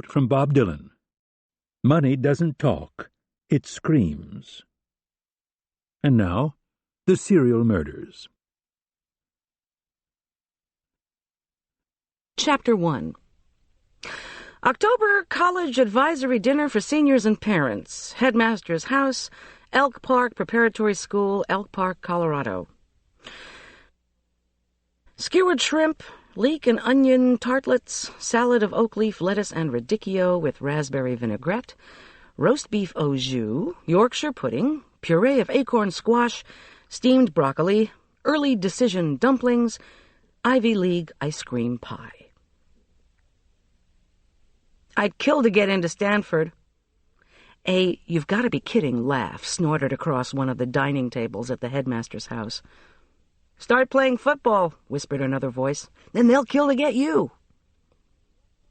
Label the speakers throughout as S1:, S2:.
S1: From Bob Dylan. Money doesn't talk, it screams. And now, the serial murders.
S2: Chapter 1. October College Advisory Dinner for Seniors and Parents. Headmaster's House, Elk Park Preparatory School, Elk Park, Colorado. Skewered shrimp, leek and onion tartlets, salad of oak leaf, lettuce, and radicchio with raspberry vinaigrette, roast beef au jus, Yorkshire pudding, puree of acorn squash, steamed broccoli, early decision dumplings, Ivy League ice cream pie. I'd kill to get into Stanford. A "you've got to be kidding" laugh snorted across one of the dining tables at the headmaster's house. "Start playing football," whispered another voice. "Then they'll kill to get you."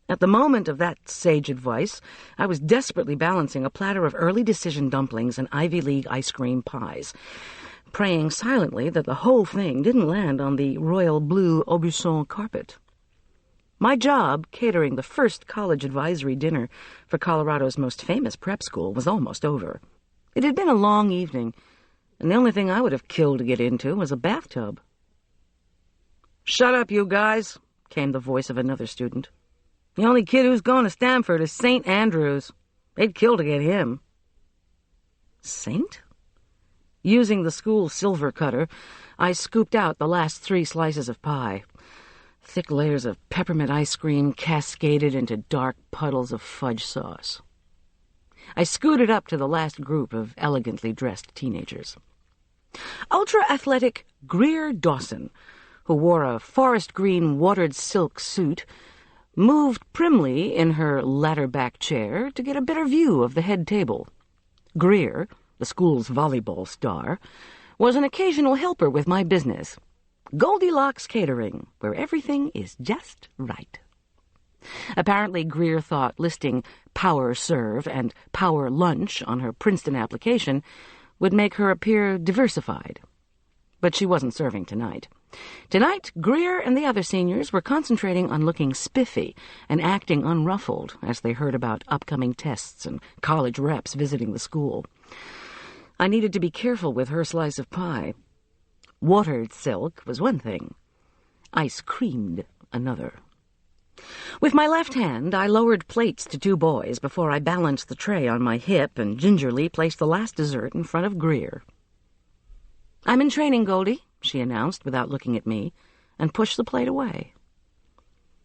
S2: At the moment of that sage advice, I was desperately balancing a platter of early decision dumplings and Ivy League ice cream pies, praying silently that the whole thing didn't land on the royal blue Aubusson carpet. My job, catering the first college advisory dinner for Colorado's most famous prep school, was almost over. It had been a long evening, and the only thing I would have killed to get into was a bathtub. "Shut up, you guys," came the voice of another student. "The only kid who's going to Stanford is St. Andrews. They'd kill to get him." Saint? Using the school silver cutter, I scooped out the last 3 slices of pie. Thick layers of peppermint ice cream cascaded into dark puddles of fudge sauce. I scooted up to the last group of elegantly dressed teenagers. Ultra-athletic Greer Dawson, who wore a forest-green watered silk suit, moved primly in her ladder-back chair to get a better view of the head table. Greer, the school's volleyball star, was an occasional helper with my business, Goldilocks Catering, where everything is just right. Apparently Greer thought listing Power Serve and Power Lunch on her Princeton application would make her appear diversified. But she wasn't serving tonight. Tonight, Greer and the other seniors were concentrating on looking spiffy and acting unruffled as they heard about upcoming tests and college reps visiting the school. I needed to be careful with her slice of pie. Watered silk was one thing, ice-creamed another. With my left hand, I lowered plates to 2 boys before I balanced the tray on my hip and gingerly placed the last dessert in front of Greer. "I'm in training, Goldie," she announced without looking at me, and pushed the plate away.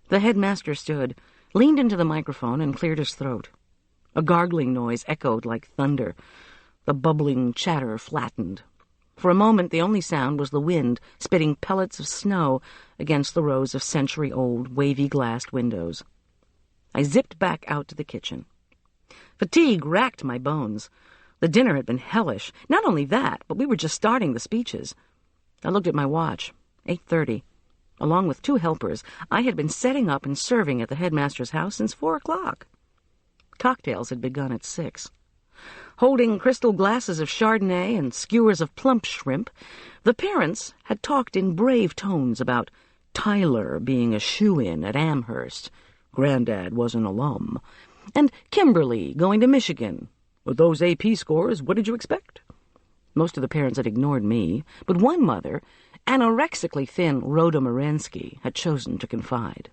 S2: The headmaster stood, leaned into the microphone, and cleared his throat. A gargling noise echoed like thunder. The bubbling chatter flattened. For a moment, the only sound was the wind spitting pellets of snow against the rows of century-old, wavy-glassed windows. I zipped back out to the kitchen. Fatigue racked my bones. The dinner had been hellish. Not only that, but we were just starting the speeches. I looked at my watch. 8:30. Along with 2 helpers, I had been setting up and serving at the headmaster's house since 4 o'clock. Cocktails had begun at 6. Holding crystal glasses of Chardonnay and skewers of plump shrimp, the parents had talked in brave tones about Tyler being a shoo-in at Amherst. Granddad was an alum. And Kimberly going to Michigan. With those AP scores, what did you expect? Most of the parents had ignored me, but one mother, anorexically thin Rhoda Moransky, had chosen to confide.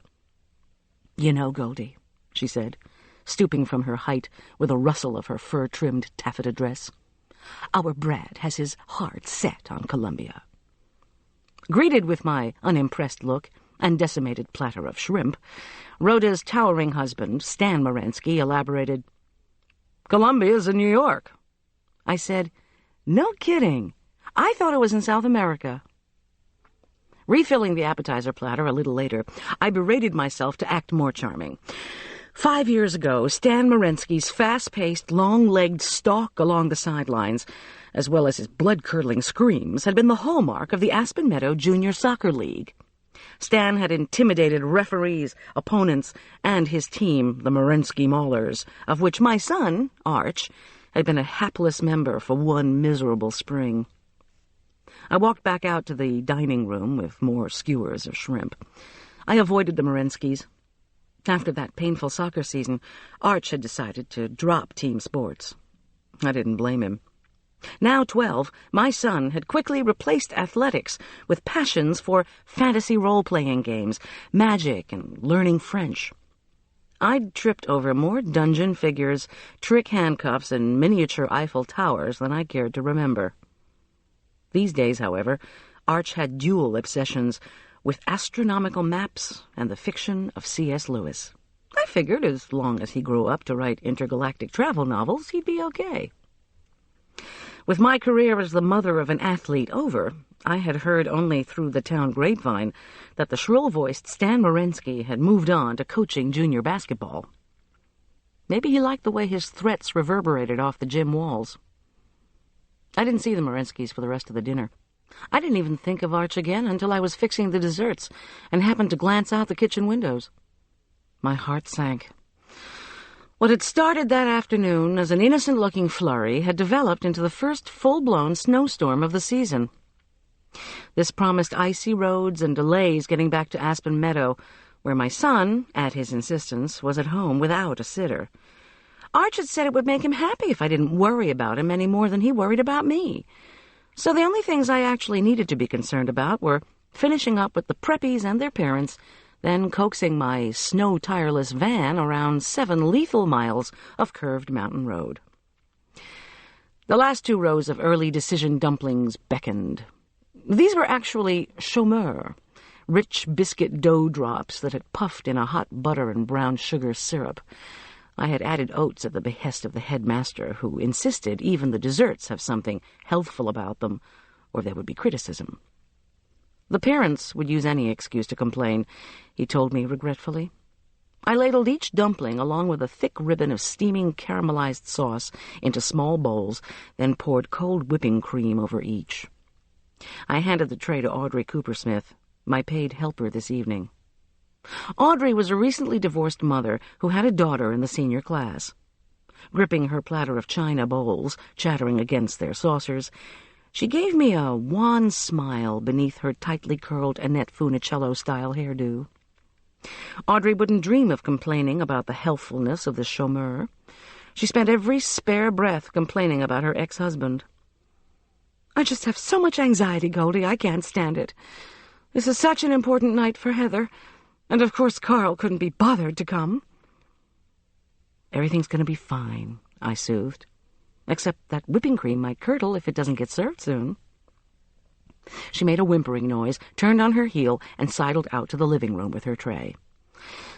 S2: "You know, Goldie," she said, stooping from her height with a rustle of her fur-trimmed taffeta dress, "our Brad has his heart set on Columbia." Greeted with my unimpressed look and decimated platter of shrimp, Rhoda's towering husband, Stan Moransky, elaborated, "Columbia's in New York." I said, "No kidding. I thought it was in South America." Refilling the appetizer platter a little later, I berated myself to act more charming. 5 years ago, Stan Moransky's fast-paced, long-legged stalk along the sidelines, as well as his blood-curdling screams, had been the hallmark of the Aspen Meadow Junior Soccer League. Stan had intimidated referees, opponents, and his team, the Moransky Maulers, of which my son, Arch, had been a hapless member for one miserable spring. I walked back out to the dining room with more skewers of shrimp. I avoided the Moranskys. After that painful soccer season, Arch had decided to drop team sports. I didn't blame him. Now 12, my son had quickly replaced athletics with passions for fantasy role-playing games, magic, and learning French. I'd tripped over more dungeon figures, trick handcuffs, and miniature Eiffel Towers than I cared to remember. These days, however, Arch had dual obsessions with astronomical maps and the fiction of C.S. Lewis. I figured as long as he grew up to write intergalactic travel novels, he'd be okay. With my career as the mother of an athlete over, I had heard only through the town grapevine that the shrill-voiced Stan Morensky had moved on to coaching junior basketball. Maybe he liked the way his threats reverberated off the gym walls. I didn't see the Morenskys for the rest of the dinner. I didn't even think of Arch again until I was fixing the desserts and happened to glance out the kitchen windows. My heart sank. What had started that afternoon as an innocent-looking flurry had developed into the first full-blown snowstorm of the season. This promised icy roads and delays getting back to Aspen Meadow, where my son, at his insistence, was at home without a sitter. Arch had said it would make him happy if I didn't worry about him any more than he worried about me. So the only things I actually needed to be concerned about were finishing up with the preppies and their parents, then coaxing my snow-tireless van around 7 lethal miles of curved mountain road. The last 2 rows of early decision dumplings beckoned. These were actually chômeurs, rich biscuit dough drops that had puffed in a hot butter and brown sugar syrup. I had added oats at the behest of the headmaster, who insisted even the desserts have something healthful about them, or there would be criticism. The parents would use any excuse to complain, he told me regretfully. I ladled each dumpling along with a thick ribbon of steaming caramelized sauce into small bowls, then poured cold whipping cream over each. I handed the tray to Audrey Coopersmith, my paid helper this evening. Audrey was a recently divorced mother who had a daughter in the senior class. Gripping her platter of china bowls, chattering against their saucers, she gave me a wan smile beneath her tightly curled Annette Funicello-style hairdo. Audrey wouldn't dream of complaining about the healthfulness of the chômeur. She spent every spare breath complaining about her ex-husband. "I just have so much anxiety, Goldy, I can't stand it. This is such an important night for Heather, and of course Carl couldn't be bothered to come." "Everything's going to be fine," I soothed. "Except that whipping cream might curdle if it doesn't get served soon." She made a whimpering noise, turned on her heel, and sidled out to the living room with her tray.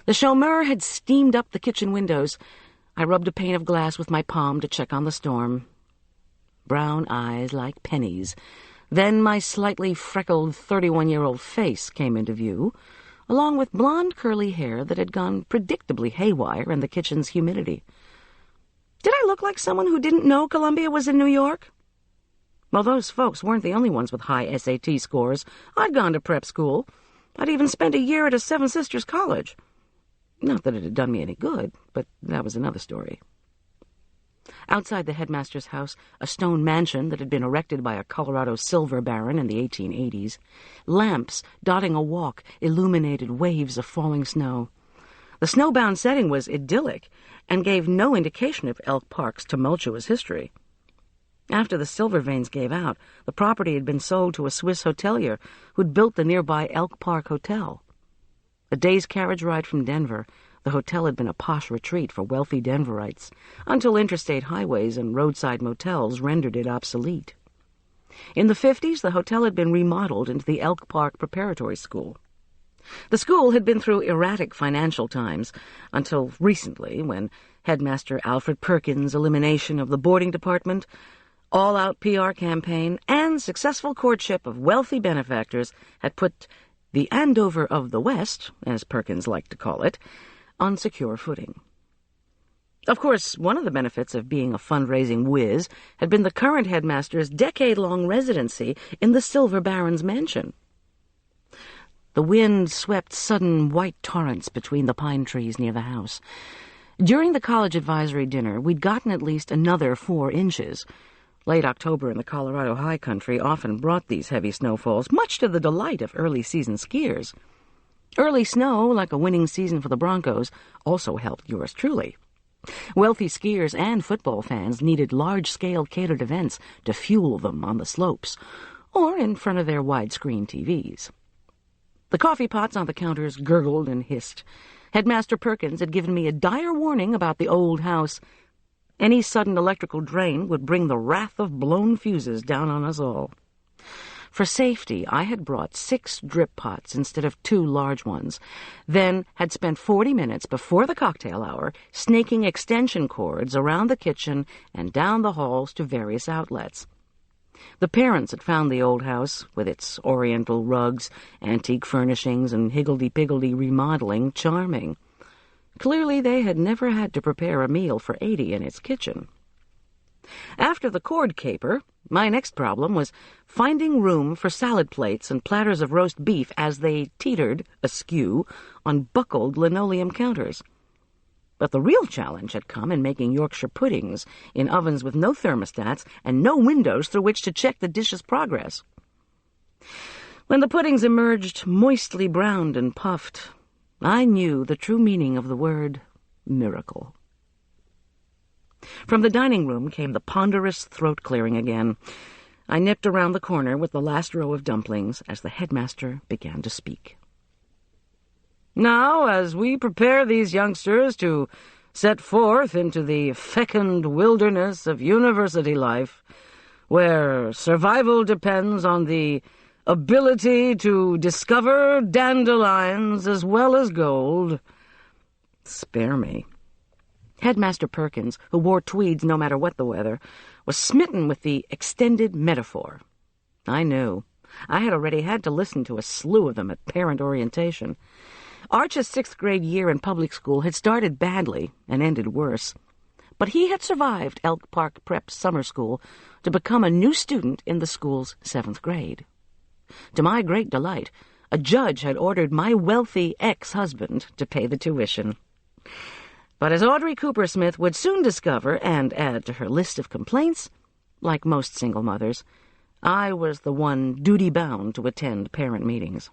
S2: The chômeur had steamed up the kitchen windows. I rubbed a pane of glass with my palm to check on the storm. Brown eyes like pennies. Then my slightly freckled 31-year-old face came into view, along with blonde curly hair that had gone predictably haywire in the kitchen's humidity. Did I look like someone who didn't know Columbia was in New York? Well, those folks weren't the only ones with high SAT scores. I'd gone to prep school. I'd even spent a year at a Seven Sisters college. Not that it had done me any good, but that was another story. Outside the headmaster's house, a stone mansion that had been erected by a Colorado silver baron in the 1880s, lamps dotting a walk illuminated waves of falling snow. The snowbound setting was idyllic and gave no indication of Elk Park's tumultuous history. After the Silver Veins gave out, the property had been sold to a Swiss hotelier who'd built the nearby Elk Park Hotel. A day's carriage ride from Denver, the hotel had been a posh retreat for wealthy Denverites, until interstate highways and roadside motels rendered it obsolete. In the 50s, the hotel had been remodeled into the Elk Park Preparatory School. The school had been through erratic financial times, until recently, when Headmaster Alfred Perkins' elimination of the boarding department, all-out PR campaign, and successful courtship of wealthy benefactors had put the Andover of the West, as Perkins liked to call it, on secure footing. Of course, one of the benefits of being a fundraising whiz had been the current headmaster's decade-long residency in the Silver Baron's mansion. The wind swept sudden white torrents between the pine trees near the house. During the college advisory dinner, we'd gotten at least another 4 inches. Late October in the Colorado high country often brought these heavy snowfalls, much to the delight of early-season skiers. Early snow, like a winning season for the Broncos, also helped yours truly. Wealthy skiers and football fans needed large-scale catered events to fuel them on the slopes, or in front of their widescreen TVs. The coffee pots on the counters gurgled and hissed. Headmaster Perkins had given me a dire warning about the old house. Any sudden electrical drain would bring the wrath of blown fuses down on us all. For safety, I had brought 6 drip pots instead of 2 large ones, then had spent 40 minutes before the cocktail hour snaking extension cords around the kitchen and down the halls to various outlets. The parents had found the old house, with its oriental rugs, antique furnishings, and higgledy-piggledy remodeling, charming. Clearly they had never had to prepare a meal for 80 in its kitchen. After the cord caper, my next problem was finding room for salad plates and platters of roast beef as they teetered, askew, on buckled linoleum counters. But the real challenge had come in making Yorkshire puddings in ovens with no thermostats and no windows through which to check the dish's progress. When the puddings emerged moistly browned and puffed, I knew the true meaning of the word miracle. From the dining room came the ponderous throat-clearing again. I nipped around the corner with the last row of dumplings as the headmaster began to speak. Now, as we prepare these youngsters to set forth into the fecund wilderness of university life, where survival depends on the ability to discover dandelions as well as gold, spare me. Headmaster Perkins, who wore tweeds no matter what the weather, was smitten with the extended metaphor. I knew. I had already had to listen to a slew of them at parent orientation. Arch's 6th grade year in public school had started badly and ended worse. But he had survived Elk Park Prep summer school to become a new student in the school's 7th grade. To my great delight, a judge had ordered my wealthy ex-husband to pay the tuition. But as Audrey Cooper-Smith would soon discover and add to her list of complaints, like most single mothers, I was the one duty-bound to attend parent meetings.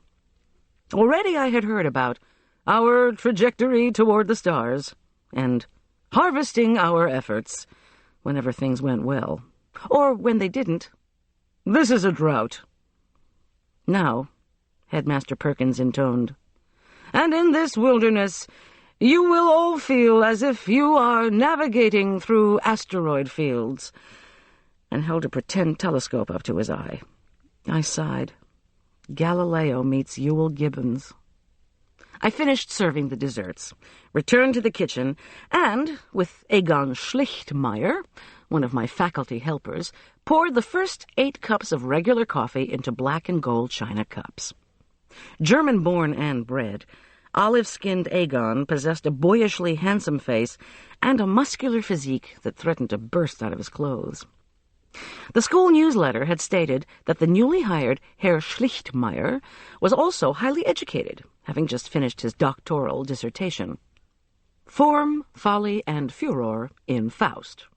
S2: Already I had heard about our trajectory toward the stars and harvesting our efforts whenever things went well, or when they didn't. This is a drought. Now, Headmaster Perkins intoned, and in this wilderness you will all feel as if you are navigating through asteroid fields, and held a pretend telescope up to his eye. I sighed. Galileo meets Ewell Gibbons. I finished serving the desserts, returned to the kitchen, and, with Egon Schlichtmeyer, one of my faculty helpers, poured the first 8 cups of regular coffee into black and gold china cups. German-born and bred, olive-skinned Egon possessed a boyishly handsome face and a muscular physique that threatened to burst out of his clothes. The school newsletter had stated that the newly hired Herr Schlichtmeyer was also highly educated, having just finished his doctoral dissertation. Form, Folly, and Furor in Faust.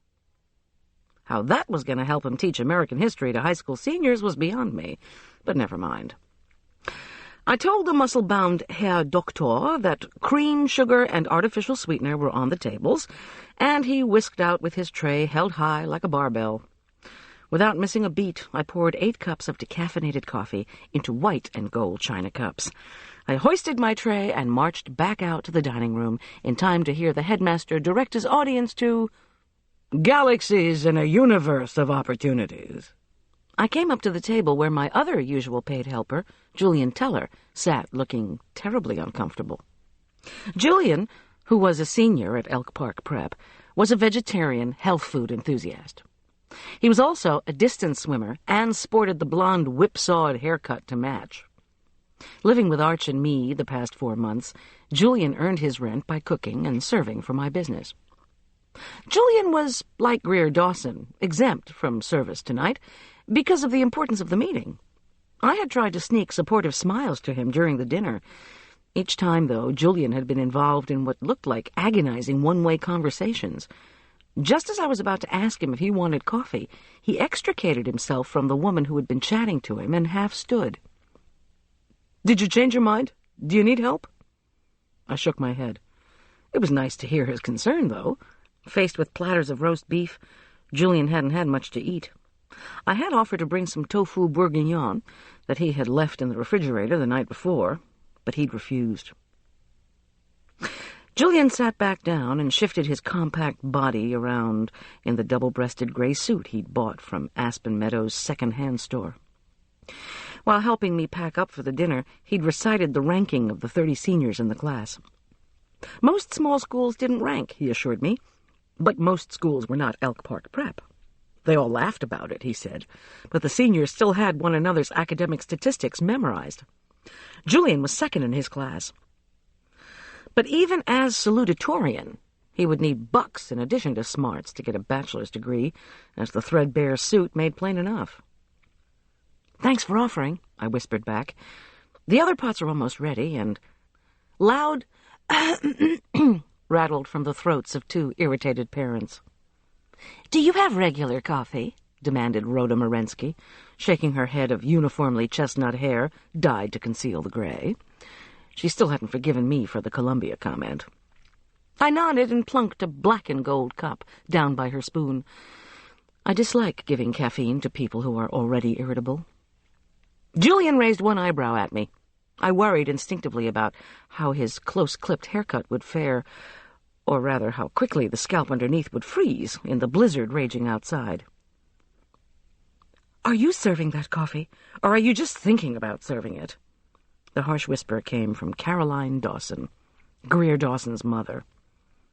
S2: How that was going to help him teach American history to high school seniors was beyond me, but never mind. I told the muscle-bound Herr Doktor that cream, sugar, and artificial sweetener were on the tables, and he whisked out with his tray held high like a barbell. Without missing a beat, I poured 8 cups of decaffeinated coffee into white and gold china cups. I hoisted my tray and marched back out to the dining room in time to hear the headmaster direct his audience to galaxies in a universe of opportunities. I came up to the table where my other usual paid helper, Julian Teller, sat looking terribly uncomfortable. Julian, who was a senior at Elk Park Prep, was a vegetarian health food enthusiast. He was also a distance swimmer and sported the blonde whipsawed haircut to match. Living with Arch and me the past 4 months, Julian earned his rent by cooking and serving for my business. Julian was, like Greer Dawson, exempt from service tonight because of the importance of the meeting. I had tried to sneak supportive smiles to him during the dinner. Each time, though, Julian had been involved in what looked like agonizing one-way conversations. Just as I was about to ask him if he wanted coffee, he extricated himself from the woman who had been chatting to him and half stood. "Did you change your mind?" Do you need help?" I shook my head. It was nice to hear his concern, though. Faced with platters of roast beef, Julian hadn't had much to eat. I had offered to bring some tofu bourguignon that he had left in the refrigerator the night before, but he'd refused. Julian sat back down and shifted his compact body around in the double-breasted gray suit he'd bought from Aspen Meadows' second-hand store. While helping me pack up for the dinner, he'd recited the ranking of the 30 seniors in the class. Most small schools didn't rank, he assured me, but most schools were not Elk Park Prep. They all laughed about it, he said, but the seniors still had one another's academic statistics memorized. Julian was second in his class. But even as salutatorian, he would need bucks in addition to smarts to get a bachelor's degree, as the threadbare suit made plain enough. "Thanks for offering," I whispered back. "The other pots are almost ready," and loud rattled from the throats of 2 irritated parents. "Do you have regular coffee?" demanded Rhoda Morensky, shaking her head of uniformly chestnut hair, dyed to conceal the gray. She still hadn't forgiven me for the Columbia comment. I nodded and plunked a black and gold cup down by her spoon. I dislike giving caffeine to people who are already irritable. Julian raised one eyebrow at me. I worried instinctively about how his close-clipped haircut would fare, or rather how quickly the scalp underneath would freeze in the blizzard raging outside. "Are you serving that coffee, or are you just thinking about serving it?" The harsh whisper came from Caroline Dawson, Greer Dawson's mother.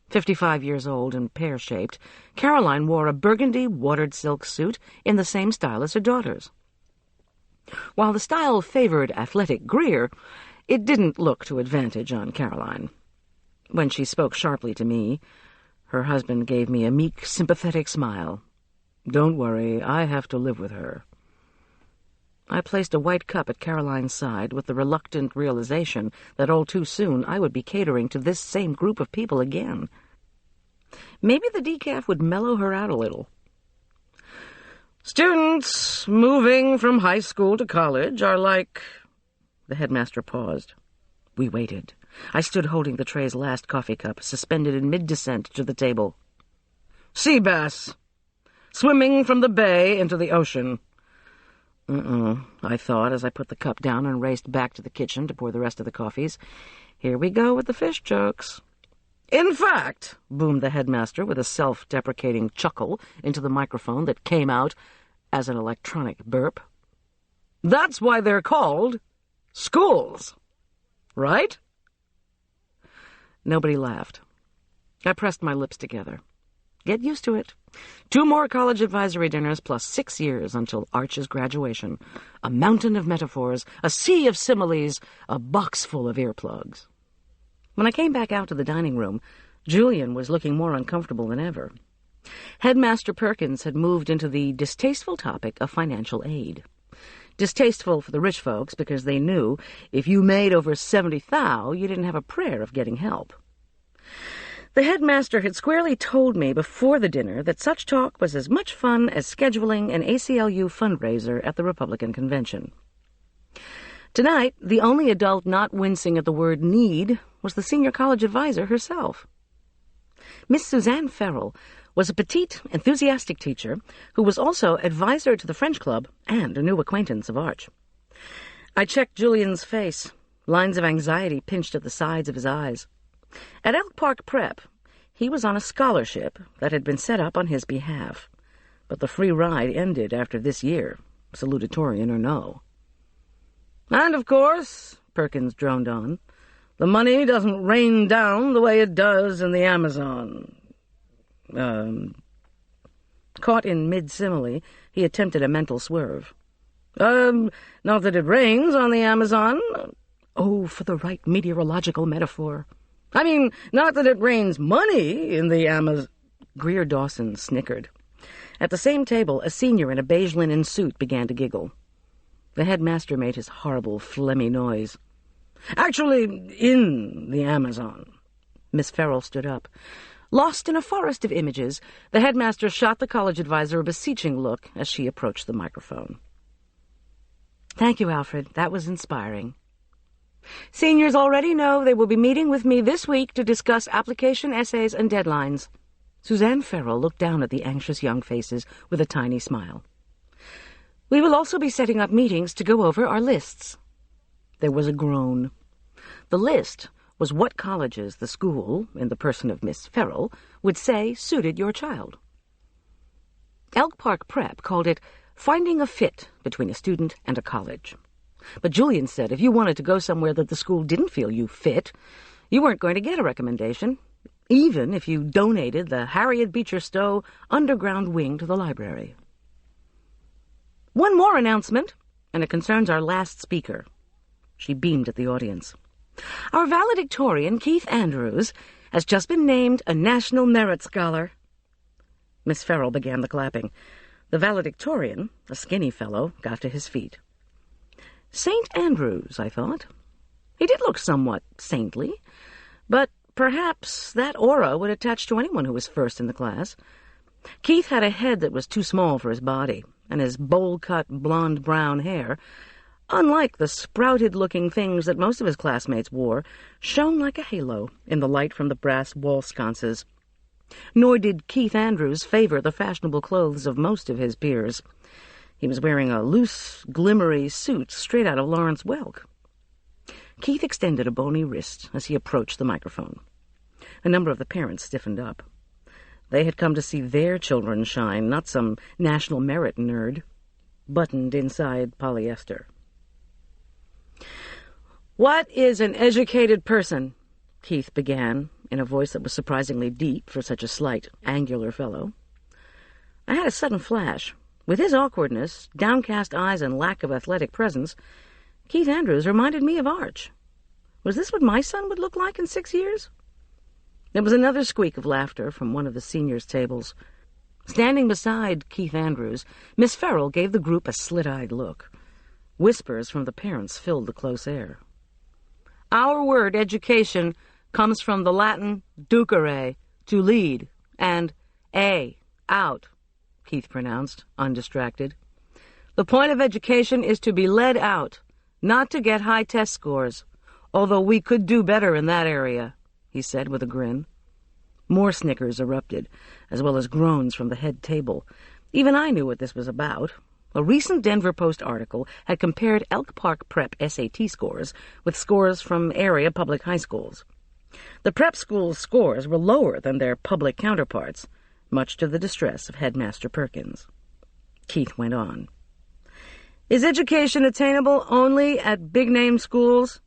S2: 55 years old and pear-shaped, Caroline wore a burgundy watered silk suit in the same style as her daughter's. While the style favored athletic Greer, it didn't look to advantage on Caroline. When she spoke sharply to me, her husband gave me a meek, sympathetic smile. "Don't worry, I have to live with her." I placed a white cup at Caroline's side with the reluctant realization that all too soon I would be catering to this same group of people again. Maybe the decaf would mellow her out a little. "Students moving from high school to college are like—" The headmaster paused. We waited. I stood holding the tray's last coffee cup, suspended in mid-descent to the table. "Sea bass, swimming from the bay into the ocean." I thought as I put the cup down and raced back to the kitchen to pour the rest of the coffees. Here we go with the fish jokes. "In fact," boomed the headmaster with a self-deprecating chuckle into the microphone that came out as an electronic burp, "that's why they're called schools. Right?" Nobody laughed. I pressed my lips together. Get used to it. 2 more college advisory dinners plus 6 years until Arch's graduation. A mountain of metaphors, a sea of similes, a box full of earplugs. When I came back out to the dining room, Julian was looking more uncomfortable than ever. Headmaster Perkins had moved into the distasteful topic of financial aid. Distasteful for the rich folks because they knew if you made over 70 thou, you didn't have a prayer of getting help. The headmaster had squarely told me before the dinner that such talk was as much fun as scheduling an ACLU fundraiser at the Republican convention. Tonight, the only adult not wincing at the word need was the senior college advisor herself. Miss Suzanne Farrell was a petite, enthusiastic teacher who was also advisor to the French Club and a new acquaintance of Arch. I checked Julian's face. Lines of anxiety pinched at the sides of his eyes. At Elk Park Prep, he was on a scholarship that had been set up on his behalf, but the free ride ended after this year, salutatorian or no. "And, of course," Perkins droned on, "the money doesn't rain down the way it does in the Amazon." Caught in mid-simile, he attempted a mental swerve. Not that it rains on the Amazon." Oh, for the right meteorological metaphor. "I mean, not that it rains money in the Amazon." Greer Dawson snickered. At the same table, a senior in a beige linen suit began to giggle. The headmaster made his horrible, phlegmy noise. "Actually, in the Amazon." Miss Farrell stood up. Lost in a forest of images, the headmaster shot the college advisor a beseeching look as she approached the microphone. "Thank you, Alfred. That was inspiring." Seniors already know they will be meeting with me this week to discuss application essays and deadlines. Suzanne Farrell looked down at the anxious young faces with a tiny smile. We will also be setting up meetings to go over our lists. There was a groan. The list was what colleges the school, in the person of Miss Farrell, would say suited your child. Elk Park Prep called it finding a fit between a student and a college. But Julian said if you wanted to go somewhere that the school didn't feel you fit, you weren't going to get a recommendation, even if you donated the Harriet Beecher Stowe underground wing to the library. One more announcement, and it concerns our last speaker. She beamed at the audience. Our valedictorian, Keith Andrews, has just been named a National Merit Scholar. Miss Farrell began the clapping. The valedictorian, a skinny fellow, got to his feet. St. Andrews, I thought. He did look somewhat saintly, but perhaps that aura would attach to anyone who was first in the class. Keith had a head that was too small for his body, and his bowl-cut blonde-brown hair, unlike the sprouted-looking things that most of his classmates wore, shone like a halo in the light from the brass wall sconces. Nor did Keith Andrews favor the fashionable clothes of most of his peers. He was wearing a loose, glimmery suit straight out of Lawrence Welk. Keith extended a bony wrist as he approached the microphone. A number of the parents stiffened up. They had come to see their children shine, not some national merit nerd, buttoned inside polyester. "What is an educated person?" Keith began, in a voice that was surprisingly deep for such a slight, angular fellow. I had a sudden flash. With his awkwardness, downcast eyes, and lack of athletic presence, Keith Andrews reminded me of Arch. Was this what my son would look like in 6 years? There was another squeak of laughter from one of the seniors' tables. Standing beside Keith Andrews, Miss Farrell gave the group a slit-eyed look. Whispers from the parents filled the close air. Our word education comes from the Latin ducere, to lead, and out, Keith pronounced, undistracted. The point of education is to be led out, not to get high test scores, although we could do better in that area, he said with a grin. More snickers erupted, as well as groans from the head table. Even I knew what this was about. A recent Denver Post article had compared Elk Park Prep SAT scores with scores from area public high schools. The prep schools' scores were lower than their public counterparts, much to the distress of Headmaster Perkins. Keith went on. Is education attainable only at big-name schools?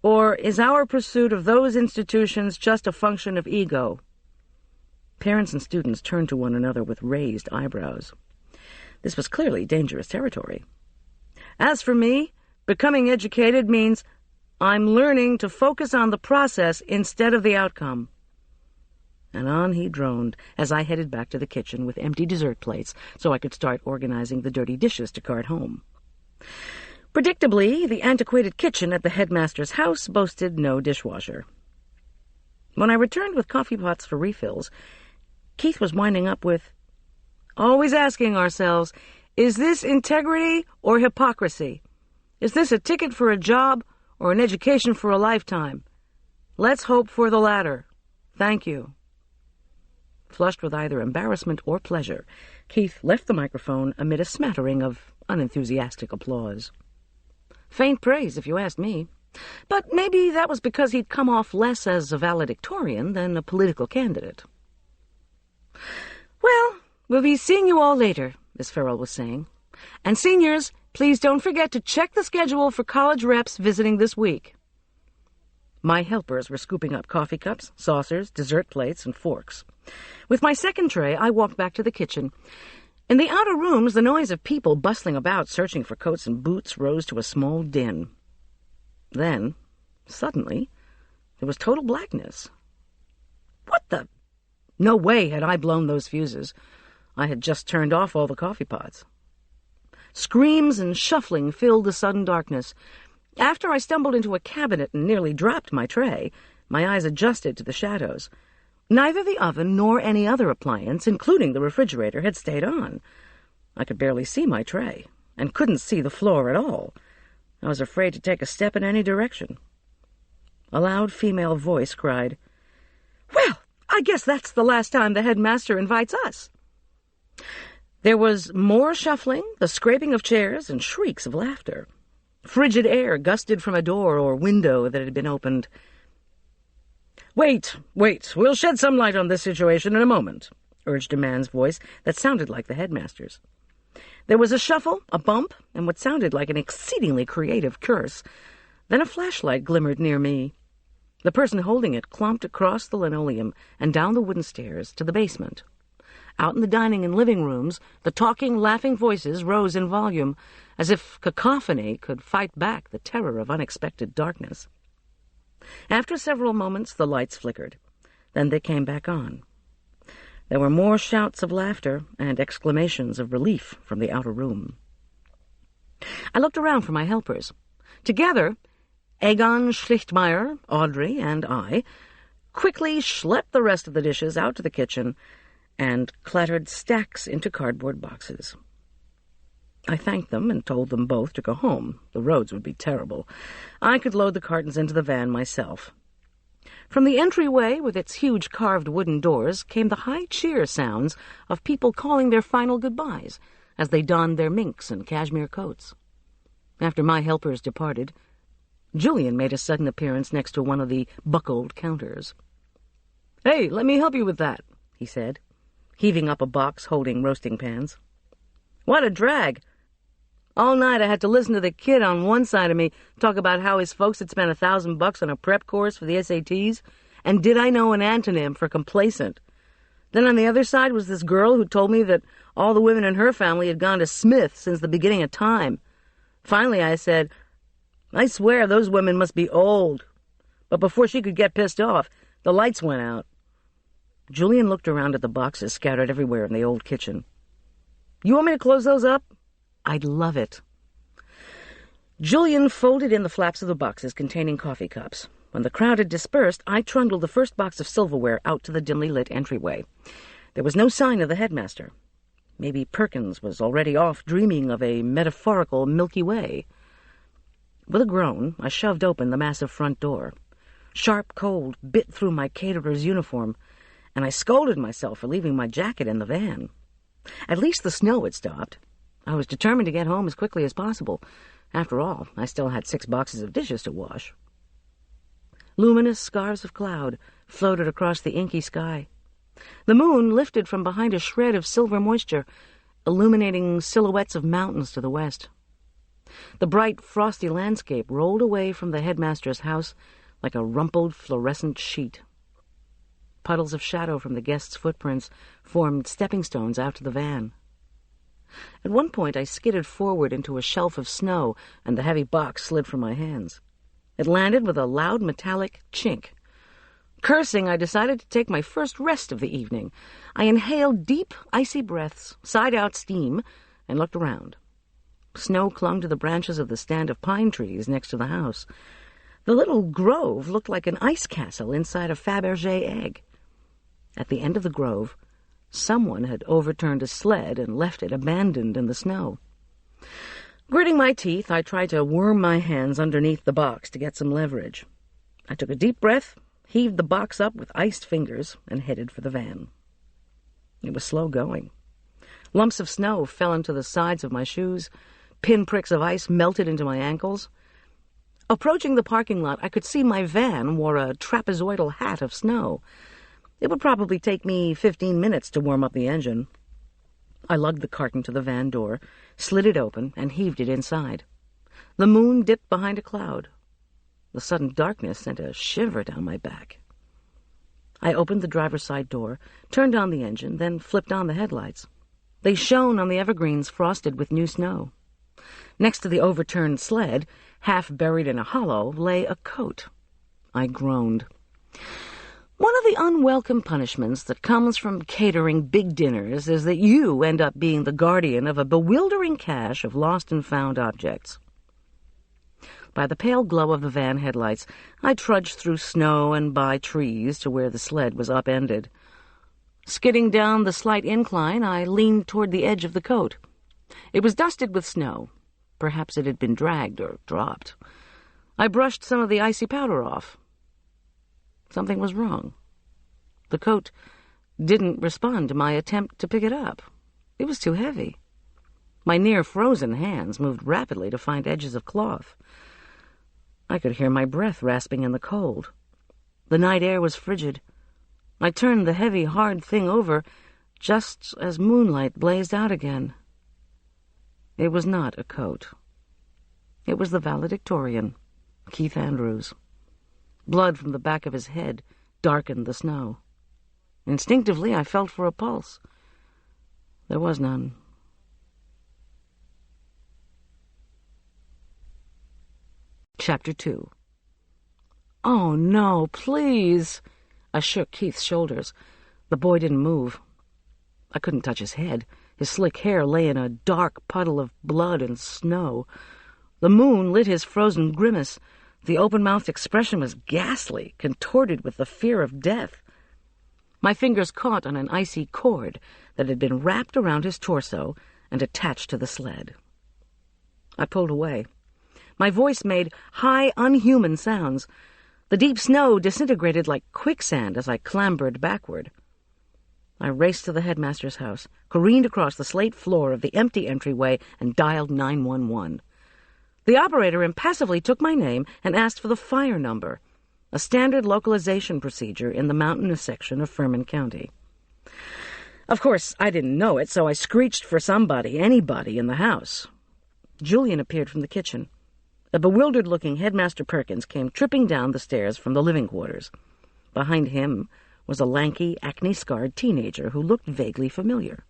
S2: Or is our pursuit of those institutions just a function of ego? Parents and students turned to one another with raised eyebrows. This was clearly dangerous territory. As for me, becoming educated means I'm learning to focus on the process instead of the outcome. And on he droned as I headed back to the kitchen with empty dessert plates so I could start organizing the dirty dishes to cart home. Predictably, the antiquated kitchen at the headmaster's house boasted no dishwasher. When I returned with coffee pots for refills, Keith was winding up with, always asking ourselves, is this integrity or hypocrisy? Is this a ticket for a job or an education for a lifetime? Let's hope for the latter. Thank you. Flushed with either embarrassment or pleasure, Keith left the microphone amid a smattering of unenthusiastic applause. Faint praise, if you asked me. But maybe that was because he'd come off less as a valedictorian than a political candidate. Well, we'll be seeing you all later, Miss Farrell was saying. And seniors, please don't forget to check the schedule for college reps visiting this week. My helpers were scooping up coffee cups, saucers, dessert plates, and forks. With my second tray, I walked back to the kitchen. In the outer rooms, the noise of people bustling about searching for coats and boots rose to a small din. Then, suddenly, there was total blackness. What the? No way had I blown those fuses. I had just turned off all the coffee pots. Screams and shuffling filled the sudden darkness. After I stumbled into a cabinet and nearly dropped my tray, my eyes adjusted to the shadows. Neither the oven nor any other appliance, including the refrigerator, had stayed on. I could barely see my tray, and couldn't see the floor at all. I was afraid to take a step in any direction. A loud female voice cried, "Well, I guess that's the last time the headmaster invites us." There was more shuffling, the scraping of chairs, and shrieks of laughter. Frigid air gusted from a door or window that had been opened. Wait, we'll shed some light on this situation in a moment," urged a man's voice that sounded like the headmaster's. There was a shuffle, a bump, and what sounded like an exceedingly creative curse. Then a flashlight glimmered near me. The person holding it clomped across the linoleum and down the wooden stairs to the basement. Out in the dining and living rooms, the talking, laughing voices rose in volume, as if cacophony could fight back the terror of unexpected darkness. After several moments, the lights flickered. Then they came back on. There were more shouts of laughter and exclamations of relief from the outer room. I looked around for my helpers. Together, Egon Schlichtmeyer, Audrey, and I quickly schlepped the rest of the dishes out to the kitchen and clattered stacks into cardboard boxes. I thanked them and told them both to go home. The roads would be terrible. I could load the cartons into the van myself. From the entryway, with its huge carved wooden doors, came the high cheer sounds of people calling their final goodbyes as they donned their minks and cashmere coats. After my helpers departed, Julian made a sudden appearance next to one of the buckled counters. "Hey, let me help you with that," he said, heaving up a box holding roasting pans. "What a drag! All night I had to listen to the kid on one side of me talk about how his folks had spent $1,000 on a prep course for the SATs, and did I know an antonym for complacent. Then on the other side was this girl who told me that all the women in her family had gone to Smith since the beginning of time. Finally I said, 'I swear those women must be old.' But before she could get pissed off, the lights went out." Julian looked around at the boxes scattered everywhere in the old kitchen. "You want me to close those up?" "I'd love it." Julian folded in the flaps of the boxes containing coffee cups. When the crowd had dispersed, I trundled the first box of silverware out to the dimly lit entryway. There was no sign of the headmaster. Maybe Perkins was already off dreaming of a metaphorical Milky Way. With a groan, I shoved open the massive front door. Sharp cold bit through my caterer's uniform, and I scolded myself for leaving my jacket in the van. At least the snow had stopped. I was determined to get home as quickly as possible. After all, I still had 6 boxes of dishes to wash. Luminous scarves of cloud floated across the inky sky. The moon lifted from behind a shred of silver moisture, illuminating silhouettes of mountains to the west. The bright, frosty landscape rolled away from the headmaster's house like a rumpled fluorescent sheet. Puddles of shadow from the guests' footprints formed stepping stones out to the van. At one point I skidded forward into a shelf of snow, and the heavy box slid from my hands. It landed with a loud metallic chink. Cursing, I decided to take my first rest of the evening. I inhaled deep, icy breaths, sighed out steam, and looked around. Snow clung to the branches of the stand of pine trees next to the house. The little grove looked like an ice castle inside a Fabergé egg. At the end of the grove, someone had overturned a sled and left it abandoned in the snow. Gritting my teeth, I tried to worm my hands underneath the box to get some leverage. I took a deep breath, heaved the box up with iced fingers, and headed for the van. It was slow going. Lumps of snow fell into the sides of my shoes. Pinpricks of ice melted into my ankles. Approaching the parking lot, I could see my van wore a trapezoidal hat of snow. It would probably take me 15 minutes to warm up the engine. I lugged the carton to the van door, slid it open, and heaved it inside. The moon dipped behind a cloud. The sudden darkness sent a shiver down my back. I opened the driver's side door, turned on the engine, then flipped on the headlights. They shone on the evergreens frosted with new snow. Next to the overturned sled, half buried in a hollow, lay a coat. I groaned. One of the unwelcome punishments that comes from catering big dinners is that you end up being the guardian of a bewildering cache of lost and found objects. By the pale glow of the van headlights, I trudged through snow and by trees to where the sled was upended. Skidding down the slight incline, I leaned toward the edge of the coat. It was dusted with snow. Perhaps it had been dragged or dropped. I brushed some of the icy powder off. Something was wrong. The coat didn't respond to my attempt to pick it up. It was too heavy. My near-frozen hands moved rapidly to find edges of cloth. I could hear my breath rasping in the cold. The night air was frigid. I turned the heavy, hard thing over just as moonlight blazed out again. It was not a coat. It was the valedictorian, Keith Andrews. Blood from the back of his head darkened the snow. Instinctively, I felt for a pulse. There was none. Chapter 2. "Oh, no, please." I shook Keith's shoulders. The boy didn't move. I couldn't touch his head. His slick hair lay in a dark puddle of blood and snow. The moon lit his frozen grimace. The open-mouthed expression was ghastly, contorted with the fear of death. My fingers caught on an icy cord that had been wrapped around his torso and attached to the sled. I pulled away. My voice made high, unhuman sounds. The deep snow disintegrated like quicksand as I clambered backward. I raced to the headmaster's house, careened across the slate floor of the empty entryway, and dialed 911. The operator impassively took my name and asked for the fire number, a standard localization procedure in the mountainous section of Furman County. Of course, I didn't know it, so I screeched for somebody, anybody in the house. Julian appeared from the kitchen. A bewildered-looking Headmaster Perkins came tripping down the stairs from the living quarters. Behind him was a lanky, acne-scarred teenager who looked vaguely familiar.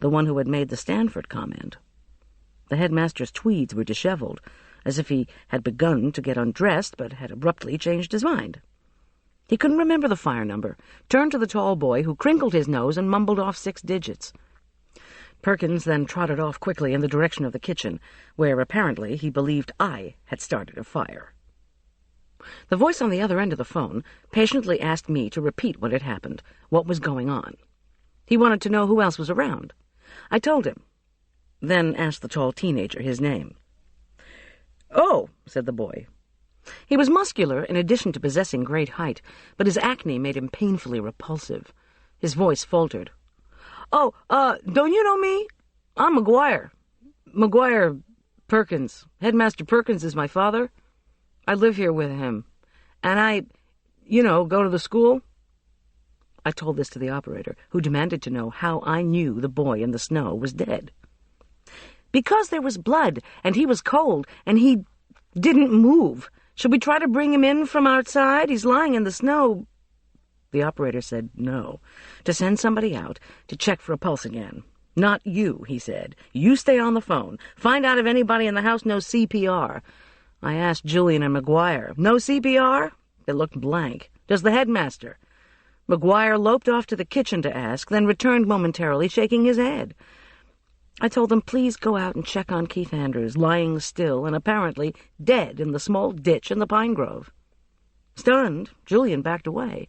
S2: The one who had made the Stanford comment. The headmaster's tweeds were disheveled, as if he had begun to get undressed but had abruptly changed his mind. He couldn't remember the fire number, turned to the tall boy, who crinkled his nose and mumbled off 6 digits. Perkins then trotted off quickly in the direction of the kitchen, where apparently he believed I had started a fire. The voice on the other end of the phone patiently asked me to repeat what had happened, what was going on. He wanted to know who else was around. I told him, then asked the tall teenager his name. "Oh," said the boy. He was muscular in addition to possessing great height, but his acne made him painfully repulsive. His voice faltered. "Oh, don't you know me? I'm McGuire. McGuire Perkins. Headmaster Perkins is my father. I live here with him. And I, go to the school." I told this to the operator, who demanded to know how I knew the boy in the snow was dead. "Because there was blood, and he was cold, and he didn't move. Should we try to bring him in from outside? He's lying in the snow." The operator said no, to send somebody out to check for a pulse again. "Not you," he said. "You stay on the phone. Find out if anybody in the house knows CPR." I asked Julian and McGuire. "No CPR?" They looked blank. "Does the headmaster?" McGuire loped off to the kitchen to ask, then returned momentarily, shaking his head. I told them, please go out and check on Keith Andrews, lying still and apparently dead in the small ditch in the pine grove. Stunned, Julian backed away.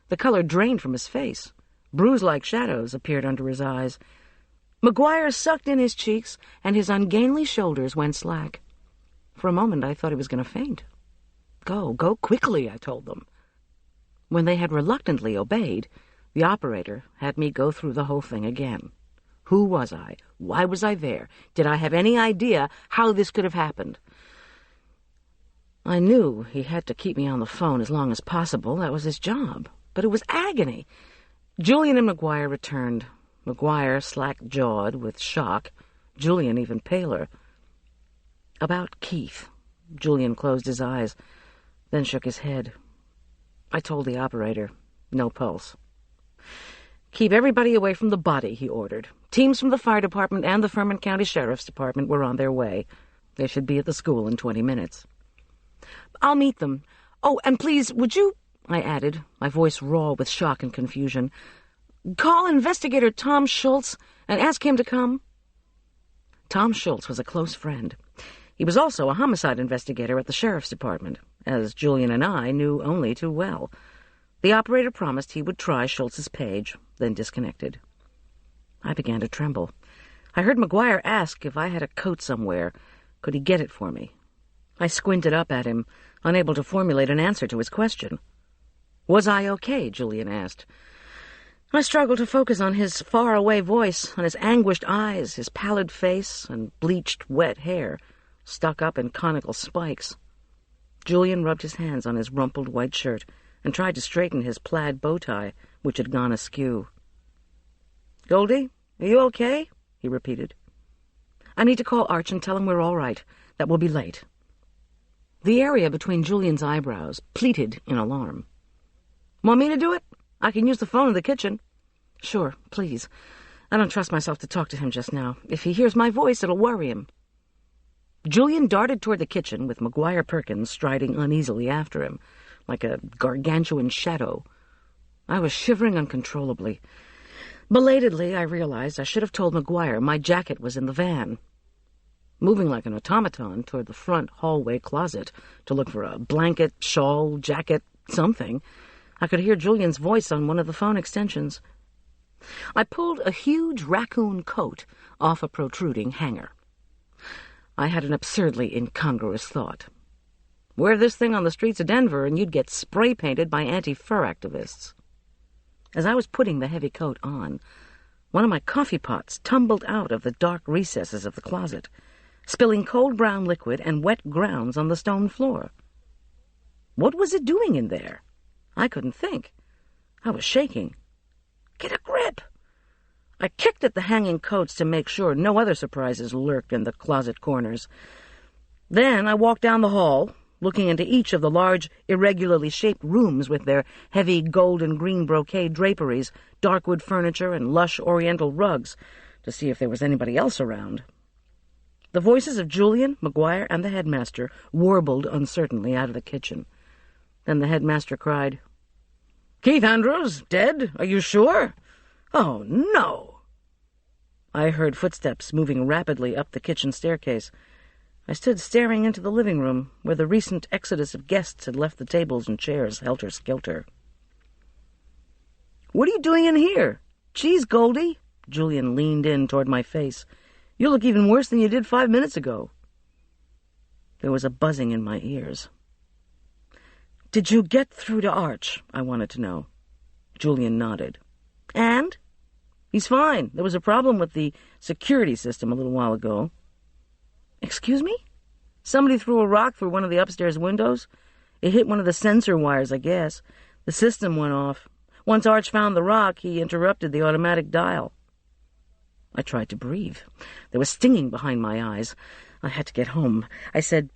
S2: The color drained from his face. Bruise-like shadows appeared under his eyes. McGuire sucked in his cheeks, and his ungainly shoulders went slack. For a moment I thought he was going to faint. Go quickly," I told them. When they had reluctantly obeyed, the operator had me go through the whole thing again. Who was I? Why was I there? Did I have any idea how this could have happened? I knew he had to keep me on the phone as long as possible. That was his job. But it was agony. Julian and McGuire returned. McGuire slack-jawed with shock, Julian even paler. "About Keith." Julian closed his eyes, then shook his head. I told the operator, no pulse. "Keep everybody away from the body," he ordered. Teams from the fire department and the Furman County Sheriff's Department were on their way. They should be at the school in 20 minutes. "I'll meet them. Oh, and please, would you," I added, my voice raw with shock and confusion, "call Investigator Tom Schultz and ask him to come?" Tom Schultz was a close friend. He was also a homicide investigator at the Sheriff's Department, as Julian and I knew only too well. The operator promised he would try Schultz's page, then disconnected. I began to tremble. I heard McGuire ask if I had a coat somewhere. Could he get it for me? I squinted up at him, unable to formulate an answer to his question. Was I okay? Julian asked. I struggled to focus on his far-away voice, on his anguished eyes, his pallid face, and bleached, wet hair, stuck up in conical spikes. Julian rubbed his hands on his rumpled white shirt and tried to straighten his plaid bow tie, which had gone askew. "Goldy, are you okay?" he repeated. "I need to call Arch and tell him we're all right. That will be late." The area between Julian's eyebrows pleated in alarm. "Want me to do it? I can use the phone in the kitchen." "Sure, please. I don't trust myself to talk to him just now. If he hears my voice, it'll worry him." Julian darted toward the kitchen, with McGuire Perkins striding uneasily after him, like a gargantuan shadow. I was shivering uncontrollably. Belatedly, I realized I should have told McGuire my jacket was in the van. Moving like an automaton toward the front hallway closet to look for a blanket, shawl, jacket, something, I could hear Julian's voice on one of the phone extensions. I pulled a huge raccoon coat off a protruding hanger. I had an absurdly incongruous thought. Wear this thing on the streets of Denver and you'd get spray-painted by anti-fur activists. As I was putting the heavy coat on, one of my coffee pots tumbled out of the dark recesses of the closet, spilling cold brown liquid and wet grounds on the stone floor. What was it doing in there? I couldn't think. I was shaking. Get a grip! I kicked at the hanging coats to make sure no other surprises lurked in the closet corners. Then I walked down the hall, looking into each of the large, irregularly shaped rooms with their heavy gold and green brocade draperies, dark wood furniture, and lush oriental rugs, to see if there was anybody else around. The voices of Julian, McGuire, and the headmaster warbled uncertainly out of the kitchen. Then the headmaster cried, "Keith Andrews, dead? Are you sure? Oh, no!" I heard footsteps moving rapidly up the kitchen staircase. I stood staring into the living room, where the recent exodus of guests had left the tables and chairs helter-skelter. "What are you doing in here? Geez, Goldy!" Julian leaned in toward my face. "You look even worse than you did 5 minutes ago." There was a buzzing in my ears. "Did you get through to Arch?" I wanted to know. Julian nodded. "And?" "He's fine. There was a problem with the security system a little while ago." "Excuse me?" "Somebody threw a rock through one of the upstairs windows. It hit one of the sensor wires, I guess. The system went off. Once Arch found the rock, he interrupted the automatic dial." I tried to breathe. There was stinging behind my eyes. I had to get home. I said,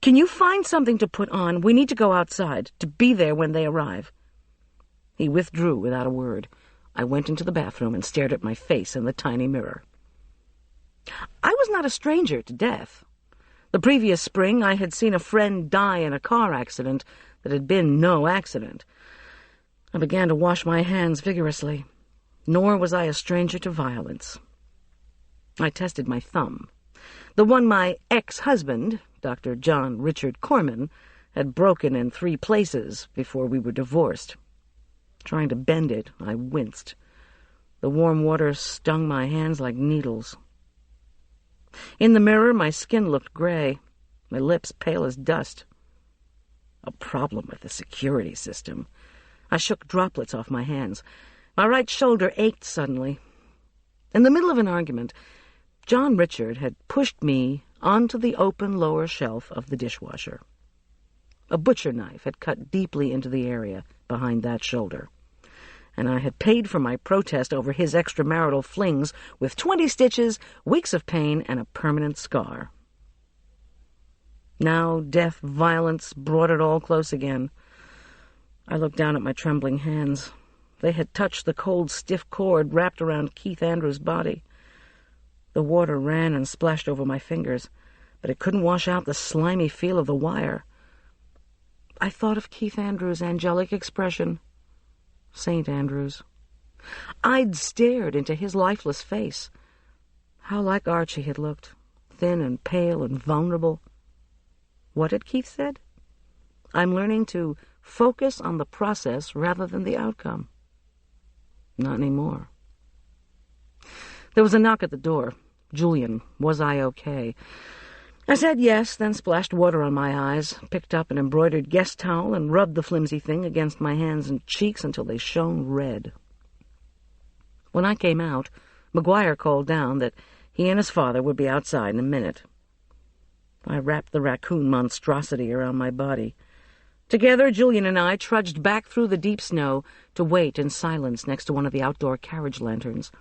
S2: "Can you find something to put on? We need to go outside, to be there when they arrive." He withdrew without a word. I went into the bathroom and stared at my face in the tiny mirror. I was not a stranger to death. The previous spring I had seen a friend die in a car accident that had been no accident. I began to wash my hands vigorously. Nor was I a stranger to violence. I tested my thumb, the one my ex-husband, Dr. John Richard Corman, had broken in 3 places before we were divorced. Trying to bend it, I winced. The warm water stung my hands like needles. In the mirror, my skin looked gray, my lips pale as dust. A problem with the security system. I shook droplets off my hands. My right shoulder ached suddenly. In the middle of an argument, John Richard had pushed me onto the open lower shelf of the dishwasher. A butcher knife had cut deeply into the area behind that shoulder, and I had paid for my protest over his extramarital flings with 20 stitches, weeks of pain, and a permanent scar. Now death, violence, brought it all close again. I looked down at my trembling hands. They had touched the cold, stiff cord wrapped around Keith Andrews' body. The water ran and splashed over my fingers, but it couldn't wash out the slimy feel of the wire. I thought of Keith Andrews' angelic expression. St. Andrews. I'd stared into his lifeless face. How like Archie had looked, thin and pale and vulnerable. What had Keith said? I'm learning to focus on the process rather than the outcome. Not anymore. There was a knock at the door. Julian, was I okay? I said yes, then splashed water on my eyes, picked up an embroidered guest towel, and rubbed the flimsy thing against my hands and cheeks until they shone red. When I came out, McGuire called down that he and his father would be outside in a minute. I wrapped the raccoon monstrosity around my body. Together, Julian and I trudged back through the deep snow to wait in silence next to one of the outdoor carriage lanterns,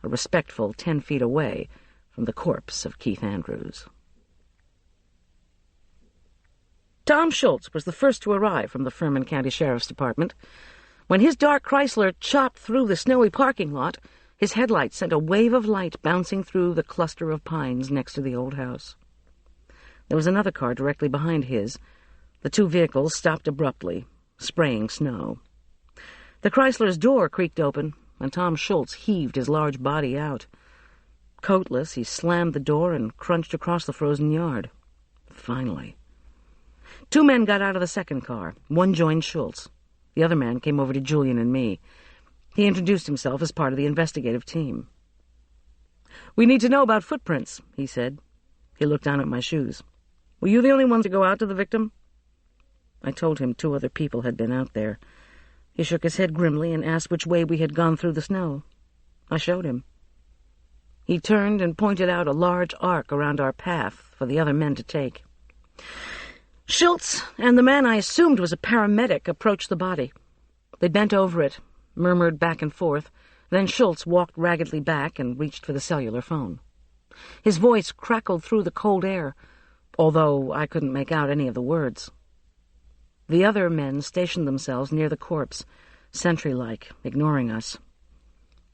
S2: a respectful 10 feet away from the corpse of Keith Andrews. Tom Schultz was the first to arrive from the Furman County Sheriff's Department. When his dark Chrysler chopped through the snowy parking lot, his headlights sent a wave of light bouncing through the cluster of pines next to the old house. There was another car directly behind his. The two vehicles stopped abruptly, spraying snow. The Chrysler's door creaked open, and Tom Schultz heaved his large body out. Coatless, he slammed the door and crunched across the frozen yard. Finally. Two men got out of the second car. One joined Schultz. The other man came over to Julian and me. He introduced himself as part of the investigative team. "We need to know about footprints," he said. He looked down at my shoes. "Were you the only one to go out to the victim?" I told him 2 other people had been out there. He shook his head grimly and asked which way we had gone through the snow. I showed him. He turned and pointed out a large arc around our path for the other men to take. Schultz and the man I assumed was a paramedic approached the body. They bent over it, murmured back and forth. Then Schultz walked raggedly back and reached for the cellular phone. His voice crackled through the cold air, although I couldn't make out any of the words. The other men stationed themselves near the corpse, sentry-like, ignoring us.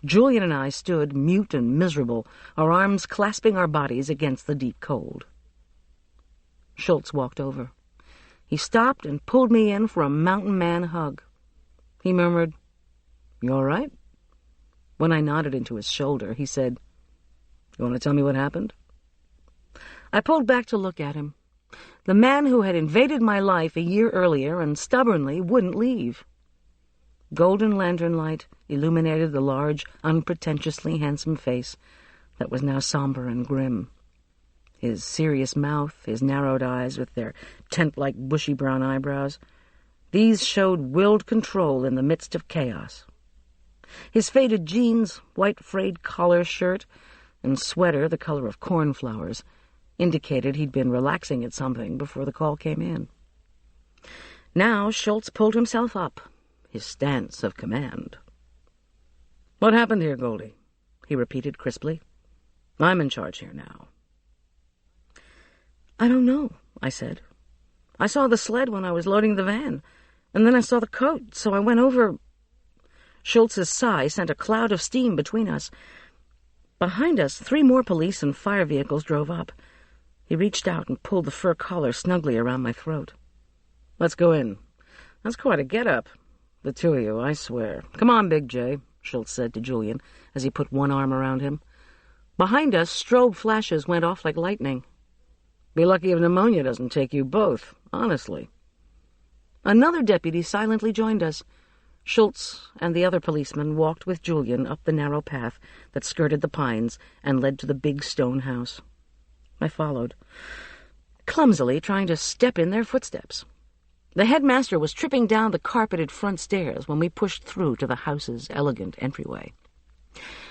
S2: Julian and I stood, mute and miserable, our arms clasping our bodies against the deep cold. Schultz walked over. He stopped and pulled me in for a mountain man hug. He murmured, "You all right?" When I nodded into his shoulder, he said, "You want to tell me what happened?" I pulled back to look at him. The man who had invaded my life a year earlier and stubbornly wouldn't leave. Golden lantern light illuminated the large, unpretentiously handsome face that was now somber and grim. His serious mouth, his narrowed eyes with their tent-like bushy brown eyebrows, these showed willed control in the midst of chaos. His faded jeans, white frayed collar shirt, and sweater the color of cornflowers indicated he'd been relaxing at something before the call came in. Now Schultz pulled himself up, his stance of command. "What happened here, Goldy?" he repeated crisply. "I'm in charge here now." "I don't know," I said. "I saw the sled when I was loading the van, and then I saw the coat, so I went over—" Schultz's sigh sent a cloud of steam between us. Behind us, 3 more police and fire vehicles drove up. He reached out and pulled the fur collar snugly around my throat. "Let's go in. That's quite a get-up. The 2 of you, I swear. Come on, Big J," Schultz said to Julian as he put one arm around him. Behind us, strobe flashes went off like lightning. "Be lucky if pneumonia doesn't take you both, honestly." Another deputy silently joined us. Schultz and the other policeman walked with Julian up the narrow path that skirted the pines and led to the big stone house. I followed, clumsily trying to step in their footsteps. The headmaster was tripping down the carpeted front stairs when we pushed through to the house's elegant entryway.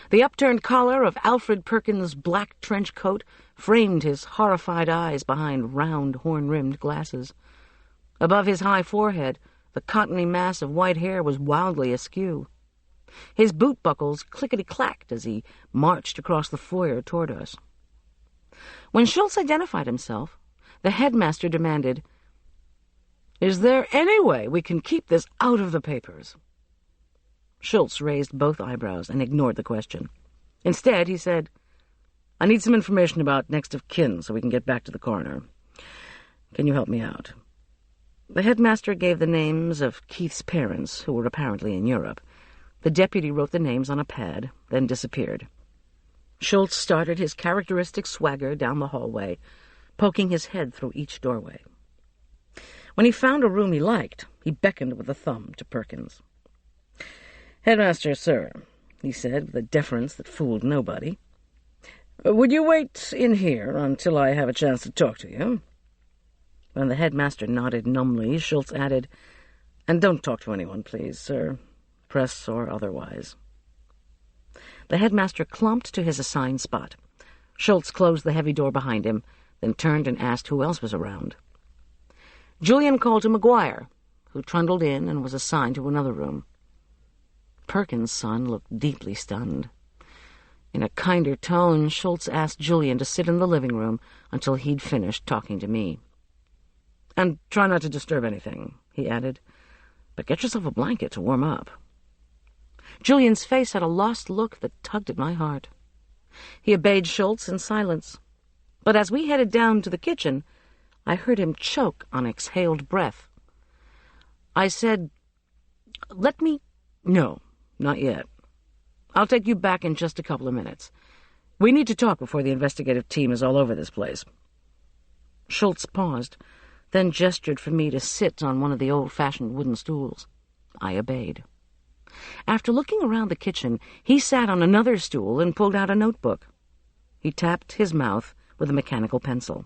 S2: The upturned collar of Alfred Perkins' black trench coat framed his horrified eyes behind round, horn-rimmed glasses. Above his high forehead, the cottony mass of white hair was wildly askew. His boot buckles clickety-clacked as he marched across the foyer toward us. When Schultz identified himself, the headmaster demanded, "Is there any way we can keep this out of the papers?" Schultz raised both eyebrows and ignored the question. Instead, he said, "I need some information about next of kin so we can get back to the coroner. Can you help me out?" The headmaster gave the names of Keith's parents, who were apparently in Europe. The deputy wrote the names on a pad, then disappeared. Schultz started his characteristic swagger down the hallway, poking his head through each doorway. When he found a room he liked, he beckoned with a thumb to Perkins. "Headmaster, sir," he said with a deference that fooled nobody. Would you wait in here until I have a chance to talk to you?" When the headmaster nodded numbly, Schultz added, "And don't talk to anyone, please, sir, press or otherwise." The headmaster clumped to his assigned spot. Schultz closed the heavy door behind him, then turned and asked who else was around. Julian called to McGuire, who trundled in and was assigned to another room. Perkins' son looked deeply stunned. In a kinder tone, Schultz asked Julian to sit in the living room until he'd finished talking to me. "And try not to disturb anything," he added. "But get yourself a blanket to warm up." Julian's face had a lost look that tugged at my heart. He obeyed Schultz in silence. But as we headed down to the kitchen, I heard him choke on exhaled breath. I said, "No, not yet. I'll take you back in just a couple of minutes. We need to talk before the investigative team is all over this place." Schultz paused, then gestured for me to sit on one of the old-fashioned wooden stools. I obeyed. After looking around the kitchen, he sat on another stool and pulled out a notebook. He tapped his mouth with a mechanical pencil.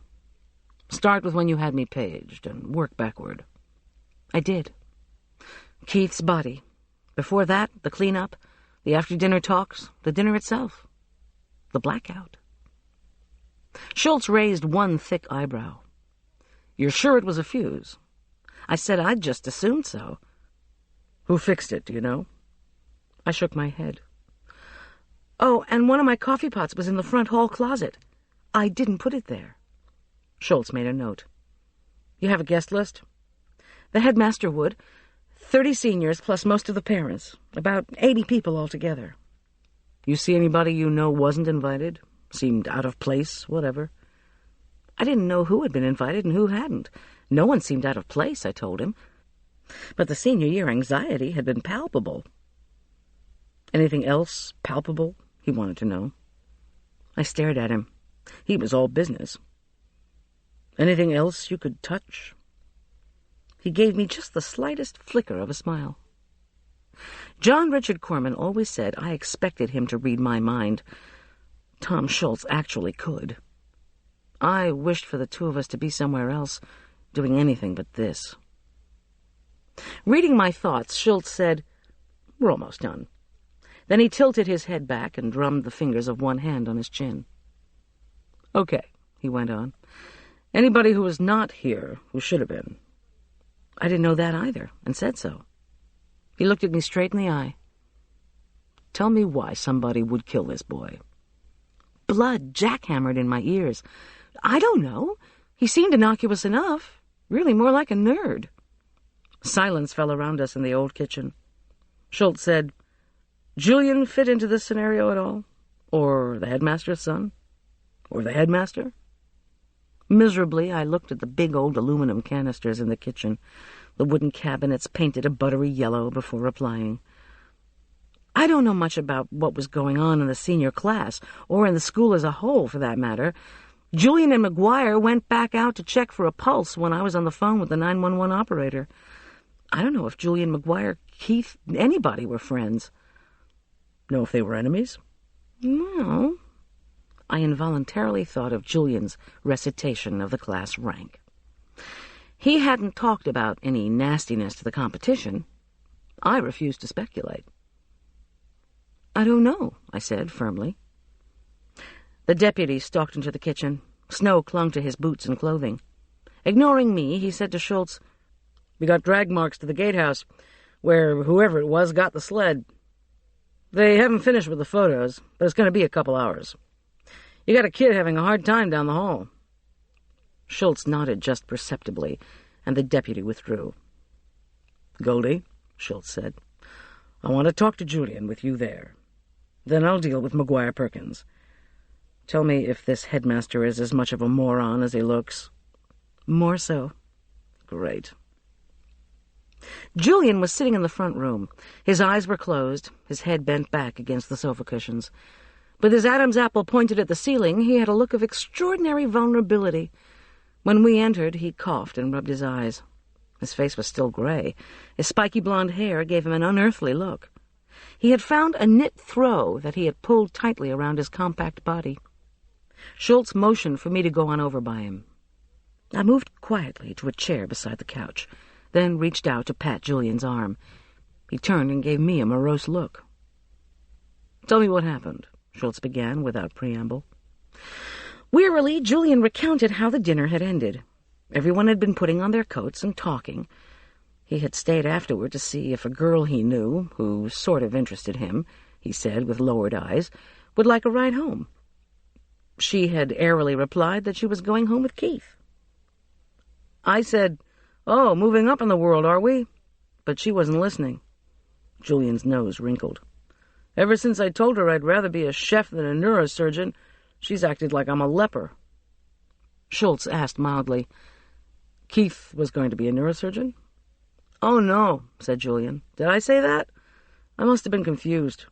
S2: "Start with when you had me paged, and work backward." I did. Keith's body. Before that, the cleanup, the after-dinner talks, the dinner itself, the blackout. Schultz raised one thick eyebrow. "You're sure it was a fuse?" I said I'd just assumed so. "Who fixed it, do you know?" I shook my head. "Oh, and one of my coffee pots was in the front hall closet. I didn't put it there." Schultz made a note. "You have a guest list?" "The headmaster would. 30 seniors plus most of the parents. About 80 people altogether." "You see anybody you know wasn't invited? Seemed out of place, whatever?" I didn't know who had been invited and who hadn't. No one seemed out of place, I told him. But the senior year anxiety had been palpable. "Anything else palpable?" he wanted to know. I stared at him. He was all business. "Anything else you could touch?" He gave me just the slightest flicker of a smile. John Richard Corman always said I expected him to read my mind. Tom Schultz actually could. I wished for the two of us to be somewhere else, doing anything but this. Reading my thoughts, Schultz said, "We're almost done." Then he tilted his head back and drummed the fingers of one hand on his chin. "Okay," he went on. "Anybody who was not here who should have been?" I didn't know that either, and said so. He looked at me straight in the eye. "Tell me why somebody would kill this boy." Blood jackhammered in my ears. "I don't know. He seemed innocuous enough. Really more like a nerd." Silence fell around us in the old kitchen. Schultz said, "Julian fit into this scenario at all? Or the headmaster's son? Or the headmaster?" Miserably, I looked at the big old aluminum canisters in the kitchen, the wooden cabinets painted a buttery yellow, before replying. "I don't know much about what was going on in the senior class, or in the school as a whole, for that matter. Julian and McGuire went back out to check for a pulse when I was on the phone with the 911 operator. I don't know if Julian, McGuire, Keith, anybody were friends." "Know if they were enemies?" "No." I involuntarily thought of Julian's recitation of the class rank. He hadn't talked about any nastiness to the competition. I refused to speculate. "I don't know," I said firmly. The deputy stalked into the kitchen. Snow clung to his boots and clothing. Ignoring me, he said to Schultz, "We got drag marks to the gatehouse, where whoever it was got the sled. They haven't finished with the photos, but it's going to be a couple hours. You got a kid having a hard time down the hall." Schultz nodded just perceptibly, and the deputy withdrew. "Goldy," Schultz said, "I want to talk to Julian with you there. Then I'll deal with McGuire Perkins. Tell me if this headmaster is as much of a moron as he looks." "More so." "Great." Julian was sitting in the front room. His eyes were closed, his head bent back against the sofa cushions. With his Adam's apple pointed at the ceiling, he had a look of extraordinary vulnerability. When we entered, he coughed and rubbed his eyes. His face was still gray. His spiky blonde hair gave him an unearthly look. He had found a knit throw that he had pulled tightly around his compact body. Schultz motioned for me to go on over by him. I moved quietly to a chair beside the couch, then reached out to pat Julian's arm. He turned and gave me a morose look. "Tell me what happened," Schultz began without preamble. Wearily, Julian recounted how the dinner had ended. Everyone had been putting on their coats and talking. He had stayed afterward to see if a girl he knew, who sort of interested him, he said with lowered eyes, would like a ride home. She had airily replied that she was going home with Keith. I said, "Oh, moving up in the world, are we?" But she wasn't listening. Julian's nose wrinkled. "Ever since I told her I'd rather be a chef than a neurosurgeon, she's acted like I'm a leper." Schultz asked mildly, "Keith was going to be a neurosurgeon?" "Oh, no," said Julian. "Did I say that? I must have been confused."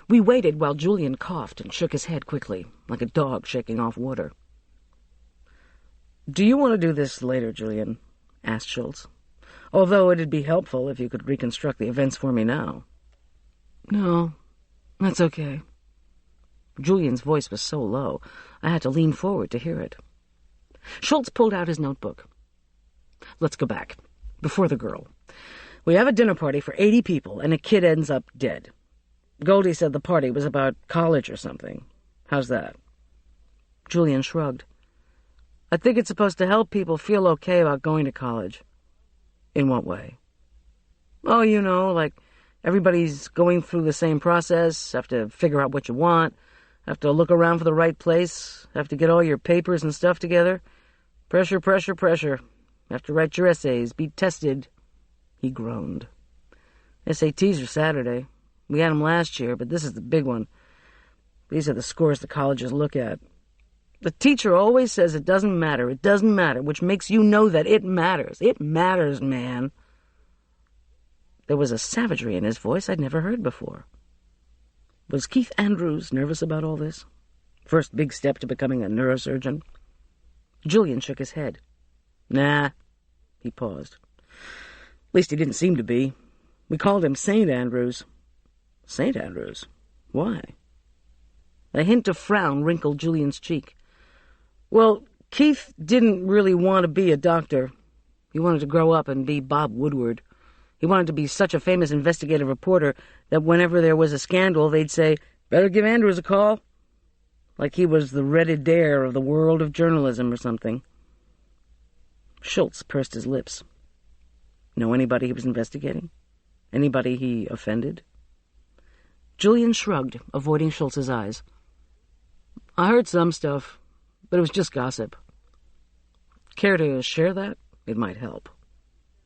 S2: We waited while Julian coughed and shook his head quickly, like a dog shaking off water. "Do you want to do this later, Julian?" asked Schultz. "Although it'd be helpful if you could reconstruct the events for me now." "No, that's okay." Julian's voice was so low, I had to lean forward to hear it. Schultz pulled out his notebook. "Let's go back. Before the girl. We have a dinner party for 80 people, and a kid ends up dead. Goldy said the party was about college or something. How's that?" Julian shrugged. "I think it's supposed to help people feel okay about going to college." "In what way?" "Oh, you know, like everybody's going through the same process, have to figure out what you want, have to look around for the right place, have to get all your papers and stuff together. Pressure, pressure, pressure. Have to write your essays, be tested." He groaned. "SATs are Saturday. We had them last year, but this is the big one. These are the scores the colleges look at. The teacher always says it doesn't matter, which makes you know that it matters. It matters, man." There was a savagery in his voice I'd never heard before. Was Keith Andrews nervous about all this? First big step to becoming a neurosurgeon? Julian shook his head. "Nah." He paused. "At least he didn't seem to be. We called him St. Andrews." "St. Andrews? Why?" A hint of frown wrinkled Julian's cheek. "Well, Keith didn't really want to be a doctor. He wanted to grow up and be Bob Woodward. He wanted to be such a famous investigative reporter that whenever there was a scandal, they'd say, 'Better give Andrews a call.' Like he was the Red Adair of the world of journalism or something." Schultz pursed his lips. "Know anybody he was investigating? Anybody he offended?" Julian shrugged, avoiding Schultz's eyes. "I heard some stuff, but it was just gossip." "Care to share that? It might help."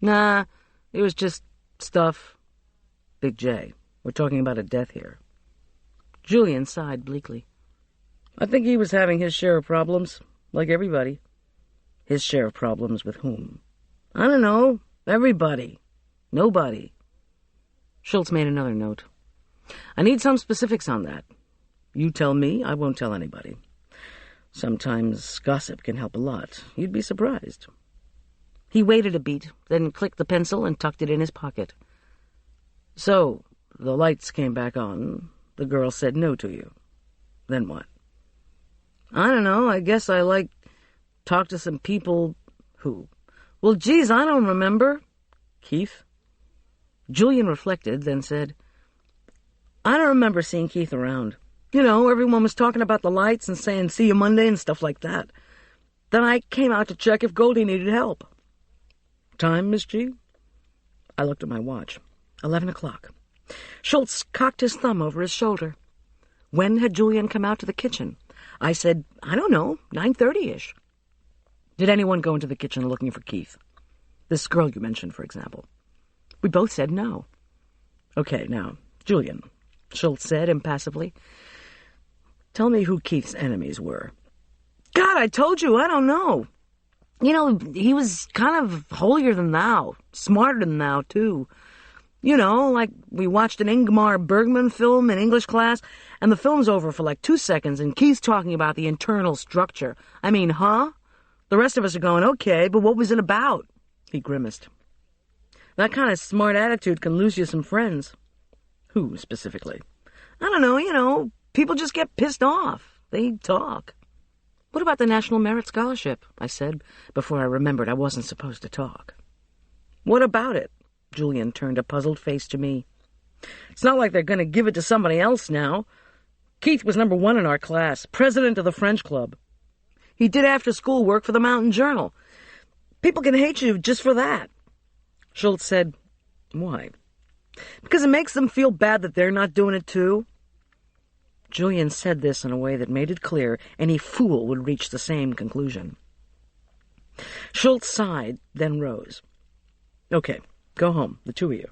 S2: "Nah, it was just stuff." "Big J, we're talking about a death here." Julian sighed bleakly. "I think he was having his share of problems, like everybody." "His share of problems with whom?" "I don't know. Everybody. Nobody." Schultz made another note. "I need some specifics on that. You tell me, I won't tell anybody. Sometimes gossip can help a lot. You'd be surprised." He waited a beat, then clicked the pencil and tucked it in his pocket. "So, the lights came back on. The girl said no to you. Then what?" "I don't know. I guess I, talked to some people." "Who?" "Well, geez, I don't remember." "Keith?" Julian reflected, then said, "I don't remember seeing Keith around. You know, everyone was talking about the lights and saying, 'See you Monday,' and stuff like that. Then I came out to check if Goldy needed help." "Time, Miss G?" I looked at my watch. 11 o'clock. Schultz cocked his thumb over his shoulder. When had Julian come out to the kitchen? I said, "I don't know, 9:30-ish. "Did anyone go into the kitchen looking for Keith? This girl you mentioned, for example?" We both said no. "Okay, now, Julian," Schultz said impassively, "tell me who Keith's enemies were." "God, I told you, I don't know. You know, he was kind of holier than thou, smarter than thou, too. You know, like we watched an Ingmar Bergman film in English class, and the film's over for 2 seconds, and Keith's talking about the internal structure. I mean, huh? The rest of us are going, okay, but what was it about?" He grimaced. "That kind of smart attitude can lose you some friends." "Who, specifically?" "I don't know, people just get pissed off. They talk. What about the National Merit Scholarship? I said, before I remembered I wasn't supposed to talk. What about it? Julian turned a puzzled face to me. It's not like they're going to give it to somebody else now. Keith was number 1 in our class, president of the French club. He did after-school work for the Mountain Journal. People can hate you just for that. Schultz said, Why? Because it makes them feel bad that they're not doing it too. Julian said this in a way that made it clear any fool would reach the same conclusion. Schultz sighed, then rose. Okay, go home, the 2 of you.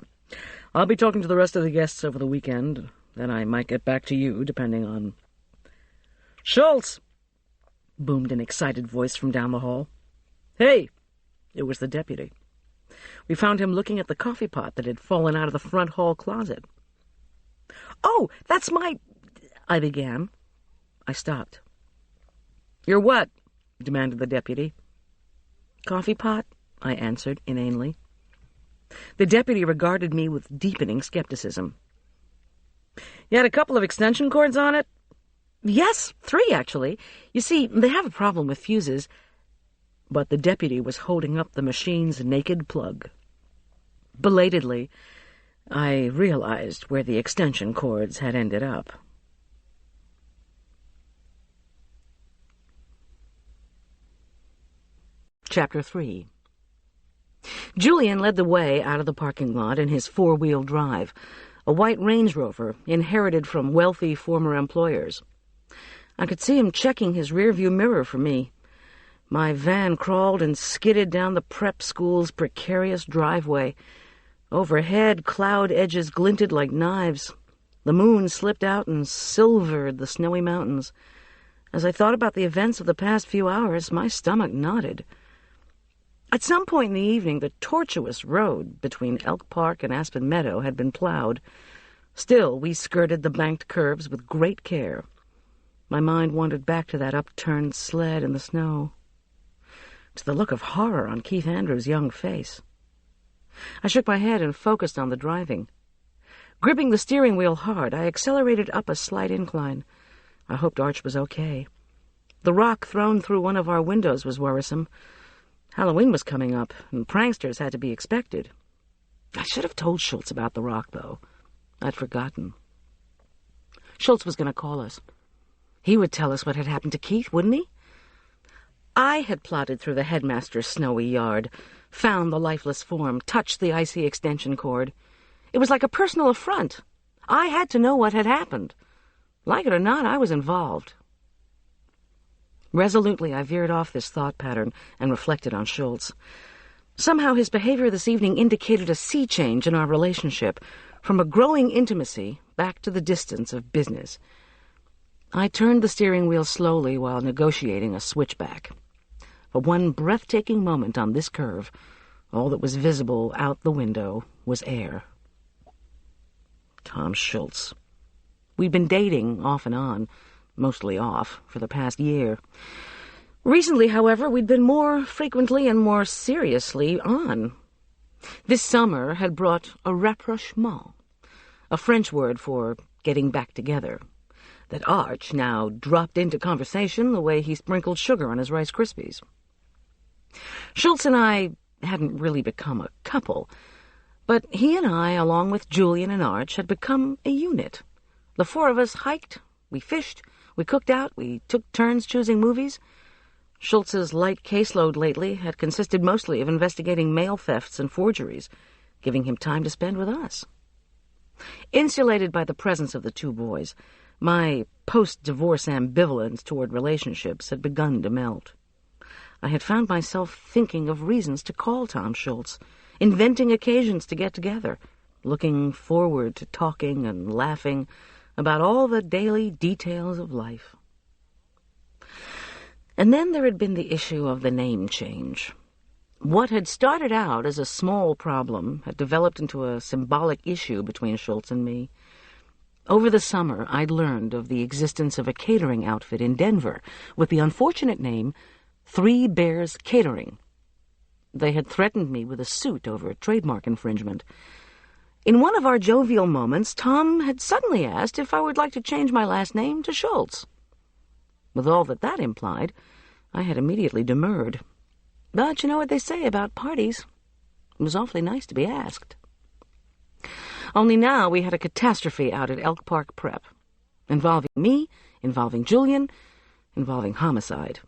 S2: I'll be talking to the rest of the guests over the weekend. Then I might get back to you, depending on... Schultz! Boomed an excited voice from down the hall. Hey! It was the deputy. We found him looking at the coffee pot that had fallen out of the front hall closet. Oh, that's my... I began. I stopped. Your what? Demanded the deputy. Coffee pot, I answered inanely. The deputy regarded me with deepening skepticism. You had a couple of extension cords on it? Yes, 3, actually. You see, they have a problem with fuses. But the deputy was holding up the machine's naked plug. Belatedly, I realized where the extension cords had ended up. Chapter 3. Julian led the way out of the parking lot in his 4-wheel drive, a white Range Rover inherited from wealthy former employers. I could see him checking his rearview mirror for me. My van crawled and skidded down the prep school's precarious driveway. Overhead, cloud edges glinted like knives. The moon slipped out and silvered the snowy mountains. As I thought about the events of the past few hours, my stomach knotted. At some point in the evening, the tortuous road between Elk Park and Aspen Meadow had been plowed. Still, we skirted the banked curves with great care. My mind wandered back to that upturned sled in the snow, to the look of horror on Keith Andrews' young face. I shook my head and focused on the driving. Gripping the steering wheel hard, I accelerated up a slight incline. I hoped Arch was okay. The rock thrown through one of our windows was worrisome. Halloween was coming up, and pranksters had to be expected. I should have told Schultz about the rock, though. I'd forgotten. Schultz was going to call us. He would tell us what had happened to Keith, wouldn't he? I had plodded through the headmaster's snowy yard, found the lifeless form, touched the icy extension cord. It was like a personal affront. I had to know what had happened. Like it or not, I was involved. Resolutely, I veered off this thought pattern and reflected on Schultz. Somehow his behavior this evening indicated a sea change in our relationship, from a growing intimacy back to the distance of business. I turned the steering wheel slowly while negotiating a switchback. For one breathtaking moment on this curve, all that was visible out the window was air. Tom Schultz. We'd been dating off and on, mostly off, for the past year. Recently, however, we'd been more frequently and more seriously on. This summer had brought a rapprochement, a French word for getting back together, that Arch now dropped into conversation the way he sprinkled sugar on his Rice Krispies. Schultz and I hadn't really become a couple, but he and I, along with Julian and Arch, had become a unit. The 4 of us hiked, we fished, we cooked out, we took turns choosing movies. Schultz's light caseload lately had consisted mostly of investigating mail thefts and forgeries, giving him time to spend with us. Insulated by the presence of the 2 boys, my post-divorce ambivalence toward relationships had begun to melt. I had found myself thinking of reasons to call Tom Schultz, inventing occasions to get together, looking forward to talking and laughing about all the daily details of life. And then there had been the issue of the name change. What had started out as a small problem had developed into a symbolic issue between Schultz and me. Over the summer, I'd learned of the existence of a catering outfit in Denver with the unfortunate name 3 Bears Catering. They had threatened me with a suit over trademark infringement. In one of our jovial moments, Tom had suddenly asked if I would like to change my last name to Schultz. With all that implied, I had immediately demurred. But you know what they say about parties. It was awfully nice to be asked. Only now we had a catastrophe out at Elk Park Prep, involving me, involving Julian, involving homicide.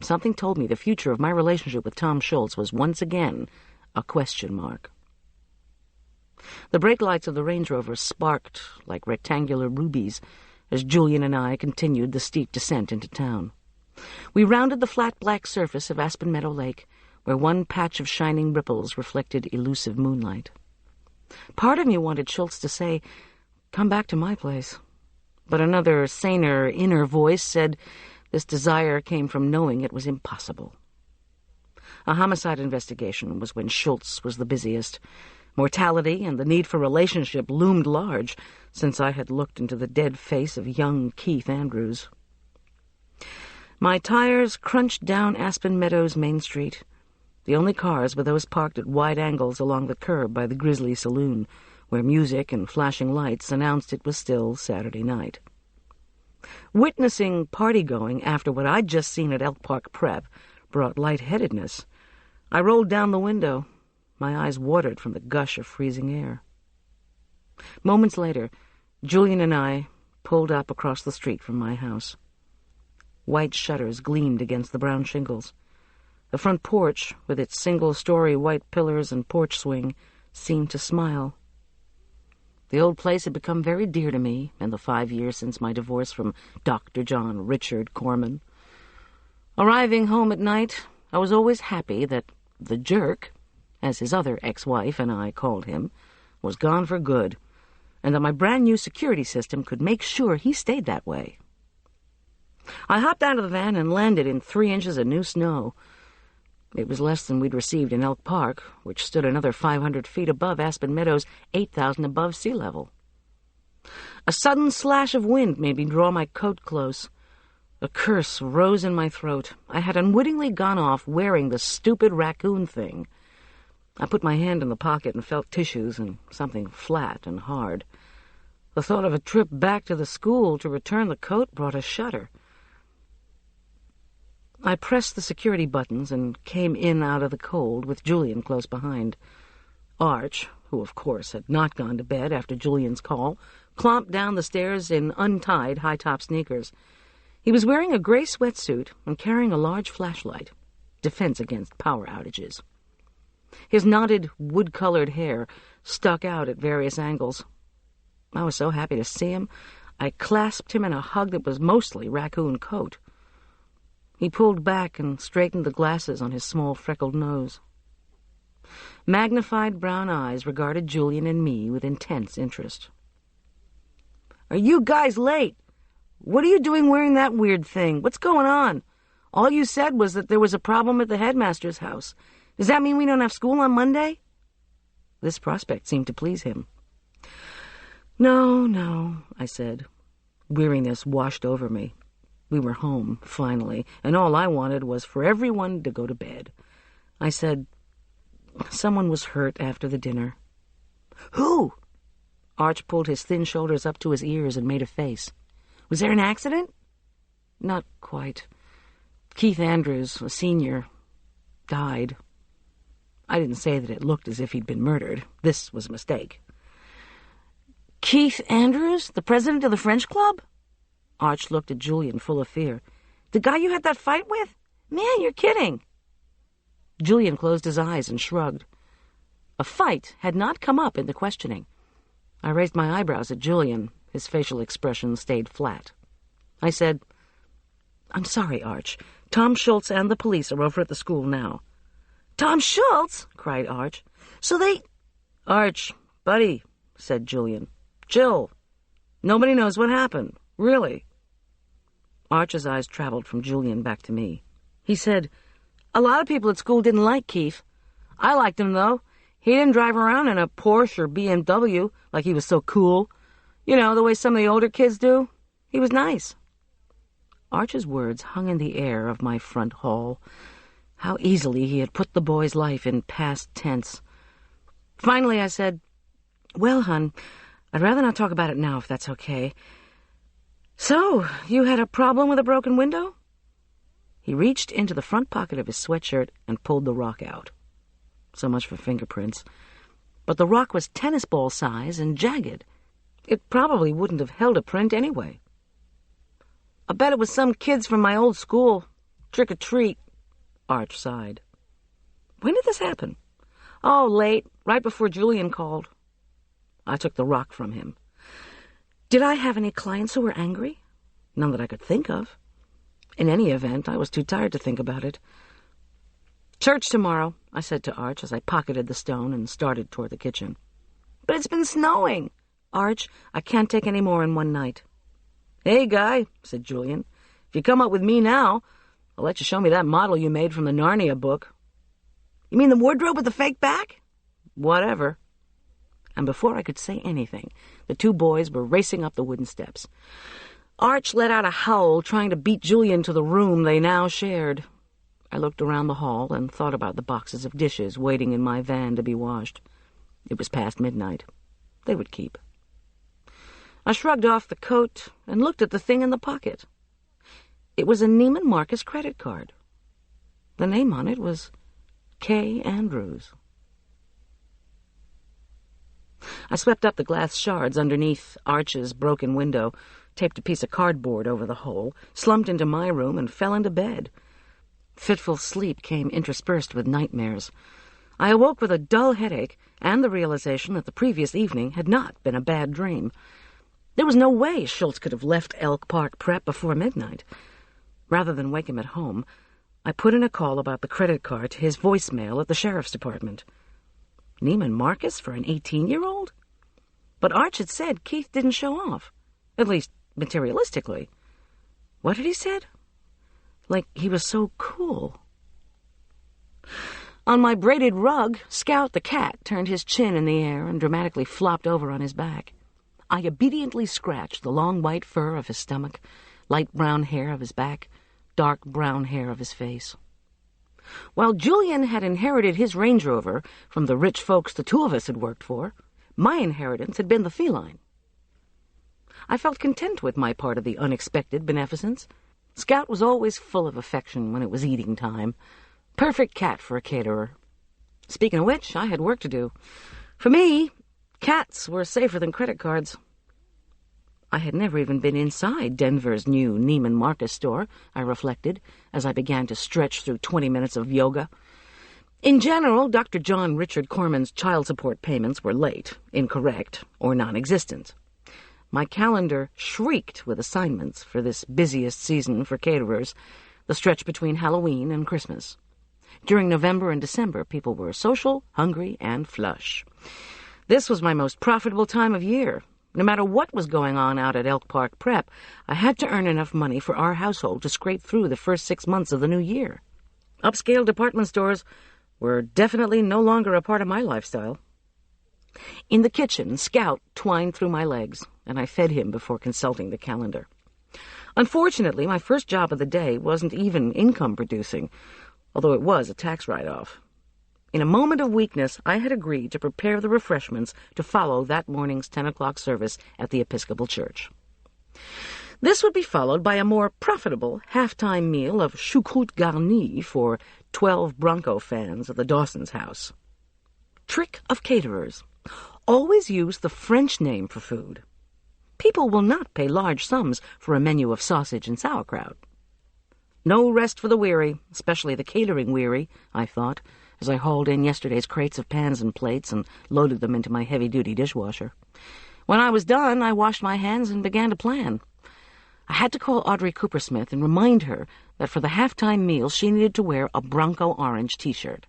S2: Something told me the future of my relationship with Tom Schultz was once again a question mark. The brake lights of the Range Rover sparked like rectangular rubies as Julian and I continued the steep descent into town. We rounded the flat black surface of Aspen Meadow Lake, where one patch of shining ripples reflected elusive moonlight. Part of me wanted Schultz to say, "Come back to my place." But another, saner, inner voice said this desire came from knowing it was impossible. A homicide investigation was when Schultz was the busiest. Mortality and the need for relationship loomed large since I had looked into the dead face of young Keith Andrews. My tires crunched down Aspen Meadows Main Street. The only cars were those parked at wide angles along the curb by the Grizzly Saloon, where music and flashing lights announced it was still Saturday night. Witnessing party-going after what I'd just seen at Elk Park Prep brought lightheadedness. I rolled down the window. My eyes watered from the gush of freezing air. Moments later, Julian and I pulled up across the street from my house. White shutters gleamed against the brown shingles. The front porch, with its single-story white pillars and porch swing, seemed to smile. The old place had become very dear to me in the 5 years since my divorce from Dr. John Richard Corman. Arriving home at night, I was always happy that the jerk, as his other ex-wife and I called him, was gone for good, and that my brand-new security system could make sure he stayed that way. I hopped out of the van and landed in 3 inches of new snow. It was less than we'd received in Elk Park, which stood another 500 feet above Aspen Meadows, 8,000 above sea level. A sudden slash of wind made me draw my coat close. A curse rose in my throat. I had unwittingly gone off wearing the stupid raccoon thing. I put my hand in the pocket and felt tissues and something flat and hard. The thought of a trip back to the school to return the coat brought a shudder. I pressed the security buttons and came in out of the cold with Julian close behind. Arch, who of course had not gone to bed after Julian's call, clomped down the stairs in untied high-top sneakers. He was wearing a gray sweatsuit and carrying a large flashlight, defense against power outages. His knotted, wood-colored hair stuck out at various angles. I was so happy to see him, I clasped him in a hug that was mostly raccoon coat. He pulled back and straightened the glasses on his small freckled nose. Magnified brown eyes regarded Julian and me with intense interest. "Are you guys late? What are you doing wearing that weird thing? What's going on? All you said was that there was a problem at the headmaster's house. Does that mean we don't have school on Monday?" This prospect seemed to please him. No, I said. Weariness washed over me. We were home, finally, and all I wanted was for everyone to go to bed. I said, "Someone was hurt after the dinner." "Who?" Arch pulled his thin shoulders up to his ears and made a face. "Was there an accident?" "Not quite. Keith Andrews, a senior, died." I didn't say that it looked as if he'd been murdered. This was a mistake. "Keith Andrews, the president of the French club?" Arch looked at Julian full of fear. "The guy you had that fight with? Man, you're kidding." Julian closed his eyes and shrugged. A fight had not come up in the questioning. I raised my eyebrows at Julian. His facial expression stayed flat. I said, "I'm sorry, Arch. Tom Schultz and the police are over at the school now." "Tom Schultz?" cried Arch. "So they—" "Arch, buddy," said Julian. "Chill. Nobody knows what happened. Really." Arch's eyes traveled from Julian back to me. He said, "A lot of people at school didn't like Keith. I liked him, though. He didn't drive around in a Porsche or BMW like he was so cool. You know, the way some of the older kids do. He was nice." Arch's words hung in the air of my front hall. How easily he had put the boy's life in past tense. Finally, I said, "Well, hon, I'd rather not talk about it now, if that's okay. So, you had a problem with a broken window? He reached into the front pocket of his sweatshirt and pulled the rock out. So much for fingerprints. But the rock was tennis ball size and jagged. It probably wouldn't have held a print anyway. I bet it was some kids from my old school. Trick or treat. Arch sighed. When did this happen? Oh, late, right before Julian called. I took the rock from him. Did I have any clients who were angry? None that I could think of. In any event, I was too tired to think about it. Church tomorrow, I said to Arch as I pocketed the stone and started toward the kitchen. But it's been snowing. Arch, I can't take any more in one night. Hey, Guy, said Julian. If you come up with me now, I'll let you show me that model you made from the Narnia book. You mean the wardrobe with the fake back? Whatever. And before I could say anything, the two boys were racing up the wooden steps. Arch let out a howl, trying to beat Julian to the room they now shared. I looked around the hall and thought about the boxes of dishes waiting in my van to be washed. It was past midnight. They would keep. I shrugged off the coat and looked at the thing in the pocket. It was a Neiman Marcus credit card. The name on it was K. Andrews. I swept up the glass shards underneath Arch's broken window, taped a piece of cardboard over the hole, slumped into my room, and fell into bed. Fitful sleep came interspersed with nightmares. I awoke with a dull headache and the realization that the previous evening had not been a bad dream. There was no way Schultz could have left Elk Park Prep before midnight. Rather than wake him at home, I put in a call about the credit card to his voicemail at the sheriff's department. Neiman Marcus for an 18-year-old? But Arch had said Keith didn't show off, at least materialistically. What had he said? Like he was so cool. On my braided rug, Scout the cat turned his chin in the air and dramatically flopped over on his back. I obediently scratched the long white fur of his stomach, light brown hair of his back, dark brown hair of his face. While Julian had inherited his Range Rover from the rich folks the two of us had worked for, my inheritance had been the feline. I felt content with my part of the unexpected beneficence. Scout was always full of affection when it was eating time. Perfect cat for a caterer. Speaking of which, I had work to do. For me, cats were safer than credit cards. I had never even been inside Denver's new Neiman Marcus store, I reflected, as I began to stretch through 20 minutes of yoga. In general, Dr. John Richard Corman's child support payments were late, incorrect, or non-existent. My calendar shrieked with assignments for this busiest season for caterers, the stretch between Halloween and Christmas. During November and December, people were social, hungry, and flush. This was my most profitable time of year. No matter what was going on out at Elk Park Prep, I had to earn enough money for our household to scrape through the first 6 months of the new year. Upscale department stores were definitely no longer a part of my lifestyle. In the kitchen, Scout twined through my legs, and I fed him before consulting the calendar. Unfortunately, my first job of the day wasn't even income-producing, although it was a tax write-off. In a moment of weakness, I had agreed to prepare the refreshments to follow that morning's 10 o'clock service at the Episcopal Church. This would be followed by a more profitable half-time meal of choucroute garnie for 12 Bronco fans at the Dawson's house. Trick of caterers. Always use the French name for food. People will not pay large sums for a menu of sausage and sauerkraut. No rest for the weary, especially the catering weary, I thought, as I hauled in yesterday's crates of pans and plates and loaded them into my heavy-duty dishwasher. When I was done, I washed my hands and began to plan. I had to call Audrey Coopersmith and remind her that for the halftime meal she needed to wear a Bronco orange T-shirt.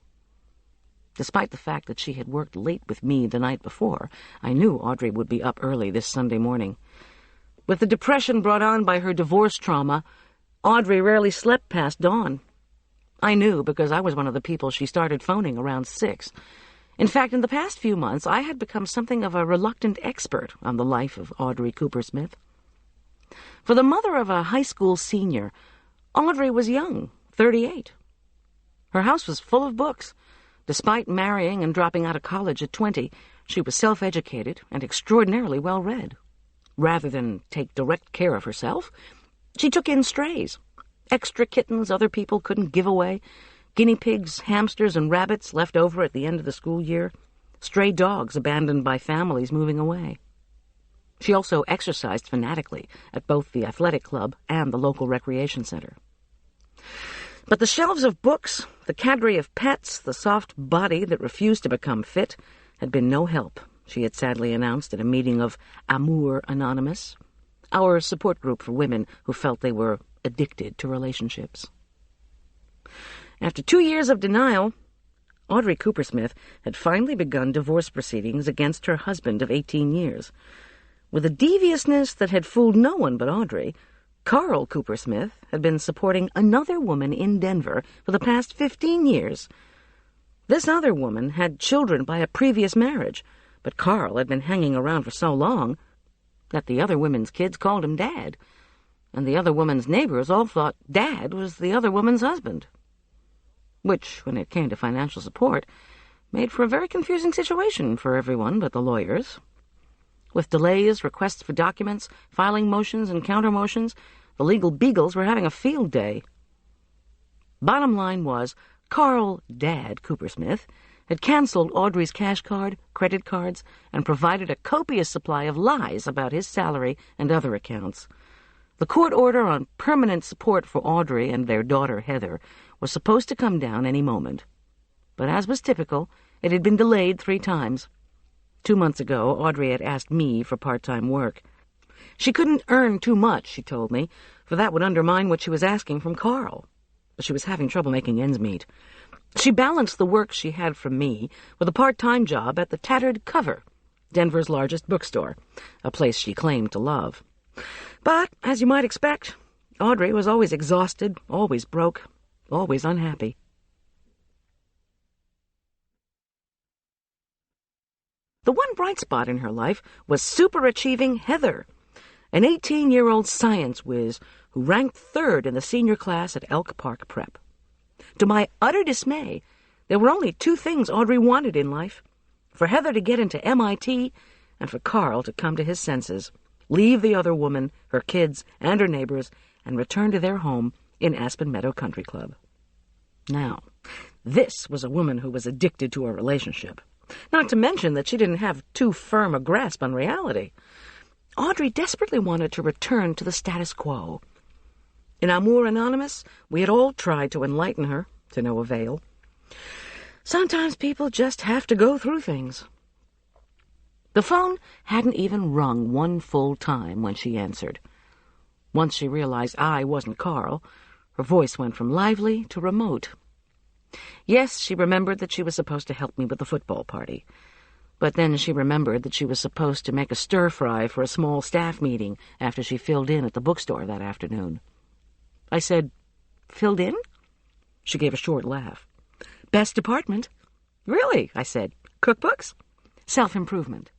S2: Despite the fact that she had worked late with me the night before, I knew Audrey would be up early this Sunday morning. With the depression brought on by her divorce trauma, Audrey rarely slept past dawn. I knew because I was one of the people she started phoning around 6. In fact, in the past few months, I had become something of a reluctant expert on the life of Audrey Coopersmith. For the mother of a high school senior, Audrey was young, 38. Her house was full of books. Despite marrying and dropping out of college at 20, she was self-educated and extraordinarily well-read. Rather than take direct care of herself, she took in strays, extra kittens other people couldn't give away, guinea pigs, hamsters, and rabbits left over at the end of the school year, stray dogs abandoned by families moving away. She also exercised fanatically at both the athletic club and the local recreation center. But the shelves of books, the cadre of pets, the soft body that refused to become fit had been no help, she had sadly announced at a meeting of Amour Anonymous, our support group for women who felt they were addicted to relationships. After 2 years of denial, Audrey Coopersmith had finally begun divorce proceedings against her husband of 18 years. With a deviousness that had fooled no one but Audrey, Carl Coopersmith had been supporting another woman in Denver for the past 15 years. This other woman had children by a previous marriage, but Carl had been hanging around for so long that the other woman's kids called him Dad, and the other woman's neighbors all thought Dad was the other woman's husband. Which, when it came to financial support, made for a very confusing situation for everyone but the lawyers. With delays, requests for documents, filing motions and counter-motions, the legal beagles were having a field day. Bottom line was, Carl Dad Coopersmith had canceled Audrey's cash card, credit cards, and provided a copious supply of lies about his salary and other accounts. The court order on permanent support for Audrey and their daughter Heather was supposed to come down any moment. But as was typical, it had been delayed 3 times. 2 months ago, Audrey had asked me for part-time work. She couldn't earn too much, she told me, for that would undermine what she was asking from Carl. But she was having trouble making ends meet. She balanced the work she had from me with a part-time job at the Tattered Cover, Denver's largest bookstore, a place she claimed to love. But, as you might expect, Audrey was always exhausted, always broke, always unhappy. The one bright spot in her life was super-achieving Heather, an 18-year-old science whiz who ranked 3rd in the senior class at Elk Park Prep. To my utter dismay, there were only 2 things Audrey wanted in life: for Heather to get into MIT and for Carl to come to his senses, leave the other woman, her kids, and her neighbors, and return to their home in Aspen Meadow Country Club. Now, this was a woman who was addicted to a relationship. Not to mention that she didn't have too firm a grasp on reality. Audrey desperately wanted to return to the status quo. In Amour Anonymous, we had all tried to enlighten her, to no avail. Sometimes people just have to go through things. The phone hadn't even rung 1 full time when she answered. Once she realized I wasn't Carl, her voice went from lively to remote. Yes, she remembered that she was supposed to help me with the football party. But then she remembered that she was supposed to make a stir-fry for a small staff meeting after she filled in at the bookstore that afternoon. I said, "Filled in?" She gave a short laugh. "Best department." "Really?" I said. "Cookbooks?" "Self-improvement."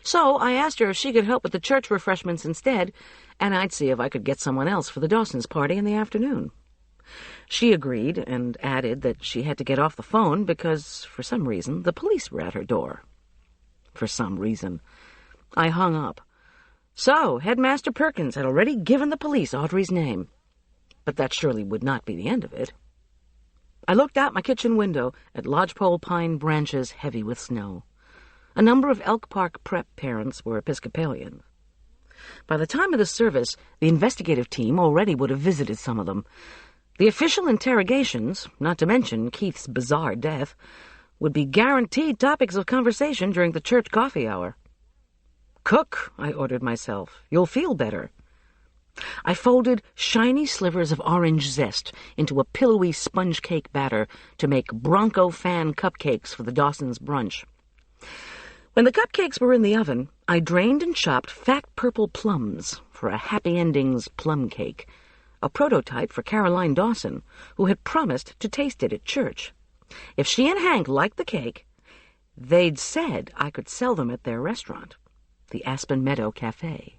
S2: So I asked her if she could help with the church refreshments instead, and I'd see if I could get someone else for the Dawsons' party in the afternoon. She agreed and added that she had to get off the phone because, for some reason, the police were at her door. For some reason. I hung up. So, Headmaster Perkins had already given the police Audrey's name. But that surely would not be the end of it. I looked out my kitchen window at lodgepole pine branches heavy with snow. A number of Elk Park Prep parents were Episcopalian. By the time of the service, the investigative team already would have visited some of them. The official interrogations, not to mention Keith's bizarre death, would be guaranteed topics of conversation during the church coffee hour. "Cook," I ordered myself. "You'll feel better." I folded shiny slivers of orange zest into a pillowy sponge cake batter to make Bronco fan cupcakes for the Dawsons' brunch. When the cupcakes were in the oven, I drained and chopped fat purple plums for a Happy Endings plum cake, a prototype for Caroline Dawson, who had promised to taste it at church. If she and Hank liked the cake, they'd said I could sell them at their restaurant, the Aspen Meadow Cafe.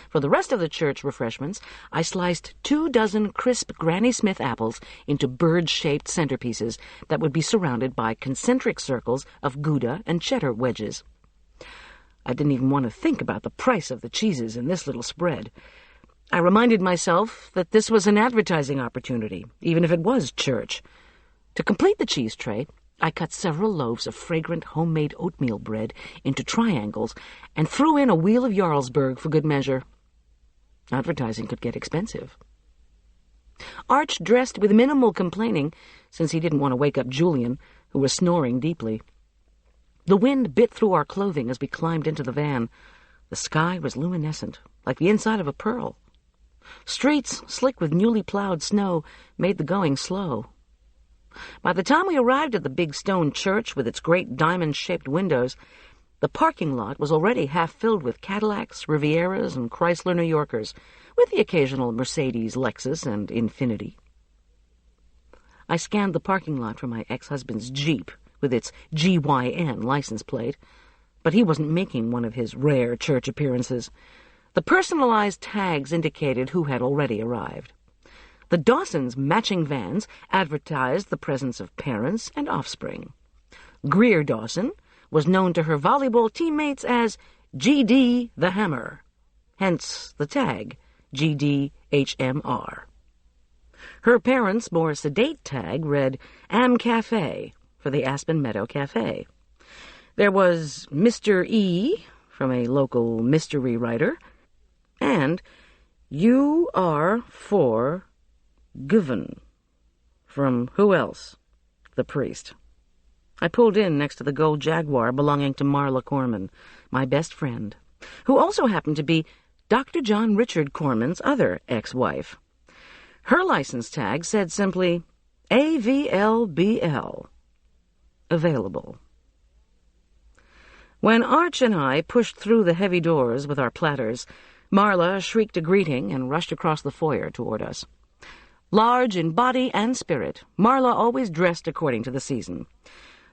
S2: For the rest of the church refreshments, I sliced 24 crisp Granny Smith apples into bird-shaped centerpieces that would be surrounded by concentric circles of Gouda and cheddar wedges. I didn't even want to think about the price of the cheeses in this little spread. I reminded myself that this was an advertising opportunity, even if it was church. To complete the cheese tray, I cut several loaves of fragrant homemade oatmeal bread into triangles and threw in a wheel of Jarlsberg for good measure. Advertising could get expensive. Arch dressed with minimal complaining, since he didn't want to wake up Julian, who was snoring deeply. The wind bit through our clothing as we climbed into the van. The sky was luminescent, like the inside of a pearl. Streets, slick with newly plowed snow, made the going slow. By the time we arrived at the big stone church with its great diamond-shaped windows, the parking lot was already half filled with Cadillacs, Rivieras, and Chrysler New Yorkers, with the occasional Mercedes, Lexus, and Infiniti. I scanned the parking lot for my ex-husband's Jeep with its GYN license plate, but he wasn't making one of his rare church appearances. The personalized tags indicated who had already arrived. The Dawsons' matching vans advertised the presence of parents and offspring. Greer Dawson was known to her volleyball teammates as GD the Hammer, hence the tag GDHMR. Her parents' more sedate tag read Am Cafe for the Aspen Meadow Cafe. There was Mr. E from a local mystery writer, and You Are For Given from who else? The priest. I pulled in next to the gold Jaguar belonging to Marla Corman, my best friend, who also happened to be Dr. John Richard Corman's other ex-wife. Her license tag said simply, AVLBL, available. When Arch and I pushed through the heavy doors with our platters, Marla shrieked a greeting and rushed across the foyer toward us. Large in body and spirit, Marla always dressed according to the season.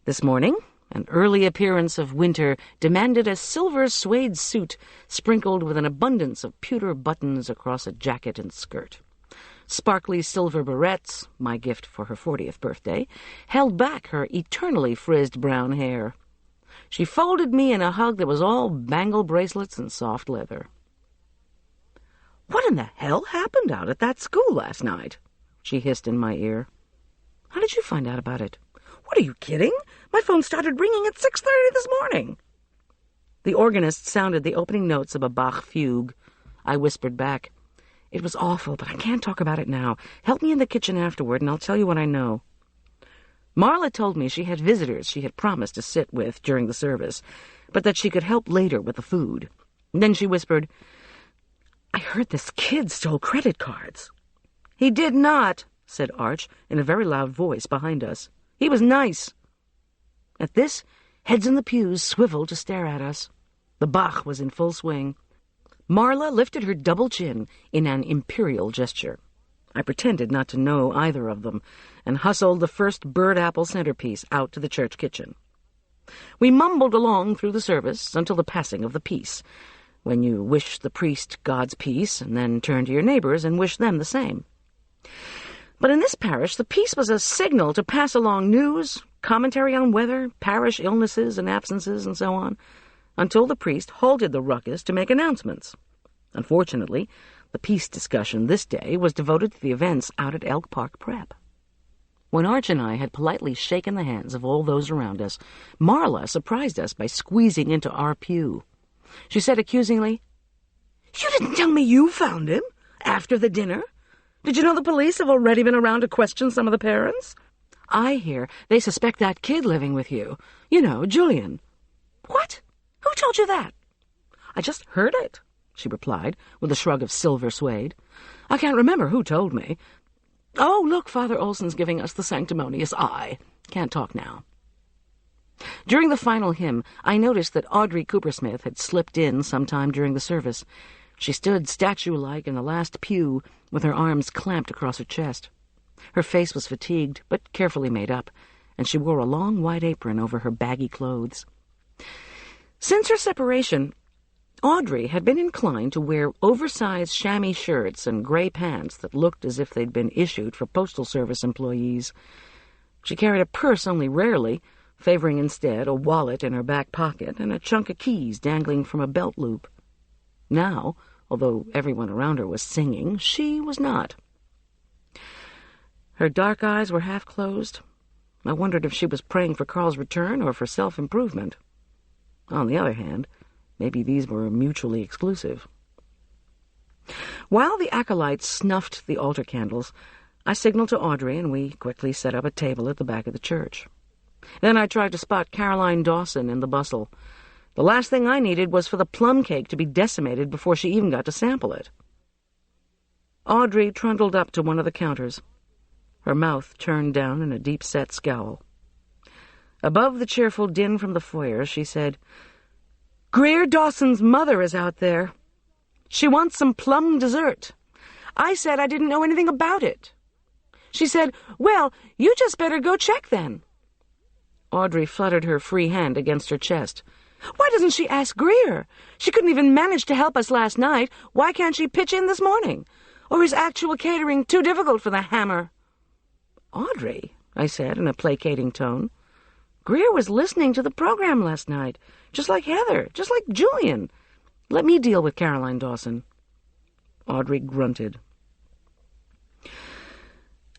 S2: This morning, an early appearance of winter demanded a silver suede suit sprinkled with an abundance of pewter buttons across a jacket and skirt. Sparkly silver barrettes, my gift for her 40th birthday, held back her eternally frizzed brown hair. She folded me in a hug that was all bangle bracelets and soft leather. "What in the hell happened out at that school last night?" she hissed in my ear. "How did you find out about it?" "What, are you kidding? My phone started ringing at 6:30 this morning." The organist sounded the opening notes of a Bach fugue. I whispered back, "It was awful, but I can't talk about it now. Help me in the kitchen afterward, and I'll tell you what I know." Marla told me she had visitors she had promised to sit with during the service, but that she could help later with the food. Then she whispered, "I heard this kid stole credit cards." "He did not," said Arch in a very loud voice behind us. "He was nice." At this, heads in the pews swiveled to stare at us. The Bach was in full swing. Marla lifted her double chin in an imperial gesture. I pretended not to know either of them, and hustled the first bird-apple centerpiece out to the church kitchen. We mumbled along through the service until the passing of the peace, when you wish the priest God's peace and then turn to your neighbors and wish them the same. But in this parish, the peace was a signal to pass along news, commentary on weather, parish illnesses and absences, and so on, until the priest halted the ruckus to make announcements. Unfortunately, the peace discussion this day was devoted to the events out at Elk Park Prep. When Arch and I had politely shaken the hands of all those around us, Marla surprised us by squeezing into our pew. She said accusingly, "You didn't tell me you found him after the dinner? Did you know the police have already been around to question some of the parents? I hear they suspect that kid living with you. You know, Julian." "What? Who told you that?" "I just heard it," she replied, with a shrug of silver suede. "I can't remember who told me. Oh, look, Father Olson's giving us the sanctimonious eye. Can't talk now." During the final hymn, I noticed that Audrey Coopersmith had slipped in sometime during the service. She stood statue-like in the last pew, with her arms clamped across her chest. Her face was fatigued, but carefully made up, and she wore a long white apron over her baggy clothes. Since her separation, Audrey had been inclined to wear oversized chamois shirts and gray pants that looked as if they'd been issued for postal service employees. She carried a purse only rarely, favoring instead a wallet in her back pocket and a chunk of keys dangling from a belt loop. Now, although everyone around her was singing, she was not. Her dark eyes were half closed. I wondered if she was praying for Carl's return or for self-improvement. On the other hand, maybe these were mutually exclusive. While the acolytes snuffed the altar candles, I signaled to Audrey, and we quickly set up a table at the back of the church. Then I tried to spot Caroline Dawson in the bustle. The last thing I needed was for the plum cake to be decimated before she even got to sample it. Audrey trundled up to one of the counters, her mouth turned down in a deep-set scowl. Above the cheerful din from the foyer, she said, "Greer Dawson's mother is out there. She wants some plum dessert. I said I didn't know anything about it. She said, 'Well, you just better go check then.'" Audrey fluttered her free hand against her chest. "Why doesn't she ask Greer? She couldn't even manage to help us last night. Why can't she pitch in this morning? Or is actual catering too difficult for the hammer?" "Audrey," I said in a placating tone, "Greer was listening to the program last night, just like Heather, just like Julian. Let me deal with Caroline Dawson." Audrey grunted.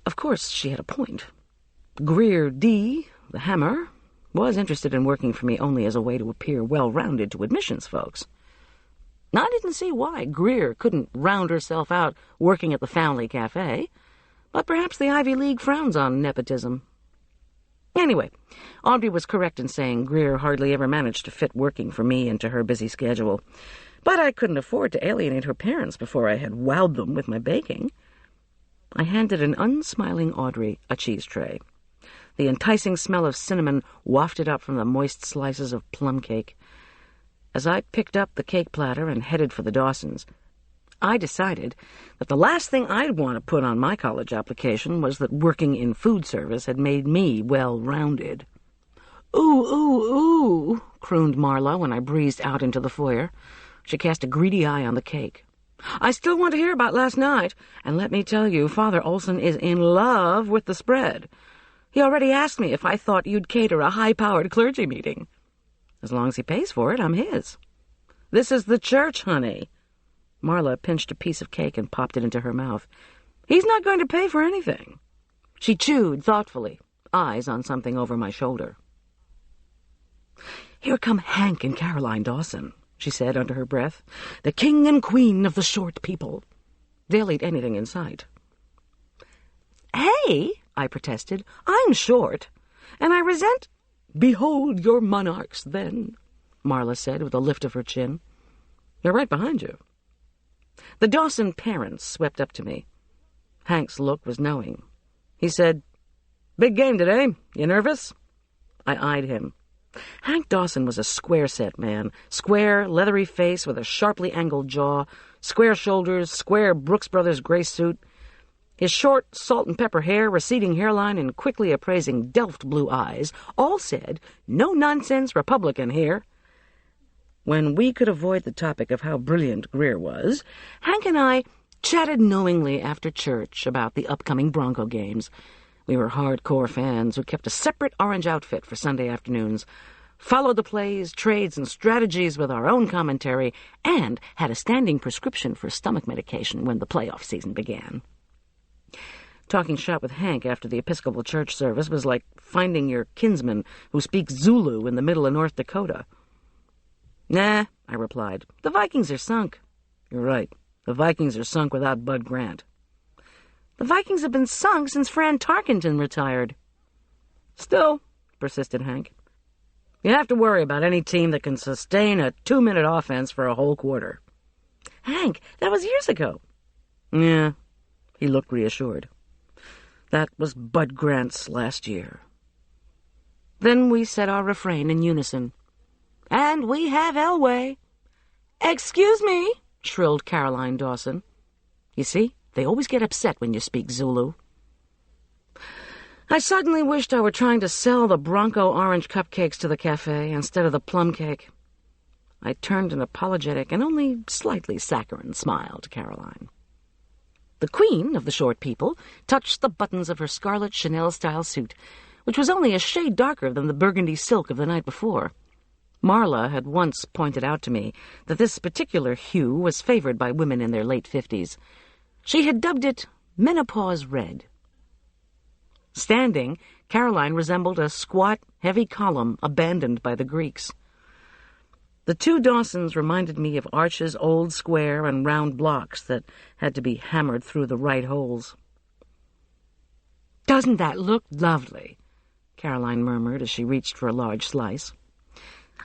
S2: Of course, she had a point. Greer D., the hammer, was interested in working for me only as a way to appear well-rounded to admissions folks. I didn't see why Greer couldn't round herself out working at the family cafe, but perhaps the Ivy League frowns on nepotism. Anyway, Audrey was correct in saying Greer hardly ever managed to fit working for me into her busy schedule, but I couldn't afford to alienate her parents before I had wowed them with my baking. I handed an unsmiling Audrey a cheese tray. The enticing smell of cinnamon wafted up from the moist slices of plum cake. As I picked up the cake platter and headed for the Dawsons, I decided that the last thing I'd want to put on my college application was that working in food service had made me well-rounded. "Ooh, ooh, ooh," crooned Marla when I breezed out into the foyer. She cast a greedy eye on the cake. "I still want to hear about last night, and let me tell you, Father Olson is in love with the spread. He already asked me if I thought you'd cater a high-powered clergy meeting. As long as he pays for it, I'm his. This is the church, honey." Marla pinched a piece of cake and popped it into her mouth. "He's not going to pay for anything." She chewed thoughtfully, eyes on something over my shoulder. "Here come Hank and Caroline Dawson," she said under her breath. "The king and queen of the short people. They'll eat anything in sight." "Hey," I protested, "I'm short, and I resent—" "Behold your monarchs, then," Marla said with a lift of her chin. "They're right behind you." The Dawson parents swept up to me. Hank's look was knowing. He said, "Big game today. You nervous?" I eyed him. Hank Dawson was a square-set man, square, leathery face with a sharply angled jaw, square shoulders, square Brooks Brothers gray suit. His short, salt-and-pepper hair, receding hairline, and quickly appraising Delft blue eyes all said, "No-nonsense Republican here." When we could avoid the topic of how brilliant Greer was, Hank and I chatted knowingly after church about the upcoming Bronco games. We were hardcore fans who kept a separate orange outfit for Sunday afternoons, followed the plays, trades, and strategies with our own commentary, and had a standing prescription for stomach medication when the playoff season began. Talking shop with Hank after the Episcopal Church service was like finding your kinsman who speaks Zulu in the middle of North Dakota. "Nah," I replied. "The Vikings are sunk." "You're right. The Vikings are sunk without Bud Grant." "The Vikings have been sunk since Fran Tarkenton retired." "Still," persisted Hank, "you have to worry about any team that can sustain a 2-minute offense for a whole quarter." "Hank, that was years ago." "Yeah." He looked reassured. "That was Bud Grant's last year." Then we said our refrain in unison. "And we have Elway." "Excuse me," shrilled Caroline Dawson. You see, they always get upset when you speak Zulu. I suddenly wished I were trying to sell the Bronco orange cupcakes to the cafe instead of the plum cake. I turned an apologetic and only slightly saccharine smile to Caroline. The queen of the short people touched the buttons of her scarlet Chanel-style suit which was only a shade darker than the burgundy silk of the night before. Marla had once pointed out to me that this particular hue was favored by women in their late 50s. She had dubbed it menopause red. Standing, Caroline resembled a squat, heavy column abandoned by the Greeks. The two Dawsons reminded me of Arch's old square and round blocks that had to be hammered through the right holes. "Doesn't that look lovely?" Caroline murmured as she reached for a large slice.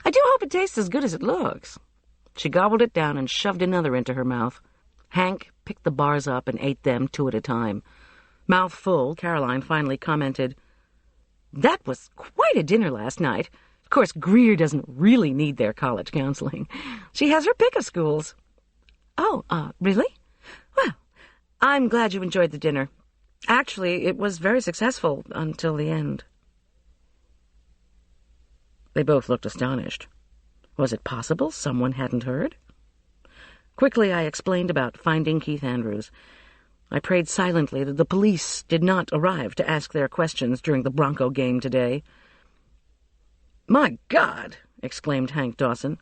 S2: "I do hope it tastes as good as it looks." She gobbled it down and shoved another into her mouth. Hank picked the bars up and ate them 2 at a time. Mouth full, Caroline finally commented, "That was quite a dinner last night. Of course, Greer doesn't really need their college counseling. She has her pick of schools." "Oh, really? Well, I'm glad you enjoyed the dinner. Actually, it was very successful until the end." They both looked astonished. Was it possible someone hadn't heard? Quickly, I explained about finding Keith Andrews. I prayed silently that the police did not arrive to ask their questions during the Bronco game today. "My God!" exclaimed Hank Dawson.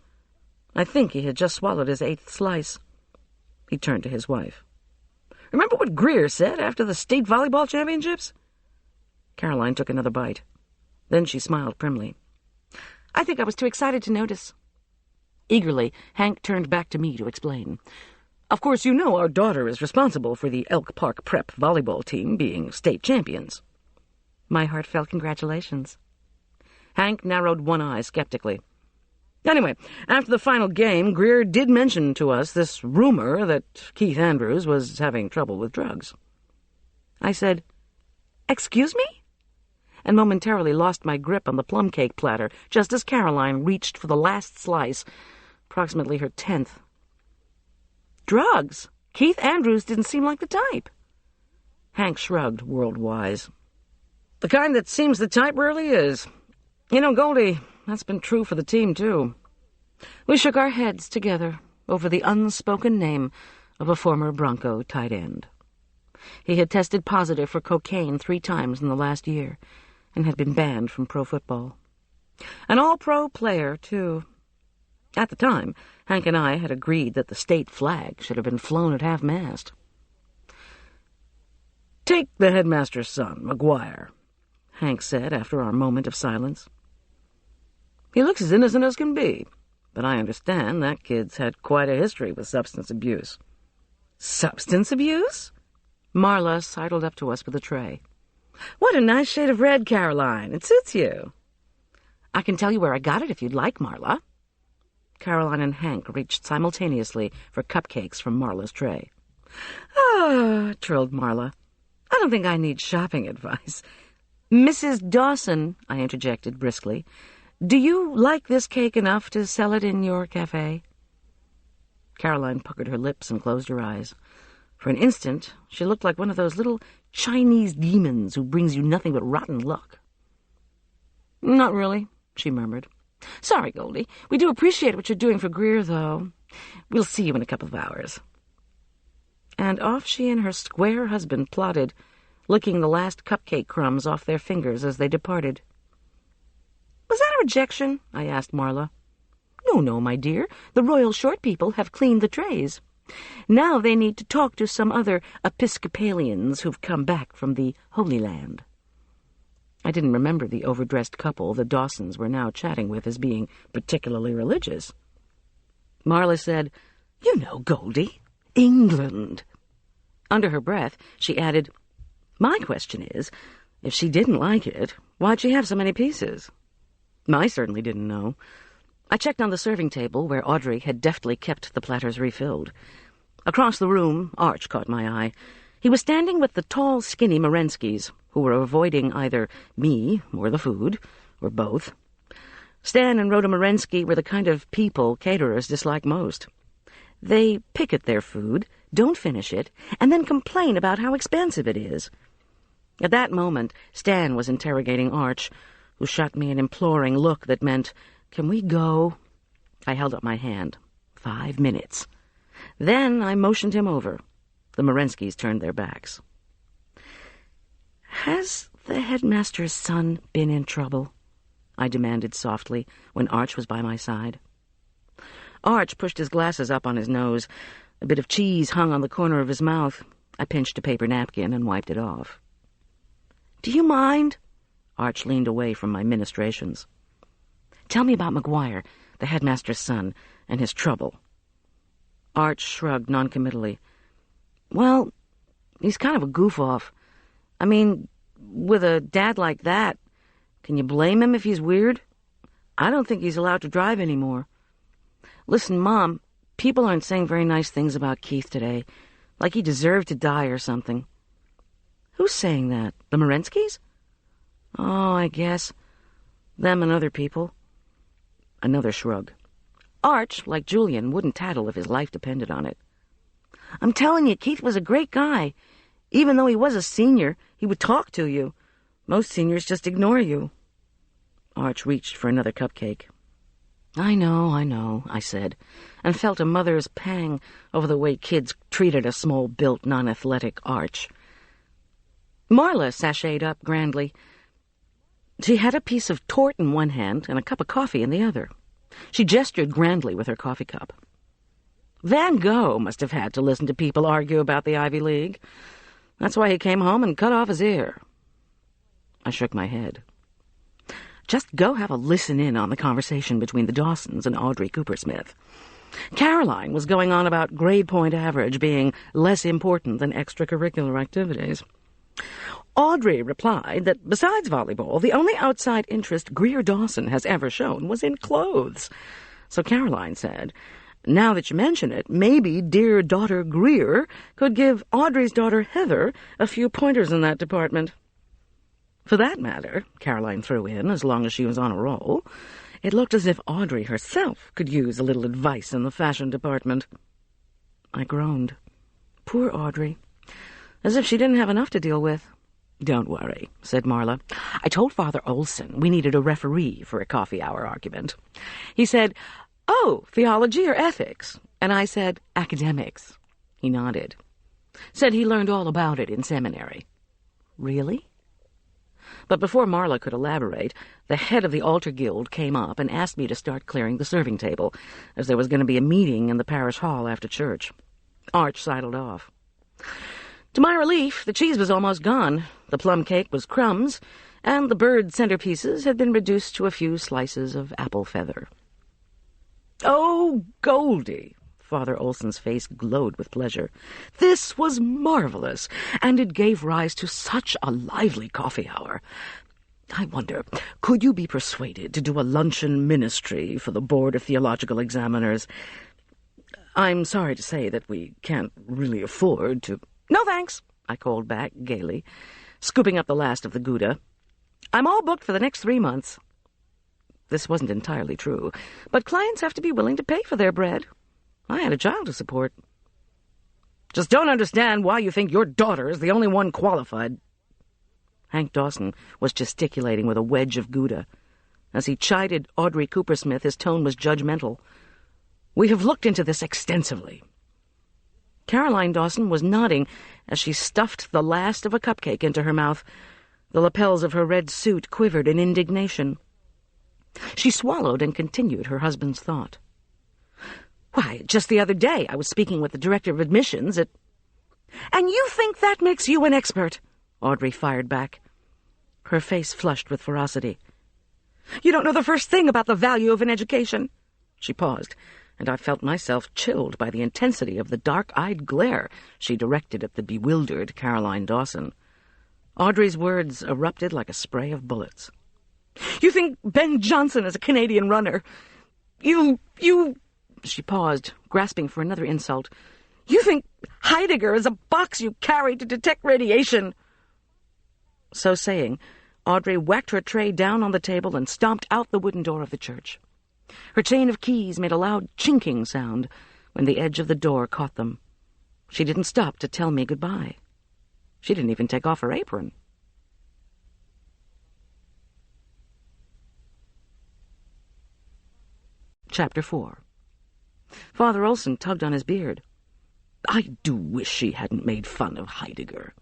S2: I think he had just swallowed his 8th slice. He turned to his wife. "Remember what Greer said after the state volleyball championships?" Caroline took another bite. Then she smiled primly. "I think I was too excited to notice." Eagerly, Hank turned back to me to explain. "Of course, you know our daughter is responsible for the Elk Park Prep volleyball team being state champions." My heartfelt congratulations. Hank narrowed one eye skeptically. "Anyway, after the final game, Greer did mention to us this rumor that Keith Andrews was having trouble with drugs." I said, "Excuse me?" and momentarily lost my grip on the plum cake platter just as Caroline reached for the last slice, approximately her 10th. "Drugs? Keith Andrews didn't seem like the type." Hank shrugged, world-wise. "The kind that seems the type rarely is. You know, Goldy, that's been true for the team, too." We shook our heads together over the unspoken name of a former Bronco tight end. He had tested positive for cocaine 3 times in the last year and had been banned from pro football. An all-pro player, too. At the time, Hank and I had agreed that the state flag should have been flown at half-mast. "Take the headmaster's son, McGuire," Hank said after our moment of silence. "He looks as innocent as can be, but I understand that kid's had quite a history with substance abuse." "Substance abuse?" Marla sidled up to us with a tray. "What a nice shade of red, Caroline. It suits you." "I can tell you where I got it if you'd like, Marla." Caroline and Hank reached simultaneously for cupcakes from Marla's tray. "Ah," trilled Marla. "I don't think I need shopping advice." "Mrs. Dawson," I interjected briskly, "do you like this cake enough to sell it in your cafe?" Caroline puckered her lips and closed her eyes. For an instant, she looked like one of those little Chinese demons who brings you nothing but rotten luck. "Not really," she murmured. "Sorry, Goldy. We do appreciate what you're doing for Greer, though. We'll see you in a couple of hours." And off she and her square husband plodded, licking the last cupcake crumbs off their fingers as they departed. "Was that a rejection?" I asked Marla. No, my dear. The Royal Short people have cleaned the trays. Now they need to talk to some other Episcopalians who've come back from the Holy Land." I didn't remember the overdressed couple the Dawsons were now chatting with as being particularly religious. Marla said, "You know, Goldy, England." Under her breath, she added, "My question is, if she didn't like it, why'd she have so many pieces?" I certainly didn't know. I checked on the serving table where Audrey had deftly kept the platters refilled. Across the room, Arch caught my eye. He was standing with the tall, skinny Morenskys, who were avoiding either me or the food, or both. Stan and Rhoda Morensky were the kind of people caterers dislike most. They pick at their food, don't finish it, and then complain about how expensive it is. At that moment, Stan was interrogating Arch, who shot me an imploring look that meant, "Can we go?" I held up my hand. 5 minutes. Then I motioned him over. The Morenskys turned their backs. "Has the headmaster's son been in trouble?" I demanded softly when Arch was by my side. Arch pushed his glasses up on his nose. A bit of cheese hung on the corner of his mouth. I pinched a paper napkin and wiped it off. "Do you mind?" Arch leaned away from my ministrations. "Tell me about McGuire, the headmaster's son, and his trouble." Arch shrugged noncommittally. "Well, he's kind of a goof-off. I mean, with a dad like that, can you blame him if he's weird? I don't think he's allowed to drive anymore. Listen, Mom, people aren't saying very nice things about Keith today, like he deserved to die or something." "Who's saying that? The Morenskys?" "Oh, I guess. Them and other people." Another shrug. Arch, like Julian, wouldn't tattle if his life depended on it. "I'm telling you, Keith was a great guy. Even though he was a senior, he would talk to you. Most seniors just ignore you." Arch reached for another cupcake. I know, I said, and felt a mother's pang over the way kids treated a small-built, non-athletic Arch. Marla sashayed up grandly. She had a piece of tort in one hand and a cup of coffee in the other. She gestured grandly with her coffee cup. "Van Gogh must have had to listen to people argue about the Ivy League. That's why he came home and cut off his ear." I shook my head. Just go have a listen-in on the conversation between the Dawsons and Audrey Coopersmith. Caroline was going on about grade point average being less important than extracurricular activities. Audrey replied that besides volleyball, the only outside interest Greer Dawson has ever shown was in clothes. So Caroline said, "Now that you mention it, maybe dear daughter Greer could give Audrey's daughter Heather a few pointers in that department." For that matter, Caroline threw in, as long as she was on a roll, it looked as if Audrey herself could use a little advice in the fashion department. I groaned. Poor Audrey. As if she didn't have enough to deal with. "Don't worry," said Marla. "I told Father Olson we needed a referee for a coffee hour argument. He said, 'Oh, theology or ethics?' And I said, 'Academics.' He nodded. Said he learned all about it in seminary." "Really?" But before Marla could elaborate, the head of the altar guild came up and asked me to start clearing the serving table, as there was going to be a meeting in the parish hall after church. Arch sidled off. To my relief, the cheese was almost gone, the plum cake was crumbs, and the bird centerpieces had been reduced to a few slices of apple feather. "Oh, Goldy!" Father Olson's face glowed with pleasure. "This was marvelous, and it gave rise to such a lively coffee hour. I wonder, could you be persuaded to do a luncheon ministry for the Board of Theological Examiners? I'm sorry to say that we can't really afford to—" "No, thanks," I called back gaily, scooping up the last of the Gouda. "I'm all booked for the next 3 months." This wasn't entirely true, but clients have to be willing to pay for their bread. I had a child to support. "Just don't understand why you think your daughter is the only one qualified." Hank Dawson was gesticulating with a wedge of Gouda. As he chided Audrey Coopersmith, his tone was judgmental. "We have looked into this extensively." Caroline Dawson was nodding as she stuffed the last of a cupcake into her mouth. The lapels of her red suit quivered in indignation. She swallowed and continued her husband's thought. "Why, just the other day I was speaking with the director of admissions at—" "And you think that makes you an expert?" Audrey fired back. Her face flushed with ferocity. "You don't know the first thing about the value of an education." She paused, and I felt myself chilled by the intensity of the dark-eyed glare she directed at the bewildered Caroline Dawson. Audrey's words erupted like a spray of bullets. "You think Ben Jonson is a Canadian runner? You... She paused, grasping for another insult. "You think Heidegger is a box you carry to detect radiation?" So saying, Audrey whacked her tray down on the table and stomped out the wooden door of the church. Her chain of keys made a loud chinking sound when the edge of the door caught them. She didn't stop to tell me goodbye. She didn't even take off her apron. Chapter 4. Father Olson tugged on his beard. "I do wish she hadn't made fun of Heidegger."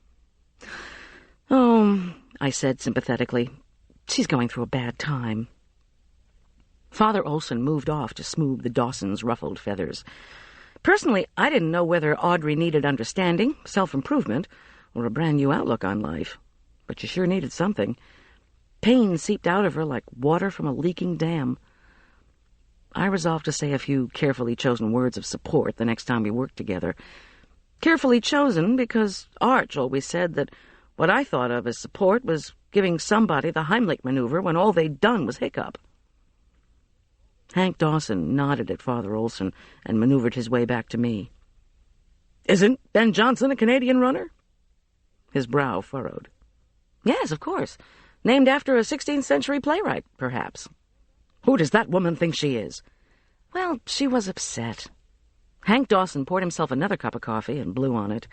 S2: "Oh," I said sympathetically, "she's going through a bad time." Father Olson moved off to smooth the Dawsons' ruffled feathers. Personally, I didn't know whether Audrey needed understanding, self-improvement, or a brand-new outlook on life. But she sure needed something. Pain seeped out of her like water from a leaking dam. I resolved to say a few carefully chosen words of support the next time we worked together. Carefully chosen because Arch always said that what I thought of as support was giving somebody the Heimlich maneuver when all they'd done was hiccup. Hank Dawson nodded at Father Olson and maneuvered his way back to me. "Isn't Ben Jonson a Canadian runner?" His brow furrowed. "Yes, of course. Named after a 16th century playwright, perhaps." "Who does that woman think she is?" "Well, she was upset." Hank Dawson poured himself another cup of coffee and blew on it.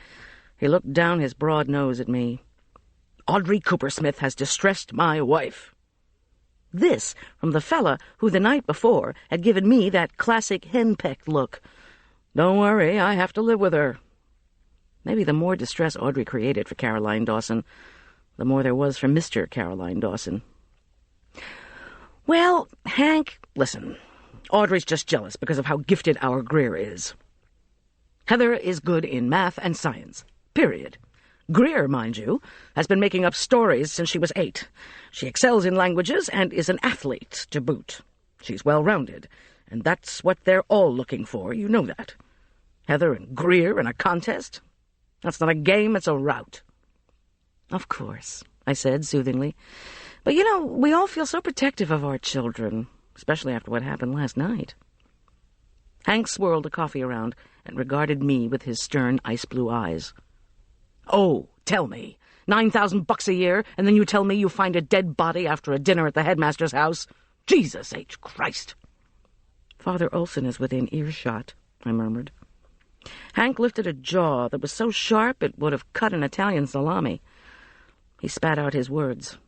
S2: He looked down his broad nose at me. "Audrey Coopersmith has distressed my wife." This from the fella who the night before had given me that classic henpecked look. "Don't worry, I have to live with her." Maybe the more distress Audrey created for Caroline Dawson, the more there was for Mr. Caroline Dawson. "Well, Hank, listen. Audrey's just jealous because of how gifted our Greer is. Heather is good in math and science. Period. Greer, mind you, has been making up stories since she was 8. She excels in languages and is an athlete to boot. She's well-rounded, and that's what they're all looking for, you know that. Heather and Greer in a contest? That's not a game, it's a rout." "Of course," I said soothingly. "But, we all feel so protective of our children, especially after what happened last night." Hank swirled the coffee around and regarded me with his stern ice-blue eyes. "Oh, tell me. $9,000 a year, and then you tell me you find a dead body after a dinner at the headmaster's house? Jesus H. Christ!" "Father Olson is within earshot," I murmured. Hank lifted a jaw that was so sharp it would have cut an Italian salami. He spat out his words.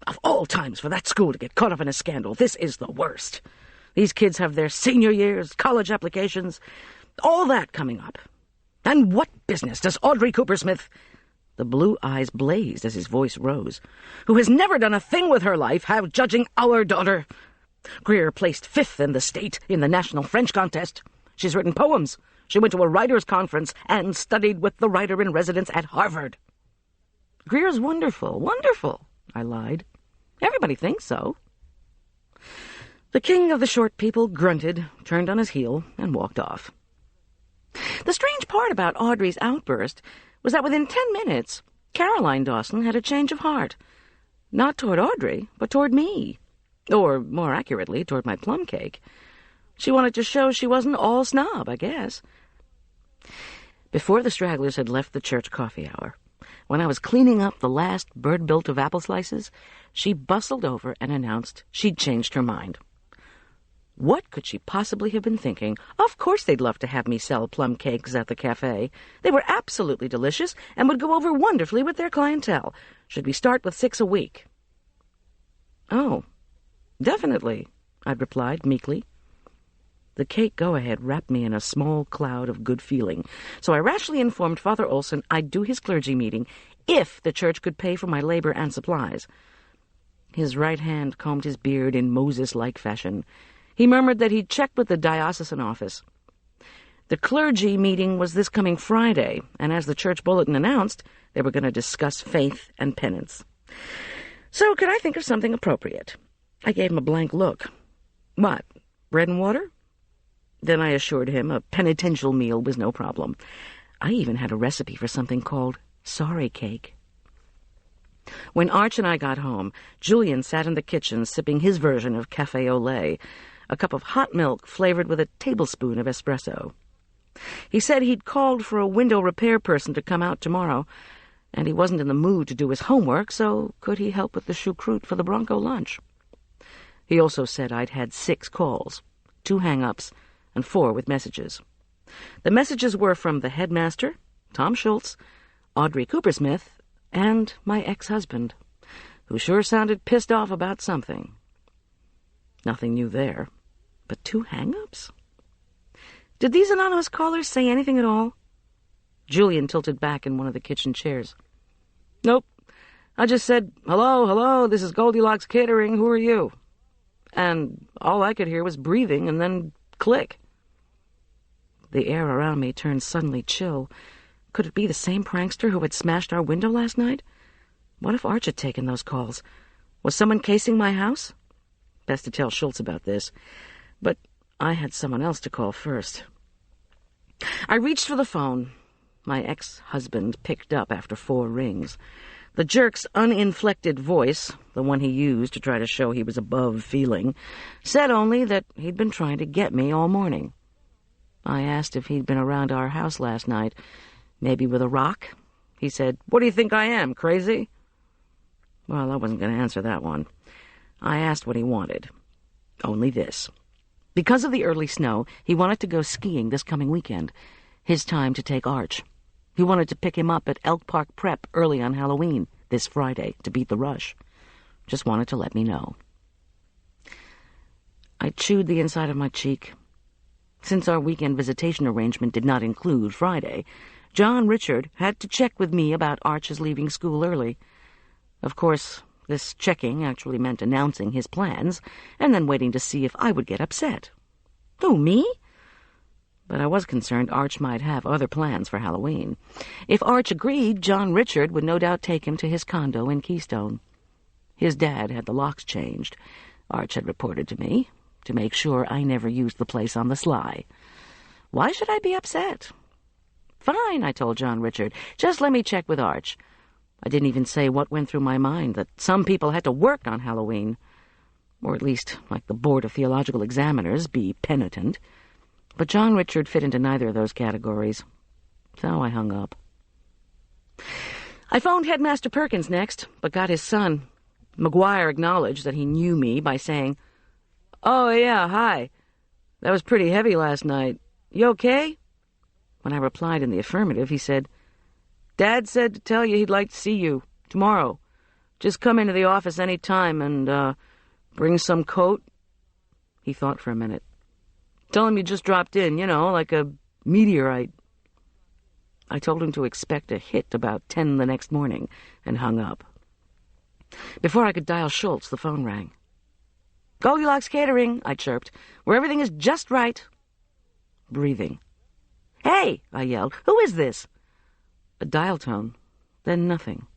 S2: "Of all times for that school to get caught up in a scandal, this is the worst. These kids have their senior years, college applications, all that coming up. And what business does Audrey Coopersmith—" The blue eyes blazed as his voice rose. "Who has never done a thing with her life, have judging our daughter? Greer placed 5th in the state in the National French Contest. She's written poems. She went to a writers' conference and studied with the writer-in-residence at Harvard." "Greer's wonderful, wonderful," I lied. "Everybody thinks so." The king of the short people grunted, turned on his heel, and walked off. The strange part about Audrey's outburst was that within 10 minutes, Caroline Dawson had a change of heart. Not toward Audrey, but toward me. Or, more accurately, toward my plum cake. She wanted to show she wasn't all snob, I guess. Before the stragglers had left the church coffee hour, when I was cleaning up the last bird-built of apple slices, she bustled over and announced she'd changed her mind. What could she possibly have been thinking? Of course they'd love to have me sell plum cakes at the cafe. They were absolutely delicious and would go over wonderfully with their clientele. Should we start with 6 a week? "Oh, definitely," I'd replied meekly. The cake go-ahead wrapped me in a small cloud of good feeling, so I rashly informed Father Olson I'd do his clergy meeting if the church could pay for my labor and supplies. His right hand combed his beard in Moses-like fashion. He murmured that he'd checked with the diocesan office. The clergy meeting was this coming Friday, and as the church bulletin announced, they were going to discuss faith and penance. So could I think of something appropriate? I gave him a blank look. "What, bread and water?" Then I assured him a penitential meal was no problem. I even had a recipe for something called sorry cake. When Arch and I got home, Julian sat in the kitchen sipping his version of café au lait, a cup of hot milk flavored with a tablespoon of espresso. He said he'd called for a window repair person to come out tomorrow, and he wasn't in the mood to do his homework, so could he help with the choucroute for the Bronco lunch? He also said I'd had 6 calls, 2 hang-ups, and 4 with messages. The messages were from the headmaster, Tom Schultz, Audrey Coopersmith, and my ex-husband, who sure sounded pissed off about something. Nothing new there, but 2 hang-ups? Did these anonymous callers say anything at all? Julian tilted back in one of the kitchen chairs. "Nope. I just said, hello, this is Goldilocks Catering, who are you? And all I could hear was breathing and then click. The air around me turned suddenly chill. Could it be the same prankster who had smashed our window last night? What if Arch had taken those calls? Was someone casing my house? Best to tell Schultz about this. But I had someone else to call first. I reached for the phone. My ex-husband picked up after 4 rings. The jerk's uninflected voice, the one he used to try to show he was above feeling, said only that he'd been trying to get me all morning. I asked if he'd been around our house last night, maybe with a rock. He said, "What do you think I am, crazy?" Well, I wasn't going to answer that one. I asked what he wanted. Only this. Because of the early snow, he wanted to go skiing this coming weekend. His time to take Arch. He wanted to pick him up at Elk Park Prep early on Halloween, this Friday, to beat the rush. Just wanted to let me know. I chewed the inside of my cheek. Since our weekend visitation arrangement did not include Friday, John Richard had to check with me about Arch's leaving school early. Of course, this checking actually meant announcing his plans, and then waiting to see if I would get upset. Who, me? But I was concerned Arch might have other plans for Halloween. If Arch agreed, John Richard would no doubt take him to his condo in Keystone. His dad had the locks changed, Arch had reported to me, to make sure I never used the place on the sly. Why should I be upset? Fine, I told John Richard. Just let me check with Arch. I didn't even say what went through my mind, that some people had to work on Halloween. Or at least, like the Board of Theological Examiners, be penitent. But John Richard fit into neither of those categories. So I hung up. I phoned Headmaster Perkins next, but got his son. McGuire acknowledged that he knew me by saying, "Oh, yeah, hi. That was pretty heavy last night. You okay?" When I replied in the affirmative, he said, "Dad said to tell you he'd like to see you tomorrow. Just come into the office any time and, bring some coat." He thought for a minute. "Tell him you just dropped in, like a meteorite." I told him to expect a hit about 10 the next morning and hung up. Before I could dial Schultz, the phone rang. "Goldilocks Catering," I chirped, "where everything is just right." Breathing. "Hey," I yelled, "who is this?" A dial tone, then nothing.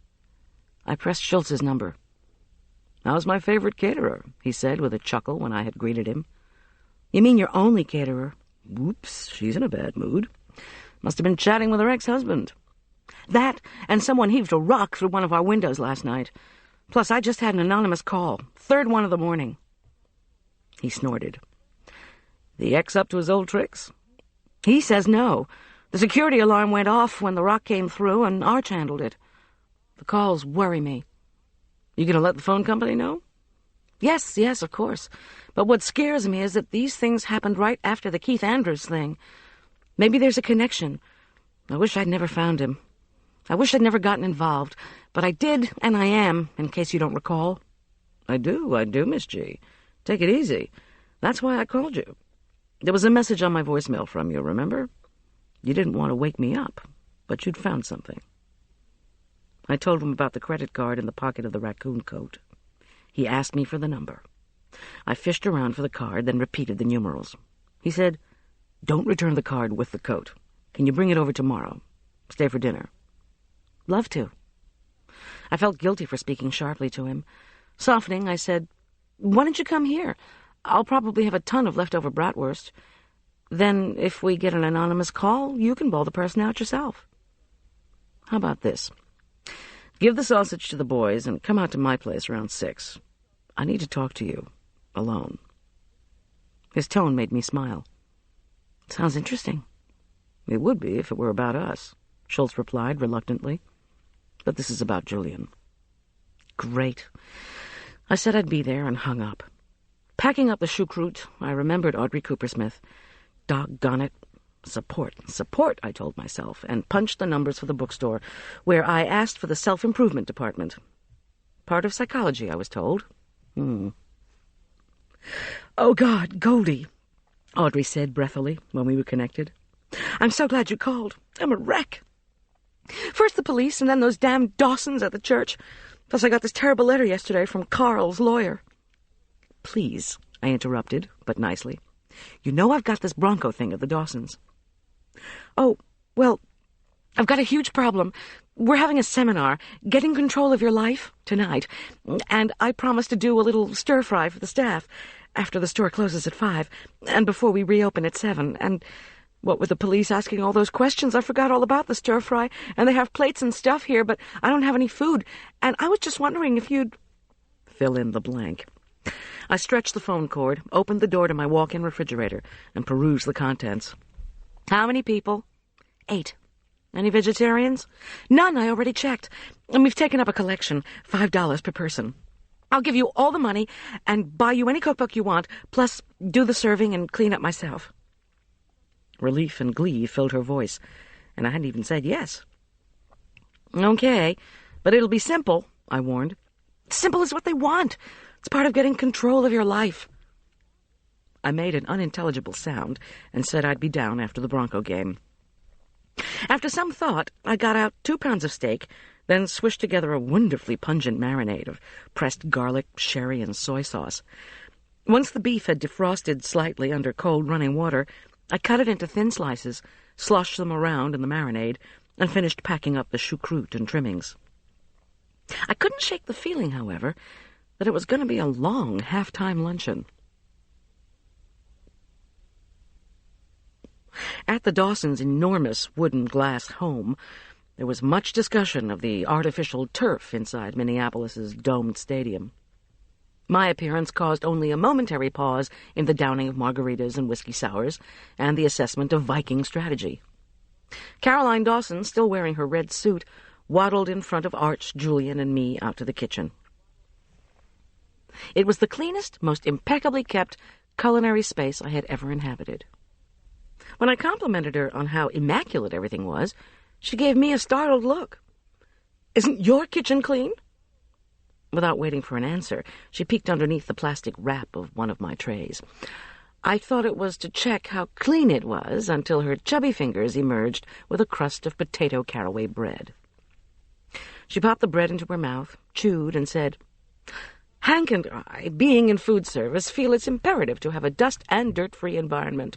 S2: I pressed Schultz's number. "How's my favorite caterer?" he said with a chuckle when I had greeted him. "You mean your only caterer?" "Whoops, she's in a bad mood. Must have been chatting with her ex-husband." "That, and someone heaved a rock through one of our windows last night. Plus, I just had an anonymous call, 3rd one of the morning." He snorted. "The ex up to his old tricks?" "He says no. The security alarm went off when the rock came through, and Arch handled it. The calls worry me." "You gonna let the phone company know?" Yes, of course. But what scares me is that these things happened right after the Keith Andrews thing. Maybe there's a connection. I wish I'd never found him. I wish I'd never gotten involved. But I did, and I am, in case you don't recall." I do, Miss G. Take it easy. That's why I called you. There was a message on my voicemail from you, remember? You didn't want to wake me up, but you'd found something." I told him about the credit card in the pocket of the raccoon coat. He asked me for the number. I fished around for the card, then repeated the numerals. He said, "Don't return the card with the coat. Can you bring it over tomorrow? Stay for dinner?" "Love to." I felt guilty for speaking sharply to him. Softening, I said, "Why don't you come here? I'll probably have a ton of leftover bratwurst. Then, if we get an anonymous call, you can bowl the person out yourself." "How about this? Give the sausage to the boys and come out to my place around 6. I need to talk to you, alone." His tone made me smile. "Sounds interesting." "It would be if it were about us," Schultz replied reluctantly. "But this is about Julian." "Great." I said I'd be there and hung up. Packing up the choucroute, I remembered Audrey Coopersmith. Doggone it. Support, I told myself, and punched the numbers for the bookstore, where I asked for the self-improvement department. Part of psychology, I was told. "Oh, God, Goldy," Audrey said breathily when we were connected. "I'm so glad you called. I'm a wreck. First the police, and then those damn Dawsons at the church. Plus I got this terrible letter yesterday from Carl's lawyer. Please, I interrupted, but nicely. You know I've got this Bronco thing at the Dawsons. Oh, well, I've got a huge problem. We're having a seminar, Getting Control of Your Life, tonight, and I promised to do a little stir-fry for the staff after the store closes at 5, and before we reopen at 7, and what with the police asking all those questions, I forgot all about the stir-fry, and they have plates and stuff here, but I don't have any food, and I was just wondering if you'd... Fill in the blank. I stretched the phone cord, opened the door to my walk-in refrigerator, and perused the contents. How many people? 8. Any vegetarians? None, I already checked. And we've taken up a collection, $5 per person. I'll give you all the money and buy you any cookbook you want, plus do the serving and clean up myself. Relief and glee filled her voice, and I hadn't even said yes. Okay, but it'll be simple, I warned. Simple is what they want. It's part of getting control of your life. I made an unintelligible sound and said I'd be down after the Bronco game. After some thought, I got out 2 pounds of steak, then swished together a wonderfully pungent marinade of pressed garlic, sherry, and soy sauce. Once the beef had defrosted slightly under cold running water, I cut it into thin slices, sloshed them around in the marinade, and finished packing up the choucroute and trimmings. I couldn't shake the feeling, however, that it was going to be a long half-time luncheon. At the Dawsons' enormous wooden-glass home, there was much discussion of the artificial turf inside Minneapolis's domed stadium. My appearance caused only a momentary pause in the downing of margaritas and whiskey sours and the assessment of Viking strategy. Caroline Dawson, still wearing her red suit, waddled in front of Arch, Julian, and me out to the kitchen. It was the cleanest, most impeccably kept culinary space I had ever inhabited. When I complimented her on how immaculate everything was, she gave me a startled look. "Isn't your kitchen clean?" Without waiting for an answer, she peeked underneath the plastic wrap of one of my trays. I thought it was to check how clean it was until her chubby fingers emerged with a crust of potato caraway bread. She popped the bread into her mouth, chewed, and said, "Hank and I, being in food service, feel it's imperative to have a dust and dirt-free environment.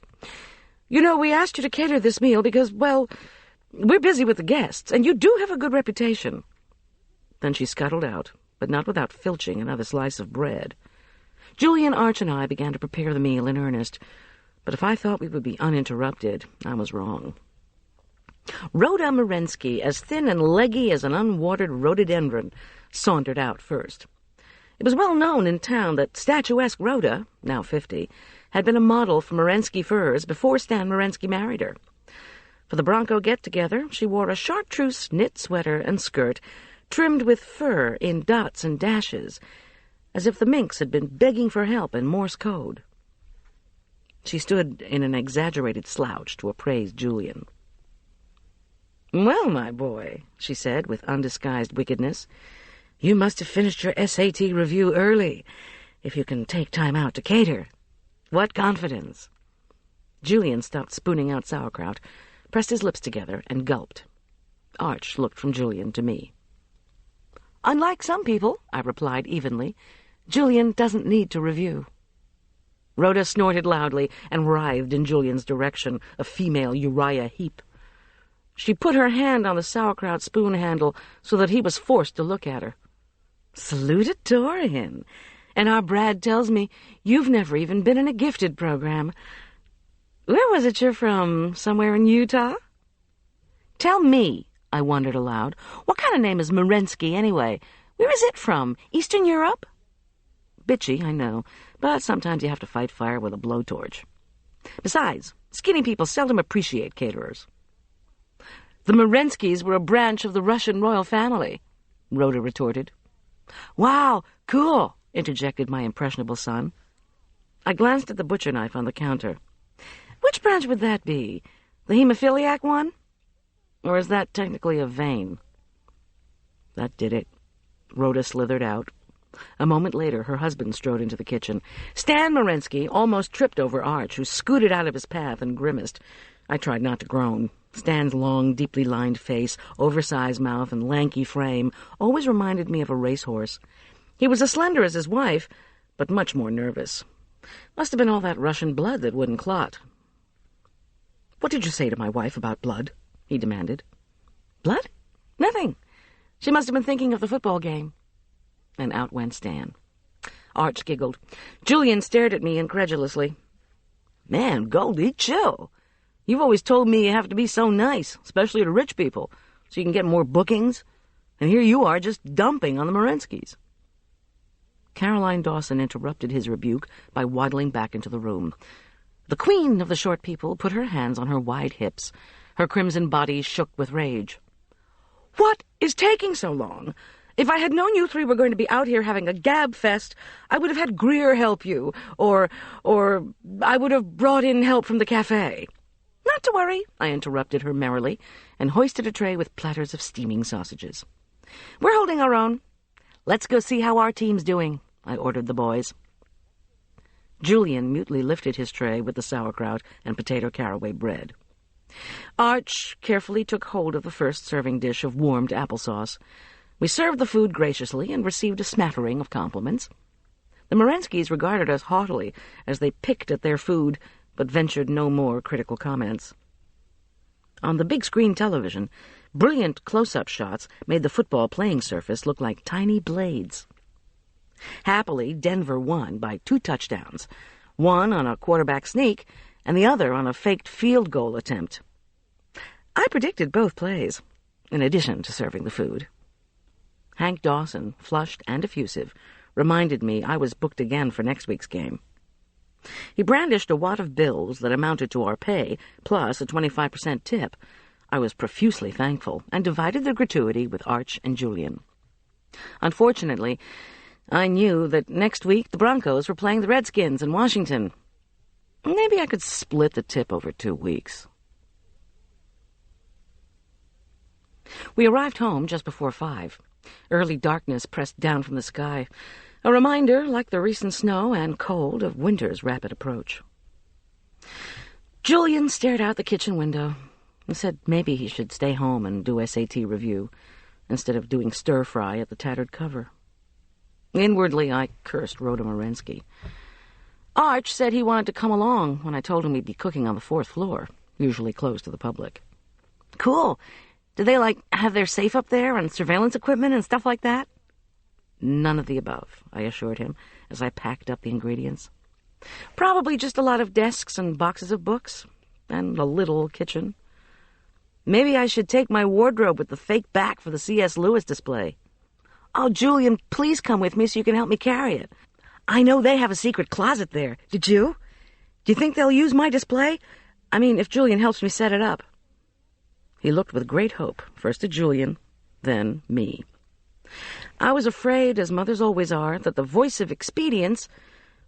S2: You know, we asked you to cater this meal because, well, we're busy with the guests, and you do have a good reputation." Then she scuttled out, but not without filching another slice of bread. Julian, Arch, and I began to prepare the meal in earnest, but if I thought we would be uninterrupted, I was wrong. Rhoda Marensky, as thin and leggy as an unwatered rhododendron, sauntered out first. It was well known in town that statuesque Rhoda, now 50, had been a model for Marensky furs before Stan Marensky married her. For the Bronco get-together, she wore a chartreuse knit sweater and skirt trimmed with fur in dots and dashes, as if the minx had been begging for help in Morse code. She stood in an exaggerated slouch to appraise Julian. "Well, my boy," she said with undisguised wickedness, "you must have finished your SAT review early, if you can take time out to cater. What confidence!" Julian stopped spooning out sauerkraut, pressed his lips together, and gulped. Arch looked from Julian to me. "Unlike some people," I replied evenly, "Julian doesn't need to review." Rhoda snorted loudly and writhed in Julian's direction, a female Uriah Heep. She put her hand on the sauerkraut spoon handle so that he was forced to look at her. "Salutatorian! And our Brad tells me you've never even been in a gifted program. Where was it you're from? Somewhere in Utah?" "Tell me," I wondered aloud, "what kind of name is Marensky anyway? Where is it from? Eastern Europe?" Bitchy, I know, but sometimes you have to fight fire with a blowtorch. Besides, skinny people seldom appreciate caterers. "The Marenskys were a branch of the Russian royal family," Rhoda retorted. "Wow, cool," interjected my impressionable son. I glanced at the butcher knife on the counter. "Which branch would that be? The hemophiliac one? Or is that technically a vein?" That did it. Rhoda slithered out. A moment later, her husband strode into the kitchen. Stan Marensky almost tripped over Arch, who scooted out of his path and grimaced. I tried not to groan. Stan's long, deeply lined face, oversized mouth, and lanky frame always reminded me of a racehorse. He was as slender as his wife, but much more nervous. Must have been all that Russian blood that wouldn't clot. "What did you say to my wife about blood?" he demanded. "Blood? Nothing. She must have been thinking of the football game." And out went Stan. Arch giggled. Julian stared at me incredulously. "Man, Goldy, chill. You've always told me you have to be so nice, especially to rich people, so you can get more bookings. And here you are just dumping on the Morenskys." Caroline Dawson interrupted his rebuke by waddling back into the room. The queen of the short people put her hands on her wide hips. Her crimson body shook with rage. "What is taking so long? If I had known you three were going to be out here having a gab fest, I would have had Greer help you, or I would have brought in help from the cafe." "Not to worry," I interrupted her merrily, and hoisted a tray with platters of steaming sausages. "We're holding our own. Let's go see how our team's doing," I ordered the boys. Julian mutely lifted his tray with the sauerkraut and potato caraway bread. Arch carefully took hold of the first serving dish of warmed applesauce. We served the food graciously and received a smattering of compliments. The Morenskys regarded us haughtily as they picked at their food, but ventured no more critical comments. On the big-screen television, brilliant close-up shots made the football playing surface look like tiny blades. Happily, Denver won by 2 touchdowns, one on a quarterback sneak and the other on a faked field goal attempt. I predicted both plays, in addition to serving the food. Hank Dawson, flushed and effusive, reminded me I was booked again for next week's game. He brandished a wad of bills that amounted to our pay, plus a 25% tip. I was profusely thankful, and divided the gratuity with Arch and Julian. Unfortunately, I knew that next week the Broncos were playing the Redskins in Washington. Maybe I could split the tip over 2 weeks. We arrived home just before 5. Early darkness pressed down from the sky, a reminder, like the recent snow and cold, of winter's rapid approach. Julian stared out the kitchen window and said maybe he should stay home and do SAT review instead of doing stir-fry at the tattered cover. Inwardly, I cursed Rhoda Morensky. Arch said he wanted to come along when I told him we'd be cooking on the 4th floor, usually closed to the public. "Cool. Do they, have their safe up there and surveillance equipment and stuff like that?" "None of the above," I assured him as I packed up the ingredients. "Probably just a lot of desks and boxes of books, and a little kitchen. Maybe I should take my wardrobe with the fake back for the C.S. Lewis display." "Oh, Julian, please come with me so you can help me carry it. I know they have a secret closet there. Did you? Do you think they'll use my display? I mean, if Julian helps me set it up." He looked with great hope, first at Julian, then me. I was afraid, as mothers always are, that the voice of expedience,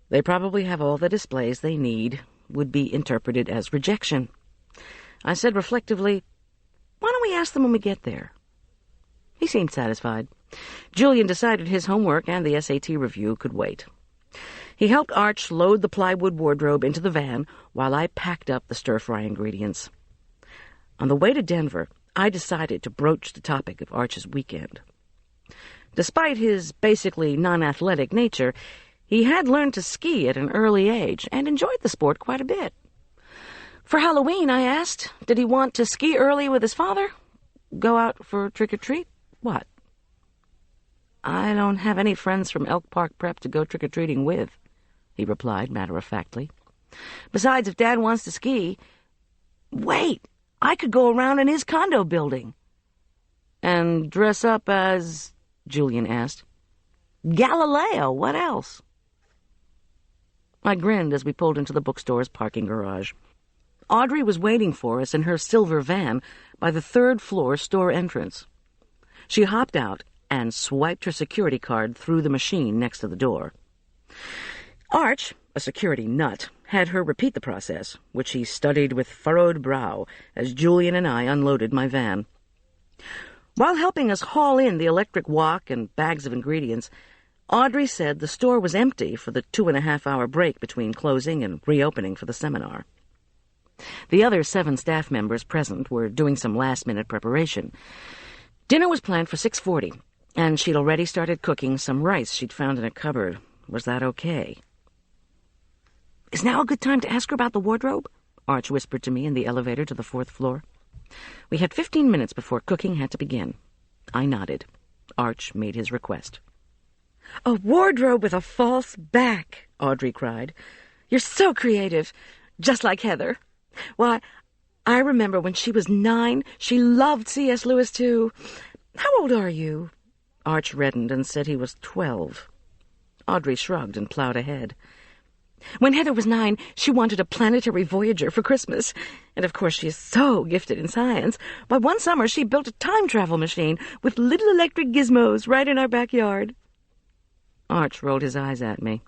S2: "They probably have all the displays they need," would be interpreted as rejection. I said reflectively, "Why don't we ask them when we get there?" He seemed satisfied. Julian decided his homework and the SAT review could wait. He helped Arch load the plywood wardrobe into the van while I packed up the stir-fry ingredients. On the way to Denver, I decided to broach the topic of Arch's weekend. Despite his basically non-athletic nature, he had learned to ski at an early age and enjoyed the sport quite a bit. For Halloween, I asked, did he want to ski early with his father? Go out for trick-or-treat? What? "I don't have any friends from Elk Park Prep to go trick-or-treating with," he replied matter-of-factly. "Besides, if Dad wants to ski—" "Wait! I could go around in his condo building." "And dress up as—" Julian asked. "Galileo, what else?" I grinned as we pulled into the bookstore's parking garage. Audrey was waiting for us in her silver van by the 3rd-floor store entrance. She hopped out and swiped her security card through the machine next to the door. Arch, a security nut, had her repeat the process, which he studied with furrowed brow as Julian and I unloaded my van. While helping us haul in the electric wok and bags of ingredients, Audrey said the store was empty for the 2.5-hour break between closing and reopening for the seminar. The other 7 staff members present were doing some last-minute preparation. Dinner was planned for 6:40, and she'd already started cooking some rice she'd found in a cupboard. Was that okay? "Is now a good time to ask her about the wardrobe?" Arch whispered to me in the elevator to the 4th floor. We had 15 minutes before cooking had to begin. I nodded. Arch made his request. "A wardrobe with a false back," Audrey cried. "You're so creative, just like Heather. Why, I remember when she was 9, she loved C.S. Lewis too. How old are you?" Arch reddened and said he was 12. Audrey shrugged and plowed ahead. "When Heather was 9, she wanted a planetary Voyager for Christmas. And of course she is so gifted in science. By one summer she built a time-travel machine with little electric gizmos right in our backyard." Arch rolled his eyes at me.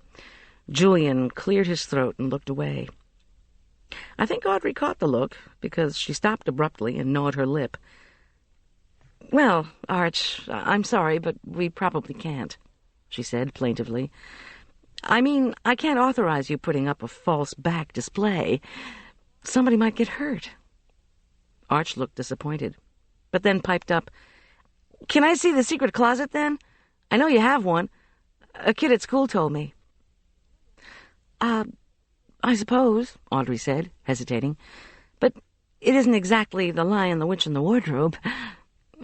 S2: Julian cleared his throat and looked away. I think Audrey caught the look, because she stopped abruptly and gnawed her lip. "Well, Arch, I'm sorry, but we probably can't," she said plaintively. "I mean, I can't authorize you putting up a false back display. Somebody might get hurt." Arch looked disappointed, but then piped up, "Can I see the secret closet, then? I know you have one. A kid at school told me." I suppose," Audrey said, hesitating. "But it isn't exactly The Lion, the Witch, and the Wardrobe.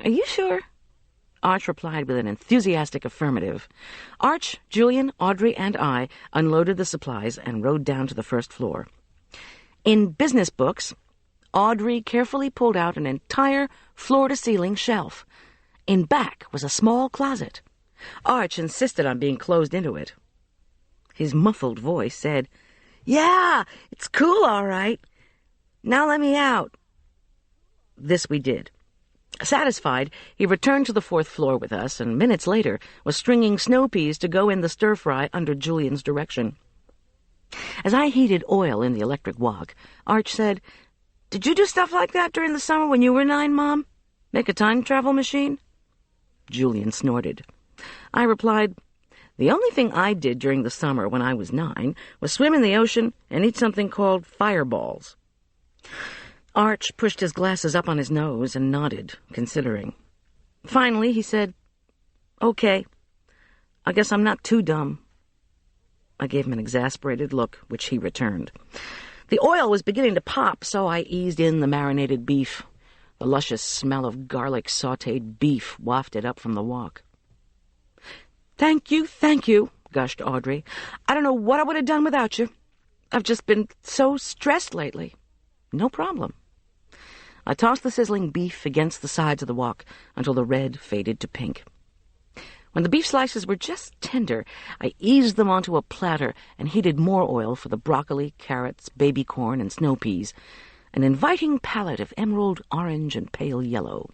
S2: Are you sure?" Arch replied with an enthusiastic affirmative. Arch, Julian, Audrey, and I unloaded the supplies and rode down to the 1st floor. In business books, Audrey carefully pulled out an entire floor-to-ceiling shelf. In back was a small closet. Arch insisted on being closed into it. His muffled voice said, "Yeah, it's cool, all right. Now let me out." This we did. Satisfied, he returned to the 4th floor with us, and minutes later was stringing snow peas to go in the stir-fry under Julian's direction. As I heated oil in the electric wok, Arch said, "Did you do stuff like that during the summer when you were 9, Mom? Make a time-travel machine?" Julian snorted. I replied, "The only thing I did during the summer when I was 9 was swim in the ocean and eat something called fireballs." Arch pushed his glasses up on his nose and nodded, considering. Finally, he said, "Okay, I guess I'm not too dumb." I gave him an exasperated look, which he returned. The oil was beginning to pop, so I eased in the marinated beef. The luscious smell of garlic sautéed beef wafted up from the wok. Thank you, gushed Audrey. "I don't know what I would have done without you. I've just been so stressed lately." "No problem." I tossed the sizzling beef against the sides of the wok until the red faded to pink. When the beef slices were just tender, I eased them onto a platter and heated more oil for the broccoli, carrots, baby corn, and snow peas, an inviting palette of emerald orange and pale yellow.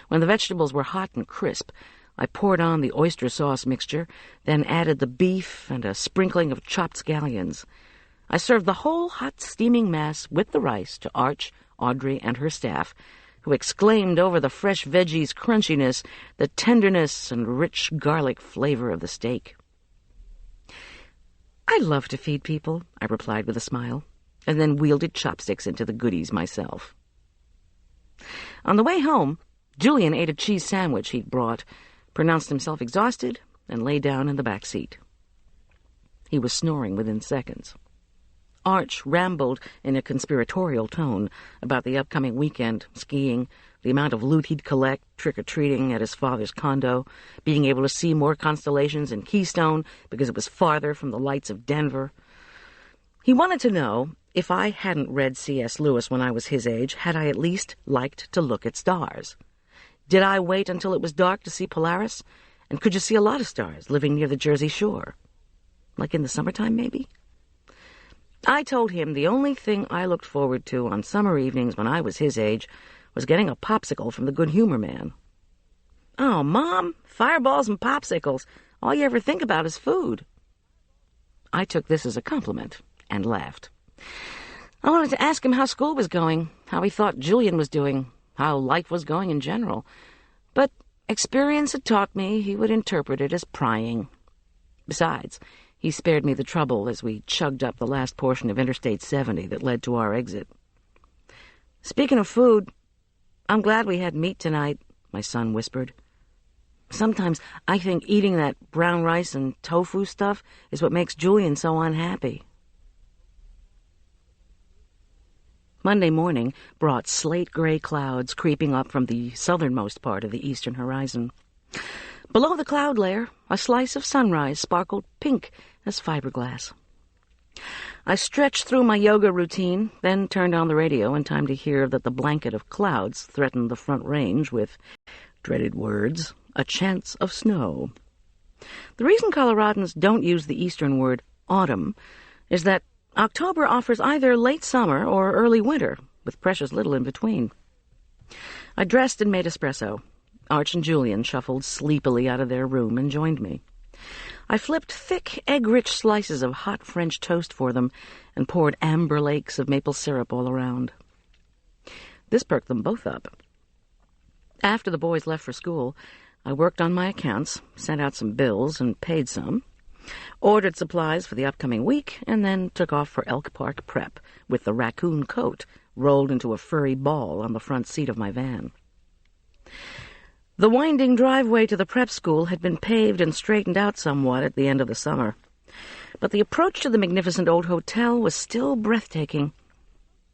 S2: When the vegetables were hot and crisp, I poured on the oyster sauce mixture, then added the beef and a sprinkling of chopped scallions. I served the whole hot steaming mass with the rice to Arch, Audrey, and her staff, who exclaimed over the fresh veggies' crunchiness, the tenderness and rich garlic flavor of the steak. "I love to feed people," I replied with a smile, and then wielded chopsticks into the goodies myself. On the way home, Julian ate a cheese sandwich he'd brought, pronounced himself exhausted, and lay down in the back seat. He was snoring within seconds. Arch rambled in a conspiratorial tone about the upcoming weekend, skiing, the amount of loot he'd collect, trick-or-treating at his father's condo, being able to see more constellations in Keystone because it was farther from the lights of Denver. He wanted to know, if I hadn't read C.S. Lewis when I was his age, had I at least liked to look at stars? Did I wait until it was dark to see Polaris? And could you see a lot of stars living near the Jersey Shore? Like in the summertime, maybe? I told him the only thing I looked forward to on summer evenings when I was his age was getting a popsicle from the Good Humor Man. "Oh, Mom, fireballs and popsicles. All you ever think about is food." I took this as a compliment and laughed. I wanted to ask him how school was going, how he thought Julian was doing, how life was going in general. But experience had taught me he would interpret it as prying. Besides, He spared me the trouble as we chugged up the last portion of Interstate 70 that led to our exit. "Speaking of food, I'm glad we had meat tonight," my son whispered. "Sometimes I think eating that brown rice and tofu stuff is what makes Julian so unhappy." Monday morning brought slate-gray clouds creeping up from the southernmost part of the eastern horizon. Below the cloud layer, a slice of sunrise sparkled pink as fiberglass. I stretched through my yoga routine, then turned on the radio in time to hear that the blanket of clouds threatened the Front Range with, dreaded words, a chance of snow. The reason Coloradans don't use the eastern word autumn is that October offers either late summer or early winter, with precious little in between. I dressed and made espresso. Arch and Julian shuffled sleepily out of their room and joined me. I flipped thick, egg-rich slices of hot French toast for them and poured amber lakes of maple syrup all around. This perked them both up. After the boys left for school, I worked on my accounts, sent out some bills and paid some, ordered supplies for the upcoming week, and then took off for Elk Park Prep with the raccoon coat rolled into a furry ball on the front seat of my van. The winding driveway to the prep school had been paved and straightened out somewhat at the end of the summer, but the approach to the magnificent old hotel was still breathtaking.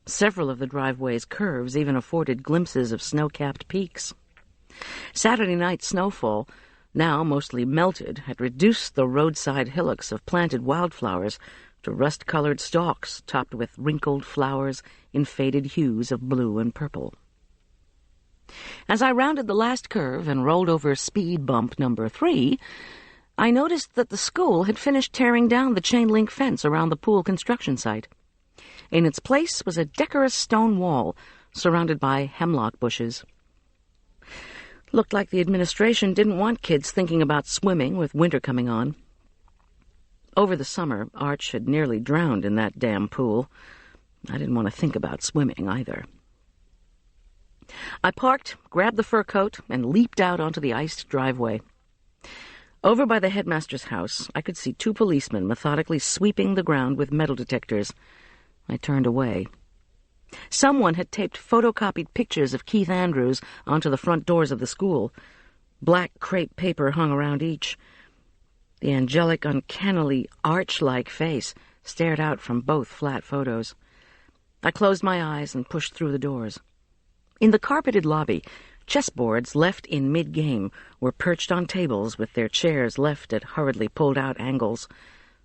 S2: Several of the driveway's curves even afforded glimpses of snow-capped peaks. Saturday night snowfall, now mostly melted, had reduced the roadside hillocks of planted wildflowers to rust-colored stalks topped with wrinkled flowers in faded hues of blue and purple. As I rounded the last curve and rolled over speed bump number 3, I noticed that the school had finished tearing down the chain-link fence around the pool construction site. In its place was a decorous stone wall surrounded by hemlock bushes. Looked like the administration didn't want kids thinking about swimming with winter coming on. Over the summer, Arch had nearly drowned in that damn pool. I didn't want to think about swimming either. I parked, grabbed the fur coat, and leaped out onto the iced driveway. Over by the headmaster's house, I could see 2 policemen methodically sweeping the ground with metal detectors. I turned away. Someone had taped photocopied pictures of Keith Andrews onto the front doors of the school. Black crepe paper hung around each. The angelic, uncannily arch-like face stared out from both flat photos. I closed my eyes and pushed through the doors. In the carpeted lobby, chessboards left in mid-game were perched on tables with their chairs left at hurriedly pulled-out angles.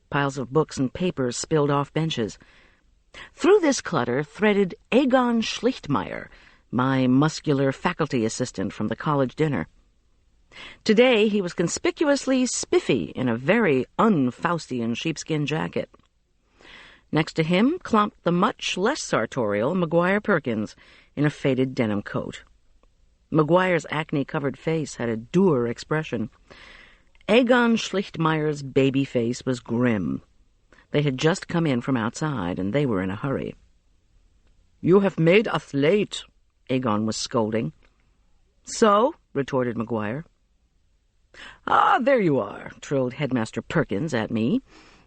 S2: Piles of books and papers spilled off benches. Through this clutter threaded Egon Schlichtmeyer, my muscular faculty assistant from the college dinner. Today he was conspicuously spiffy in a very un-Faustian sheepskin jacket. Next to him clumped the much less sartorial McGuire Perkins in a faded denim coat. McGuire's acne-covered face had a dour expression. Egon Schlichtmeyer's baby face was grim. They had just come in from outside, and they were in a hurry. "You have made us late," Egon was scolding. "So?" retorted McGuire. "Ah, there you are," trilled Headmaster Perkins at me.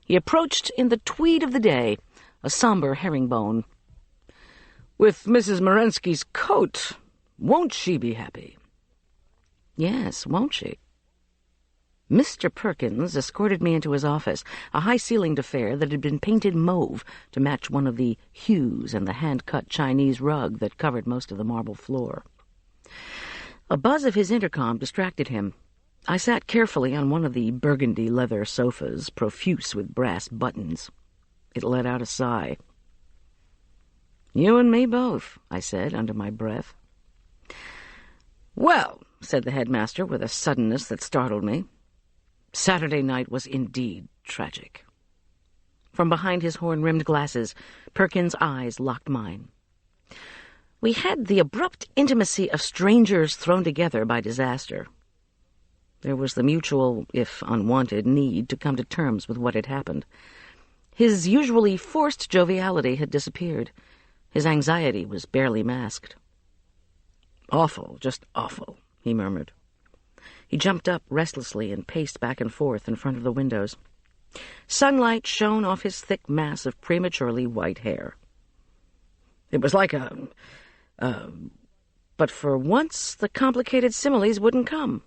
S2: He approached in the tweed of the day, a somber herringbone. "With Mrs. Morensky's coat, won't she be happy?" "Yes, won't she?" Mr. Perkins escorted me into his office, a high-ceilinged affair that had been painted mauve to match one of the hues and the hand-cut Chinese rug that covered most of the marble floor. A buzz of his intercom distracted him. I sat carefully on one of the burgundy leather sofas, profuse with brass buttons. It let out a sigh. "You and me both," I said under my breath. "Well," said the headmaster with a suddenness that startled me, "Saturday night was indeed tragic." From behind his horn-rimmed glasses, Perkins' eyes locked mine. We had the abrupt intimacy of strangers thrown together by disaster. There was the mutual, if unwanted, need to come to terms with what had happened. His usually forced joviality had disappeared. His anxiety was barely masked. "Awful, just awful," he murmured. He jumped up restlessly and paced back and forth in front of the windows. Sunlight shone off his thick mass of prematurely white hair. It was like but for once the complicated similes wouldn't come.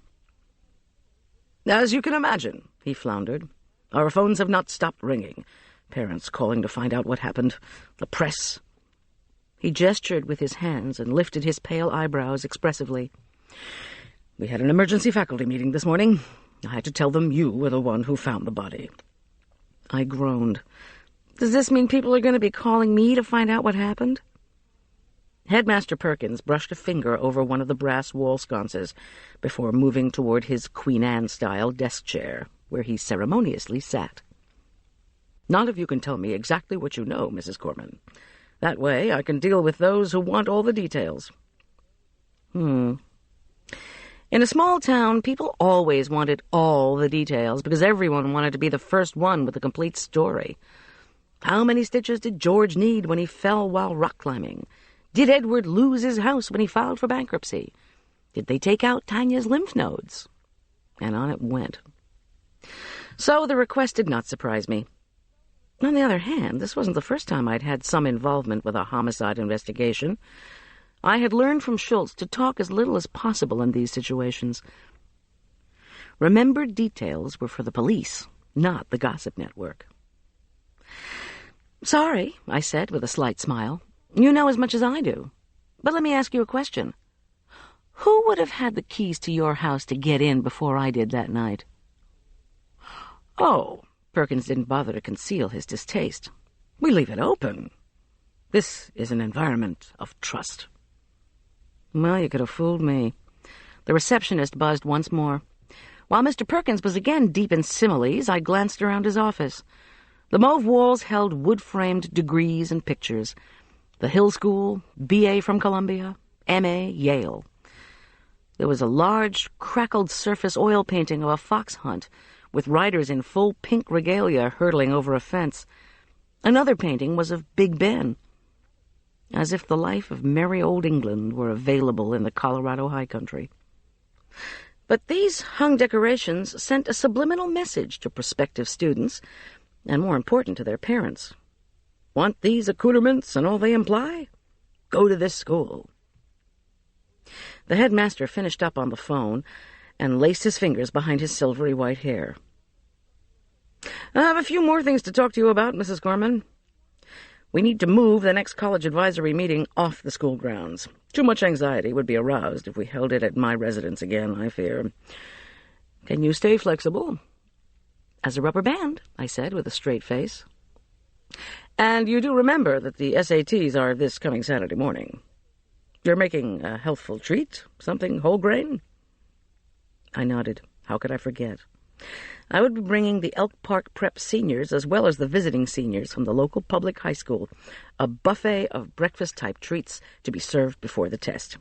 S2: "As you can imagine," he floundered, "our phones have not stopped ringing. Parents calling to find out what happened. The press." He gestured with his hands and lifted his pale eyebrows expressively. "We had an emergency faculty meeting this morning. I had to tell them you were the one who found the body." I groaned. "Does this mean people are going to be calling me to find out what happened?" Headmaster Perkins brushed a finger over one of the brass wall sconces before moving toward his Queen Anne-style desk chair, where he ceremoniously sat. "Not if you can tell me exactly what you know, Mrs. Corman. That way I can deal with those who want all the details." In a small town, people always wanted all the details because everyone wanted to be the first one with the complete story. How many stitches did George need when he fell while rock climbing? Did Edward lose his house when he filed for bankruptcy? Did they take out Tanya's lymph nodes? And on it went. So the request did not surprise me. On the other hand, this wasn't the first time I'd had some involvement with a homicide investigation. I had learned from Schultz to talk as little as possible in these situations. Remembered details were for the police, not the gossip network. "Sorry," I said with a slight smile. "You know as much as I do. But let me ask you a question. Who would have had the keys to your house to get in before I did that night?" "Oh," Perkins didn't bother to conceal his distaste. "We leave it open. This is an environment of trust." Well, you could have fooled me. The receptionist buzzed once more. While Mr. Perkins was again deep in similes, I glanced around his office. The mauve walls held wood-framed degrees and pictures. The Hill School, B.A. from Columbia, M.A., Yale. There was a large, crackled surface oil painting of a fox hunt, with riders in full pink regalia hurtling over a fence. Another painting was of Big Ben, as if the life of merry old England were available in the Colorado high country. But these hung decorations sent a subliminal message to prospective students, and more important, to their parents. Want these accoutrements and all they imply? Go to this school. The headmaster finished up on the phone and laced his fingers behind his silvery white hair. "I have a few more things to talk to you about, Mrs. Corman. We need to move the next college advisory meeting off the school grounds. Too much anxiety would be aroused if we held it at my residence again, I fear. Can you stay flexible?" "As a rubber band," I said with a straight face. "And you do remember that the SATs are this coming Saturday morning. You're making a healthful treat, something whole grain?" I nodded. How could I forget? I would be bringing the Elk Park Prep seniors as well as the visiting seniors from the local public high school, a buffet of breakfast-type treats to be served before the test.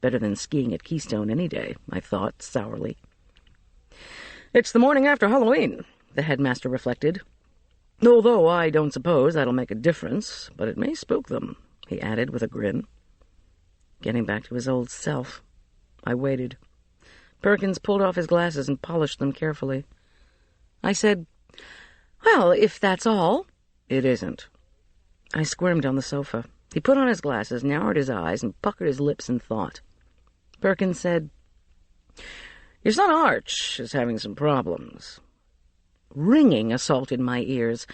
S2: Better than skiing at Keystone any day, I thought sourly. "It's the morning after Halloween," the headmaster reflected. "Although I don't suppose that'll make a difference, but it may spook them," he added with a grin. Getting back to his old self, I waited. Perkins pulled off his glasses and polished them carefully. I said, "Well, if that's all—" "It isn't." I squirmed on the sofa. He put on his glasses, narrowed his eyes, and puckered his lips in thought. Perkins said, "Your son Arch is having some problems." Ringing assaulted my ears.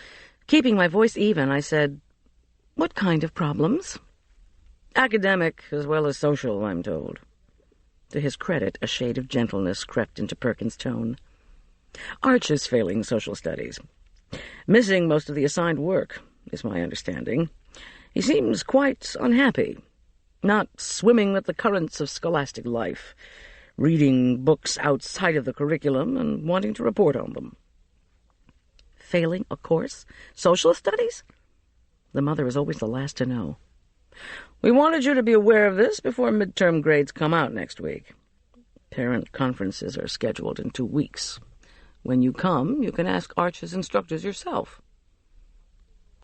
S2: Keeping my voice even, I said, "What kind of problems?" "Academic as well as social, I'm told." To his credit, a shade of gentleness crept into Perkins' tone. "Arch is failing social studies. Missing most of the assigned work, is my understanding. He seems quite unhappy, not swimming with the currents of scholastic life, reading books outside of the curriculum and wanting to report on them." Failing a course? Social studies? The mother is always the last to know. "We wanted you to be aware of this before midterm grades come out next week. Parent conferences are scheduled in 2 weeks. When you come, you can ask Arch's instructors yourself."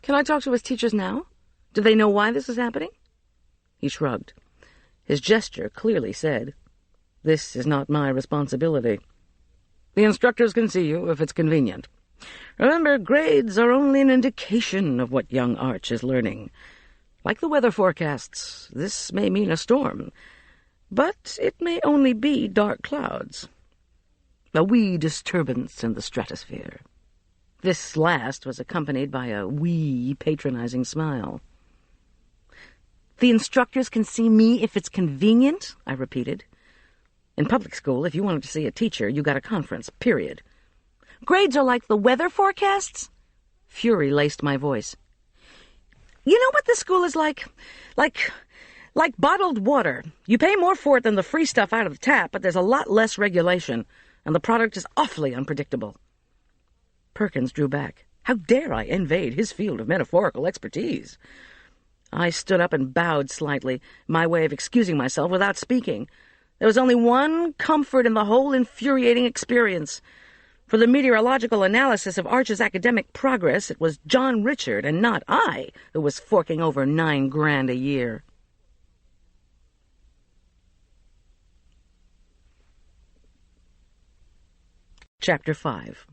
S2: "Can I talk to his teachers now? Do they know why this is happening?" He shrugged. His gesture clearly said, "This is not my responsibility. The instructors can see you if it's convenient. Remember, grades are only an indication of what young Arch is learning. Like the weather forecasts, this may mean a storm, but it may only be dark clouds. A wee disturbance in the stratosphere. This last was accompanied by a wee patronizing smile. The instructors can see me if it's convenient, I repeated. In public school, if you wanted to see a teacher, you got a conference, period. Grades are like the weather forecasts? Fury laced my voice. You know what this school is like? Like bottled water. You pay more for it than the free stuff out of the tap, but there's a lot less regulation, and the product is awfully unpredictable. Perkins drew back. How dare I invade his field of metaphorical expertise? I stood up and bowed slightly, my way of excusing myself without speaking. There was only one comfort in the whole infuriating experience. For the meteorological analysis of Arch's academic progress, it was John Richard and not I who was forking over $9 grand a year. Chapter 5.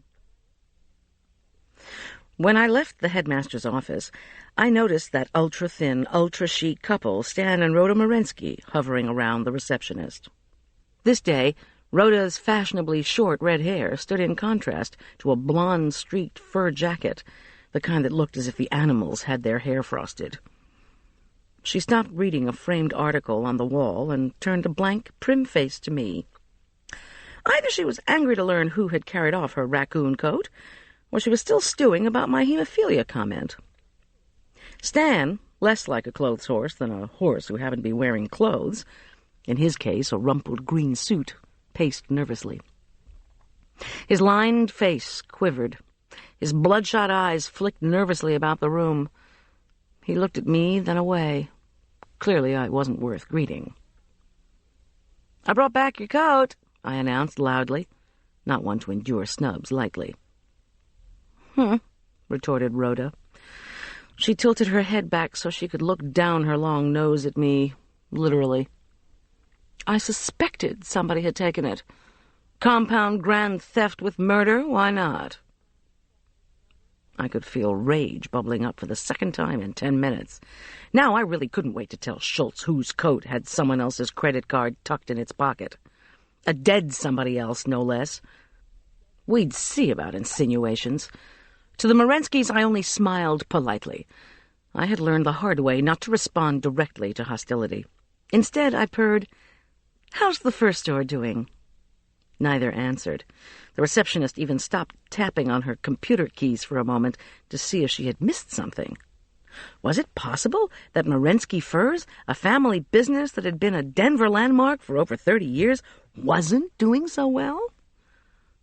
S2: When I left the headmaster's office, I noticed that ultra-thin, ultra-chic couple, Stan and Rhoda Morensky, hovering around the receptionist. This day, Rhoda's fashionably short red hair stood in contrast to a blonde-streaked fur jacket, the kind that looked as if the animals had their hair frosted. She stopped reading a framed article on the wall and turned a blank, prim face to me. Either she was angry to learn who had carried off her raccoon coat, or she was still stewing about my hemophilia comment. Stan, less like a clothes horse than a horse who happened to be wearing clothes, in his case a rumpled green suit, paced nervously. His lined face quivered. His bloodshot eyes flicked nervously about the room. He looked at me, then away. Clearly I wasn't worth greeting. "I brought back your coat," I announced loudly, not one to endure snubs lightly. Retorted Rhoda. She tilted her head back so she could look down her long nose at me, literally. I suspected somebody had taken it. Compound grand theft with murder, why not? I could feel rage bubbling up for the second time in 10 minutes. Now I really couldn't wait to tell Schultz whose coat had someone else's credit card tucked in its pocket. A dead somebody else, no less. We'd see about insinuations. To the Morenskys I only smiled politely. I had learned the hard way not to respond directly to hostility. Instead, I purred, "How's the fur store doing?" Neither answered. The receptionist even stopped tapping on her computer keys for a moment to see if she had missed something. Was it possible that Morensky Furs, a family business that had been a Denver landmark for over 30 years, wasn't doing so well?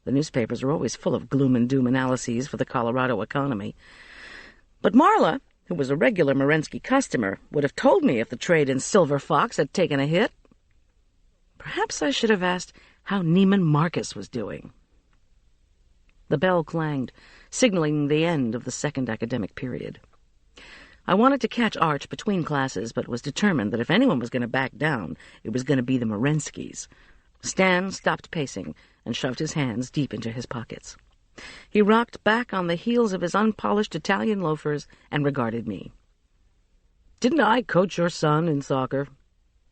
S2: The newspapers were always full of gloom and doom analyses for the Colorado economy. But Marla, who was a regular Morensky customer, would have told me if the trade in Silver Fox had taken a hit. Perhaps I should have asked how Neiman Marcus was doing. The bell clanged, signaling the end of the second academic period. I wanted to catch Arch between classes, but was determined that if anyone was going to back down, it was going to be the Morenskys. Stan stopped pacing and shoved his hands deep into his pockets. He rocked back on the heels of his unpolished Italian loafers and regarded me. "Didn't I coach your son in soccer?"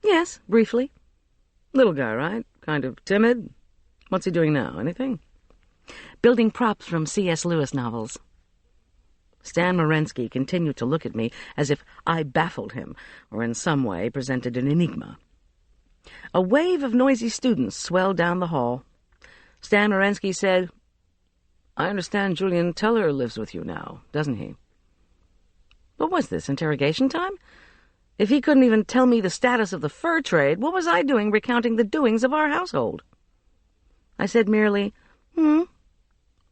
S2: "Yes, briefly." "Little guy, right? Kind of timid? What's he doing now? Anything?" "Building props from C.S. Lewis novels." Stan Morensky continued to look at me as if I baffled him, or in some way presented an enigma. A wave of noisy students swelled down the hall. Stan Morensky said, "I understand Julian Teller lives with you now, doesn't he?" What was this, interrogation time? If he couldn't even tell me the status of the fur trade, what was I doing recounting the doings of our household? I said merely,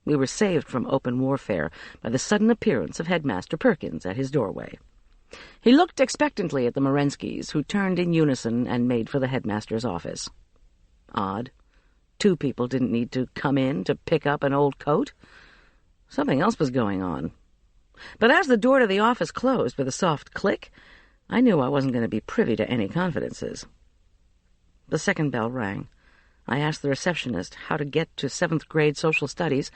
S2: We were saved from open warfare by the sudden appearance of Headmaster Perkins at his doorway. He looked expectantly at the Morenskys, who turned in unison and made for the headmaster's office. Odd. 2 people didn't need to come in to pick up an old coat. Something else was going on. But as the door to the office closed with a soft click, I knew I wasn't going to be privy to any confidences. The second bell rang. I asked the receptionist how to get to 7th grade social studies,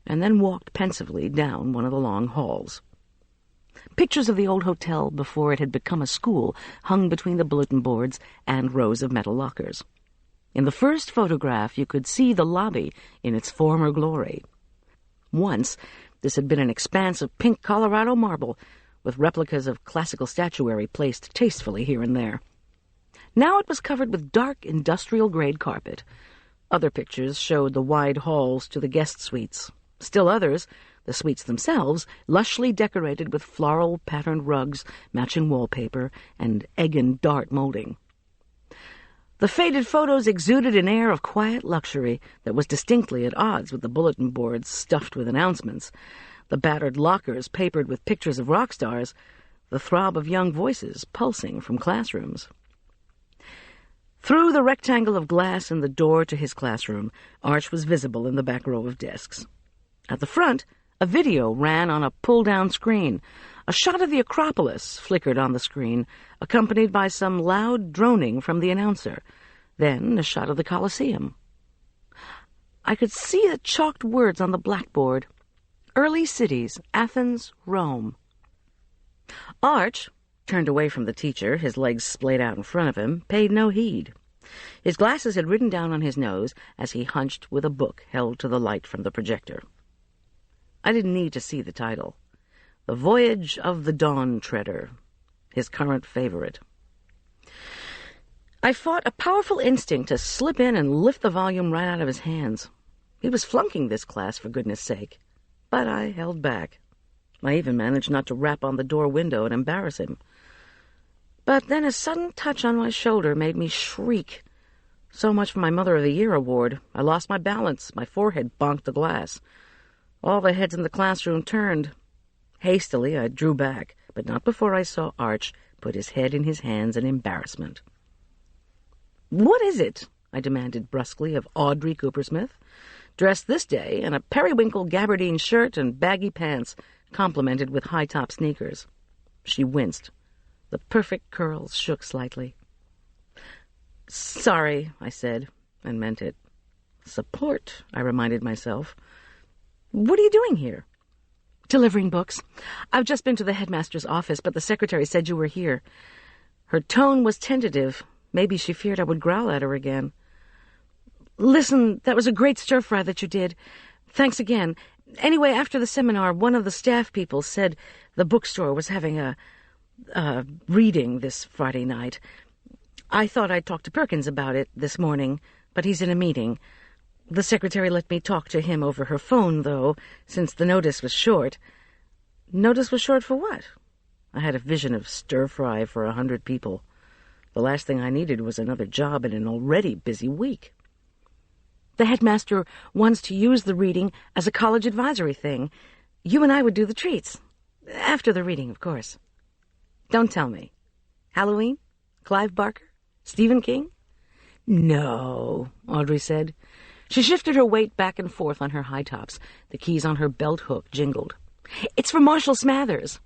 S2: and then walked pensively down one of the long halls. Pictures of the old hotel before it had become a school hung between the bulletin boards and rows of metal lockers. In the first photograph, you could see the lobby in its former glory. Once, this had been an expanse of pink Colorado marble, with replicas of classical statuary placed tastefully here and there. Now it was covered with dark industrial-grade carpet. Other pictures showed the wide halls to the guest suites. Still others, the suites themselves, lushly decorated with floral patterned rugs, matching wallpaper, and egg and dart molding. The faded photos exuded an air of quiet luxury that was distinctly at odds with the bulletin boards stuffed with announcements, the battered lockers papered with pictures of rock stars, the throb of young voices pulsing from classrooms. Through the rectangle of glass in the door to his classroom, Arch was visible in the back row of desks. At the front, a video ran on a pull-down screen. A shot of the Acropolis flickered on the screen, accompanied by some loud droning from the announcer. Then a shot of the Colosseum. I could see the chalked words on the blackboard. Early cities, Athens, Rome. Arch, turned away from the teacher, his legs splayed out in front of him, paid no heed. His glasses had ridden down on his nose as he hunched with a book held to the light from the projector. I didn't need to see the title. The Voyage of the Dawn Treader, his current favorite. I fought a powerful instinct to slip in and lift the volume right out of his hands. He was flunking this class, for goodness sake. But I held back. I even managed not to rap on the door window and embarrass him. But then a sudden touch on my shoulder made me shriek. So much for my Mother of the Year award. I lost my balance. My forehead bonked the glass. All the heads in the classroom turned. Hastily, I drew back, but not before I saw Arch put his head in his hands in embarrassment. "What is it?" I demanded brusquely of Audrey Coopersmith, dressed this day in a periwinkle gabardine shirt and baggy pants, complemented with high-top sneakers. She winced. The perfect curls shook slightly. "Sorry," I said, and meant it. "Support," I reminded myself. "What are you doing here?" "Delivering books. I've just been to the headmaster's office, but the secretary said you were here." Her tone was tentative. Maybe she feared I would growl at her again. "Listen, that was a great stir-fry that you did. Thanks again. Anyway, after the seminar, one of the staff people said the bookstore was having a reading this Friday night. I thought I'd talk to Perkins about it this morning, but he's in a meeting. The secretary let me talk to him over her phone, though, since the notice was short." "Notice was short for what?" I had a vision of stir-fry for 100 people. The last thing I needed was another job in an already busy week. "The headmaster wants to use the reading as a college advisory thing. You and I would do the treats. After the reading, of course." "Don't tell me. Halloween? Clive Barker? Stephen King?" "No," Audrey said. She shifted her weight back and forth on her high tops. The keys on her belt hook jingled. "It's for Marshall Smathers."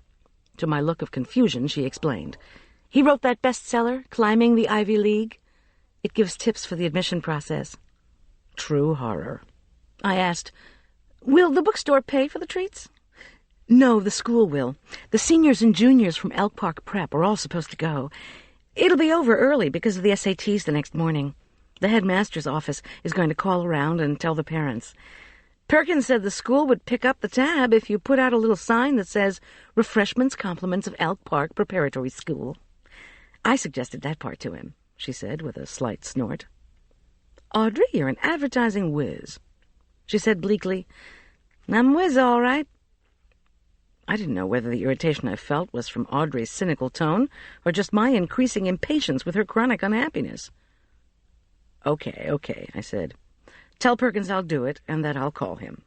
S2: To my look of confusion, she explained. "He wrote that bestseller, Climbing the Ivy League. It gives tips for the admission process." True horror. I asked, "Will the bookstore pay for the treats?" "No, the school will. The seniors and juniors from Elk Park Prep are all supposed to go. It'll be over early because of the SATs the next morning. The headmaster's office is going to call around and tell the parents. Perkins said the school would pick up the tab if you put out a little sign that says, 'Refreshments, compliments of Elk Park Preparatory School.' I suggested that part to him," she said with a slight snort. "Audrey, you're an advertising whiz." She said bleakly, "I'm whiz, all right." I didn't know whether the irritation I felt was from Audrey's cynical tone or just my increasing impatience with her chronic unhappiness. Okay, I said. "Tell Perkins I'll do it, and that I'll call him."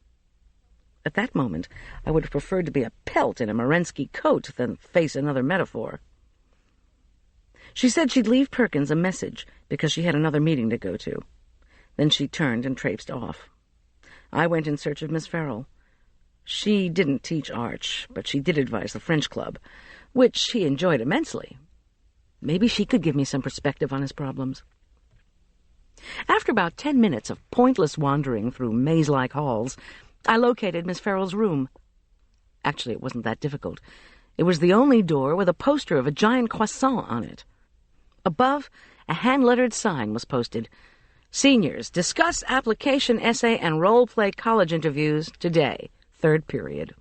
S2: At that moment, I would have preferred to be a pelt in a Morensky coat than face another metaphor. She said she'd leave Perkins a message because she had another meeting to go to. Then she turned and traipsed off. I went in search of Miss Farrell. She didn't teach Arch, but she did advise the French club, which he enjoyed immensely. Maybe she could give me some perspective on his problems. After about 10 minutes of pointless wandering through maze-like halls, I located Miss Farrell's room. Actually, it wasn't that difficult. It was the only door with a poster of a giant croissant on it. Above, a hand-lettered sign was posted. Seniors, discuss application essay and role-play college interviews today, 3rd period.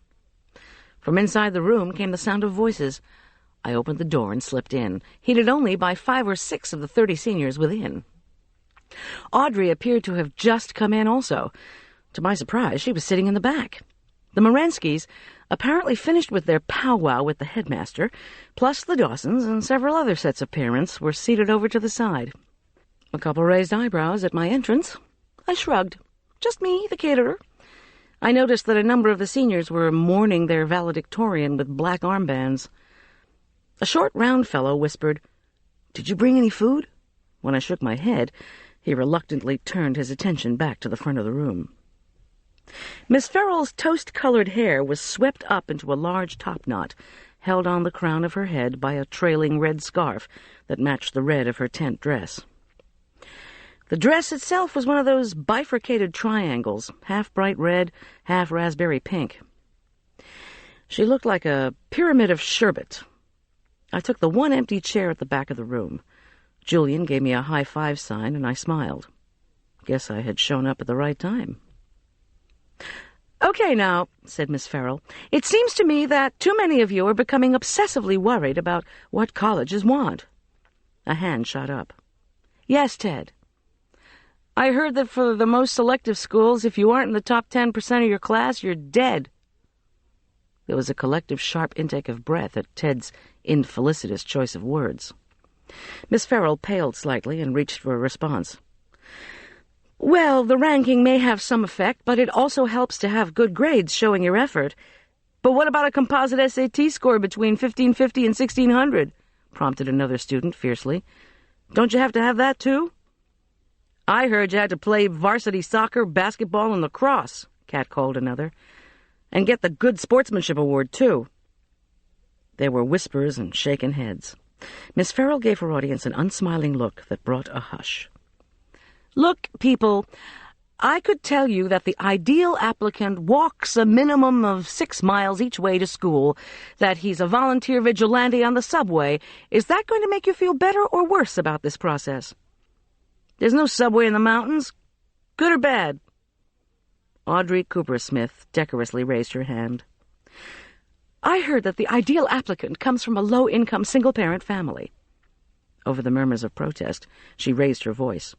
S2: From inside the room came the sound of voices. I opened the door and slipped in, heated only by 5 or 6 of the 30 seniors within. Audrey appeared to have just come in also. To my surprise, she was sitting in the back. The Morenskys, apparently finished with their powwow with the headmaster, plus the Dawsons and several other sets of parents, were seated over to the side. A couple raised eyebrows at my entrance. I shrugged. Just me, the caterer. I noticed that a number of the seniors were mourning their valedictorian with black armbands. A short, round fellow whispered, "Did you bring any food?" When I shook my head, he reluctantly turned his attention back to the front of the room. Miss Farrell's toast-colored hair was swept up into a large topknot, held on the crown of her head by a trailing red scarf that matched the red of her tent dress. The dress itself was one of those bifurcated triangles, half bright red, half raspberry pink. She looked like a pyramid of sherbet. I took the one empty chair at the back of the room. Julian gave me a high-five sign, and I smiled. Guess I had shown up at the right time. "Okay, now," said Miss Farrell, "it seems to me that too many of you are becoming obsessively worried about what colleges want." A hand shot up. "Yes, Ted." "I heard that for the most selective schools, if you aren't in the top 10% of your class, you're dead." There was a collective sharp intake of breath at Ted's infelicitous choice of words. Miss Farrell paled slightly and reached for a response. "Well, the ranking may have some effect, but it also helps to have good grades showing your effort." "But what about a composite SAT score between 1550 and 1600? Prompted another student fiercely. "Don't you have to have that, too?" "I heard you had to play varsity soccer, basketball, and lacrosse," catcalled another. "And get the Good Sportsmanship Award, too." There were whispers and shaken heads. Miss Farrell gave her audience an unsmiling look that brought a hush. "Look, people, I could tell you that the ideal applicant walks a minimum of 6 miles each way to school, that he's a volunteer vigilante on the subway. Is that going to make you feel better or worse about this process?" "There's no subway in the mountains. Good or bad?" Audrey Cooper-Smith decorously raised her hand. "I heard that the ideal applicant comes from a low-income single-parent family." Over the murmurs of protest, she raised her voice.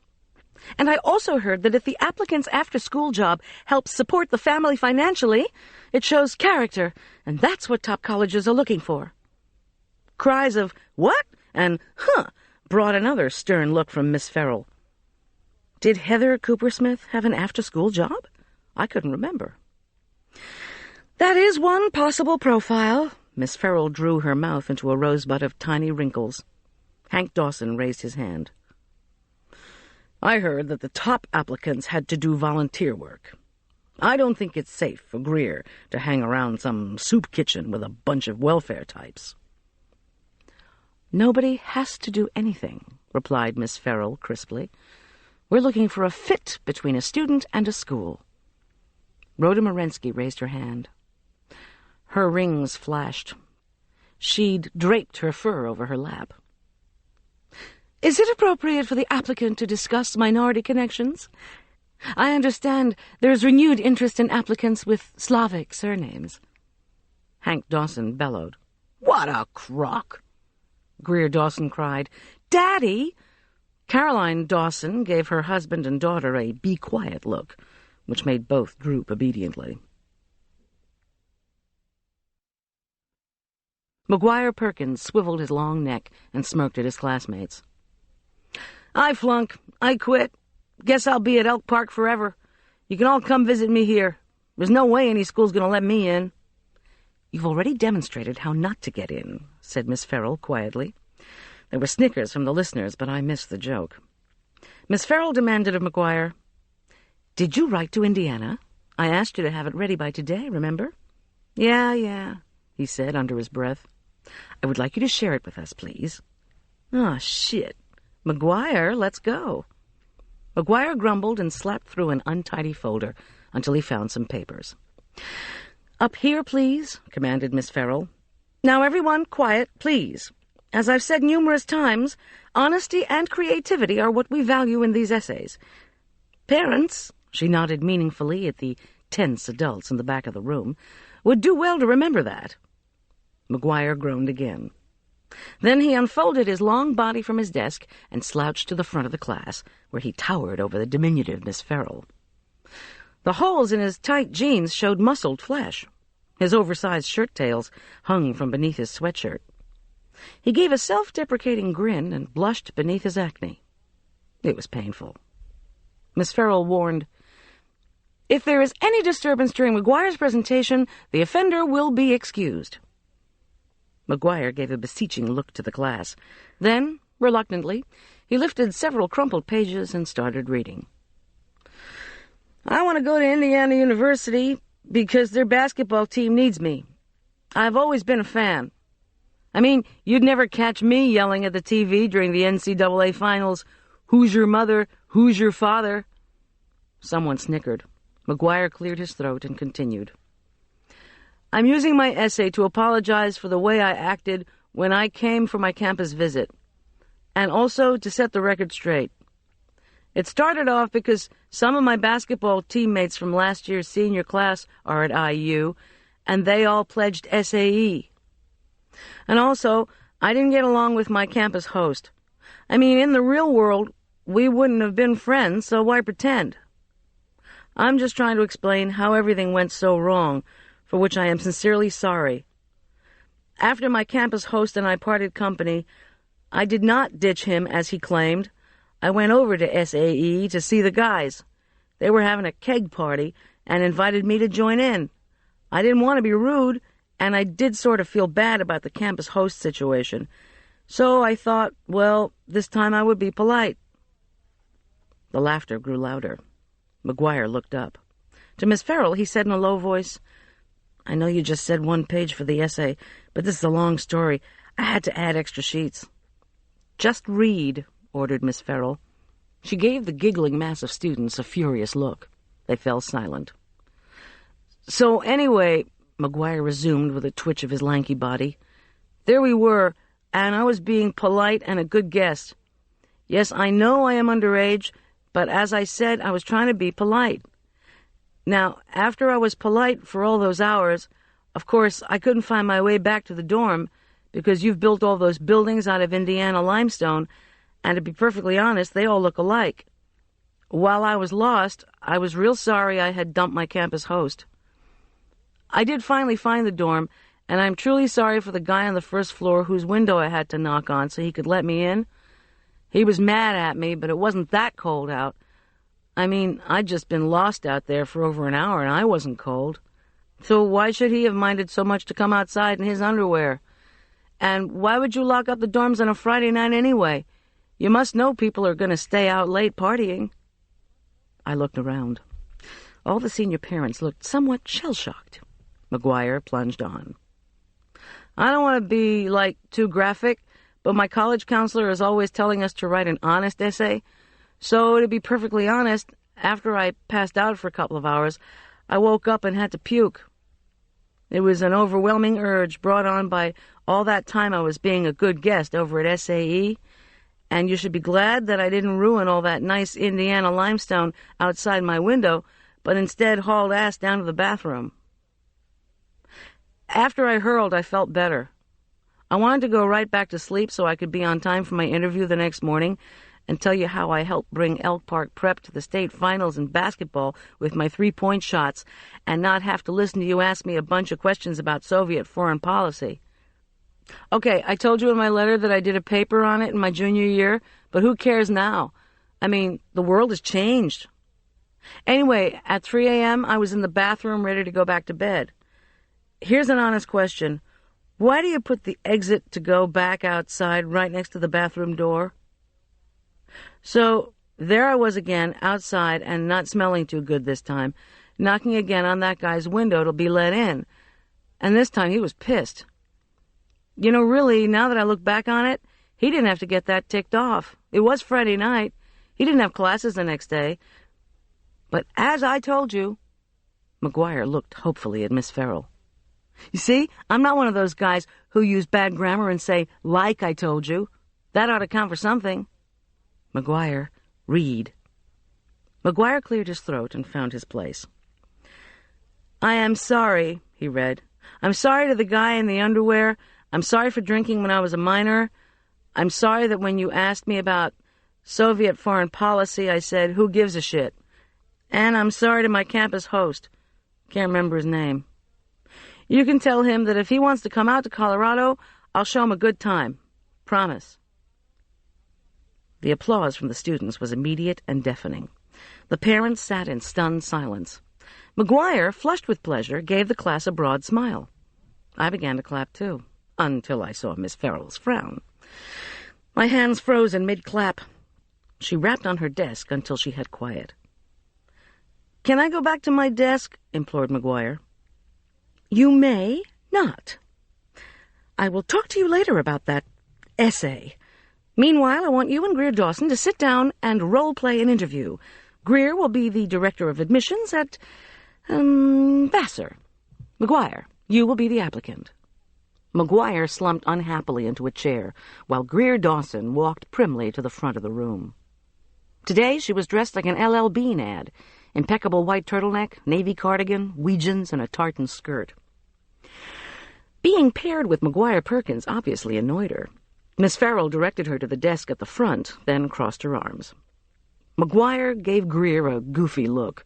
S2: "And I also heard that if the applicant's after-school job helps support the family financially, it shows character, and that's what top colleges are looking for." Cries of "What?" and "Huh!" brought another stern look from Miss Farrell. Did Heather Cooper-Smith have an after-school job? I couldn't remember. "That is one possible profile." Miss Farrell drew her mouth into a rosebud of tiny wrinkles. Hank Dawson raised his hand. "I heard that the top applicants had to do volunteer work. I don't think it's safe for Greer to hang around some soup kitchen with a bunch of welfare types." "Nobody has to do anything," replied Miss Farrell crisply. "We're looking for a fit between a student and a school." Rhoda Morensky raised her hand. Her rings flashed. She'd draped her fur over her lap. "Is it appropriate for the applicant to discuss minority connections? I understand there's renewed interest in applicants with Slavic surnames." Hank Dawson bellowed. "What a crock!" Greer Dawson cried, "Daddy!" Caroline Dawson gave her husband and daughter a be-quiet look, which made both droop obediently. McGuire Perkins swiveled his long neck and smirked at his classmates. "I flunk. I quit. Guess I'll be at Elk Park forever. You can all come visit me here. There's no way any school's going to let me in." "You've already demonstrated how not to get in," said Miss Farrell quietly. There were snickers from the listeners, but I missed the joke. Miss Farrell demanded of McGuire, "Did you write to Indiana? I asked you to have it ready by today, remember?" Yeah, he said under his breath. "I would like you to share it with us, please." "Ah, shit. McGuire, let's go." McGuire grumbled and slapped through an untidy folder until he found some papers. "Up here, please," commanded Miss Farrell. "Now, everyone, quiet, please. As I've said numerous times, honesty and creativity are what we value in these essays. Parents," she nodded meaningfully at the tense adults in the back of the room, "would do well to remember that." McGuire groaned again. Then he unfolded his long body from his desk and slouched to the front of the class, where he towered over the diminutive Miss Farrell. The holes in his tight jeans showed muscled flesh. His oversized shirt-tails hung from beneath his sweatshirt. He gave a self-deprecating grin and blushed beneath his acne. It was painful. Miss Farrell warned, "If there is any disturbance during McGuire's presentation, the offender will be excused." McGuire gave a beseeching look to the class. Then, reluctantly, he lifted several crumpled pages and started reading. "I want to go to Indiana University because their basketball team needs me. I've always been a fan. I mean, you'd never catch me yelling at the TV during the NCAA finals, 'Who's your mother? Who's your father?'" Someone snickered. McGuire cleared his throat and continued. "I'm using my essay to apologize for the way I acted when I came for my campus visit, and also to set the record straight. It started off because some of my basketball teammates from last year's senior class are at IU, and they all pledged SAE. And also, I didn't get along with my campus host. I mean, in the real world, we wouldn't have been friends, so why pretend? I'm just trying to explain how everything went so wrong, for which I am sincerely sorry. After my campus host and I parted company, I did not ditch him as he claimed. I went over to SAE to see the guys. They were having a keg party and invited me to join in. I didn't want to be rude, and I did sort of feel bad about the campus host situation. So I thought, well, this time I would be polite." The laughter grew louder. McGuire looked up. To Miss Farrell, he said in a low voice, "I know you just said 1 page for the essay, but this is a long story. I had to add extra sheets." "Just read," ordered Miss Farrell. She gave the giggling mass of students a furious look. They fell silent. "So anyway," McGuire resumed with a twitch of his lanky body, "there we were, and I was being polite and a good guest. Yes, I know I am underage, but as I said, I was trying to be polite. Now, after I was polite for all those hours, of course, I couldn't find my way back to the dorm because you've built all those buildings out of Indiana limestone, and to be perfectly honest, they all look alike. While I was lost, I was real sorry I had dumped my campus host. I did finally find the dorm, and I'm truly sorry for the guy on the first floor whose window I had to knock on so he could let me in. He was mad at me, but it wasn't that cold out. I mean, I'd just been lost out there for over an hour, and I wasn't cold. So why should he have minded so much to come outside in his underwear? And why would you lock up the dorms on a Friday night anyway? You must know people are going to stay out late partying." I looked around. All the senior parents looked somewhat shell-shocked. McGuire plunged on. "I don't want to be, too graphic, but my college counselor is always telling us to write an honest essay. So, to be perfectly honest, after I passed out for a couple of hours, I woke up and had to puke. It was an overwhelming urge brought on by all that time I was being a good guest over at SAE, and you should be glad that I didn't ruin all that nice Indiana limestone outside my window, but instead hauled ass down to the bathroom. After I hurled, I felt better. I wanted to go right back to sleep so I could be on time for my interview the next morning and tell you how I helped bring Elk Park Prep to the state finals in basketball with my 3-point shots and not have to listen to you ask me a bunch of questions about Soviet foreign policy. Okay, I told you in my letter that I did a paper on it in my junior year, but who cares now? I mean, the world has changed. Anyway, at 3 a.m., I was in the bathroom ready to go back to bed. Here's an honest question. Why do you put the exit to go back outside right next to the bathroom door? So, there I was again, outside and not smelling too good this time, knocking again on that guy's window to be let in. And this time he was pissed. You know, really, now that I look back on it, he didn't have to get that ticked off. It was Friday night. He didn't have classes the next day. But as I told you, McGuire looked hopefully at Miss Farrell. You see, I'm not one of those guys who use bad grammar and say, like I told you. That ought to count for something. McGuire, read. McGuire cleared his throat and found his place. I am sorry, he read. I'm sorry to the guy in the underwear. I'm sorry for drinking when I was a minor. I'm sorry that when you asked me about Soviet foreign policy, I said, who gives a shit? And I'm sorry to my campus host. Can't remember his name. You can tell him that if he wants to come out to Colorado, I'll show him a good time. Promise. The applause from the students was immediate and deafening. The parents sat in stunned silence. McGuire, flushed with pleasure, gave the class a broad smile. I began to clap, too, until I saw Miss Farrell's frown. My hands froze in mid-clap. She rapped on her desk until she had quiet. Can I go back to my desk? Implored McGuire. You may not. I will talk to you later about that essay. Meanwhile, I want you and Greer Dawson to sit down and role-play an interview. Greer will be the director of admissions at, Vassar. McGuire, you will be the applicant. McGuire slumped unhappily into a chair, while Greer Dawson walked primly to the front of the room. Today she was dressed like an L.L. Bean ad, impeccable white turtleneck, navy cardigan, Ouijans, and a tartan skirt. Being paired with McGuire Perkins obviously annoyed her. Miss Farrell directed her to the desk at the front, then crossed her arms. McGuire gave Greer a goofy look.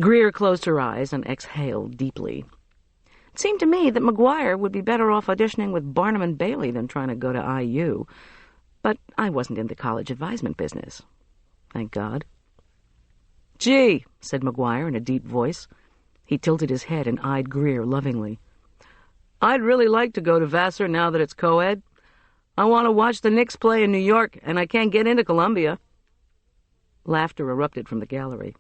S2: Greer closed her eyes and exhaled deeply. It seemed to me that McGuire would be better off auditioning with Barnum and Bailey than trying to go to IU. But I wasn't in the college advisement business. Thank God. Gee, said McGuire in a deep voice. He tilted his head and eyed Greer lovingly. I'd really like to go to Vassar now that it's co-ed. I want to watch the Knicks play in New York, and I can't get into Columbia. Laughter erupted from the gallery.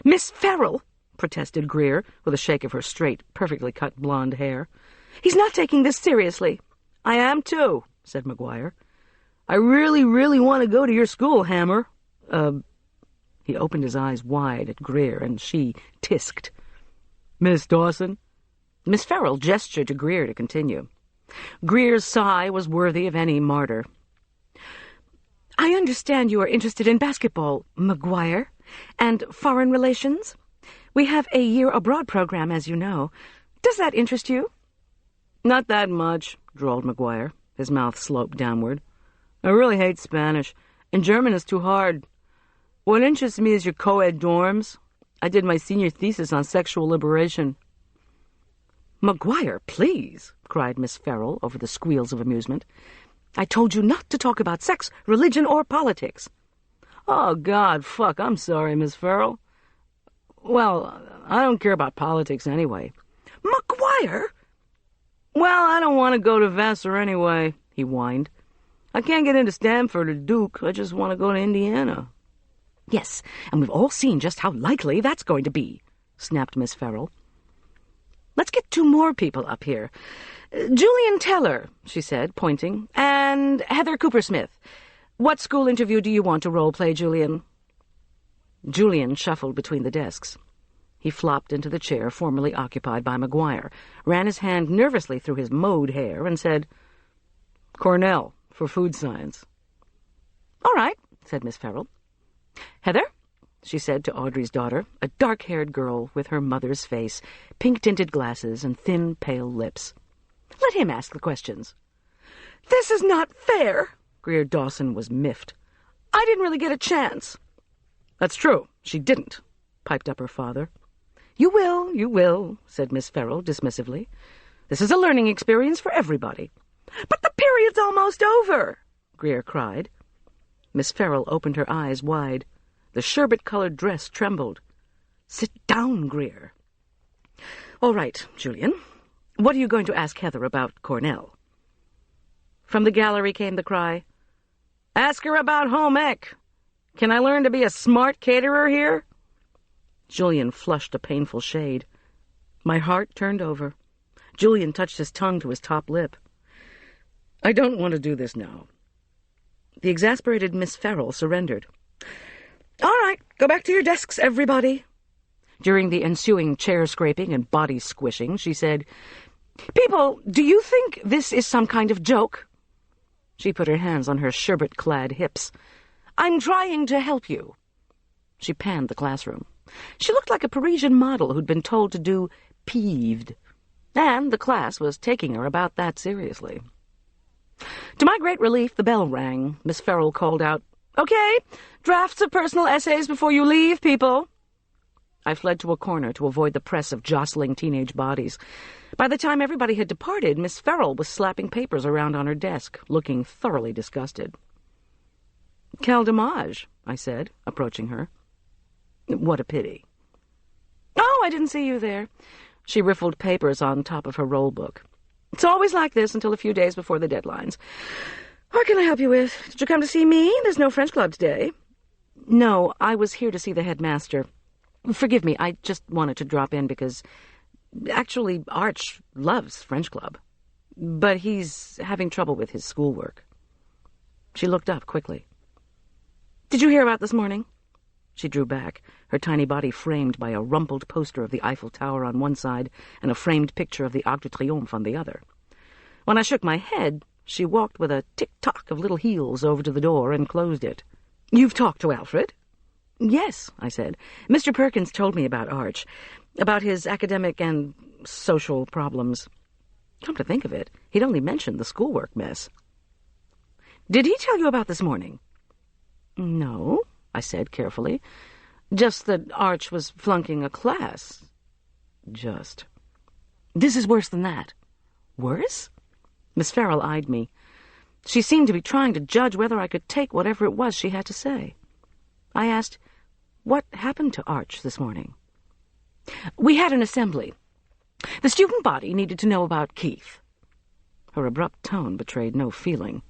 S2: Miss Farrell, protested Greer, with a shake of her straight, perfectly cut blonde hair. He's not taking this seriously. I am, too, said McGuire. I really, really want to go to your school, Hammer. He opened his eyes wide at Greer, and she tisked. Miss Dawson? Miss Farrell gestured to Greer to continue. Greer's sigh was worthy of any martyr. I understand you are interested in basketball, McGuire, and foreign relations. We have a year abroad program, as you know. Does that interest you? Not that much, drawled McGuire, his mouth sloped downward. I really hate Spanish, and German is too hard. What interests me is your co-ed dorms. I did my senior thesis on sexual liberation. McGuire, please, cried Miss Farrell over the squeals of amusement. I told you not to talk about sex, religion, or politics. Oh, God, fuck, I'm sorry, Miss Farrell. Well, I don't care about politics anyway. McGuire? Well, I don't want to go to Vassar anyway, he whined. I can't get into Stanford or Duke. I just want to go to Indiana. Yes, and we've all seen just how likely that's going to be, snapped Miss Farrell. Let's get 2 more people up here. Julian Teller, she said, pointing, and Heather Cooper-Smith. What school interview do you want to role-play, Julian? Julian shuffled between the desks. He flopped into the chair formerly occupied by McGuire, ran his hand nervously through his mowed hair, and said, Cornell, for food science. All right, said Miss Farrell. Heather? She said to Audrey's daughter, a dark-haired girl with her mother's face, pink-tinted glasses, and thin, pale lips. Let him ask the questions. This is not fair, Greer Dawson was miffed. I didn't really get a chance. That's true, she didn't, piped up her father. You will, said Miss Farrell dismissively. This is a learning experience for everybody. But the period's almost over, Greer cried. Miss Farrell opened her eyes wide. The sherbet-colored dress trembled. Sit down, Greer. All right, Julian. What are you going to ask Heather about Cornell? From the gallery came the cry, Ask her about home ec. Can I learn to be a smart caterer here? Julian flushed a painful shade. My heart turned over. Julian touched his tongue to his top lip. I don't want to do this now. The exasperated Miss Farrell surrendered. "All right, go back to your desks, everybody." During the ensuing chair-scraping and body-squishing, she said, "People, do you think this is some kind of joke?" She put her hands on her sherbet-clad hips. "I'm trying to help you." She panned the classroom. She looked like a Parisian model who'd been told to do peeved, and the class was taking her about that seriously. To my great relief, the bell rang. Miss Farrell called out, "Okay, drafts of personal essays before you leave, people." I fled to a corner to avoid the press of jostling teenage bodies. By the time everybody had departed, Miss Farrell was slapping papers around on her desk, looking thoroughly disgusted. "Quel dommage," I said, approaching her. "What a pity." "Oh, I didn't see you there." She riffled papers on top of her roll book. "It's always like this until a few days before the deadlines. What can I help you with? Did you come to see me? There's no French club today." "No, I was here to see the headmaster. Forgive me, I just wanted to drop in because... Actually, Arch loves French club, but he's having trouble with his schoolwork." She looked up quickly. "Did you hear about this morning?" She drew back, her tiny body framed by a rumpled poster of the Eiffel Tower on one side and a framed picture of the Arc de Triomphe on the other. When I shook my head, she walked with a tick-tock of little heels over to the door and closed it. "You've talked to Alfred?" "Yes," I said. "Mr. Perkins told me about Arch, about his academic and social problems. Come to think of it, he'd only mentioned the schoolwork mess." "Did he tell you about this morning?" "No," I said carefully. "Just that Arch was flunking a class. Just. This is worse than that." "Worse?" Miss Farrell eyed me. She seemed to be trying to judge whether I could take whatever it was she had to say. I asked, "What happened to Arch this morning?" "We had an assembly. The student body needed to know about Keith." Her abrupt tone betrayed no feeling.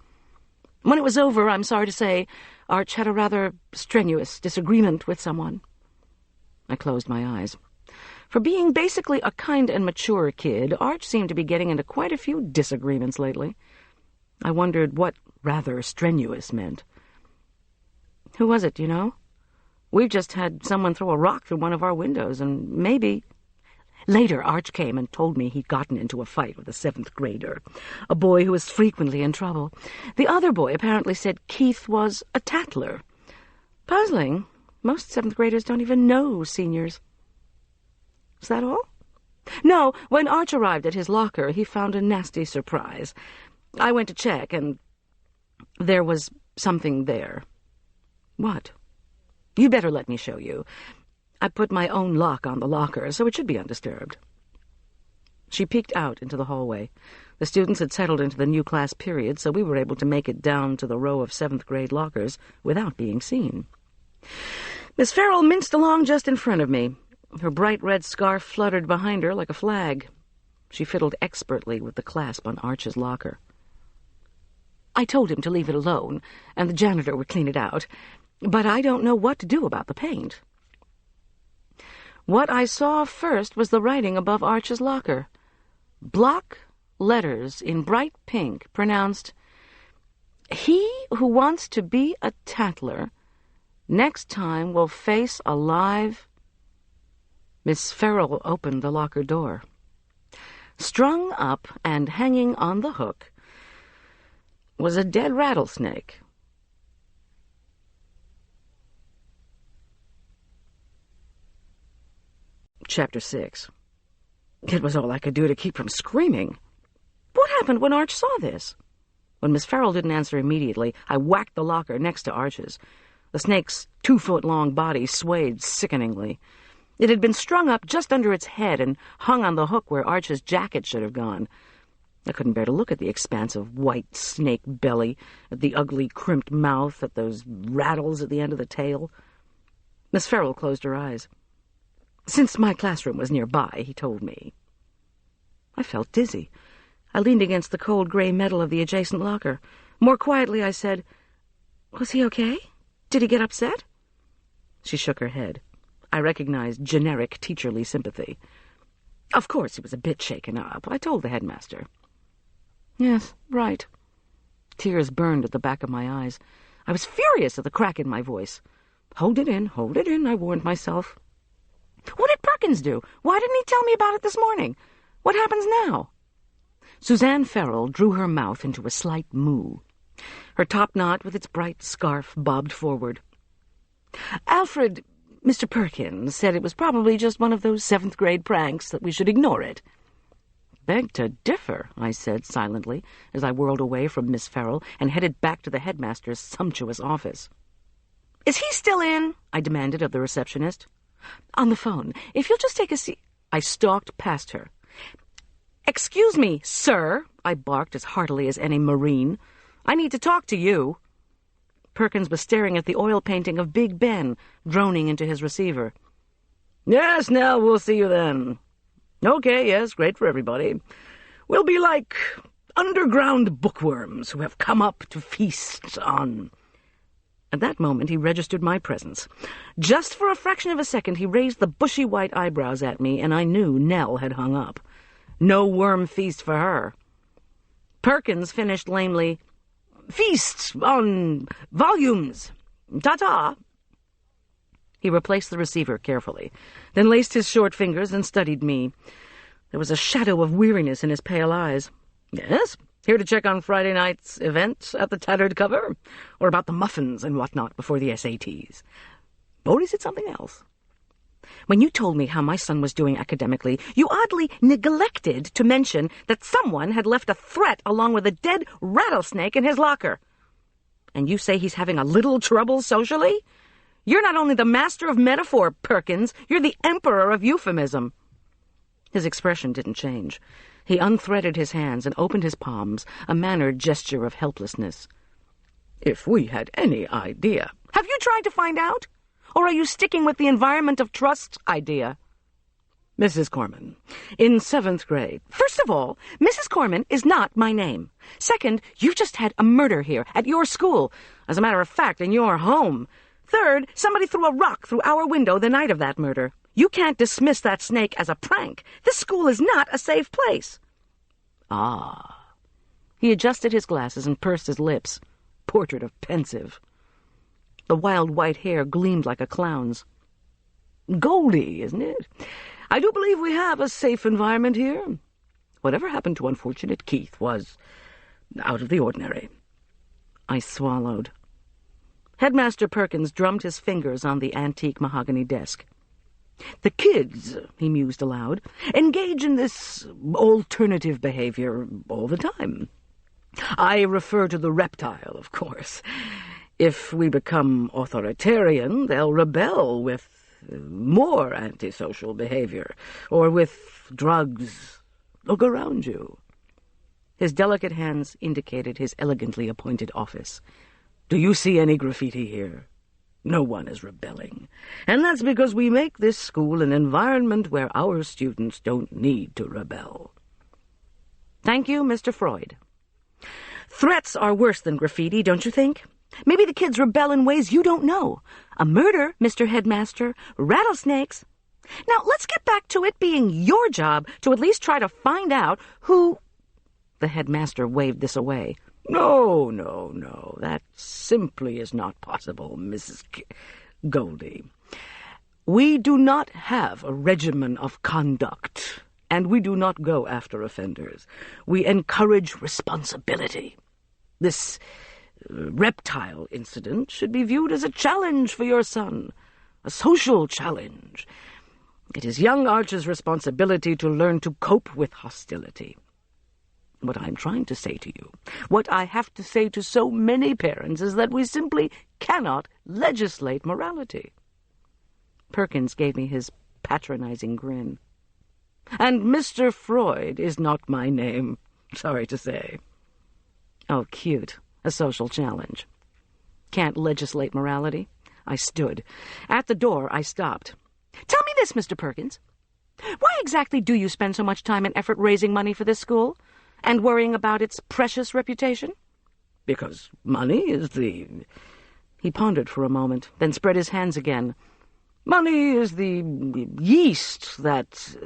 S2: "When it was over, I'm sorry to say, Arch had a rather strenuous disagreement with someone." I closed my eyes. For being basically a kind and mature kid, Arch seemed to be getting into quite a few disagreements lately. I wondered what rather strenuous meant. "Who was it, do you know? We've just had someone throw a rock through one of our windows, and maybe—" Later, Arch came and told me he'd gotten into a fight with a 7th grader, a boy who was frequently in trouble. The other boy apparently said Keith was a tattler. Puzzling. Most 7th graders don't even know seniors. "Is that all?" "No, when Arch arrived at his locker, he found a nasty surprise. I went to check, and there was something there." "What?" "You'd better let me show you. I put my own lock on the locker, so it should be undisturbed." She peeked out into the hallway. The students had settled into the new class period, so we were able to make it down to the row of 7th grade lockers without being seen. Miss Farrell minced along just in front of me. Her bright red scarf fluttered behind her like a flag. She fiddled expertly with the clasp on Arch's locker. "I told him to leave it alone, and the janitor would clean it out. But I don't know what to do about the paint." What I saw first was the writing above Arch's locker. Block letters in bright pink pronounced, "He who wants to be a tattler next time will face a live—" Miss Farrell opened the locker door. Strung up and hanging on the hook was a dead rattlesnake. Chapter 6. It was all I could do to keep from screaming. What happened when Arch saw this? When Miss Farrell didn't answer immediately, I whacked the locker next to Arch's. The snake's 2-foot-long body swayed sickeningly. It had been strung up just under its head and hung on the hook where Arch's jacket should have gone. I couldn't bear to look at the expansive white snake belly, at the ugly crimped mouth, at those rattles at the end of the tail. Miss Farrell closed her eyes. "Since my classroom was nearby," he told me. I felt dizzy. I leaned against the cold gray metal of the adjacent locker. More quietly I said, "Was he okay? Did he get upset?" She shook her head. I recognized generic teacherly sympathy. "Of course he was a bit shaken up. I told the headmaster." "Yes, right." Tears burned at the back of my eyes. I was furious at the crack in my voice. Hold it in, I warned myself. What did Perkins do? Why didn't he tell me about it this morning? What happens now? Suzanne Farrell drew her mouth into a slight moo. Her top knot with its bright scarf bobbed forward. Alfred, Mr. Perkins, said it was probably just one of those 7th-grade pranks, that we should ignore it. Beg to differ, I said silently, as I whirled away from Miss Farrell and headed back to the headmaster's sumptuous office. Is he still in? I demanded of the receptionist. On the phone. If you'll just take a seat. I stalked past her. Excuse me, sir, I barked as heartily as any Marine. I need to talk to you. Perkins was staring at the oil painting of Big Ben, droning into his receiver. Yes, Nell, we'll see you then. Okay, yes, great for everybody. We'll be like underground bookworms who have come up to feast on... At that moment he registered my presence. Just for a fraction of a second he raised the bushy white eyebrows at me, and I knew Nell had hung up. No worm feast for her. Perkins finished lamely, Feast on volumes. Ta-ta. He replaced the receiver carefully, then laced his short fingers and studied me. There was a shadow of weariness in his pale eyes. Yes, here to check on Friday night's event at the Tattered Cover, or about the muffins and whatnot before the SATs. Or is it something else? When you told me how my son was doing academically, you oddly neglected to mention that someone had left a threat along with a dead rattlesnake in his locker. And you say he's having a little trouble socially? You're not only the master of metaphor, Perkins, you're the emperor of euphemism. His expression didn't change. He unthreaded his hands and opened his palms, a mannered gesture of helplessness. If we had any idea. Have you tried to find out? Or are you sticking with the environment of trust idea? Mrs. Corman, in 7th grade. First of all, Mrs. Corman is not my name. Second, you've just had a murder here, at your school. As a matter of fact, in your home. Third, somebody threw a rock through our window the night of that murder. You can't dismiss that snake as a prank. This school is not a safe place. Ah. He adjusted his glasses and pursed his lips. Portrait of pensive. The wild white hair gleamed like a clown's. Goldy, isn't it? I do believe we have a safe environment here. Whatever happened to unfortunate Keith was out of the ordinary. I swallowed. Headmaster Perkins drummed his fingers on the antique mahogany desk. The kids, he mused aloud, engage in this alternative behavior all the time. I refer to the reptile, of course. If we become authoritarian, they'll rebel with more antisocial behavior, or with drugs. Look around you. His delicate hands indicated his elegantly appointed office. Do you see any graffiti here? No one is rebelling. And that's because we make this school an environment where our students don't need to rebel. Thank you, Mr. Freud. Threats are worse than graffiti, don't you think? Maybe the kids rebel in ways you don't know. A murder, Mr. Headmaster, rattlesnakes. Now, let's get back to it being your job to at least try to find out who... The headmaster waved this away. No, that simply is not possible, Mrs. Goldy. We do not have a regimen of conduct, and we do not go after offenders. We encourage responsibility. This reptile incident should be viewed as a challenge for your son, a social challenge. It is young Archer's responsibility to learn to cope with hostility. What I'm trying to say to you, what I have to say to so many parents, is that we simply cannot legislate morality. Perkins gave me his patronizing grin. And Mr. Freud is not my name, sorry to say. Oh, cute. A social challenge. Can't legislate morality? I stood. At the door, I stopped. Tell me this, Mr. Perkins. Why exactly do you spend so much time and effort raising money for this school? And worrying about its precious reputation? Because money is the... He pondered for a moment, then spread his hands again. Money is the yeast that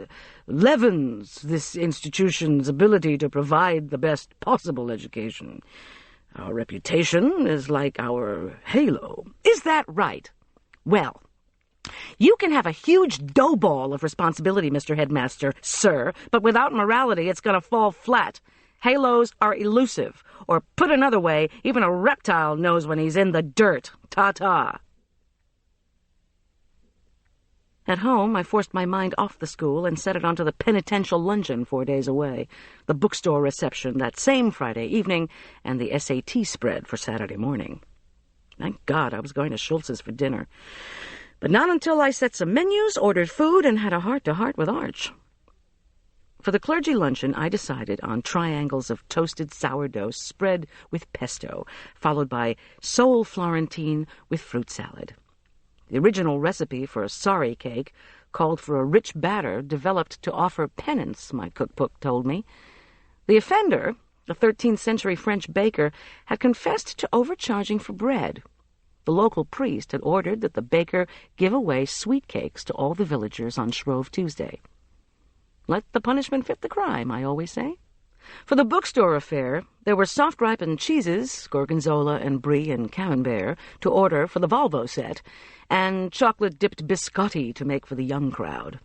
S2: leavens this institution's ability to provide the best possible education. Our reputation is like our halo. Is that right? Well, you can have a huge dough ball of responsibility, Mr. Headmaster, sir, but without morality it's going to fall flat. Halos are elusive, or put another way, even a reptile knows when he's in the dirt. Ta-ta. At home, I forced my mind off the school and set it onto the penitential luncheon 4 days away, the bookstore reception that same Friday evening, and the SAT spread for Saturday morning. Thank God I was going to Schultz's for dinner. But not until I set some menus, ordered food, and had a heart-to-heart with Arch. For the clergy luncheon, I decided on triangles of toasted sourdough spread with pesto, followed by sole Florentine with fruit salad. The original recipe for a sorry cake called for a rich batter developed to offer penance, my cookbook told me. The offender, a 13th century French baker, had confessed to overcharging for bread. The local priest had ordered that the baker give away sweet cakes to all the villagers on Shrove Tuesday. Let the punishment fit the crime, I always say. For the bookstore affair, there were soft-ripened cheeses, gorgonzola and brie and camembert, to order for the Volvo set, and chocolate-dipped biscotti to make for the young crowd.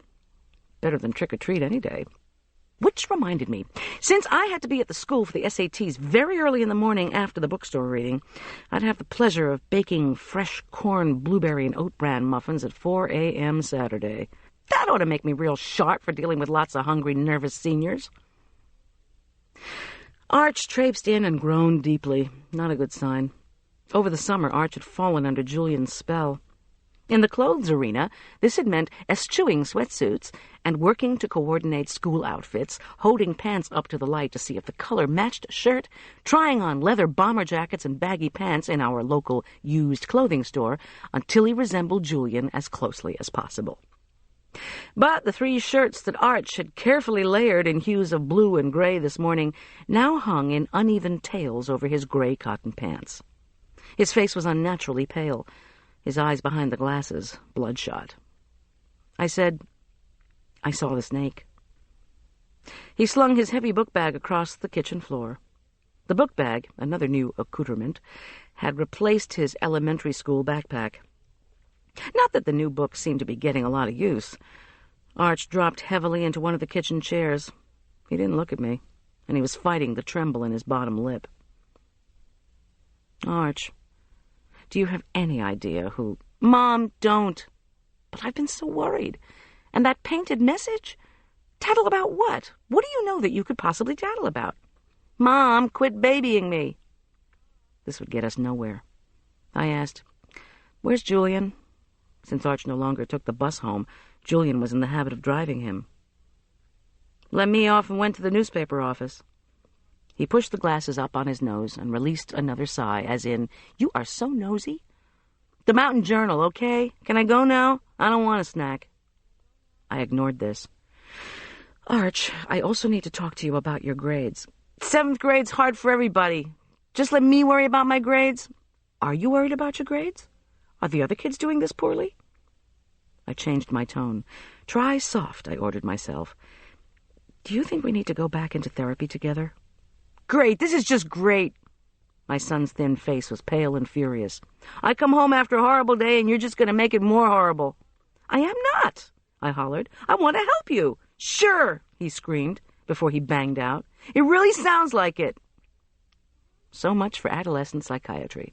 S2: Better than trick-or-treat any day. Which reminded me, since I had to be at the school for the SATs very early in the morning after the bookstore reading, I'd have the pleasure of baking fresh corn, blueberry, and oat bran muffins at 4 a.m. Saturday. That ought to make me real sharp for dealing with lots of hungry, nervous seniors. Arch traipsed in and groaned deeply. Not a good sign. Over the summer, Arch had fallen under Julian's spell. In the clothes arena, this had meant eschewing sweatsuits and working to coordinate school outfits, holding pants up to the light to see if the color matched a shirt, trying on leather bomber jackets and baggy pants in our local used clothing store until he resembled Julian as closely as possible. But the 3 shirts that Arch had carefully layered in hues of blue and gray this morning now hung in uneven tails over his gray cotton pants. His face was unnaturally pale, his eyes behind the glasses bloodshot. I said, "I saw the snake." He slung his heavy book bag across the kitchen floor. The book bag, another new accoutrement, had replaced his elementary school backpack. Not that the new books seemed to be getting a lot of use. Arch dropped heavily into one of the kitchen chairs. He didn't look at me, and he was fighting the tremble in his bottom lip. "Arch, do you have any idea who—" "Mom, don't. But I've been so worried. And that painted message? Tattle about what? What do you know that you could possibly tattle about?" "Mom, quit babying me." This would get us nowhere. I asked, "Where's Julian?" Since Arch no longer took the bus home, Julian was in the habit of driving him. "Let me off and went to the newspaper office." He pushed the glasses up on his nose and released another sigh, as in, "You are so nosy." "The Mountain Journal, okay? Can I go now? I don't want a snack." I ignored this. "Arch, I also need to talk to you about your grades." "7th grade's hard for everybody. Just let me worry about my grades." "Are you worried about your grades? Are the other kids doing this poorly?" I changed my tone. "Try soft," I ordered myself. "Do you think we need to go back into therapy together?" "Great, this is just great." My son's thin face was pale and furious. "I come home after a horrible day and you're just going to make it more horrible." "I am not," I hollered. "I want to help you." "Sure," he screamed before he banged out. "It really sounds like it." So much for adolescent psychiatry.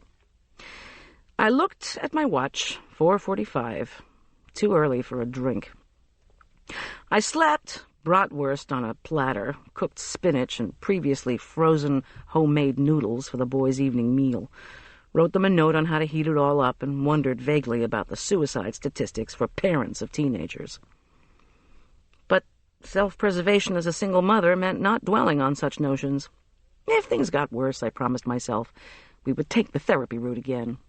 S2: I looked at my watch, 4:45. Too early for a drink. I slapped bratwurst on a platter, cooked spinach and previously frozen homemade noodles for the boys' evening meal, wrote them a note on how to heat it all up, and wondered vaguely about the suicide statistics for parents of teenagers. But self-preservation as a single mother meant not dwelling on such notions. If things got worse, I promised myself, we would take the therapy route again.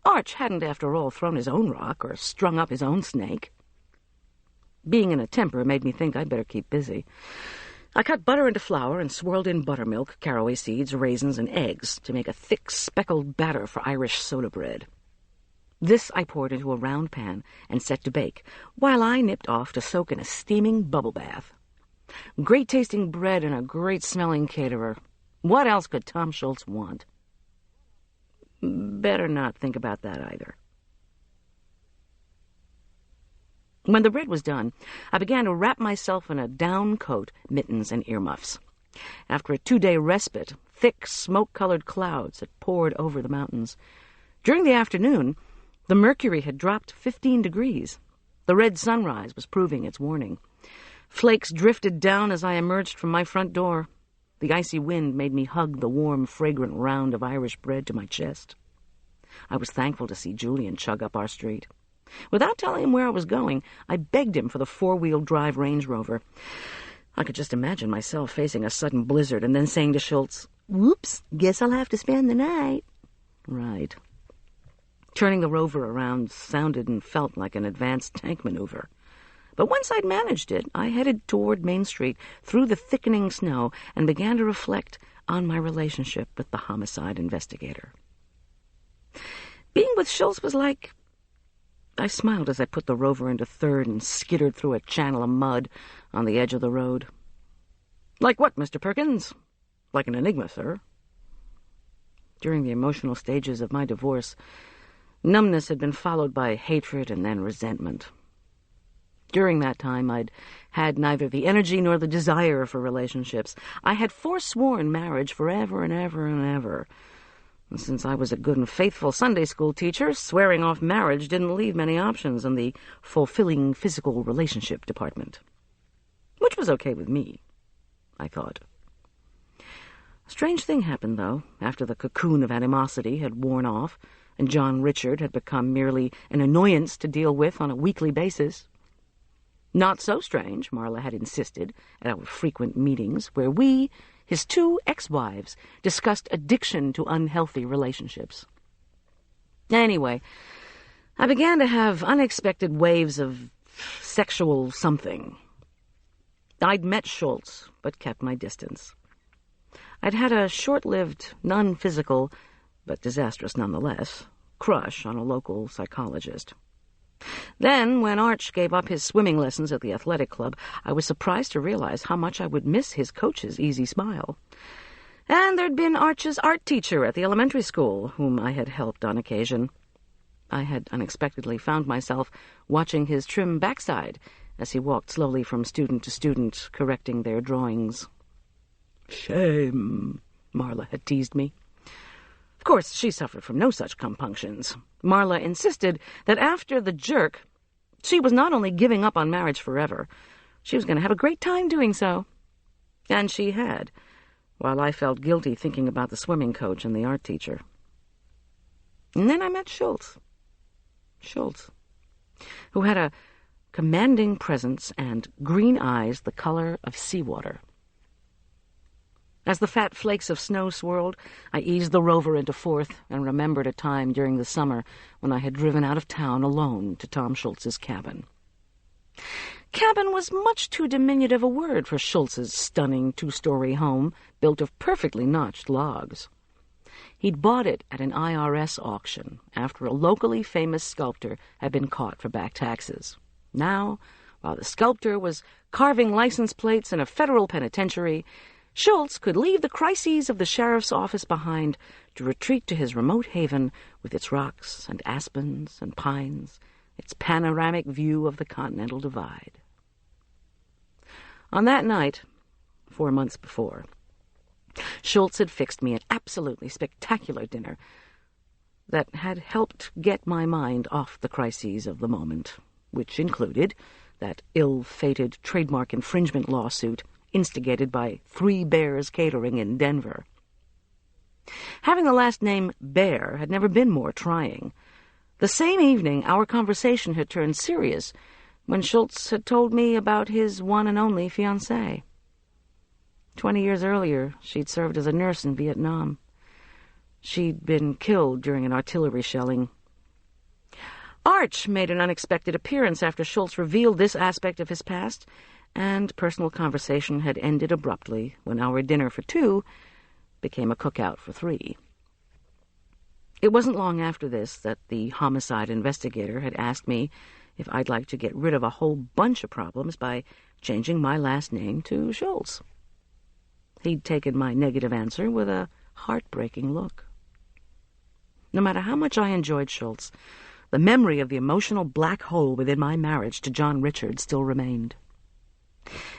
S2: Arch hadn't, after all, thrown his own rock or strung up his own snake. Being in a temper made me think I'd better keep busy. I cut butter into flour and swirled in buttermilk, caraway seeds, raisins, and eggs to make a thick, speckled batter for Irish soda bread. This I poured into a round pan and set to bake, while I nipped off to soak in a steaming bubble bath. Great-tasting bread and a great-smelling caterer. What else could Tom Schultz want? Better not think about that either. When the bread was done, I began to wrap myself in a down coat, mittens, and earmuffs. After a 2-day respite, thick, smoke-colored clouds had poured over the mountains. During the afternoon, the mercury had dropped 15 degrees. The red sunrise was proving its warning. Flakes drifted down as I emerged from my front door. The icy wind made me hug the warm, fragrant round of Irish bread to my chest. I was thankful to see Julian chug up our street. Without telling him where I was going, I begged him for the 4-wheel drive Range Rover. I could just imagine myself facing a sudden blizzard and then saying to Schultz, "Whoops, guess I'll have to spend the night." Right. Turning the Rover around sounded and felt like an advanced tank maneuver. But once I'd managed it, I headed toward Main Street through the thickening snow and began to reflect on my relationship with the homicide investigator. Being with Schultz was like... I smiled as I put the Rover into third and skittered through a channel of mud on the edge of the road. "Like what, Mr. Perkins?" "Like an enigma, sir." During the emotional stages of my divorce, numbness had been followed by hatred and then resentment. During that time, I'd had neither the energy nor the desire for relationships. I had forsworn marriage forever and ever and ever. And since I was a good and faithful Sunday school teacher, swearing off marriage didn't leave many options in the fulfilling physical relationship department. Which was okay with me, I thought. A strange thing happened, though, after the cocoon of animosity had worn off, and John Richard had become merely an annoyance to deal with on a weekly basis. Not so strange, Marla had insisted, at our frequent meetings, where we, his 2 ex-wives, discussed addiction to unhealthy relationships. Anyway, I began to have unexpected waves of sexual something. I'd met Schultz, but kept my distance. I'd had a short-lived, non-physical, but disastrous nonetheless, crush on a local psychologist. Then, when Arch gave up his swimming lessons at the athletic club, I was surprised to realize how much I would miss his coach's easy smile. And there'd been Arch's art teacher at the elementary school, whom I had helped on occasion. I had unexpectedly found myself watching his trim backside as he walked slowly from student to student, correcting their drawings. "Shame," Marla had teased me. Of course, she suffered from no such compunctions. Marla insisted that after the jerk, she was not only giving up on marriage forever, she was going to have a great time doing so. And she had, while I felt guilty thinking about the swimming coach and the art teacher. And then I met Schultz, who had a commanding presence and green eyes the color of seawater. As the fat flakes of snow swirled, I eased the Rover into fourth and remembered a time during the summer when I had driven out of town alone to Tom Schultz's cabin. Cabin was much too diminutive a word for Schultz's stunning 2-story home built of perfectly notched logs. He'd bought it at an IRS auction after a locally famous sculptor had been caught for back taxes. Now, while the sculptor was carving license plates in a federal penitentiary, Schultz could leave the crises of the sheriff's office behind to retreat to his remote haven with its rocks and aspens and pines, its panoramic view of the Continental Divide. On that night, 4 months before, Schultz had fixed me an absolutely spectacular dinner that had helped get my mind off the crises of the moment, which included that ill-fated trademark infringement lawsuit instigated by 3 Bears Catering in Denver. Having the last name Bear had never been more trying. The same evening, our conversation had turned serious when Schultz had told me about his one and only fiancée. 20 years earlier, she'd served as a nurse in Vietnam. She'd been killed during an artillery shelling. Arch made an unexpected appearance after Schultz revealed this aspect of his past, and personal conversation had ended abruptly when our dinner for 2 became a cookout for 3. It wasn't long after this that the homicide investigator had asked me if I'd like to get rid of a whole bunch of problems by changing my last name to Schultz. He'd taken my negative answer with a heartbreaking look. No matter how much I enjoyed Schultz, the memory of the emotional black hole within my marriage to John Richard still remained.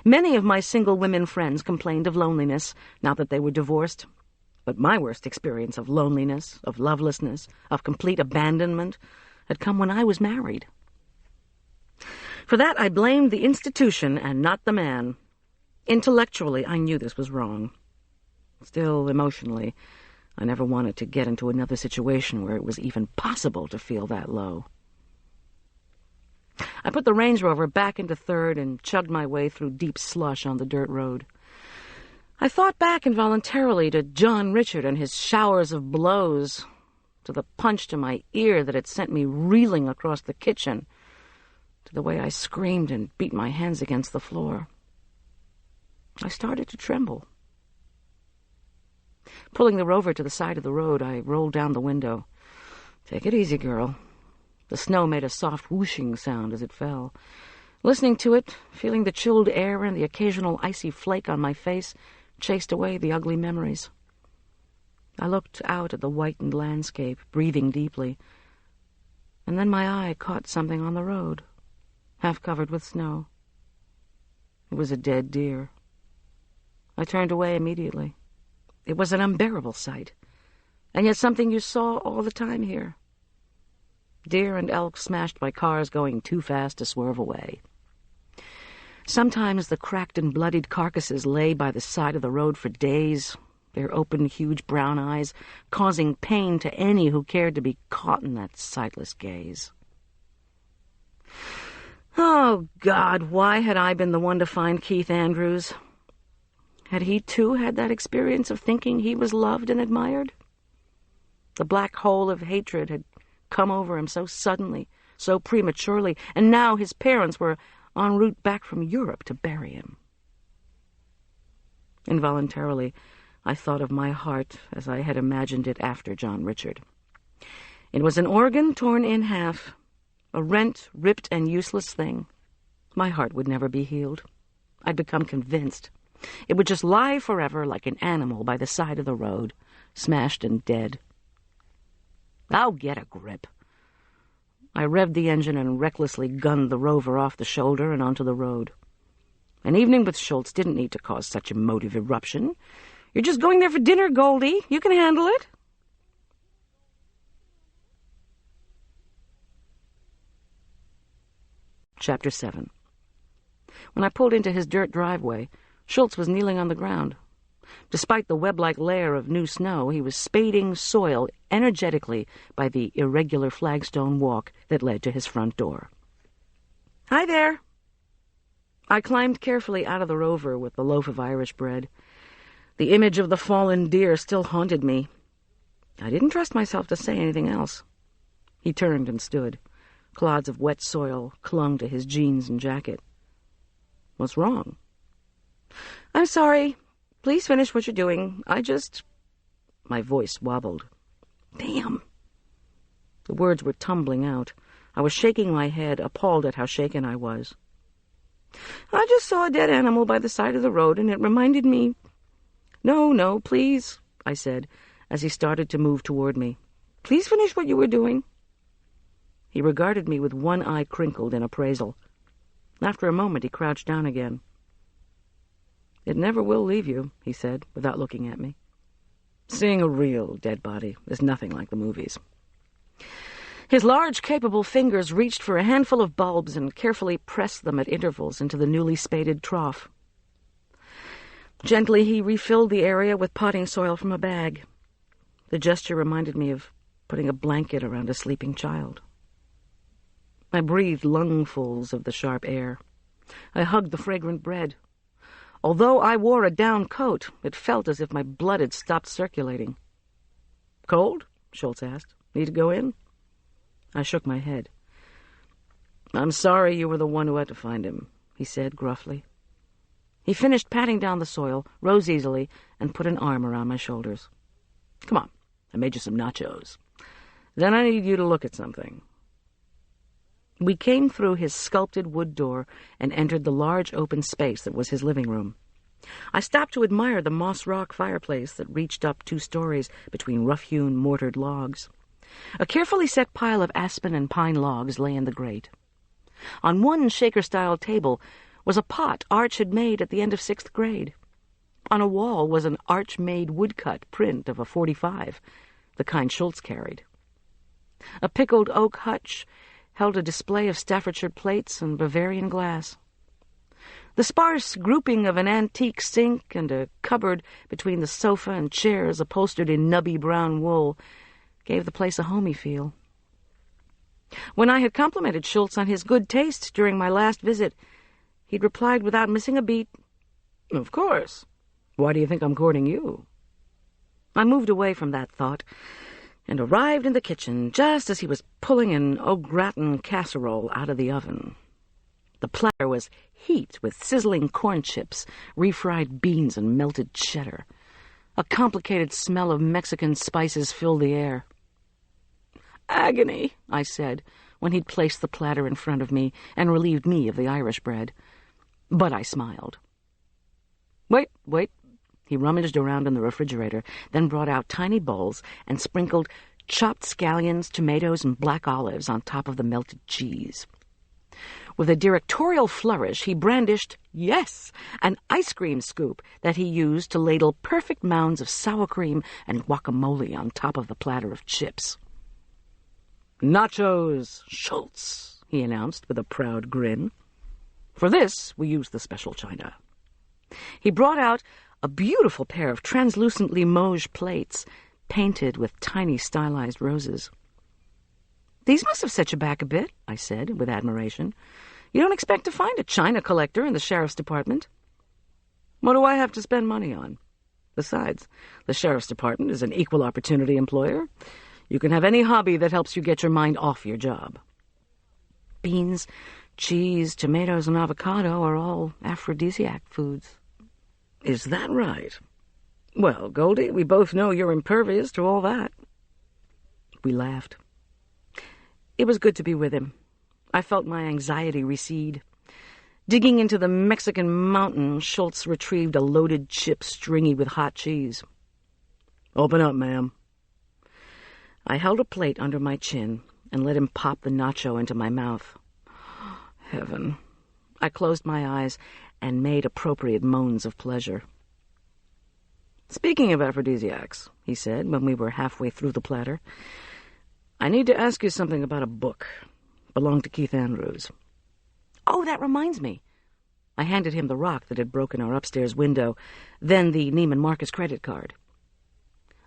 S2: Many of my single women friends complained of loneliness now that they were divorced, but my worst experience of loneliness, of lovelessness, of complete abandonment had come when I was married. For that I blamed the institution and not the man. Intellectually, I knew this was wrong. Still, emotionally, I never wanted to get into another situation where it was even possible to feel that low. I put the Range Rover back into third and chugged my way through deep slush on the dirt road. I thought back involuntarily to John Richard and his showers of blows, to the punch to my ear that had sent me reeling across the kitchen, to the way I screamed and beat my hands against the floor. I started to tremble. Pulling the Rover to the side of the road, I rolled down the window. "Take it easy, girl." The snow made a soft whooshing sound as it fell. Listening to it, feeling the chilled air and the occasional icy flake on my face, chased away the ugly memories. I looked out at the whitened landscape, breathing deeply, and then my eye caught something on the road, half covered with snow. It was a dead deer. I turned away immediately. It was an unbearable sight, and yet something you saw all the time here. Deer and elk smashed by cars going too fast to swerve away. Sometimes the cracked and bloodied carcasses lay by the side of the road for days, their open, huge brown eyes causing pain to any who cared to be caught in that sightless gaze. Oh, God, why had I been the one to find Keith Andrews? Had he, too, had that experience of thinking he was loved and admired? The black hole of hatred had come over him so suddenly, so prematurely, and now his parents were en route back from Europe to bury him. Involuntarily, I thought of my heart as I had imagined it after John Richard. It was an organ torn in half, a rent, ripped, and useless thing. My heart would never be healed. I'd become convinced. It would just lie forever like an animal by the side of the road, smashed and dead. "I'll get a grip." I revved the engine and recklessly gunned the Rover off the shoulder and onto the road. An evening with Schultz didn't need to cause such emotive eruption. "You're just going there for dinner, Goldy. You can handle it." Chapter 7. When I pulled into his dirt driveway, Schultz was kneeling on the ground. Despite the web-like layer of new snow, he was spading soil energetically by the irregular flagstone walk that led to his front door. "Hi there." I climbed carefully out of the Rover with the loaf of Irish bread. The image of the fallen deer still haunted me. I didn't trust myself to say anything else. He turned and stood. Clods of wet soil clung to his jeans and jacket. "What's wrong?" "I'm sorry. Please finish what you're doing. My voice wobbled. Damn. The words were tumbling out. I was shaking my head, appalled at how shaken I was. "I just saw a dead animal by the side of the road, and it reminded me—" No, please," I said, as he started to move toward me. "Please finish what you were doing." He regarded me with one eye crinkled in appraisal. After a moment, he crouched down again. "It never will leave you," he said, without looking at me. "Seeing a real dead body is nothing like the movies." His large, capable fingers reached for a handful of bulbs and carefully pressed them at intervals into the newly spaded trough. Gently, he refilled the area with potting soil from a bag. The gesture reminded me of putting a blanket around a sleeping child. I breathed lungfuls of the sharp air. I hugged the fragrant bread. Although I wore a down coat, it felt as if my blood had stopped circulating. "Cold?" Schultz asked. "Need to go in?" I shook my head. "I'm sorry you were the one who had to find him," he said gruffly. He finished patting down the soil, rose easily, and put an arm around my shoulders. "Come on, I made you some nachos. Then I need you to look at something." We came through his sculpted wood door and entered the large open space that was his living room. I stopped to admire the moss rock fireplace that reached up 2 stories between rough-hewn mortared logs. A carefully set pile of aspen and pine logs lay in the grate. On one shaker-style table was a pot Arch had made at the end of 6th grade. On a wall was an Arch-made woodcut print of a .45, the kind Schultz carried. A pickled oak hutch held a display of Staffordshire plates and Bavarian glass. The sparse grouping of an antique sink and a cupboard between the sofa and chairs upholstered in nubby brown wool gave the place a homey feel. When I had complimented Schultz on his good taste during my last visit, he'd replied without missing a beat, "Of course. Why do you think I'm courting you?" I moved away from that thought and arrived in the kitchen just as he was pulling an au gratin casserole out of the oven. The platter was heaped with sizzling corn chips, refried beans, and melted cheddar. A complicated smell of Mexican spices filled the air. "Agony," I said, when he'd placed the platter in front of me and relieved me of the Irish bread. But I smiled. Wait. He rummaged around in the refrigerator, then brought out tiny bowls and sprinkled chopped scallions, tomatoes, and black olives on top of the melted cheese. With a directorial flourish, he brandished, yes, an ice cream scoop that he used to ladle perfect mounds of sour cream and guacamole on top of the platter of chips. "Nachos, Schultz," he announced with a proud grin. "For this, we use the special china." He brought out a beautiful pair of translucent Limoges plates, painted with tiny stylized roses. "These must have set you back a bit," I said, with admiration. "You don't expect to find a china collector in the sheriff's department." "What do I have to spend money on? Besides, the sheriff's department is an equal opportunity employer. You can have any hobby that helps you get your mind off your job." Beans, cheese, tomatoes, and avocado are all aphrodisiac foods. "Is that right? Well, Goldy, we both know you're impervious to all that." We laughed. It was good to be with him. I felt my anxiety recede. Digging into the Mexican mountain, Schultz retrieved a loaded chip stringy with hot cheese. "Open up, ma'am." I held a plate under my chin and let him pop the nacho into my mouth. Heaven. I closed my eyes and made appropriate moans of pleasure. "Speaking of aphrodisiacs," he said when we were halfway through the platter, "I need to ask you something about a book. It belonged to Keith Andrews." "Oh, that reminds me." I handed him the rock that had broken our upstairs window, then the Neiman Marcus credit card.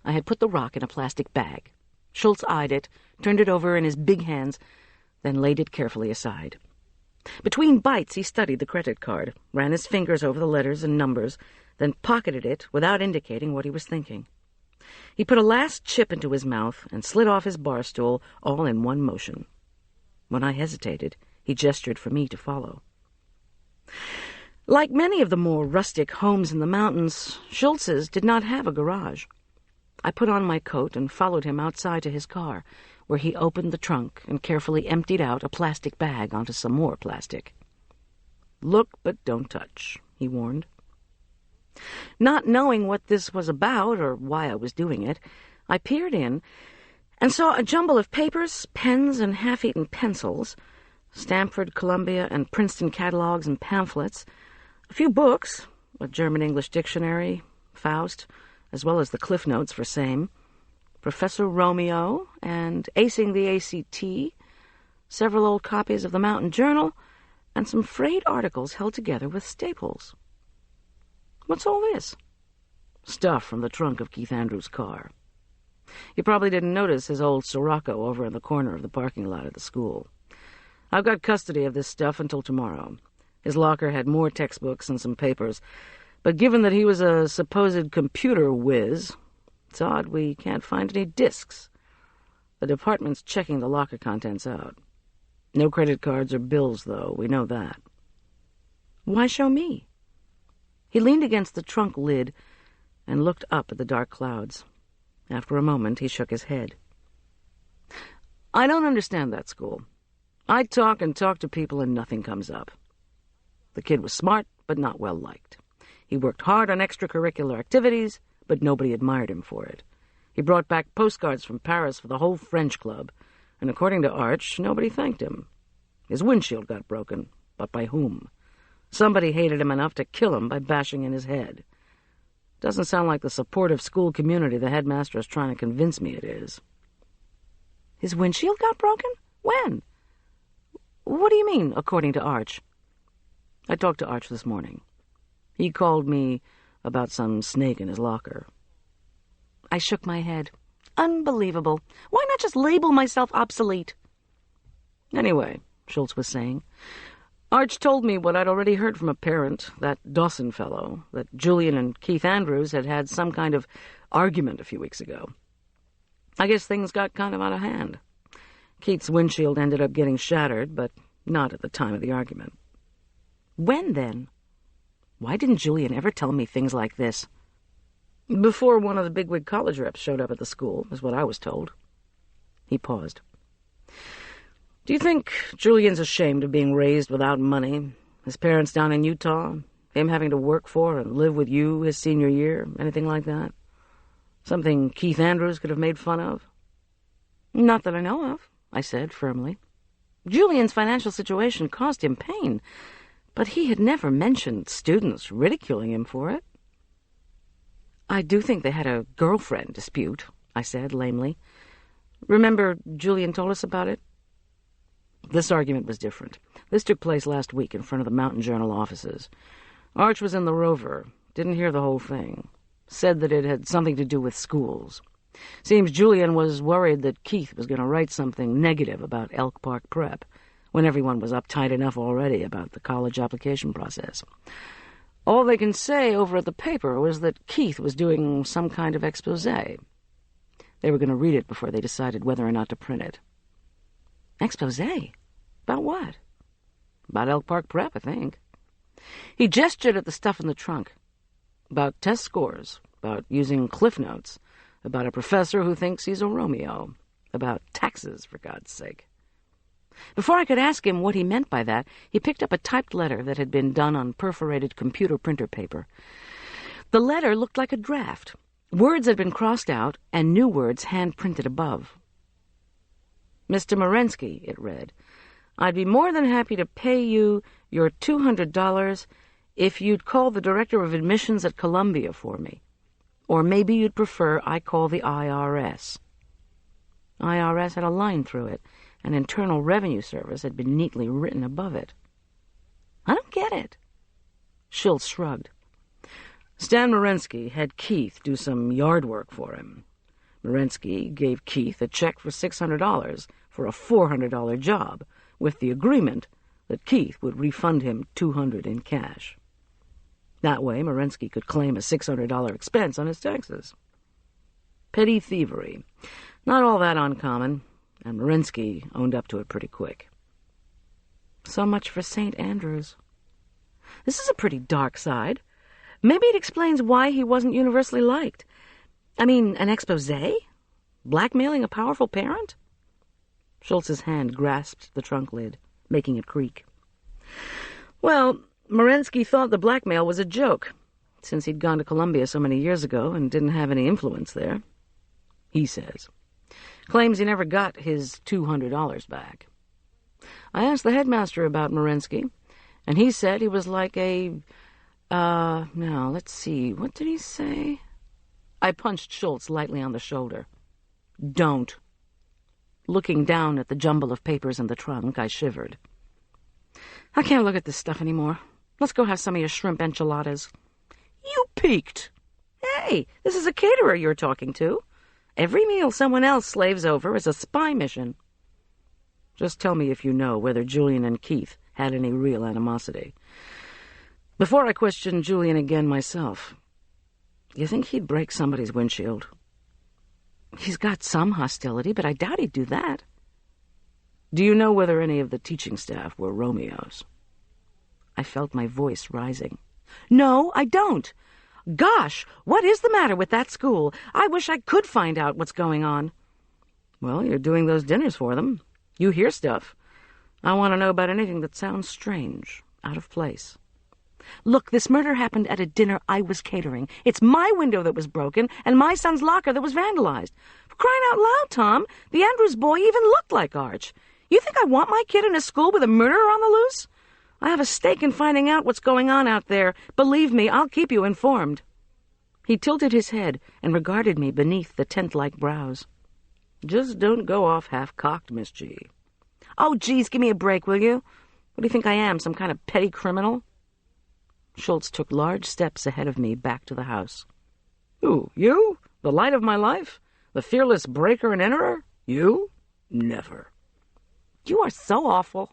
S2: I had put the rock in a plastic bag. Schultz eyed it, turned it over in his big hands, then laid it carefully aside. Between bites, he studied the credit card, ran his fingers over the letters and numbers, then pocketed it without indicating what he was thinking. He put a last chip into his mouth and slid off his bar stool all in one motion. When I hesitated, he gestured for me to follow. Like many of the more rustic homes in the mountains, Schultz's did not have a garage. I put on my coat and followed him outside to his car, where he opened the trunk and carefully emptied out a plastic bag onto some more plastic. "Look, but don't touch," he warned. Not knowing what this was about or why I was doing it, I peered in and saw a jumble of papers, pens, and half-eaten pencils, Stanford, Columbia, and Princeton catalogs and pamphlets, a few books, a German-English dictionary, Faust, as well as the Cliff Notes for same, Professor Romeo, and Acing the ACT, several old copies of the Mountain Journal, and some frayed articles held together with staples. "What's all this?" "Stuff from the trunk of Keith Andrews' car. You probably didn't notice his old Sirocco over in the corner of the parking lot at the school. I've got custody of this stuff until tomorrow. His locker had more textbooks and some papers, but given that he was a supposed computer whiz, it's odd we can't find any disks. The department's checking the locker contents out. No credit cards or bills, though, we know that." "Why show me?" He leaned against the trunk lid and looked up at the dark clouds. After a moment, he shook his head. "I don't understand that school. I talk and talk to people and nothing comes up. The kid was smart, but not well-liked. He worked hard on extracurricular activities, but nobody admired him for it. He brought back postcards from Paris for the whole French club, and according to Arch, nobody thanked him. His windshield got broken, but by whom? Somebody hated him enough to kill him by bashing in his head. Doesn't sound like the supportive school community the headmaster is trying to convince me it is. His windshield got broken? When? What do you mean, according to Arch? I talked to Arch this morning. He called me about some snake in his locker. I shook my head. Unbelievable. Why not just label myself obsolete? Anyway, Schultz was saying, Arch told me what I'd already heard from a parent, that Dawson fellow, that Julian and Keith Andrews had had some kind of argument a few weeks ago. I guess things got kind of out of hand. Keith's windshield ended up getting shattered, but not at the time of the argument. When, then? Why didn't Julian ever tell me things like this? Before one of the bigwig college reps showed up at the school, is what I was told. He paused. Do you think Julian's ashamed of being raised without money? His parents down in Utah? Him having to work for and live with you his senior year? Anything like that? Something Keith Andrews could have made fun of? Not that I know of, I said firmly. Julian's financial situation caused him pain, but he had never mentioned students ridiculing him for it. I do think they had a girlfriend dispute, I said lamely. Remember Julian told us about it? This argument was different. This took place last week in front of the Mountain Journal offices. Arch was in the Rover, didn't hear the whole thing. Said that it had something to do with schools. Seems Julian was worried that Keith was going to write something negative about Elk Park Prep, when everyone was uptight enough already about the college application process. All they can say over at the paper was that Keith was doing some kind of expose. They were going to read it before they decided whether or not to print it. Expose? About what? About Elk Park Prep, I think. He gestured at the stuff in the trunk. About test scores, about using Cliff Notes, about a professor who thinks he's a Romeo, about taxes, for God's sake. Before I could ask him what he meant by that, he picked up a typed letter that had been done on perforated computer printer paper. The letter looked like a draft. Words had been crossed out, and new words hand-printed above. Mr. Morensky, it read, I'd be more than happy to pay you your $200 if you'd call the director of admissions at Columbia for me. Or maybe you'd prefer I call the IRS. IRS had a line through it, and Internal Revenue Service had been neatly written above it. I don't get it. Schultz shrugged. Stan Morensky had Keith do some yard work for him. Morensky gave Keith a check for $600 for a $400 job, with the agreement that Keith would refund him $200 in cash. That way, Morensky could claim a $600 expense on his taxes. Petty thievery. Not all that uncommon, and Morensky owned up to it pretty quick. So much for St. Andrews. This is a pretty dark side. Maybe it explains why he wasn't universally liked. I mean, an expose? Blackmailing a powerful parent? Schultz's hand grasped the trunk lid, making it creak. Well, Morensky thought the blackmail was a joke, since he'd gone to Columbia so many years ago and didn't have any influence there. He says. Claims he never got his $200 back. I asked the headmaster about Morensky, and he said he was like now, let's see, what did he say? I punched Schultz lightly on the shoulder. Don't. Looking down at the jumble of papers in the trunk, I shivered. I can't look at this stuff anymore. Let's go have some of your shrimp enchiladas. You peeked. Hey, this is a caterer you're talking to. Every meal someone else slaves over is a spy mission. Just tell me if you know whether Julian and Keith had any real animosity. Before I question Julian again myself, you think he'd break somebody's windshield? He's got some hostility, but I doubt he'd do that. Do you know whether any of the teaching staff were Romeos? I felt my voice rising. No, I don't. Gosh, what is the matter with that school? I wish I could find out what's going on. Well, you're doing those dinners for them. You hear stuff. I want to know about anything that sounds strange, out of place. Look, this murder happened at a dinner I was catering. It's my window that was broken, and my son's locker that was vandalized. For crying out loud, Tom, the Andrews boy even looked like Arch. You think I want my kid in a school with a murderer on the loose? I have a stake in finding out what's going on out there. Believe me, I'll keep you informed. He tilted his head and regarded me beneath the tent-like brows. Just don't go off half-cocked, Miss G. Oh, geez, give me a break, will you? What do you think I am, some kind of petty criminal? Schultz took large steps ahead of me back to the house. Who, you? The light of my life? The fearless breaker and enterer? You? Never. You are so awful.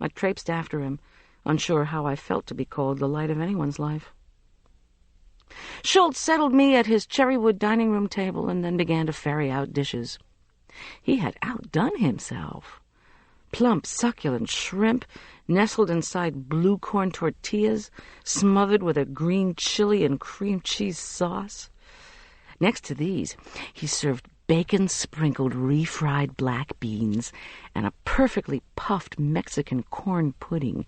S2: I traipsed after him, unsure how I felt to be called the light of anyone's life. Schultz settled me at his cherrywood dining-room table and then began to ferry out dishes. He had outdone himself. Plump, succulent shrimp, nestled inside blue corn tortillas, smothered with a green chili and cream cheese sauce. Next to these, he served bacon-sprinkled refried black beans and a perfectly puffed Mexican corn pudding,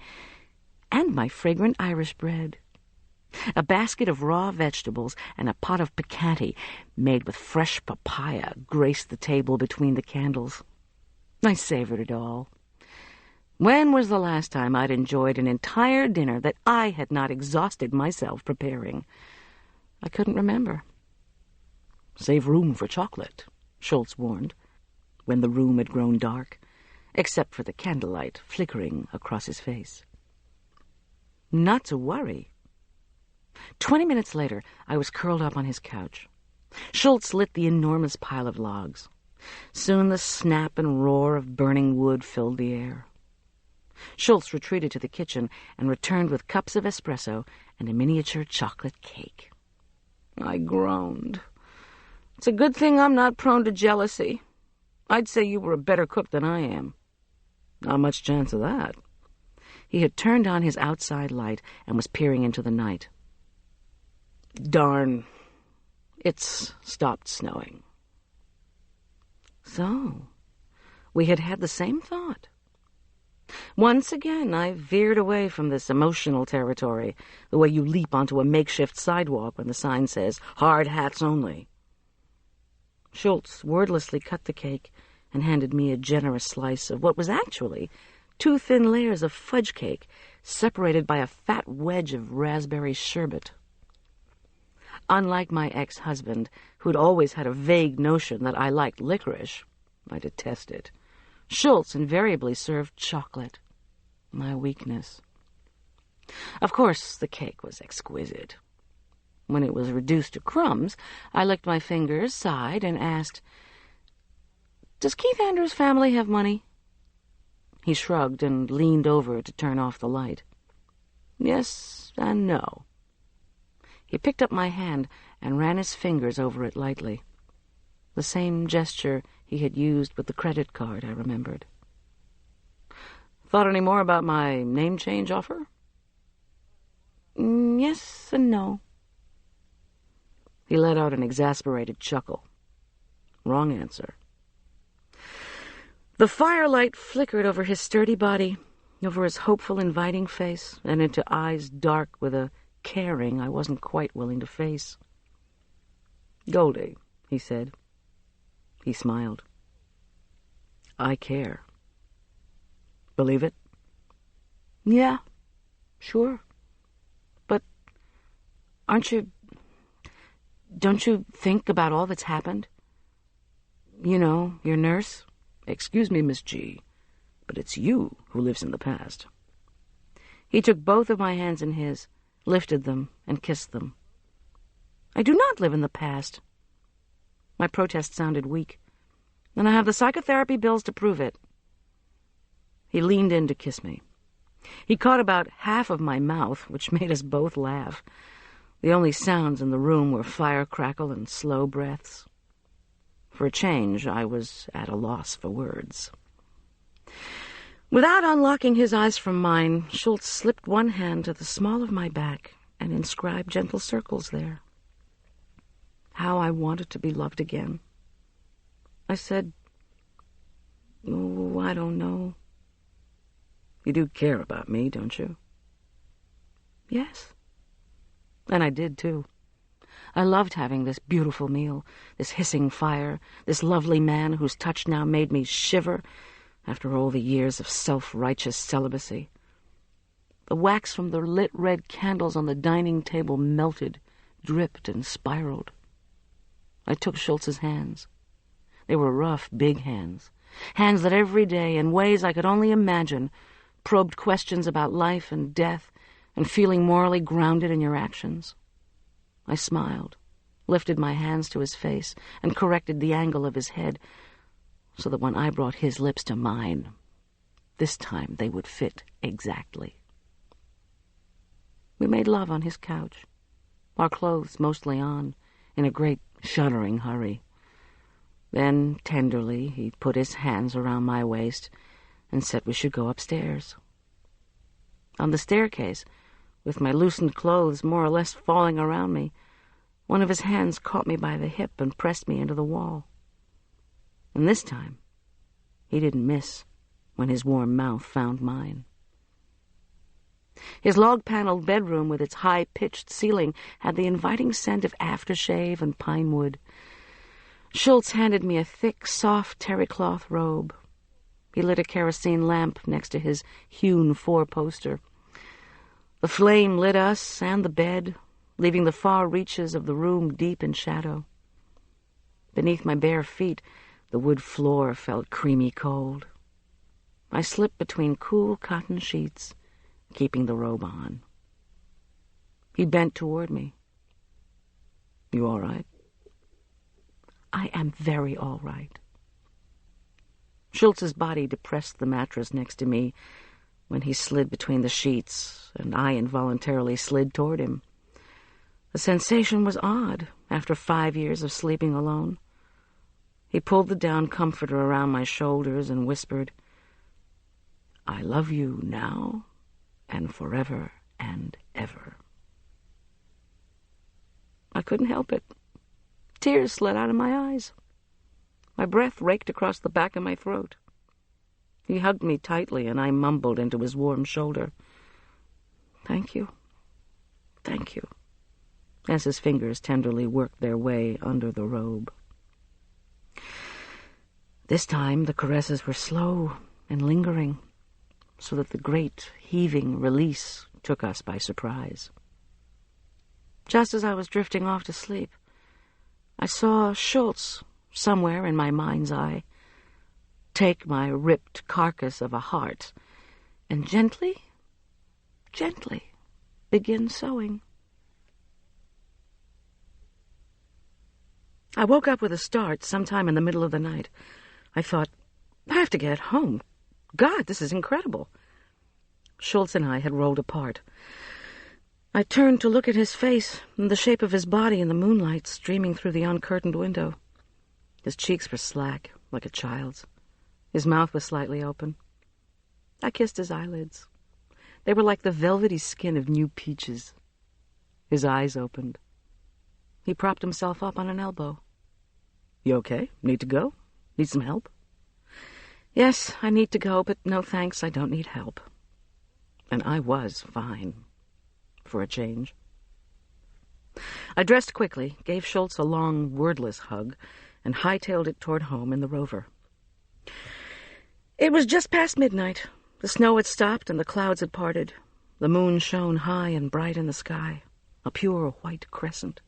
S2: and my fragrant Irish bread. A basket of raw vegetables and a pot of picante made with fresh papaya graced the table between the candles. I savored it all. When was the last time I'd enjoyed an entire dinner that I had not exhausted myself preparing? I couldn't remember. Save room for chocolate, Schultz warned, when the room had grown dark, except for the candlelight flickering across his face. Not to worry. 20 minutes later, I was curled up on his couch. Schultz lit the enormous pile of logs. Soon the snap and roar of burning wood filled the air. Schultz retreated to the kitchen and returned with cups of espresso and a miniature chocolate cake. I groaned. It's a good thing I'm not prone to jealousy. I'd say you were a better cook than I am. Not much chance of that. He had turned on his outside light and was peering into the night. Darn, it's stopped snowing. So, we had had the same thought. Once again, I veered away from this emotional territory, the way you leap onto a makeshift sidewalk when the sign says, hard hats only. Schultz wordlessly cut the cake and handed me a generous slice of what was actually 2 thin layers of fudge cake separated by a fat wedge of raspberry sherbet. Unlike my ex-husband, who'd always had a vague notion that I liked licorice, I detest it, Schultz invariably served chocolate, my weakness. Of course, the cake was exquisite. When it was reduced to crumbs, I licked my fingers, sighed, and asked, Does Keith Andrews' family have money? He shrugged and leaned over to turn off the light. Yes and no. He picked up my hand and ran his fingers over it lightly. The same gesture he had used with the credit card, I remembered. Thought any more about my name change offer? Yes and no. He let out an exasperated chuckle. Wrong answer. The firelight flickered over his sturdy body, over his hopeful, inviting face, and into eyes dark with a caring I wasn't quite willing to face. Goldy, he said. He smiled. I care. Believe it? Yeah, sure. But don't you think about all that's happened? You know, your nurse. Excuse me, Miss G, but it's you who lives in the past. He took both of my hands in his, lifted them, and kissed them. I do not live in the past. My protest sounded weak, and I have the psychotherapy bills to prove it. He leaned in to kiss me. He caught about half of my mouth, which made us both laugh. The only sounds in the room were fire crackle and slow breaths. For a change, I was at a loss for words. Without unlocking his eyes from mine, Schultz slipped one hand to the small of my back and inscribed gentle circles there. How I wanted to be loved again. I said, "Oh, I don't know." You do care about me, don't you? Yes. And I did, too. I loved having this beautiful meal, this hissing fire, this lovely man whose touch now made me shiver after all the years of self-righteous celibacy. The wax from the lit red candles on the dining table melted, dripped, and spiraled. I took Schultz's hands. They were rough, big hands that every day, in ways I could only imagine, probed questions about life and death and feeling morally grounded in your actions. I smiled, lifted my hands to his face, and corrected the angle of his head so that when I brought his lips to mine, this time they would fit exactly. We made love on his couch, our clothes mostly on, in a great shuddering hurry. Then, tenderly, he put his hands around my waist and said we should go upstairs. On the staircase, with my loosened clothes more or less falling around me, one of his hands caught me by the hip and pressed me into the wall. And this time, he didn't miss when his warm mouth found mine. His log-paneled bedroom with its high-pitched ceiling had the inviting scent of aftershave and pine wood. Schultz handed me a thick, soft terry-cloth robe. He lit a kerosene lamp next to his hewn four-poster. The flame lit us and the bed, leaving the far reaches of the room deep in shadow. Beneath my bare feet, the wood floor felt creamy cold. I slipped between cool cotton sheets, keeping the robe on. He bent toward me. "You all right?" "I am very all right." Schultz's body depressed the mattress next to me when he slid between the sheets, and I involuntarily slid toward him. The sensation was odd after 5 years of sleeping alone. He pulled the down comforter around my shoulders and whispered, "I love you now and forever and ever." I couldn't help it. Tears slid out of my eyes. My breath raked across the back of my throat. He hugged me tightly, and I mumbled into his warm shoulder, "Thank you, thank you," as his fingers tenderly worked their way under the robe. This time the caresses were slow and lingering, so that the great heaving release took us by surprise. Just as I was drifting off to sleep, I saw Schultz, somewhere in my mind's eye, take my ripped carcass of a heart and gently begin sewing. I woke up with a start sometime in the middle of the night. I thought, I have to get home. God, this is incredible. Schultz and I had rolled apart. I turned to look at his face and the shape of his body in the moonlight streaming through the uncurtained window. His cheeks were slack, like a child's. His mouth was slightly open. I kissed his eyelids. They were like the velvety skin of new peaches. His eyes opened. He propped himself up on an elbow. "You okay? Need to go? Need some help?" "Yes, I need to go, but no thanks, I don't need help." And I was fine, for a change. I dressed quickly, gave Schultz a long, wordless hug, and hightailed it toward home in the Rover. It was just past midnight. The snow had stopped and the clouds had parted. The moon shone high and bright in the sky, a pure white crescent.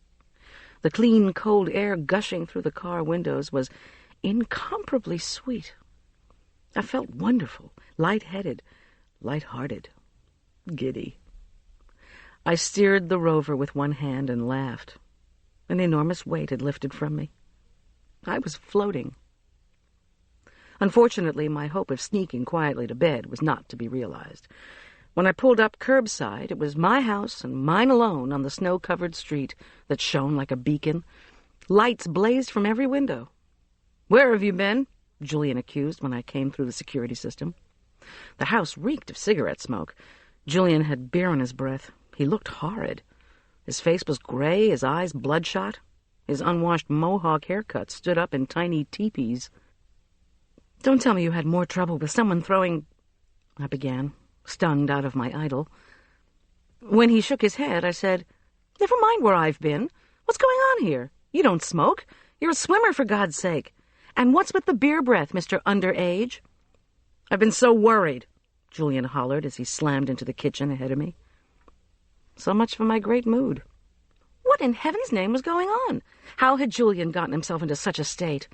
S2: The clean, cold air gushing through the car windows was incomparably sweet. I felt wonderful, light-headed, light-hearted, giddy. I steered the Rover with one hand and laughed. An enormous weight had lifted from me. I was floating. Unfortunately, my hope of sneaking quietly to bed was not to be realized. When I pulled up curbside, it was my house and mine alone on the snow-covered street that shone like a beacon. Lights blazed from every window. "Where have you been?" Julian accused when I came through the security system. The house reeked of cigarette smoke. Julian had beer on his breath. He looked horrid. His face was gray, his eyes bloodshot. His unwashed mohawk haircut stood up in tiny teepees. "Don't tell me you had more trouble with someone throwing—" I began, stunned out of my idle. When he shook his head, I said, "Never mind where I've been. What's going on here? You don't smoke. You're a swimmer, for God's sake. And what's with the beer breath, Mr. Underage?" "I've been so worried," Julian hollered as he slammed into the kitchen ahead of me. So much for my great mood. What in heaven's name was going on? How had Julian gotten himself into such a state?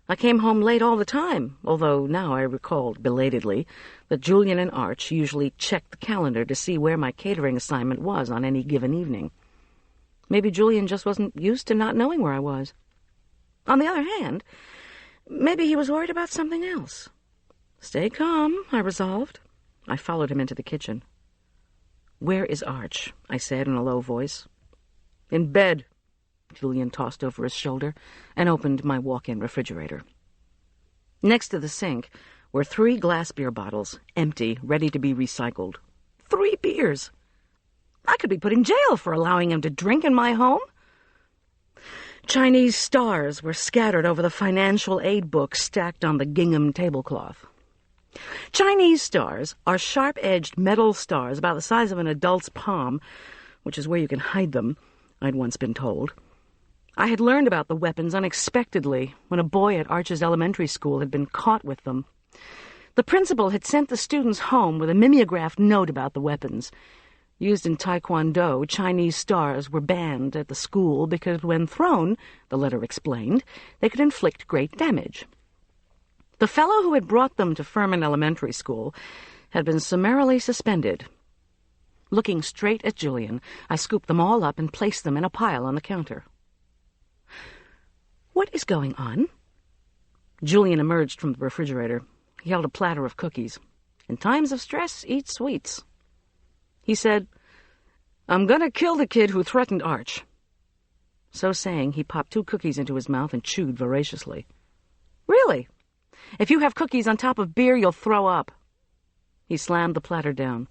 S2: I came home late all the time, although now I recalled, belatedly, that Julian and Arch usually checked the calendar to see where my catering assignment was on any given evening. Maybe Julian just wasn't used to not knowing where I was. On the other hand, maybe he was worried about something else. Stay calm, I resolved. I followed him into the kitchen. "Where is Arch?" I said in a low voice. "In bed," Julian tossed over his shoulder and opened my walk-in refrigerator. Next to the sink were 3 glass beer bottles, empty, ready to be recycled. 3 beers! I could be put in jail for allowing him to drink in my home. Chinese stars were scattered over the financial aid book stacked on the gingham tablecloth. Chinese stars are sharp-edged metal stars about the size of an adult's palm, which is where you can hide them, I'd once been told. I had learned about the weapons unexpectedly when a boy at Arch's elementary school had been caught with them. The principal had sent the students home with a mimeographed note about the weapons. Used in Taekwondo, Chinese stars were banned at the school because when thrown, the letter explained, they could inflict great damage. The fellow who had brought them to Furman Elementary School had been summarily suspended. Looking straight at Julian, I scooped them all up and placed them in a pile on the counter. "What is going on?" Julian emerged from the refrigerator. He held a platter of cookies. In times of stress, eat sweets. He said, "I'm going to kill the kid who threatened Arch." So saying, he popped 2 cookies into his mouth and chewed voraciously. "Really? If you have cookies on top of beer, you'll throw up." He slammed the platter down.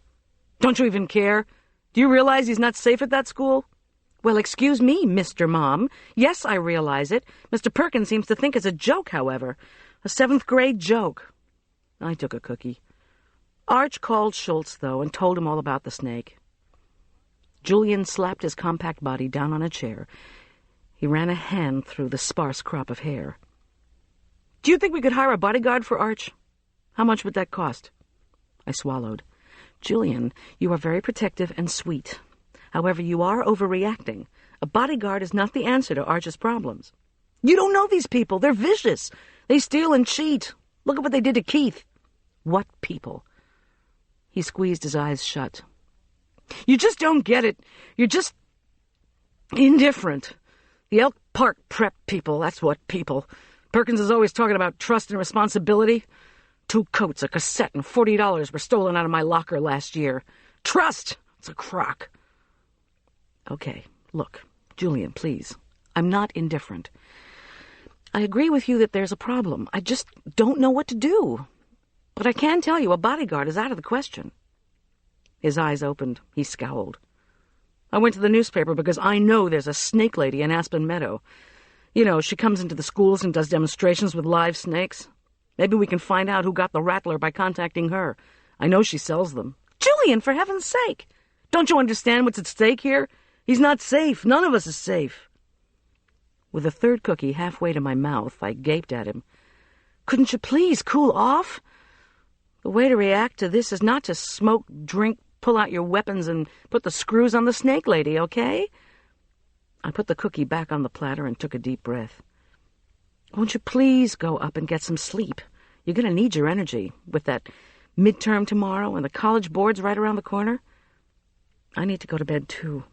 S2: "Don't you even care? Do you realize he's not safe at that school?" "Well, excuse me, Mr. Mom. Yes, I realize it. Mr. Perkins seems to think it's a joke, however. A 7th-grade joke." I took a cookie. Arch called Schultz, though, and told him all about the snake. Julian slapped his compact body down on a chair. He ran a hand through the sparse crop of hair. "Do you think we could hire a bodyguard for Arch? How much would that cost?" I swallowed. "Julian, you are very protective and sweet. However, you are overreacting. A bodyguard is not the answer to Arch's problems." "You don't know these people. They're vicious. They steal and cheat. Look at what they did to Keith." "What people?" He squeezed his eyes shut. "You just don't get it. You're just indifferent. The Elk Park prep people, that's what people. Perkins is always talking about trust and responsibility. 2 coats, a cassette, and $40 were stolen out of my locker last year. Trust! It's a crock." "Okay, look, Julian, please. I'm not indifferent. I agree with you that there's a problem. I just don't know what to do. But I can tell you a bodyguard is out of the question." His eyes opened. He scowled. "I went to the newspaper because I know there's a snake lady in Aspen Meadow. You know, she comes into the schools and does demonstrations with live snakes. Maybe we can find out who got the rattler by contacting her. I know she sells them." "Julian, for heaven's sake! Don't you understand what's at stake here? He's not safe. None of us is safe." With a 3rd cookie halfway to my mouth, I gaped at him. "Couldn't you please cool off? The way to react to this is not to smoke, drink, pull out your weapons, and put the screws on the snake lady, okay?" I put the cookie back on the platter and took a deep breath. "Won't you please go up and get some sleep? You're going to need your energy, with that midterm tomorrow and the college boards right around the corner. I need to go to bed, too,"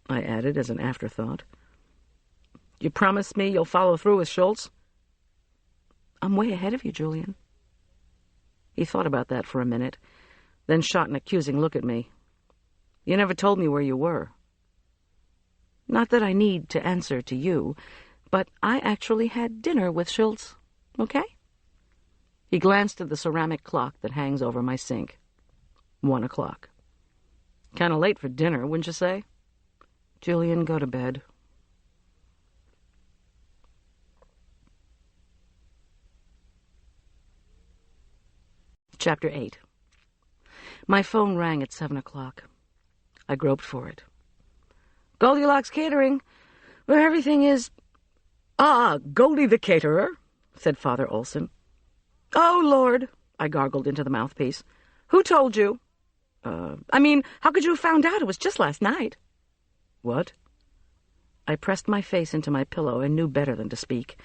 S2: I added as an afterthought. "You promise me you'll follow through with Schultz?" "I'm way ahead of you, Julian." He thought about that for a minute, then shot an accusing look at me. "You never told me where you were." "Not that I need to answer to you, but I actually had dinner with Schultz, okay?" He glanced at the ceramic clock that hangs over my sink. 1 o'clock. "Kind of late for dinner, wouldn't you say?" "Julian, go to bed." Chapter 8. My phone rang at 7 o'clock. I groped for it. "Goldilocks Catering, where everything is—" "Ah, Goldy the caterer," said Father Olson. "Oh, Lord," I gargled into the mouthpiece. "Who told you? How could you have found out? It was just last night." "What?" I pressed my face into my pillow and knew better than to speak.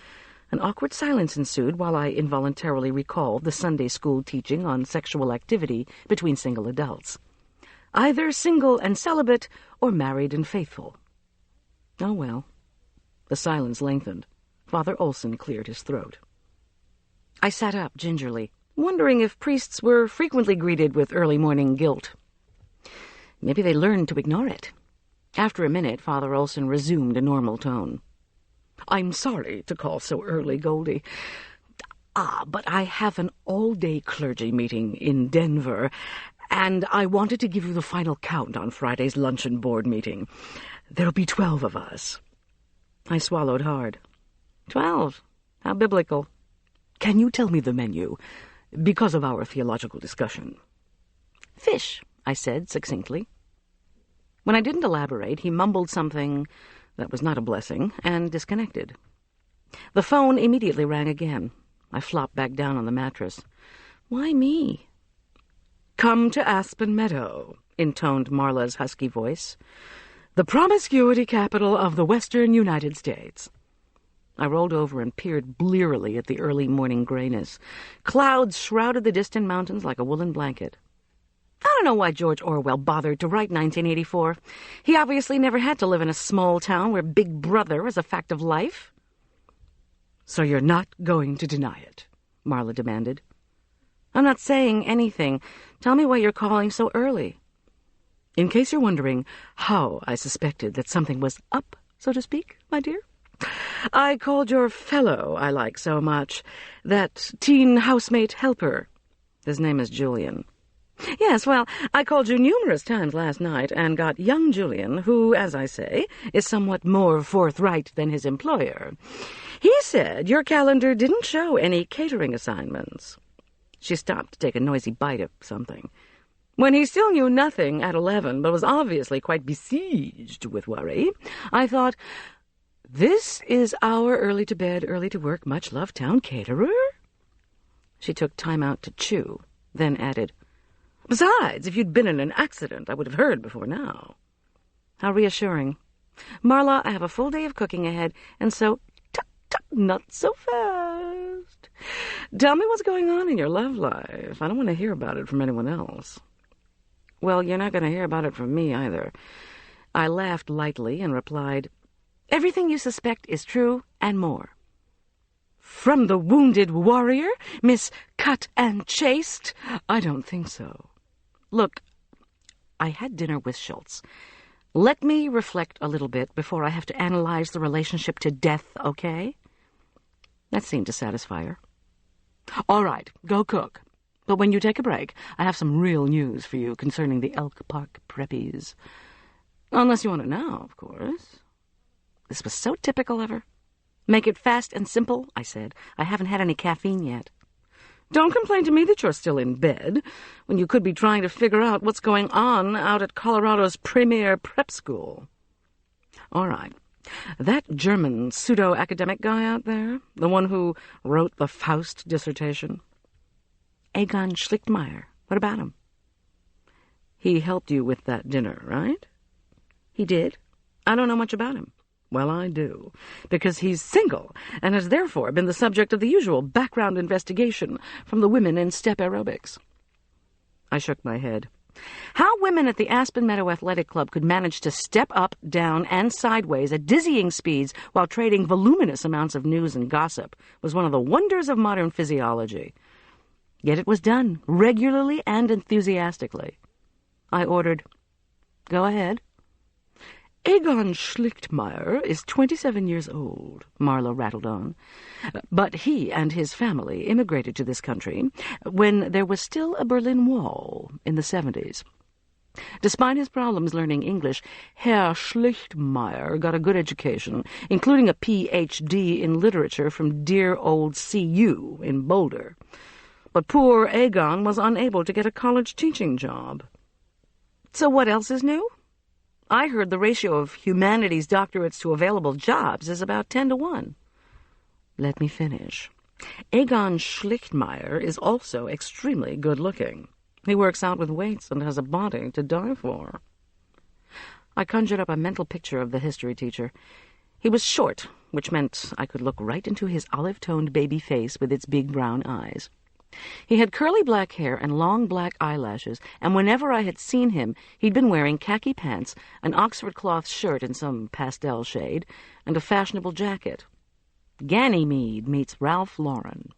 S2: An awkward silence ensued while I involuntarily recalled the Sunday school teaching on sexual activity between single adults. Either single and celibate, or married and faithful. Oh, well. The silence lengthened. Father Olson cleared his throat. I sat up gingerly, wondering if priests were frequently greeted with early morning guilt. Maybe they learned to ignore it. After a minute, Father Olson resumed a normal tone. "I'm sorry to call so early, Goldy. But I have an all-day clergy meeting in Denver, and I wanted to give you the final count on Friday's luncheon board meeting. There'll be 12 of us." I swallowed hard. 12? How biblical. "Can you tell me the menu, because of our theological discussion?" "Fish," I said succinctly. When I didn't elaborate, he mumbled something that was not a blessing and disconnected. The phone immediately rang again. I flopped back down on the mattress. Why me? "Come to Aspen Meadow," intoned Marla's husky voice. "The promiscuity capital of the western United States." I rolled over and peered blearily at the early morning grayness. Clouds shrouded the distant mountains like a woolen blanket. I don't know why George Orwell bothered to write 1984. He obviously never had to live in a small town where Big Brother is a fact of life. "So you're not going to deny it?" Marla demanded. "I'm not saying anything. Tell me why you're calling so early." "In case you're wondering how I suspected that something was up, so to speak, my dear, I called your fellow I like so much, that teen housemate helper. His name is Julian. Yes, well, I called you numerous times last night and got young Julian, who, as I say, is somewhat more forthright than his employer. He said your calendar didn't show any catering assignments." She stopped to take a noisy bite of something. "When he still knew nothing at 11, but was obviously quite besieged with worry, I thought, this is our early-to-bed, early-to-work, much-loved town caterer?" She took time out to chew, then added, "Besides, if you'd been in an accident, I would have heard before now." How reassuring. "Marla, I have a full day of cooking ahead, and so, tut, not so fast. Tell me what's going on in your love life. I don't want to hear about it from anyone else." "Well, you're not going to hear about it from me either." I laughed lightly and replied, "Everything you suspect is true and more." "From the wounded warrior, Miss Cut and Chaste? I don't think so. Look, I had dinner with Schultz. Let me reflect a little bit before I have to analyze the relationship to death, okay?" That seemed to satisfy her. "All right, go cook. But when you take a break, I have some real news for you concerning the Elk Park preppies. Unless you want to know, of course." This was so typical of her. "Make it fast and simple," I said. "I haven't had any caffeine yet." "Don't complain to me that you're still in bed, when you could be trying to figure out what's going on out at Colorado's premier prep school. All right. That German pseudo-academic guy out there, the one who wrote the Faust dissertation? Egon Schlichtmeier. What about him?" "He helped you with that dinner, right?" "He did. I don't know much about him." "Well, I do, because he's single and has therefore been the subject of the usual background investigation from the women in step aerobics." I shook my head. How women at the Aspen Meadow Athletic Club could manage to step up, down, and sideways at dizzying speeds while trading voluminous amounts of news and gossip was one of the wonders of modern physiology. Yet it was done, regularly and enthusiastically. I ordered, "Go ahead." "Egon Schlichtmeier is 27 years old," Marla rattled on. "But he and his family immigrated to this country when there was still a Berlin Wall in the 70s. Despite his problems learning English, Herr Schlichtmeier got a good education, including a Ph.D. in literature from dear old CU in Boulder. But poor Egon was unable to get a college teaching job." "So what else is new?" I heard the ratio of humanities doctorates to available jobs is about 10 to 1. Let me finish. Egon Schlichtmeyer is also extremely good-looking. He works out with weights and has a body to die for. I conjured up a mental picture of the history teacher. He was short, which meant I could look right into his olive-toned baby face with its big brown eyes. He had curly black hair and long black eyelashes, and whenever I had seen him, he'd been wearing khaki pants, an Oxford cloth shirt in some pastel shade, and a fashionable jacket. Ganymede meets Ralph Lauren.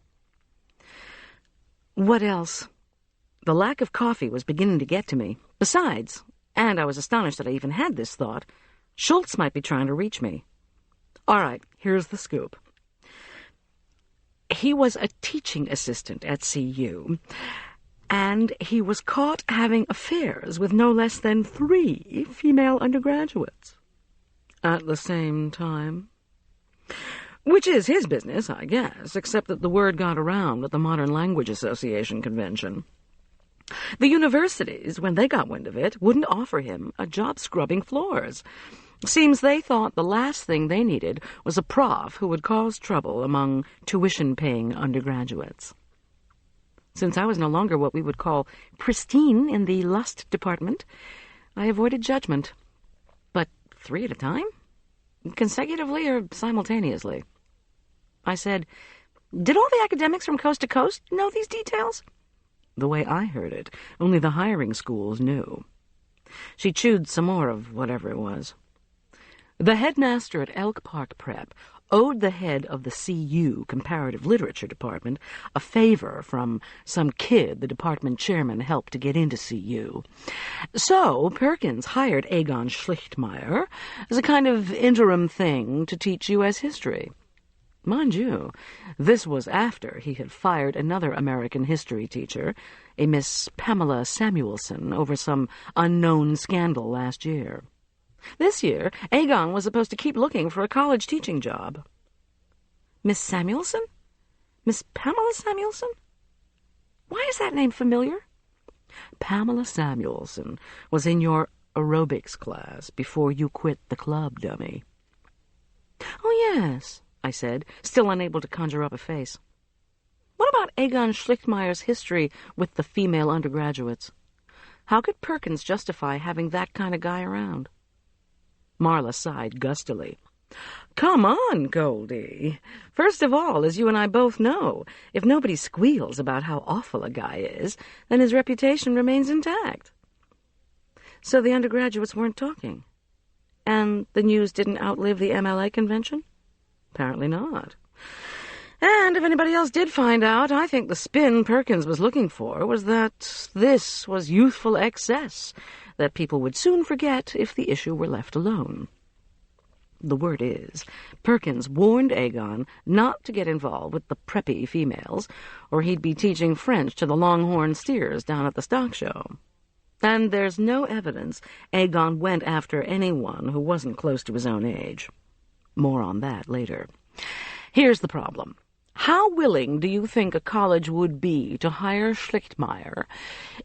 S2: What else? The lack of coffee was beginning to get to me. Besides, and I was astonished that I even had this thought, Schultz might be trying to reach me. All right, here's the scoop. He was a teaching assistant at CU, and he was caught having affairs with no less than 3 female undergraduates at the same time. Which is his business, I guess, except that the word got around at the Modern Language Association convention. The universities, when they got wind of it, wouldn't offer him a job scrubbing floors. Seems they thought the last thing they needed was a prof who would cause trouble among tuition-paying undergraduates. Since I was no longer what we would call pristine in the lust department, I avoided judgment. But 3 at a time? Consecutively or simultaneously? I said, "Did all the academics from coast to coast know these details?" The way I heard it, only the hiring schools knew. She chewed some more of whatever it was. The headmaster at Elk Park Prep owed the head of the CU Comparative Literature Department a favor from some kid the department chairman helped to get into CU. So Perkins hired Egon Schlichtmeyer as a kind of interim thing to teach U.S. history. Mind you, this was after he had fired another American history teacher, a Miss Pamela Samuelson, over some unknown scandal last year. This year, Egon was supposed to keep looking for a college teaching job. Miss Samuelson? Miss Pamela Samuelson? Why is that name familiar? Pamela Samuelson was in your aerobics class before you quit the club, dummy. Oh, yes, I said, still unable to conjure up a face. What about Egon Schlichtmeyer's history with the female undergraduates? How could Perkins justify having that kind of guy around? Marla sighed gustily. Come on, Goldy. First of all, as you and I both know, if nobody squeals about how awful a guy is, then his reputation remains intact. So the undergraduates weren't talking. And the news didn't outlive the MLA convention? Apparently not. And if anybody else did find out, I think the spin Perkins was looking for was that this was youthful excess that people would soon forget if the issue were left alone. The word is, Perkins warned Egon not to get involved with the preppy females, or he'd be teaching French to the longhorn steers down at the stock show. And there's no evidence Egon went after anyone who wasn't close to his own age. More on that later. Here's the problem. How willing do you think a college would be to hire Schlichtmeyer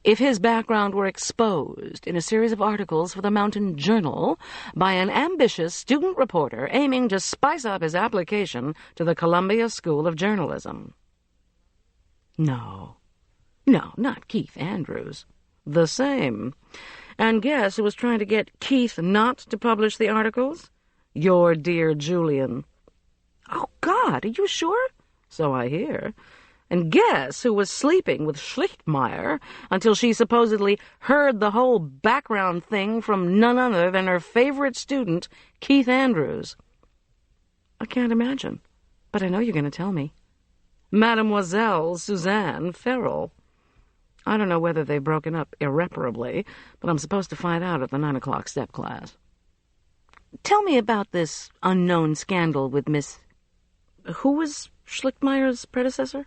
S2: if his background were exposed in a series of articles for the Mountain Journal by an ambitious student reporter aiming to spice up his application to the Columbia School of Journalism? No, not Keith Andrews. The same. And guess who was trying to get Keith not to publish the articles? Your dear Julian. Oh, God, are you sure? So I hear. And guess who was sleeping with Schlichtmeyer until she supposedly heard the whole background thing from none other than her favorite student, Keith Andrews? I can't imagine, but I know you're going to tell me. Mademoiselle Suzanne Farrell. I don't know whether they've broken up irreparably, but I'm supposed to find out at the 9 o'clock step class. Tell me about this unknown scandal with Miss... Who was Schlichtmeyer's predecessor?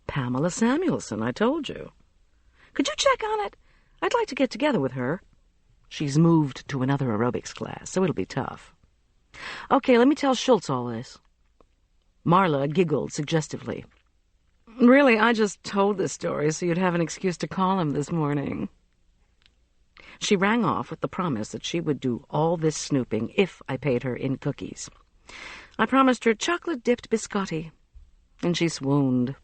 S2: Pamela Samuelson, I told you. Could you check on it? I'd like to get together with her. She's moved to another aerobics class, so it'll be tough. Okay, let me tell Schultz all this. Marla giggled suggestively. Really, I just told this story so you'd have an excuse to call him this morning. She rang off with the promise that she would do all this snooping if I paid her in cookies. I promised her chocolate-dipped biscotti, and she swooned.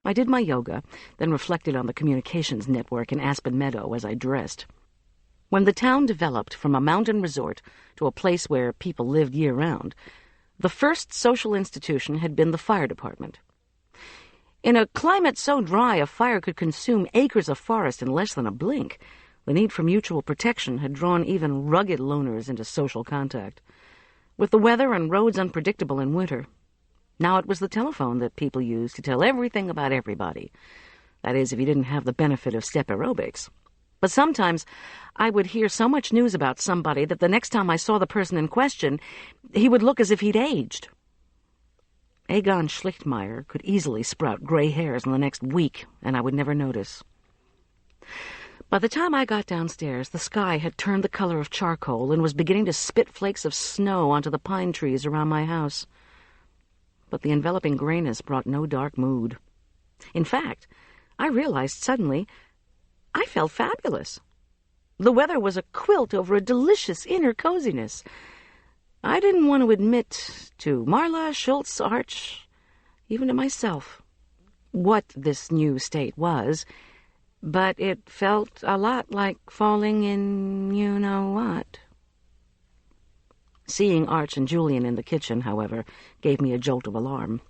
S2: I did my yoga, then reflected on the communications network in Aspen Meadow as I dressed. When the town developed from a mountain resort to a place where people lived year-round, the first social institution had been the fire department. In a climate so dry a fire could consume acres of forest in less than a blink, the need for mutual protection had drawn even rugged loners into social contact. With the weather and roads unpredictable in winter, now it was the telephone that people used to tell everything about everybody. That is, if you didn't have the benefit of step aerobics. But sometimes I would hear so much news about somebody that the next time I saw the person in question, he would look as if he'd aged. Egon Schlichtmeyer could easily sprout gray hairs in the next week, and I would never notice. By the time I got downstairs, the sky had turned the color of charcoal and was beginning to spit flakes of snow onto the pine trees around my house. But the enveloping grayness brought no dark mood. In fact, I realized suddenly I felt fabulous. The weather was a quilt over a delicious inner coziness. I didn't want to admit to Marla, Schultz, Arch, even to myself, what this new state was, but it felt a lot like falling in you-know-what. Seeing Arch and Julian in the kitchen, however, gave me a jolt of alarm.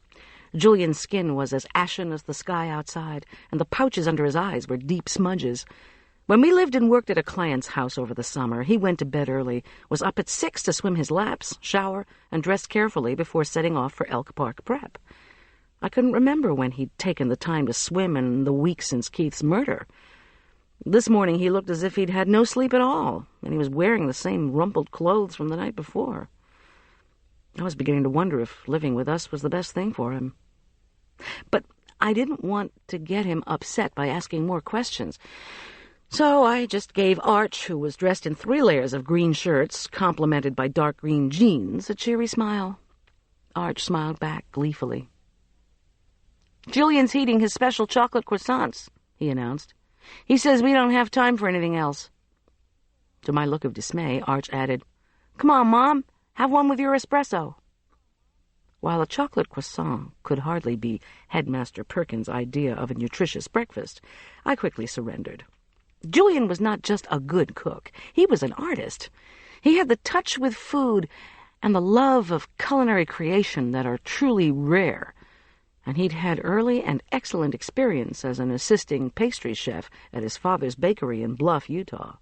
S2: Julian's skin was as ashen as the sky outside, and the pouches under his eyes were deep smudges. When we lived and worked at a client's house over the summer, he went to bed early, was up at 6 to swim his laps, shower, and dress carefully before setting off for Elk Park Prep. I couldn't remember when he'd taken the time to swim in the week since Keith's murder. This morning he looked as if he'd had no sleep at all, and he was wearing the same rumpled clothes from the night before. I was beginning to wonder if living with us was the best thing for him. But I didn't want to get him upset by asking more questions, so I just gave Arch, who was dressed in 3 layers of green shirts, complemented by dark green jeans, a cheery smile. Arch smiled back gleefully. "Julian's heating his special chocolate croissants," he announced. "He says we don't have time for anything else." To my look of dismay, Arch added, "Come on, Mom, have one with your espresso." While a chocolate croissant could hardly be Headmaster Perkins' idea of a nutritious breakfast, I quickly surrendered. Julian was not just a good cook. He was an artist. He had the touch with food and the love of culinary creation that are truly rare, and he'd had early and excellent experience as an assisting pastry chef at his father's bakery in Bluff, Utah.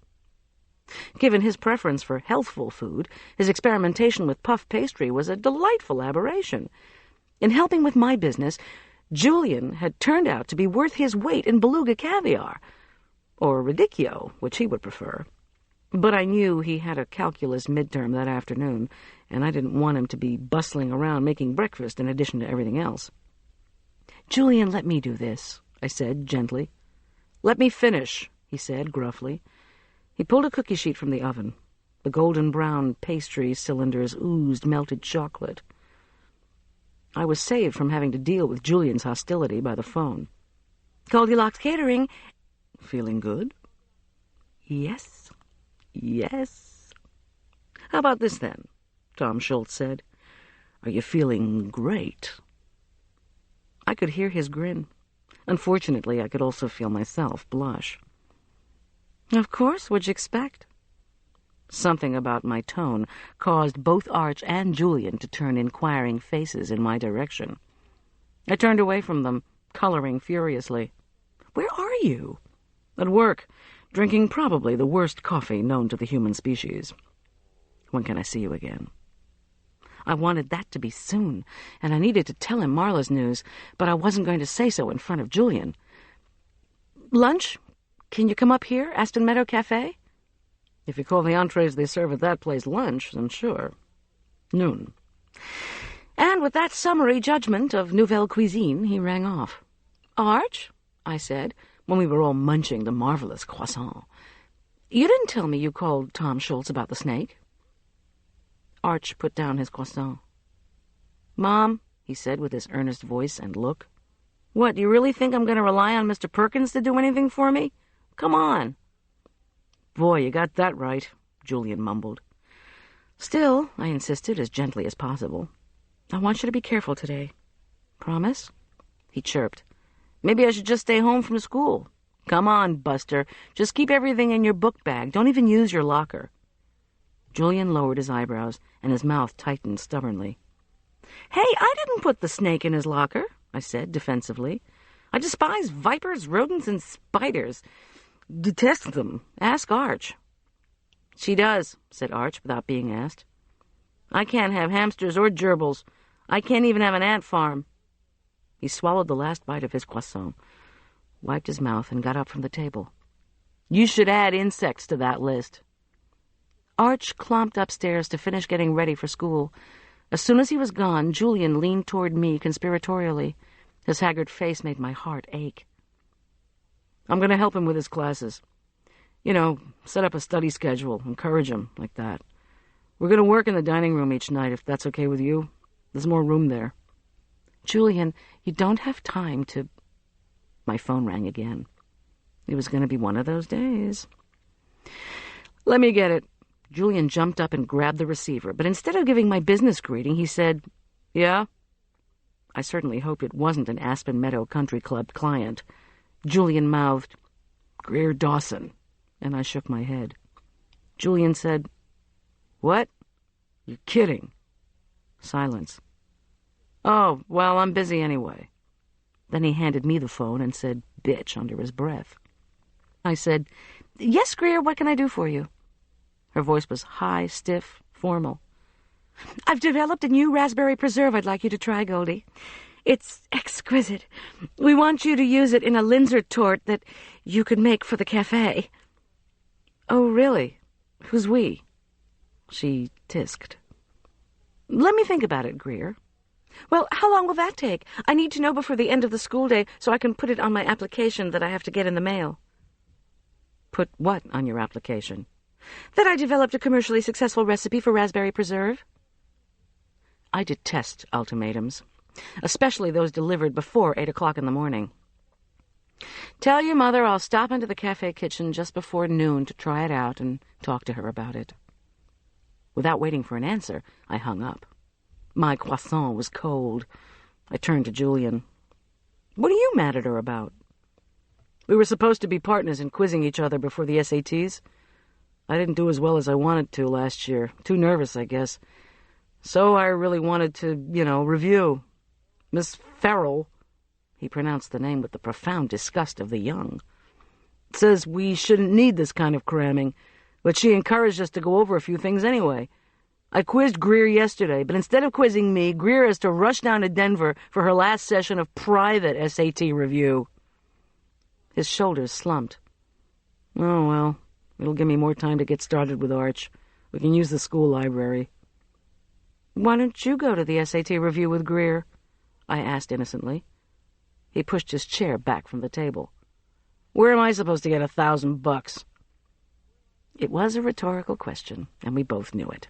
S2: Given his preference for healthful food, his experimentation with puff pastry was a delightful aberration. In helping with my business, Julian had turned out to be worth his weight in beluga caviar, or radicchio, which he would prefer. But I knew he had a calculus midterm that afternoon, and I didn't want him to be bustling around making breakfast in addition to everything else. "Julian, let me do this," I said gently. "Let me finish," he said gruffly. He pulled a cookie sheet from the oven. The golden-brown pastry cylinders oozed melted chocolate. I was saved from having to deal with Julian's hostility by the phone. "Goldilocks Catering." "Feeling good?" "Yes. Yes." "How about this, then?" Tom Schultz said. "Are you feeling great?" I could hear his grin. Unfortunately, I could also feel myself blush. "Of course, what'd you expect?" Something about my tone caused both Arch and Julian to turn inquiring faces in my direction. I turned away from them, coloring furiously. "Where are you?" "At work, drinking probably the worst coffee known to the human species." "When can I see you again?" I wanted that to be soon, and I needed to tell him Marla's news, but I wasn't going to say so in front of Julian. "Lunch? Can you come up here, Aspen Meadow Cafe?" "If you call the entrees they serve at that place lunch, then sure." "Noon." And with that summary judgment of nouvelle cuisine, he rang off. "Arch," I said, when we were all munching the marvelous croissant, "you didn't tell me you called Tom Schultz about the snake." Arch put down his croissant. "Mom," he said with his earnest voice and look, What, do you really think I'm going to rely on Mr. Perkins to do anything for me? Come on. Boy, you got that right, Julian mumbled. Still, I insisted as gently as possible, I want you to be careful today. Promise? He chirped. Maybe I should just stay home from school. Come on, Buster. Just keep everything in your book bag. Don't even use your locker. Julian lowered his eyebrows, and his mouth tightened stubbornly. Hey, I didn't put the snake in his locker, I said defensively. I despise vipers, rodents, and spiders. Detest them. Ask Arch. She does, said Arch without being asked. I can't have hamsters or gerbils. I can't even have an ant farm. He swallowed the last bite of his croissant, wiped his mouth, and got up from the table. You should add insects to that list. Arch clomped upstairs to finish getting ready for school. As soon as he was gone, Julian leaned toward me conspiratorially. His haggard face made my heart ache. I'm going to help him with his classes. You know, set up a study schedule, encourage him, like that. We're going to work in the dining room each night, if that's okay with you. There's more room there. Julian, you don't have time to... My phone rang again. It was going to be one of those days. Let me get it. Julian jumped up and grabbed the receiver, but instead of giving my business greeting, he said, Yeah? I certainly hoped it wasn't an Aspen Meadow Country Club client. Julian mouthed, Greer Dawson, and I shook my head. Julian said, What? You're kidding. Silence. Oh, well, I'm busy anyway. Then he handed me the phone and said, Bitch, under his breath. I said, Yes, Greer, what can I do for you? Her voice was high, stiff, formal. I've developed a new raspberry preserve I'd like you to try, Goldy. It's exquisite. We want you to use it in a Linzer tort that you could make for the cafe. Oh, really? Who's we? She tisked. Let me think about it, Greer. Well, how long will that take? I need to know before the end of the school day so I can put it on my application that I have to get in the mail. Put what on your application? That I developed a commercially successful recipe for raspberry preserve. I detest ultimatums, especially those delivered before 8 o'clock in the morning. Tell your mother I'll stop into the cafe kitchen just before noon to try it out and talk to her about it. Without waiting for an answer, I hung up. My croissant was cold. I turned to Julian. What are you mad at her about? We were supposed to be partners in quizzing each other before the SATs. I didn't do as well as I wanted to last year. Too nervous, I guess. So I really wanted to, review. Miss Farrell, he pronounced the name with the profound disgust of the young, says we shouldn't need this kind of cramming, but she encouraged us to go over a few things anyway. I quizzed Greer yesterday, but instead of quizzing me, Greer has to rush down to Denver for her last session of private SAT review. His shoulders slumped. Oh, well, it'll give me more time to get started with Arch. We can use the school library. Why don't you go to the SAT review with Greer? I asked innocently. He pushed his chair back from the table. Where am I supposed to get $1,000? It was a rhetorical question, and we both knew it.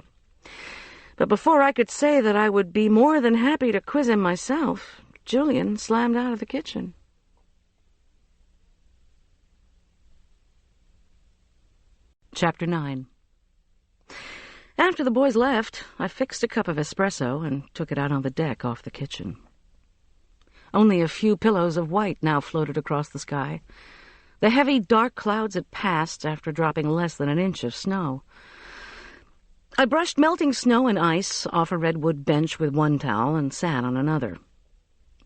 S2: But before I could say that I would be more than happy to quiz him myself, Julian slammed out of the kitchen. Chapter 9. After the boys left, I fixed a cup of espresso and took it out on the deck off the kitchen. Only a few pillows of white now floated across the sky. The heavy, dark clouds had passed after dropping less than an inch of snow. I brushed melting snow and ice off a redwood bench with one towel and sat on another.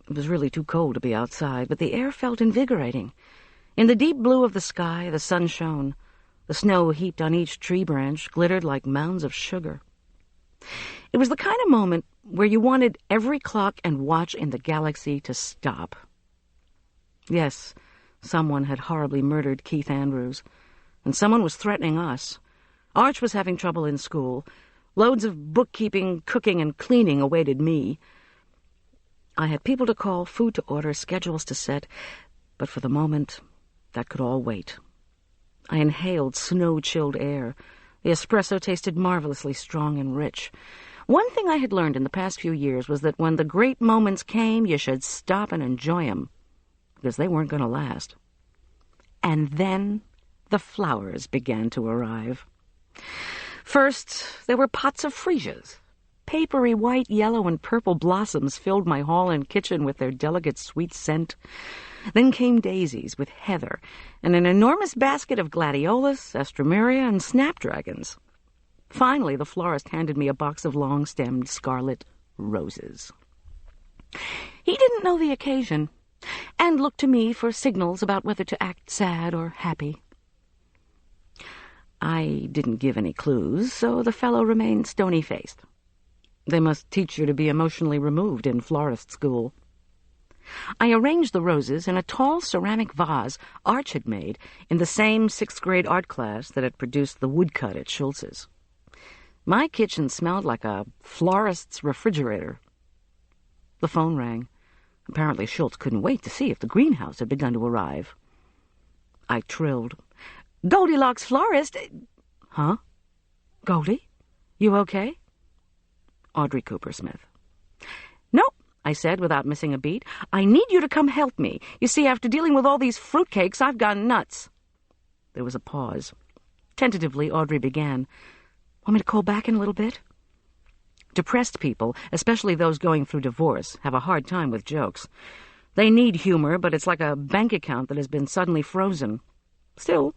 S2: It was really too cold to be outside, but the air felt invigorating. In the deep blue of the sky, the sun shone. The snow heaped on each tree branch glittered like mounds of sugar. It was the kind of moment where you wanted every clock and watch in the galaxy to stop. Yes, someone had horribly murdered Keith Andrews, and someone was threatening us. Arch was having trouble in school. Loads of bookkeeping, cooking, and cleaning awaited me. I had people to call, food to order, schedules to set, but for the moment, that could all wait. I inhaled snow-chilled air. The espresso tasted marvelously strong and rich. One thing I had learned in the past few years was that when the great moments came, you should stop and enjoy 'em. because they weren't going to last. And then the flowers began to arrive. First, there were pots of freesias. Papery white, yellow, and purple blossoms filled my hall and kitchen with their delicate sweet scent. Then came daisies with heather, and an enormous basket of gladiolus, estramaria, and snapdragons. Finally, the florist handed me a box of long-stemmed scarlet roses. He didn't know the occasion, and looked to me for signals about whether to act sad or happy. I didn't give any clues, so the fellow remained stony-faced. They must teach you to be emotionally removed in florist school. I arranged the roses in a tall ceramic vase Arch had made in the same sixth-grade art class that had produced the woodcut at Schultz's. My kitchen smelled like a florist's refrigerator. The phone rang. Apparently Schultz couldn't wait to see if the greenhouse had begun to arrive. I trilled. "Goldilocks florist!" "Huh? Goldie? You okay?" Audrey Cooper-Smith. "Nope," I said without missing a beat. "I need you to come help me. You see, after dealing with all these fruitcakes, I've gone nuts." There was a pause. Tentatively, Audrey began. "Want me to call back in a little bit?" Depressed people, especially those going through divorce, have a hard time with jokes. They need humor, but it's like a bank account that has been suddenly frozen. Still,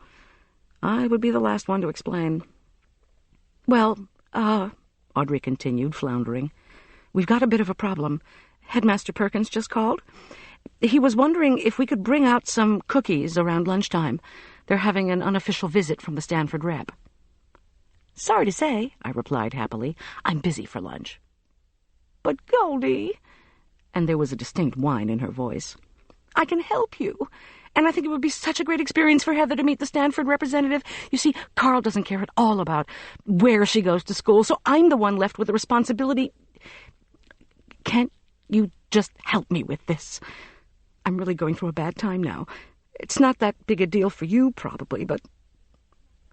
S2: I would be the last one to explain. "Well, Audrey continued, floundering, "we've got a bit of a problem. Headmaster Perkins just called. He was wondering if we could bring out some cookies around lunchtime. They're having an unofficial visit from the Stanford rep." "Sorry to say," I replied happily, "I'm busy for lunch." "But Goldie," and there was a distinct whine in her voice, "I can help you. And I think it would be such a great experience for Heather to meet the Stanford representative. You see, Carl doesn't care at all about where she goes to school, so I'm the one left with the responsibility. Can't you just help me with this? I'm really going through a bad time now. It's not that big a deal for you, probably, but—"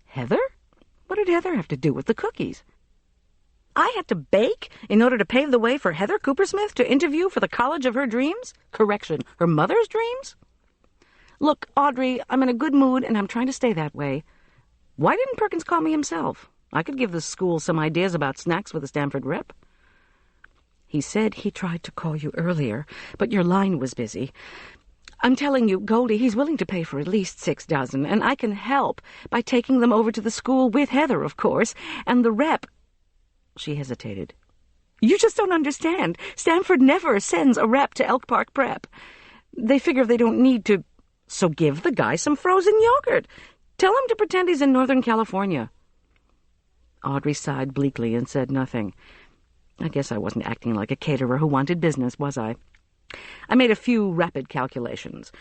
S2: "Heather? What did Heather have to do with the cookies?" "I had to bake in order to pave the way for Heather Cooper-Smith to interview for the college of her dreams? Correction, her mother's dreams? Look, Audrey, I'm in a good mood, and I'm trying to stay that way. Why didn't Perkins call me himself? I could give the school some ideas about snacks with the Stanford rep." "He said he tried to call you earlier, but your line was busy. I'm telling you, Goldie, he's willing to pay for at least 6 dozen, and I can help by taking them over to the school with Heather, of course, and the rep—" She hesitated. "You just don't understand. Stanford never sends a rep to Elk Park Prep. They figure they don't need to. So give the guy some frozen yogurt. Tell him to pretend he's in Northern California." Audrey sighed bleakly and said nothing. I guess I wasn't acting like a caterer who wanted business, was I? I made a few rapid calculations.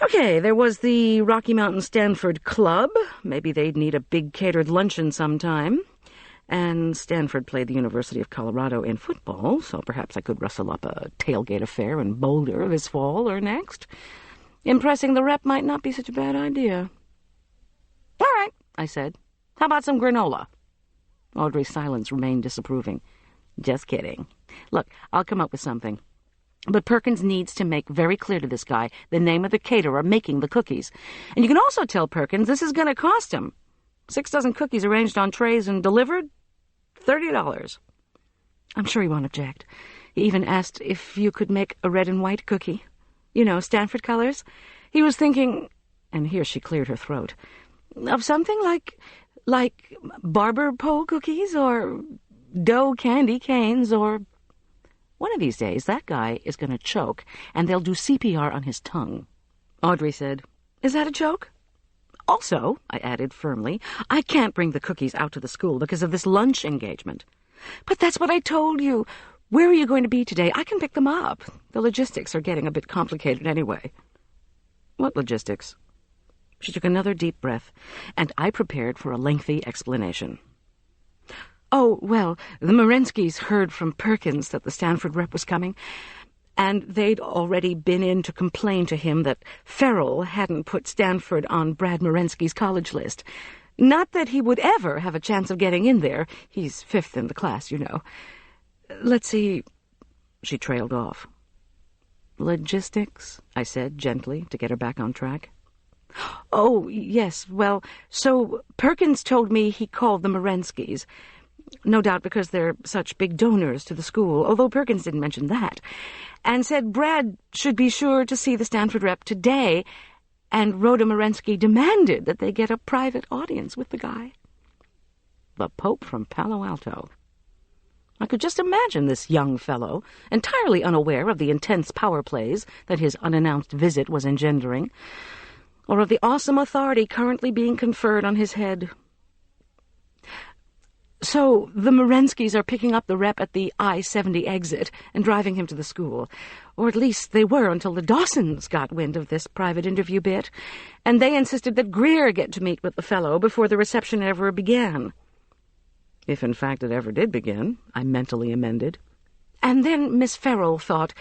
S2: Okay, there was the Rocky Mountain Stanford Club. Maybe they'd need a big catered luncheon sometime. And Stanford played the University of Colorado in football, so perhaps I could rustle up a tailgate affair in Boulder this fall or next. Impressing the rep might not be such a bad idea. "All right," I said. "How about some granola?" Audrey's silence remained disapproving. "Just kidding. Look, I'll come up with something. But Perkins needs to make very clear to this guy the name of the caterer making the cookies. And you can also tell Perkins this is going to cost him. 6 dozen cookies arranged on trays and delivered, $30. I'm sure he won't object. He even asked if you could make a red and white cookie. You know, Stanford colors. He was thinking," and here she cleared her throat, "of something like barber pole cookies or dough candy canes or—" One of these days, that guy is going to choke, and they'll do CPR on his tongue. Audrey said, "Is that a joke?" "Also," I added firmly, "I can't bring the cookies out to the school because of this lunch engagement." "But that's what I told you. Where are you going to be today? I can pick them up. The logistics are getting a bit complicated anyway." "What logistics?" She took another deep breath, and I prepared for a lengthy explanation. "Oh, well, the Morenskys heard from Perkins that the Stanford rep was coming, and they'd already been in to complain to him that Farrell hadn't put Stanford on Brad Morensky's college list. Not that he would ever have a chance of getting in there. He's 5th in the class, you know. Let's see—" She trailed off. "Logistics," I said gently to get her back on track. "Oh, yes, well, so Perkins told me he called the Morenskys. No doubt because they're such big donors to the school, although Perkins didn't mention that, and said Brad should be sure to see the Stanford rep today, and Rhoda Morensky demanded that they get a private audience with the guy." The Pope from Palo Alto. I could just imagine this young fellow, entirely unaware of the intense power plays that his unannounced visit was engendering, or of the awesome authority currently being conferred on his head. "So the Morenskys are picking up the rep at the I-70 exit and driving him to the school. Or at least they were until the Dawsons got wind of this private interview bit, and they insisted that Greer get to meet with the fellow before the reception ever began." If in fact it ever did begin, I mentally amended. "And then Miss Farrell thought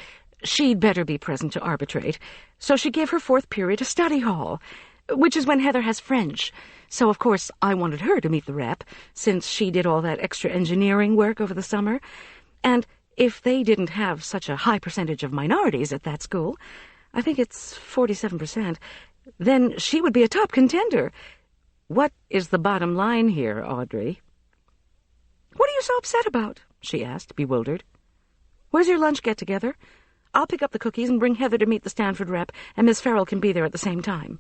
S2: she'd better be present to arbitrate, so she gave her fourth period a study hall, which is when Heather has French. So, of course, I wanted her to meet the rep, since she did all that extra engineering work over the summer. And if they didn't have such a high percentage of minorities at that school, I think it's 47%, then she would be a top contender. What is the bottom line here, Audrey?" "What are you so upset about?" she asked, bewildered. "Where's your lunch get-together? I'll pick up the cookies and bring Heather to meet the Stanford rep, and Miss Farrell can be there at the same time."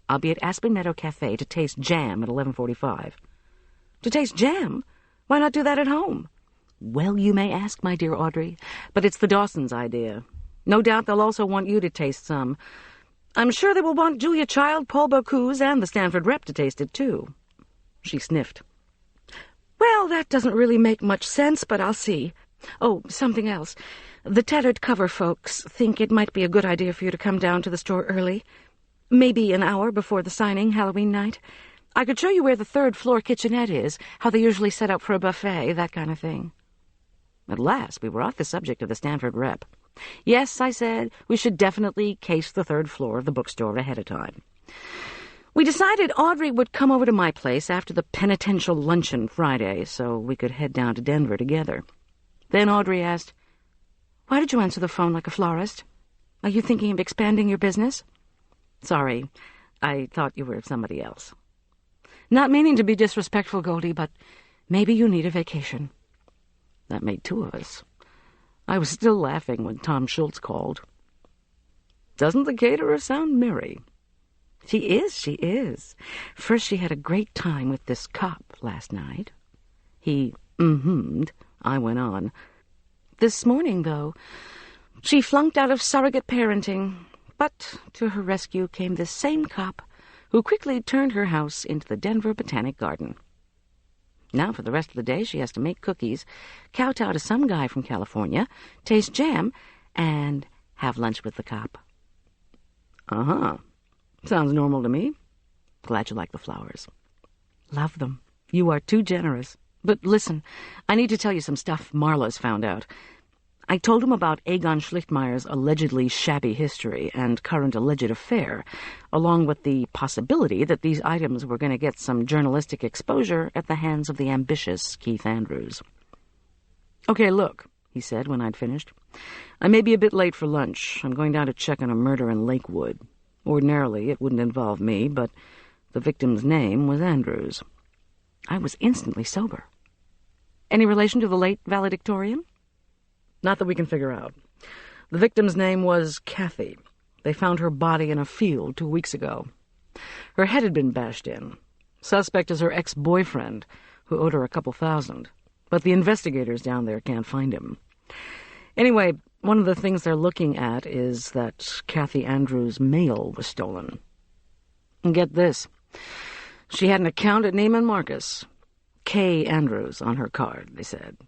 S2: "I'll be at Aspen Meadow Cafe to taste jam at 11:45. "To taste jam? Why not do that at home?" "Well, you may ask, my dear Audrey, but it's the Dawsons' idea. No doubt they'll also want you to taste some. I'm sure they will want Julia Child, Paul Bocuse, and the Stanford rep to taste it, too." She sniffed. "Well, that doesn't really make much sense, but I'll see. Oh, something else. The tattered cover folks think it might be a good idea for you to come down to the store early. Maybe an hour before the signing Halloween night. I could show you where the third-floor kitchenette is, how they usually set up for a buffet, that kind of thing." At last we were off the subject of the Stanford rep. "Yes," I said, "we should definitely case the third floor of the bookstore ahead of time." We decided Audrey would come over to my place after the penitential luncheon Friday, so we could head down to Denver together. Then Audrey asked, "Why did you answer the phone like a florist? Are you thinking of expanding your business?" "Sorry, I thought you were somebody else." "Not meaning to be disrespectful, Goldy, but maybe you need a vacation." That made two of us. I was still laughing when Tom Schultz called. "Doesn't the caterer sound merry?" She is. First she had a great time with this cop last night." He mm-hummed. I went on. "This morning, though, she flunked out of surrogate parenting, but to her rescue came this same cop who quickly turned her house into the Denver Botanic Garden. Now for the rest of the day she has to make cookies, kowtow to some guy from California, taste jam, and have lunch with the cop." "Uh-huh. Sounds normal to me. Glad you like the flowers." "Love them. You are too generous. But listen, I need to tell you some stuff Marla's found out. I told him about Egon Schlichtmeyer's allegedly shabby history and current alleged affair, along with the possibility that these items were going to get some journalistic exposure at the hands of the ambitious Keith Andrews. "Okay, look," he said when I'd finished. "I may be a bit late for lunch. I'm going down to check on a murder in Lakewood. Ordinarily, it wouldn't involve me, but the victim's name was Andrews." I was instantly sober. "Any relation to the late valedictorian?" "Not that we can figure out. The victim's name was Kathy. They found her body in a field 2 weeks ago. Her head had been bashed in. Suspect is her ex-boyfriend, who owed her a couple $1,000, but the investigators down there can't find him. Anyway, one of the things they're looking at is that Kathy Andrews' mail was stolen. And get this. She had an account at Neiman Marcus. K. Andrews on her card, they said."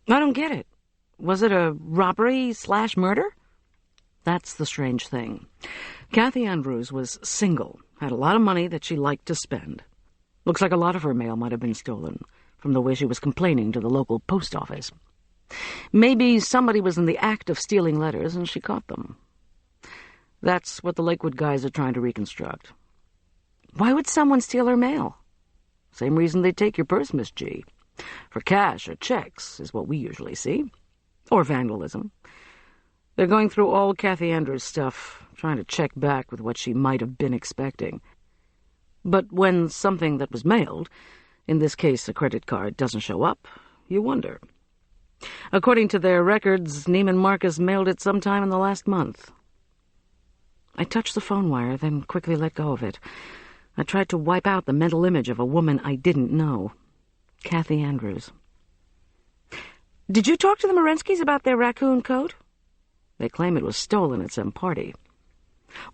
S2: "I don't get it. Was it a robbery/murder?" "That's the strange thing. Kathy Andrews was single, had a lot of money that she liked to spend. Looks like a lot of her mail might have been stolen, from the way she was complaining to the local post office. Maybe somebody was in the act of stealing letters and she caught them. That's what the Lakewood guys are trying to reconstruct." "Why would someone steal her mail?" "Same reason they take your purse, Miss G. For cash or checks is what we usually see. Or vandalism. They're going through all Kathy Andrews' stuff, trying to check back with what she might have been expecting. But when something that was mailed, in this case a credit card, doesn't show up, you wonder. According to their records, Neiman Marcus mailed it sometime in the last month. I touched the phone wire, then quickly let go of it. I tried to wipe out the mental image of a woman I didn't know. Kathy Andrews. "Did you talk to the Morenskys about their raccoon coat?" "They claim it was stolen at some party."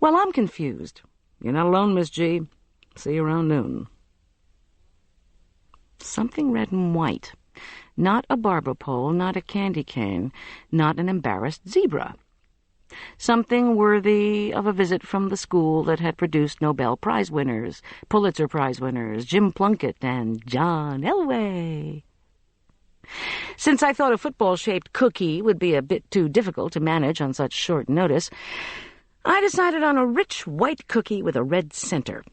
S2: "Well, I'm confused." "You're not alone, Miss G. See you around noon." Something red and white. Not a barber pole, not a candy cane, not an embarrassed zebra. Something worthy of a visit from the school that had produced Nobel Prize winners, Pulitzer Prize winners, Jim Plunkett and John Elway. Since I thought a football-shaped cookie would be a bit too difficult to manage on such short notice, I decided on a rich white cookie with a red center.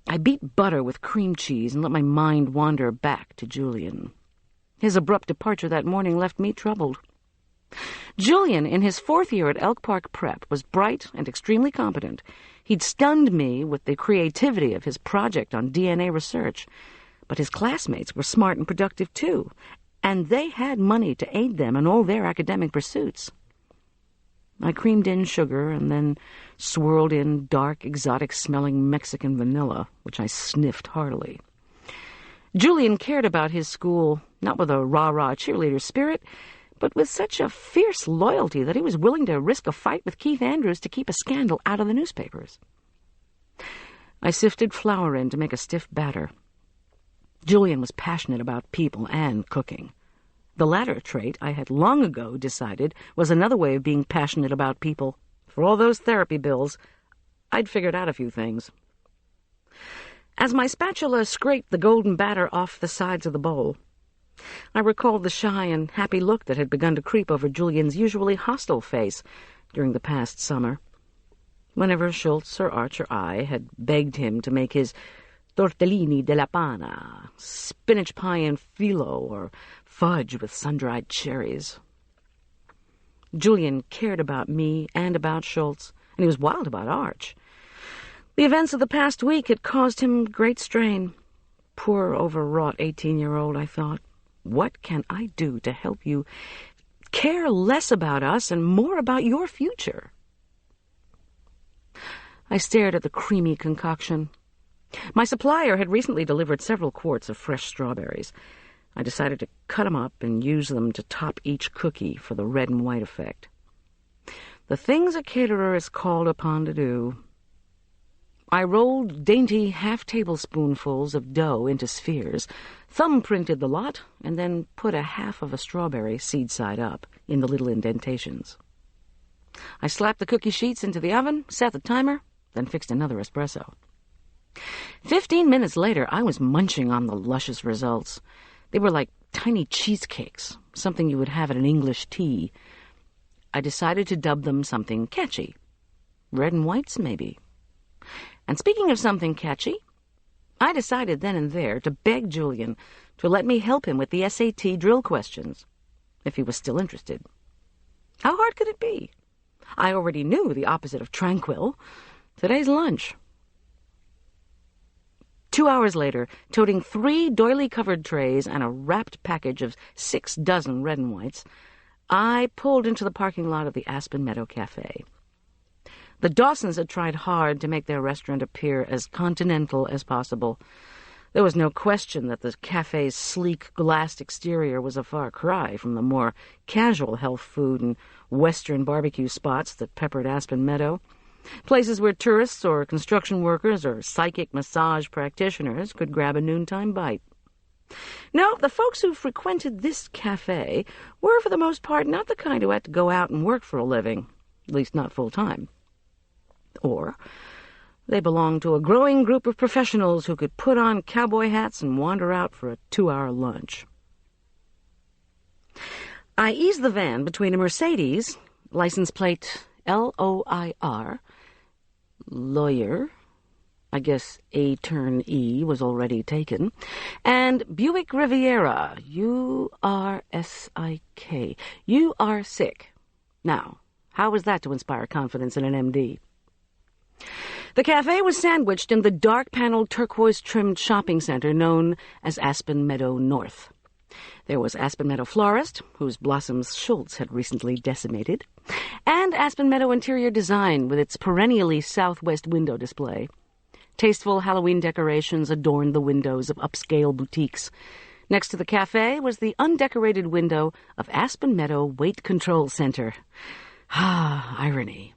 S2: I beat butter with cream cheese and let my mind wander back to Julian. His abrupt departure that morning left me troubled. Julian, in his 4th year at Elk Park Prep, was bright and extremely competent. He'd stunned me with the creativity of his project on DNA research. But his classmates were smart and productive too, and they had money to aid them in all their academic pursuits. I creamed in sugar and then swirled in dark, exotic-smelling Mexican vanilla, which I sniffed heartily. Julian cared about his school, not with a rah-rah cheerleader spirit, but with such a fierce loyalty that he was willing to risk a fight with Keith Andrews to keep a scandal out of the newspapers. I sifted flour in to make a stiff batter. Julian was passionate about people and cooking. The latter trait I had long ago decided was another way of being passionate about people. For all those therapy bills, I'd figured out a few things. As my spatula scraped the golden batter off the sides of the bowl, I recalled the shy and happy look that had begun to creep over Julian's usually hostile face during the past summer, whenever Schultz or Arch or I had begged him to make his tortellini della panna, spinach pie in filo, or fudge with sun-dried cherries. Julian cared about me and about Schultz, and he was wild about Arch. The events of the past week had caused him great strain. Poor, overwrought 18-year-old, I thought. What can I do to help you care less about us and more about your future? I stared at the creamy concoction. My supplier had recently delivered several quarts of fresh strawberries. I decided to cut them up and use them to top each cookie for the red and white effect. The things a caterer is called upon to do. I rolled dainty half-tablespoonfuls of dough into spheres, thumb-printed the lot, and then put a half of a strawberry seed side up in the little indentations. I slapped the cookie sheets into the oven, set the timer, then fixed another espresso. 15 minutes later, I was munching on the luscious results. They were like tiny cheesecakes, something you would have at an English tea. I decided to dub them something catchy. Red and whites, maybe. And speaking of something catchy, I decided then and there to beg Julian to let me help him with the SAT drill questions, if he was still interested. How hard could it be? I already knew the opposite of tranquil. Today's lunch. 2 hours later, toting 3 doily-covered trays and a wrapped package of 6 dozen red and whites, I pulled into the parking lot of the Aspen Meadow Cafe. The Dawsons had tried hard to make their restaurant appear as continental as possible. There was no question that the cafe's sleek, glassed exterior was a far cry from the more casual health food and Western barbecue spots that peppered Aspen Meadow, places where tourists or construction workers or psychic massage practitioners could grab a noontime bite. No, the folks who frequented this cafe were, for the most part, not the kind who had to go out and work for a living, at least not full-time. Or they belonged to a growing group of professionals who could put on cowboy hats and wander out for a 2-hour lunch. I eased the van between a Mercedes, license plate LOIR, lawyer, I guess A turn E was already taken, and Buick Riviera, URSIK. You are sick. Now, How was that to inspire confidence in an MD? The cafe was sandwiched in the dark-paneled, turquoise-trimmed shopping center known as Aspen Meadow North. There was Aspen Meadow Florist, whose blossoms Schultz had recently decimated, and Aspen Meadow Interior Design with its perennially southwest window display. Tasteful Halloween decorations adorned the windows of upscale boutiques. Next to the cafe was the undecorated window of Aspen Meadow Weight Control Center. Ah, irony.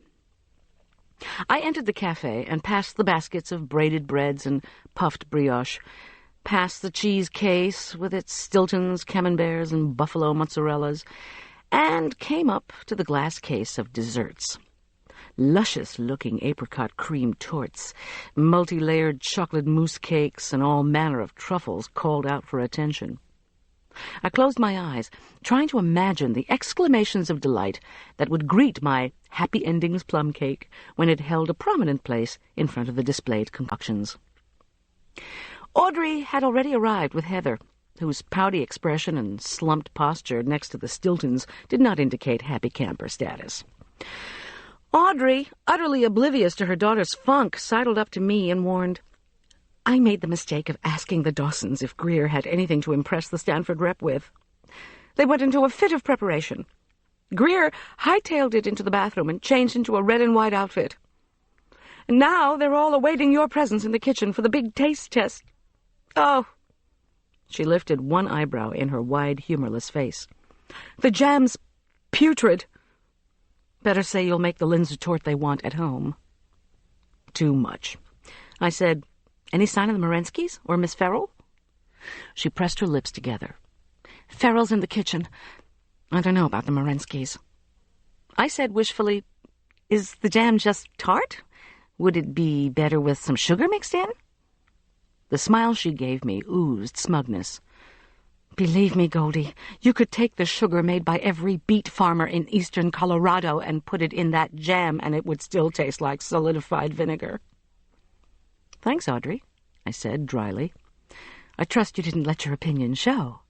S2: I entered the cafe and passed the baskets of braided breads and puffed brioche, past the cheese case with its Stiltons, camemberts, and buffalo mozzarellas, and came up to the glass case of desserts. Luscious-looking apricot cream tortes, multi-layered chocolate mousse cakes, and all manner of truffles called out for attention. I closed my eyes, trying to imagine the exclamations of delight that would greet my Happy Endings plum cake when it held a prominent place in front of the displayed concoctions. Audrey had already arrived with Heather, whose pouty expression and slumped posture next to the Stiltons did not indicate happy camper status. Audrey, utterly oblivious to her daughter's funk, sidled up to me and warned, "I made the mistake of asking the Dawsons if Greer had anything to impress the Stanford rep with. They went into a fit of preparation. Greer hightailed it into the bathroom and changed into a red and white outfit. And now they're all awaiting your presence in the kitchen for the big taste test. Oh!" She lifted one eyebrow in her wide, humorless face. "The jam's putrid. Better say you'll make the Linzer tort they want at home." Too much. I said, "Any sign of the Morenskys or Miss Farrell?" She pressed her lips together. "Farrell's in the kitchen. I don't know about the Morenskys." I said wishfully, "Is the jam just tart? Would it be better with some sugar mixed in?" The smile she gave me oozed smugness. "Believe me, Goldy, you could take the sugar made by every beet farmer in eastern Colorado and put it in that jam, and it would still taste like solidified vinegar." "Thanks, Audrey," I said dryly. "I trust you didn't let your opinion show."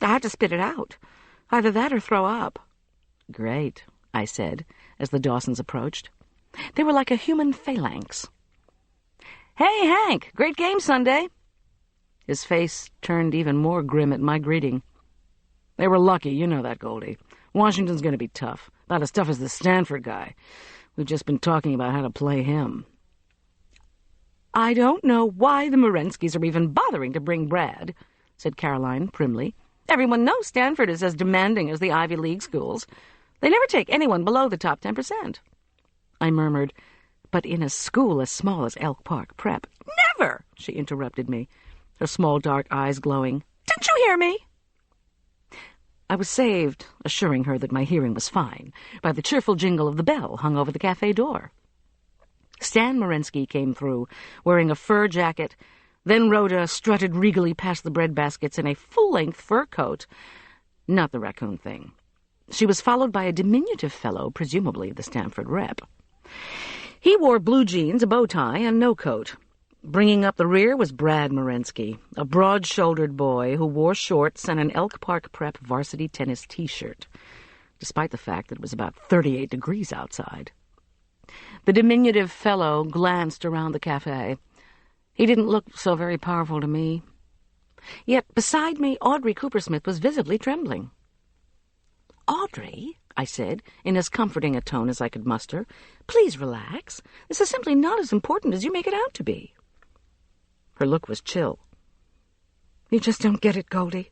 S2: "I had to spit it out. Either that or throw up." "Great," I said, as the Dawsons approached. They were like a human phalanx. "Hey, Hank, great game Sunday." His face turned even more grim at my greeting. "They were lucky, you know that, Goldie. Washington's going to be tough, about as tough as the Stanford guy. We've just been talking about how to play him." "I don't know why the Morenskys are even bothering to bring Brad," said Caroline primly. "Everyone knows Stanford is as demanding as the Ivy League schools. They never take anyone below the top 10%. I murmured, "But in a school as small as Elk Park Prep—" "Never!" she interrupted me, her small dark eyes glowing. "Didn't you hear me?" I was saved, assuring her that my hearing was fine, by the cheerful jingle of the bell hung over the cafe door. Stan Morensky came through, wearing a fur jacket. Then Rhoda strutted regally past the bread baskets in a full-length fur coat. Not the raccoon thing. She was followed by a diminutive fellow, presumably the Stanford rep. He wore blue jeans, a bow tie, and no coat. Bringing up the rear was Brad Morensky, a broad-shouldered boy who wore shorts and an Elk Park Prep varsity tennis T-shirt, despite the fact that it was about 38 degrees outside. The diminutive fellow glanced around the cafe. He didn't look so very powerful to me. Yet beside me, Audrey Coopersmith was visibly trembling. "Audrey," I said, in as comforting a tone as I could muster, "please relax. This is simply not as important as you make it out to be." Her look was chill. "You just don't get it, Goldie."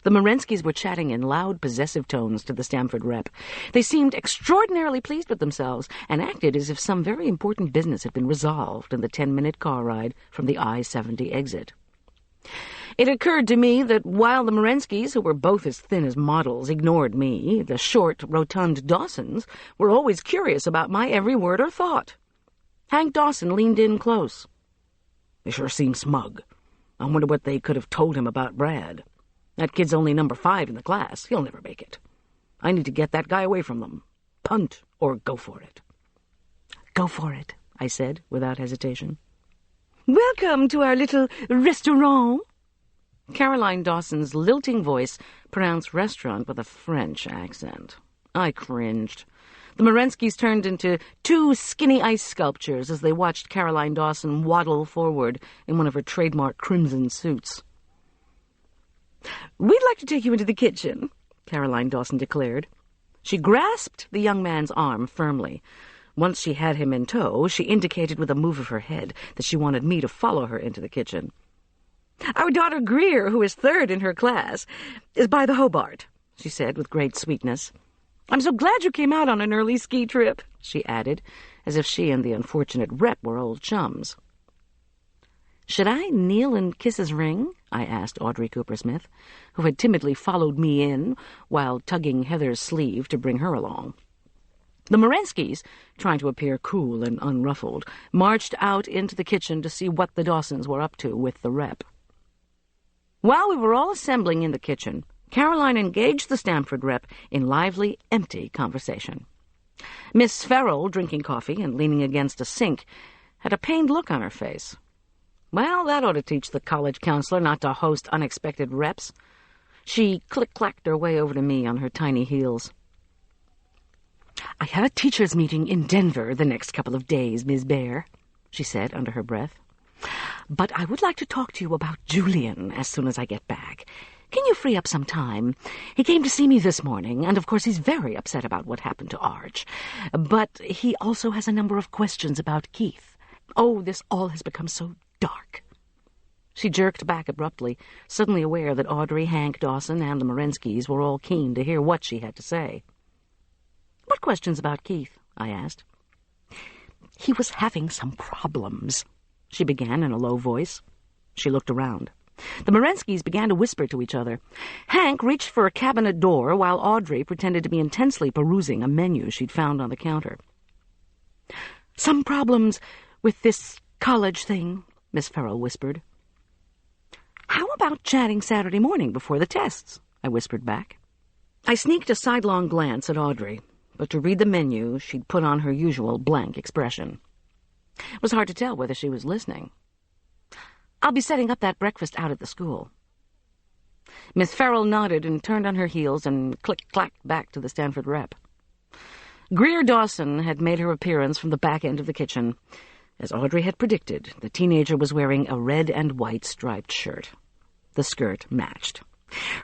S2: The Morenskys were chatting in loud, possessive tones to the Stanford rep. They seemed extraordinarily pleased with themselves and acted as if some very important business had been resolved in the 10-minute car ride from the I-70 exit. It occurred to me that while the Morenskys, who were both as thin as models, ignored me, the short, rotund Dawsons were always curious about my every word or thought. Hank Dawson leaned in close. "They sure seem smug. I wonder what they could have told him about Brad. That kid's only number 5 in the class. He'll never make it. I need to get that guy away from them. Punt or go for it." "Go for it," I said, without hesitation. "Welcome to our little restaurant." Caroline Dawson's lilting voice pronounced restaurant with a French accent. I cringed. The Morenskys turned into two skinny ice sculptures as they watched Caroline Dawson waddle forward in one of her trademark crimson suits. "We'd like to take you into the kitchen," Caroline Dawson declared. She grasped the young man's arm firmly. Once she had him in tow, she indicated with a move of her head that she wanted me to follow her into the kitchen. "Our daughter Greer, who is third in her class, is by the Hobart," she said with great sweetness. "I'm so glad you came out on an early ski trip," she added, as if she and the unfortunate rep were old chums. "Should I kneel and kiss his ring?" I asked Audrey Cooper-Smith, who had timidly followed me in while tugging Heather's sleeve to bring her along. The Morenskys, trying to appear cool and unruffled, marched out into the kitchen to see what the Dawsons were up to with the rep. While we were all assembling in the kitchen, Caroline engaged the Stanford rep in lively, empty conversation. Miss Farrell, drinking coffee and leaning against a sink, had a pained look on her face. Well, that ought to teach the college counselor not to host unexpected reps. She click-clacked her way over to me on her tiny heels. "I have a teachers' meeting in Denver the next couple of days, Miss Bear," she said under her breath. "But I would like to talk to you about Julian as soon as I get back. Can you free up some time? He came to see me this morning, and of course he's very upset about what happened to Arch. But he also has a number of questions about Keith. Oh, this all has become so dark." She jerked back abruptly, suddenly aware that Audrey, Hank, Dawson, and the Morenskys were all keen to hear what she had to say. "What questions about Keith?" I asked. "He was having some problems," she began in a low voice. She looked around. The Morenskys began to whisper to each other. Hank reached for a cabinet door while Audrey pretended to be intensely perusing a menu she'd found on the counter. "Some problems with this college thing," Miss Farrell whispered. "How about chatting Saturday morning before the tests?" I whispered back. I sneaked a sidelong glance at Audrey, but to read the menu she'd put on her usual blank expression. It was hard to tell whether she was listening. "I'll be setting up that breakfast out at the school." Miss Farrell nodded and turned on her heels and click-clacked back to the Stanford rep. Greer Dawson had made her appearance from the back end of the kitchen. As Audrey had predicted, the teenager was wearing a red and white striped shirt. The skirt matched.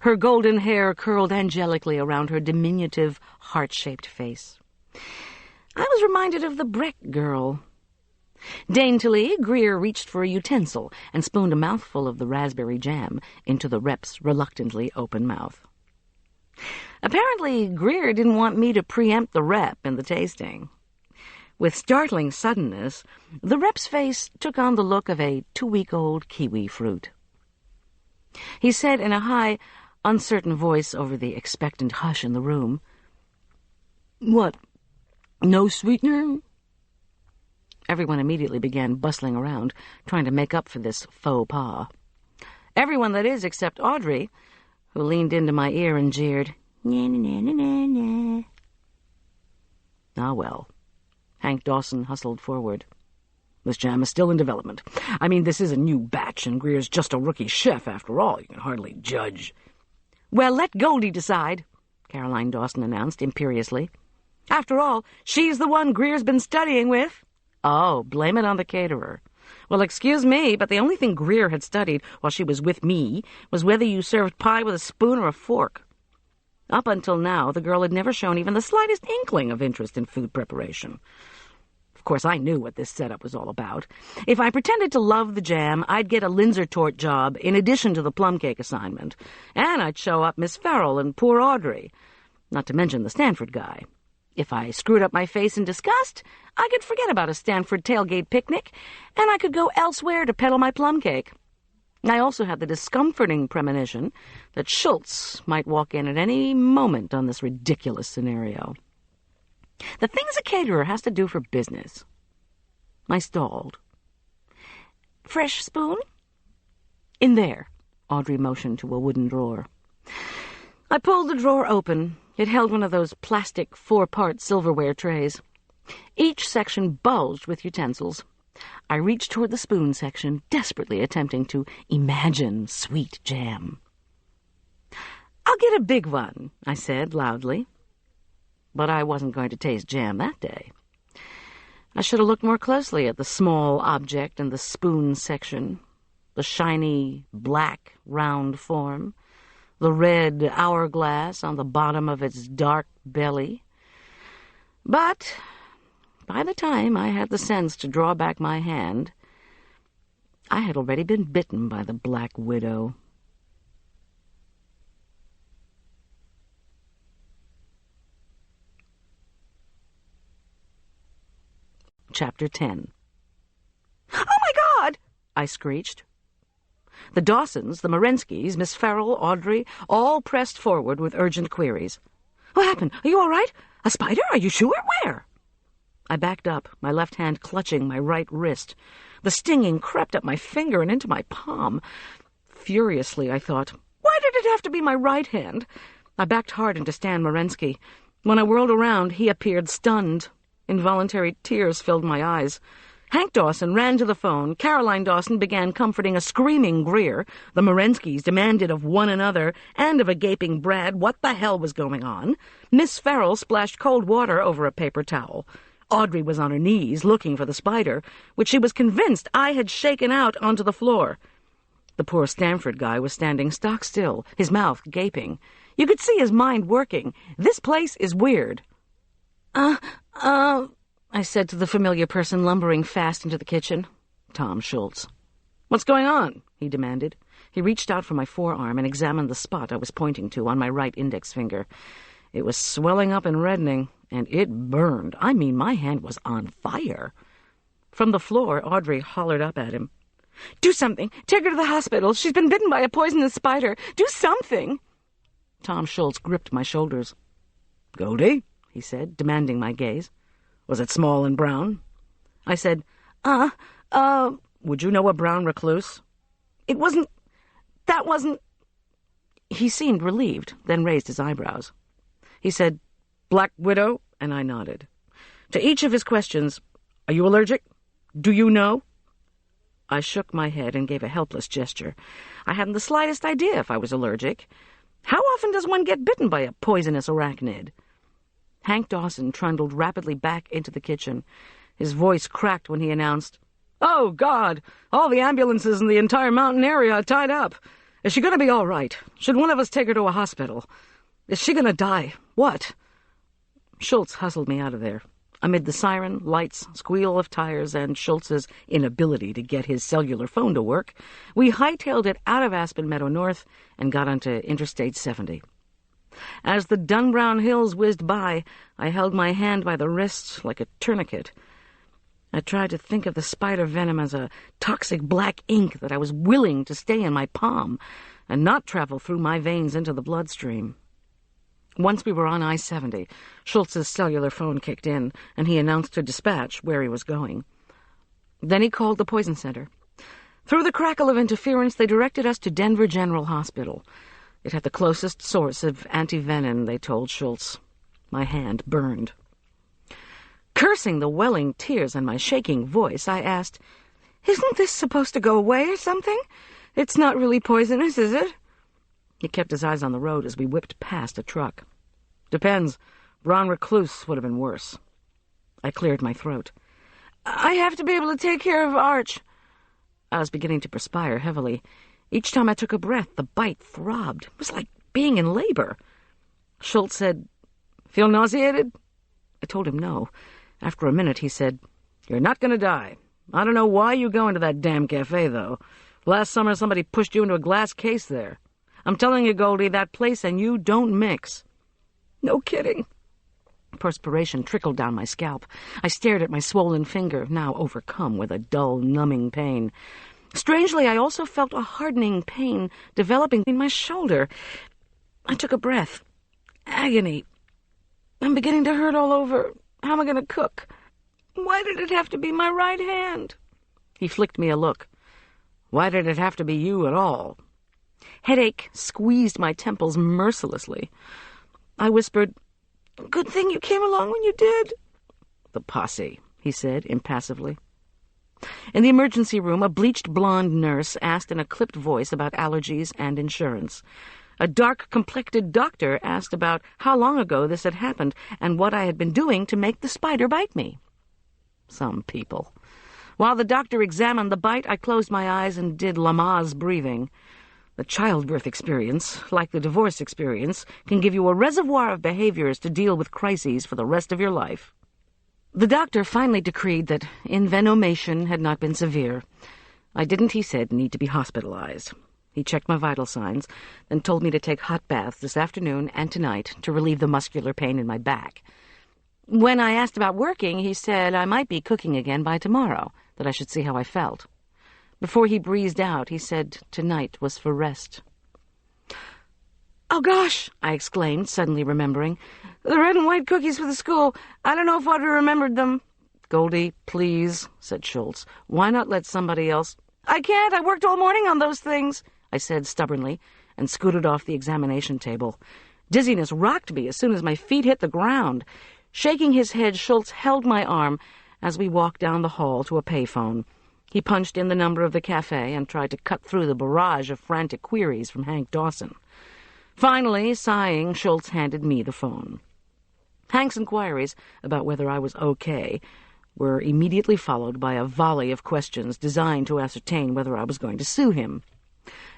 S2: Her golden hair curled angelically around her diminutive, heart-shaped face. I was reminded of the Breck girl. Daintily, Greer reached for a utensil and spooned a mouthful of the raspberry jam into the rep's reluctantly open mouth. Apparently, Greer didn't want me to preempt the rep in the tasting. With startling suddenness, the rep's face took on the look of a 2-week-old kiwi fruit. He said in a high, uncertain voice over the expectant hush in the room, "What, no sweetener?" Everyone immediately began bustling around, trying to make up for this faux pas. Everyone, that is, except Audrey, who leaned into my ear and jeered, "Na na na na na." Ah, well. Hank Dawson hustled forward. "This jam is still in development. I mean, this is a new batch, and Greer's just a rookie chef, after all. You can hardly judge." "Well, let Goldy decide," Caroline Dawson announced imperiously. "After all, she's the one Greer's been studying with." "Oh, blame it on the caterer." "Well, excuse me, but the only thing Greer had studied while she was with me was whether you served pie with a spoon or a fork." Up until now, the girl had never shown even the slightest inkling of interest in food preparation. Of course, I knew what this setup was all about. If I pretended to love the jam, I'd get a Linzer-tort job in addition to the plum cake assignment, and I'd show up Miss Farrell and poor Audrey, not to mention the Stanford guy. If I screwed up my face in disgust, I could forget about a Stanford tailgate picnic, and I could go elsewhere to peddle my plum cake. I also had the discomforting premonition that Schultz might walk in at any moment on this ridiculous scenario. The things a caterer has to do for business. I stalled. "Fresh spoon?" "In there," Audrey motioned to a wooden drawer. I pulled the drawer open. It held one of those plastic 4-part silverware trays. Each section bulged with utensils. I reached toward the spoon section, desperately attempting to imagine sweet jam. "I'll get a big one," I said loudly. but I wasn't going to taste jam that day. I should have looked more closely at the small object in the spoon section, the shiny, black, round form, the red hourglass on the bottom of its dark belly. But by the time I had the sense to draw back my hand, I had already been bitten by the Black Widow. Chapter 10. "Oh, my God!" I screeched. The Dawsons, the Morenskys, Miss Farrell, Audrey, all pressed forward with urgent queries. "What happened? Are you all right? A spider? Are you sure? Where?" I backed up, my left hand clutching my right wrist. The stinging crept up my finger and into my palm. Furiously, I thought, why did it have to be my right hand? I backed hard into Stan Morensky. When I whirled around, he appeared stunned. Involuntary tears filled my eyes. Hank Dawson ran to the phone. Caroline Dawson began comforting a screaming Greer. The Morenskys demanded of one another and of a gaping Brad what the hell was going on. Miss Farrell splashed cold water over a paper towel. Audrey was on her knees looking for the spider, which she was convinced I had shaken out onto the floor. The poor Stanford guy was standing stock still, his mouth gaping. You could see his mind working. This place is weird. I said to the familiar person lumbering fast into the kitchen. Tom Schultz. "What's going on?" he demanded. He reached out for my forearm and examined the spot I was pointing to on my right index finger. It was swelling up and reddening, and it burned. I mean, my hand was on fire. From the floor, Audrey hollered up at him. "Do something! Take her to the hospital! She's been bitten by a poisonous spider! Do something!" Tom Schultz gripped my shoulders. "Goldy?" he said, demanding my gaze. "Was it small and brown?" I said, Would you know a brown recluse?" That wasn't... He seemed relieved, then raised his eyebrows. He said, "Black Widow?" and I nodded. To each of his questions, "Are you allergic? Do you know?" I shook my head and gave a helpless gesture. I hadn't the slightest idea if I was allergic. How often does one get bitten by a poisonous arachnid? Hank Dawson trundled rapidly back into the kitchen. His voice cracked when he announced, "Oh, God! All the ambulances in the entire mountain area are tied up. Is she going to be all right? Should one of us take her to a hospital? Is she going to die? What?" Schultz hustled me out of there. Amid the siren, lights, squeal of tires, and Schultz's inability to get his cellular phone to work, we hightailed it out of Aspen Meadow North and got onto Interstate 70. As the dun-brown hills whizzed by, I held my hand by the wrist like a tourniquet. I tried to think of the spider venom as a toxic black ink that I was willing to stay in my palm and not travel through my veins into the bloodstream. Once we were on I-70, Schultz's cellular phone kicked in, and he announced to dispatch where he was going. Then he called the poison center. Through the crackle of interference, they directed us to Denver General Hospital. It had the closest source of anti-venom, they told Schultz. My hand burned. Cursing the welling tears and my shaking voice, I asked, "Isn't this supposed to go away or something? It's not really poisonous, is it?" He kept his eyes on the road as we whipped past a truck. "Depends. Brown recluse would have been worse." I cleared my throat. "I have to be able to take care of Arch." I was beginning to perspire heavily. Each time I took a breath, the bite throbbed. It was like being in labor. Schultz said, "Feel nauseated?" I told him no. After a minute, he said, "You're not going to die. I don't know why you go into that damn cafe, though. Last summer, somebody pushed you into a glass case there. I'm telling you, Goldy, that place and you don't mix." "No kidding." Perspiration trickled down my scalp. I stared at my swollen finger, now overcome with a dull, numbing pain. Strangely, I also felt a hardening pain developing in my shoulder. I took a breath. Agony. "I'm beginning to hurt all over. How am I going to cook? Why did it have to be my right hand?" He flicked me a look. "Why did it have to be you at all?" Headache squeezed my temples mercilessly. I whispered, "Good thing you came along when you did." "The posse," he said impassively. In the emergency room, a bleached blonde nurse asked in a clipped voice about allergies and insurance. A dark-complected doctor asked about how long ago this had happened and what I had been doing to make the spider bite me. Some people. While the doctor examined the bite, I closed my eyes and did Lamaze breathing. The childbirth experience, like the divorce experience, can give you a reservoir of behaviors to deal with crises for the rest of your life. The doctor finally decreed that envenomation had not been severe. I didn't, he said, need to be hospitalized. He checked my vital signs, then told me to take hot baths this afternoon and tonight to relieve the muscular pain in my back. When I asked about working, he said I might be cooking again by tomorrow, that I should see how I felt. Before he breezed out, he said tonight was for rest. "Oh, gosh!" I exclaimed, suddenly remembering. "The red and white cookies for the school. I don't know if Audrey remembered them." "Goldie, please," said Schultz. "Why not let somebody else—" "I can't. I worked all morning on those things," I said stubbornly, and scooted off the examination table. Dizziness rocked me as soon as my feet hit the ground. Shaking his head, Schultz held my arm as we walked down the hall to a payphone. He punched in the number of the cafe and tried to cut through the barrage of frantic queries from Hank Dawson. Finally, sighing, Schultz handed me the phone. Hank's inquiries about whether I was okay were immediately followed by a volley of questions designed to ascertain whether I was going to sue him.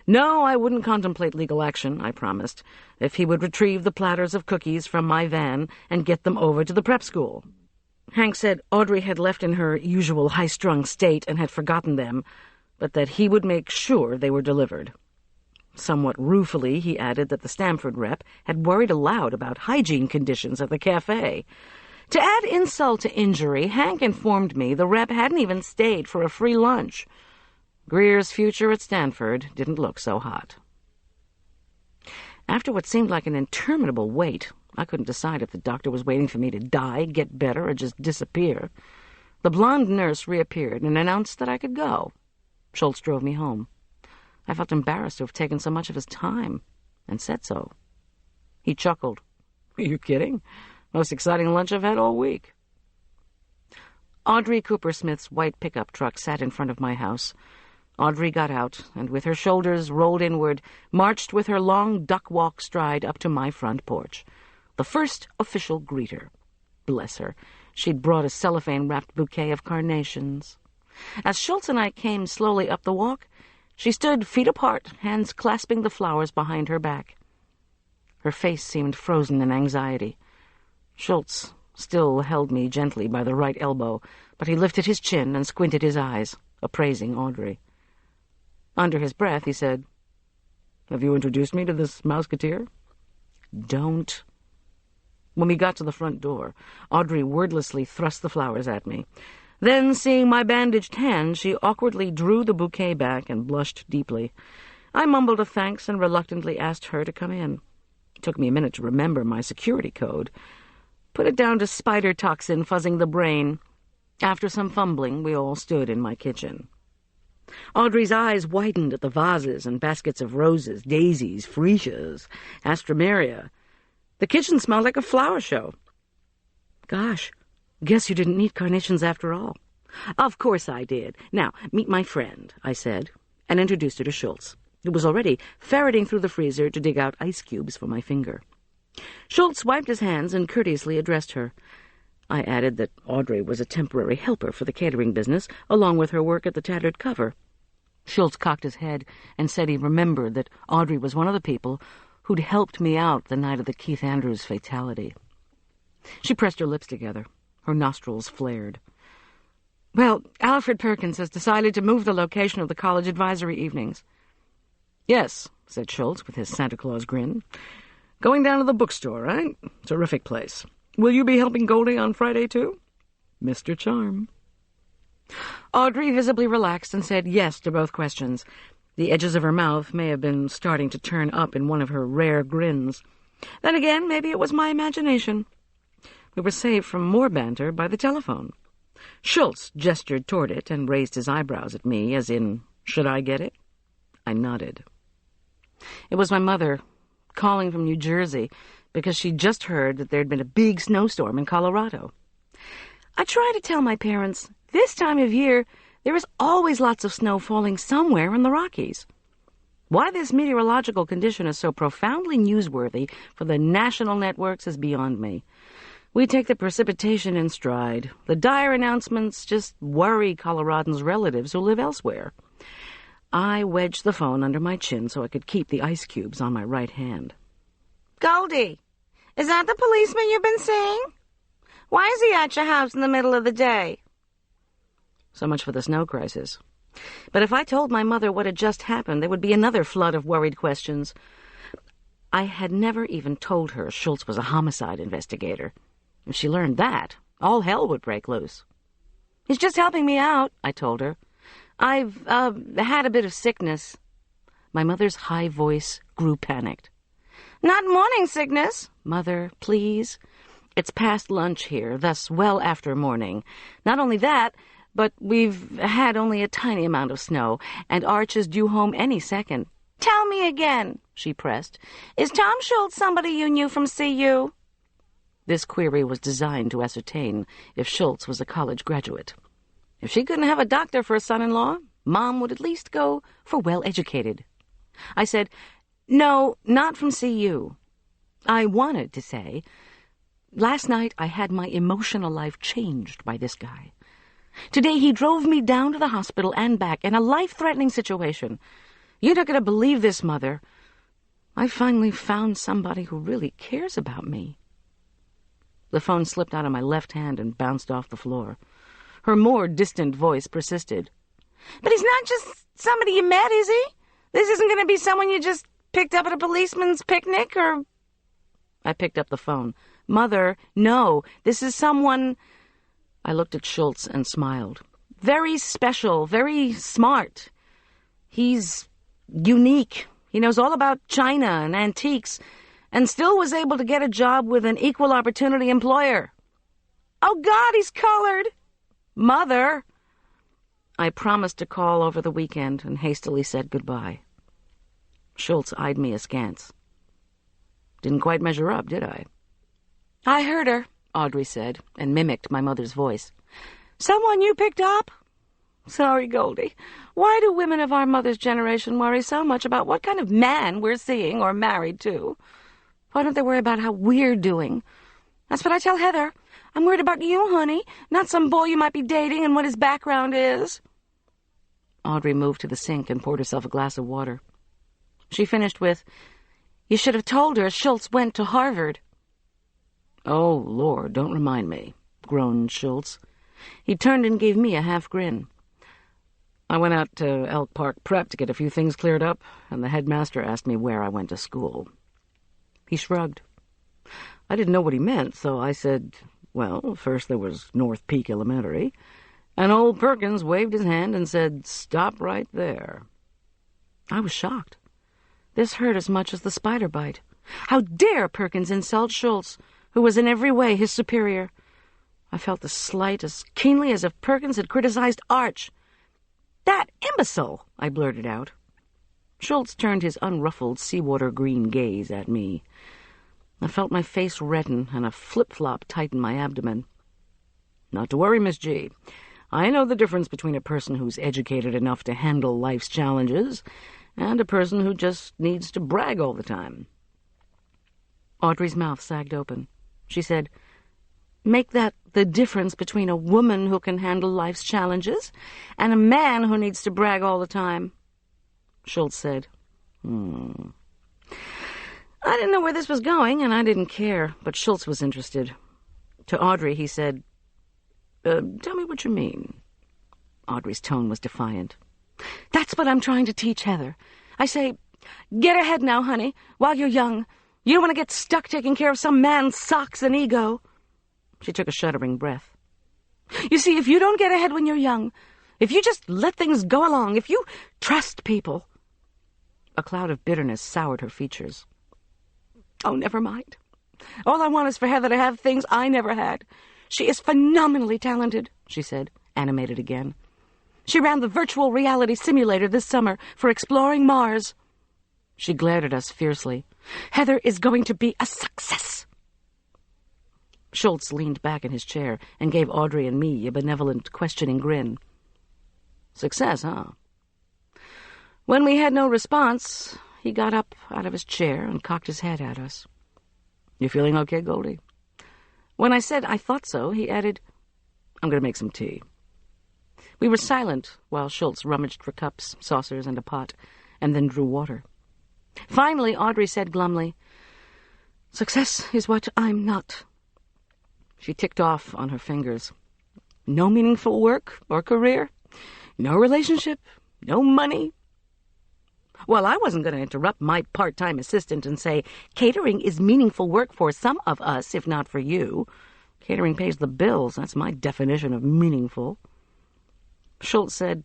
S2: No, I wouldn't contemplate legal action, I promised, if he would retrieve the platters of cookies from my van and get them over to the prep school. Hank said Audrey had left in her usual high-strung state and had forgotten them, but that he would make sure they were delivered. Somewhat ruefully, he added that the Stamford rep had worried aloud about hygiene conditions at the cafe. To add insult to injury, Hank informed me the rep hadn't even stayed for a free lunch. Greer's future at Stanford didn't look so hot. After what seemed like an interminable wait, I couldn't decide if the doctor was waiting for me to die, get better, or just disappear. The blonde nurse reappeared and announced that I could go. Schultz drove me home. I felt embarrassed to have taken so much of his time, and said so. He chuckled. "Are you kidding? Most exciting lunch I've had all week." Audrey Cooper-Smith's white pickup truck sat in front of my house. Audrey got out, and with her shoulders rolled inward, marched with her long duck-walk stride up to my front porch. The first official greeter. Bless her, she'd brought a cellophane-wrapped bouquet of carnations. As Schultz and I came slowly up the walk, she stood feet apart, hands clasping the flowers behind her back. Her face seemed frozen in anxiety. Schultz still held me gently by the right elbow, but he lifted his chin and squinted his eyes, appraising Audrey. Under his breath, he said, "Have you introduced me to this Mouseketeer?" "Don't." When we got to the front door, Audrey wordlessly thrust the flowers at me. Then, seeing my bandaged hand, she awkwardly drew the bouquet back and blushed deeply. I mumbled a thanks and reluctantly asked her to come in. It took me a minute to remember my security code. Put it down to spider toxin fuzzing the brain. After some fumbling, we all stood in my kitchen. Audrey's eyes widened at the vases and baskets of roses, daisies, freesias, astrameria. The kitchen smelled like a flower show. "Gosh, guess you didn't need carnations after all." "Of course I did. Now, meet my friend," I said, and introduced her to Schultz, who was already ferreting through the freezer to dig out ice cubes for my finger. Schultz wiped his hands and courteously addressed her. I added that Audrey was a temporary helper for the catering business, along with her work at the Tattered Cover. Schultz cocked his head and said he remembered that Audrey was one of the people who'd helped me out the night of the Keith Andrews fatality. She pressed her lips together. Her nostrils flared. "Well, Alfred Perkins has decided to move the location of the college advisory evenings." "Yes," said Schultz with his Santa Claus grin. "Going down to the bookstore, right? Terrific place. Will you be helping Goldie on Friday, too?" Mr. Charm. Audrey visibly relaxed and said yes to both questions. The edges of her mouth may have been starting to turn up in one of her rare grins. Then again, maybe it was my imagination. We were saved from more banter by the telephone. Schultz gestured toward it and raised his eyebrows at me, as in, should I get it? I nodded. It was my mother, calling from New Jersey, because she'd just heard that there'd been a big snowstorm in Colorado. I try to tell my parents, this time of year, there is always lots of snow falling somewhere in the Rockies. Why this meteorological condition is so profoundly newsworthy for the national networks is beyond me. We take the precipitation in stride. The dire announcements just worry Coloradans' relatives who live elsewhere. I wedged the phone under my chin so I could keep the ice cubes on my right hand.
S3: Goldy, is that the policeman you've been seeing? Why is he at your house in the middle of the day?
S2: So much for the snow crisis. But if I told my mother what had just happened, there would be another flood of worried questions. I had never even told her Schultz was a homicide investigator. If she learned that, all hell would break loose. "He's just helping me out," I told her. "I've, had a bit of sickness." My mother's high voice grew panicked.
S3: "Not morning sickness?"
S2: "Mother, please. It's past lunch here, thus well after morning. Not only that, but we've had only a tiny amount of snow, and Arch is due home any second."
S3: "Tell me again," she pressed. "Is Tom Schultz somebody you knew from CU?"
S2: This query was designed to ascertain if Schultz was a college graduate. If she couldn't have a doctor for a son-in-law, Mom would at least go for well-educated. I said, "No, not from CU." I wanted to say, "Last night I had my emotional life changed by this guy. Today he drove me down to the hospital and back in a life-threatening situation. You're not going to believe this, Mother. I finally found somebody who really cares about me." The phone slipped out of my left hand and bounced off the floor. Her more distant voice persisted.
S3: "But he's not just somebody you met, is he? This isn't going to be someone you just picked up at a policeman's picnic, or—"
S2: I picked up the phone. "Mother, no, this is someone—" I looked at Schultz and smiled. "Very special, very smart. He's unique. He knows all about China and antiques, and still was able to get a job with an equal opportunity employer."
S3: "Oh, God, he's colored!"
S2: "Mother!" I promised to call over the weekend and hastily said goodbye. Schultz eyed me askance. Didn't quite measure up, did I?
S3: "I heard her,"
S2: Audrey said, and mimicked my mother's voice.
S3: "Someone you picked up?"
S2: "Sorry, Goldie. Why do women of our mother's generation worry so much about what kind of man we're seeing or married to? Why don't they worry about how we're doing?"
S3: "That's what I tell Heather. I'm worried about you, honey, not some boy you might be dating and what his background is."
S2: Audrey moved to the sink and poured herself a glass of water. She finished with, "You should have told her Schultz went to Harvard." "Oh, Lord, don't remind me," groaned Schultz. He turned and gave me a half grin. "I went out to Elk Park Prep to get a few things cleared up, and the headmaster asked me where I went to school." He shrugged. I didn't know what he meant, so I said, "Well, first there was North Peak Elementary," and old Perkins waved his hand and said, "Stop right there." I was shocked. This hurt as much as the spider bite. How dare Perkins insult Schultz, who was in every way his superior? I felt the slight as keenly as if Perkins had criticized Arch. "That imbecile!" I blurted out. Schultz turned his unruffled seawater green gaze at me. I felt my face redden and a flip-flop tighten my abdomen. "Not to worry, Miss G. I know the difference between a person who's educated enough to handle life's challenges and a person who just needs to brag all the time." Audrey's mouth sagged open. She said, "Make that the difference between a woman who can handle life's challenges and a man who needs to brag all the time." Schultz said, I didn't know where this was going, and I didn't care, but Schultz was interested. To Audrey, he said, "Tell me what you mean." Audrey's tone was defiant. "That's what I'm trying to teach Heather. I say, get ahead now, honey, while you're young. You don't want to get stuck taking care of some man's socks and ego." She took a shuddering breath. "You see, if you don't get ahead when you're young, if you just let things go along, if you trust people—" A cloud of bitterness soured her features. "Oh, never mind. All I want is for Heather to have things I never had. She is phenomenally talented," she said, animated again. "She ran the virtual reality simulator this summer for exploring Mars." She glared at us fiercely. "Heather is going to be a success." Schultz leaned back in his chair and gave Audrey and me a benevolent, questioning grin. "Success, huh? When we had no response, he got up out of his chair and cocked his head at us. "You feeling okay, Goldy?" When I said I thought so, he added, "I'm going to make some tea." We were silent while Schultz rummaged for cups, saucers, and a pot, and then drew water. Finally, Audrey said glumly, "Success is what I'm not." She ticked off on her fingers. "No meaningful work or career, no relationship, no money." Well, I wasn't going to interrupt my part-time assistant and say, "Catering is meaningful work for some of us, if not for you. Catering pays the bills. That's my definition of meaningful." Schultz said,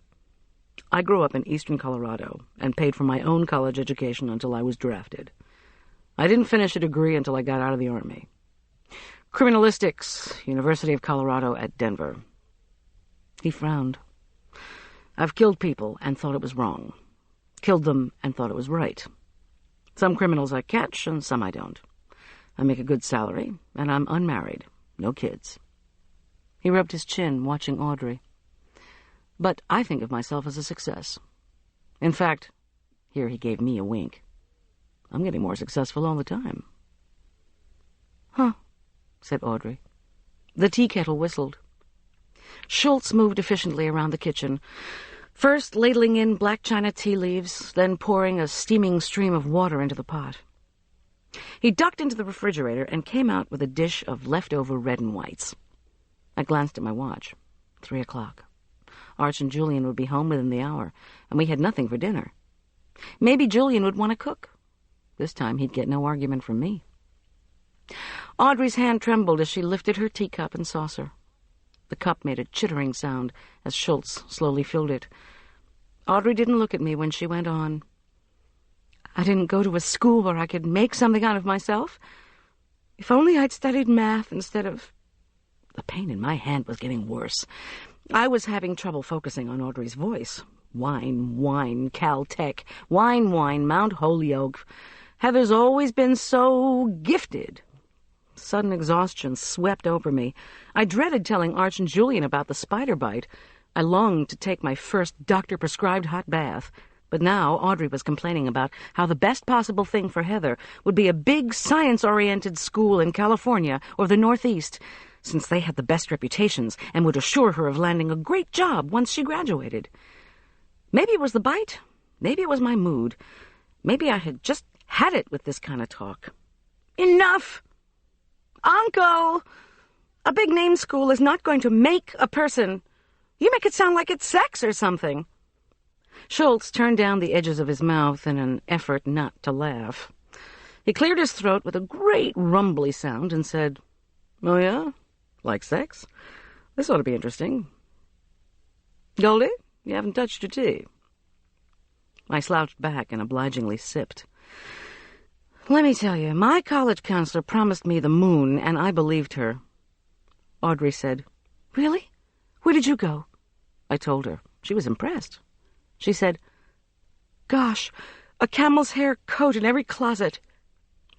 S2: "I grew up in eastern Colorado and paid for my own college education until I was drafted. I didn't finish a degree until I got out of the Army. Criminalistics, University of Colorado at Denver." He frowned. "I've killed people and thought it was wrong. Killed them and thought it was right. Some criminals I catch and some I don't. I make a good salary, and I'm unmarried. No kids." He rubbed his chin, watching Audrey. "But I think of myself as a success. In fact," here he gave me a wink, "I'm getting more successful all the time." "Huh," said Audrey. The tea kettle whistled. Schultz moved efficiently around the kitchen, first ladling in black china tea leaves, then pouring a steaming stream of water into the pot. He ducked into the refrigerator and came out with a dish of leftover red and whites. I glanced at my watch. 3 o'clock. Arch and Julian would be home within the hour, and we had nothing for dinner. Maybe Julian would want to cook. This time he'd get no argument from me. Audrey's hand trembled as she lifted her teacup and saucer. The cup made a chittering sound as Schultz slowly filled it. Audrey didn't look at me when she went on. "I didn't go to a school where I could make something out of myself. If only I'd studied math instead of—" The pain in my hand was getting worse. I was having trouble focusing on Audrey's voice. Whine, whine, Caltech. Whine, whine, Mount Holyoke. Heather's always been so gifted. Sudden exhaustion swept over me. I dreaded telling Arch and Julian about the spider bite. I longed to take my first doctor-prescribed hot bath. But now Audrey was complaining about how the best possible thing for Heather would be a big science-oriented school in California or the Northeast, since they had the best reputations and would assure her of landing a great job once she graduated. Maybe it was the bite. Maybe it was my mood. Maybe I had just had it with this kind of talk. "Enough! Uncle! A big-name school is not going to make a person. You make it sound like it's sex or something." Schultz turned down the edges of his mouth in an effort not to laugh. He cleared his throat with a great rumbly sound and said, "Oh, yeah? Like sex? This ought to be interesting. Goldy, you haven't touched your tea." I slouched back and obligingly sipped. "Let me tell you, my college counselor promised me the moon, and I believed her." Audrey said, "Really? Where did you go?" I told her. She was impressed. She said, "Gosh, a camel's hair coat in every closet."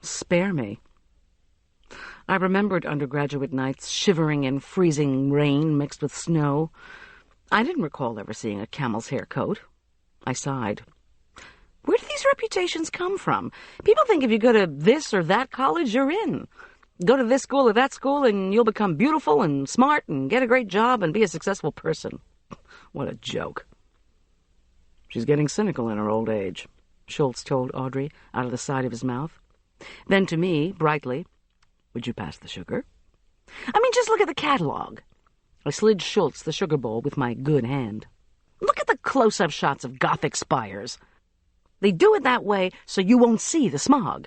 S2: Spare me. I remembered undergraduate nights shivering in freezing rain mixed with snow. I didn't recall ever seeing a camel's hair coat. I sighed. Where do these reputations come from? People think if you go to this or that college, you're in. Go to this school or that school, and you'll become beautiful and smart and get a great job and be a successful person. What a joke. "She's getting cynical in her old age," Schultz told Audrey out of the side of his mouth. Then to me, brightly, "Would you pass the sugar?" "I mean, just look at the catalog." I slid Schultz the sugar bowl with my good hand. "Look at the close-up shots of Gothic spires. They do it that way so you won't see the smog.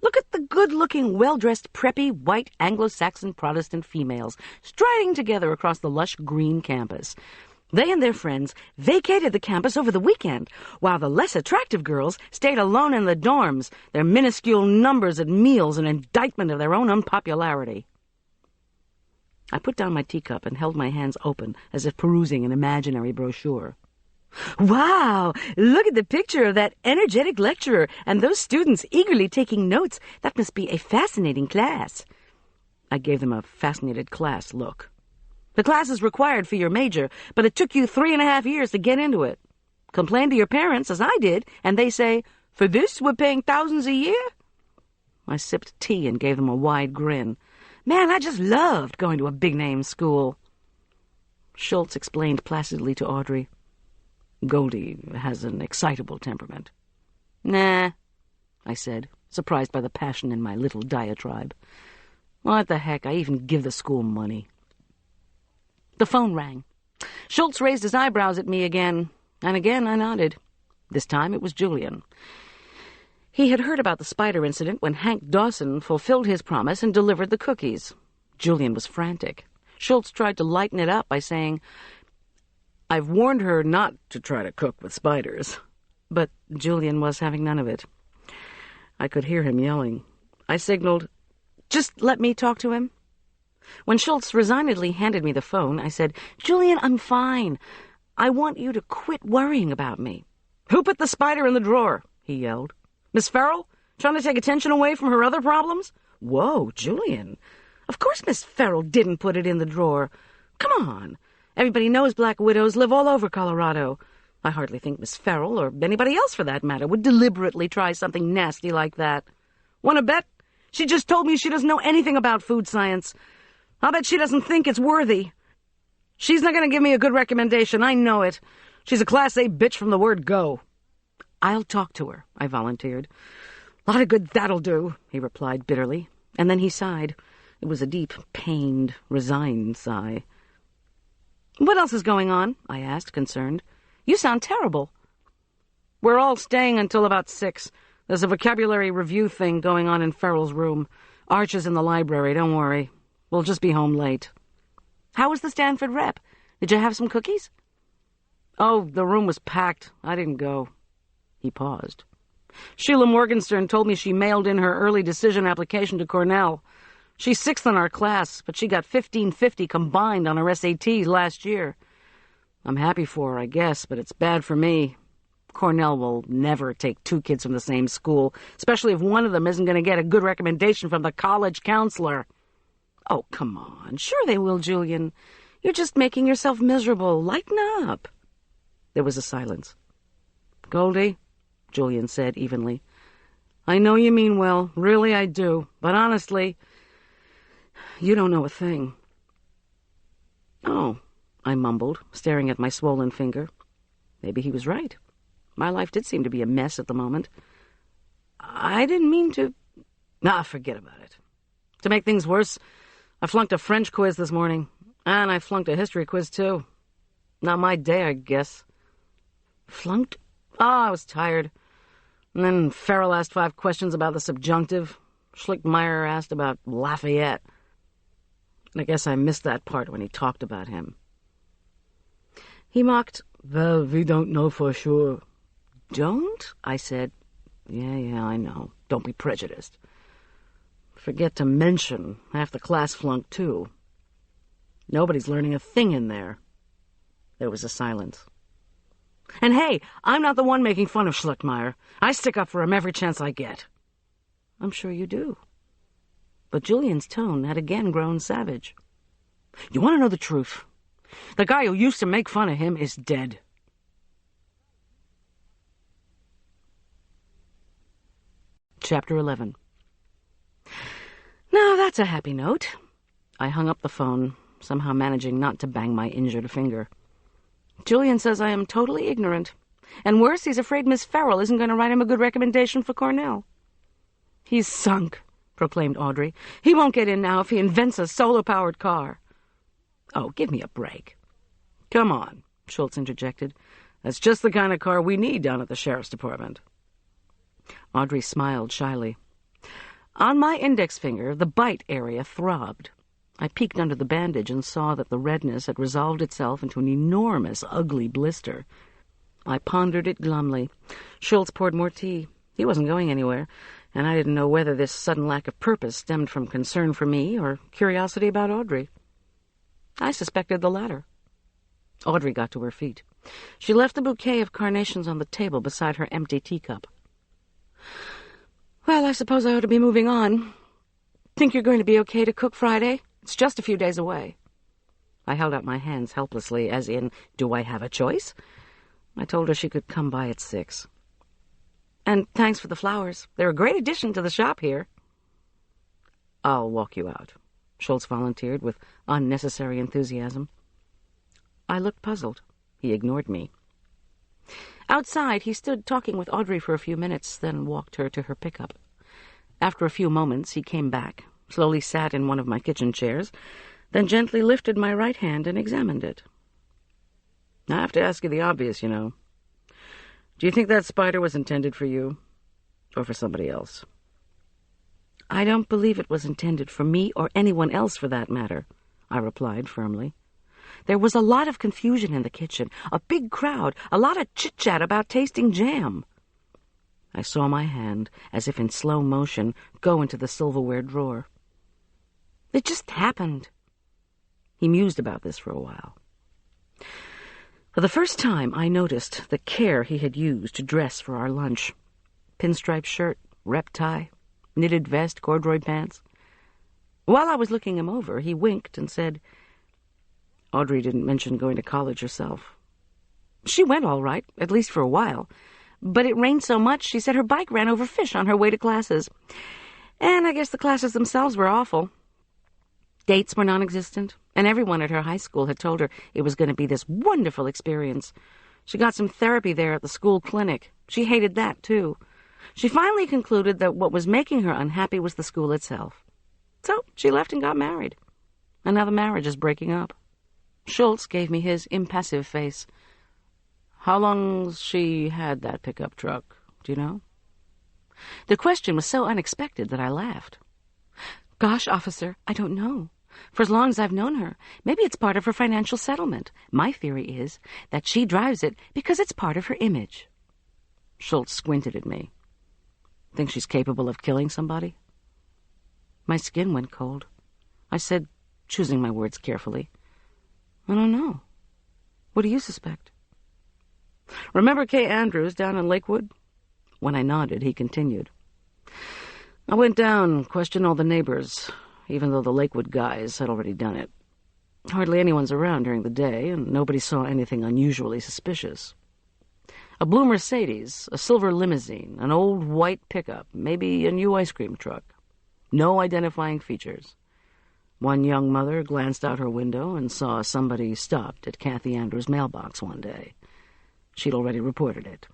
S2: Look at the good-looking, well-dressed, preppy, white Anglo-Saxon Protestant females striding together across the lush green campus. They and their friends vacated the campus over the weekend, while the less attractive girls stayed alone in the dorms, their minuscule numbers at meals an indictment of their own unpopularity." I put down my teacup and held my hands open as if perusing an imaginary brochure. "Wow! Look at the picture of that energetic lecturer and those students eagerly taking notes. That must be a fascinating class." I gave them a fascinated class look. "The class is required for your major, but it took you 3.5 years to get into it. Complain to your parents, as I did, and they say, "For this, we're paying thousands a year?" I sipped tea and gave them a wide grin. Man, I just loved going to a big-name school. Schultz explained placidly to Audrey. Goldy has an excitable temperament. Nah, I said, surprised by the passion in my little diatribe. What the heck, I even give the school money. The phone rang. Schultz raised his eyebrows at me again, and again I nodded. This time it was Julian. He had heard about the spider incident when Hank Dawson fulfilled his promise and delivered the cookies. Julian was frantic. Schultz tried to lighten it up by saying, "I've warned her not to try to cook with spiders." But Julian was having none of it. I could hear him yelling. I signaled, "Just let me talk to him." When Schultz resignedly handed me the phone, I said, "Julian, I'm fine. I want you to quit worrying about me." "Who put the spider in the drawer?" he yelled. "Miss Farrell? Trying to take attention away from her other problems?" "Whoa, Julian. Of course Miss Farrell didn't put it in the drawer. Come on. Everybody knows black widows live all over Colorado. I hardly think Miss Farrell, or anybody else for that matter, would deliberately try something nasty like that. Want to bet? She just told me she doesn't know anything about food science. I'll bet she doesn't think it's worthy. She's not going to give me a good recommendation, I know it. She's a Class A bitch from the word go." "I'll talk to her," I volunteered. "Lot of good that'll do," he replied bitterly, and then he sighed. It was a deep, pained, resigned sigh. "What else is going on?" I asked, concerned. "You sound terrible." "We're all staying until about 6. There's a vocabulary review thing going on in Farrell's room. Arch is in the library, don't worry. We'll just be home late." "How was the Stanford rep? Did you have some cookies?" "Oh, the room was packed. I didn't go." He paused. "Sheila Morgenstern told me she mailed in her early decision application to Cornell. She's 6th in our class, but she got 1550 combined on her SATs last year. I'm happy for her, I guess, but it's bad for me. Cornell will never take 2 kids from the same school, especially if one of them isn't going to get a good recommendation from the college counselor." "Oh, come on. Sure they will, Julian. You're just making yourself miserable. Lighten up." There was a silence. "Goldy," Julian said evenly, "I know you mean well. Really, I do. But honestly, you don't know a thing." "Oh," I mumbled, staring at my swollen finger. Maybe he was right. My life did seem to be a mess at the moment. "I didn't mean to—" Forget about it. To make things worse, I flunked a French quiz this morning, and I flunked a history quiz, too. Not my day, I guess." "Flunked?" "I was tired. And then Farrell asked 5 questions about the subjunctive. Schlichtmeyer asked about Lafayette. And I guess I missed that part when he talked about him." He mocked, "Well, we don't know for sure." "Don't?" I said. Yeah, I know. Don't be prejudiced." "Forget to mention half the class flunked, too. Nobody's learning a thing in there." There was a silence. "And hey, I'm not the one making fun of Schlichtmeyer. I stick up for him every chance I get." "I'm sure you do." But Julian's tone had again grown savage. "You want to know the truth? The guy who used to make fun of him is dead." Chapter 11. Now that's a happy note. I hung up the phone, somehow managing not to bang my injured finger. Julian says I am totally ignorant, and worse, he's afraid Miss Farrell isn't going to write him a good recommendation for Cornell. "He's sunk," proclaimed Audrey. "He won't get in now if he invents a solar-powered car." "Oh, give me a break." "Come on," Schultz interjected. "That's just the kind of car we need down at the sheriff's department." Audrey smiled shyly. On my index finger, the bite area throbbed. I peeked under the bandage and saw that the redness had resolved itself into an enormous, ugly blister. I pondered it glumly. Schultz poured more tea. He wasn't going anywhere, and I didn't know whether this sudden lack of purpose stemmed from concern for me or curiosity about Audrey. I suspected the latter. Audrey got to her feet. She left the bouquet of carnations on the table beside her empty teacup. "Well, I suppose I ought to be moving on. Think you're going to be okay to cook Friday? It's just a few days away." I held out my hands helplessly, as in, do I have a choice? I told her she could come by at 6. And thanks for the flowers. They're a great addition to the shop here. I'll walk you out, Schultz volunteered with unnecessary enthusiasm. I looked puzzled. He ignored me. Outside, he stood talking with Audrey for a few minutes, then walked her to her pickup. After a few moments, he came back, slowly sat in one of my kitchen chairs, then gently lifted my right hand and examined it. I have to ask you the obvious, you know. Do you think that spider was intended for you, or for somebody else? I don't believe it was intended for me or anyone else for that matter, I replied firmly. There was a lot of confusion in the kitchen, a big crowd, a lot of chit-chat about tasting jam. I saw my hand, as if in slow motion, go into the silverware drawer. It just happened. He mused about this for a while. For the first time, I noticed the care he had used to dress for our lunch. Pinstripe shirt, rep tie, knitted vest, corduroy pants. While I was looking him over, he winked and said, Audrey didn't mention going to college herself. She went all right, at least for a while. But it rained so much, she said her bike ran over fish on her way to classes. And I guess the classes themselves were awful. Dates were non-existent, and everyone at her high school had told her it was going to be this wonderful experience. She got some therapy there at the school clinic. She hated that, too. She finally concluded that what was making her unhappy was the school itself. So she left and got married. And now the marriage is breaking up. Schultz gave me his impassive face. How long's she had that pickup truck, do you know? The question was so unexpected that I laughed. Gosh, officer, I don't know. For as long as I've known her, maybe it's part of her financial settlement. My theory is that she drives it because it's part of her image. Schultz squinted at me. Think she's capable of killing somebody? My skin went cold. I said, choosing my words carefully, I don't know. What do you suspect? Remember Kay Andrews down in Lakewood? When I nodded, he continued. I went down, questioned all the neighbors, even though the Lakewood guys had already done it. Hardly anyone's around during the day, and nobody saw anything unusually suspicious. A blue Mercedes, a silver limousine, an old white pickup, maybe a new ice cream truck. No identifying features. One young mother glanced out her window and saw somebody stopped at Kathy Andrews' mailbox one day. She'd already reported it.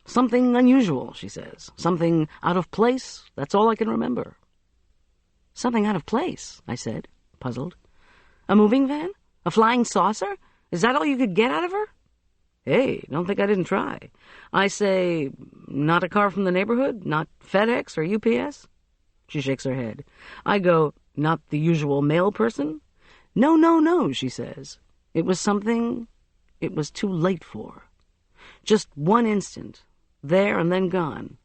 S2: Something unusual, she says. Something out of place. That's all I can remember. Something out of place, I said, puzzled. A moving van? A flying saucer? Is that all you could get out of her? Hey, don't think I didn't try. I say, not a car from the neighborhood? Not FedEx or UPS? She shakes her head. I go, not the usual mail person? No, she says. It was something it was too late for. Just one instant, there and then gone.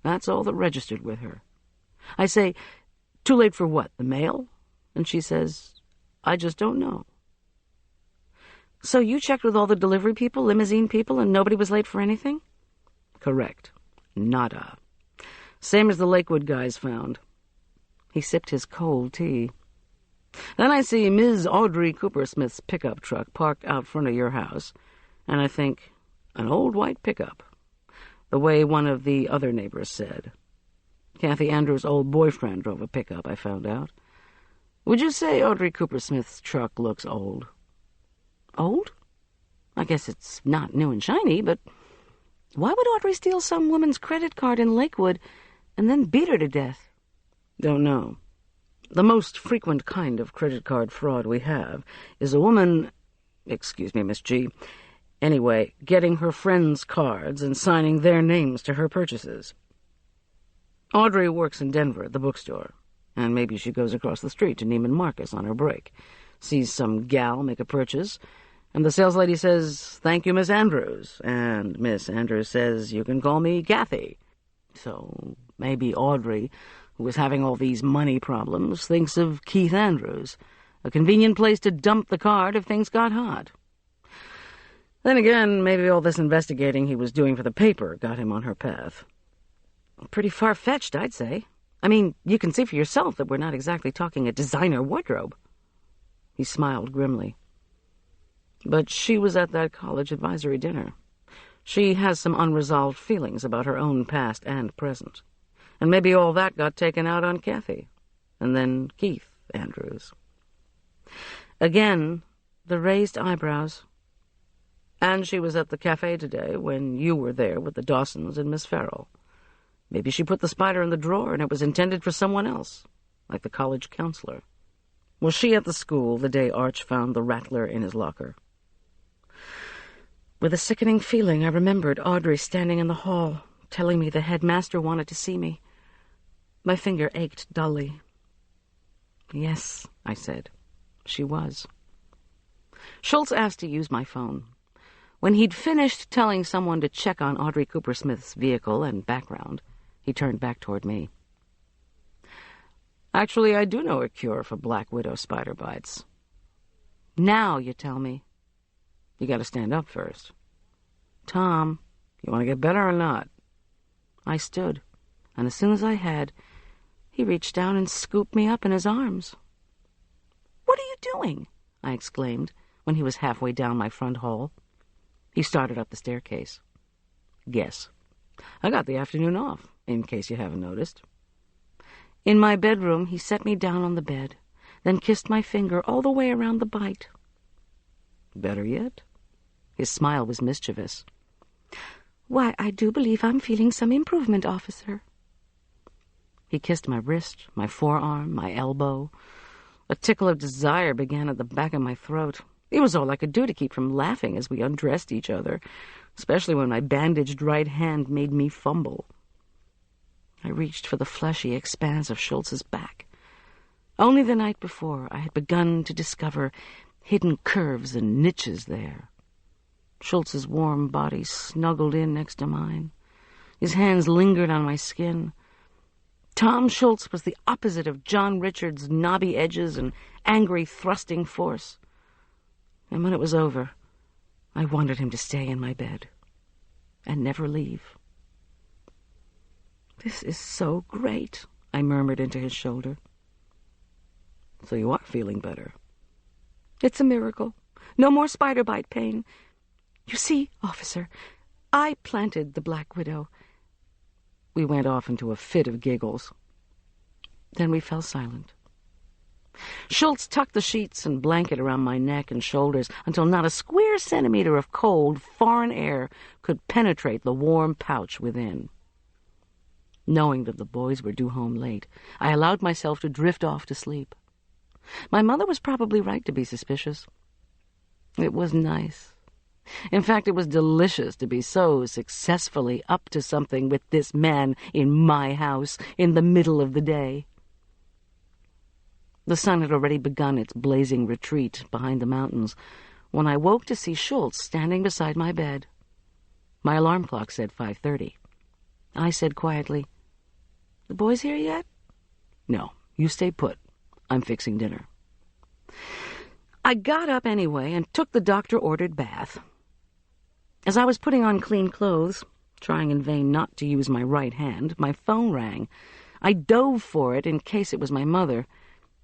S2: That's all that registered with her. I say, too late for what, the mail? And she says, I just don't know. So you checked with all the delivery people, limousine people, and nobody was late for anything? Correct. Nada. Same as the Lakewood guys found. He sipped his cold tea. Then I see Ms. Audrey Coopersmith's pickup truck parked out front of your house, and I think, an old white pickup, the way one of the other neighbors said. Kathy Andrews' old boyfriend drove a pickup, I found out. Would you say Audrey Coopersmith's truck looks old? Old? I guess it's not new and shiny, but why would Audrey steal some woman's credit card in Lakewood and then beat her to death? Don't know. The most frequent kind of credit card fraud we have is a woman, excuse me, Miss G, anyway, getting her friends' cards and signing their names to her purchases. Audrey works in Denver at the bookstore, and maybe she goes across the street to Neiman Marcus on her break, sees some gal make a purchase, and the saleslady says, thank you, Miss Andrews, and Miss Andrews says, you can call me Kathy. So maybe Audrey, who is having all these money problems, thinks of Keith Andrews, a convenient place to dump the card if things got hot. Then again, maybe all this investigating he was doing for the paper got him on her path. Pretty far-fetched, I'd say. I mean, you can see for yourself that we're not exactly talking a designer wardrobe. He smiled grimly. But she was at that college advisory dinner. She has some unresolved feelings about her own past and present. And maybe all that got taken out on Kathy. And then Keith Andrews. Again, the raised eyebrows. And she was at the cafe today when you were there with the Dawsons and Miss Farrell. Maybe she put the spider in the drawer and it was intended for someone else, like the college counselor. Was she at the school the day Arch found the rattler in his locker? With a sickening feeling, I remembered Audrey standing in the hall, telling me the headmaster wanted to see me. My finger ached dully. Yes, I said. She was. Schultz asked to use my phone. When he'd finished telling someone to check on Audrey Cooper-Smith's vehicle and background, he turned back toward me. Actually, I do know a cure for black widow spider bites. Now, you tell me. You gotta stand up first. Tom, you want to get better or not? I stood, and as soon as I had, he reached down and scooped me up in his arms. What are you doing? I exclaimed when he was halfway down my front hall. He started up the staircase. Guess. I got the afternoon off, in case you haven't noticed. In my bedroom, he set me down on the bed, then kissed my finger all the way around the bite. Better yet? His smile was mischievous. Why, I do believe I'm feeling some improvement, officer. He kissed my wrist, my forearm, my elbow. A tickle of desire began at the back of my throat. It was all I could do to keep from laughing as we undressed each other, especially when my bandaged right hand made me fumble. I reached for the fleshy expanse of Schultz's back. Only the night before, I had begun to discover hidden curves and niches there. Schultz's warm body snuggled in next to mine. His hands lingered on my skin. Tom Schultz was the opposite of John Richard's knobby edges and angry thrusting force. And when it was over, I wanted him to stay in my bed and never leave. This is so great, I murmured into his shoulder. So you are feeling better. It's a miracle. No more spider bite pain. You see, officer, I planted the Black Widow. We went off into a fit of giggles. Then we fell silent. Schultz tucked the sheets and blanket around my neck and shoulders until not a square centimeter of cold, foreign air could penetrate the warm pouch within. Knowing that the boys were due home late, I allowed myself to drift off to sleep. My mother was probably right to be suspicious. It was nice. In fact, it was delicious to be so successfully up to something with this man in my house in the middle of the day. The sun had already begun its blazing retreat behind the mountains when I woke to see Schultz standing beside my bed. My alarm clock said 5:30. I said quietly, "The boys here yet?" "No, you stay put. I'm fixing dinner." I got up anyway and took the doctor-ordered bath. As I was putting on clean clothes, trying in vain not to use my right hand, my phone rang. I dove for it in case it was my mother.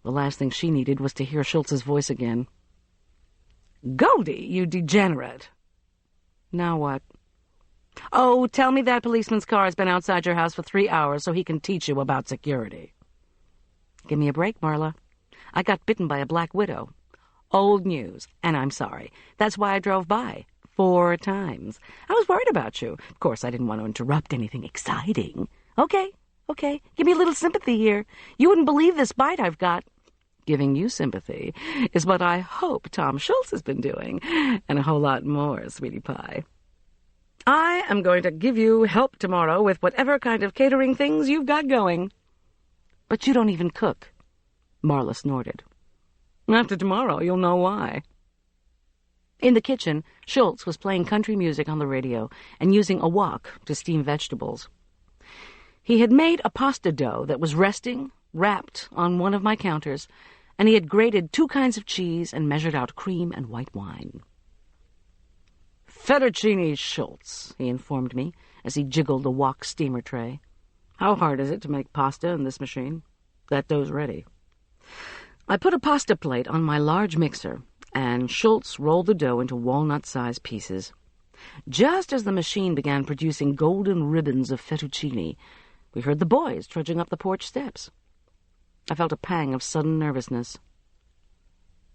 S2: The last thing she needed was to hear Schultz's voice again. "Goldy, you degenerate." "Now what?" "Oh, tell me that policeman's car has been outside your house for 3 hours so he can teach you about security." "Give me a break, Marla. I got bitten by a black widow. Old news, and I'm sorry. That's why I drove by 4 times. I was worried about you. Of course, I didn't want to interrupt anything exciting. Okay, give me a little sympathy here. You wouldn't believe this bite I've got." Giving you sympathy is what I hope Tom Schultz has been doing, and a whole lot more, sweetie pie. I am going to give you help tomorrow with whatever kind of catering things you've got going. But you don't even cook. Marla snorted. After tomorrow, you'll know why. In the kitchen, Schultz was playing country music on the radio and using a wok to steam vegetables. He had made a pasta dough that was resting, wrapped on one of my counters, and he had grated 2 kinds of cheese and measured out cream and white wine. "Fettuccine Schultz," he informed me as he jiggled the wok steamer tray. "How hard is it to make pasta in this machine? That dough's ready." I put a pasta plate on my large mixer, and Schultz rolled the dough into walnut-sized pieces. Just as the machine began producing golden ribbons of fettuccine, we heard the boys trudging up the porch steps. I felt a pang of sudden nervousness.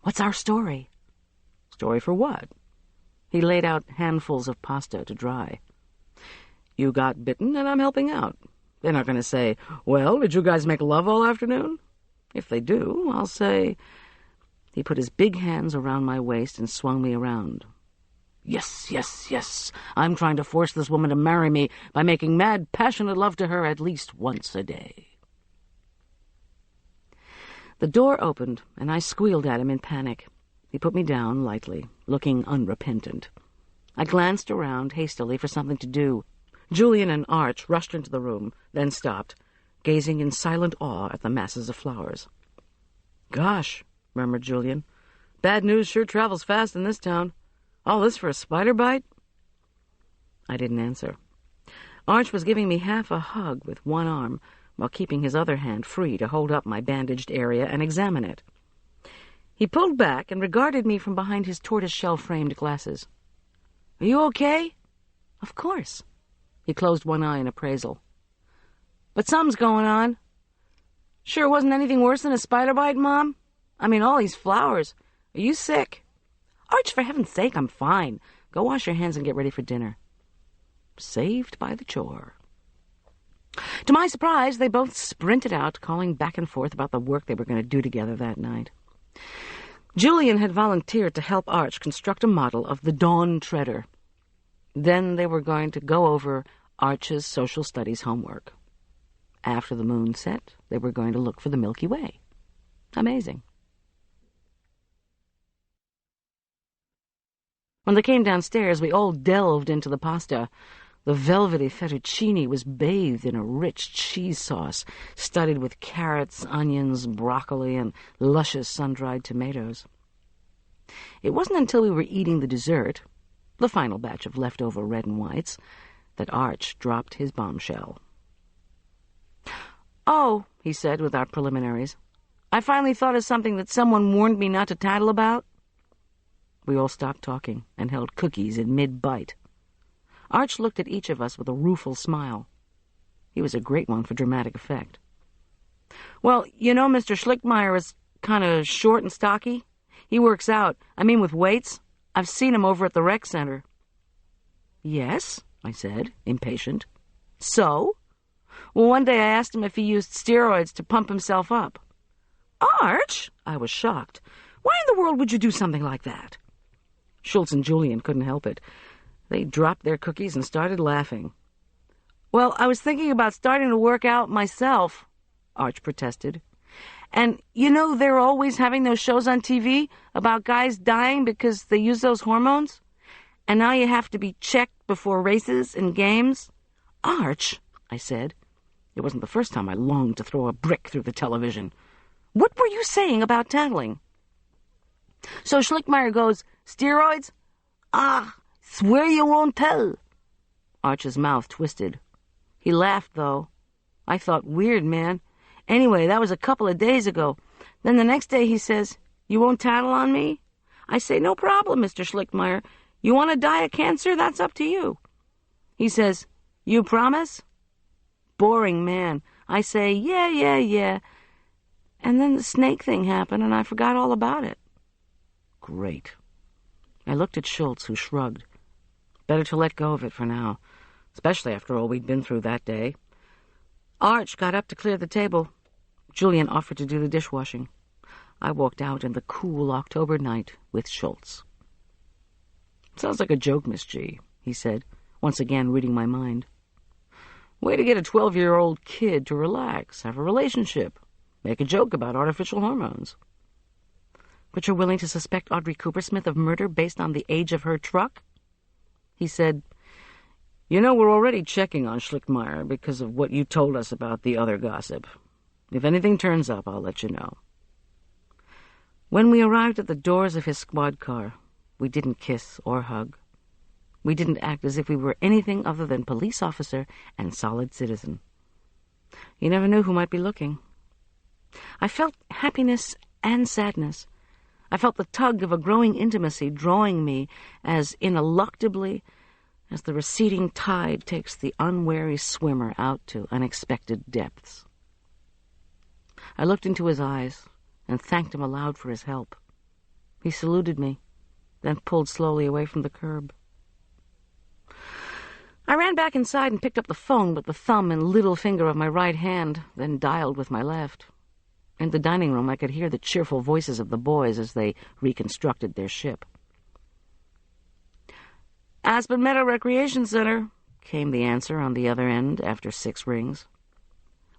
S2: "What's our story?" "Story for what?" He laid out handfuls of pasta to dry. "You got bitten, and I'm helping out. They're not going to say, 'Well, did you guys make love all afternoon?' If they do, I'll say—" He put his big hands around my waist and swung me around. "Yes, yes, yes. I'm trying to force this woman to marry me by making mad, passionate love to her at least once a day." The door opened, and I squealed at him in panic. He put me down lightly, looking unrepentant. I glanced around hastily for something to do. Julian and Arch rushed into the room, then stopped, gazing in silent awe at the masses of flowers. "Gosh," murmured Julian, "bad news sure travels fast in this town. All this for a spider bite?" I didn't answer. Arch was giving me half a hug with one arm, while keeping his other hand free to hold up my bandaged area and examine it. He pulled back and regarded me from behind his tortoise-shell-framed glasses. "Are you okay?" "Of course." He closed one eye in appraisal. "But something's going on. Sure wasn't anything worse than a spider bite, Mom? I mean, all these flowers. Are you sick?" "Arch, for heaven's sake, I'm fine. Go wash your hands and get ready for dinner." Saved by the chore. To my surprise, they both sprinted out, calling back and forth about the work they were going to do together that night. Julian had volunteered to help Arch construct a model of the Dawn Treader. Then they were going to go over Arch's social studies homework. After the moon set, they were going to look for the Milky Way. Amazing. When they came downstairs, we all delved into the pasta. The velvety fettuccine was bathed in a rich cheese sauce, studded with carrots, onions, broccoli, and luscious sun-dried tomatoes. It wasn't until we were eating the dessert, the final batch of leftover red and whites, that Arch dropped his bombshell. "Oh," he said with our preliminaries, "I finally thought of something that someone warned me not to tattle about." We all stopped talking and held cookies in mid-bite. Arch looked at each of us with a rueful smile. He was a great one for dramatic effect. "Well, you know Mr. Schlickmeyer is kind of short and stocky. He works out, with weights. I've seen him over at the rec center." "Yes," I said, impatient. "So?" "Well, one day I asked him if he used steroids to pump himself up." "Arch!" I was shocked. "Why in the world would you do something like that?" Schultz and Julian couldn't help it. They dropped their cookies and started laughing. "Well, I was thinking about starting to work out myself," Arch protested. "And, they're always having those shows on TV about guys dying because they use those hormones. And now you have to be checked before races and games." "Arch," I said. It wasn't the first time I longed to throw a brick through the television. "What were you saying about tattling?" "So Schlickmeyer goes, 'Steroids? Ah, swear you won't tell.'" Arch's mouth twisted. He laughed, though. I thought, weird, man. Anyway, that was a couple of days ago. Then the next day he says, "You won't tattle on me?" I say, "No problem, Mr. Schlickmeyer. You want to die of cancer? That's up to you." He says, "You promise?" Boring man. I say, yeah. And then the snake thing happened, and I forgot all about it. Great. I looked at Schultz, who shrugged. Better to let go of it for now, especially after all we'd been through that day. Arch got up to clear the table. Julian offered to do the dishwashing. I walked out in the cool October night with Schultz. "Sounds like a joke, Miss G," he said, once again reading my mind. "Way to get a 12-year-old kid to relax, have a relationship, make a joke about artificial hormones." "But you're willing to suspect Audrey Coopersmith of murder based on the age of her truck?" He said, "We're already checking on Schlickmeyer because of what you told us about the other gossip. If anything turns up, I'll let you know." When we arrived at the doors of his squad car, we didn't kiss or hug. We didn't act as if we were anything other than police officer and solid citizen. You never knew who might be looking. I felt happiness and sadness. I felt the tug of a growing intimacy drawing me as ineluctably as the receding tide takes the unwary swimmer out to unexpected depths. I looked into his eyes and thanked him aloud for his help. He saluted me, then pulled slowly away from the curb. I ran back inside and picked up the phone with the thumb and little finger of my right hand, then dialed with my left. In the dining room, I could hear the cheerful voices of the boys as they reconstructed their ship. "Aspen Meadow Recreation Center," came the answer on the other end after 6 rings.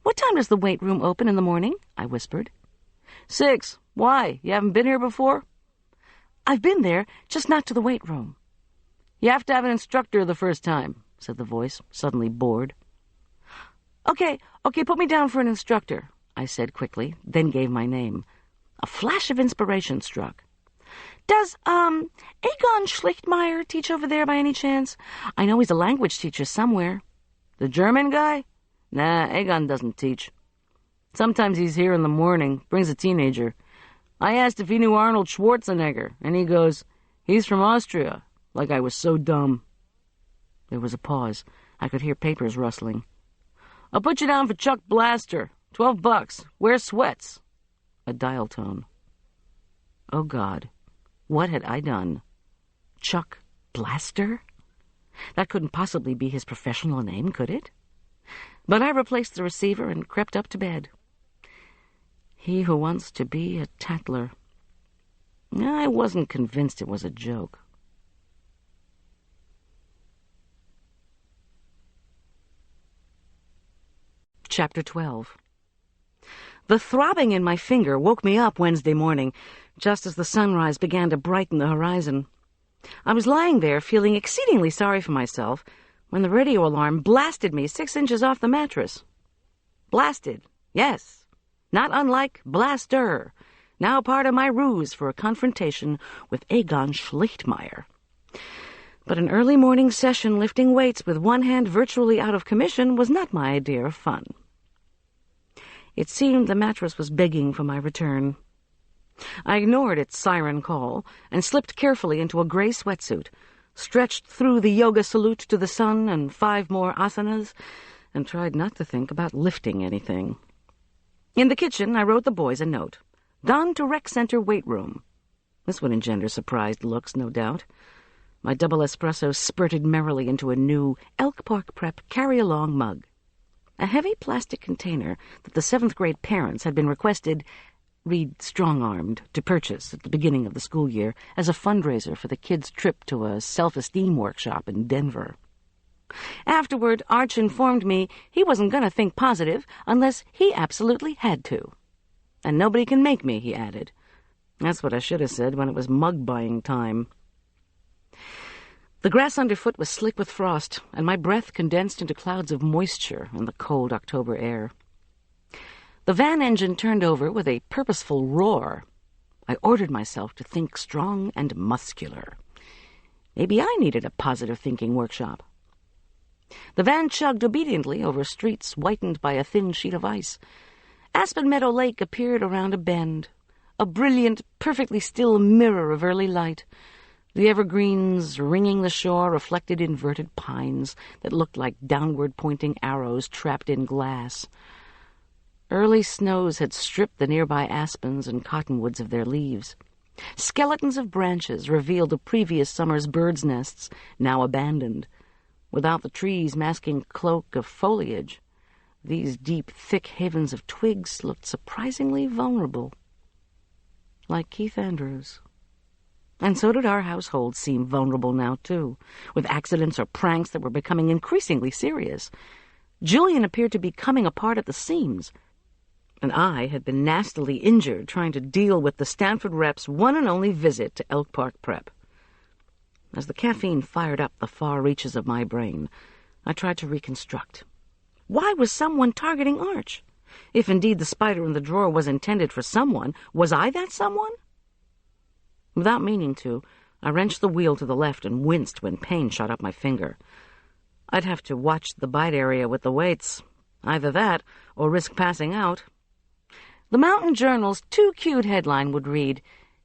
S2: "What time does the weight room open in the morning?" I whispered. 6. Why? You haven't been here before?" "I've been there, just not to the weight room." "You have to have an instructor the first time," said the voice, suddenly bored. Okay, put me down for an instructor," I said quickly, then gave my name. A flash of inspiration struck. "Does, Egon Schlichtmeyer teach over there by any chance? I know he's a language teacher somewhere." "The German guy? Nah, Egon doesn't teach. Sometimes he's here in the morning, brings a teenager. I asked if he knew Arnold Schwarzenegger, and he goes, 'He's from Austria,' like I was so dumb." There was a pause. I could hear papers rustling. "I'll put you down for Chuck Blaster. $12. Wear sweats." A dial tone. Oh, God. What had I done? Chuck Blaster? That couldn't possibly be his professional name, could it? But I replaced the receiver and crept up to bed. He who wants to be a tattler. I wasn't convinced it was a joke. Chapter 12. The throbbing in my finger woke me up Wednesday morning, just as the sunrise began to brighten the horizon. I was lying there, feeling exceedingly sorry for myself, when the radio alarm blasted me 6 inches off the mattress. Blasted, yes, not unlike blaster, now part of my ruse for a confrontation with Egon Schlichtmeyer. But an early morning session lifting weights with one hand virtually out of commission was not my idea of fun. It seemed the mattress was begging for my return. I ignored its siren call and slipped carefully into a gray sweatsuit, stretched through the yoga salute to the sun and 5 more asanas, and tried not to think about lifting anything. In the kitchen, I wrote the boys a note. "Gone to rec center weight room." This would engender surprised looks, no doubt. My double espresso spurted merrily into a new Elk Park Prep carry-along mug. A heavy plastic container that the 7th grade parents had been requested, read strong-armed, to purchase at the beginning of the school year as a fundraiser for the kids' trip to a self-esteem workshop in Denver. Afterward, Arch informed me he wasn't going to think positive unless he absolutely had to. "And nobody can make me," he added. That's what I should have said when it was mug-buying time. The grass underfoot was slick with frost, and my breath condensed into clouds of moisture in the cold October air. The van engine turned over with a purposeful roar. I ordered myself to think strong and muscular. Maybe I needed a positive thinking workshop. The van chugged obediently over streets whitened by a thin sheet of ice. Aspen Meadow Lake appeared around a bend, a brilliant, perfectly still mirror of early light. The evergreens ringing the shore reflected inverted pines that looked like downward-pointing arrows trapped in glass. Early snows had stripped the nearby aspens and cottonwoods of their leaves. Skeletons of branches revealed the previous summer's birds' nests, now abandoned. Without the trees masking cloak of foliage, these deep, thick havens of twigs looked surprisingly vulnerable. Like Keith Andrews. And so did our household seem vulnerable now, too, with accidents or pranks that were becoming increasingly serious. Julian appeared to be coming apart at the seams, and I had been nastily injured trying to deal with the Stanford rep's one and only visit to Elk Park Prep. As the caffeine fired up the far reaches of my brain, I tried to reconstruct. Why was someone targeting Arch? If indeed the spider in the drawer was intended for someone, was I that someone? Without meaning to, I wrenched the wheel to the left and winced when pain shot up my finger. I'd have to watch the bite area with the weights. Either that, or risk passing out. The Mountain Journal's too cute headline would read,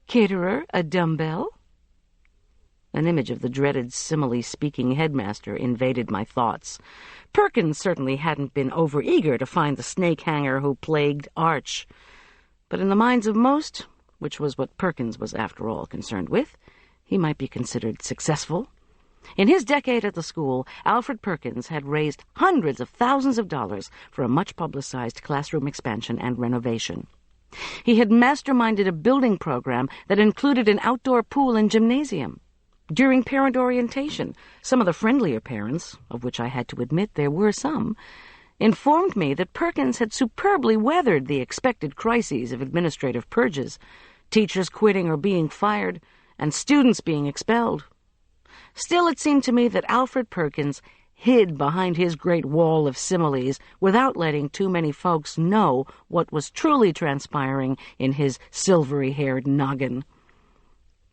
S2: "Caterer, a dumbbell?" An image of the dreaded simile-speaking headmaster invaded my thoughts. Perkins certainly hadn't been over-eager to find the snake-hanger who plagued Arch. But in the minds of most, which was what Perkins was after all concerned with, he might be considered successful. In his decade at the school, Alfred Perkins had raised hundreds of thousands of dollars for a much-publicized classroom expansion and renovation. He had masterminded a building program that included an outdoor pool and gymnasium. During parent orientation, some of the friendlier parents, of which I had to admit there were some, informed me that Perkins had superbly weathered the expected crises of administrative purges, teachers quitting or being fired, and students being expelled. Still, it seemed to me that Alfred Perkins hid behind his great wall of similes without letting too many folks know what was truly transpiring in his silvery-haired noggin.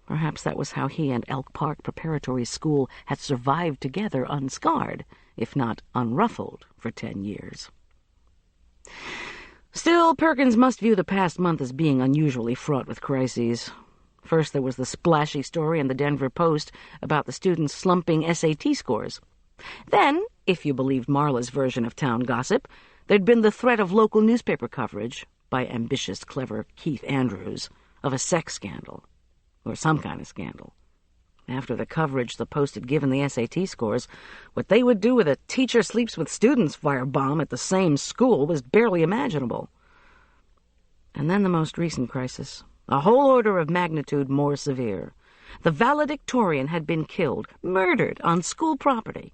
S2: Perhaps that was how he and Elk Park Preparatory School had survived together unscarred, if not unruffled, for 10 years. Still, Perkins must view the past month as being unusually fraught with crises. First, there was the splashy story in the Denver Post about the students' slumping SAT scores. Then, if you believed Marla's version of town gossip, there'd been the threat of local newspaper coverage, by ambitious, clever Keith Andrews, of a sex scandal, or some kind of scandal. After the coverage the Post had given the SAT scores, what they would do with a teacher sleeps with students firebomb at the same school was barely imaginable. And then the most recent crisis, a whole order of magnitude more severe. The valedictorian had been killed, murdered on school property.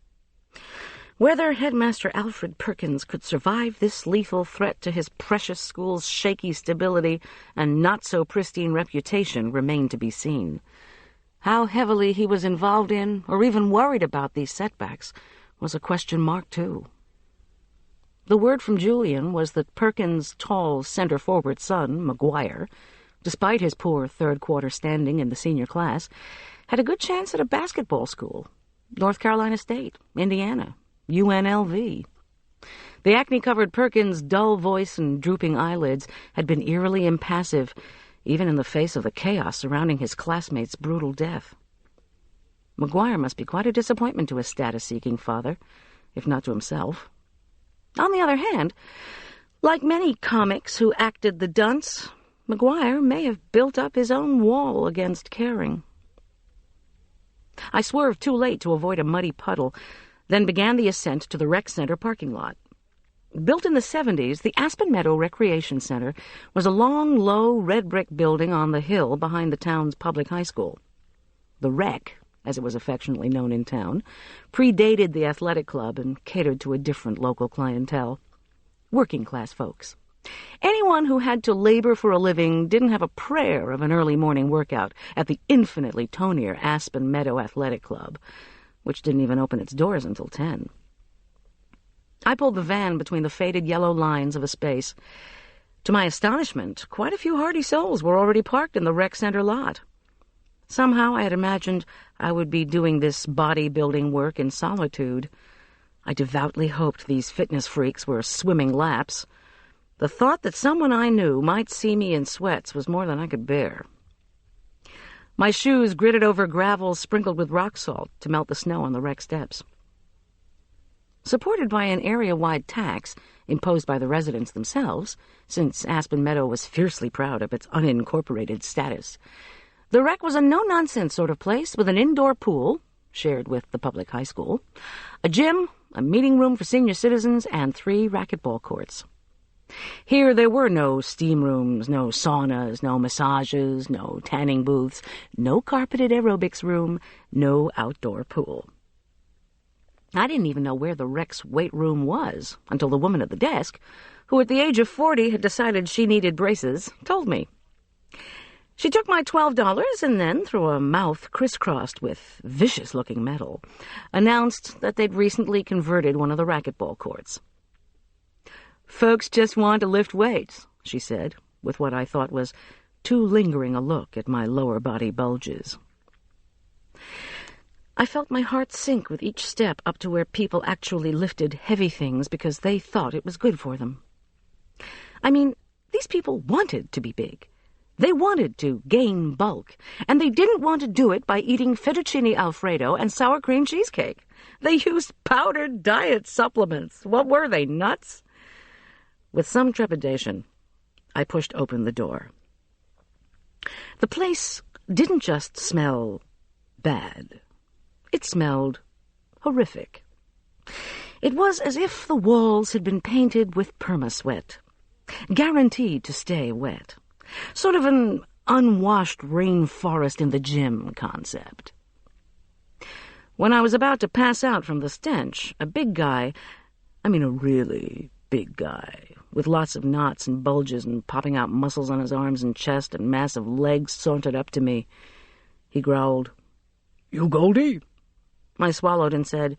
S2: Whether Headmaster Alfred Perkins could survive this lethal threat to his precious school's shaky stability and not-so-pristine reputation remained to be seen. How heavily he was involved in, or even worried about these setbacks, was a question mark, too. The word from Julian was that Perkins' tall center-forward son, McGuire, despite his poor third-quarter standing in the senior class, had a good chance at a basketball school. North Carolina State, Indiana, UNLV. The acne-covered Perkins' dull voice and drooping eyelids had been eerily impassive, even in the face of the chaos surrounding his classmates' brutal death. McGuire must be quite a disappointment to his status-seeking father, if not to himself. On the other hand, like many comics who acted the dunce, McGuire may have built up his own wall against caring. I swerved too late to avoid a muddy puddle, then began the ascent to the rec center parking lot. Built in the 70s, the Aspen Meadow Recreation Center was a long, low, red-brick building on the hill behind the town's public high school. The Rec, as it was affectionately known in town, predated the athletic club and catered to a different local clientele. Working-class folks. Anyone who had to labor for a living didn't have a prayer of an early morning workout at the infinitely tonier Aspen Meadow Athletic Club, which didn't even open its doors until 10. I pulled the van between the faded yellow lines of a space. To my astonishment, quite a few hardy souls were already parked in the rec center lot. Somehow I had imagined I would be doing this bodybuilding work in solitude. I devoutly hoped these fitness freaks were swimming laps. The thought that someone I knew might see me in sweats was more than I could bear. My shoes gritted over gravel sprinkled with rock salt to melt the snow on the rec steps. Supported by an area-wide tax imposed by the residents themselves, since Aspen Meadow was fiercely proud of its unincorporated status, the rec was a no-nonsense sort of place with an indoor pool, shared with the public high school, a gym, a meeting room for senior citizens, and 3 racquetball courts. Here there were no steam rooms, no saunas, no massages, no tanning booths, no carpeted aerobics room, no outdoor pool. I didn't even know where the rec's weight room was until the woman at the desk, who at the age of 40 had decided she needed braces, told me. She took my $12 and then, through a mouth crisscrossed with vicious-looking metal, announced that they'd recently converted one of the racquetball courts. "Folks just want to lift weights," she said, with what I thought was too lingering a look at my lower body bulges. I felt my heart sink with each step up to where people actually lifted heavy things because they thought it was good for them. I mean, these people wanted to be big. They wanted to gain bulk, and they didn't want to do it by eating fettuccine alfredo and sour cream cheesecake. They used powdered diet supplements. What were they, nuts? With some trepidation, I pushed open the door. The place didn't just smell bad. It smelled horrific. It was as if the walls had been painted with perma-sweat, guaranteed to stay wet. Sort of an unwashed rainforest in the gym concept. When I was about to pass out from the stench, a big guy, a really big guy, with lots of knots and bulges and popping out muscles on his arms and chest and massive legs, sauntered up to me. He growled, "You Goldy?" I swallowed and said,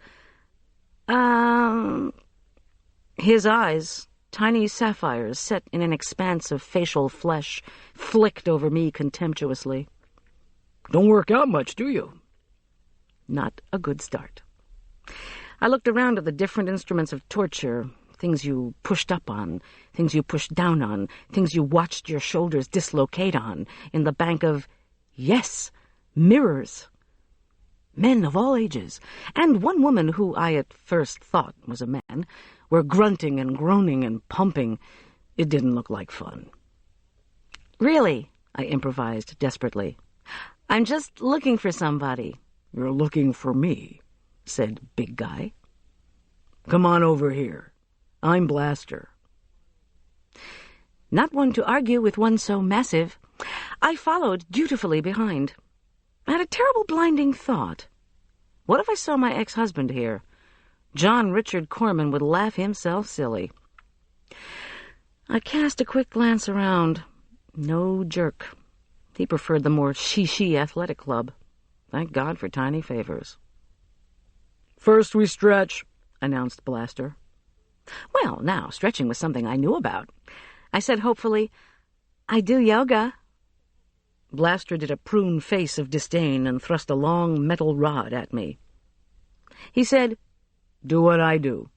S2: His eyes, tiny sapphires set in an expanse of facial flesh, flicked over me contemptuously. "Don't work out much, do you?" Not a good start. I looked around at the different instruments of torture, things you pushed up on, things you pushed down on, things you watched your shoulders dislocate on, in the bank of, yes, mirrors. Men of all ages, and one woman who I at first thought was a man, were grunting and groaning and pumping. It didn't look like fun. "Really," I improvised desperately. "I'm just looking for somebody." "You're looking for me," said Big Guy. "Come on over here. I'm Blaster." Not one to argue with one so massive, I followed dutifully behind. I had a terrible blinding thought. What if I saw my ex-husband here? John Richard Corman would laugh himself silly. I cast a quick glance around. No jerk. He preferred the more she athletic club. Thank God for tiny favors. "First we stretch," announced Blaster. Well, now, stretching was something I knew about. I said hopefully, "I do yoga." Blaster did a prune face of disdain and thrust a long metal rod at me. He said, "Do what I do."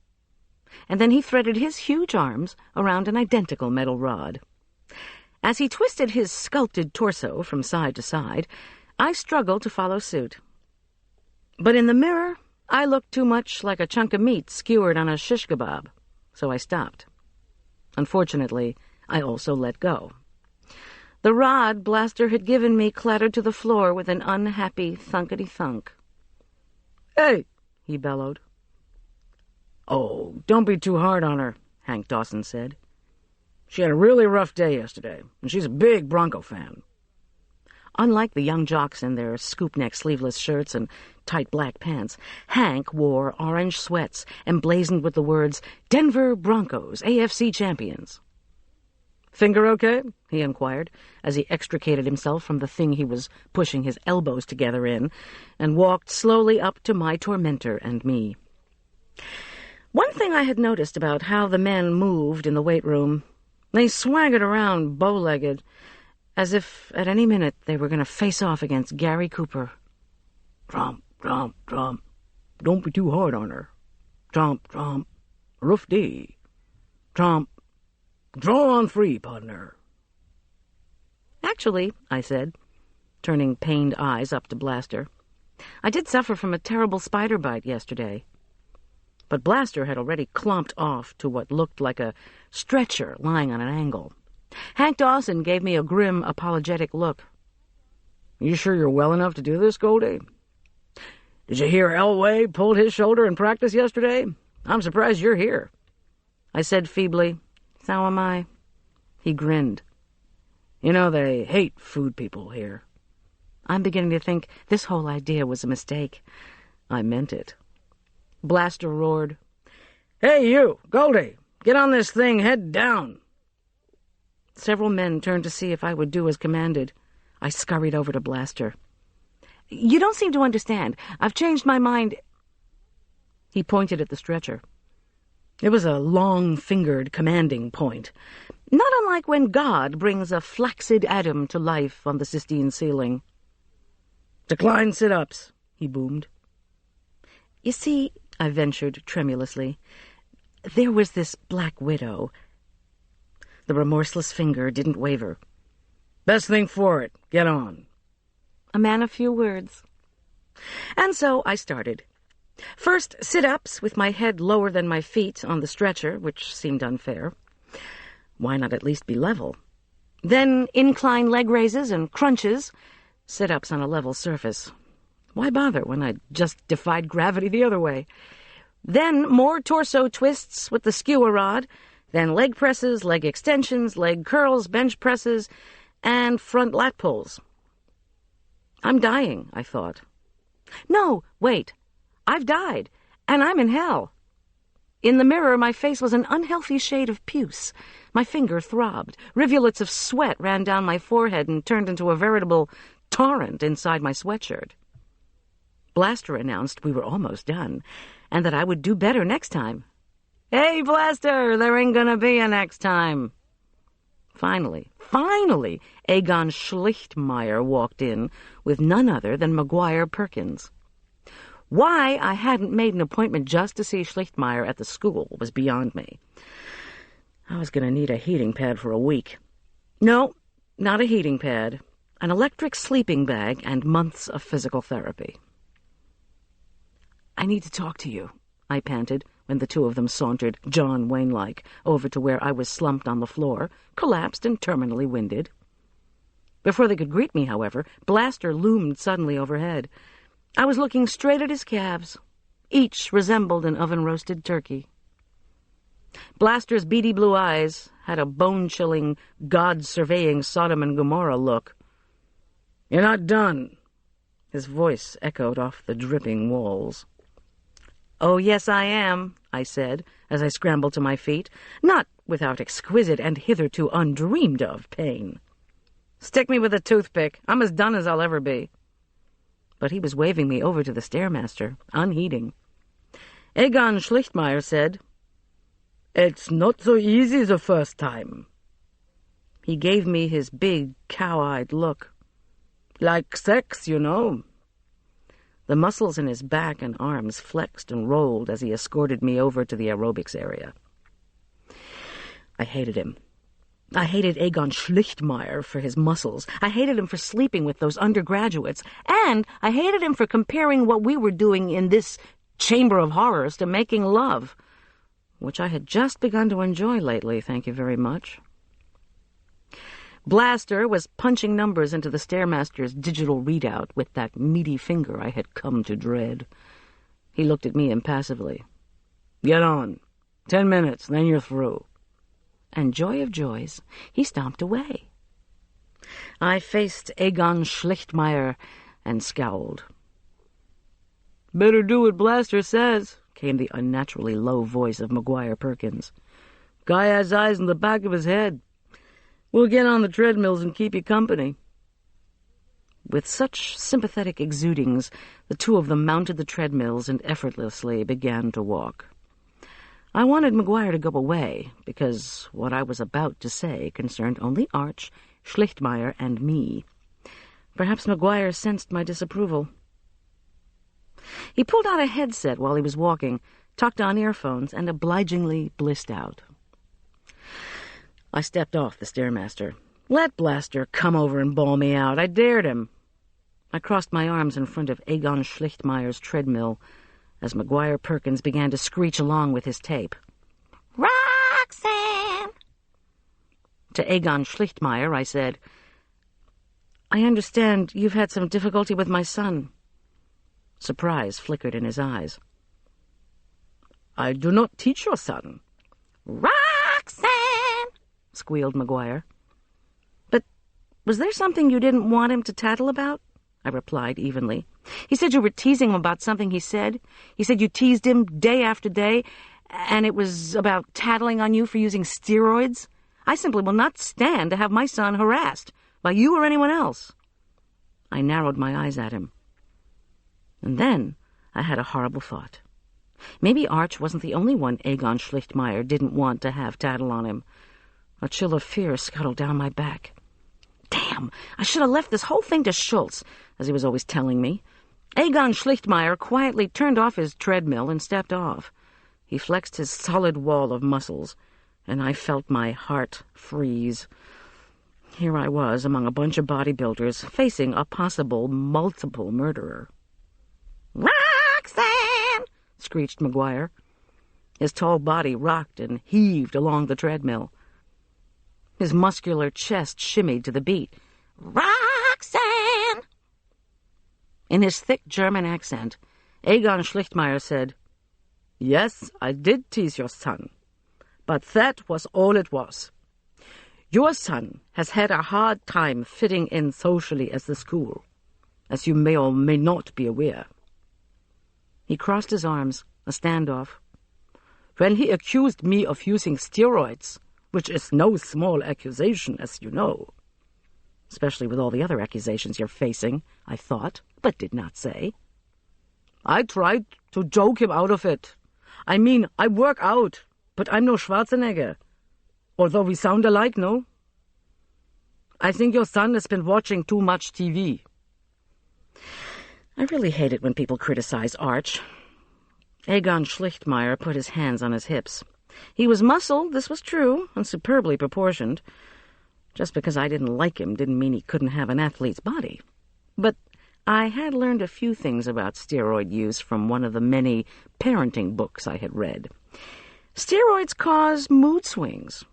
S2: And then he threaded his huge arms around an identical metal rod. As he twisted his sculpted torso from side to side, I struggled to follow suit. But in the mirror, I looked too much like a chunk of meat skewered on a shish kebab, so I stopped. Unfortunately, I also let go. The rod Blaster had given me clattered to the floor with an unhappy thunkety-thunk. "Hey!" he bellowed. "Oh, don't be too hard on her," Hank Dawson said. "She had a really rough day yesterday, and she's a big Bronco fan." Unlike the young jocks in their scoop-neck sleeveless shirts and tight black pants, Hank wore orange sweats emblazoned with the words, "Denver Broncos, AFC Champions." "Finger okay?" he inquired, as he extricated himself from the thing he was pushing his elbows together in, and walked slowly up to my tormentor and me. One thing I had noticed about how the men moved in the weight room, they swaggered around bow-legged, as if at any minute they were going to face off against Gary Cooper. "Tromp, tromp, tromp. Don't be too hard on her. Tromp, tromp. Rough day. Tromp. Draw on free, partner." "Actually," I said, turning pained eyes up to Blaster, "I did suffer from a terrible spider bite yesterday." But Blaster had already clomped off to what looked like a stretcher lying on an angle. Hank Dawson gave me a grim, apologetic look. "You sure you're well enough to do this, Goldy? Did you hear Elway pulled his shoulder in practice yesterday? I'm surprised you're here." I said feebly, "So am I." He grinned. "You know, they hate food people here." I'm beginning to think this whole idea was a mistake. I meant it. Blaster roared, "Hey, you, Goldy, get on this thing head down." Several men turned to see if I would do as commanded. I scurried over to Blaster. "You don't seem to understand. I've changed my mind." He pointed at the stretcher. It was a long-fingered commanding point, not unlike when God brings a flaccid Adam to life on the Sistine ceiling. "Decline sit-ups," he boomed. "You see," I ventured tremulously, "there was this Black Widow." The remorseless finger didn't waver. Best thing for it. Get on.
S3: A man of few words.
S2: And so I started. First, sit-ups with my head lower than my feet on the stretcher, which seemed unfair. Why not at least be level? Then incline leg raises and crunches, sit-ups on a level surface. Why bother when I just defied gravity the other way? Then more torso twists with the skewer rod, then leg presses, leg extensions, leg curls, bench presses, and front lat pulls. I'm dying, I thought. No, wait. I've died, and I'm in hell. In the mirror, my face was an unhealthy shade of puce. My finger throbbed. Rivulets of sweat ran down my forehead and turned into a veritable torrent inside my sweatshirt. Blaster announced we were almost done, and that I would do better next time. Hey, Blaster, there ain't gonna be a next time. Finally, Egon Schlichtmeyer walked in with none other than McGuire Perkins. Why I hadn't made an appointment just to see Schlichtmeyer at the school was beyond me. I was going to need a heating pad for a week. No, not a heating pad. An electric sleeping bag and months of physical therapy. I need to talk to you, I panted when the two of them sauntered, John Wayne-like, over to where I was slumped on the floor, collapsed and terminally winded. Before they could greet me, however, Blaster loomed suddenly overhead. I was looking straight at his calves. Each resembled an oven-roasted turkey. Blaster's beady blue eyes had a bone-chilling, God-surveying Sodom and Gomorrah look. "You're not done." His voice echoed off the dripping walls. "Oh, yes, I am," I said, as I scrambled to my feet, not without exquisite and hitherto undreamed-of pain. "Stick me with a toothpick. I'm as done as I'll ever be." But he was waving me over to the stairmaster, unheeding. Egon Schlichtmeyer said, "It's not so easy the first time." He gave me his big, cow-eyed look. "Like sex, you know." The muscles in his back and arms flexed and rolled as he escorted me over to the aerobics area. I hated him. I hated Egon Schlichtmeyer for his muscles. I hated him for sleeping with those undergraduates. And I hated him for comparing what we were doing in this chamber of horrors to making love, which I had just begun to enjoy lately, thank you very much. Blaster was punching numbers into the Stairmaster's digital readout with that meaty finger I had come to dread. He looked at me impassively. "Get on. 10 minutes, then you're through." And joy of joys, he stomped away. I faced Egon Schlichtmeyer and scowled. "Better do what Blaster says," came the unnaturally low voice of McGuire Perkins. "Guy has eyes in the back of his head. We'll get on the treadmills and keep you company." With such sympathetic exudings, the two of them mounted the treadmills and effortlessly began to walk. I wanted McGuire to go away, because what I was about to say concerned only Arch, Schlichtmeyer, and me. Perhaps McGuire sensed my disapproval. He pulled out a headset while he was walking, tucked on earphones, and obligingly blissed out. I stepped off the Stairmaster. Let Blaster come over and bawl me out. I dared him. I crossed my arms in front of Egon Schlichtmeyer's treadmill as McGuire Perkins began to screech along with his tape. "Roxanne!" To Egon Schlichtmeyer, I said, "I understand you've had some difficulty with my son." Surprise flickered in his eyes. "I do not teach your son." "Roxanne!" squealed McGuire. "But was there something you didn't want him to tattle about?" I replied evenly. "He said you were teasing him about something he said. He said you teased him day after day, and it was about tattling on you for using steroids. I simply will not stand to have my son harassed by you or anyone else." I narrowed my eyes at him. And then I had a horrible thought. Maybe Arch wasn't the only one Egon Schlichtmeyer didn't want to have tattle on him. A chill of fear scuttled down my back. Damn, I should have left this whole thing to Schultz, as he was always telling me. Egon Schlichtmeyer quietly turned off his treadmill and stepped off. He flexed his solid wall of muscles, and I felt my heart freeze. Here I was among a bunch of bodybuilders facing a possible multiple murderer.
S3: "Roxanne!"
S2: screeched McGuire. His tall body rocked and heaved along the treadmill. His muscular chest shimmied to the beat.
S3: "Roxanne!"
S2: In his thick German accent, Egon Schlichtmeyer said, "Yes, I did tease your son, but that was all it was. Your son has had a hard time fitting in socially as the school, as you may or may not be aware." He crossed his arms, a standoff. "When he accused me of using steroids, which is no small accusation, as you know, especially with all the other accusations you're facing, I thought, but did not say, I tried to joke him out of it. I mean, I work out, but I'm no Schwarzenegger, although we sound alike, no? I think your son has been watching too much TV." I really hate it when people criticize Arch. Egon Schlichtmeyer put his hands on his hips. He was muscled, this was true, and superbly proportioned. Just because I didn't like him didn't mean he couldn't have an athlete's body. But I had learned a few things about steroid use from one of the many parenting books I had read. Steroids cause mood swings.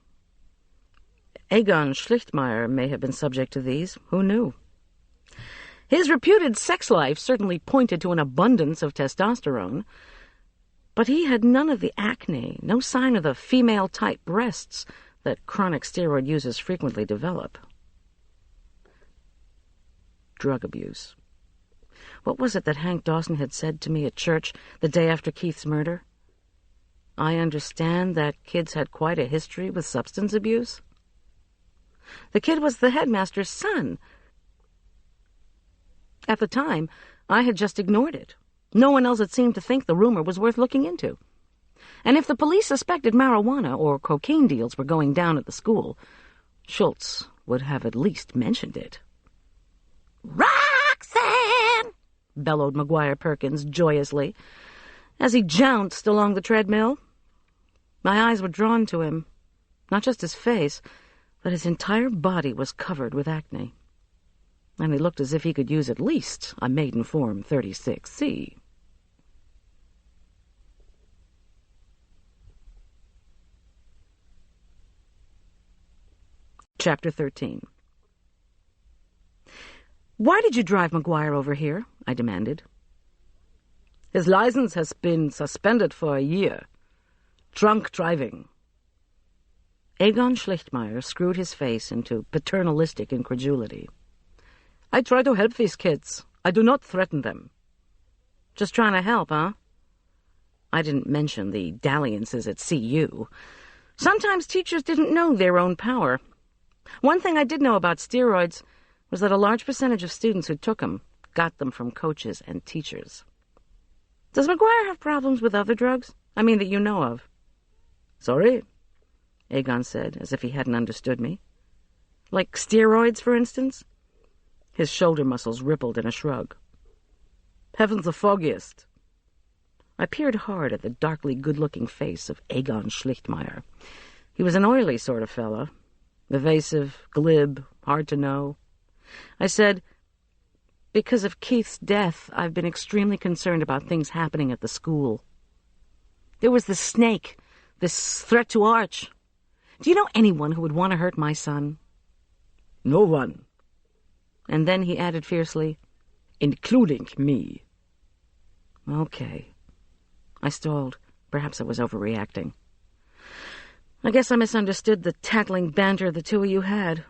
S2: Egon Schlichtmeyer may have been subject to these. Who knew? His reputed sex life certainly pointed to an abundance of testosterone, but he had none of the acne, no sign of the female-type breasts that chronic steroid users frequently develop. Drug abuse. What was it that Hank Dawson had said to me at church the day after Keith's murder? I understand that kids had quite a history with substance abuse. The kid was the headmaster's son. At the time, I had just ignored it. No one else had seemed to think the rumor was worth looking into. And if the police suspected marijuana or cocaine deals were going down at the school, Schultz would have at least mentioned it.
S3: "Roxanne!"
S2: bellowed McGuire Perkins joyously, as he jounced along the treadmill. My eyes were drawn to him. Not just his face, but his entire body was covered with acne. And he looked as if he could use at least a Maidenform 36C. Chapter 13. "Why did you drive McGuire over here?" I demanded. "His license has been suspended for a year. Drunk driving." Egon Schlichtmeyer screwed his face into paternalistic incredulity. "I try to help these kids. I do not threaten them." "Just trying to help, huh?" I didn't mention the dalliances at CU. Sometimes teachers didn't know their own power. One thing I did know about steroids was that a large percentage of students who took them got them from coaches and teachers. "Does McGuire have problems with other drugs? I mean, that you know of?" "Sorry?" Egon said, as if he hadn't understood me. "Like steroids, for instance?" His shoulder muscles rippled in a shrug. "Heaven's the foggiest." I peered hard at the darkly good-looking face of Egon Schlichtmeyer. He was an oily sort of fellow, evasive, glib, hard to know. I said, "Because of Keith's death, I've been extremely concerned about things happening at the school. There was this snake, this threat to Arch. Do you know anyone who would want to hurt my son?" "No one." And then he added fiercely, "Including me." Okay. I stalled. Perhaps I was overreacting. "I guess I misunderstood the tattling banter the two of you had."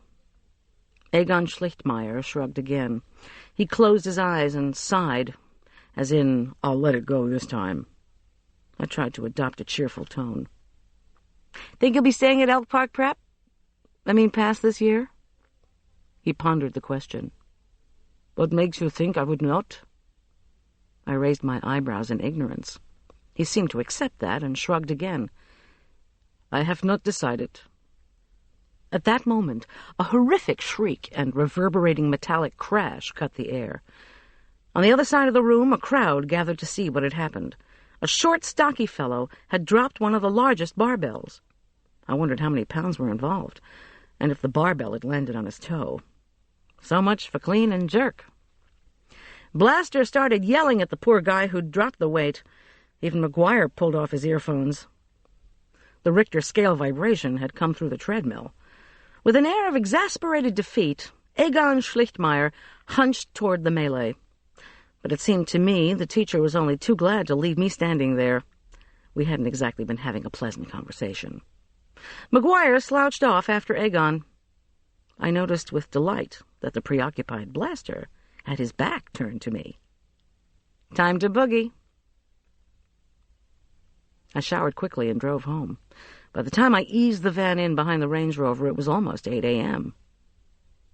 S2: Egon Schlichtmeyer shrugged again. He closed his eyes and sighed, as in, "I'll let it go this time." I tried to adopt a cheerful tone. "Think you'll be staying at Elk Park Prep? Past this year?" He pondered the question. "What makes you think I would not?" I raised my eyebrows in ignorance. He seemed to accept that and shrugged again. "I have not decided." At that moment, a horrific shriek and reverberating metallic crash cut the air. On the other side of the room, a crowd gathered to see what had happened. A short, stocky fellow had dropped one of the largest barbells. I wondered how many pounds were involved. and if the barbell had landed on his toe. So much for clean and jerk. Blaster started yelling at the poor guy who'd dropped the weight. Even McGuire pulled off his earphones. The Richter scale vibration had come through the treadmill. With an air of exasperated defeat, Egon Schlichtmeyer hunched toward the melee. But it seemed to me the teacher was only too glad to leave me standing there. We hadn't exactly been having a pleasant conversation. McGuire slouched off after Egon. I noticed with delight that the preoccupied Blaster had his back turned to me. Time to boogie. I showered quickly and drove home. By the time I eased the van in behind the Range Rover, it was almost 8 a.m.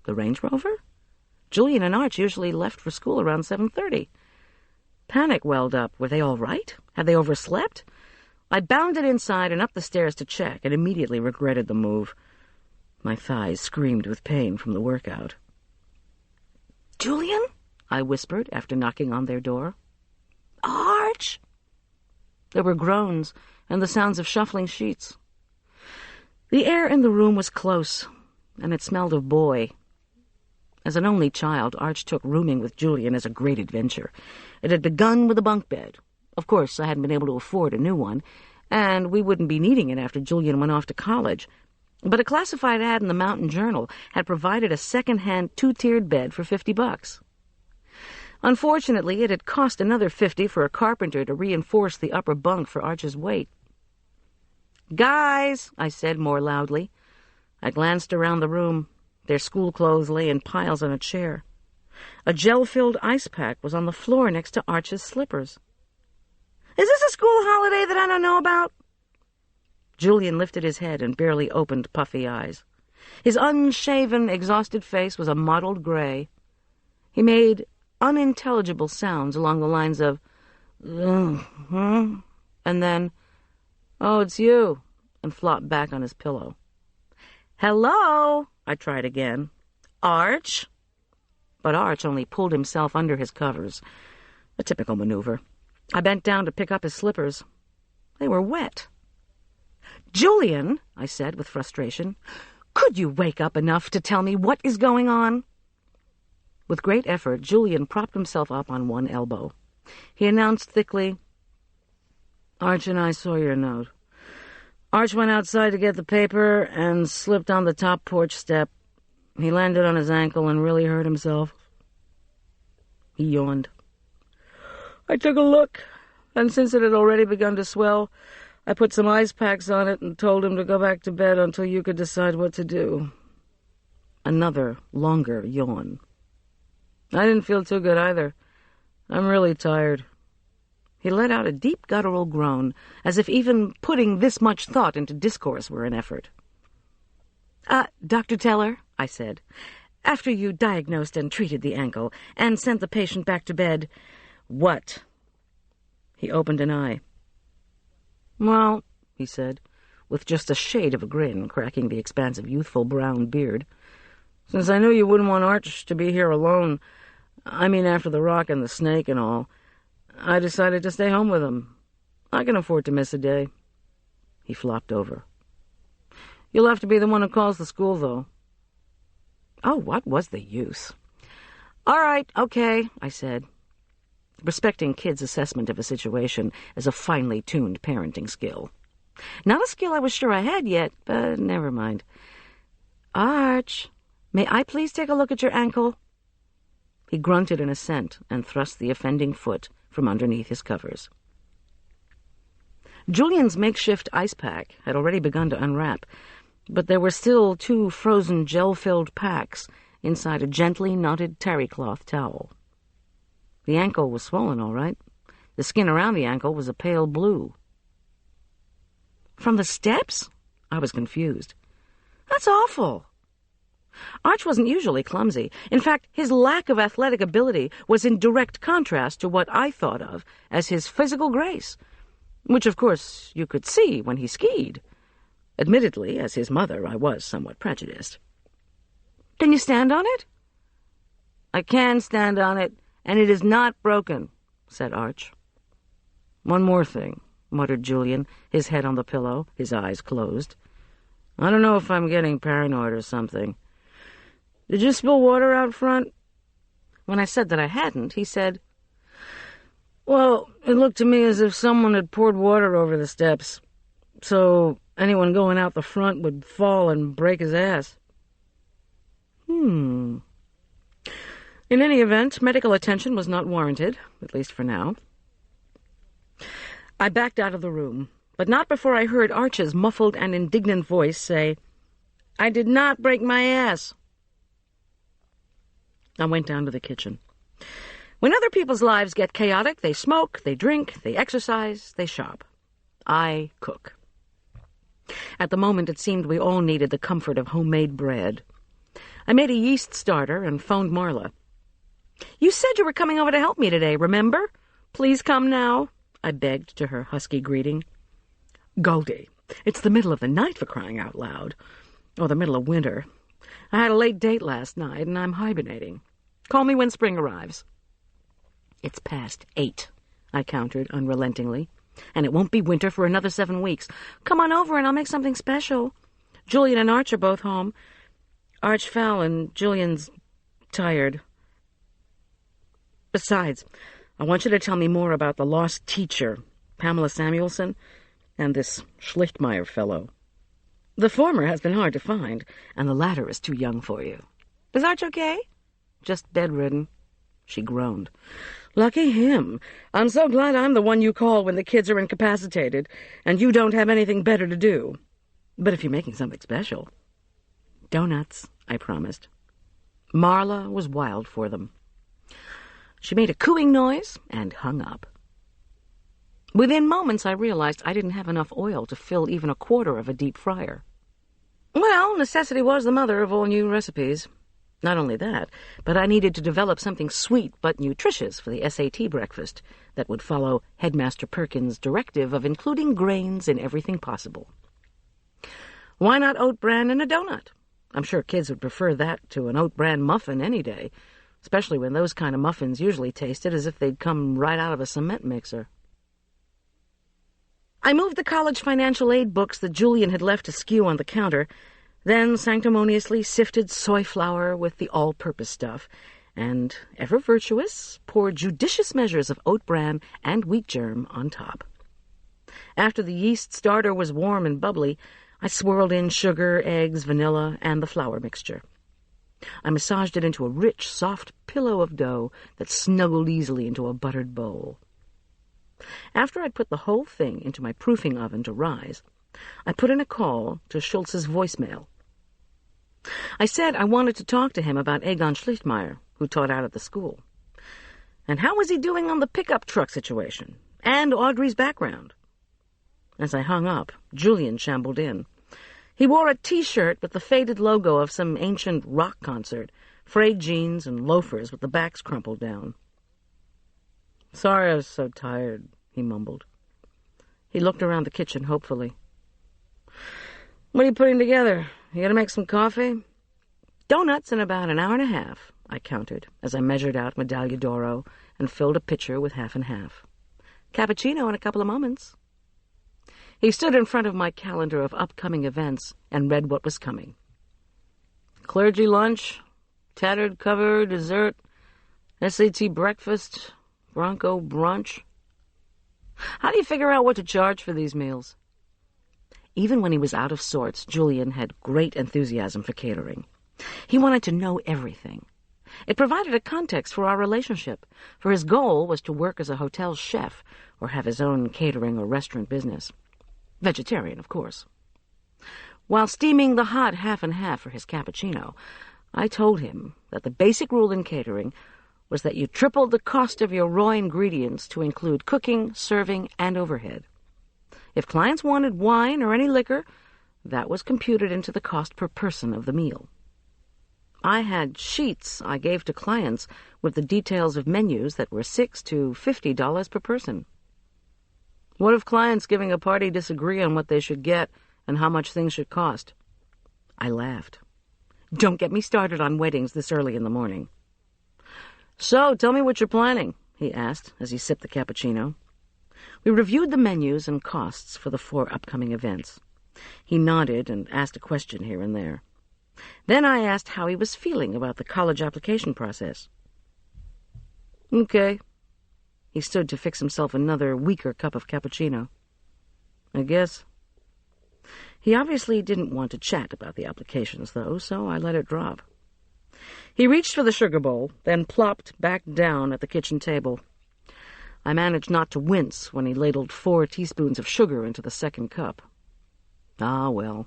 S2: The Range Rover? Julian and Arch usually left for school around 7:30. Panic welled up. Were they all right? Had they overslept? I bounded inside and up the stairs to check, and immediately regretted the move. My thighs screamed with pain from the workout. "Julian?" I whispered after knocking on their door. "Arch?" There were groans and the sounds of shuffling sheets. The air in the room was close, and it smelled of boy. As an only child, Arch took rooming with Julian as a great adventure. It had begun with a bunk bed. Of course, I hadn't been able to afford a new one, and we wouldn't be needing it after Julian went off to college. But a classified ad in the Mountain Journal had provided a second-hand two-tiered bed for $50. Unfortunately, it had cost another $50 for a carpenter to reinforce the upper bunk for Arch's weight. "Guys," I said more loudly. I glanced around the room. Their school clothes lay in piles on a chair. A gel-filled ice pack was on the floor next to Arch's slippers. "Is this a school holiday that I don't know about?" Julian lifted his head and barely opened puffy eyes. His unshaven, exhausted face was a mottled gray. He made unintelligible sounds along the lines of, and then, "Oh, it's you," and flopped back on his pillow. "Hello," I tried again. "Arch?" But Arch only pulled himself under his covers. A typical maneuver. I bent down to pick up his slippers. They were wet. "Julian," I said with frustration, "could you wake up enough to tell me what is going on?" With great effort, Julian propped himself up on one elbow. He announced thickly, "Arch and I saw your note. Arch went outside to get the paper and slipped on the top porch step. He landed on his ankle and really hurt himself." He yawned. "I took a look, and since it had already begun to swell, I put some ice packs on it and told him to go back to bed until you could decide what to do." Another, longer yawn. "I didn't feel too good either. I'm really tired." He let out a deep guttural groan, as if even putting this much thought into discourse were an effort. "Dr. Teller," I said, "after you diagnosed and treated the ankle and sent the patient back to bed—" "What?" He opened an eye. "Well," he said, with just a shade of a grin cracking the expansive youthful brown beard, "since I knew you wouldn't want Arch to be here alone, I mean after the rock and the snake and all, I decided to stay home with him. I can afford to miss a day." He flopped over. "You'll have to be the one who calls the school, though." Oh, what was the use? "All right, okay," I said, respecting kids' assessment of a situation as a finely tuned parenting skill. Not a skill I was sure I had yet, but never mind. "Arch, may I please take a look at your ankle?" He grunted in assent and thrust the offending foot from underneath his covers. Julian's makeshift ice pack had already begun to unwrap, but there were still 2 frozen gel-filled packs inside a gently knotted terry-cloth towel. The ankle was swollen, all right. The skin around the ankle was a pale blue. "From the steps?" I was confused. "That's awful." Arch wasn't usually clumsy. In fact, his lack of athletic ability was in direct contrast to what I thought of as his physical grace, which, of course, you could see when he skied. Admittedly, as his mother, I was somewhat prejudiced. "Can you stand on it?" "I can stand on it, and it is not broken," said Arch. "One more thing," muttered Julian, his head on the pillow, his eyes closed. I don't know if I'm getting paranoid or something. Did you spill water out front? When I said that I hadn't, he said, well, it looked to me as if someone had poured water over the steps, so anyone going out the front would fall and break his ass. In any event, medical attention was not warranted, at least for now. I backed out of the room, but not before I heard Arch's muffled and indignant voice say, I did not break my ass. I went down to the kitchen. When other people's lives get chaotic, they smoke, they drink, they exercise, they shop. I cook. At the moment, it seemed we all needed the comfort of homemade bread. I made a yeast starter and phoned Marla. You said you were coming over to help me today, remember? Please come now, I begged to her husky greeting. Goldy, it's the middle of the night for crying out loud. Or the middle of winter. I had a late date last night, and I'm hibernating. Call me when spring arrives. It's past 8, I countered unrelentingly, and it won't be winter for another 7 weeks. Come on over and I'll make something special. Julian and Arch are both home. Arch fell and Julian's tired. Besides, I want you to tell me more about the lost teacher, Pamela Samuelson, and this Schlichtmeyer fellow. The former has been hard to find, and the latter is too young for you. Is Arch okay? Just bedridden. She groaned. Lucky him. I'm so glad I'm the one you call when the kids are incapacitated, and you don't have anything better to do. But if you're making something special... Donuts, I promised. Marla was wild for them. She made a cooing noise and hung up. Within moments, I realized I didn't have enough oil to fill even a quarter of a deep fryer. Well, necessity was the mother of all new recipes. Not only that, but I needed to develop something sweet but nutritious for the SAT breakfast that would follow Headmaster Perkins' directive of including grains in everything possible. Why not oat bran in a donut? I'm sure kids would prefer that to an oat bran muffin any day, especially when those kind of muffins usually tasted as if they'd come right out of a cement mixer. I moved the college financial aid books that Julian had left askew on the counter, then sanctimoniously sifted soy flour with the all-purpose stuff, and, ever virtuous, poured judicious measures of oat bran and wheat germ on top. After the yeast starter was warm and bubbly, I swirled in sugar, eggs, vanilla, and the flour mixture. I massaged it into a rich, soft pillow of dough that snuggled easily into a buttered bowl. After I'd put the whole thing into my proofing oven to rise, I put in a call to Schultz's voicemail. I said I wanted to talk to him about Egon Schlichtmeyer, who taught out at the school. And how was he doing on the pickup truck situation? And Audrey's background? As I hung up, Julian shambled in. He wore a T-shirt with the faded logo of some ancient rock concert, frayed jeans and loafers with the backs crumpled down. Sorry I was so tired, he mumbled. He looked around the kitchen hopefully. What are you putting together? You gonna make some coffee? Donuts in about an hour and a half, I countered, as I measured out Medaglia d'Oro and filled a pitcher with half and half. Cappuccino in a couple of moments. He stood in front of my calendar of upcoming events and read what was coming. Clergy lunch, tattered cover dessert, SAT breakfast, Bronco brunch. How do you figure out what to charge for these meals? Even when he was out of sorts, Julian had great enthusiasm for catering. He wanted to know everything. It provided a context for our relationship, for his goal was to work as a hotel chef or have his own catering or restaurant business. Vegetarian, of course. While steaming the hot half and half for his cappuccino, I told him that the basic rule in catering was that you tripled the cost of your raw ingredients to include cooking, serving, and overhead. If clients wanted wine or any liquor, that was computed into the cost per person of the meal. I had sheets I gave to clients with the details of menus that were $6 to $50 per person. What if clients giving a party disagree on what they should get and how much things should cost? I laughed. Don't get me started on weddings this early in the morning. So, tell me what you're planning, he asked as he sipped the cappuccino. We reviewed the menus and costs for the 4 upcoming events. He nodded and asked a question here and there. Then I asked how he was feeling about the college application process. Okay. He stood to fix himself another weaker cup of cappuccino. I guess. He obviously didn't want to chat about the applications, though, so I let it drop. He reached for the sugar bowl, then plopped back down at the kitchen table. I managed not to wince when he ladled 4 teaspoons of sugar into the second cup. Ah, well,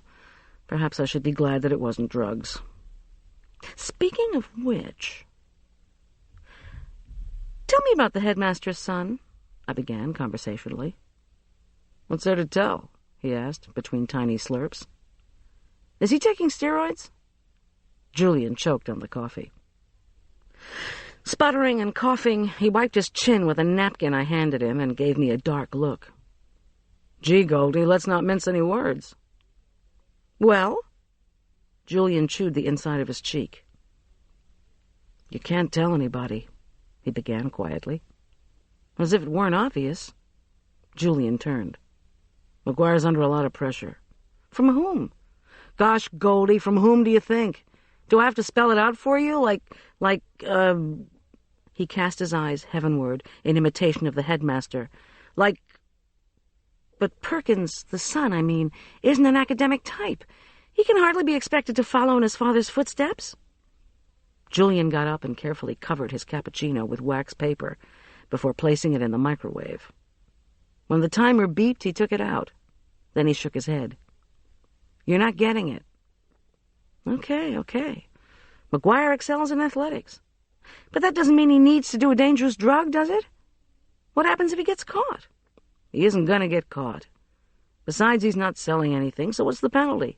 S2: perhaps I should be glad that it wasn't drugs. Speaking of which... Tell me about the headmaster's son, I began conversationally. What's there to tell? He asked, between tiny slurps. Is he taking steroids? Julian choked on the coffee. Sputtering and coughing, he wiped his chin with a napkin I handed him and gave me a dark look. Gee, Goldy, let's not mince any words. Well? Julian chewed the inside of his cheek. You can't tell anybody, he began quietly. As if it weren't obvious. Julian turned. McGuire's under a lot of pressure. From whom? Gosh, Goldy, from whom do you think? Do I have to spell it out for you? He cast his eyes heavenward in imitation of the headmaster. But Perkins, the son, isn't an academic type. He can hardly be expected to follow in his father's footsteps. Julian got up and carefully covered his cappuccino with wax paper before placing it in the microwave. When the timer beeped, he took it out. Then he shook his head. You're not getting it. Okay. McGuire excels in athletics. But that doesn't mean he needs to do a dangerous drug, does it? What happens if he gets caught? He isn't going to get caught. Besides, he's not selling anything, so what's the penalty?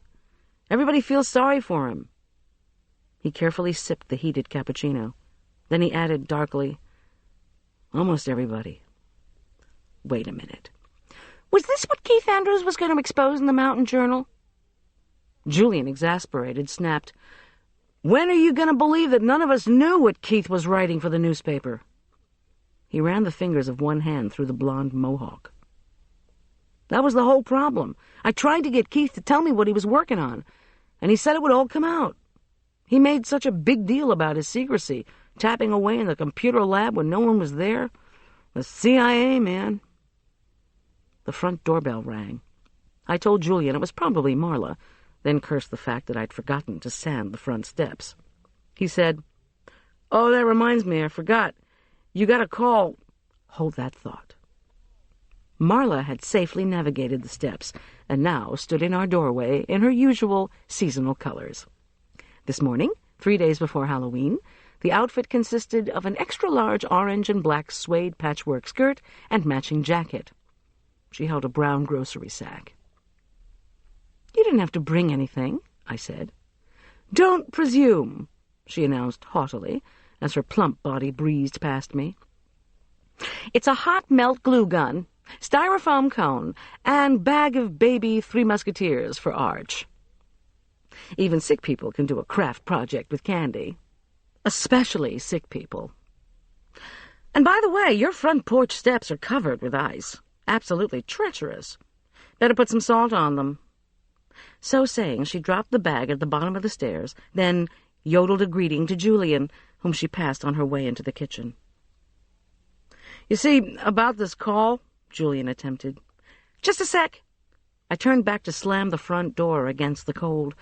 S2: Everybody feels sorry for him. He carefully sipped the heated cappuccino. Then he added darkly, almost everybody. Wait a minute. Was this what Keith Andrews was going to expose in the Mountain Journal? Julian, exasperated, snapped, When are you going to believe that none of us knew what Keith was writing for the newspaper? He ran the fingers of one hand through the blonde mohawk. That was the whole problem. I tried to get Keith to tell me what he was working on, and he said it would all come out. He made such a big deal about his secrecy, tapping away in the computer lab when no one was there. The CIA, man. The front doorbell rang. I told Julian it was probably Marla, then cursed the fact that I'd forgotten to sand the front steps. He said, Oh, that reminds me, I forgot. You got a call. Hold that thought. Marla had safely navigated the steps and now stood in our doorway in her usual seasonal colors. This morning, 3 days before Halloween, the outfit consisted of an extra-large orange and black suede patchwork skirt and matching jacket. She held a brown grocery sack. You didn't have to bring anything, I said. Don't presume, she announced haughtily, as her plump body breezed past me. It's a hot melt glue gun, styrofoam cone, and bag of baby Three Musketeers for Arch. Even sick people can do a craft project with candy. Especially sick people. And by the way, your front porch steps are covered with ice. Absolutely treacherous. Better put some salt on them. So saying, she dropped the bag at the bottom of the stairs, then yodeled a greeting to Julian, whom she passed on her way into the kitchen. You see, about this call, Julian attempted. Just a sec. I turned back to slam the front door against the cold.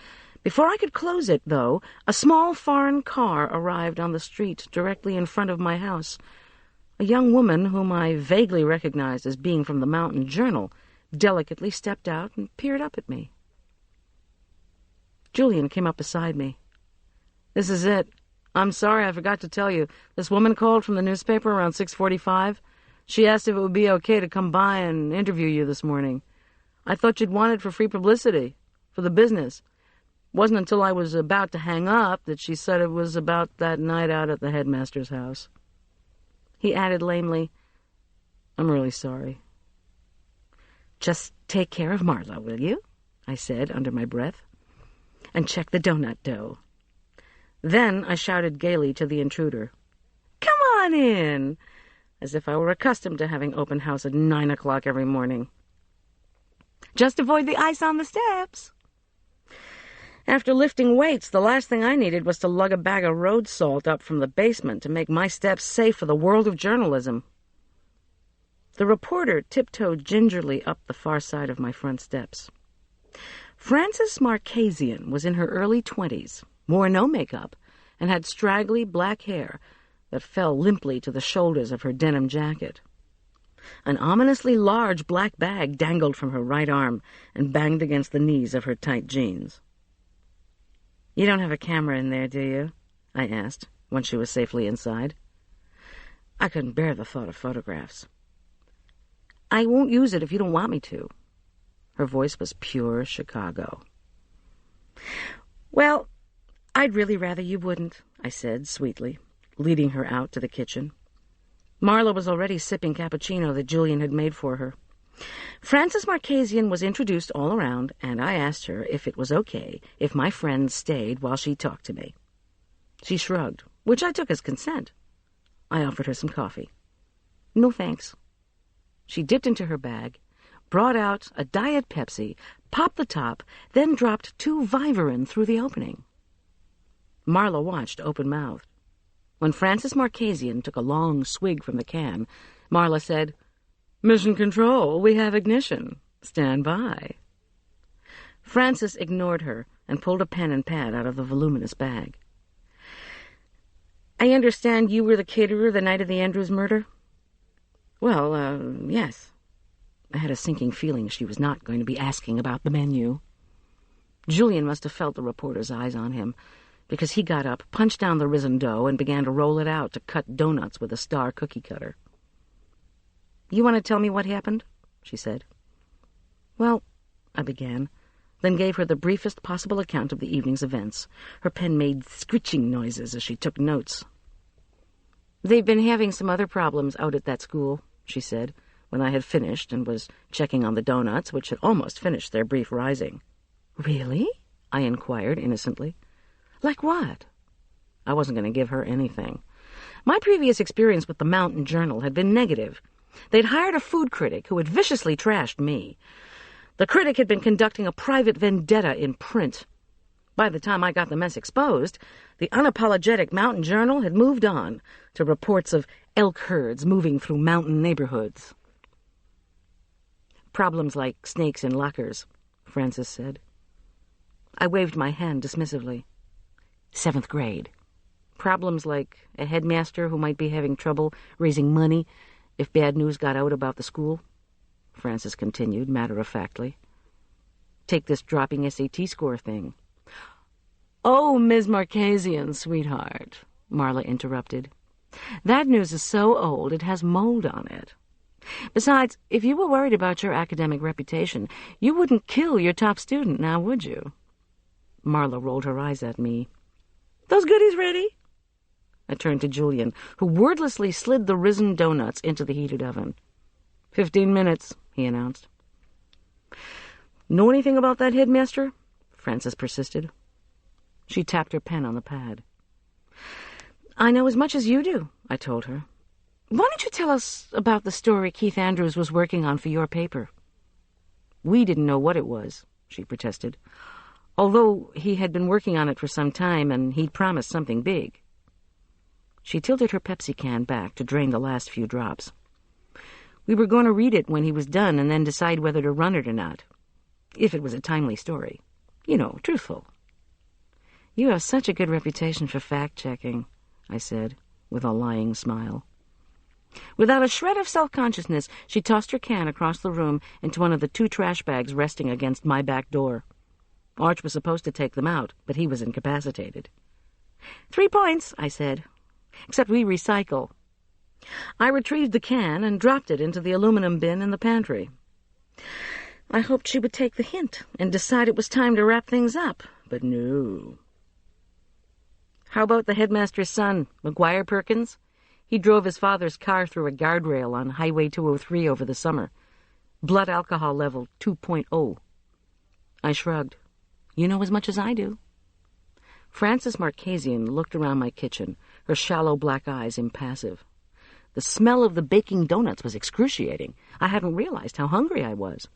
S2: Before I could close it, though, a small foreign car arrived on the street directly in front of my house. A young woman, whom I vaguely recognized as being from the Mountain Journal, delicately stepped out and peered up at me. Julian came up beside me. This is it. I'm sorry, I forgot to tell you. This woman called from the newspaper around 6:45. She asked if it would be okay to come by and interview you this morning. I thought you'd want it for free publicity, for the business. It wasn't until I was about to hang up that she said it was about that night out at the headmaster's house. He added lamely, I'm really sorry. Just take care of Marla, will you? I said under my breath. And check the donut dough. Then I shouted gaily to the intruder, Come on in! As if I were accustomed to having open house at 9 o'clock every morning. Just avoid the ice on the steps. After lifting weights, the last thing I needed was to lug a bag of road salt up from the basement to make my steps safe for the world of journalism. The reporter tiptoed gingerly up the far side of my front steps. Frances Marchesian was in her early 20s, wore no makeup, and had straggly black hair that fell limply to the shoulders of her denim jacket. An ominously large black bag dangled from her right arm and banged against the knees of her tight jeans. "You don't have a camera in there, do you?" I asked, when she was safely inside. I couldn't bear the thought of photographs. "I won't use it if you don't want me to." Her voice was pure Chicago. "Well, I'd really rather you wouldn't," I said sweetly, leading her out to the kitchen. Marla was already sipping cappuccino that Julian had made for her. Frances Marchesian was introduced all around, and I asked her if it was okay if my friend stayed while she talked to me. She shrugged, which I took as consent. I offered her some coffee. "No, thanks." She dipped into her bag, brought out a Diet Pepsi, popped the top, then dropped 2 Vivarin through the opening. Marla watched open-mouthed. When Frances Marchesian took a long swig from the can, Marla said, "Mission Control, we have ignition. Stand by." Frances ignored her and pulled a pen and pad out of the voluminous bag. "I understand you were the caterer the night of the Andrews murder?" "Well, yes." I had a sinking feeling she was not going to be asking about the menu. Julian must have felt the reporter's eyes on him, because he got up, punched down the risen dough, and began to roll it out to cut donuts with a star cookie cutter. "You want to tell me what happened?" she said. "Well," I began, then gave her the briefest possible account of the evening's events. Her pen made screeching noises as she took notes. "They've been having some other problems out at that school," she said, when I had finished and was checking on the donuts, which had almost finished their brief rising. "Really?" I inquired innocently. "Like what?" I wasn't going to give her anything. My previous experience with the Mountain Journal had been negative. They'd hired a food critic who had viciously trashed me. The critic had been conducting a private vendetta in print. By the time I got the mess exposed, the unapologetic Mountain Journal had moved on to reports of elk herds moving through mountain neighborhoods. "Problems like snakes in lockers," Frances said. I waved my hand dismissively. 7th grade. Problems like a headmaster who might be having trouble raising money if bad news got out about the school, Frances continued matter-of-factly. Take this dropping SAT score thing. "Oh, Ms. Marchesian, sweetheart," Marla interrupted. "That news is so old it has mold on it. Besides, if you were worried about your academic reputation, you wouldn't kill your top student, now would you?" Marla rolled her eyes at me. "Those goodies ready?" I turned to Julian, who wordlessly slid the risen donuts into the heated oven. 15 minutes, he announced. "Know anything about that headmaster?" Frances persisted. She tapped her pen on the pad. "I know as much as you do," I told her. "Why don't you tell us about the story Keith Andrews was working on for your paper?" "We didn't know what it was," she protested, "although he had been working on it for some time and he'd promised something big." She tilted her Pepsi can back to drain the last few drops. "We were going to read it when he was done and then decide whether to run it or not, if it was a timely story. You know, truthful." "You have such a good reputation for fact-checking," I said, with a lying smile. Without a shred of self-consciousness, she tossed her can across the room into one of the 2 trash bags resting against my back door. Arch was supposed to take them out, but he was incapacitated. 3 points, I said. Except we recycle. I retrieved the can and dropped it into the aluminum bin in the pantry. I hoped she would take the hint and decide it was time to wrap things up, but no. "How about the headmaster's son, McGuire Perkins? He drove his father's car through a guardrail on Highway 203 over the summer. Blood alcohol level 2.0. I shrugged. "You know as much as I do." Frances Marchesian looked around my kitchen, her shallow black eyes impassive. The smell of the baking donuts was excruciating. I hadn't realized how hungry I was.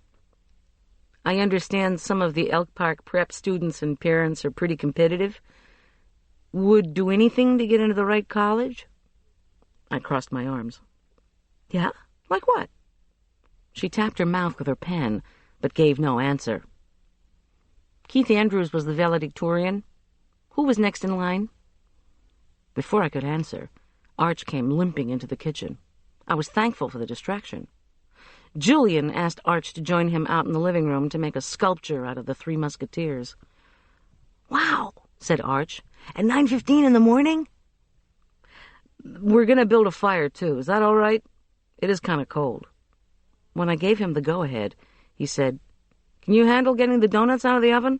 S2: I understand some of the Elk Park prep students and parents are pretty competitive. Would do anything to get into the right college? I crossed my arms. Yeah? Like what? She tapped her mouth with her pen, but gave no answer. Keith Andrews was the valedictorian. Who was next in line? Before I could answer, Arch came limping into the kitchen. I was thankful for the distraction. Julian asked Arch to join him out in the living room to make a sculpture out of the Three Musketeers. "Wow," said Arch. "At 9:15 in the morning?" "We're going to build a fire, too. Is that all right? It is kind of cold." When I gave him the go-ahead, he said, "Can you handle getting the donuts out of the oven?"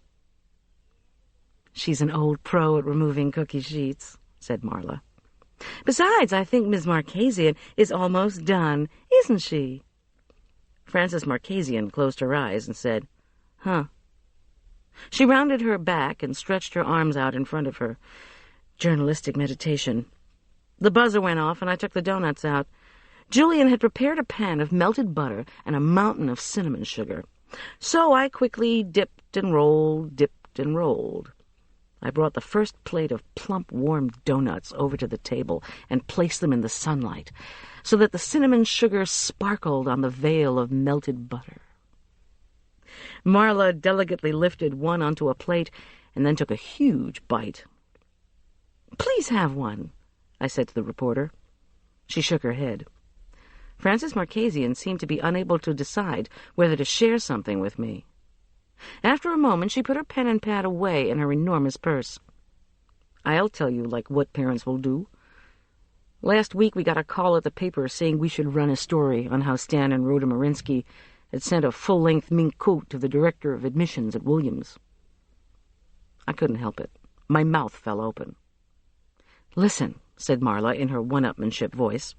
S2: "She's an old pro at removing cookie sheets," said Marla. "Besides, I think Miss Marchesian is almost done, isn't she?" Frances Marchesian closed her eyes and said, "Huh." She rounded her back and stretched her arms out in front of her. Journalistic meditation. The buzzer went off, and I took the donuts out. Julian had prepared a pan of melted butter and a mountain of cinnamon sugar. So I quickly dipped and rolled. I brought the first plate of plump, warm donuts over to the table and placed them in the sunlight, so that the cinnamon sugar sparkled on the veil of melted butter. Marla delicately lifted one onto a plate and then took a huge bite. "Please have one," I said to the reporter. She shook her head. Frances Marchesian seemed to be unable to decide whether to share something with me. After a moment, she put her pen and pad away in her enormous purse. "I'll tell you like what parents will do. Last week we got a call at the paper saying we should run a story on how Stan and Rhoda Marinsky had sent a full-length mink coat to the director of admissions at Williams." I couldn't help it. My mouth fell open. "Listen," said Marla in her one-upmanship voice.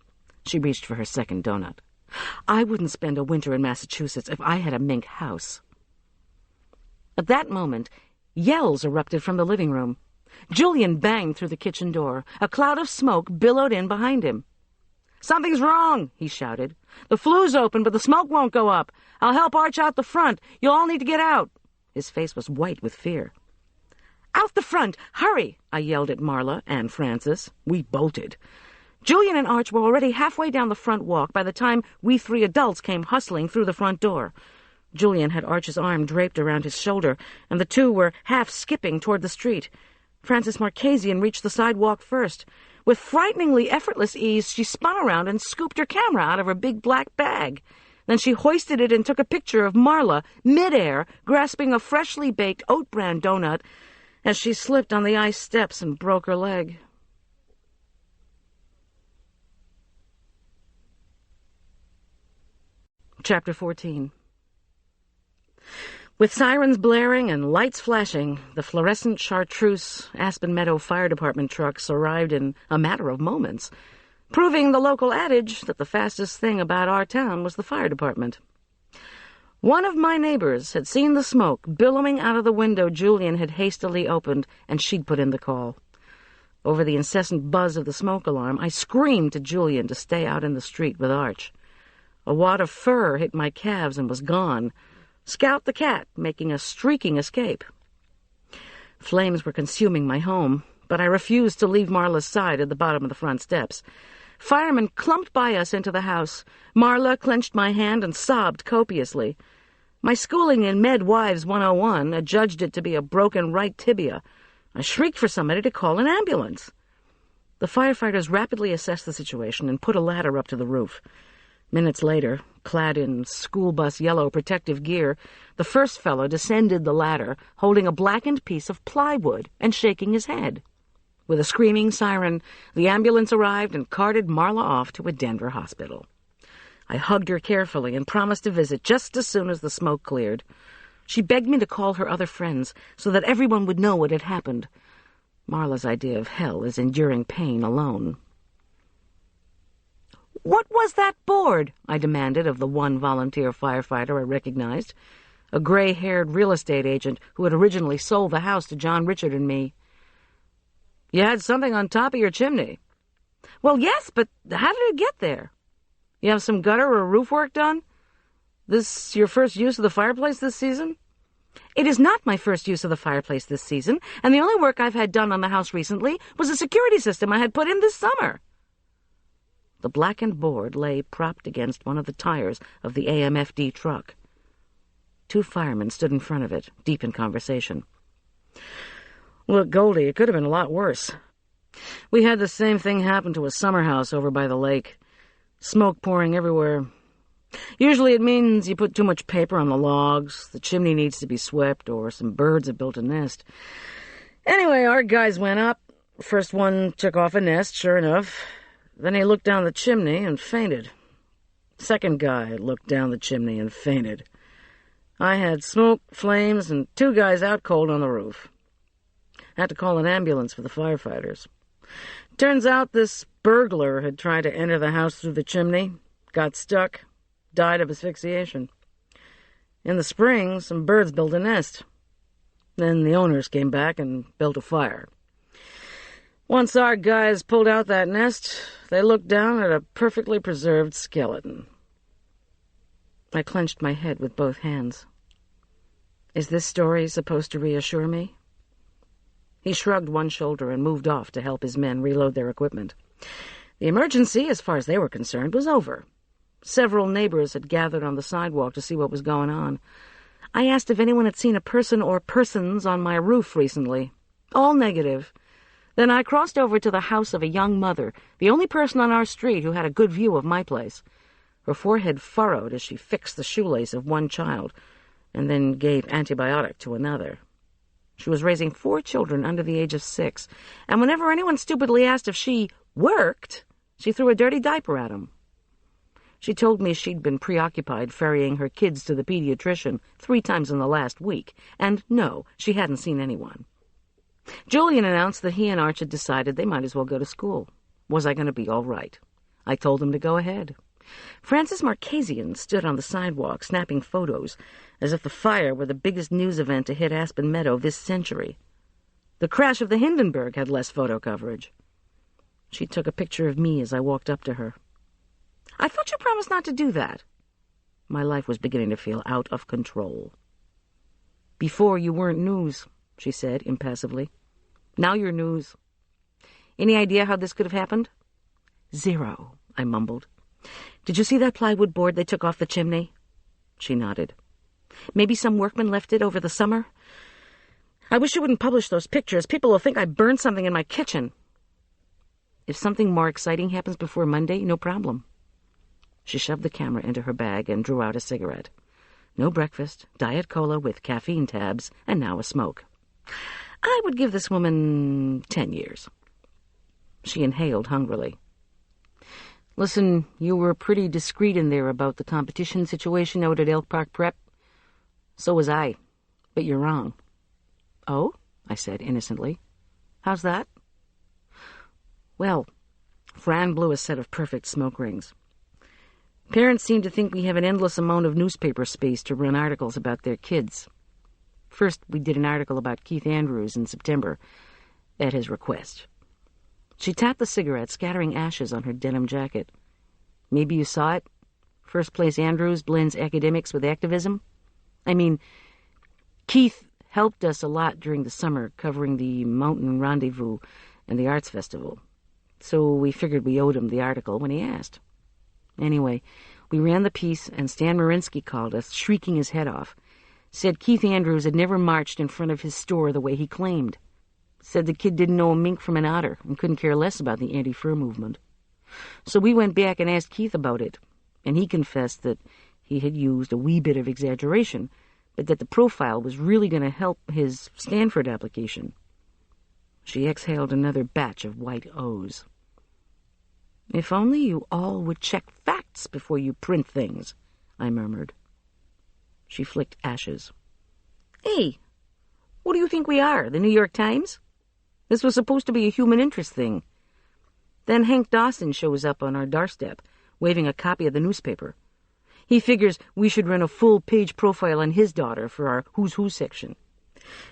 S2: She reached for her second donut. "I wouldn't spend a winter in Massachusetts if I had a mink house." At that moment, yells erupted from the living room. Julian banged through the kitchen door. A cloud of smoke billowed in behind him. "Something's wrong," he shouted. "The flue's open, but the smoke won't go up. I'll help Arch out the front. You'll all need to get out." His face was white with fear. "Out the front! Hurry!" I yelled at Marla and Frances. We bolted. Julian and Arch were already halfway down the front walk by the time we three adults came hustling through the front door. Julian had Arch's arm draped around his shoulder, and the two were half skipping toward the street. Frances Marchesian reached the sidewalk first. With frighteningly effortless ease, she spun around and scooped her camera out of her big black bag. Then she hoisted it and took a picture of Marla, midair, grasping a freshly baked oat bran donut as she slipped on the ice steps and broke her leg. Chapter 14. With sirens blaring and lights flashing, the fluorescent Chartreuse Aspen Meadow Fire Department trucks arrived in a matter of moments, proving the local adage that the fastest thing about our town was the fire department. One of my neighbors had seen the smoke billowing out of the window Julian had hastily opened, and she'd put in the call. Over the incessant buzz of the smoke alarm, I screamed to Julian to stay out in the street with Arch. A wad of fur hit my calves and was gone. Scout the cat, making a streaking escape. Flames were consuming my home, but I refused to leave Marla's side at the bottom of the front steps. Firemen clumped by us into the house. Marla clenched my hand and sobbed copiously. My schooling in Med Wives 101 adjudged it to be a broken right tibia. I shrieked for somebody to call an ambulance. The firefighters rapidly assessed the situation and put a ladder up to the roof. Minutes later, clad in school bus yellow protective gear, the first fellow descended the ladder, holding a blackened piece of plywood and shaking his head. With a screaming siren, the ambulance arrived and carted Marla off to a Denver hospital. I hugged her carefully and promised to visit just as soon as the smoke cleared. She begged me to call her other friends so that everyone would know what had happened. Marla's idea of hell is enduring pain alone. "What was that board?" I demanded of the one volunteer firefighter I recognized, a gray-haired real estate agent who had originally sold the house to John Richard and me. "You had something on top of your chimney." "Well, yes, but how did it get there?" "You have some gutter or roof work done?" This your first use of the fireplace this season?
S3: It is not my first use of the fireplace this season, and the only work I've had done on the house recently was a security system I had put in this summer.
S2: The blackened board lay propped against one of the tires of the AMFD truck. 2 firemen stood in front of it, deep in conversation. Look, Goldy, it could have been a lot worse. We had the same thing happen to a summer house over by the lake. Smoke pouring everywhere. Usually it means you put too much paper on the logs, the chimney needs to be swept, or some birds have built a nest. Anyway, our guys went up. First one took off a nest, sure enough. Then he looked down the chimney and fainted. Second guy looked down the chimney and fainted. I had smoke, flames, and 2 guys out cold on the roof. Had to call an ambulance for the firefighters. Turns out this burglar had tried to enter the house through the chimney, got stuck, died of asphyxiation. In the spring, some birds built a nest. Then the owners came back and built a fire. Once our guys pulled out that nest, they looked down at a perfectly preserved skeleton. I clenched my head with both hands. Is this story supposed to reassure me? He shrugged one shoulder and moved off to help his men reload their equipment. The emergency, as far as they were concerned, was over. Several neighbors had gathered on the sidewalk to see what was going on. I asked if anyone had seen a person or persons on my roof recently. All negative. Then I crossed over to the house of a young mother, the only person on our street who had a good view of my place. Her forehead furrowed as she fixed the shoelace of one child, and then gave antibiotic to another. She was raising 4 children under the age of 6, and whenever anyone stupidly asked if she worked, she threw a dirty diaper at him. She told me she'd been preoccupied ferrying her kids to the pediatrician 3 times in the last week, and no, she hadn't seen anyone. Julian announced that he and Arch had decided they might as well go to school. Was I going to be all right? I told him to go ahead. Francis Marchesian stood on the sidewalk, snapping photos, as if the fire were the biggest news event to hit Aspen Meadow this century. The crash of the Hindenburg had less photo coverage. She took a picture of me as I walked up to her. I thought you promised not to do that. My life was beginning to feel out of control. Before you weren't news, she said impassively. Now you're news. Any idea how this could have happened? 0, I mumbled. Did you see that plywood board they took off the chimney? She nodded. Maybe some workman left it over the summer? I wish you wouldn't publish those pictures. People will think I burned something in my kitchen. If something more exciting happens before Monday, no problem. She shoved the camera into her bag and drew out a cigarette. No breakfast, Diet Cola with caffeine tabs, and now a smoke. I would give this woman 10 years. She inhaled hungrily. Listen, you were pretty discreet in there about the competition situation out at Elk Park Prep. So was I, but you're wrong. Oh? I said innocently. How's that? Well, Fran blew a set of perfect smoke rings. Parents seem to think we have an endless amount of newspaper space to run articles about their kids. First, we did an article about Keith Andrews in September, at his request. She tapped the cigarette, scattering ashes on her denim jacket. Maybe you saw it? First Place Andrews blends academics with activism. I mean, Keith helped us a lot during the summer, covering the Mountain Rendezvous and the Arts Festival. So we figured we owed him the article when he asked. Anyway, we ran the piece, and Stan Marinsky called us, shrieking his head off. Said Keith Andrews had never marched in front of his store the way he claimed. Said the kid didn't know a mink from an otter and couldn't care less about the anti-fur movement. So we went back and asked Keith about it, and he confessed that he had used a wee bit of exaggeration, but that the profile was really going to help his Stanford application. She exhaled another batch of white O's. If only you all would check facts before you print things, I murmured. She flicked ashes. Hey, what do you think we are, the New York Times? This was supposed to be a human interest thing. Then Hank Dawson shows up on our doorstep, waving a copy of the newspaper. He figures we should run a full-page profile on his daughter for our Who's Who section.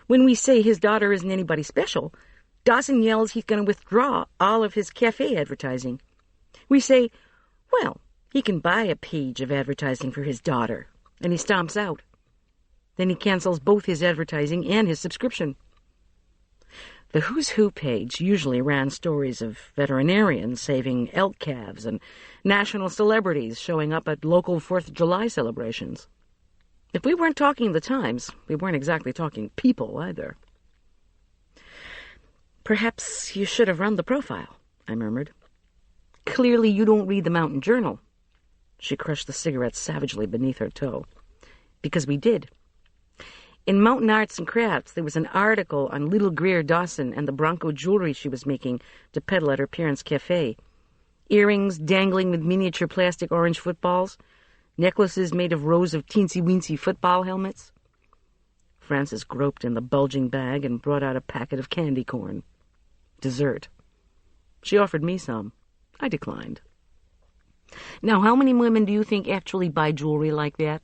S2: When we say his daughter isn't anybody special, Dawson yells he's going to withdraw all of his cafe advertising. We say, well, he can buy a page of advertising for his daughter. and he stomps out. Then he cancels both his advertising and his subscription. The Who's Who page usually ran stories of veterinarians saving elk calves and national celebrities showing up at local 4th of July celebrations. If we weren't talking the Times, we weren't exactly talking people either. "Perhaps you should have run the profile," I murmured. "Clearly you don't read the Mountain Journal." She crushed the cigarette savagely beneath her toe. "Because we did. In Mountain Arts and Crafts, there was an article on little Greer Dawson and the Bronco jewelry she was making to peddle at her parents' cafe. Earrings dangling with miniature plastic orange footballs, necklaces made of rows of teensy-weensy football helmets." Frances groped in the bulging bag and brought out a packet of candy corn. Dessert. She offered me some. I declined. "Now, how many women do you think actually buy jewelry like that?"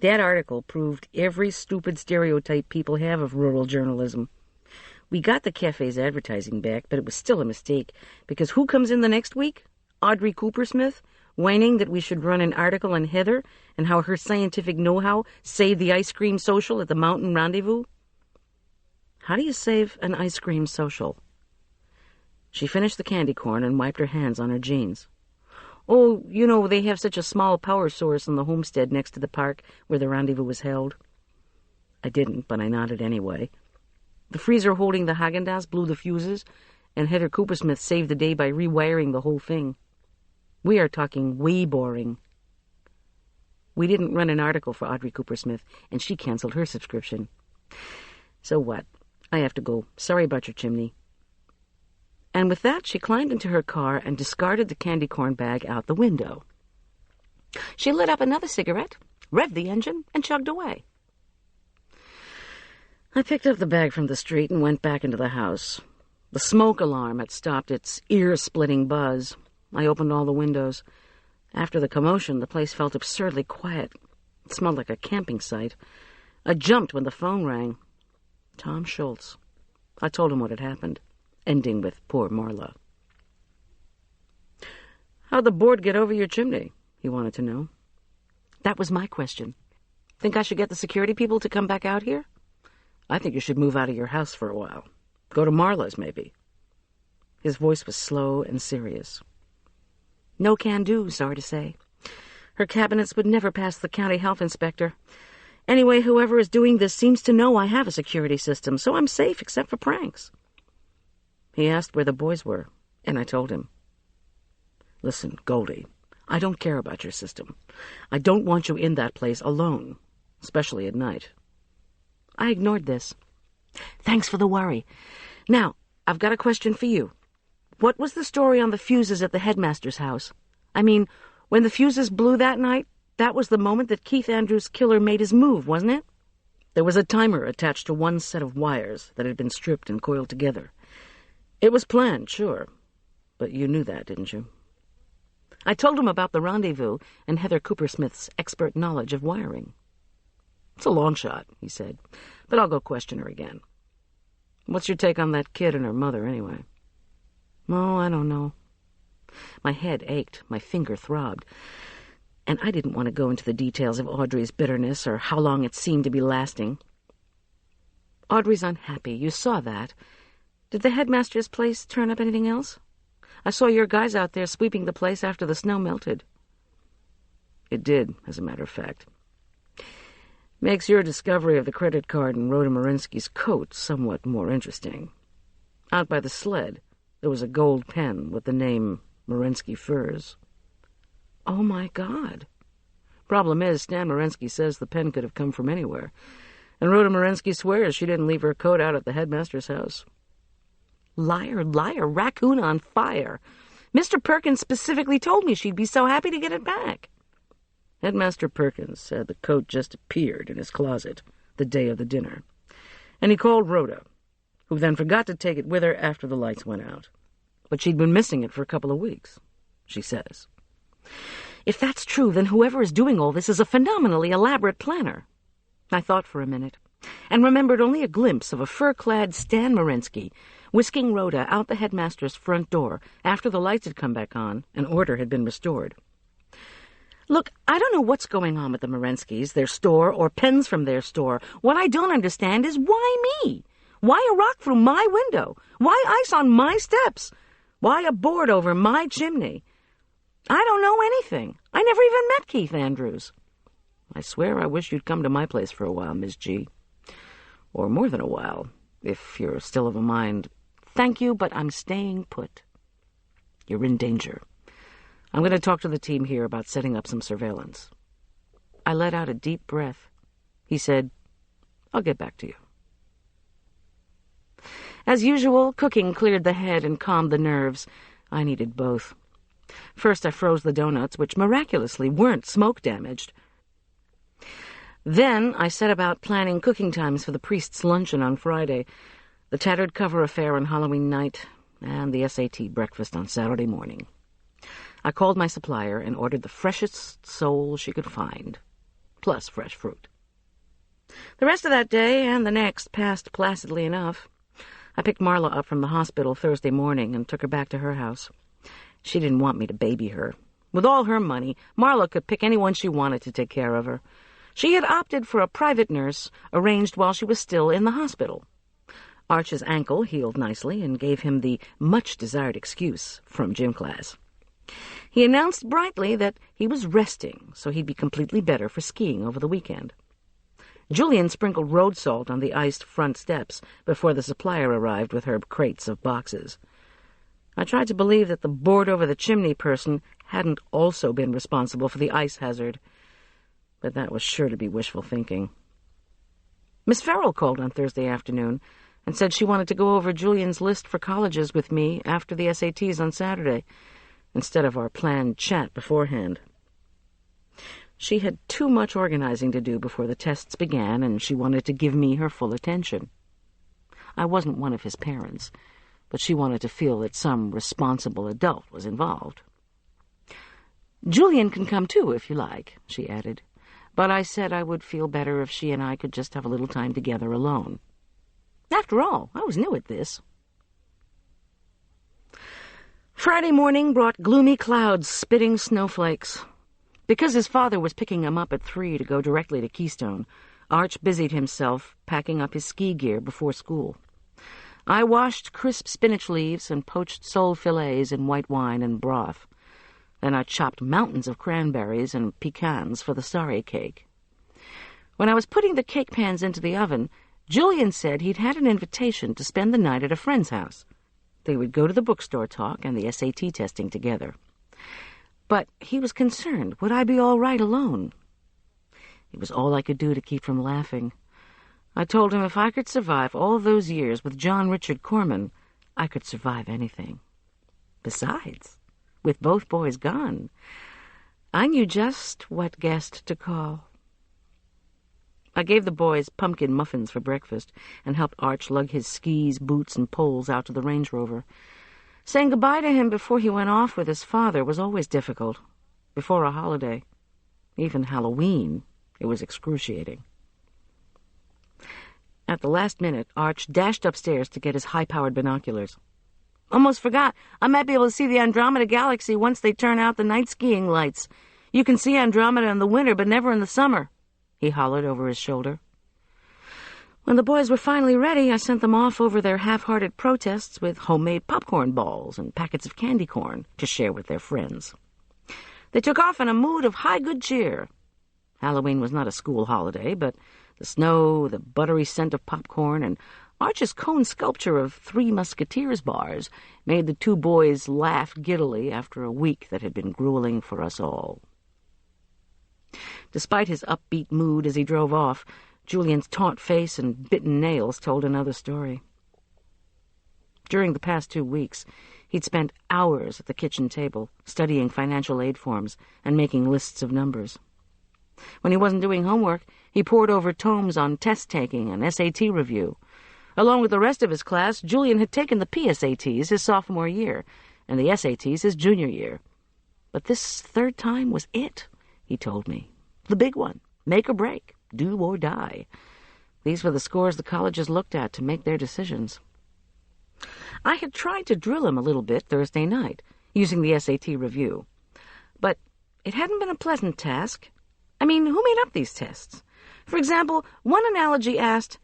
S2: That article proved every stupid stereotype people have of rural journalism. We got the cafe's advertising back, but it was still a mistake, because who comes in the next week? Audrey Coopersmith, whining that we should run an article on Heather and how her scientific know-how saved the ice cream social at the Mountain Rendezvous. How do you save an ice cream social? She finished the candy corn and wiped her hands on her jeans. "Oh, you know, they have such a small power source in the homestead next to the park where the rendezvous was held." I didn't, but I nodded anyway. The freezer holding the Haagen-Dazs blew the fuses, and Heather Coopersmith saved the day by rewiring the whole thing. We are talking way boring. We didn't run an article for Audrey Coopersmith, and she canceled her subscription. So what? I have to go. Sorry about your chimney. And with that, she climbed into her car and discarded the candy corn bag out the window. She lit up another cigarette, revved the engine, and chugged away. I picked up the bag from the street and went back into the house. The smoke alarm had stopped its ear-splitting buzz. I opened all the windows. After the commotion, the place felt absurdly quiet. It smelled like a camping site. I jumped when the phone rang. Tom Schultz. I told him what had happened, ending with poor Marla. "How'd the board get over your chimney?" he wanted to know. That was my question. "Think I should get the security people to come back out here?" "I think you should move out of your house for a while. Go to Marla's, maybe." His voice was slow and serious. "No can do, sorry to say. Her cabinets would never pass the county health inspector. Anyway, whoever is doing this seems to know I have a security system, so I'm safe except for pranks." He asked where the boys were, and I told him. "Listen, Goldy, I don't care about your system. I don't want you in that place alone, especially at night." I ignored this. "Thanks for the worry. Now, I've got a question for you. What was the story on the fuses at the headmaster's house? I mean, when the fuses blew that night, that was the moment that Keith Andrews' killer made his move, wasn't it? There was a timer attached to one set of wires that had been stripped and coiled together. It was planned, sure, but you knew that, didn't you?" I told him about the rendezvous and Heather Coopersmith's expert knowledge of wiring. "It's a long shot," he said, "but I'll go question her again. What's your take on that kid and her mother, anyway?" "Oh, I don't know." My head ached, my finger throbbed, and I didn't want to go into the details of Audrey's bitterness or how long it seemed to be lasting. "Audrey's unhappy, you saw that. Did the headmaster's place turn up anything else? I saw your guys out there sweeping the place after the snow melted." "It did, as a matter of fact. Makes your discovery of the credit card in Rhoda Marinsky's coat somewhat more interesting. Out by the sled, there was a gold pen with the name Marinsky Furs." "Oh, my God." "Problem is, Stan Marinsky says the pen could have come from anywhere, and Rhoda Marinsky swears she didn't leave her coat out at the headmaster's house." "Liar, liar, raccoon on fire. Mr. Perkins specifically told me she'd be so happy to get it back." Headmaster Perkins said the coat just appeared in his closet the day of the dinner, and he called Rhoda, who then forgot to take it with her after the lights went out. But she'd been missing it for a couple of weeks, she says. "If that's true, then whoever is doing all this is a phenomenally elaborate planner." I thought for a minute, and remembered only a glimpse of a fur-clad Stan Marinsky whisking Rhoda out the headmaster's front door after the lights had come back on and order had been restored. Look, I don't know what's going on with the Morenskys, their store, or pens from their store. What I don't understand is why me? Why a rock through my window? Why ice on my steps? Why a board over my chimney? I don't know anything. I never even met Keith Andrews. I swear I wish you'd come to my place for a while, Miss G. Or more than a while, if you're still of a mind. Thank you, but I'm staying put. You're in danger. I'm going to talk to the team here about setting up some surveillance. I let out a deep breath. He said, I'll get back to you. As usual, cooking cleared the head and calmed the nerves. I needed both. First, I froze the donuts, which miraculously weren't smoke-damaged. Then I set about planning cooking times for the priest's luncheon on Friday, the tattered cover affair on Halloween night, and the SAT breakfast on Saturday morning. I called my supplier and ordered the freshest sole she could find, plus fresh fruit. The rest of that day and the next passed placidly enough. I picked Marla up from the hospital Thursday morning and took her back to her house. She didn't want me to baby her. With all her money, Marla could pick anyone she wanted to take care of her. She had opted for a private nurse, arranged while she was still in the hospital. Arch's ankle healed nicely and gave him the much-desired excuse from gym class. He announced brightly that he was resting, so he'd be completely better for skiing over the weekend. Julian sprinkled road salt on the iced front steps before the supplier arrived with her crates of boxes. I tried to believe that the board-over-the-chimney person hadn't also been responsible for the ice hazard, but that was sure to be wishful thinking. Miss Farrell called on Thursday afternoon and said she wanted to go over Julian's list for colleges with me after the SATs on Saturday, instead of our planned chat beforehand. She had too much organizing to do before the tests began, and she wanted to give me her full attention. I wasn't one of his parents, but she wanted to feel that some responsible adult was involved. Julian can come too, if you like, she added, but I said I would feel better if she and I could just have a little time together alone. After all, I was new at this. Friday morning brought gloomy clouds spitting snowflakes. Because his father was picking him up at 3 to go directly to Keystone, Arch busied himself packing up his ski gear before school. I washed crisp spinach leaves and poached sole fillets in white wine and broth. Then I chopped mountains of cranberries and pecans for the sorry cake. When I was putting the cake pans into the oven, Julian said he'd had an invitation to spend the night at a friend's house. They would go to the bookstore talk and the SAT testing together. But he was concerned, would I be all right alone? It was all I could do to keep from laughing. I told him if I could survive all those years with John Richard Corman, I could survive anything. Besides, with both boys gone, I knew just what guest to call. I gave the boys pumpkin muffins for breakfast and helped Arch lug his skis, boots, and poles out to the Range Rover. Saying goodbye to him before he went off with his father was always difficult. Before a holiday, even Halloween, it was excruciating. At the last minute, Arch dashed upstairs to get his high-powered binoculars. Almost forgot. I might be able to see the Andromeda Galaxy once they turn out the night skiing lights. You can see Andromeda in the winter, but never in the summer, he hollered over his shoulder. When the boys were finally ready, I sent them off over their half-hearted protests with homemade popcorn balls and packets of candy corn to share with their friends. They took off in a mood of high good cheer. Halloween was not a school holiday, but the snow, the buttery scent of popcorn, and Arch's cone sculpture of 3 Musketeers bars made the 2 boys laugh giddily after a week that had been grueling for us all. Despite his upbeat mood as he drove off, Julian's taut face and bitten nails told another story. During the past 2 weeks, he'd spent hours at the kitchen table studying financial aid forms and making lists of numbers. When he wasn't doing homework, he pored over tomes on test-taking and SAT review. Along with the rest of his class, Julian had taken the PSATs his sophomore year and the SATs his junior year. But this third time was it, he told me. The big one, make or break, do or die. These were the scores the colleges looked at to make their decisions. I had tried to drill him a little bit Thursday night, using the SAT review. But It hadn't been a pleasant task. I mean, who made up these tests? For example, one analogy asked,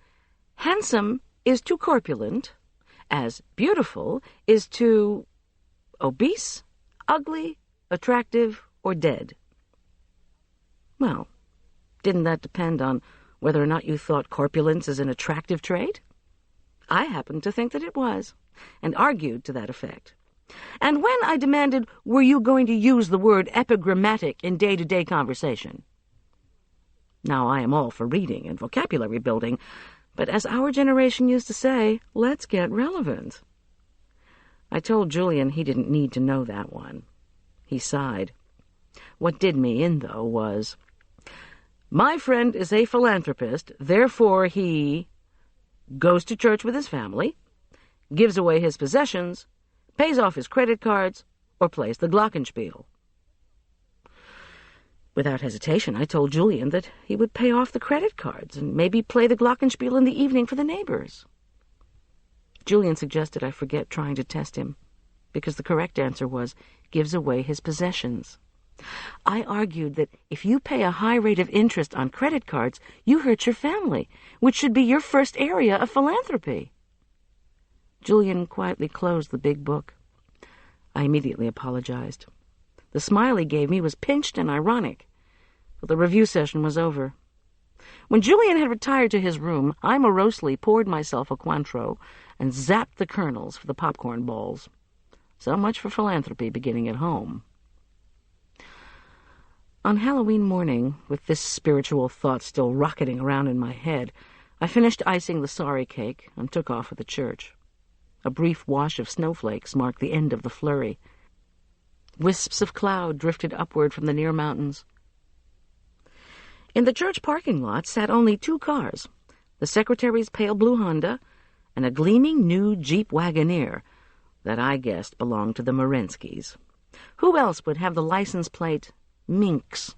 S2: handsome is too corpulent, as beautiful is too obese, ugly, attractive, or dead. Well, didn't that depend on whether or not you thought corpulence is an attractive trait? I happened to think that it was, and argued to that effect. And when I demanded, were you going to use the word epigrammatic in day-to-day conversation? Now, I am all for reading and vocabulary building, but as our generation used to say, let's get relevant. I told Julian he didn't need to know that one. He sighed. What did me in, though, was, my friend is a philanthropist, therefore he goes to church with his family, gives away his possessions, pays off his credit cards, or plays the glockenspiel. Without hesitation, I told Julian that he would pay off the credit cards and maybe play the glockenspiel in the evening for the neighbors. Julian suggested I forget trying to test him, because the correct answer was, gives away his possessions. I argued that if you pay a high rate of interest on credit cards, you hurt your family, which should be your first area of philanthropy. Julian quietly closed the big book. I immediately apologized. The smile he gave me was pinched and ironic, but the review session was over. When Julian had retired to his room, I morosely poured myself a Cointreau and zapped the kernels for the popcorn balls. So much for philanthropy beginning at home. On Halloween morning, with this spiritual thought still rocketing around in my head, I finished icing the sorry cake and took off for the church. A brief wash of snowflakes marked the end of the flurry. Wisps of cloud drifted upward from the near mountains. In the church parking lot sat only 2 cars, the secretary's pale blue Honda and a gleaming new Jeep Wagoneer that I guessed belonged to the Morenskys. Who else would have the license plate Minx?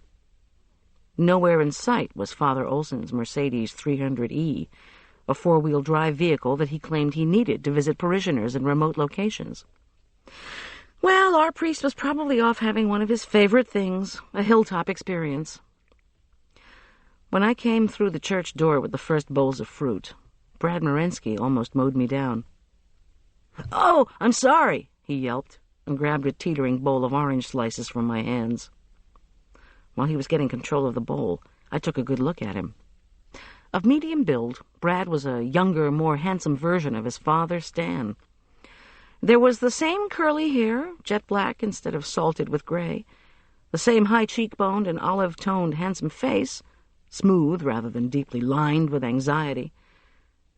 S2: Nowhere in sight was Father Olson's Mercedes 300E, a 4-wheel drive vehicle that he claimed he needed to visit parishioners in remote locations. Well, our priest was probably off having one of his favorite things, a hilltop experience. When I came through the church door with the first bowls of fruit, Brad Morensky almost mowed me down. "Oh, I'm sorry," he yelped, and grabbed a teetering bowl of orange slices from my hands. While he was getting control of the bowl, I took a good look at him. Of medium build, Brad was a younger, more handsome version of his father, Stan. There was the same curly hair, jet black instead of salted with gray, the same high cheekboned and olive-toned handsome face, smooth rather than deeply lined with anxiety.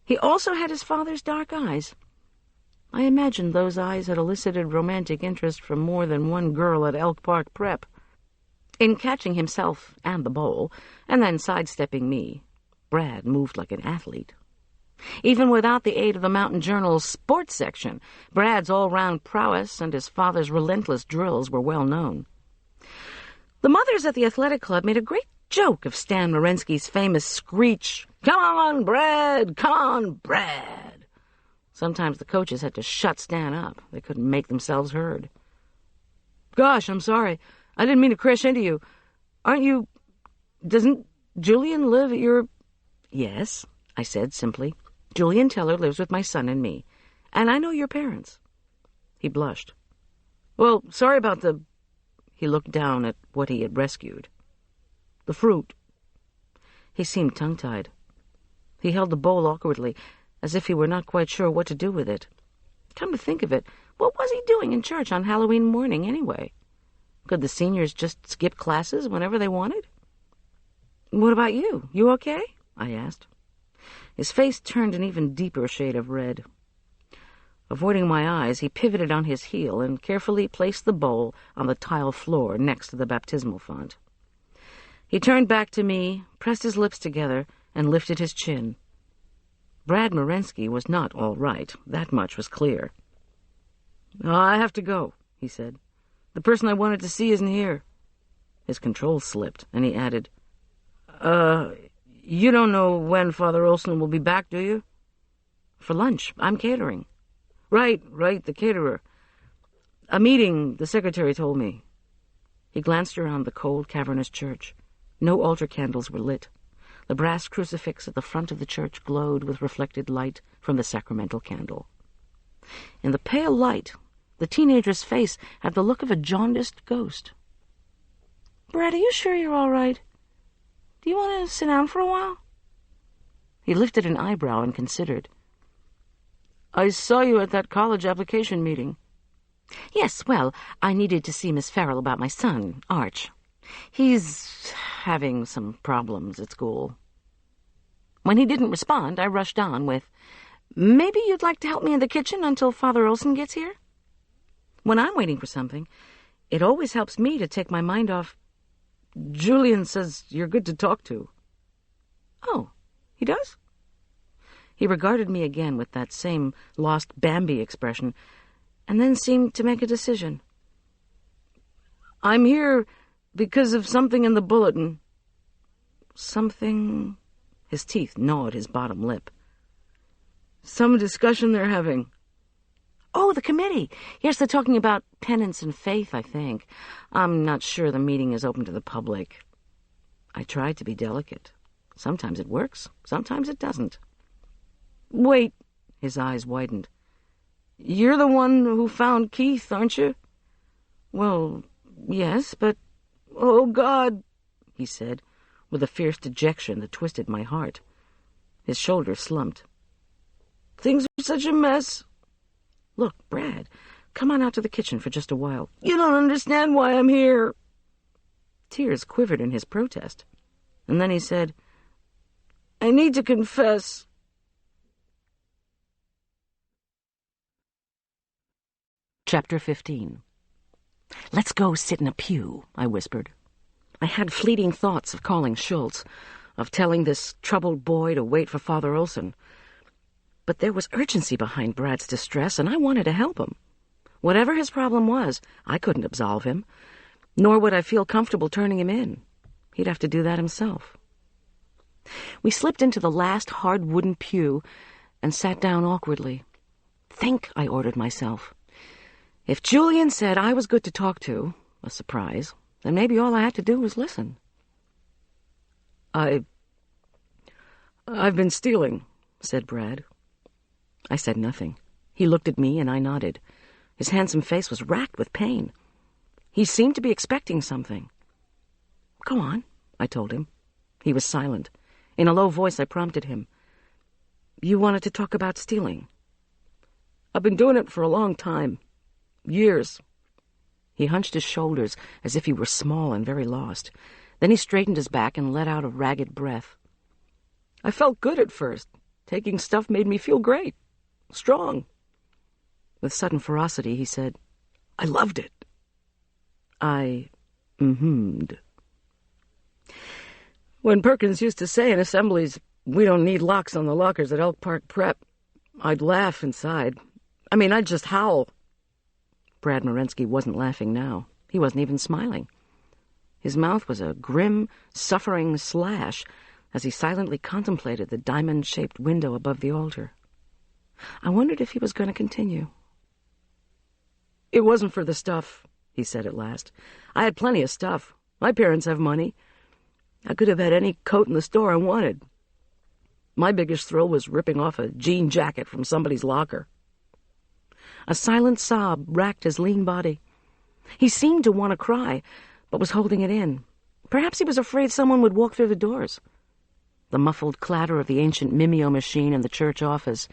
S2: He also had his father's dark eyes. I imagined those eyes had elicited romantic interest from more than one girl at Elk Park Prep. In catching himself and the bowl, and then sidestepping me, Brad moved like an athlete. Even without the aid of the Mountain Journal's sports section, Brad's all-round prowess and his father's relentless drills were well known. The mothers at the athletic club made a great joke of Stan Morensky's famous screech, "Come on, Brad! Come on, Brad!" Sometimes the coaches had to shut Stan up. They couldn't make themselves heard. "Gosh, I'm sorry. I didn't mean to crash into you. Aren't you... Doesn't Julian live at your..." "Yes," I said simply. "Julian Teller lives with my son and me, and I know your parents." He blushed. "Well, sorry about the..." He looked down at what he had rescued. "The fruit." He seemed tongue-tied. He held the bowl awkwardly, as if he were not quite sure what to do with it. Come to think of it, what was he doing in church on Halloween morning, anyway? Could the seniors just skip classes whenever they wanted? "What about you? You okay?" I asked. His face turned an even deeper shade of red. Avoiding my eyes, he pivoted on his heel and carefully placed the bowl on the tile floor next to the baptismal font. He turned back to me, pressed his lips together, and lifted his chin. Brad Morensky was not all right. That much was clear. "I have to go," he said. "The person I wanted to see isn't here." His control slipped, and he added, You don't know when Father Olson will be back, do you?" "For lunch. I'm catering." Right, the caterer. A meeting, the secretary told me." He glanced around the cold, cavernous church. No altar candles were lit. The brass crucifix at the front of the church glowed with reflected light from the sacramental candle. In the pale light, the teenager's face had the look of a jaundiced ghost. "Brad, are you sure you're all right? Do you want to sit down for a while?" He lifted an eyebrow and considered. "I saw you at that college application meeting." "Yes, well, I needed to see Miss Farrell about my son, Arch. He's having some problems at school." When he didn't respond, I rushed on with, "Maybe you'd like to help me in the kitchen until Father Olson gets here? When I'm waiting for something, it always helps me to take my mind off. Julian says you're good to talk to." "Oh, he does?" He regarded me again with that same lost Bambi expression, and then seemed to make a decision. "I'm here because of something in the bulletin." "Something?" His teeth gnawed his bottom lip. "Some discussion they're having." "Oh, the committee. Yes, they're talking about penance and faith, I think. I'm not sure the meeting is open to the public." I tried to be delicate. Sometimes it works, sometimes it doesn't. "Wait," his eyes widened. "You're the one who found Keith, aren't you?" "Well, yes, but—" "Oh, God," he said, with a fierce dejection that twisted my heart. His shoulders slumped. "Things are such a mess." "Look, Brad, come on out to the kitchen for just a while." "You don't understand why I'm here." Tears quivered in his protest, and then he said, "I need to confess." Chapter 15. "Let's go sit in a pew," I whispered. I had fleeting thoughts of calling Schultz, of telling this troubled boy to wait for Father Olson. But there was urgency behind Brad's distress, and I wanted to help him. Whatever his problem was, I couldn't absolve him, nor would I feel comfortable turning him in. He'd have to do that himself. We slipped into the last hard wooden pew and sat down awkwardly. "Think," I ordered myself. If Julian said I was good to talk to, a surprise, then maybe all I had to do was listen. I've been stealing," said Brad. I said nothing. He looked at me, and I nodded. His handsome face was racked with pain. He seemed to be expecting something. "Go on," I told him. He was silent. In a low voice, I prompted him. "You wanted to talk about stealing." "I've been doing it for a long time. Years." He hunched his shoulders as if he were small and very lost. Then he straightened his back and let out a ragged breath. "I felt good at first. Taking stuff made me feel great. Strong." With sudden ferocity, he said, "I loved it." I mm-hmmed. "When Perkins used to say in assemblies, 'We don't need locks on the lockers at Elk Park Prep,' I'd laugh inside. I'd just howl." Brad Morensky wasn't laughing now. He wasn't even smiling. His mouth was a grim, suffering slash as he silently contemplated the diamond-shaped window above the altar. I wondered if he was going to continue. "It wasn't for the stuff," he said at last. "I had plenty of stuff. My parents have money. I could have had any coat in the store I wanted. My biggest thrill was ripping off a jean jacket from somebody's locker." A silent sob racked his lean body. He seemed to want to cry, but was holding it in. Perhaps he was afraid someone would walk through the doors. The muffled clatter of the ancient Mimeo machine in the church office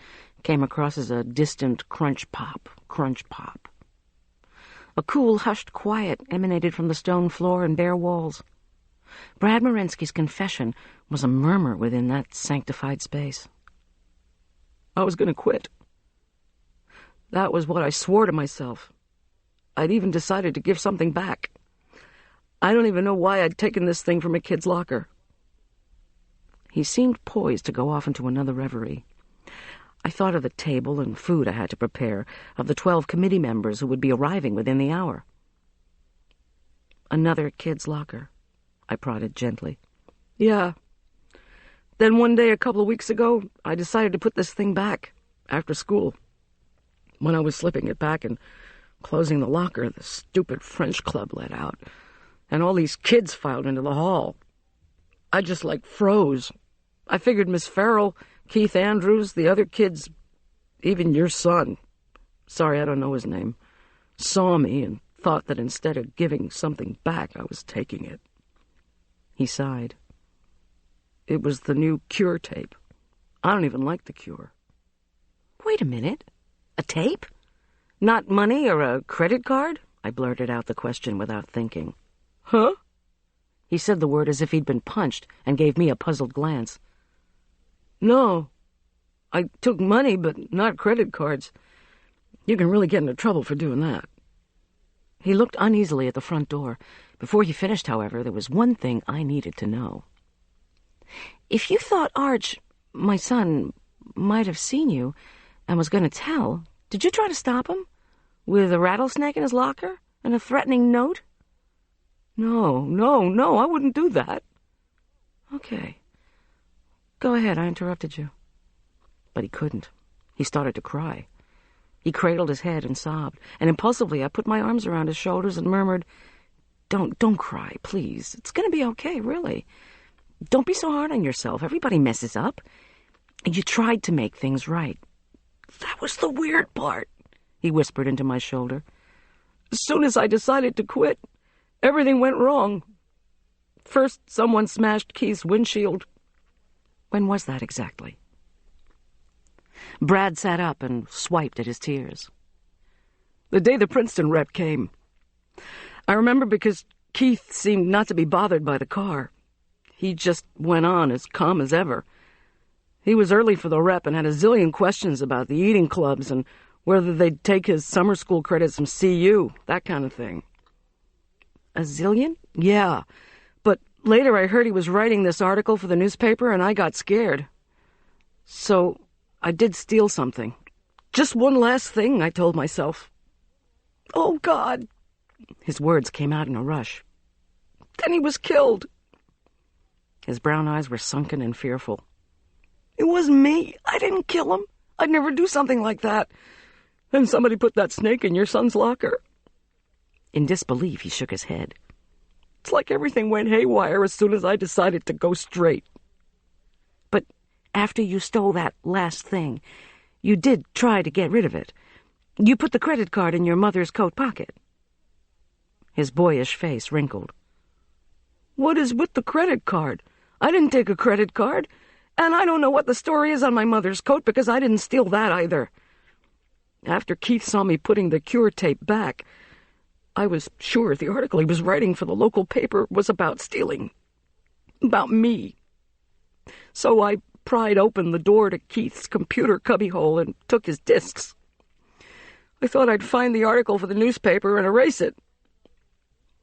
S2: came across as a distant crunch-pop, crunch-pop. A cool, hushed quiet emanated from the stone floor and bare walls. Brad Morensky's confession was a murmur within that sanctified space. "I was going to quit. That was what I swore to myself. I'd even decided to give something back. I don't even know why I'd taken this thing from a kid's locker." He seemed poised to go off into another reverie. I thought of the table and food I had to prepare, of the 12 committee members who would be arriving within the hour. "Another kid's locker," I prodded gently. "Yeah. Then one day a couple of weeks ago, I decided to put this thing back, after school. When I was slipping it back and closing the locker, the stupid French club let out. and all these kids filed into the hall. I just, froze. I figured Miss Farrell, Keith Andrews, the other kids, even your son, sorry, I don't know his name, saw me and thought that instead of giving something back, I was taking it. He sighed. It was the new Cure tape. I don't even like the Cure.
S3: Wait a minute. A tape?
S2: Not money or a credit card? I blurted out the question without thinking. Huh? He said the word as if he'd been punched and gave me a puzzled glance. No. I took money, but not credit cards. You can really get into trouble for doing that. He looked uneasily at the front door. Before he finished, however, there was one thing I needed to know. If you thought Arch, my son, might have seen you and was going to tell, did you try to stop him? With a rattlesnake in his locker and a threatening note? No, I wouldn't do that. Okay. Go ahead, I interrupted you. But he couldn't. He started to cry. He cradled his head and sobbed, and impulsively I put my arms around his shoulders and murmured, Don't cry, please. It's going to be okay, really. Don't be so hard on yourself. Everybody messes up. And you tried to make things right. That was the weird part, he whispered into my shoulder. As soon as I decided to quit, everything went wrong. First, someone smashed Keith's windshield. When was that exactly? Brad sat up and swiped at his tears. The day the Princeton rep came. I remember because Keith seemed not to be bothered by the car. He just went on as calm as ever. He was early for the rep and had a zillion questions about the eating clubs and whether they'd take his summer school credits from CU, that kind of thing. A zillion? Yeah. But later I heard he was writing this article for the newspaper and I got scared. So I did steal something. Just one last thing, I told myself. Oh, God. His words came out in a rush. Then he was killed. His brown eyes were sunken and fearful. It wasn't me. I didn't kill him. I'd never do something like that. And somebody put that snake in your son's locker. In disbelief, he shook his head. It's like everything went haywire as soon as I decided to go straight. But after you stole that last thing, you did try to get rid of it. You put the credit card in your mother's coat pocket. His boyish face wrinkled. What is with the credit card? I didn't take a credit card. And I don't know what the story is on my mother's coat because I didn't steal that either. After Keith saw me putting the Cure tape back, I was sure the article he was writing for the local paper was about stealing. About me. So I pried open the door to Keith's computer cubbyhole and took his discs. I thought I'd find the article for the newspaper and erase it.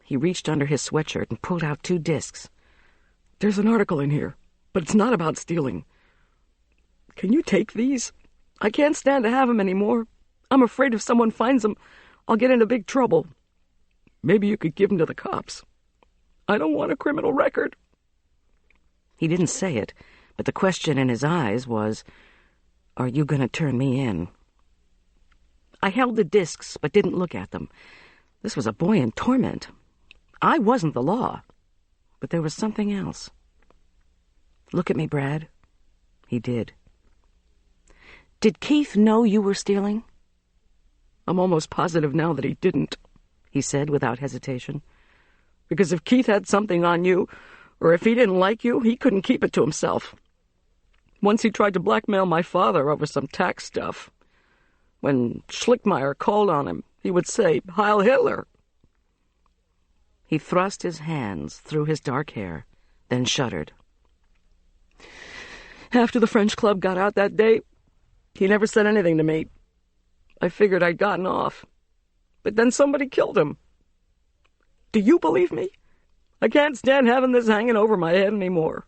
S2: He reached under his sweatshirt and pulled out 2 discs. There's an article in here. But it's not about stealing. Can you take these? I can't stand to have them anymore. I'm afraid if someone finds them, I'll get into big trouble. Maybe you could give them to the cops. I don't want a criminal record. He didn't say it, but the question in his eyes was, Are you going to turn me in? I held the discs, but didn't look at them. This was a boy in torment. I wasn't the law, but there was something else. Look at me, Brad. He did. Did Keith know you were stealing? I'm almost positive now that he didn't, he said without hesitation. Because if Keith had something on you, or if he didn't like you, he couldn't keep it to himself. Once he tried to blackmail my father over some tax stuff. When Schlickmeyer called on him, he would say, Heil Hitler. He thrust his hands through his dark hair, then shuddered. After the French club got out that day, he never said anything to me. I figured I'd gotten off. But then somebody killed him. Do you believe me? I can't stand having this hanging over my head anymore.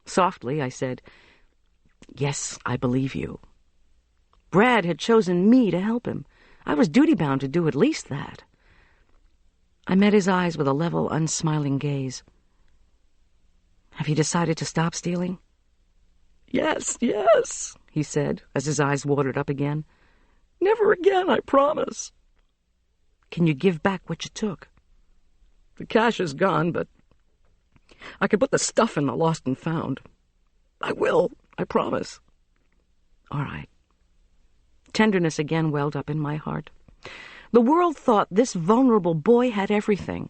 S2: Softly, I said, Yes, I believe you. Brad had chosen me to help him. I was duty-bound to do at least that. I met his eyes with a level, unsmiling gaze. Have you decided to stop stealing? Yes, he said, as his eyes watered up again. Never again, I promise. Can you give back what you took? The cash is gone, but I could put the stuff in the lost and found. I will, I promise. All right. Tenderness again welled up in my heart. The world thought this vulnerable boy had everything.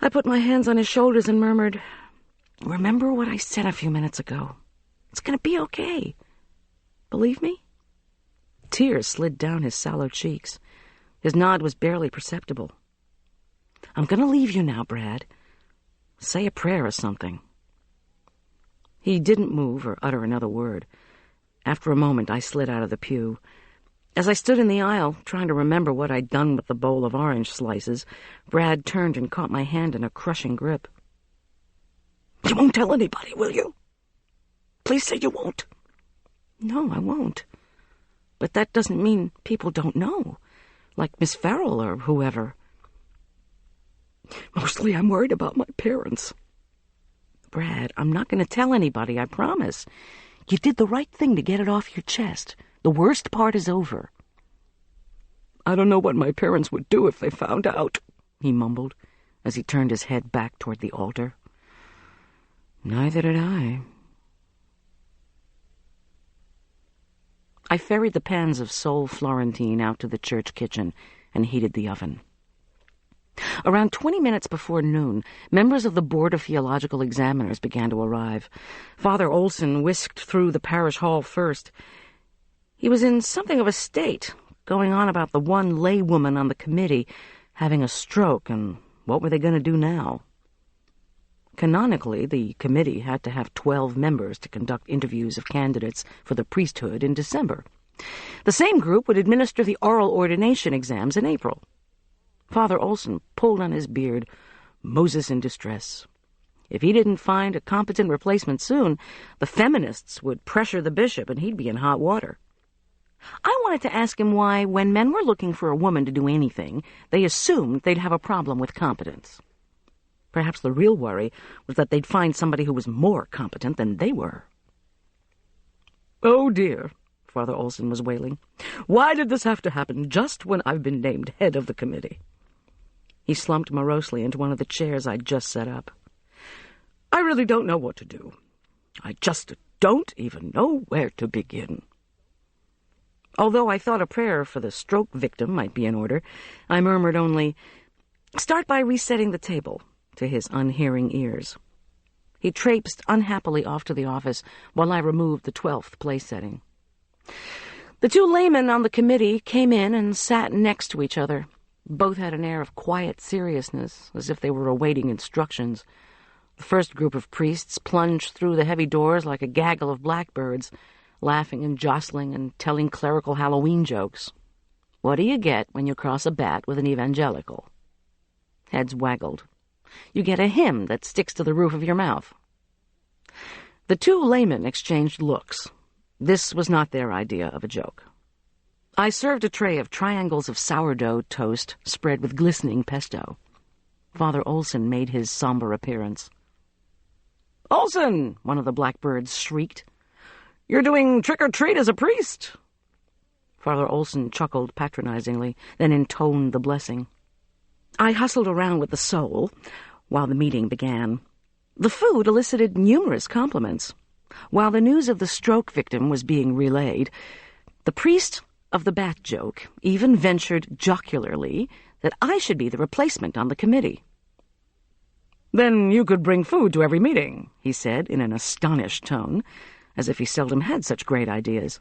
S2: I put my hands on his shoulders and murmured, "Remember what I said a few minutes ago. It's going to be okay. Believe me?" Tears slid down his sallow cheeks. His nod was barely perceptible. "I'm going to leave you now, Brad. Say a prayer or something." He didn't move or utter another word. After a moment, I slid out of the pew. As I stood in the aisle, trying to remember what I'd done with the bowl of orange slices, Brad turned and caught my hand in a crushing grip. "You won't tell anybody, will you? Please say you won't." "No, I won't. But that doesn't mean people don't know, like Miss Farrell or whoever." "Mostly I'm worried about my parents." "Brad, I'm not going to tell anybody, I promise. You did the right thing to get it off your chest. The worst part is over." "I don't know what my parents would do if they found out," he mumbled, as he turned his head back toward the altar. Neither did I. I ferried the pans of sole Florentine out to the church kitchen and heated the oven. Around 20 minutes before noon, members of the Board of Theological Examiners began to arrive. Father Olson whisked through the parish hall first. He was in something of a state, going on about the one laywoman on the committee having a stroke, and what were they going to do now? Canonically, the committee had to have 12 members to conduct interviews of candidates for the priesthood in December. The same group would administer the oral ordination exams in April. Father Olson pulled on his beard, Moses in distress. If he didn't find a competent replacement soon, the feminists would pressure the bishop and he'd be in hot water. I wanted to ask him why, when men were looking for a woman to do anything, they assumed they'd have a problem with competence. Perhaps the real worry was that they'd find somebody who was more competent than they were. "Oh, dear," Father Olson was wailing. "Why did this have to happen just when I've been named head of the committee?" He slumped morosely into one of the chairs I'd just set up. "I really don't know what to do. I just don't even know where to begin." Although I thought a prayer for the stroke victim might be in order, I murmured only, "Start by resetting the table," to his unhearing ears. He traipsed unhappily off to the office while I removed the 12th place setting. The two laymen on the committee came in and sat next to each other. Both had an air of quiet seriousness, as if they were awaiting instructions. The first group of priests plunged through the heavy doors like a gaggle of blackbirds, laughing and jostling and telling clerical Halloween jokes. What do you get when you cross a bat with an evangelical? Heads waggled. You get a hymn that sticks to the roof of your mouth. The two laymen exchanged looks. This was not their idea of a joke. I served a tray of triangles of sourdough toast spread with glistening pesto. Father Olson made his somber appearance. "Olson!" one of the blackbirds shrieked. "You're doing trick-or-treat as a priest!" Father Olson chuckled patronizingly, then intoned the blessing. I hustled around with the soul while the meeting began. The food elicited numerous compliments. While the news of the stroke victim was being relayed, the priest of the bat joke even ventured jocularly that I should be the replacement on the committee. "Then you could bring food to every meeting," he said in an astonished tone, as if he seldom had such great ideas.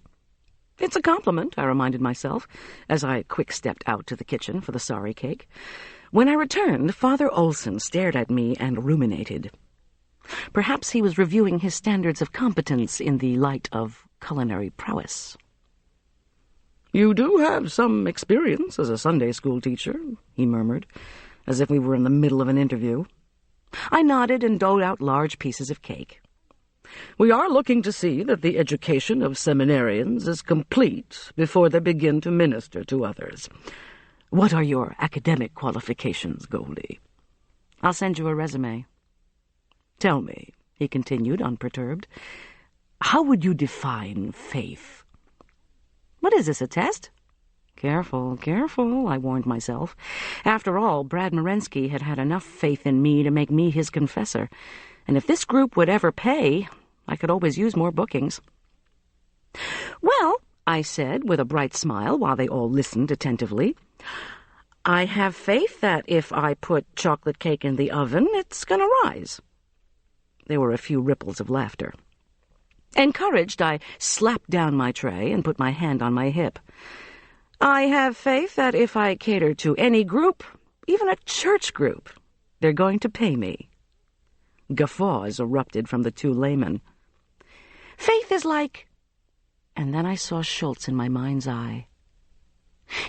S2: It's a compliment, I reminded myself, as I quick-stepped out to the kitchen for the sorry cake. When I returned, Father Olson stared at me and ruminated. Perhaps he was reviewing his standards of competence in the light of culinary prowess. "You do have some experience as a Sunday school teacher," he murmured, as if we were in the middle of an interview. I nodded and doled out large pieces of cake. "We are looking to see that the education of seminarians is complete before they begin to minister to others. What are your academic qualifications, Goldy?" "I'll send you a resume." "Tell me," he continued, unperturbed, "how would you define faith?" "What is this, a test?" Careful, careful, I warned myself. After all, Brad Morensky had had enough faith in me to make me his confessor, and if this group would ever pay, I could always use more bookings. "Well," I said, with a bright smile, while they all listened attentively, "I have faith that if I put chocolate cake in the oven, it's going to rise." There were a few ripples of laughter. Encouraged, I slapped down my tray and put my hand on my hip. "I have faith that if I cater to any group, even a church group, they're going to pay me." Guffaws erupted from the two laymen. "Faith is like—" And then I saw Schultz in my mind's eye.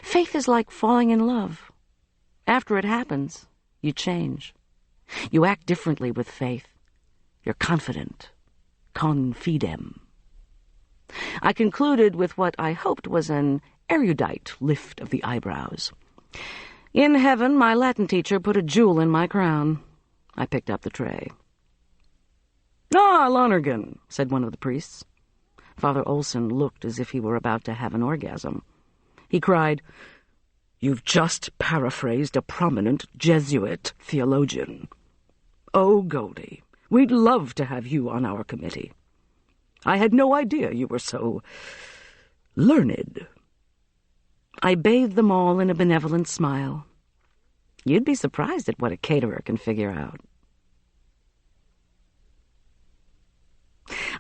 S2: "Faith is like falling in love. After it happens, you change. You act differently with faith. You're confident. Confidem." I concluded with what I hoped was an erudite lift of the eyebrows. In heaven, my Latin teacher put a jewel in my crown. I picked up the tray. "Ah, Lonergan," said one of the priests. Father Olson looked as if he were about to have an orgasm. He cried, "You've just paraphrased a prominent Jesuit theologian. Oh, Goldy, we'd love to have you on our committee. I had no idea you were so learned." I bathed them all in a benevolent smile. You'd be surprised at what a caterer can figure out.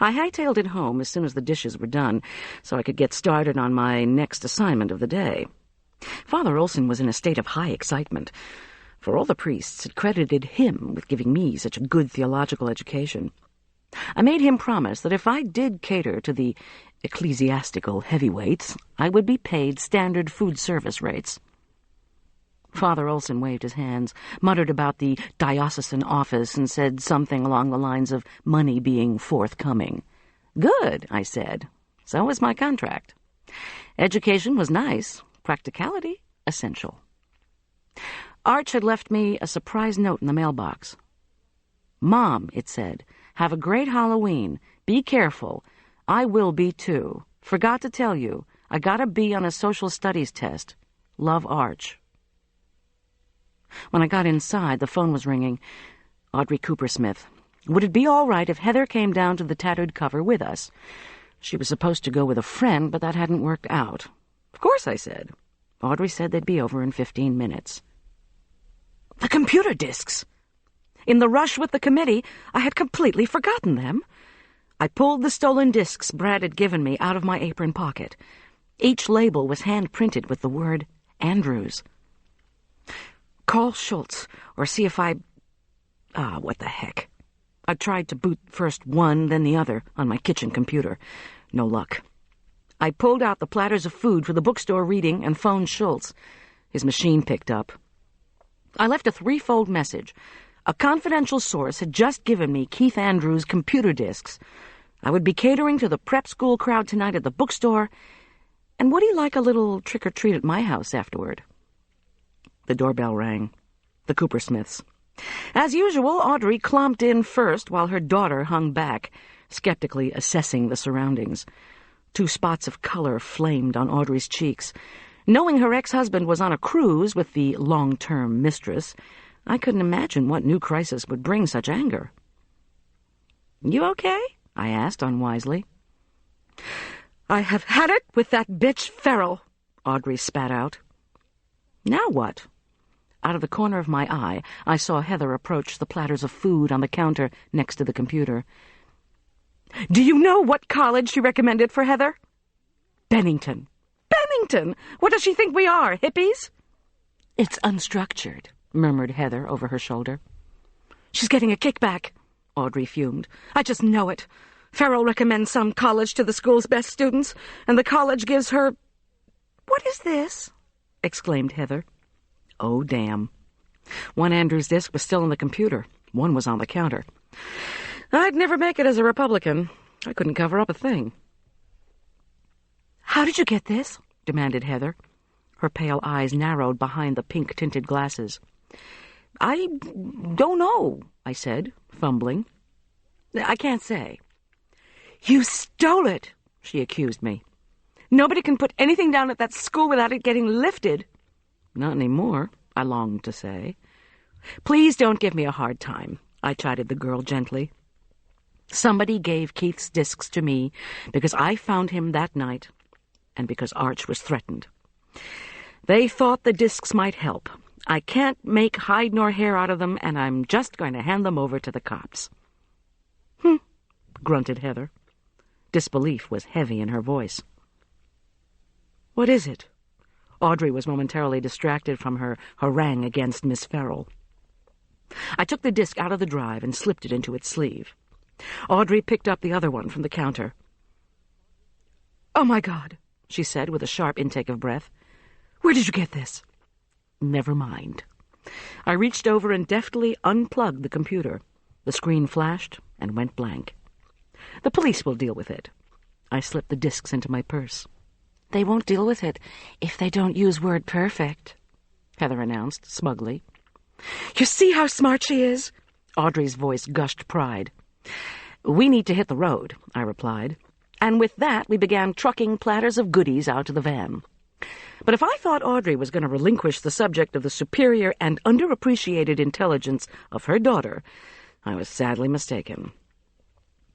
S2: I hightailed it home as soon as the dishes were done, so I could get started on my next assignment of the day. Father Olson was in a state of high excitement, for all the priests had credited him with giving me such a good theological education. I made him promise that if I did cater to the ecclesiastical heavyweights, I would be paid standard food service rates. Father Olson waved his hands, muttered about the diocesan office, and said something along the lines of money being forthcoming. "Good," I said. "So was my contract." Education was nice, practicality essential. Arch had left me a surprise note in the mailbox. "Mom," it said, "have a great Halloween. Be careful. I will be, too. Forgot to tell you. I got a B on a social studies test. Love, Arch." When I got inside, the phone was ringing. Audrey Coopersmith. Would it be all right if Heather came down to the Tattered Cover with us? She was supposed to go with a friend, but that hadn't worked out. Of course, I said. Audrey said they'd be over in 15 minutes. The computer discs! In the rush with the committee, I had completely forgotten them. I pulled the stolen discs Brad had given me out of my apron pocket. Each label was hand-printed with the word Andrews. Call Schultz, or see if what the heck. I tried to boot first one, then the other, on my kitchen computer. No luck. I pulled out the platters of food for the bookstore reading and phoned Schultz. His machine picked up. I left a threefold message. A confidential source had just given me Keith Andrews' computer discs. I would be catering to the prep school crowd tonight at the bookstore, and would he like a little trick-or-treat at my house afterward? The doorbell rang. The Coopersmiths. As usual, Audrey clomped in first while her daughter hung back, skeptically assessing the surroundings. 2 spots of color flamed on Audrey's cheeks. Knowing her ex-husband was on a cruise with the long-term mistress, I couldn't imagine what new crisis would bring such anger. "You okay?" I asked unwisely. "I have had it with that bitch Farrell," Audrey spat out. Now what? Out of the corner of my eye, I saw Heather approach the platters of food on the counter next to the computer. "Do you know what college she recommended for Heather?" "Bennington." "Bennington? What does she think we are, hippies?" "It's unstructured," murmured Heather over her shoulder. "She's getting a kickback," Audrey fumed. "I just know it. Farrell recommends some college to the school's best students, and the college gives her—" "What is this?" exclaimed Heather. Oh, damn. One Andrews disc was still on the computer. One was on the counter. I'd never make it as a Republican. I couldn't cover up a thing. "How did you get this?" demanded Heather. Her pale eyes narrowed behind the pink-tinted glasses. "I don't know," I said, fumbling. "I can't say." "You stole it," she accused me.
S3: Nobody can put anything down at that school without it getting lifted. Not anymore, I longed to say. Please don't give me a hard time, I chided the girl gently. Somebody gave Keith's discs to me because I found him that night and because Arch was threatened. They thought the discs might help. I can't make hide nor hair out of them, and I'm just going to hand them over to the cops. Grunted Heather. Disbelief was heavy in her voice. What is it? Audrey was momentarily distracted from her harangue against Miss Farrell. I took the disc out of the drive and slipped it into its sleeve. Audrey picked up the other one from the counter. "Oh, my God," she said with a sharp intake of breath. "Where did you get this?" Never mind. I reached over and deftly unplugged the computer. The screen flashed and went blank. The police will deal with it. I slipped the discs into my purse. "They won't deal with it if they don't use WordPerfect," Heather announced smugly. "You see how smart she is?" Audrey's voice gushed pride. "We need to hit the road," I replied, and with that we began trucking platters of goodies out to the van. But if I thought Audrey was going to relinquish the subject of the superior and underappreciated intelligence of her daughter, I was sadly mistaken.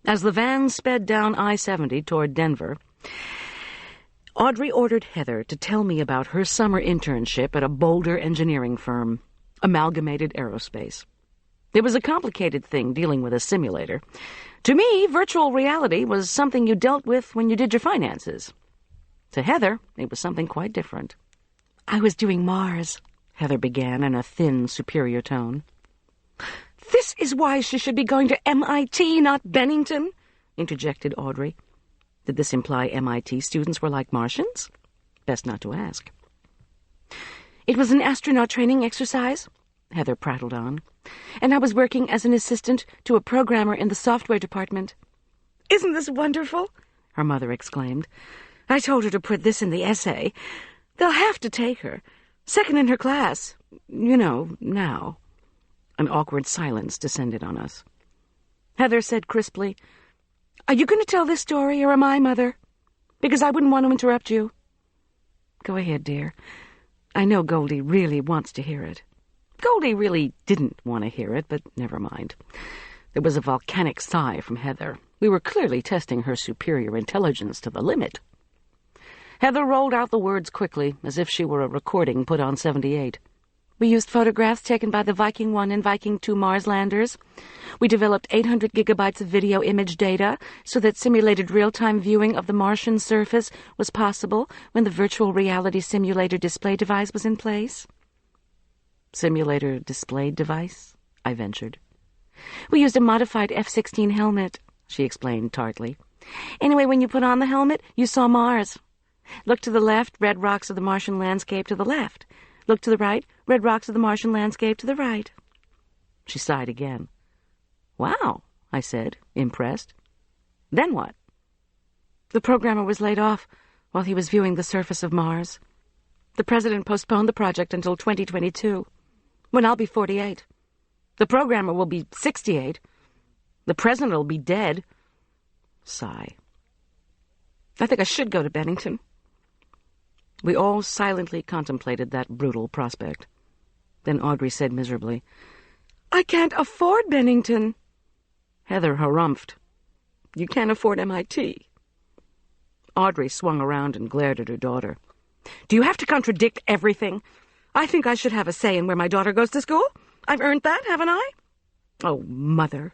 S3: As the van sped down I-70 toward Denver, Audrey ordered Heather to tell me about her summer internship at a Boulder engineering firm, Amalgamated Aerospace. It was a complicated thing dealing with a simulator. To me, virtual reality was something you dealt with when you did your finances. To Heather, it was something quite different. "I was doing Mars," Heather began in a thin, superior tone. "This is why she should be going to MIT, not Bennington," interjected Audrey. Did this imply MIT students were like Martians? Best not to ask. "It was an astronaut training exercise," Heather prattled on, "and I was working as an assistant to a programmer in the software department." "Isn't this wonderful?" her mother exclaimed. "I told her to put this in the essay. They'll have to take her. Second in her class. You know, now." An awkward silence descended on us. Heather said crisply, "Are you going to tell this story, or am I, Mother? Because I wouldn't want to interrupt you." "Go ahead, dear. I know Goldy really wants to hear it." Goldy really didn't want to hear it, but never mind. There was a volcanic sigh from Heather. We were clearly testing her superior intelligence to the limit. Heather rolled out the words quickly, as if she were a recording put on 78. "We used photographs taken by the Viking 1 and Viking 2 Mars landers. We developed 800 gigabytes of video image data so that simulated real-time viewing of the Martian surface was possible when the virtual reality simulator display device was in place." "Simulator display device?" I ventured. "We used a modified F-16 helmet," she explained tartly. "Anyway, when you put on the helmet, you saw Mars. Look to the left, red rocks of the Martian landscape to the left. Look to the right, red rocks of the Martian landscape to the right." She sighed again. "Wow," I said, impressed. "Then what?" "The programmer was laid off while he was viewing the surface of Mars. The president postponed the project until 2022, when I'll be 48. The programmer will be 68. The president will be dead." Sigh. "I think I should go to Bennington." We all silently contemplated that brutal prospect. Then Audrey said miserably, "I can't afford Bennington." Heather harumphed. "You can't afford MIT." Audrey swung around and glared at her daughter. "Do you have to contradict everything? I think I should have a say in where my daughter goes to school. I've earned that, haven't I?" "Oh, Mother."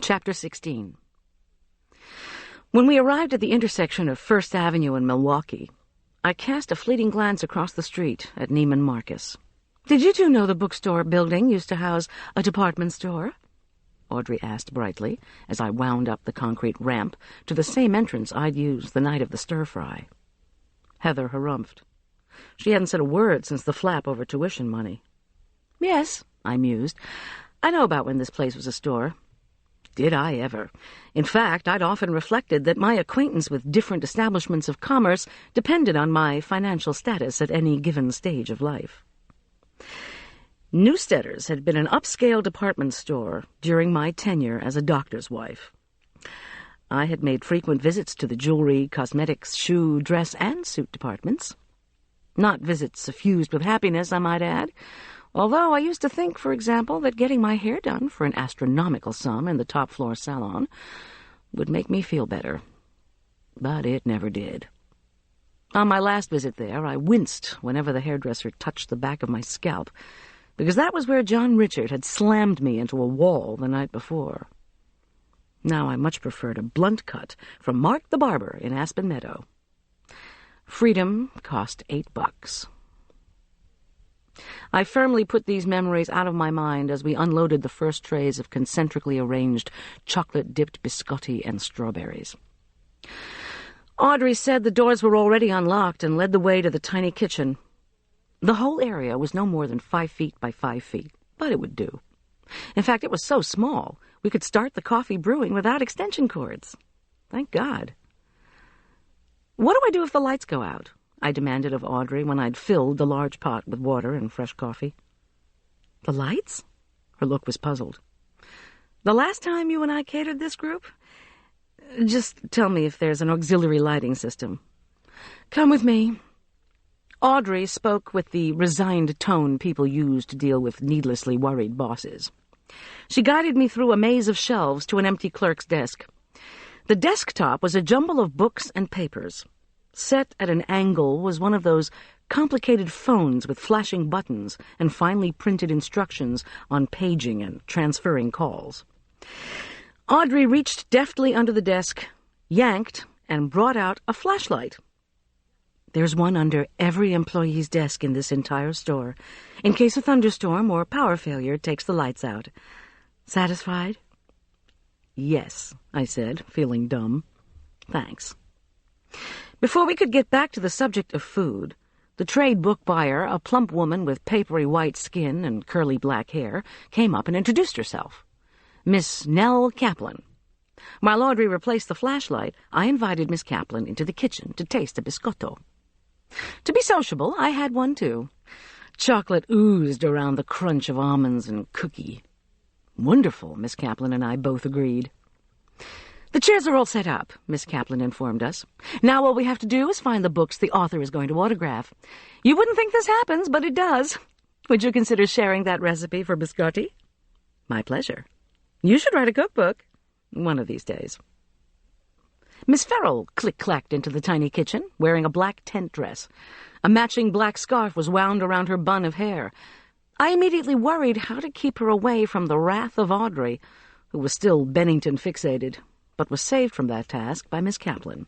S3: Chapter 16. When we arrived at the intersection of First Avenue and Milwaukee, I cast a fleeting glance across the street at Neiman Marcus. "Did you two know the bookstore building used to house a department store?" Audrey asked brightly, as I wound up the concrete ramp to the same entrance I'd used the night of the stir-fry. Heather harumphed. She hadn't said a word since the flap over tuition money. "Yes," I mused. "I know about when this place was a store." Did I ever? In fact, I'd often reflected that my acquaintance with different establishments of commerce depended on my financial status at any given stage of life. Newsteaders had been an upscale department store during my tenure as a doctor's wife. I had made frequent visits to the jewelry, cosmetics, shoe, dress, and suit departments. Not visits suffused with happiness, I might add, although I used to think, for example, that getting my hair done for an astronomical sum in the top-floor salon would make me feel better. But it never did. On my last visit there, I winced whenever the hairdresser touched the back of my scalp, because that was where John Richard had slammed me into a wall the night before. Now I much preferred a blunt cut from Mark the Barber in Aspen Meadow. Freedom cost $8. I firmly put these memories out of my mind as we unloaded the first trays of concentrically arranged chocolate-dipped biscotti and strawberries. Audrey said the doors were already unlocked and led the way to the tiny kitchen. The whole area was no more than 5 feet by 5 feet, but it would do. In fact, it was so small, we could start the coffee brewing without extension cords. Thank God. "What do I do if the lights go out?" I demanded of Audrey when I'd filled the large pot with water and fresh coffee. "The lights?" Her look was puzzled. "The last time you and I catered this group? Just tell me if there's an auxiliary lighting system. Come with me." Audrey spoke with the resigned tone people use to deal with needlessly worried bosses. She guided me through a maze of shelves to an empty clerk's desk. The desktop was a jumble of books and papers. Set at an angle was one of those complicated phones with flashing buttons and finely printed instructions on paging and transferring calls. Audrey reached deftly under the desk, yanked, and brought out a flashlight. "There's one under every employee's desk in this entire store, in case a thunderstorm or power failure takes the lights out. Satisfied?" "Yes," I said, feeling dumb. "Thanks." Before we could get back to the subject of food, the trade book buyer, a plump woman with papery white skin and curly black hair, came up and introduced herself. Miss Nell Kaplan. While Audrey replaced the flashlight, I invited Miss Kaplan into the kitchen to taste a biscotto. To be sociable, I had one too. Chocolate oozed around the crunch of almonds and cookie. "Wonderful," Miss Kaplan and I both agreed. "The chairs are all set up," Miss Kaplan informed us. "Now all we have to do is find the books the author is going to autograph. You wouldn't think this happens, but it does. Would you consider sharing that recipe for biscotti?" "My pleasure. You should write a cookbook one of these days." Miss Farrell click-clacked into the tiny kitchen, wearing a black tent dress. A matching black scarf was wound around her bun of hair. I immediately worried how to keep her away from the wrath of Audrey, who was still Bennington-fixated, but was saved from that task by Miss Kaplan.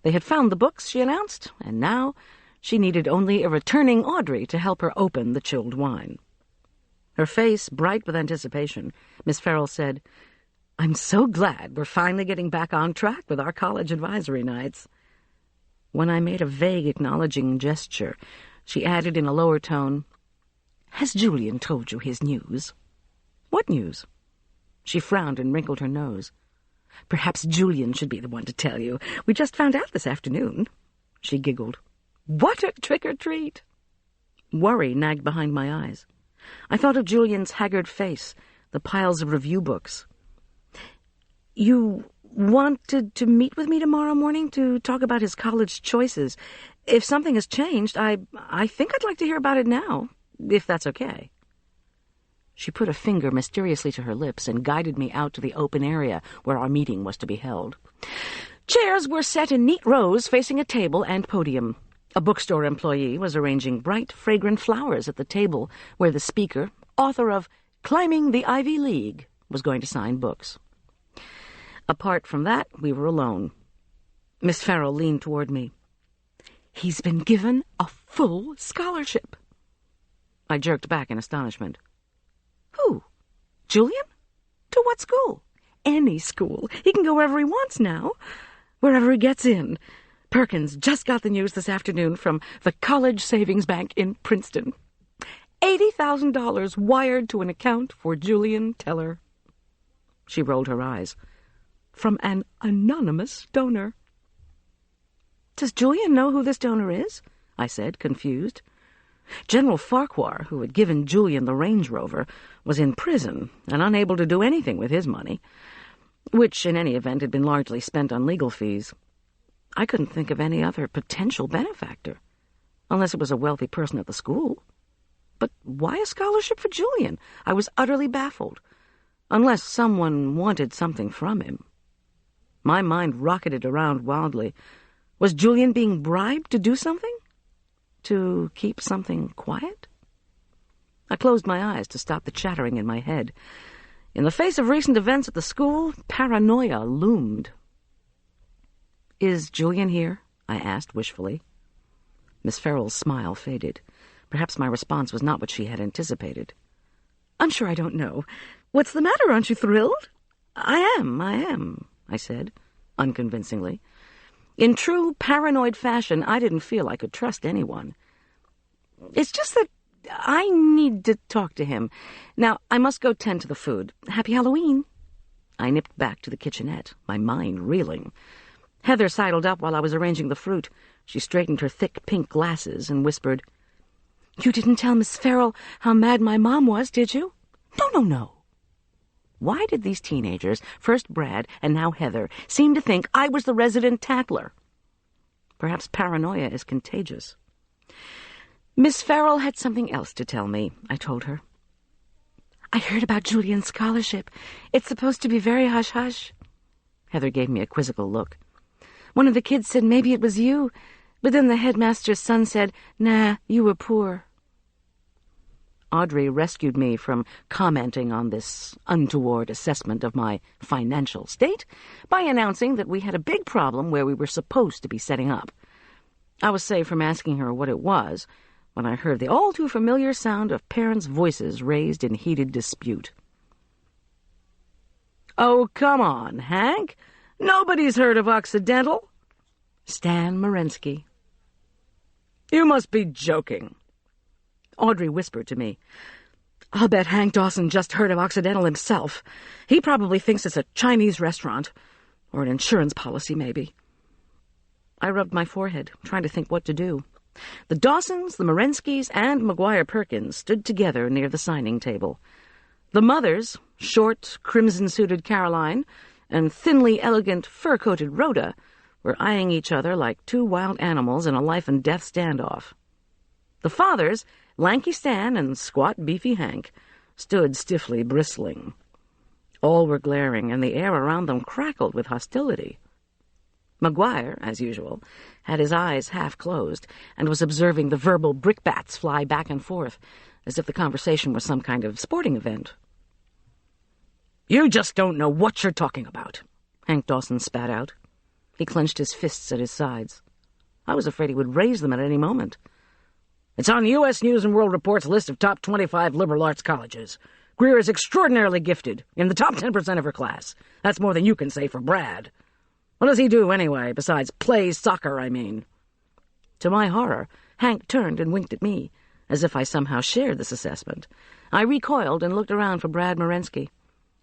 S3: They had found the books, she announced, and now she needed only a returning Audrey to help her open the chilled wine. Her face bright with anticipation, Miss Farrell said, "I'm so glad we're finally getting back on track with our college advisory nights." When I made a vague acknowledging gesture, she added in a lower tone, "Has Julian told you his news?" "What news?" She frowned and wrinkled her nose. "Perhaps Julian should be the one to tell you. We just found out this afternoon." She giggled. "What a trick-or-treat!" Worry nagged behind my eyes. I thought of Julian's haggard face, the piles of review books. "You wanted to meet with me tomorrow morning to talk about his college choices. If something has changed, I think I'd like to hear about it now, if that's okay." She put a finger mysteriously to her lips and guided me out to the open area where our meeting was to be held. Chairs were set in neat rows facing a table and podium. A bookstore employee was arranging bright, fragrant flowers at the table where the speaker, author of Climbing the Ivy League, was going to sign books. Apart from that, we were alone. Miss Farrell leaned toward me. "He's been given a full scholarship." I jerked back in astonishment. "Who? Julian? To what school?" "Any school. He can go wherever he wants now. Wherever he gets in. Perkins just got the news this afternoon from the College Savings Bank in Princeton. $80,000 wired to an account for Julian Teller." She rolled her eyes. "From an anonymous donor." "Does Julian know who this donor is?" I said, confused. General Farquhar, who had given Julian the Range Rover, was in prison and unable to do anything with his money, which, in any event, had been largely spent on legal fees. I couldn't think of any other potential benefactor, unless it was a wealthy person at the school. But why a scholarship for Julian? I was utterly baffled, unless someone wanted something from him. My mind rocketed around wildly. Was Julian being bribed to do something? To keep something quiet? I closed my eyes to stop the chattering in my head. In the face of recent events at the school, paranoia loomed. "Is Julian here?" I asked wishfully. Miss Farrell's smile faded. Perhaps my response was not what she had anticipated. "I'm sure I don't know. What's the matter? Aren't you thrilled?" I am, I said, unconvincingly. In true paranoid fashion, I didn't feel I could trust anyone. "It's just that I need to talk to him. Now, I must go tend to the food. Happy Halloween." I nipped back to the kitchenette, my mind reeling. Heather sidled up while I was arranging the fruit. She straightened her thick pink glasses and whispered, "You didn't tell Miss Farrell how mad my mom was, did you?" No. Why did these teenagers, first Brad and now Heather, seem to think I was the resident tattler? Perhaps paranoia is contagious. Miss Farrell had something else to tell me, I told her. "I heard about Julian's scholarship. It's supposed to be very hush-hush." Heather gave me a quizzical look. "One of the kids said maybe it was you, but then the headmaster's son said, 'Nah, you were poor.'" Audrey rescued me from commenting on this untoward assessment of my financial state by announcing that we had a big problem where we were supposed to be setting up. I was safe from asking her what it was when I heard the all-too-familiar sound of parents' voices raised in heated dispute. "Oh, come on, Hank. Nobody's heard of Occidental." Stan Morensky. "You must be joking." Audrey whispered to me, "I'll bet Hank Dawson just heard of Occidental himself. He probably thinks it's a Chinese restaurant, or an insurance policy, maybe." I rubbed my forehead, trying to think what to do. The Dawsons, the Morenskys, and McGuire Perkins stood together near the signing table. The mothers, short, crimson-suited Caroline, and thinly elegant, fur-coated Rhoda, were eyeing each other like two wild animals in a life-and-death standoff. The fathers, lanky Stan and squat, beefy Hank, stood stiffly bristling. All were glaring, and the air around them crackled with hostility. McGuire, as usual, had his eyes half closed and was observing the verbal brickbats fly back and forth, as if the conversation was some kind of sporting event. "You just don't know what you're talking about," Hank Dawson spat out. He clenched his fists at his sides. I was afraid he would raise them at any moment. "It's on U.S. News & World Report's list of top 25 liberal arts colleges. Greer is extraordinarily gifted, in the top 10% of her class. That's more than you can say for Brad. What does he do, anyway, besides play soccer, I mean?" To my horror, Hank turned and winked at me, as if I somehow shared this assessment. I recoiled and looked around for Brad Morensky,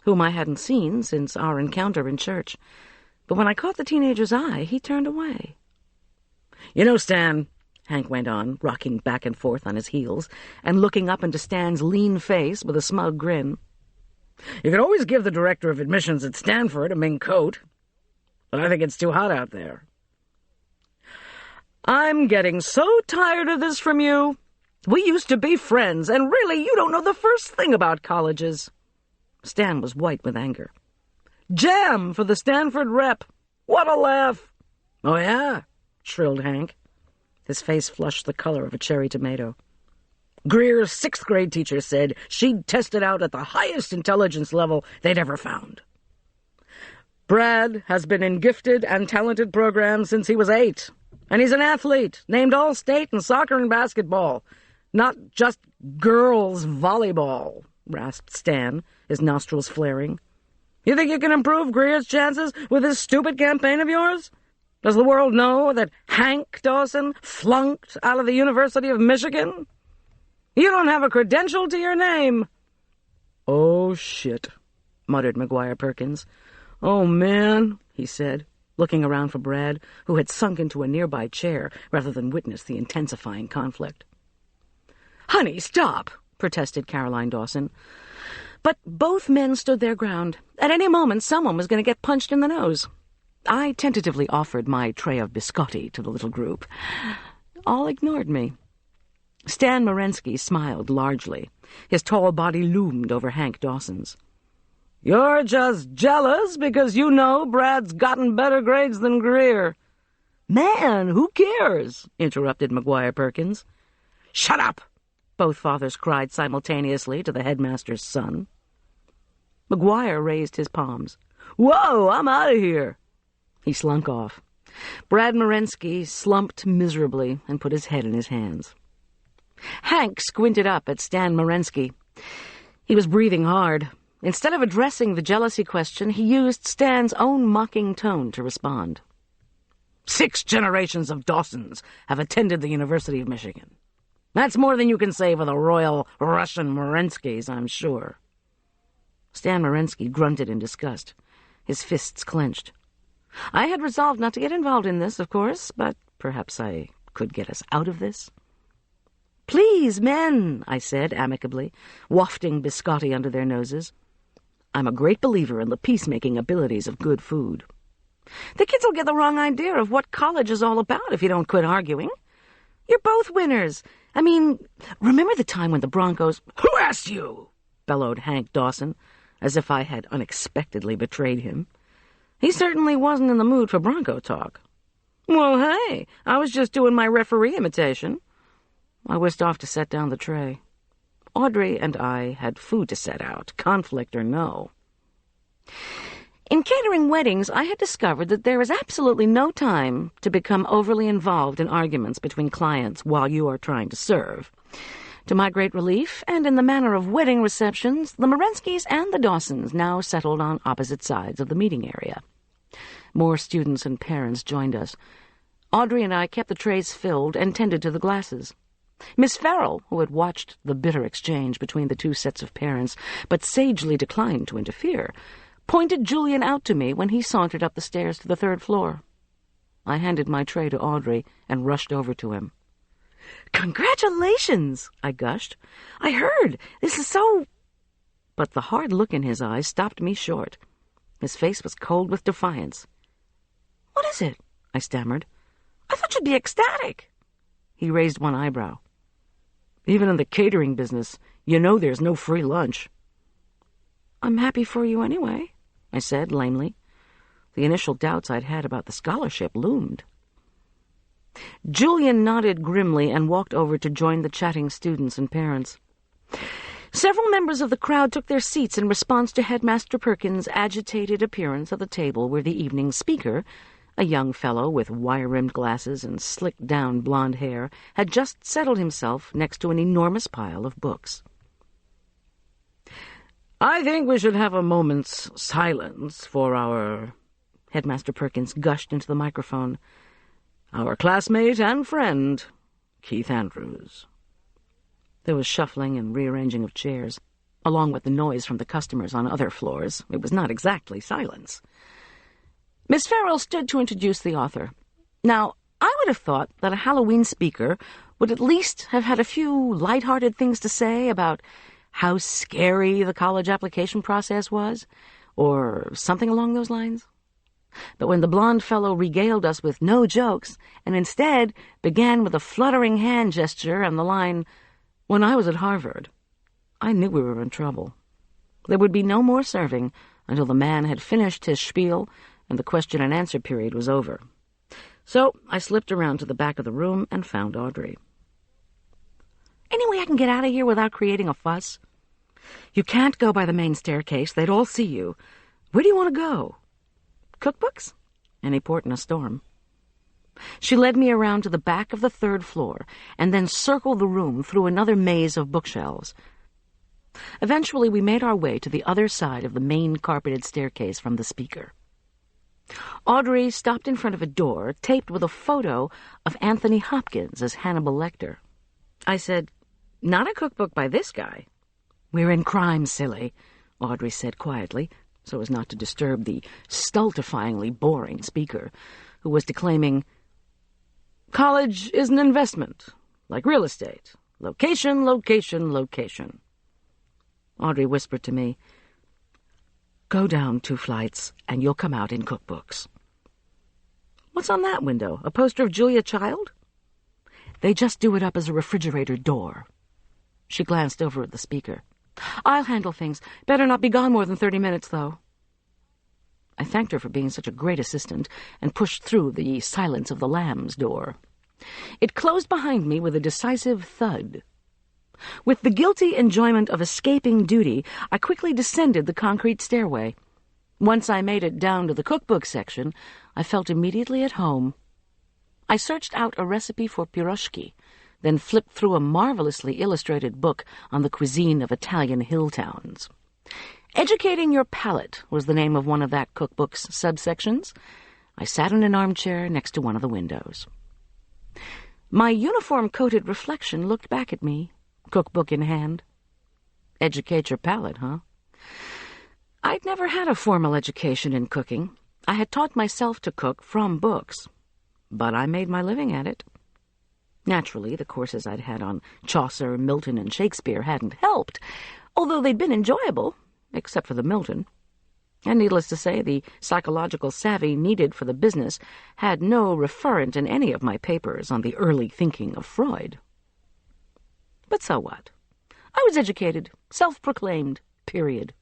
S3: whom I hadn't seen since our encounter in church. But when I caught the teenager's eye, he turned away. "You know, Stan," Hank went on, rocking back and forth on his heels, and looking up into Stan's lean face with a smug grin, "you could always give the director of admissions at Stanford a mink coat. But I think it's too hot out there." "I'm getting so tired of this from you. We used to be friends, and really you don't know the first thing about colleges." Stan was white with anger. "Jam for the Stanford rep. What a laugh." "Oh, yeah?" shrilled Hank. His face flushed the color of a cherry tomato. "Greer's 6th-grade teacher said she'd tested out at the highest intelligence level they'd ever found. Brad has been in gifted and talented programs since he was 8, and he's an athlete, named All-State in soccer and basketball, not just girls' volleyball," rasped Stan, his nostrils flaring. "You think you can improve Greer's chances with this stupid campaign of yours? Does the world know that Hank Dawson flunked out of the University of Michigan? You don't have a credential to your name." "Oh, shit," muttered McGuire Perkins. "Oh, man," he said, looking around for Brad, who had sunk into a nearby chair rather than witness the intensifying conflict.
S2: "Honey, stop," protested Caroline Dawson. But both men stood their ground. At any moment, someone was going to get punched in the nose. I tentatively offered my tray of biscotti to the little group. All ignored me. Stan Morensky smiled largely. His tall body loomed over Hank Dawson's. "You're just jealous because you know Brad's gotten better grades than Greer." "Man, who cares?" interrupted McGuire Perkins. "Shut up!" both fathers cried simultaneously to the headmaster's son. McGuire raised his palms. "Whoa, I'm out of here." He slunk off. Brad Morensky slumped miserably and put his head in his hands. Hank squinted up at Stan Morensky. He was breathing hard. Instead of addressing the jealousy question, he used Stan's own mocking tone to respond. 6 generations of Dawsons have attended the University of Michigan. That's more than you can say for the Royal Russian Morenskys, I'm sure." Stan Morensky grunted in disgust. His fists clenched. I had resolved not to get involved in this, of course, but perhaps I could get us out of this. "Please, men," I said amicably, wafting biscotti under their noses. I'm a great believer in the peacemaking abilities of good food. "The kids will get the wrong idea of what college is all about if you don't quit arguing. You're both winners. I mean, remember the time when the Broncos—" "Who asked you?" bellowed Hank Dawson, as if I had unexpectedly betrayed him. He certainly wasn't in the mood for Bronco talk. "Well, hey, I was just doing my referee imitation." I whisked off to set down the tray. Audrey and I had food to set out, conflict or no. In catering weddings, I had discovered that there is absolutely no time to become overly involved in arguments between clients while you are trying to serve. To my great relief, and in the manner of wedding receptions, the Morenskys and the Dawsons now settled on opposite sides of the meeting area. More students and parents joined us. Audrey and I kept the trays filled and tended to the glasses. Miss Farrell, who had watched the bitter exchange between the two sets of parents, but sagely declined to interfere, pointed Julian out to me when he sauntered up the stairs to the 3rd floor. I handed my tray to Audrey and rushed over to him. "Congratulations!" I gushed. "I heard. This is so—" But the hard look in his eyes stopped me short. His face was cold with defiance. "What is it?" I stammered. "I thought you'd be ecstatic." He raised one eyebrow. "Even in the catering business, you know there's no free lunch." "I'm happy for you anyway," I said lamely. The initial doubts I'd had about the scholarship loomed. Julian nodded grimly and walked over to join the chatting students and parents. Several members of the crowd took their seats in response to Headmaster Perkins' agitated appearance at the table where the evening speaker, a young fellow with wire-rimmed glasses and slicked-down blonde hair, had just settled himself next to an enormous pile of books. "I think we should have a moment's silence for our—" Headmaster Perkins gushed into the microphone. "Our classmate and friend, Keith Andrews." There was shuffling and rearranging of chairs, along with the noise from the customers on other floors. It was not exactly silence. Miss Farrell stood to introduce the author. Now, I would have thought that a Halloween speaker would at least have had a few light-hearted things to say about how scary the college application process was, or something along those lines. But when the blond fellow regaled us with no jokes, and instead began with a fluttering hand gesture and the line, "When I was at Harvard," I knew we were in trouble. There would be no more serving until the man had finished his spiel and the question-and-answer period was over. So I slipped around to the back of the room and found Audrey. "Any way I can get out of here without creating a fuss?" "You can't go by the main staircase. They'd all see you. Where do you want to go?" "Cookbooks? Any port in a storm." She led me around to the back of the 3rd floor and then circled the room through another maze of bookshelves. Eventually we made our way to the other side of the main carpeted staircase from the speaker. Audrey stopped in front of a door taped with a photo of Anthony Hopkins as Hannibal Lecter. I said, "Not a cookbook by this guy." "We're in crime, silly," Audrey said quietly, so as not to disturb the stultifyingly boring speaker, who was declaiming, "College is an investment, like real estate.
S3: Location, location, location. Audrey whispered to me, "Go down 2 flights, and you'll come out in cookbooks." "What's on that window? A poster of Julia Child?" "They just do it up as a refrigerator door." She glanced over at the speaker. "I'll handle things. Better not be gone more than 30 minutes, though." I thanked her for being such a great assistant and pushed through the Silence of the Lambs door. It closed behind me with a decisive thud. With the guilty enjoyment of escaping duty, I quickly descended the concrete stairway. Once I made it down to the cookbook section, I felt immediately at home. I searched out a recipe for piroshki, then flipped through a marvelously illustrated book on the cuisine of Italian hill towns. Educating Your Palate was the name of one of that cookbook's subsections. I sat in an armchair next to one of the windows. My uniform-coated reflection looked back at me, cookbook in hand. Educate your palate, huh? I'd never had a formal education in cooking. I had taught myself to cook from books, but I made my living at it. Naturally, the courses I'd had on Chaucer, Milton, and Shakespeare hadn't helped, although they'd been enjoyable, except for the Milton. And needless to say, the psychological savvy needed for the business had no referent in any of my papers on the early thinking of Freud. But so what? I was educated, self-proclaimed, period.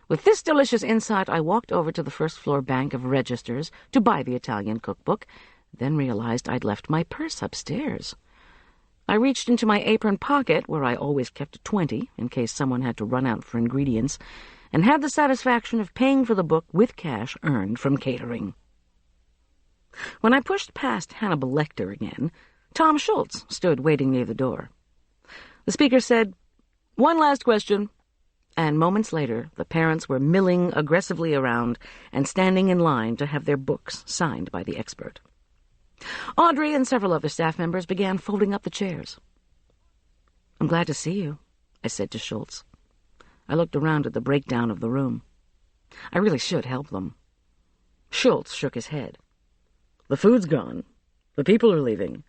S3: With this delicious insight, I walked over to the first-floor bank of registers to buy the Italian cookbook, then realized I'd left my purse upstairs. I reached into my apron pocket, where I always kept 20 in case someone had to run out for ingredients, and had the satisfaction of paying for the book with cash earned from catering. When I pushed past Hannibal Lecter again, Tom Schultz stood waiting near the door. The speaker said, "One last question," and moments later the parents were milling aggressively around and standing in line to have their books signed by the expert. Audrey and several other staff members began folding up the chairs. "I'm glad to see you," I said to Schultz. I looked around at the breakdown of the room. I really should help them. Schultz shook his head. "The food's gone. The people are leaving.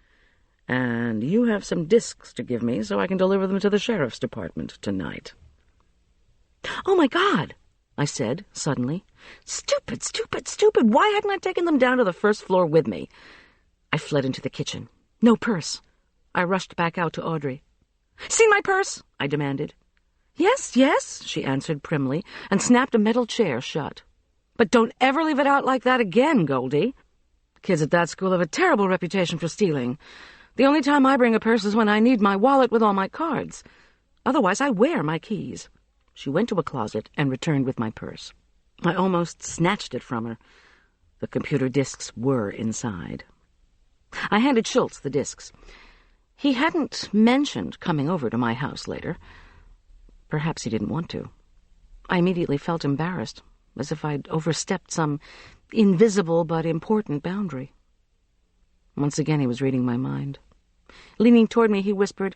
S3: And you have some discs to give me so I can deliver them to the sheriff's department tonight." "Oh, my God," I said, suddenly. Stupid, stupid, stupid. Why hadn't I taken them down to the first floor with me? I fled into the kitchen. No purse. I rushed back out to Audrey. "See my purse?" I demanded. "Yes, yes," she answered primly, and snapped a metal chair shut. "But don't ever leave it out like that again, Goldy. Kids at that school have a terrible reputation for stealing. The only time I bring a purse is when I need my wallet with all my cards. Otherwise, I wear my keys." She went to a closet and returned with my purse. I almost snatched it from her. The computer discs were inside. I handed Schultz the discs. He hadn't mentioned coming over to my house later. Perhaps he didn't want to. I immediately felt embarrassed, as if I'd overstepped some invisible but important boundary. Once again he was reading my mind. Leaning toward me, he whispered,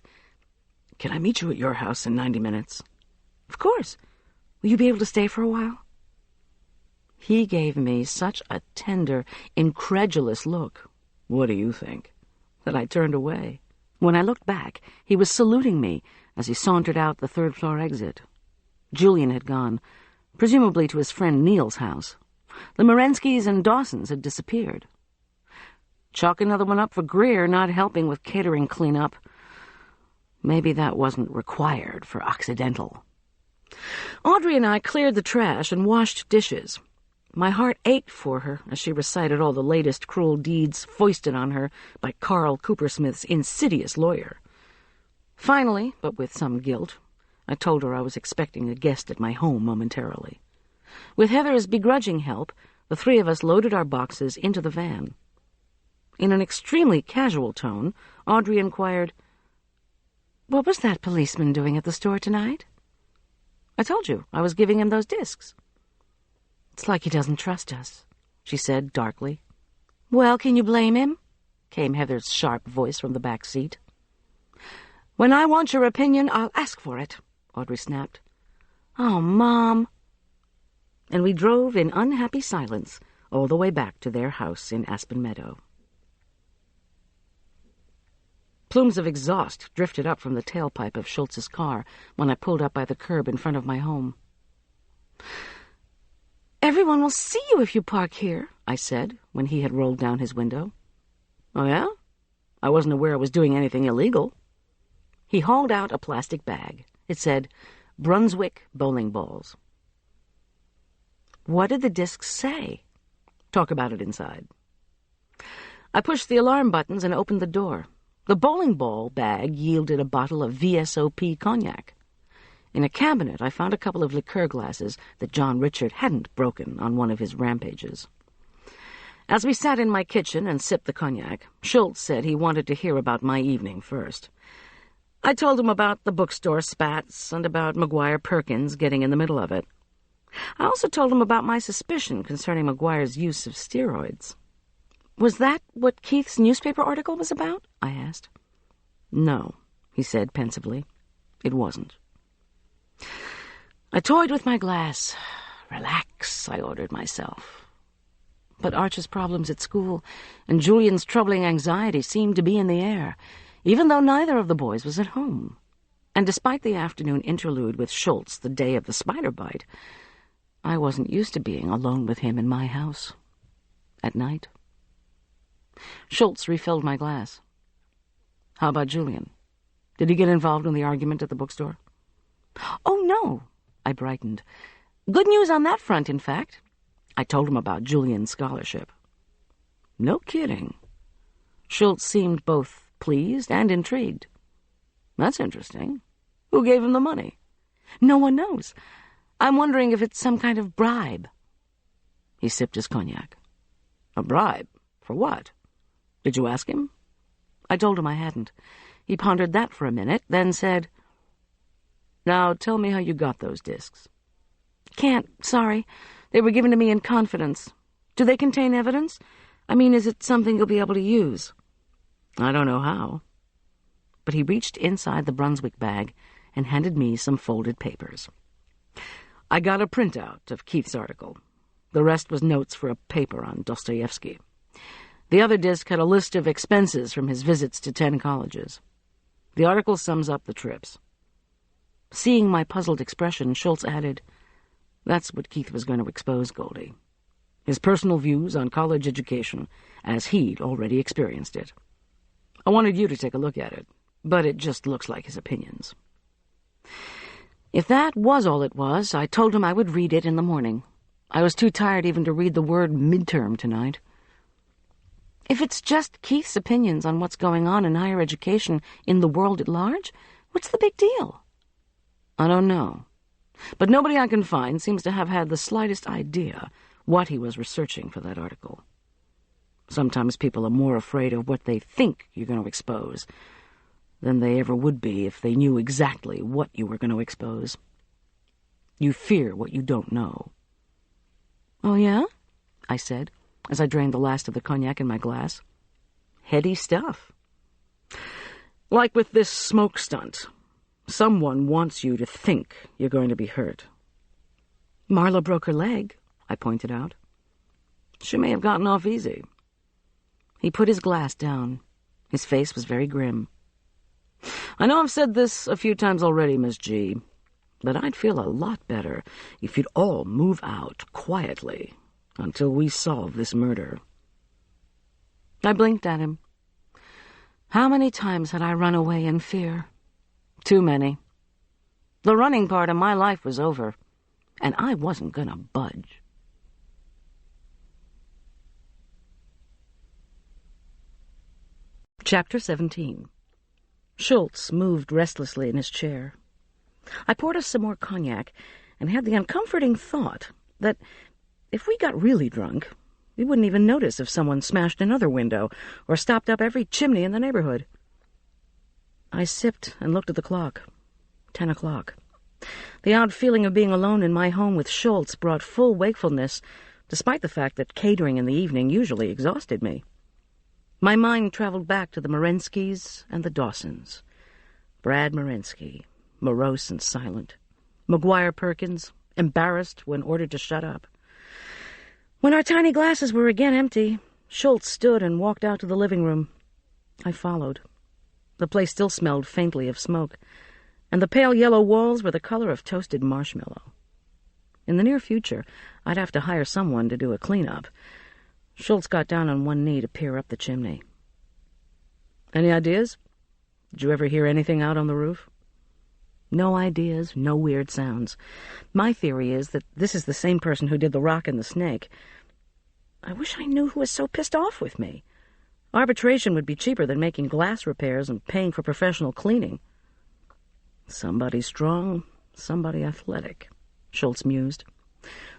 S3: "Can I meet you at your house in 90 minutes? "Of course. Will you be able to stay for a while?" He gave me such a tender, incredulous look. "What do you think?" that I turned away. When I looked back, he was saluting me as he sauntered out the third-floor exit. Julian had gone, presumably to his friend Neil's house. The Morenskys and Dawsons had disappeared. Chalk another one up for Greer not helping with catering cleanup. Maybe that wasn't required for Occidental. Audrey and I cleared the trash and washed dishes. My heart ached for her as she recited all the latest cruel deeds foisted on her by Carl Coopersmith's insidious lawyer. Finally, but with some guilt, I told her I was expecting a guest at my home momentarily. With Heather's begrudging help, the three of us loaded our boxes into the van. In an extremely casual tone, Audrey inquired, "What was that policeman doing at the store tonight?" "I told you, I was giving him those discs." "It's like he doesn't trust us," she said darkly. "Well, can you blame him?" came Heather's sharp voice from the back seat. "When I want your opinion, I'll ask for it," Audrey snapped. "Oh, Mom." And we drove in unhappy silence all the way back to their house in Aspen Meadow. Plumes of exhaust drifted up from the tailpipe of Schultz's car when I pulled up by the curb in front of my home. "Everyone will see you if you park here," I said, when he had rolled down his window. "Oh, yeah? I wasn't aware I was doing anything illegal." He hauled out a plastic bag. It said, "Brunswick bowling balls." "What did the discs say?" "Talk about it inside." I pushed the alarm buttons and opened the door. The bowling ball bag yielded a bottle of VSOP cognac. In a cabinet, I found a couple of liqueur glasses that John Richard hadn't broken on one of his rampages. As we sat in my kitchen and sipped the cognac, Schultz said he wanted to hear about my evening first. I told him about the bookstore spats and about McGuire Perkins getting in the middle of it. I also told him about my suspicion concerning McGuire's use of steroids. "Was that what Keith's newspaper article was about?" I asked. "No," he said pensively. "It wasn't." I toyed with my glass. "Relax," I ordered myself. But Arch's problems at school and Julian's troubling anxiety seemed to be in the air, even though neither of the boys was at home. And despite the afternoon interlude with Schultz the day of the spider bite, I wasn't used to being alone with him in my house. At night. Schultz refilled my glass. "How about Julian? Did he get involved in the argument at the bookstore?" "Oh, no," I brightened. "Good news on that front, in fact." I told him about Julian's scholarship. "No kidding." Schultz seemed both pleased and intrigued. "That's interesting. Who gave him the money?" "No one knows. I'm wondering if it's some kind of bribe." He sipped his cognac. "A bribe? For what? Did you ask him?" I told him I hadn't. He pondered that for a minute, then said, "Now tell me how you got those discs." "Can't, sorry. They were given to me in confidence. Do they contain evidence? I mean, is it something you'll be able to use?" "I don't know how." But he reached inside the Brunswick bag and handed me some folded papers. I got a printout of Keith's article. The rest was notes for a paper on Dostoevsky. The other disc had a list of expenses from his visits to 10 colleges. The article sums up the trips. Seeing my puzzled expression, Schultz added, "That's what Keith was going to expose, Goldy. His personal views on college education, as he'd already experienced it. I wanted you to take a look at it, but it just looks like his opinions." If that was all it was, I told him I would read it in the morning. I was too tired even to read the word midterm tonight. If it's just Keith's opinions on what's going on in higher education in the world at large, what's the big deal? I don't know. But nobody I can find seems to have had the slightest idea what he was researching for that article. Sometimes people are more afraid of what they think you're going to expose than they ever would be if they knew exactly what you were going to expose. You fear what you don't know. "Oh, yeah?" I said, as I drained the last of the cognac in my glass. "Heady stuff. Like with this smoke stunt. Someone wants you to think you're going to be hurt." "Marla broke her leg," I pointed out. "She may have gotten off easy." He put his glass down. His face was very grim. "I know I've said this a few times already, Miss G, but I'd feel a lot better if you'd all move out quietly until we solve this murder." I blinked at him. How many times had I run away in fear? Too many. The running part of my life was over, and I wasn't going to budge. Chapter 17. Schultz moved restlessly in his chair. I poured us some more cognac and had the uncomforting thought that if we got really drunk, we wouldn't even notice if someone smashed another window or stopped up every chimney in the neighborhood. I sipped and looked at the clock. 10 o'clock. The odd feeling of being alone in my home with Schultz brought full wakefulness, despite the fact that catering in the evening usually exhausted me. My mind traveled back to the Morenskys and the Dawsons. Brad Morensky, morose and silent. McGuire Perkins, embarrassed when ordered to shut up. When our tiny glasses were again empty, Schultz stood and walked out to the living room. I followed. The place still smelled faintly of smoke, and the pale yellow walls were the color of toasted marshmallow. In the near future, I'd have to hire someone to do a clean-up. Schultz got down on one knee to peer up the chimney. "Any ideas? Did you ever hear anything out on the roof?" "No ideas, no weird sounds. My theory is that this is the same person who did the rock and the snake. I wish I knew who was so pissed off with me. Arbitration would be cheaper than making glass repairs and paying for professional cleaning." "Somebody strong, somebody athletic," Schultz mused.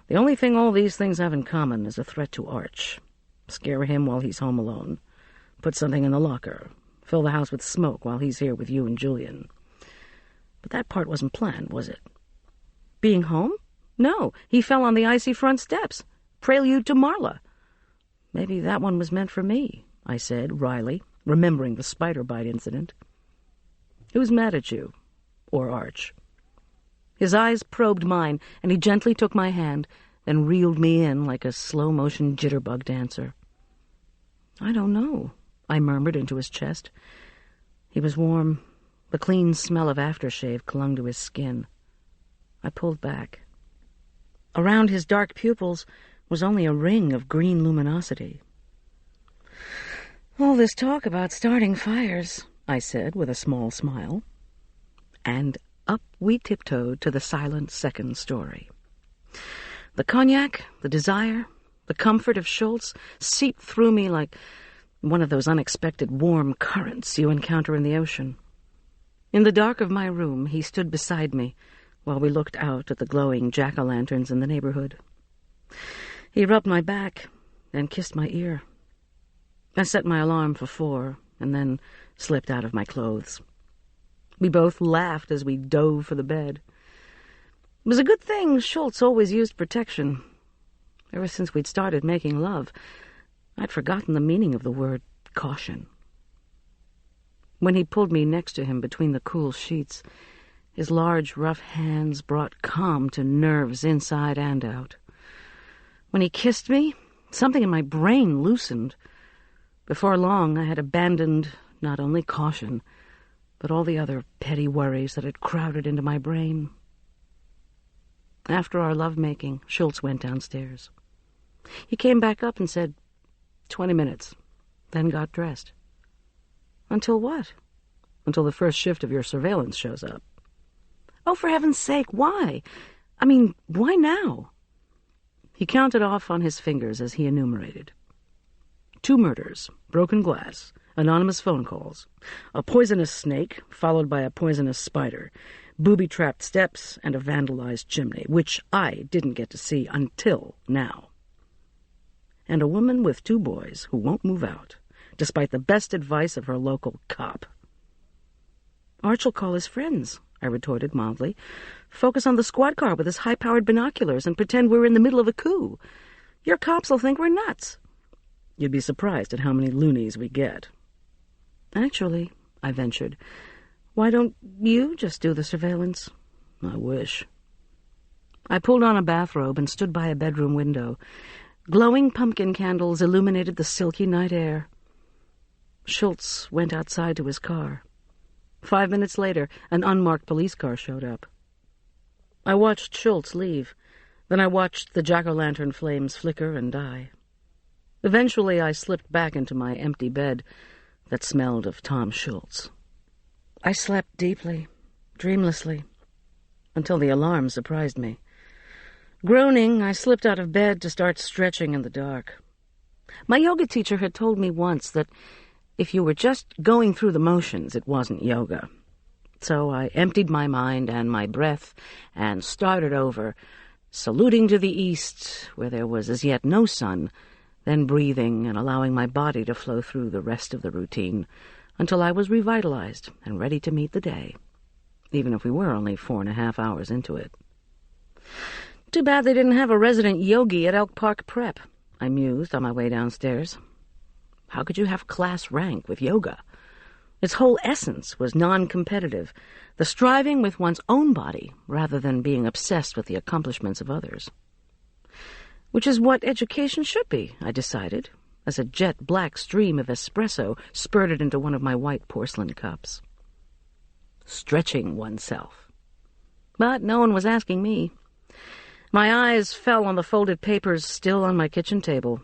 S3: "The only thing all these things have in common is a threat to Arch. Scare him while he's home alone. Put something in the locker. Fill the house with smoke while he's here with you and Julian." But that part wasn't planned, was it? Being home? No, he fell on the icy front steps. Prelude to Marla. "Maybe that one was meant for me," I said, wryly, remembering the spider bite incident. "Who's mad at you? Or Arch?" His eyes probed mine, and he gently took my hand, then reeled me in like a slow-motion jitterbug dancer. "I don't know," I murmured into his chest. He was warm. The clean smell of aftershave clung to his skin. I pulled back. Around his dark pupils was only a ring of green luminosity. "All this talk about starting fires," I said with a small smile. And up we tiptoed to the silent second story. The cognac, the desire, the comfort of Schultz seeped through me like one of those unexpected warm currents you encounter in the ocean. In the dark of my room, he stood beside me while we looked out at the glowing jack-o'-lanterns in the neighborhood. He rubbed my back, then kissed my ear. I set my alarm for 4, and then slipped out of my clothes. We both laughed as we dove for the bed. It was a good thing Schultz always used protection. Ever since we'd started making love, I'd forgotten the meaning of the word caution. When he pulled me next to him between the cool sheets, his large, rough hands brought calm to nerves inside and out. When he kissed me, something in my brain loosened. Before long, I had abandoned not only caution, but all the other petty worries that had crowded into my brain. After our lovemaking, Schultz went downstairs. He came back up and said, 20 minutes, then got dressed. "Until what?" "Until the first shift of your surveillance shows up." "Oh, for heaven's sake, why? I mean, why now?" He counted off on his fingers as he enumerated. 2 murders, broken glass, anonymous phone calls, a poisonous snake followed by a poisonous spider, booby-trapped steps, and a vandalized chimney, which I didn't get to see until now. And a woman with 2 boys who won't move out, despite the best advice of her local cop. "Arch'll call his friends," I retorted mildly. "Focus on the squad car with his high-powered binoculars and pretend we're in the middle of a coup. Your cops'll think we're nuts." "You'd be surprised at how many loonies we get." "Actually," I ventured, "why don't you just do the surveillance?" "I wish." I pulled on a bathrobe and stood by a bedroom window. Glowing pumpkin candles illuminated the silky night air. Schultz went outside to his car. 5 minutes later, an unmarked police car showed up. I watched Schultz leave. Then I watched the jack-o'-lantern flames flicker and die. Eventually, I slipped back into my empty bed that smelled of Tom Schultz. I slept deeply, dreamlessly, until the alarm surprised me. Groaning, I slipped out of bed to start stretching in the dark. My yoga teacher had told me once that if you were just going through the motions, it wasn't yoga. So I emptied my mind and my breath and started over, saluting to the east, where there was as yet no sun, then breathing and allowing my body to flow through the rest of the routine until I was revitalized and ready to meet the day, even if we were only 4.5 hours into it. Too bad they didn't have a resident yogi at Elk Park Prep, I mused on my way downstairs. How could you have class rank with yoga? Its whole essence was non-competitive, the striving with one's own body rather than being obsessed with the accomplishments of others. Which is what education should be, I decided, as a jet-black stream of espresso spurted into one of my white porcelain cups. Stretching oneself. But no one was asking me. My eyes fell on the folded papers still on my kitchen table,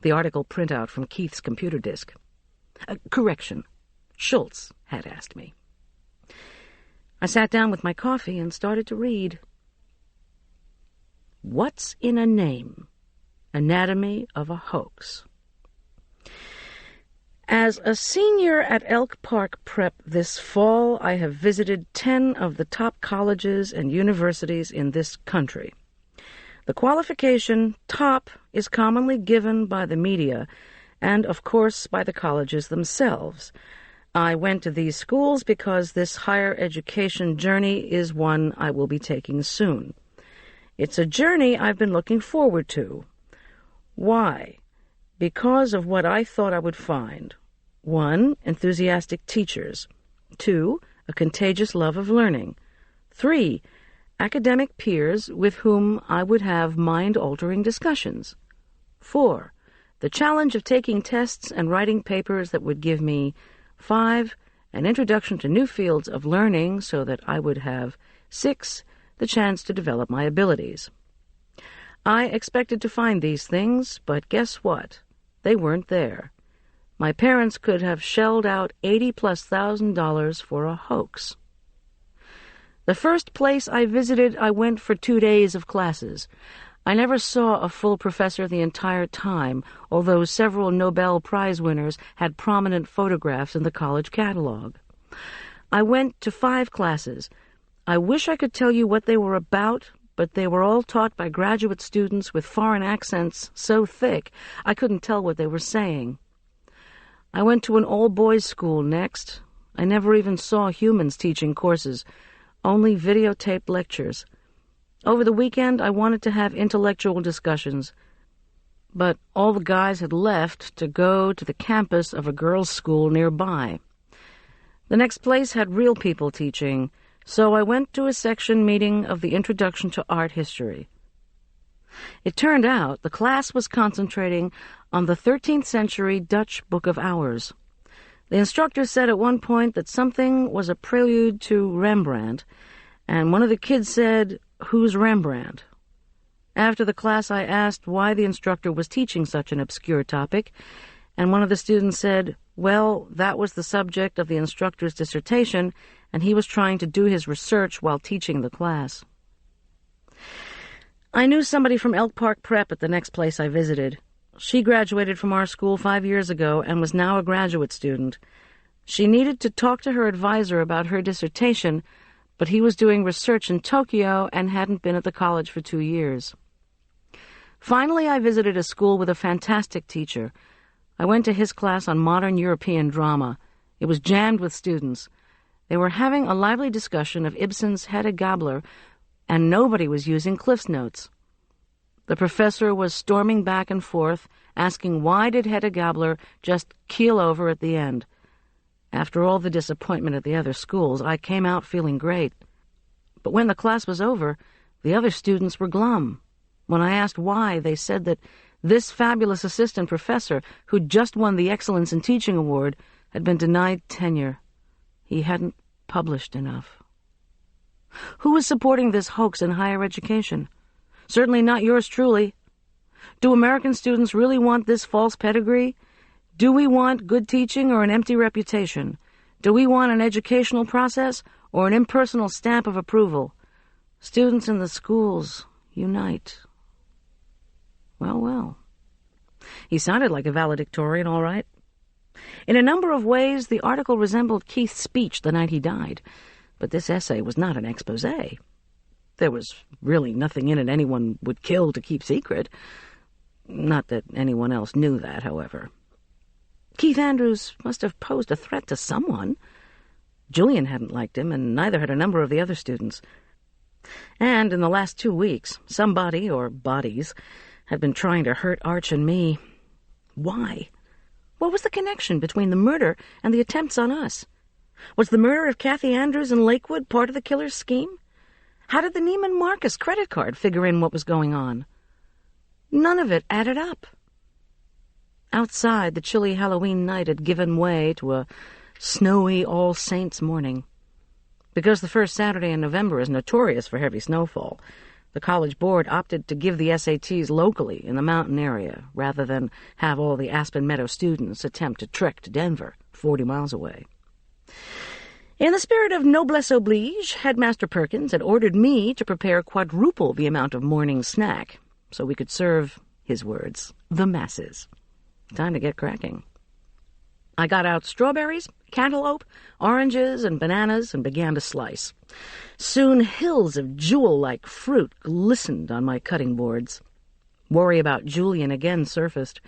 S3: the article printout from Keith's computer disk. Correction. Schultz had asked me. I sat down with my coffee and started to read. What's in a Name? Anatomy of a Hoax. As a senior at Elk Park Prep this fall, I have visited 10 of the top colleges and universities in this country. The qualification top is commonly given by the media and, of course, by the colleges themselves. I went to these schools because this higher education journey is one I will be taking soon. It's a journey I've been looking forward to. Why? Because of what I thought I would find. 1, enthusiastic teachers. 2, a contagious love of learning. 3, academic peers with whom I would have mind-altering discussions. 4, the challenge of taking tests and writing papers that would give me. 5, an introduction to new fields of learning so that I would have. 6, the chance to develop my abilities. I expected to find these things, but guess what? They weren't there. My parents could have shelled out $80,000+ for a hoax. The first place I visited, I went for 2 days of classes. I never saw a full professor the entire time, although several Nobel Prize winners had prominent photographs in the college catalog. I went to 5 classes. I wish I could tell you what they were about, but they were all taught by graduate students with foreign accents so thick I couldn't tell what they were saying. I went to an all-boys school next. I never even saw humans teaching courses, only videotaped lectures. Over the weekend, I wanted to have intellectual discussions, but all the guys had left to go to the campus of a girls' school nearby. The next place had real people teaching, so I went to a section meeting of the Introduction to Art History. It turned out the class was concentrating on the 13th century Dutch Book of Hours. The instructor said at one point that something was a prelude to Rembrandt, and one of the kids said, "Who's Rembrandt?" After the class, I asked why the instructor was teaching such an obscure topic, and one of the students said, well, that was the subject of the instructor's dissertation, and he was trying to do his research while teaching the class. I knew somebody from Elk Park Prep at the next place I visited. She graduated from our school 5 years ago and was now a graduate student. She needed to talk to her advisor about her dissertation, but he was doing research in Tokyo and hadn't been at the college for 2 years. Finally, I visited a school with a fantastic teacher. I went to his class on modern European drama. It was jammed with students. They were having a lively discussion of Ibsen's Hedda Gabler, and nobody was using Cliff's Notes. The professor was storming back and forth, asking why did Hedda Gabler just keel over at the end. After all the disappointment at the other schools, I came out feeling great. But when the class was over, the other students were glum. When I asked why, they said that this fabulous assistant professor, who'd just won the Excellence in Teaching Award, had been denied tenure. He hadn't published enough. Who is supporting this hoax in higher education? Certainly not yours truly. Do American students really want this false pedigree? Do we want good teaching or an empty reputation? Do we want an educational process or an impersonal stamp of approval? Students in the schools, unite. Well. He sounded like a valedictorian, all right. In a number of ways, the article resembled Keith's speech the night he died, but this essay was not an exposé. There was really nothing in it anyone would kill to keep secret. Not that anyone else knew that, however. Keith Andrews must have posed a threat to someone. Julian hadn't liked him, and neither had a number of the other students. And in the last 2 weeks, somebody, or bodies, had been trying to hurt Arch and me. Why? What was the connection between the murder and the attempts on us? Was the murder of Kathy Andrews in Lakewood part of the killer's scheme? How did the Neiman Marcus credit card figure in what was going on? None of it added up. Outside, the chilly Halloween night had given way to a snowy All Saints morning. Because the first Saturday in November is notorious for heavy snowfall, the college board opted to give the SATs locally in the mountain area, rather than have all the Aspen Meadow students attempt to trek to Denver, 40 miles away. In the spirit of noblesse oblige, Headmaster Perkins had ordered me to prepare quadruple the amount of morning snack, so we could serve, his words, the masses. Time to get cracking. I got out strawberries, cantaloupe, oranges, and bananas and began to slice. Soon hills of jewel-like fruit glistened on my cutting boards. Worry about Julian again surfaced.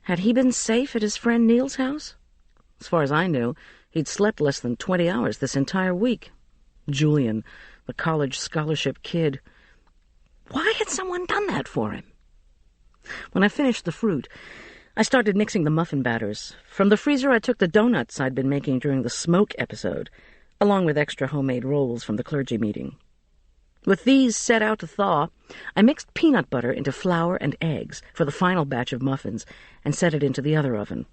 S3: Had he been safe at his friend Neil's house? As far as I knew, he'd slept less than 20 hours this entire week. Julian, the college scholarship kid. Why had someone done that for him? When I finished the fruit, I started mixing the muffin batters. From the freezer, I took the donuts I'd been making during the smoke episode, along with extra homemade rolls from the clergy meeting. With these set out to thaw, I mixed peanut butter into flour and eggs for the final batch of muffins and set it into the other oven,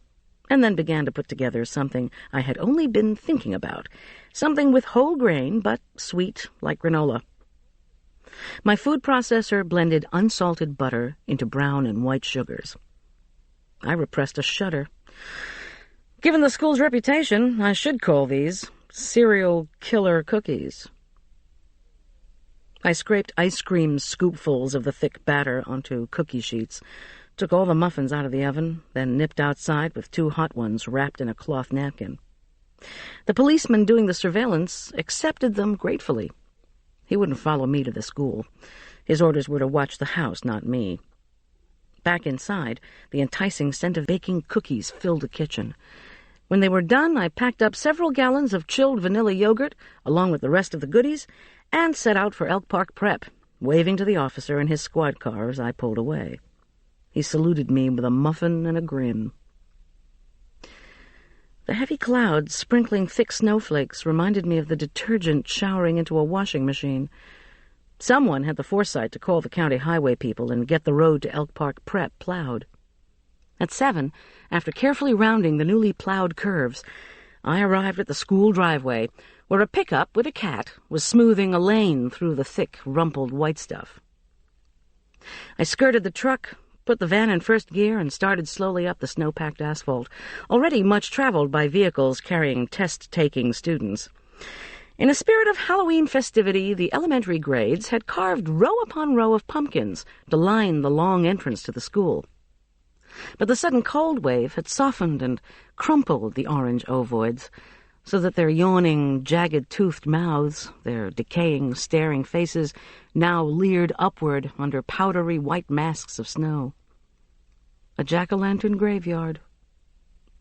S3: and then began to put together something I had only been thinking about, something with whole grain but sweet like granola. My food processor blended unsalted butter into brown and white sugars. I repressed a shudder. Given the school's reputation, I should call these serial killer cookies. I scraped ice cream scoopfuls of the thick batter onto cookie sheets, took all the muffins out of the oven, then nipped outside with 2 hot ones wrapped in a cloth napkin. The policeman doing the surveillance accepted them gratefully. He wouldn't follow me to the school. His orders were to watch the house, not me. Back inside, the enticing scent of baking cookies filled the kitchen. When they were done, I packed up several gallons of chilled vanilla yogurt, along with the rest of the goodies, and set out for Elk Park Prep, waving to the officer in his squad car as I pulled away. He saluted me with a muffin and a grin. The heavy clouds sprinkling thick snowflakes reminded me of the detergent showering into a washing machine. Someone had the foresight to call the county highway people and get the road to Elk Park Prep plowed. At 7, after carefully rounding the newly plowed curves, I arrived at the school driveway, where a pickup with a cat was smoothing a lane through the thick, rumpled white stuff. I skirted the truck, put the van in first gear, and started slowly up the snow-packed asphalt, already much traveled by vehicles carrying test-taking students. In a spirit of Halloween festivity, the elementary grades had carved row upon row of pumpkins to line the long entrance to the school. But the sudden cold wave had softened and crumpled the orange ovoids, so that their yawning, jagged-toothed mouths, their decaying, staring faces, now leered upward under powdery white masks of snow. A jack-o'-lantern graveyard.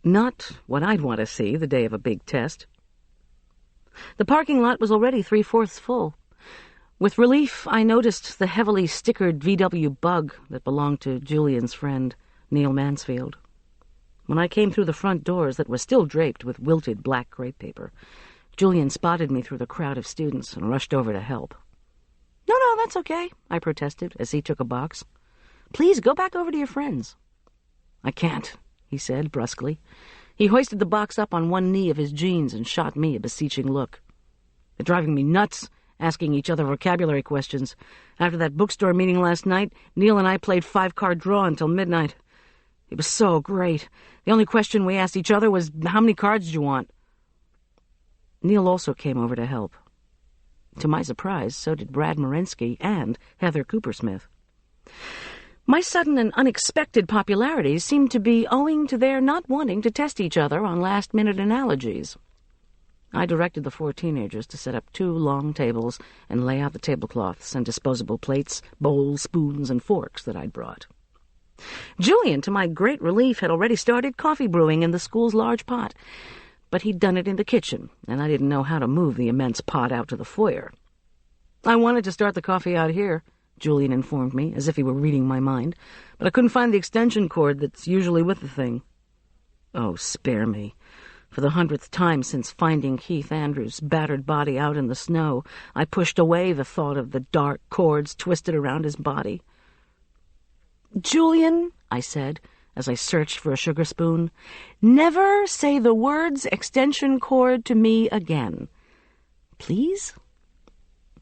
S3: Not what I'd want to see the day of a big test. The parking lot was already 3/4 full. With relief, I noticed the heavily stickered VW Bug that belonged to Julian's friend, Neil Mansfield. When I came through the front doors that were still draped with wilted black crepe paper, Julian spotted me through the crowd of students and rushed over to help. "No, that's okay," I protested as he took a box. "Please go back over to your friends." "I can't," he said brusquely. He hoisted the box up on one knee of his jeans and shot me a beseeching look. "They're driving me nuts, asking each other vocabulary questions. After that bookstore meeting last night, Neil and I played 5-card draw until midnight. It was so great. The only question we asked each other was, how many cards do you want?" Neil also came over to help. To my surprise, so did Brad Marinsky and Heather Coopersmith. My sudden and unexpected popularity seemed to be owing to their not wanting to test each other on last-minute analogies. I directed the 4 teenagers to set up 2 long tables and lay out the tablecloths and disposable plates, bowls, spoons, and forks that I'd brought. Julian, to my great relief, had already started coffee brewing in the school's large pot, but he'd done it in the kitchen, and I didn't know how to move the immense pot out to the foyer. "I wanted to start the coffee out here," Julian informed me, as if he were reading my mind, "but I couldn't find the extension cord that's usually with the thing." Oh, spare me. For the 100th time since finding Keith Andrews' battered body out in the snow, I pushed away the thought of the dark cords twisted around his body. "Julian," I said, as I searched for a sugar spoon. "Never say the words extension cord to me again. Please?"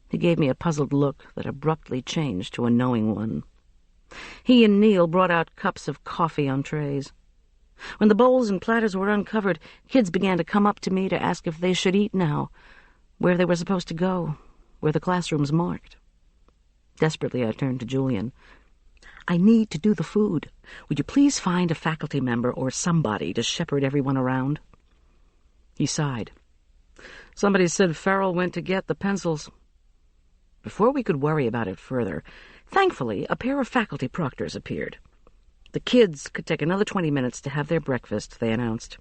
S3: He gave me a puzzled look that abruptly changed to a knowing one. He and Neil brought out cups of coffee on trays. When the bowls and platters were uncovered, kids began to come up to me to ask if they should eat now, where they were supposed to go, where the classrooms marked. Desperately, I turned to Julian. "I need to do the food. Would you please find a faculty member or somebody to shepherd everyone around?" He sighed. "Somebody said Farrell went to get the pencils." Before we could worry about it further, thankfully, a pair of faculty proctors appeared. The kids could take another 20 minutes to have their breakfast, they announced.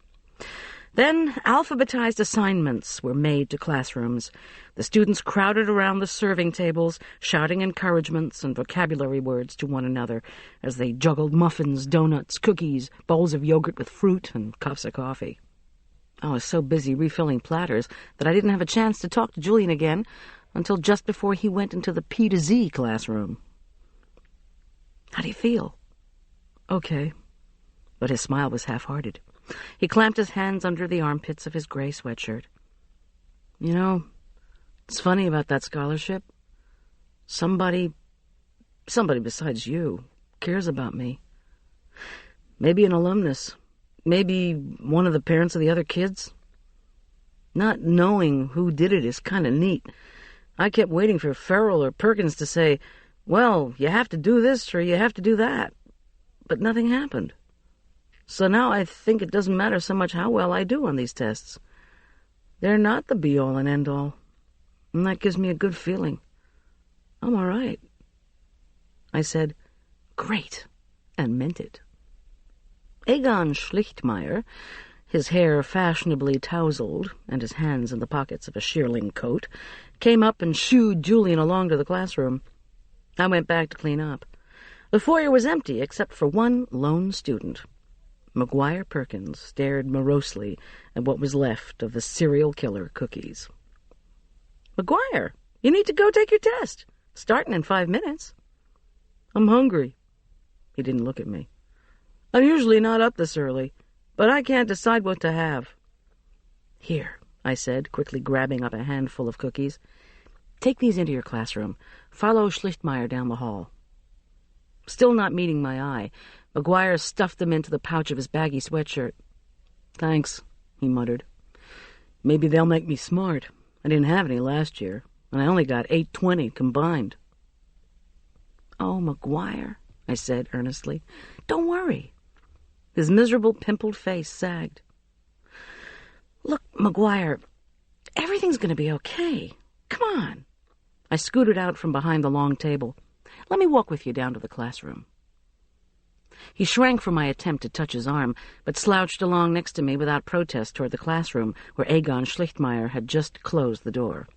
S3: Then alphabetized assignments were made to classrooms. The students crowded around the serving tables, shouting encouragements and vocabulary words to one another as they juggled muffins, donuts, cookies, bowls of yogurt with fruit, and cups of coffee. I was so busy refilling platters that I didn't have a chance to talk to Julian again until just before he went into the P to Z classroom. "How do you feel?" "Okay." But his smile was half-hearted. He clamped his hands under the armpits of his gray sweatshirt. "You know, it's funny about that scholarship. Somebody besides you cares about me. Maybe an alumnus. Maybe one of the parents of the other kids. Not knowing who did it is kind of neat. I kept waiting for Farrell or Perkins to say, 'Well, you have to do this or you have to do that.' But nothing happened. So now I think it doesn't matter so much how well I do on these tests. They're not the be-all and end-all, and that gives me a good feeling. I'm all right." I said, "Great," and meant it. Egon Schlichtmeyer, his hair fashionably tousled and his hands in the pockets of a shearling coat, came up and shooed Julian along to the classroom. I went back to clean up. The foyer was empty except for one lone student. McGuire Perkins stared morosely at what was left of the serial killer cookies. "McGuire, you need to go take your test. Starting in 5 minutes. "I'm hungry." He didn't look at me. "I'm usually not up this early, but I can't decide what to have." "Here," I said, quickly grabbing up a handful of cookies. "Take these into your classroom. Follow Schlichtmeyer down the hall." Still not meeting my eye, McGuire stuffed them into the pouch of his baggy sweatshirt. "Thanks," he muttered. "Maybe they'll make me smart. I didn't have any last year, and I only got 820 combined." "Oh, McGuire," I said earnestly, "don't worry." His miserable, pimpled face sagged. "Look, McGuire, everything's going to be okay. Come on." I scooted out from behind the long table. "Let me walk with you down to the classroom." He shrank from my attempt to touch his arm, but slouched along next to me without protest toward the classroom, where Egon Schlichtmeyer had just closed the door.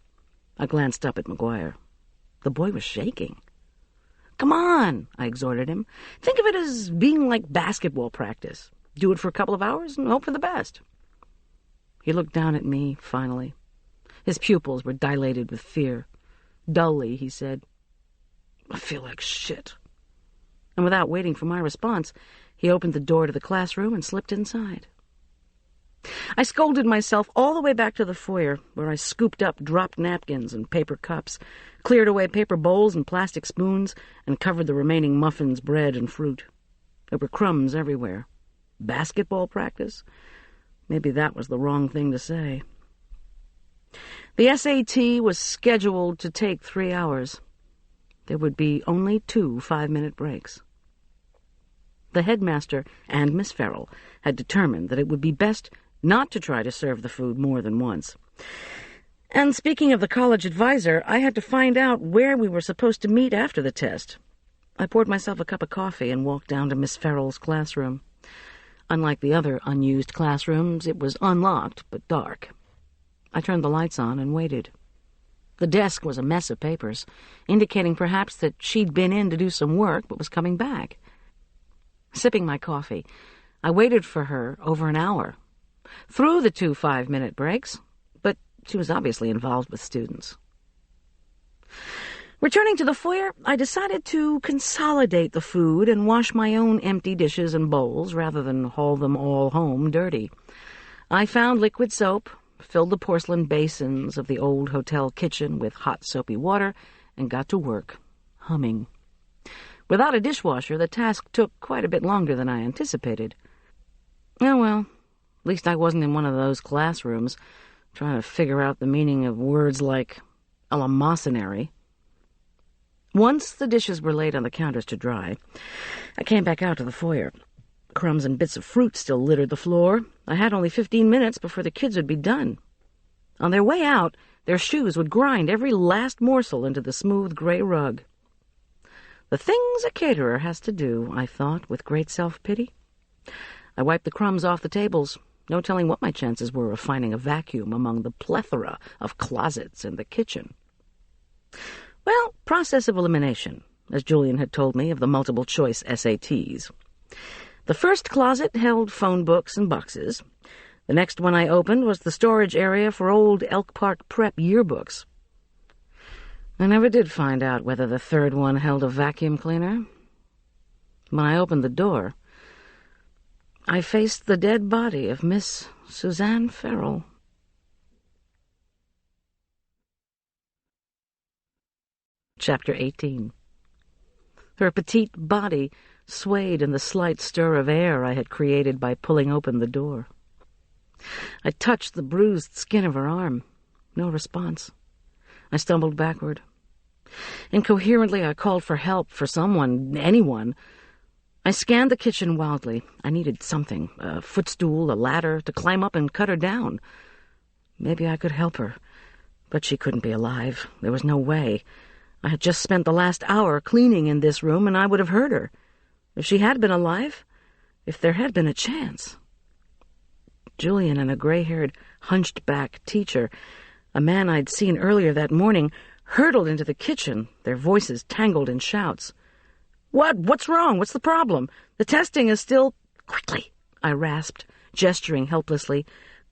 S3: I glanced up at McGuire. The boy was shaking. "Come on," I exhorted him. "Think of it as being like basketball practice. Do it for a couple of hours and hope for the best." He looked down at me, finally. His pupils were dilated with fear. Dully, he said, "I feel like shit." And without waiting for my response, he opened the door to the classroom and slipped inside. I scolded myself all the way back to the foyer, where I scooped up dropped napkins and paper cups, cleared away paper bowls and plastic spoons, and covered the remaining muffins, bread, and fruit. There were crumbs everywhere. Basketball practice? Maybe that was the wrong thing to say. The SAT was scheduled to take 3 hours. There would be only 2 5-minute breaks. The headmaster and Miss Farrell had determined that it would be best not to try to serve the food more than once. And speaking of the college advisor, I had to find out where we were supposed to meet after the test. I poured myself a cup of coffee and walked down to Miss Farrell's classroom. Unlike the other unused classrooms, it was unlocked but dark. I turned the lights on and waited. The desk was a mess of papers, indicating perhaps that she'd been in to do some work but was coming back. Sipping my coffee, I waited for her over an hour, through the 2 5-minute breaks, but she was obviously involved with students.
S2: Returning to the foyer, I decided to consolidate the food and wash my own empty dishes and bowls rather than haul them all home dirty. I found liquid soap, filled the porcelain basins of the old hotel kitchen with hot soapy water, and got to work, humming. Without a dishwasher, the task took quite a bit longer than I anticipated. Oh well, at least I wasn't in one of those classrooms trying to figure out the meaning of words like eleemosynary. Once the dishes were laid on the counters to dry, I came back out to the foyer. Crumbs and bits of fruit still littered the floor. I had only 15 minutes before the kids would be done. On their way out, their shoes would grind every last morsel into the smooth gray rug. The things a caterer has to do, I thought, with great self-pity. I wiped the crumbs off the tables, no telling what my chances were of finding a vacuum among the plethora of closets in the kitchen. Well, process of elimination, as Julian had told me of the multiple-choice SATs. The first closet held phone books and boxes. The next one I opened was the storage area for old Elk Park Prep yearbooks. I never did find out whether the third one held a vacuum cleaner. When I opened the door, I faced the dead body of Miss Suzanne Farrell. Chapter 18. Her petite body swayed in the slight stir of air I had created by pulling open the door. I touched the bruised skin of her arm. No response. I stumbled backward. Incoherently, I called for help, for someone, anyone. I scanned the kitchen wildly. I needed something, a footstool, a ladder, to climb up and cut her down. Maybe I could help her, but she couldn't be alive. There was no way. I had just spent the last hour cleaning in this room, and I would have heard her. If she had been alive, if there had been a chance. Julian and a gray-haired, hunched-back teacher, a man I'd seen earlier that morning, hurtled into the kitchen, their voices tangled in shouts. What's wrong? What's the problem? The testing is still—" "Quickly," I rasped, gesturing helplessly.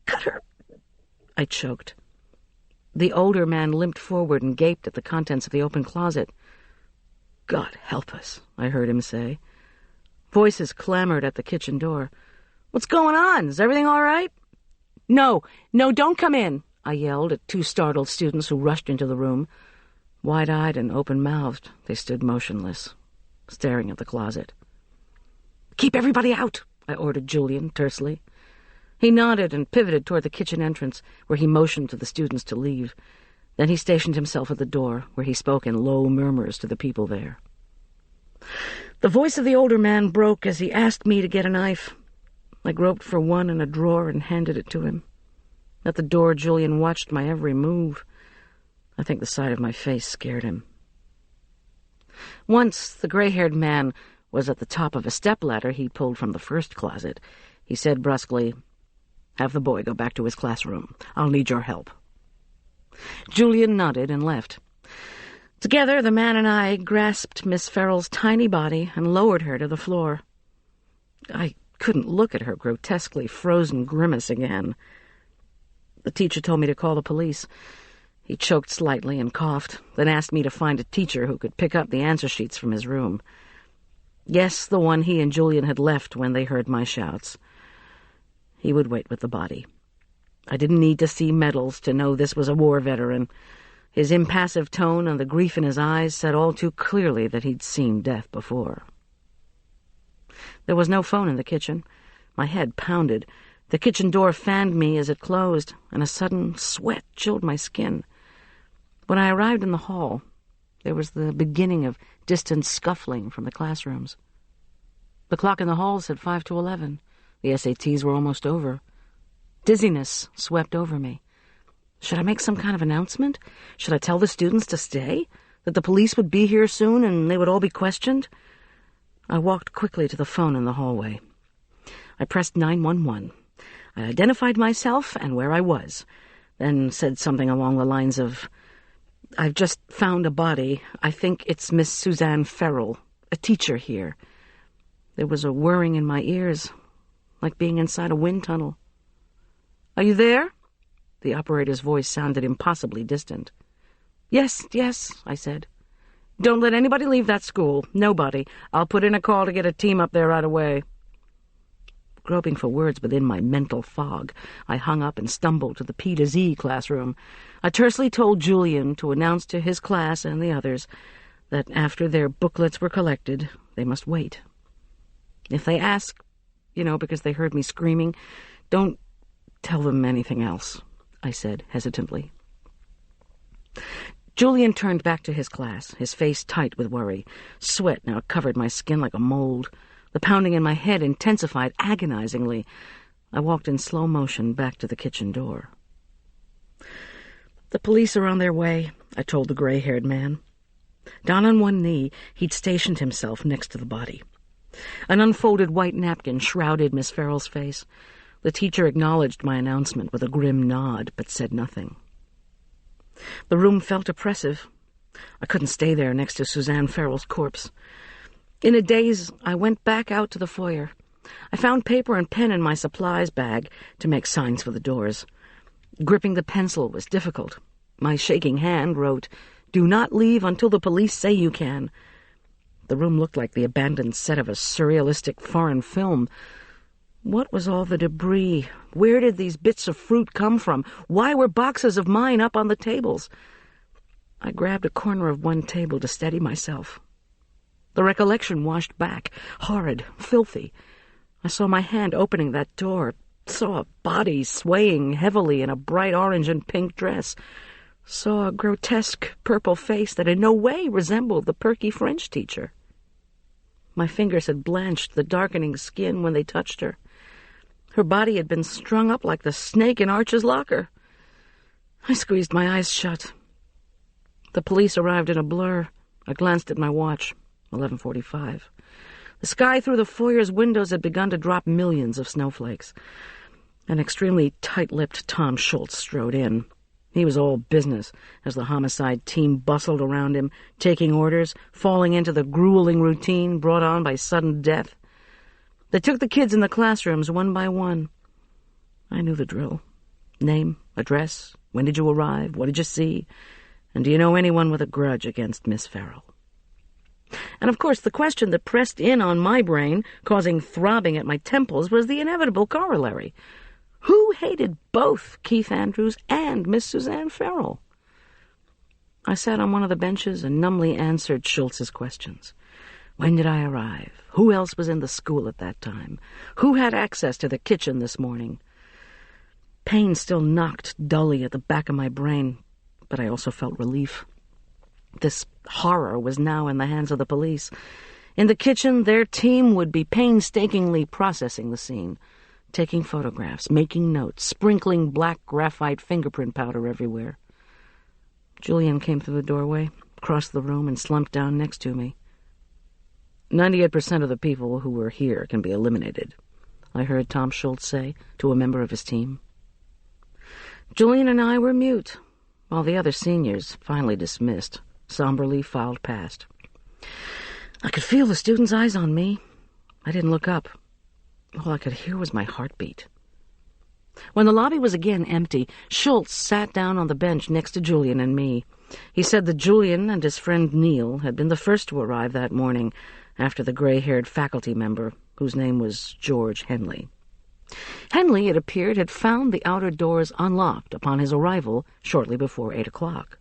S2: "Cut her—" I choked. The older man limped forward and gaped at the contents of the open closet. "God help us," I heard him say. Voices clamored at the kitchen door. "What's going on? Is everything all right?" No, don't come in," I yelled at two startled students who rushed into the room. Wide-eyed and open-mouthed, they stood motionless, staring at the closet. "Keep everybody out," I ordered Julian tersely. He nodded and pivoted toward the kitchen entrance, where he motioned to the students to leave. Then he stationed himself at the door, where he spoke in low murmurs to the people there. The voice of the older man broke as he asked me to get a knife. I groped for one in a drawer and handed it to him. At the door, Julian watched my every move. I think the sight of my face scared him. Once the gray-haired man was at the top of a stepladder he pulled from the first closet. He said brusquely, "Have the boy go back to his classroom. I'll need your help." Julian nodded and left. Together, the man and I grasped Miss Farrell's tiny body and lowered her to the floor. I couldn't look at her grotesquely frozen grimace again. The teacher told me to call the police. He choked slightly and coughed, then asked me to find a teacher who could pick up the answer sheets from his room. Yes, the one he and Julian had left when they heard my shouts. He would wait with the body. I didn't need to see medals to know this was a war veteran. His impassive tone and the grief in his eyes said all too clearly that he'd seen death before. There was no phone in the kitchen. My head pounded. The kitchen door fanned me as it closed, and a sudden sweat chilled my skin. When I arrived in the hall, there was the beginning of distant scuffling from the classrooms. The clock in the hall said 5 to 11. The SATs were almost over. Dizziness swept over me. Should I make some kind of announcement? Should I tell the students to stay? That the police would be here soon and they would all be questioned? I walked quickly to the phone in the hallway. I pressed 911. I identified myself and where I was, then said something along the lines of, "I've just found a body. I think it's Miss Suzanne Farrell, a teacher here." There was a whirring in my ears, like being inside a wind tunnel. "Are you there?" The operator's voice sounded impossibly distant. Yes, I said. Don't let anybody leave that school. Nobody. I'll put in a call to get a team up there right away." Groping for words within my mental fog, I hung up and stumbled to the P to Z classroom. I tersely told Julian to announce to his class and the others that after their booklets were collected, they must wait. If they ask, because they heard me screaming, don't tell them anything else, I said hesitantly. Julian turned back to his class, his face tight with worry. Sweat now covered my skin like a mold. The pounding in my head intensified agonizingly. I walked in slow motion back to the kitchen door. "The police are on their way," I told the gray-haired man. Down on one knee, he'd stationed himself next to the body. An unfolded white napkin shrouded Miss Farrell's face. The teacher acknowledged my announcement with a grim nod, but said nothing. The room felt oppressive. I couldn't stay there next to Suzanne Farrell's corpse. In a daze, I went back out to the foyer. I found paper and pen in my supplies bag to make signs for the doors. Gripping the pencil was difficult. My shaking hand wrote, "Do not leave until the police say you can." The room looked like the abandoned set of a surrealistic foreign film. What was all the debris? Where did these bits of fruit come from? Why were boxes of mine up on the tables? I grabbed a corner of one table to steady myself. The recollection washed back, horrid, filthy. I saw my hand opening that door, saw a body swaying heavily in a bright orange and pink dress, saw a grotesque purple face that in no way resembled the perky French teacher. My fingers had blanched the darkening skin when they touched her. Her body had been strung up like the snake in Arch's locker. I squeezed my eyes shut. The police arrived in a blur. I glanced at my watch. 11:45. The sky through the foyer's windows had begun to drop millions of snowflakes. An extremely tight-lipped Tom Schultz strode in. He was all business as the homicide team bustled around him, taking orders, falling into the grueling routine brought on by sudden death. They took the kids in the classrooms one by one. I knew the drill. Name, address, when did you arrive, what did you see, and do you know anyone with a grudge against Miss Farrell? And of course the question that pressed in on my brain, causing throbbing at my temples, was the inevitable corollary. Who hated both Keith Andrews and Miss Suzanne Farrell? I sat on one of the benches and numbly answered Schultz's questions. When did I arrive? Who else was in the school at that time? Who had access to the kitchen this morning? Pain still knocked dully at the back of my brain, but I also felt relief. This horror was now in the hands of the police. In the kitchen, their team would be painstakingly processing the scene, taking photographs, making notes, sprinkling black graphite fingerprint powder everywhere. Julian came through the doorway, crossed the room, and slumped down next to me. 98% of the people who were here can be eliminated, I heard Tom Schultz say to a member of his team. Julian and I were mute, while the other seniors, finally dismissed, somberly filed past. I could feel the students' eyes on me. I didn't look up. All I could hear was my heartbeat. When the lobby was again empty, Schultz sat down on the bench next to Julian and me. He said that Julian and his friend Neil had been the first to arrive that morning, after the gray-haired faculty member, whose name was George Henley. Henley, it appeared, had found the outer doors unlocked upon his arrival shortly before 8 o'clock.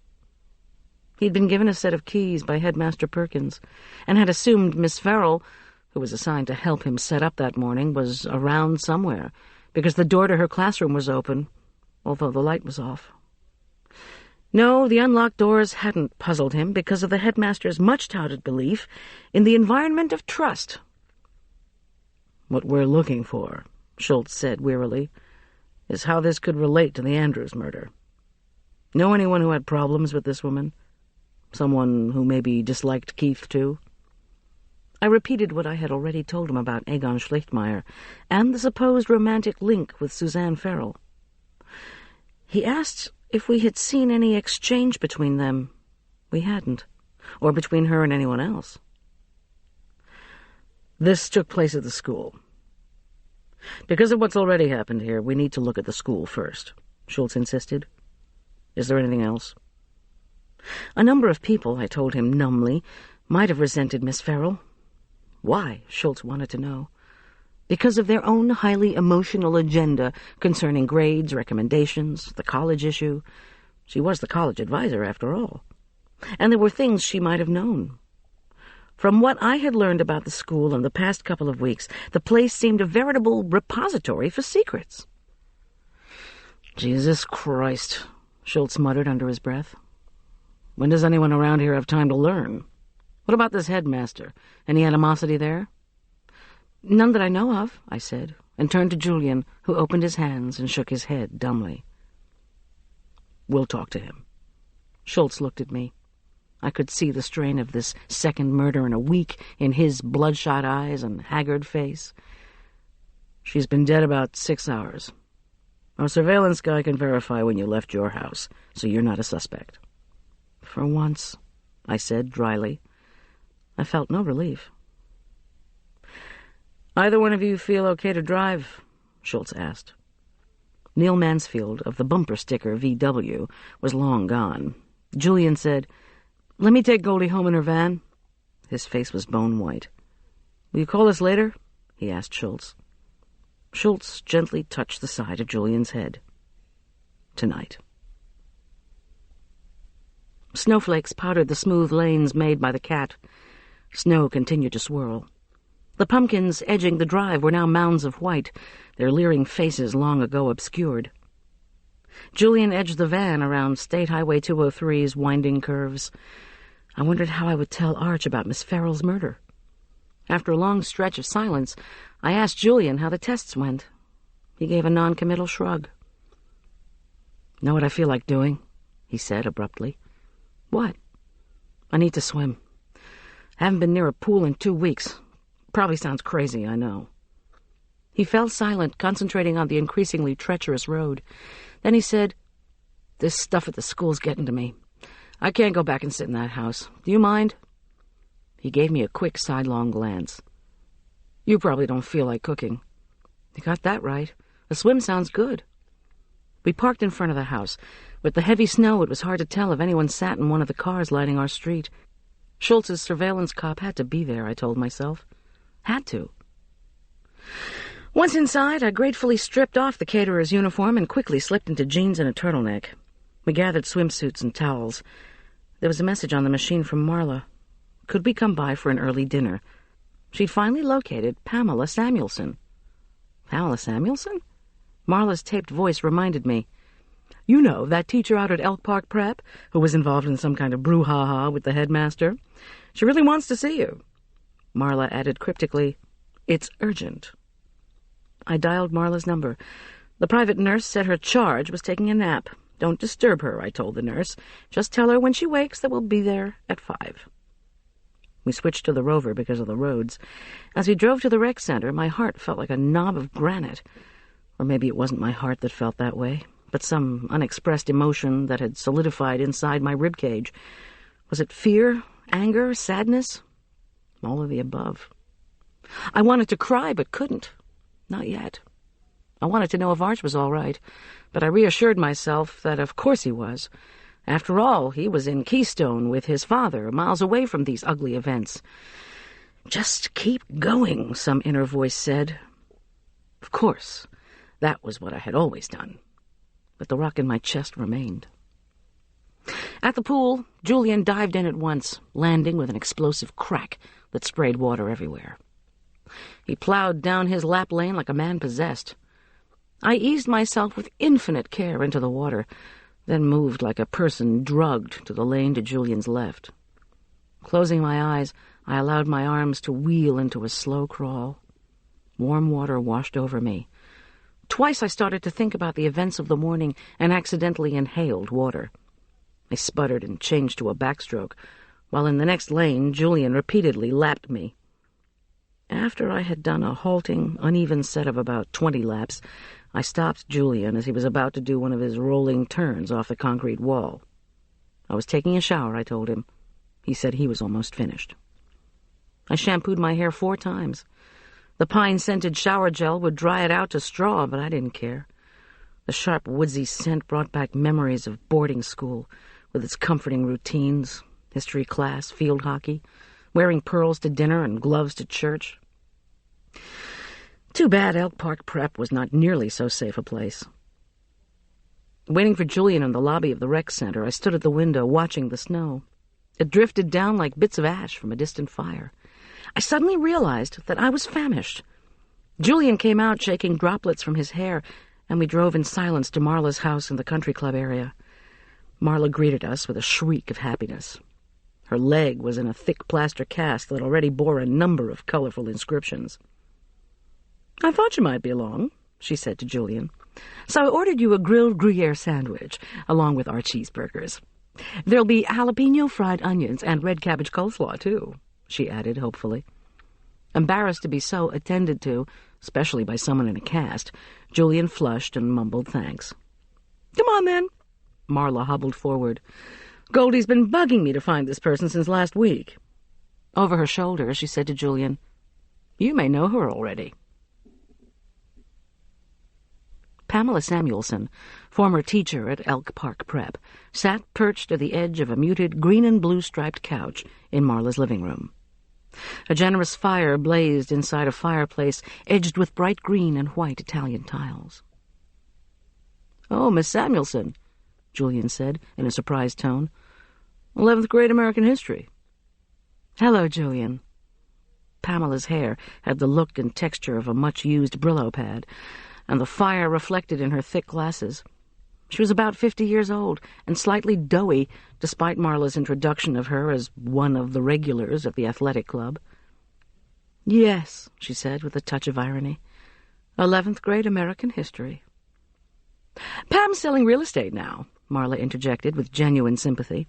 S2: He'd been given a set of keys by Headmaster Perkins, and had assumed Miss Farrell, who was assigned to help him set up that morning, was around somewhere, because the door to her classroom was open, although the light was off. No, the unlocked doors hadn't puzzled him because of the headmaster's much-touted belief in the environment of trust. "What we're looking for," Schultz said wearily, "is how this could relate to the Andrews murder. Know anyone who had problems with this woman? Someone who maybe disliked Keith, too?" I repeated what I had already told him about Egon Schlechtmeier and the supposed romantic link with Suzanne Farrell. He asked if we had seen any exchange between them. We hadn't, or between her and anyone else. "This took place at the school. Because of what's already happened here, we need to look at the school first," Schultz insisted. "Is there anything else?"
S3: A number of people, I told him numbly, might have resented Miss Farrell. Why, Schultz wanted to know. Because of their own highly emotional agenda concerning grades, recommendations, the college issue. She was the college advisor, after all. And there were things she might have known. From what I had learned about the school in the past couple of weeks, the place seemed a veritable repository for secrets. Jesus Christ, Schultz muttered under his breath. When does anyone around here have time to learn? What about this headmaster? Any animosity there? None that I know of, I said, and turned to Julian, who opened his hands and shook his head dumbly. We'll talk to him. Schultz looked at me. I could see the strain of this second murder in a week in his bloodshot eyes and haggard face. She's been dead about 6 hours. Our surveillance guy can verify when you left your house, so you're not a suspect. For once, I said dryly. I felt no relief. Either one of you feel okay to drive? Schultz asked. Neil Mansfield, of the bumper sticker VW, was long gone. Julian said, "Let me take Goldy home in her van." His face was bone white. "Will you call us later?" he asked Schultz. Schultz gently touched the side of Julian's head. Tonight. Snowflakes powdered the smooth lanes made by the cat. Snow continued to swirl. The pumpkins edging the drive were now mounds of white, their leering faces long ago obscured. Julian edged the van around State Highway 203's winding curves. I wondered how I would tell Arch about Miss Farrell's murder. After a long stretch of silence, I asked Julian how the tests went. He gave a non-committal shrug. "Know what I feel like doing?" he said abruptly. "What?" "I need to swim. Haven't been near a pool in 2 weeks. Probably sounds crazy, I know." He fell silent, concentrating on the increasingly treacherous road. Then he said, "This stuff at the school's getting to me. I can't go back and sit in that house. Do you mind?" He gave me a quick sidelong glance. "You probably don't feel like cooking." "You got that right. A swim sounds good." We parked in front of the house. With the heavy snow, it was hard to tell if anyone sat in one of the cars lighting our street. Schultz's surveillance cop had to be there, I told myself. Had to. Once inside, I gratefully stripped off the caterer's uniform and quickly slipped into jeans and a turtleneck. We gathered swimsuits and towels. There was a message on the machine from Marla. Could we come by for an early dinner? She'd finally located Pamela Samuelson. Pamela Samuelson? Marla's taped voice reminded me. "You know, that teacher out at Elk Park Prep who was involved in some kind of brouhaha with the headmaster? She really wants to see you." Marla added cryptically, "It's urgent." I dialed Marla's number. The private nurse said her charge was taking a nap. "Don't disturb her," I told the nurse. "Just tell her when she wakes that we'll be there at 5. We switched to the Rover because of the roads. As we drove to the rec center, my heart felt like a knob of granite. Or maybe it wasn't my heart that felt that way, but some unexpressed emotion that had solidified inside my ribcage. Was it fear, anger, sadness? All of the above. I wanted to cry, but couldn't. Not yet. I wanted to know if Arch was all right, but I reassured myself that of course he was. After all, he was in Keystone with his father, miles away from these ugly events. "Just keep going," some inner voice said. Of course, that was what I had always done. But the rock in my chest remained. At the pool, Julian dived in at once, landing with an explosive crack that sprayed water everywhere. He plowed down his lap lane like a man possessed. I eased myself with infinite care into the water, then moved like a person drugged to the lane to Julian's left. Closing my eyes, I allowed my arms to wheel into a slow crawl. Warm water washed over me. Twice I started to think about the events of the morning and accidentally inhaled water. I sputtered and changed to a backstroke, while in the next lane Julian repeatedly lapped me. After I had done a halting, uneven set of about 20 laps, I stopped Julian as he was about to do one of his rolling turns off the concrete wall. I was taking a shower, I told him. He said he was almost finished. I shampooed my hair 4 times. The pine-scented shower gel would dry it out to straw, but I didn't care. The sharp, woodsy scent brought back memories of boarding school, with its comforting routines, history class, field hockey, wearing pearls to dinner and gloves to church. Too bad Elk Park Prep was not nearly so safe a place. Waiting for Julian in the lobby of the rec center, I stood at the window watching the snow. It drifted down like bits of ash from a distant fire. I suddenly realized that I was famished. Julian came out shaking droplets from his hair, and we drove in silence to Marla's house in the country club area. Marla greeted us with a shriek of happiness. Her leg was in a thick plaster cast that already bore a number of colorful inscriptions. "I thought you might be along," she said to Julian. "So I ordered you a grilled Gruyere sandwich, along with our cheeseburgers. There'll be jalapeno fried onions and red cabbage coleslaw, too," she added hopefully. Embarrassed to be so attended to, especially by someone in a cast, Julian flushed and mumbled thanks. "Come on, then." Marla hobbled forward. "Goldie's been bugging me to find this person since last week." Over her shoulder, she said to Julian, "You may know her already." Pamela Samuelson, former teacher at Elk Park Prep, sat perched at the edge of a muted green and blue striped couch in Marla's living room. A generous fire blazed inside a fireplace edged with bright green and white Italian tiles. "Oh, Miss Samuelson," Julian said in a surprised tone. 11th grade American history." "Hello, Julian." Pamela's hair had the look and texture of a much-used Brillo pad, and the fire reflected in her thick glasses. She was about 50 years old and slightly doughy, despite Marla's introduction of her as one of the regulars at the athletic club. "Yes," she said with a touch of irony. 11th grade American history." "Pam's selling real estate now," Marla interjected with genuine sympathy.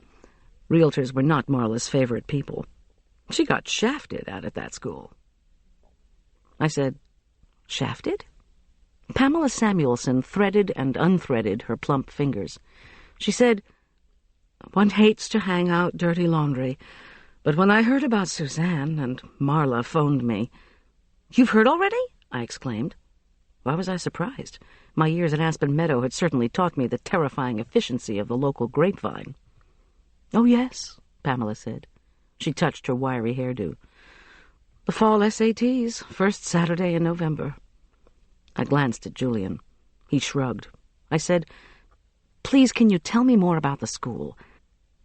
S3: Realtors were not Marla's favorite people. She got shafted out at that school. I said, "Shafted?" Pamela Samuelson threaded and unthreaded her plump fingers. She said, "One hates to hang out dirty laundry, but when I heard about Suzanne and Marla phoned me—" "You've heard already?" I exclaimed. Why was I surprised? My years in Aspen Meadow had certainly taught me the terrifying efficiency of the local grapevine. "Oh, yes," Pamela said. She touched her wiry hairdo. "The fall SATs, first Saturday in November." I glanced at Julian. He shrugged. I said, "Please, can you tell me more about the school?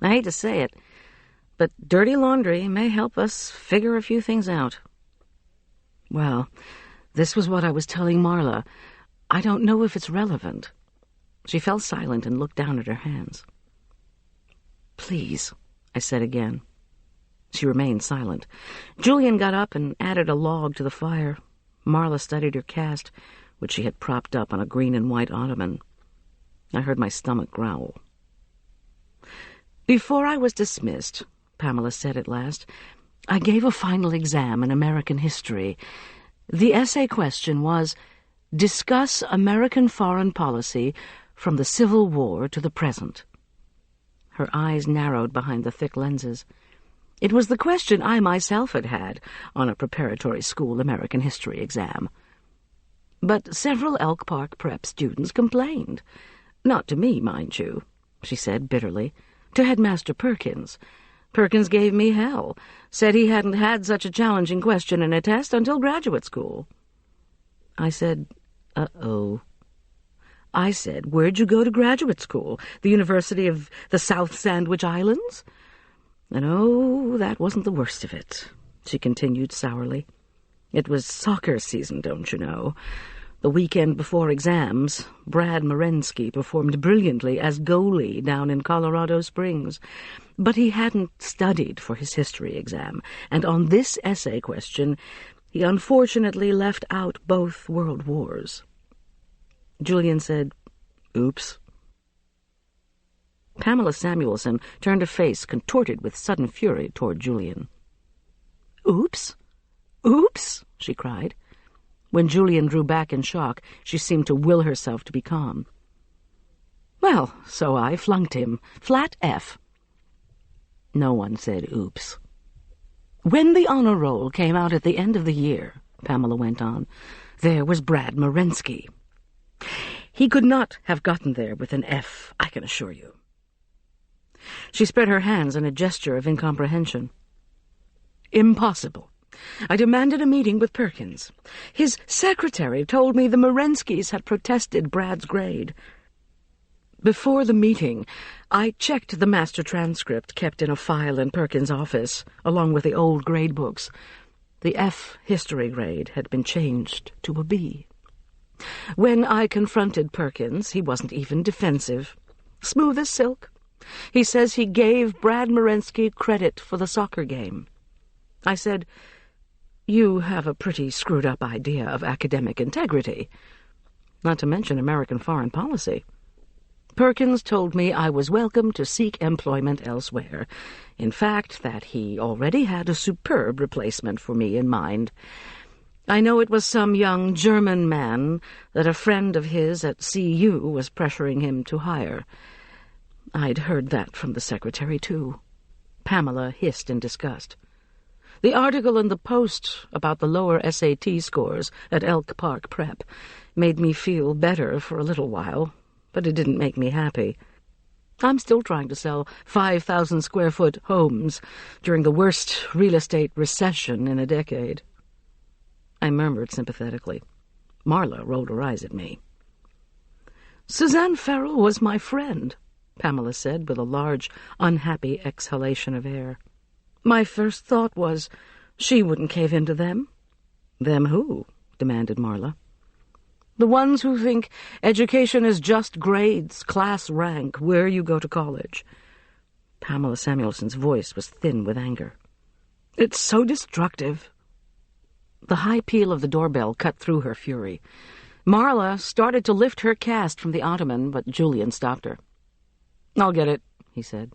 S3: I hate to say it, but dirty laundry may help us figure a few things out." Well, this was what I was telling Marla. I don't know if it's relevant. She fell silent and looked down at her hands. "Please," I said again. She remained silent. Julian got up and added a log to the fire. Marla studied her cast, which she had propped up on a green and white ottoman. I heard my stomach growl. "Before I was dismissed," Pamela said at last, "I gave a final exam in American history. The essay question was, 'Discuss American foreign policy from the Civil War to the present.'" Her eyes narrowed behind the thick lenses. It was the question I myself had had on a preparatory school American history exam. But several Elk Park Prep students complained. Not to me, mind you, she said bitterly. To Headmaster Perkins. Perkins gave me hell, said he hadn't had such a challenging question in a test until graduate school. I said, uh-oh. I said, "Where'd you go to graduate school? The University of the South Sandwich Islands?" And oh, that wasn't the worst of it, she continued sourly. It was soccer season, don't you know. The weekend before exams, Brad Morensky performed brilliantly as goalie down in Colorado Springs. But he hadn't studied for his history exam, and on this essay question, he unfortunately left out both world wars. Julian said, "Oops." Pamela Samuelson turned a face contorted with sudden fury toward Julian. "Oops? Oops?" she cried. When Julian drew back in shock, she seemed to will herself to be calm. "Well, so I flunked him. Flat F." No one said oops. "When the honor roll came out at the end of the year," Pamela went on, "there was Brad Morensky. He could not have gotten there with an F, I can assure you." She spread her hands in a gesture of incomprehension. Impossible. I demanded a meeting with Perkins. His secretary told me the Morenskys had protested Brad's grade. Before the meeting, I checked the master transcript kept in a file in Perkins' office, along with the old grade books. The F history grade had been changed to a B. When I confronted Perkins, he wasn't even defensive. Smooth as silk. He says he gave Brad Morensky credit for the soccer game. I said, "You have a pretty screwed-up idea of academic integrity, not to mention American foreign policy." Perkins told me I was welcome to seek employment elsewhere. In fact, that he already had a superb replacement for me in mind. I know it was some young German man that a friend of his at CU was pressuring him to hire. I'd heard that from the secretary, too. Pamela hissed in disgust. The article in the Post about the lower SAT scores at Elk Park Prep made me feel better for a little while, but it didn't make me happy. I'm still trying to sell 5,000-square-foot homes during the worst real estate recession in a decade. I murmured sympathetically. Marla rolled her eyes at me. "Suzanne Farrell was my friend," Pamela said with a large, unhappy exhalation of air. "My first thought was, she wouldn't cave in to them." "Them who?" demanded Marla. "The ones who think education is just grades, class rank, where you go to college." Pamela Samuelson's voice was thin with anger. "It's so destructive." The high peal of the doorbell cut through her fury. Marla started to lift her cast from the ottoman, but Julian stopped her. "I'll get it," he said.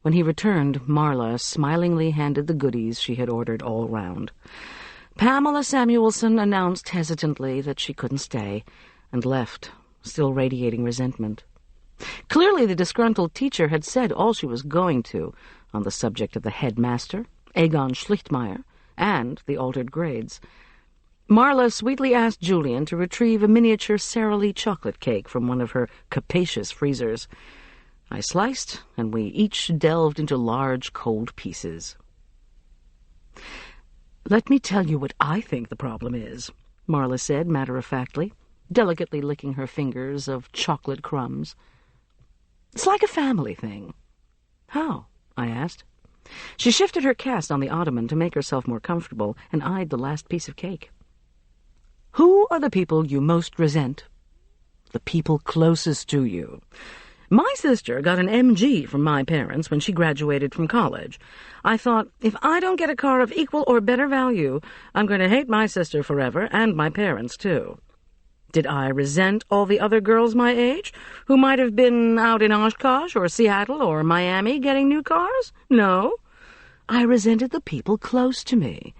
S3: When he returned, Marla smilingly handed the goodies she had ordered all round. Pamela Samuelson announced hesitantly that she couldn't stay, and left, still radiating resentment. Clearly the disgruntled teacher had said all she was going to on the subject of the headmaster, Egon Schlichtmeyer, and the altered grades. Marla sweetly asked Julian to retrieve a miniature Sara Lee chocolate cake from one of her capacious freezers. I sliced, and we each delved into large, cold pieces. "Let me tell you what I think the problem is," Marla said matter-of-factly, delicately licking her fingers of chocolate crumbs. "It's like a family thing." "How?" I asked. She shifted her cast on the ottoman to make herself more comfortable and eyed the last piece of cake. "Who are the people you most resent?" "The people closest to you. My sister got an MG from my parents when she graduated from college. I thought, if I don't get a car of equal or better value, I'm going to hate my sister forever, and my parents, too. Did I resent all the other girls my age, who might have been out in Oshkosh or Seattle or Miami getting new cars? No. I resented the people close to me.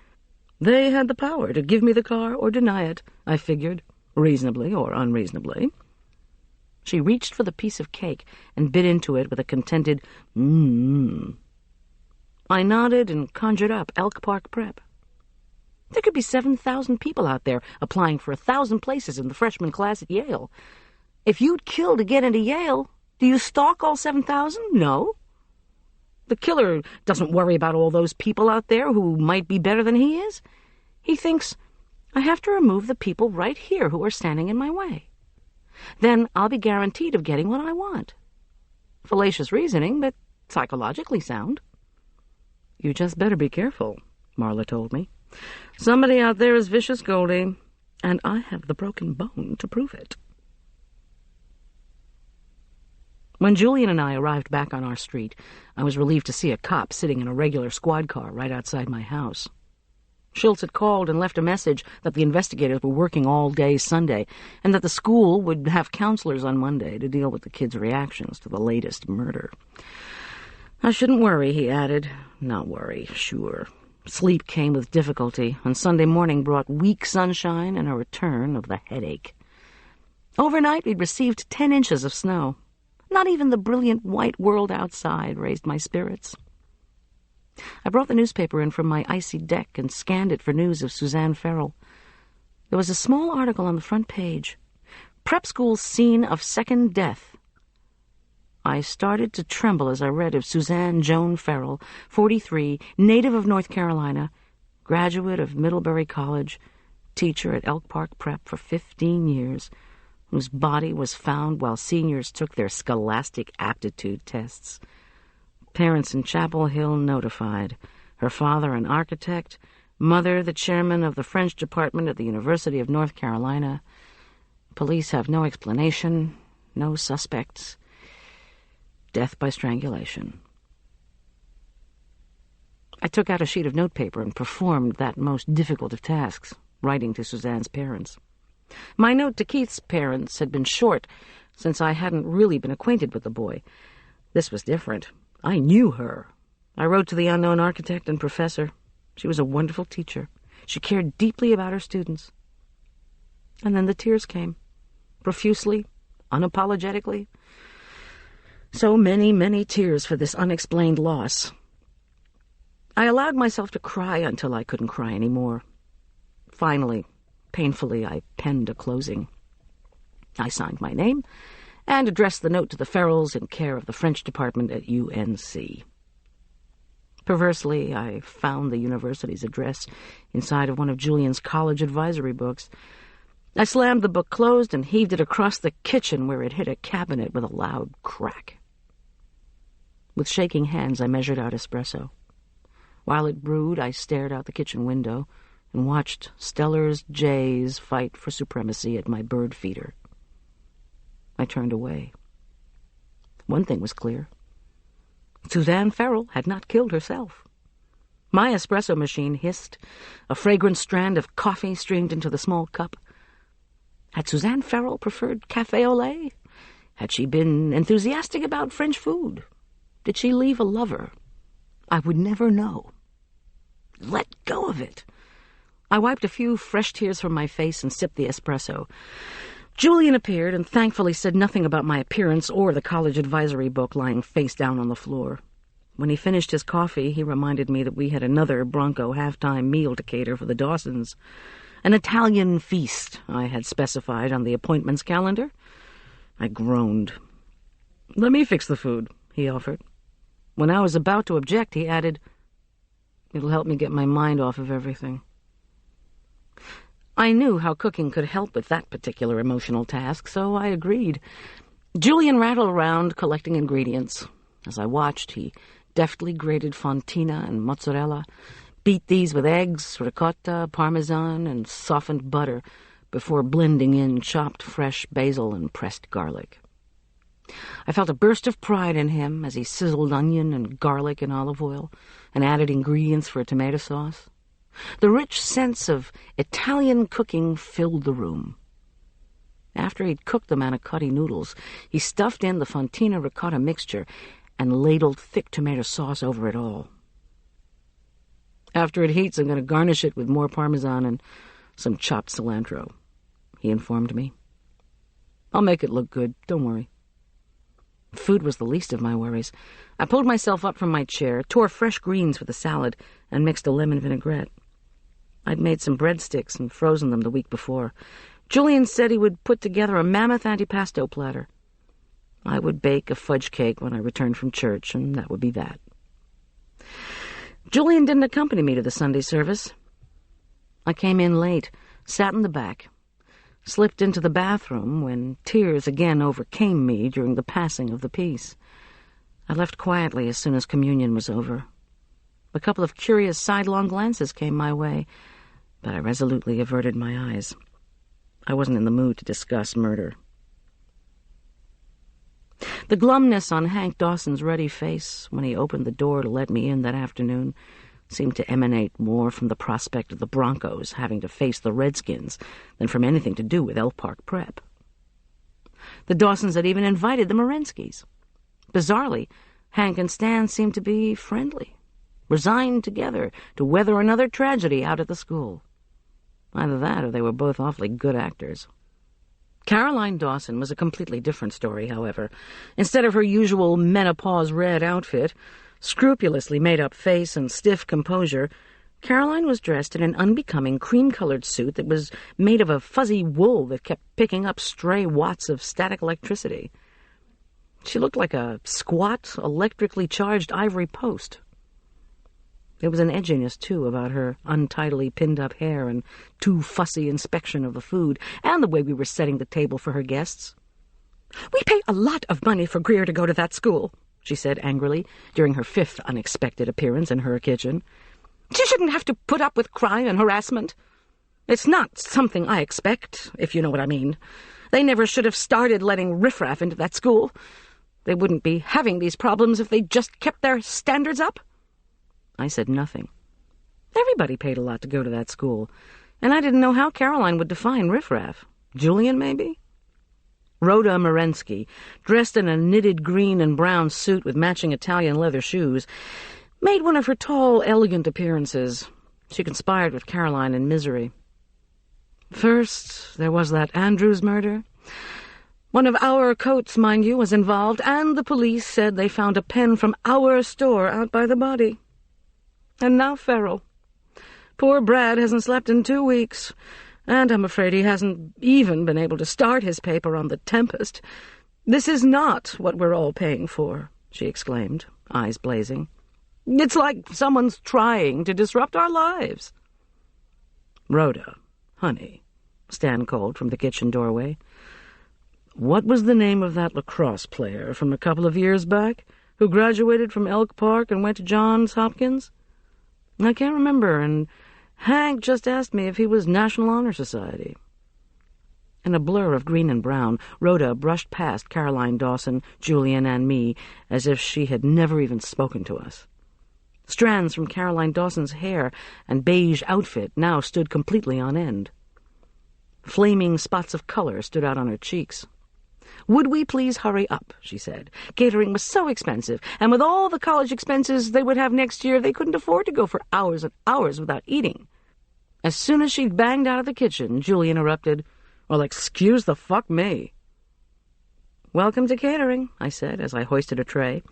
S3: They had the power to give me the car or deny it, I figured, reasonably or unreasonably." She reached for the piece of cake and bit into it with a contented mmm. I nodded and conjured up Elk Park Prep. There could be 7,000 people out there applying for 1,000 places in the freshman class at Yale. If you'd kill to get into Yale, do you stalk all 7,000? No. The killer doesn't worry about all those people out there who might be better than he is. He thinks, I have to remove the people right here who are standing in my way. Then I'll be guaranteed of getting what I want. Fallacious reasoning, but psychologically sound. "You just better be careful," Marla told me. "Somebody out there is vicious, Goldy, and I have the broken bone to prove it." When Julian and I arrived back on our street, I was relieved to see a cop sitting in a regular squad car right outside my house. Schultz had called and left a message that the investigators were working all day Sunday, and that the school would have counselors on Monday to deal with the kids' reactions to the latest murder. I shouldn't worry, he added. Not worry, sure. Sleep came with difficulty, and Sunday morning brought weak sunshine and a return of the headache. Overnight we'd received 10 inches of snow. Not even the brilliant white world outside raised my spirits. I brought the newspaper in from my icy deck and scanned it for news of Suzanne Farrell. There was a small article on the front page. Prep school scene of second death. I started to tremble as I read of Suzanne Joan Farrell, 43, native of North Carolina, graduate of Middlebury College, teacher at Elk Park Prep for 15 years, whose body was found while seniors took their scholastic aptitude tests. Parents in Chapel Hill notified. Her father an architect, mother the chairman of the French department at the University of North Carolina. Police have no explanation, no suspects. Death by strangulation. I took out a sheet of notepaper and performed that most difficult of tasks, writing to Suzanne's parents. My note to Keith's parents had been short, since I hadn't really been acquainted with the boy. This was different. I knew her. I wrote to the unknown architect and professor. She was a wonderful teacher. She cared deeply about her students. And then the tears came, profusely, unapologetically. So many, many tears for this unexplained loss. I allowed myself to cry until I couldn't cry anymore. Finally, painfully, I penned a closing. I signed my name and addressed the note to the Farrells in care of the French department at UNC. Perversely, I found the university's address inside of one of Julian's college advisory books. I slammed the book closed and heaved it across the kitchen where it hit a cabinet with a loud crack. With shaking hands, I measured out espresso. While it brewed, I stared out the kitchen window and watched Steller's jays fight for supremacy at my bird feeder. I turned away. One thing was clear. Suzanne Farrell had not killed herself. My espresso machine hissed. A fragrant strand of coffee streamed into the small cup. Had Suzanne Farrell preferred café au lait? Had she been enthusiastic about French food? Did she leave a lover? I would never know. Let go of it. I wiped a few fresh tears from my face and sipped the espresso. Julian appeared and thankfully said nothing about my appearance or the college advisory book lying face down on the floor. When he finished his coffee, he reminded me that we had another Bronco halftime meal to cater for the Dawsons. An Italian feast I had specified on the appointments calendar. I groaned. "Let me fix the food," he offered. When I was about to object, he added, "It'll help me get my mind off of everything." I knew how cooking could help with that particular emotional task, so I agreed. Julian rattled around collecting ingredients. As I watched, he deftly grated fontina and mozzarella, beat these with eggs, ricotta, parmesan, and softened butter before blending in chopped fresh basil and pressed garlic. I felt a burst of pride in him as he sizzled onion and garlic in olive oil and added ingredients for a tomato sauce. The rich sense of Italian cooking filled the room. After he'd cooked the manicotti noodles, he stuffed in the fontina ricotta mixture and ladled thick tomato sauce over it all. "After it heats, I'm going to garnish it with more parmesan and some chopped cilantro," he informed me. "I'll make it look good, don't worry." Food was the least of my worries. I pulled myself up from my chair, tore fresh greens with a salad, and mixed a lemon vinaigrette. I'd made some breadsticks and frozen them the week before. Julian said he would put together a mammoth antipasto platter. I would bake a fudge cake when I returned from church, and that would be that. Julian didn't accompany me to the Sunday service. I came in late, sat in the back, slipped into the bathroom when tears again overcame me during the passing of the peace. I left quietly as soon as communion was over. A couple of curious sidelong glances came my way, but I resolutely averted my eyes. I wasn't in the mood to discuss murder. The glumness on Hank Dawson's ruddy face when he opened the door to let me in that afternoon seemed to emanate more from the prospect of the Broncos having to face the Redskins than from anything to do with Elk Park Prep. The Dawsons had even invited the Morenskys. Bizarrely, Hank and Stan seemed to be friendly, resigned together to weather another tragedy out at the school. Either that or they were both awfully good actors. Caroline Dawson was a completely different story, however. Instead of her usual menopause-red outfit, scrupulously made-up face and stiff composure, Caroline was dressed in an unbecoming cream-colored suit that was made of a fuzzy wool that kept picking up stray watts of static electricity. She looked like a squat, electrically charged ivory post. There was an edginess, too, about her untidily pinned-up hair and too fussy inspection of the food, and the way we were setting the table for her guests. "We pay a lot of money for Greer to go to that school," she said angrily, during her 5th unexpected appearance in her kitchen. "She shouldn't have to put up with crime and harassment. It's not something I expect, if you know what I mean. They never should have started letting riffraff into that school. They wouldn't be having these problems if they just kept their standards up." I said nothing. Everybody paid a lot to go to that school, and I didn't know how Caroline would define riffraff. Julian, maybe? Rhoda Marensky, dressed in a knitted green and brown suit with matching Italian leather shoes, made one of her tall, elegant appearances. She conspired with Caroline in misery. "First, there was that Andrews murder. One of our coats, mind you, was involved, and the police said they found a pen from our store out by the body. And now Ferrell. Poor Brad hasn't slept in 2 weeks, and I'm afraid he hasn't even been able to start his paper on the Tempest. This is not what we're all paying for," she exclaimed, eyes blazing. "It's like someone's trying to disrupt our lives." "Rhoda, honey," Stan called from the kitchen doorway. "What was the name of that lacrosse player from a couple of years back who graduated from Elk Park and went to Johns Hopkins? I can't remember, and Hank just asked me if he was National Honor Society." In a blur of green and brown, Rhoda brushed past Caroline Dawson, Julian, and me as if she had never even spoken to us. Strands from Caroline Dawson's hair and beige outfit now stood completely on end. Flaming spots of color stood out on her cheeks. "Would we please hurry up?" she said. "Catering was so expensive, and with all the college expenses they would have next year, they couldn't afford to go for hours and hours without eating." As soon as she'd banged out of the kitchen, Julie interrupted, "Well, excuse the fuck me." "Welcome to catering," I said as I hoisted a tray.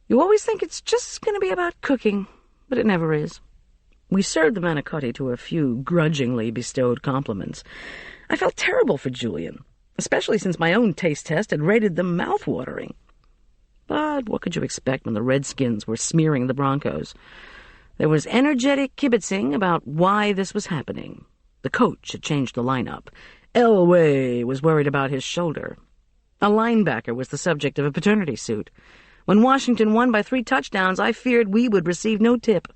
S3: "You always think it's just going to be about cooking, but it never is." We served the manicotti to a few grudgingly bestowed compliments. I felt terrible for Julian, especially since my own taste test had rated them mouth-watering. But what could you expect when the Redskins were smearing the Broncos? There was energetic kibitzing about why this was happening. The coach had changed the lineup. Elway was worried about his shoulder. A linebacker was the subject of a paternity suit. When Washington won by 3 touchdowns, I feared we would receive no tip.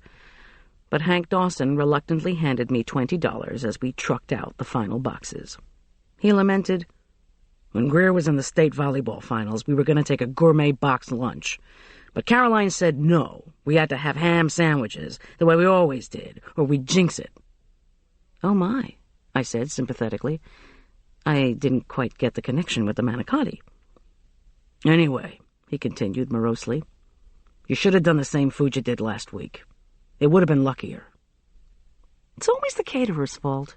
S3: But Hank Dawson reluctantly handed me $20 as we trucked out the final boxes. He lamented, "When Greer was in the state volleyball finals, we were going to take a gourmet box lunch. But Caroline said no, we had to have ham sandwiches, the way we always did, or we'd jinx it." "Oh, my," I said sympathetically. I didn't quite get the connection with the manicotti. "Anyway," he continued morosely, "you should have done the same food you did last week. It would have been luckier." It's always the caterer's fault.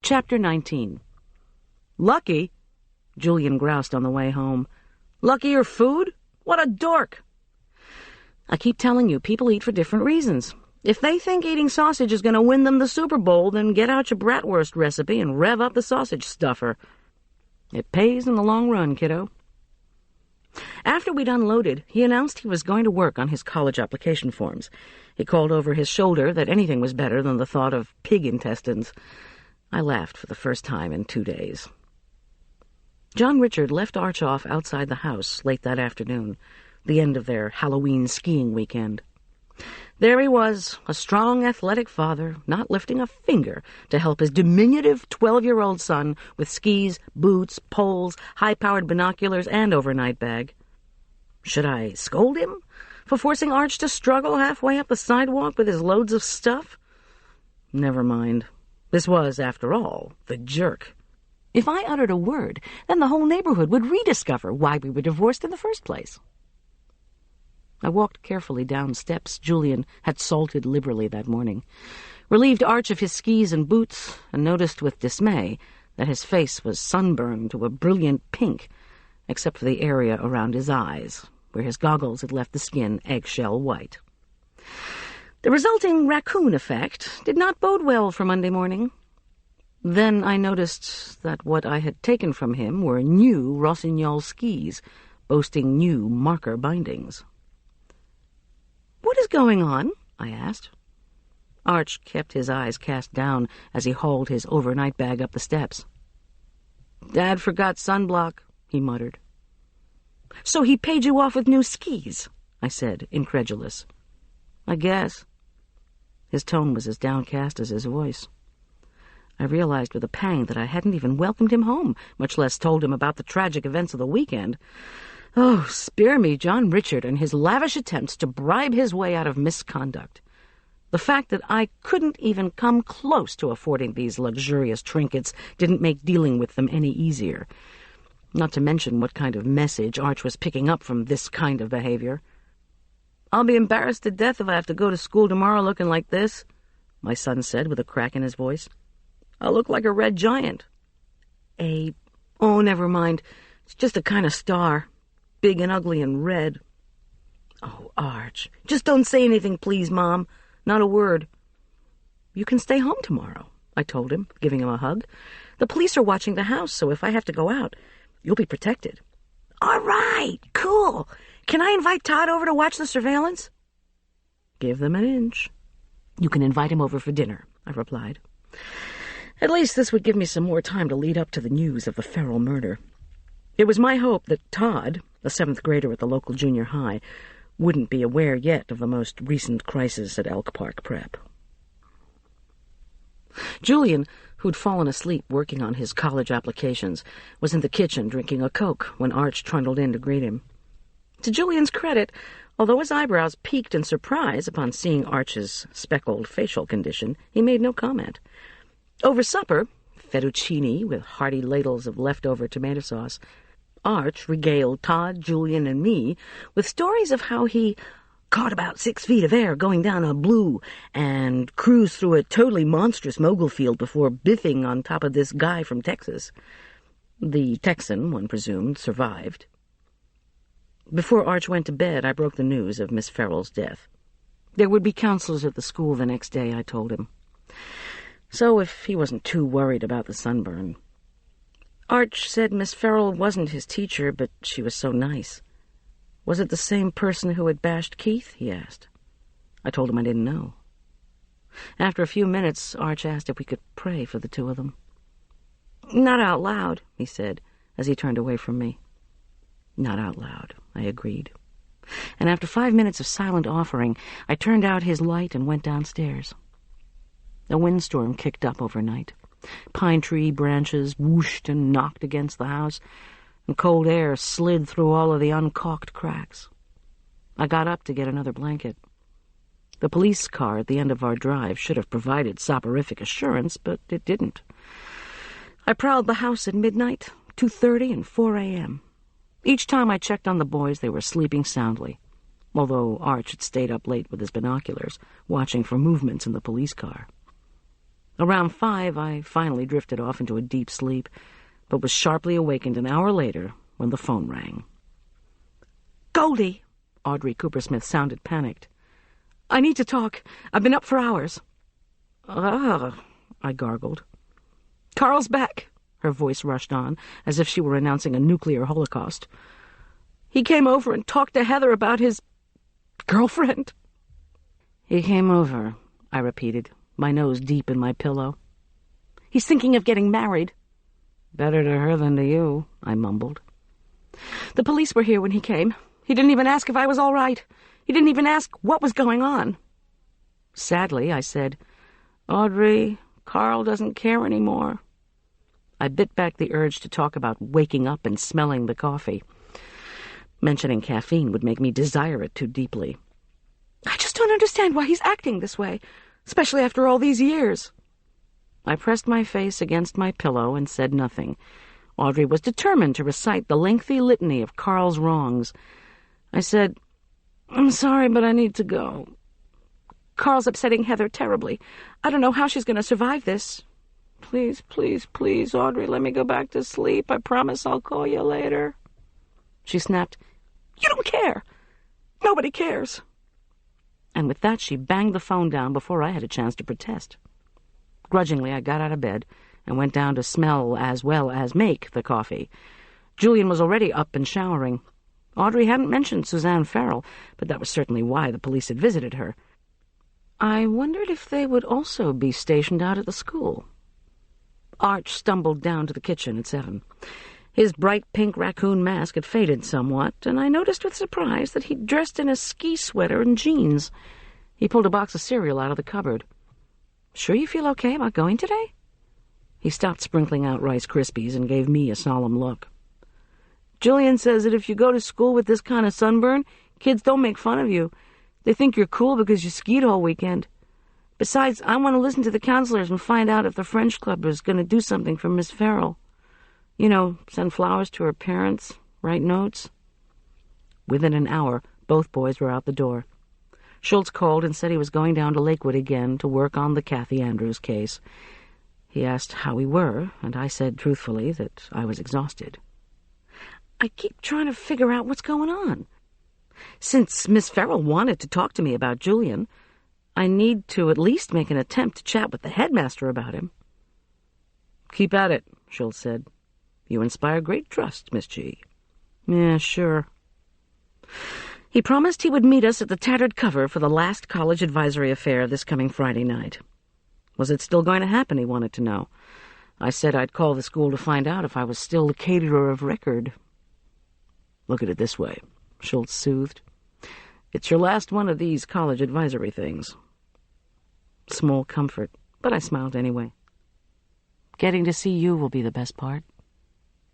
S3: Chapter 19. "Lucky?" Julian groused on the way home. "Luckier food? What a dork!" "I keep telling you, people eat for different reasons. If they think eating sausage is going to win them the Super Bowl, then get out your bratwurst recipe and rev up the sausage stuffer. It pays in the long run, kiddo." After we'd unloaded, he announced he was going to work on his college application forms. He called over his shoulder that anything was better than the thought of pig intestines. I laughed for the first time in 2 days. John Richard left Arch off outside the house late that afternoon, the end of their Halloween skiing weekend. There he was, a strong, athletic father, not lifting a finger to help his diminutive 12-year-old son with skis, boots, poles, high-powered binoculars, and overnight bag. Should I scold him for forcing Arch to struggle halfway up the sidewalk with his loads of stuff? Never mind. This was, after all, the jerk. If I uttered a word, then the whole neighborhood would rediscover why we were divorced in the first place. I walked carefully down steps Julian had salted liberally that morning, relieved Arch of his skis and boots, and noticed with dismay that his face was sunburned to a brilliant pink, except for the area around his eyes, where his goggles had left the skin eggshell white. The resulting raccoon effect did not bode well for Monday morning. Then I noticed that what I had taken from him were new Rossignol skis, boasting new marker bindings. "What is going on?" I asked. Arch kept his eyes cast down as he hauled his overnight bag up the steps. "Dad forgot sunblock," he muttered. "So he paid you off with new skis?" I said, incredulous. "I guess." His tone was as downcast as his voice. I realized with a pang that I hadn't even welcomed him home, much less told him about the tragic events of the weekend. Oh, spare me John Richard and his lavish attempts to bribe his way out of misconduct. The fact that I couldn't even come close to affording these luxurious trinkets didn't make dealing with them any easier. Not to mention what kind of message Arch was picking up from this kind of behavior. "I'll be embarrassed to death if I have to go to school tomorrow looking like this," my son said with a crack in his voice. "I'll look like a red giant." Oh, never mind. It's just a kind of star. Big and ugly and red." "Oh, Arch, just don't say anything, please, Mom. Not a word." "You can stay home tomorrow," I told him, giving him a hug. "The police are watching the house, so if I have to go out, you'll be protected." "All right, cool. Can I invite Todd over to watch the surveillance?" "Give them an inch." "You can invite him over for dinner," I replied. At least this would give me some more time to lead up to the news of the Ferrell murder. It was my hope that Todd, the 7th grader at the local junior high, wouldn't be aware yet of the most recent crisis at Elk Park Prep. Julian, who'd fallen asleep working on his college applications, was in the kitchen drinking a Coke when Arch trundled in to greet him. To Julian's credit, although his eyebrows peaked in surprise upon seeing Arch's speckled facial condition, he made no comment. Over supper, fettuccine with hearty ladles of leftover tomato sauce, Arch regaled Todd, Julian, and me with stories of how he caught about 6 feet of air going down a blue and cruised through a totally monstrous mogul field before biffing on top of this guy from Texas. The Texan, one presumed, survived. Before Arch went to bed, I broke the news of Miss Ferrell's death. There would be counselors at the school the next day, I told him. So if he wasn't too worried about the sunburn. Arch said Miss Ferrell wasn't his teacher, but she was so nice. Was it the same person who had bashed Keith? He asked. I told him I didn't know. After a few minutes, Arch asked if we could pray for the two of them. Not out loud, he said, as he turned away from me. Not out loud, I agreed. And after 5 minutes of silent offering, I turned out his light and went downstairs. A windstorm kicked up overnight. Pine tree branches whooshed and knocked against the house, and cold air slid through all of the uncaulked cracks. I got up to get another blanket. The police car at the end of our drive should have provided soporific assurance, but it didn't. I prowled the house at midnight, 2:30, and 4 a.m. Each time I checked on the boys, they were sleeping soundly, although Arch had stayed up late with his binoculars, watching for movements in the police car. Around 5, I finally drifted off into a deep sleep, but was sharply awakened an hour later when the phone rang. "Goldy!" Audrey Coopersmith sounded panicked. "I need to talk. I've been up for hours." I gargled. "Carl's back," her voice rushed on, as if she were announcing a nuclear holocaust. "He came over and talked to Heather about his girlfriend." "He came over," I repeated, my nose deep in my pillow. "He's thinking of getting married." "Better to her than to you," I mumbled. "The police were here when he came. He didn't even ask if I was all right. He didn't even ask what was going on." Sadly, I said, "Audrey, Carl doesn't care anymore." I bit back the urge to talk about waking up and smelling the coffee. Mentioning caffeine would make me desire it too deeply. "I just don't understand why he's acting this way, especially after all these years." I pressed my face against my pillow and said nothing. Audrey was determined to recite the lengthy litany of Carl's wrongs. I said, "I'm sorry, but I need to go. Carl's upsetting Heather terribly. I don't know how she's going to survive this. Please, please, please, Audrey, let me go back to sleep. I promise I'll call you later." She snapped, "You don't care. Nobody cares." And with that, she banged the phone down before I had a chance to protest. Grudgingly, I got out of bed and went down to smell as well as make the coffee. Julian was already up and showering. Audrey hadn't mentioned Suzanne Farrell, but that was certainly why the police had visited her. I wondered if they would also be stationed out at the school. Arch stumbled down to the kitchen at 7. His bright pink raccoon mask had faded somewhat, and I noticed with surprise that he'd dressed in a ski sweater and jeans. He pulled a box of cereal out of the cupboard. "Sure you feel okay about going today?" He stopped sprinkling out Rice Krispies and gave me a solemn look. "Julian says that if you go to school with this kind of sunburn, kids don't make fun of you. They think you're cool because you skied all weekend. Besides, I want to listen to the counselors and find out if the French club is going to do something for Miss Farrell. You know, send flowers to her parents, write notes." Within an hour, both boys were out the door. Schultz called and said he was going down to Lakewood again to work on the Kathy Andrews case. He asked how we were, and I said truthfully that I was exhausted. "I keep trying to figure out what's going on. Since Miss Farrell wanted to talk to me about Julian, I need to at least make an attempt to chat with the headmaster about him." "Keep at it," Schultz said. "You inspire great trust, Miss G." "Yeah, sure." He promised he would meet us at the tattered cover for the last college advisory affair this coming Friday night. Was it still going to happen, he wanted to know. I said I'd call the school to find out if I was still the caterer of record. "Look at it this way," Schultz soothed. "It's your last one of these college advisory things." Small comfort, but I smiled anyway. "Getting to see you will be the best part."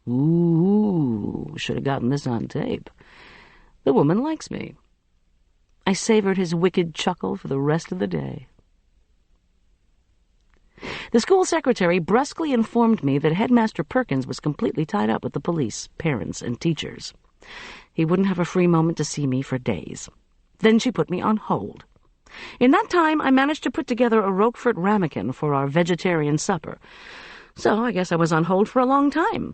S3: Ooh, should have gotten this on tape. The woman likes me. I savored his wicked chuckle for the rest of the day. The school secretary brusquely informed me that Headmaster Perkins was completely tied up with the police, parents, and teachers. He wouldn't have a free moment to see me for days. Then she put me on hold. In that time, I managed to put together a Roquefort ramekin for our vegetarian supper. So I guess I was on hold for a long time.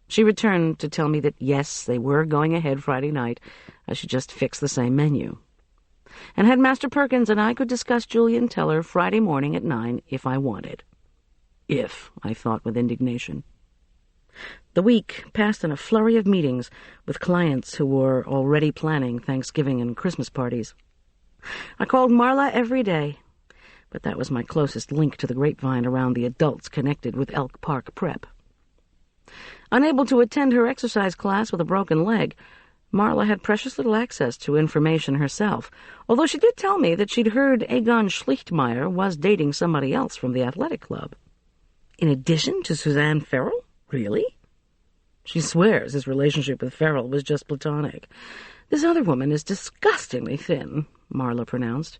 S3: She returned to tell me that, yes, they were going ahead Friday night. I should just fix the same menu. And Headmaster Perkins and I could discuss Julian Teller Friday morning at 9 if I wanted. If, I thought with indignation. The week passed in a flurry of meetings with clients who were already planning Thanksgiving and Christmas parties. I called Marla every day, but that was my closest link to the grapevine around the adults connected with Elk Park Prep. Unable to attend her exercise class with a broken leg, Marla had precious little access to information herself, although she did tell me that she'd heard Egon Schlichtmeyer was dating somebody else from the athletic club. In addition to Suzanne Farrell? Really? She swears his relationship with Farrell was just platonic. "This other woman is disgustingly thin," Marla pronounced.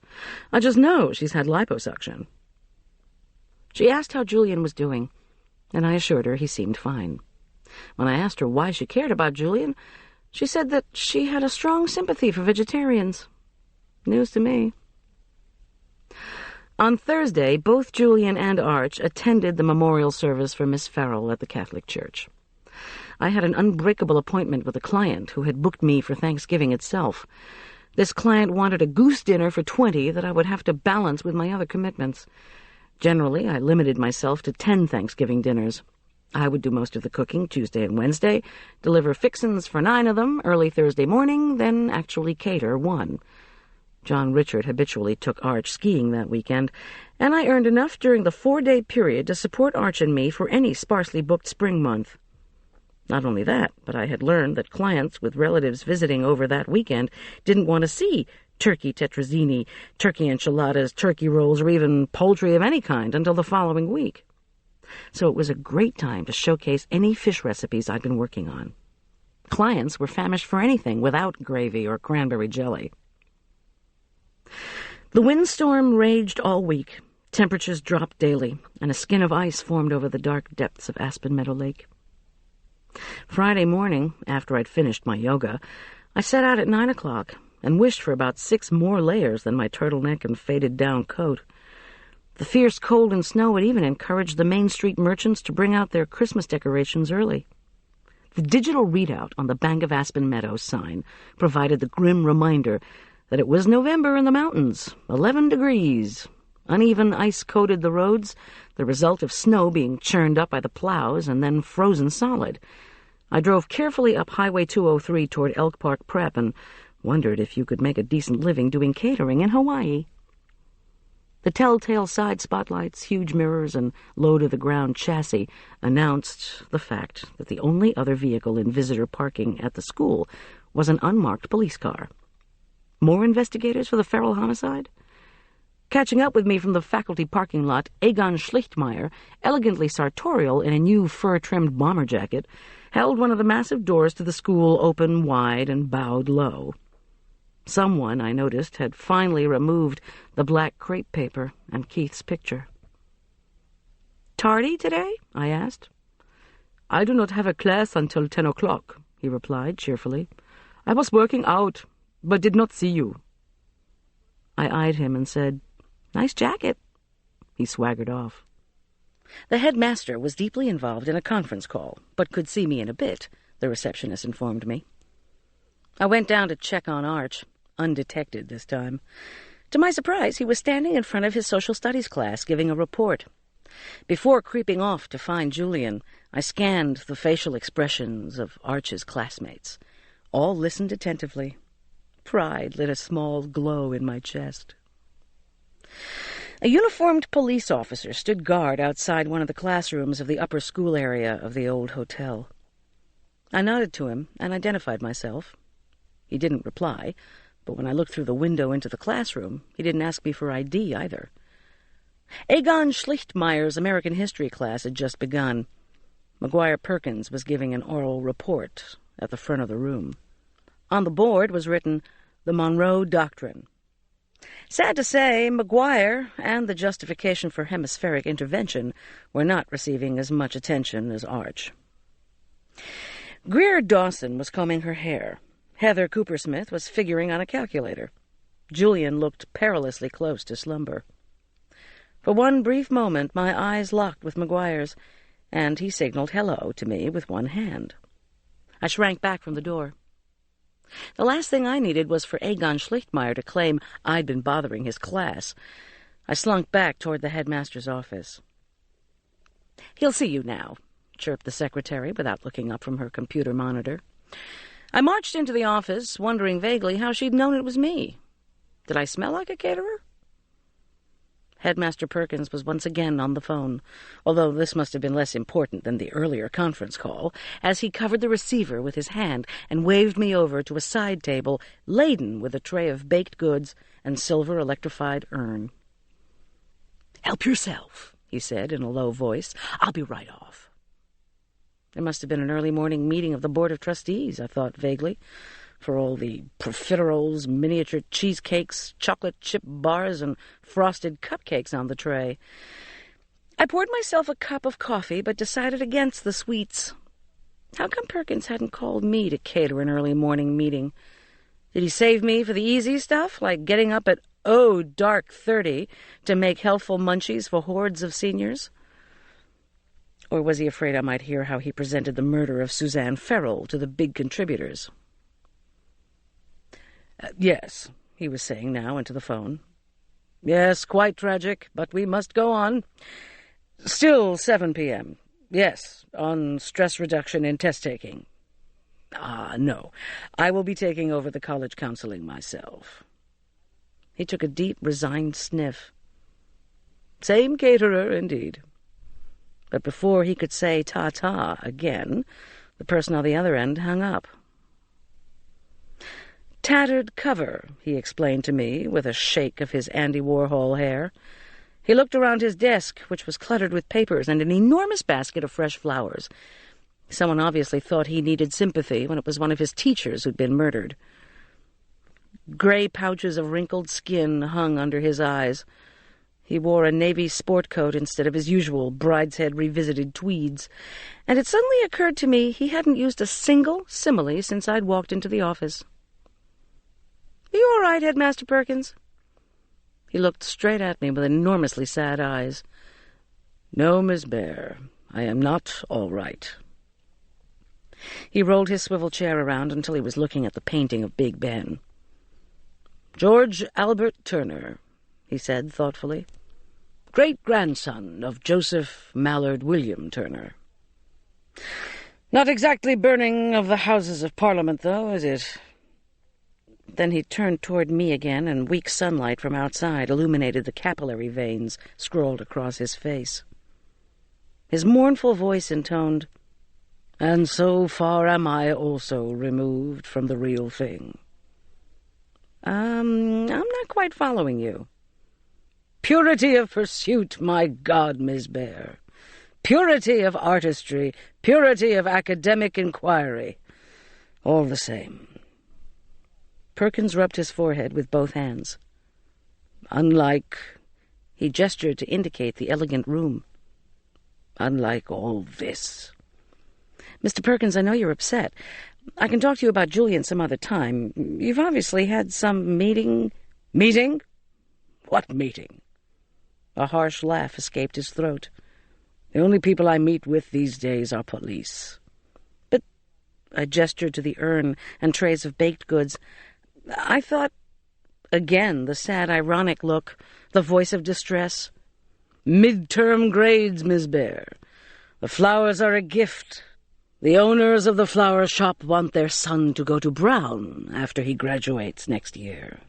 S3: "I just know she's had liposuction." She asked how Julian was doing, and I assured her he seemed fine. When I asked her why she cared about Julian, she said that she had a strong sympathy for vegetarians. News to me. On Thursday, both Julian and Arch attended the memorial service for Miss Farrell at the Catholic Church. I had an unbreakable appointment with a client who had booked me for Thanksgiving itself. This client wanted a goose dinner for 20 that I would have to balance with my other commitments. Generally, I limited myself to 10 Thanksgiving dinners. I would do most of the cooking Tuesday and Wednesday, deliver fixins for 9 of them early Thursday morning, then actually cater 1. John Richard habitually took Arch skiing that weekend, and I earned enough during the 4-day period to support Arch and me for any sparsely booked spring month. Not only that, but I had learned that clients with relatives visiting over that weekend didn't want to see turkey tetrazzini, turkey enchiladas, turkey rolls, or even poultry of any kind until the following week. So it was a great time to showcase any fish recipes I'd been working on. Clients were famished for anything without gravy or cranberry jelly. The windstorm raged all week. Temperatures dropped daily, and a skin of ice formed over the dark depths of Aspen Meadow Lake. Friday morning, after I'd finished my yoga, I set out at 9 o'clock and wished for about 6 more layers than my turtleneck and faded-down coat. The fierce cold and snow had even encouraged the Main Street merchants to bring out their Christmas decorations early. The digital readout on the Bank of Aspen Meadows sign provided the grim reminder that it was November in the mountains, 11 degrees, Uneven ice coated the roads, the result of snow being churned up by the plows and then frozen solid. I drove carefully up Highway 203 toward Elk Park Prep and wondered if you could make a decent living doing catering in Hawaii. The telltale side spotlights, huge mirrors, and low-to-the-ground chassis announced the fact that the only other vehicle in visitor parking at the school was an unmarked police car. More investigators for the Farrell homicide? Catching up with me from the faculty parking lot, Egon Schlichtmeyer, elegantly sartorial in a new fur-trimmed bomber jacket, held one of the massive doors to the school open wide and bowed low. Someone, I noticed, had finally removed the black crepe paper and Keith's picture. "Tardy today?" I asked. "I do not have a class until 10 o'clock, he replied cheerfully. "I was working out, but did not see you." I eyed him and said, "Nice jacket." He swaggered off. The headmaster was deeply involved in a conference call, but could see me in a bit, the receptionist informed me. I went down to check on Arch, undetected this time. To my surprise, he was standing in front of his social studies class, giving a report. Before creeping off to find Julian, I scanned the facial expressions of Arch's classmates. All listened attentively. Pride lit a small glow in my chest. A uniformed police officer stood guard outside one of the classrooms of the upper school area of the old hotel. I nodded to him and identified myself. He didn't reply, but when I looked through the window into the classroom, he didn't ask me for ID either. Egon Schlichtmeyer's American history class had just begun. McGuire Perkins was giving an oral report at the front of the room. On the board was written, "The Monroe Doctrine." Sad to say, McGuire and the justification for hemispheric intervention were not receiving as much attention as Arch. Greer Dawson was combing her hair. Heather Coopersmith was figuring on a calculator. Julian looked perilously close to slumber. For one brief moment my eyes locked with McGuire's, and he signaled hello to me with one hand. I shrank back from the door. The last thing I needed was for Egon Schlichtmeyer to claim I'd been bothering his class. I slunk back toward the headmaster's office. "He'll see you now," chirped the secretary without looking up from her computer monitor. I marched into the office, wondering vaguely how she'd known it was me. Did I smell like a caterer? Headmaster Perkins was once again on the phone, although this must have been less important than the earlier conference call, as he covered the receiver with his hand and waved me over to a side table laden with a tray of baked goods and silver electrified urn. "Help yourself," he said in a low voice. "I'll be right off." There must have been an early morning meeting of the Board of Trustees, I thought vaguely, for all the profiteroles, miniature cheesecakes, chocolate chip bars, and frosted cupcakes on the tray. I poured myself a cup of coffee, but decided against the sweets. How come Perkins hadn't called me to cater an early morning meeting? Did he save me for the easy stuff, like getting up at dark 30 to make healthful munchies for hordes of seniors? Or was he afraid I might hear how he presented the murder of Suzanne Farrell to the big contributors? "Yes," he was saying now into the phone. "Yes, quite tragic, but we must go on. Still 7 p.m. Yes, on stress reduction in test-taking. No, I will be taking over the college counseling myself." He took a deep, resigned sniff. Same caterer, indeed. But before he could say ta-ta again, the person on the other end hung up. "Tattered cover," he explained to me with a shake of his Andy Warhol hair. He looked around his desk, which was cluttered with papers and an enormous basket of fresh flowers. Someone obviously thought he needed sympathy when it was one of his teachers who'd been murdered. Gray pouches of wrinkled skin hung under his eyes. He wore a navy sport coat instead of his usual Brideshead Revisited tweeds, and it suddenly occurred to me he hadn't used a single simile since I'd walked into the office. "Are you all right, Headmaster Perkins?" He looked straight at me with enormously sad eyes. "No, Miss Bear, I am not all right." He rolled his swivel chair around until he was looking at the painting of Big Ben. "George Albert Turner," he said thoughtfully.
S2: great-grandson of Joseph Mallard William Turner. Not exactly burning of the Houses of Parliament, though, is it? Then he turned toward me again, and weak sunlight from outside illuminated the capillary veins scrawled across his face. His mournful voice intoned, "And so far am I also removed from the real thing." I'm not quite following you. Purity of pursuit, my God, Miss Bear. Purity of artistry, purity of academic inquiry. All the same. Perkins rubbed his forehead with both hands. Unlike, he gestured to indicate the elegant room. Unlike all this. Mr. Perkins, I know you're upset. I can talk to you about Julian some other time. You've obviously had some meeting. Meeting? What meeting? A harsh laugh escaped his throat. The only people I meet with these days are police. But I gestured to the urn and trays of baked goods. I thought, again, the sad, ironic look, the voice of distress. Midterm grades, Miss Bear. The flowers are a gift. The owners of the flower shop want their son to go to Brown after he graduates next year.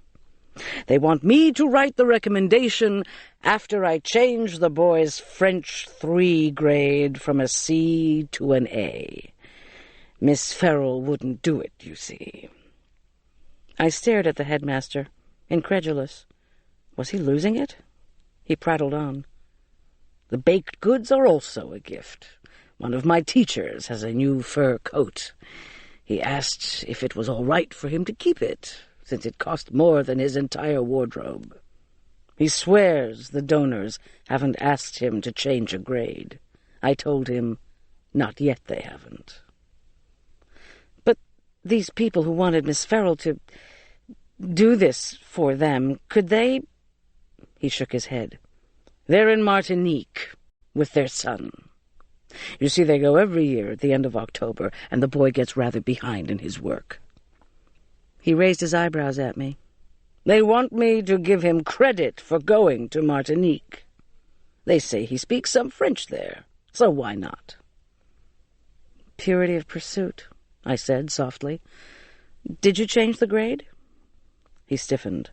S2: They want me to write the recommendation after I change the boy's French 3 grade from a C to an A. Miss Ferrell wouldn't do it, you see. I stared at the headmaster, incredulous. Was he losing it? He prattled on. The baked goods are also a gift. One of my teachers has a new fur coat. He asked if it was all right for him to keep it, since it cost more than his entire wardrobe. He swears the donors haven't asked him to change a grade. I told him, not yet they haven't. But these people who wanted Miss Ferrell to do this for them, could they? He shook his head. They're in Martinique with their son. You see, they go every year at the end of October, and the boy gets rather behind in his work. He raised his eyebrows at me. They want me to give him credit for going to Martinique. They say he speaks some French there, so why not? Purity of pursuit, I said softly. Did you change the grade? He stiffened.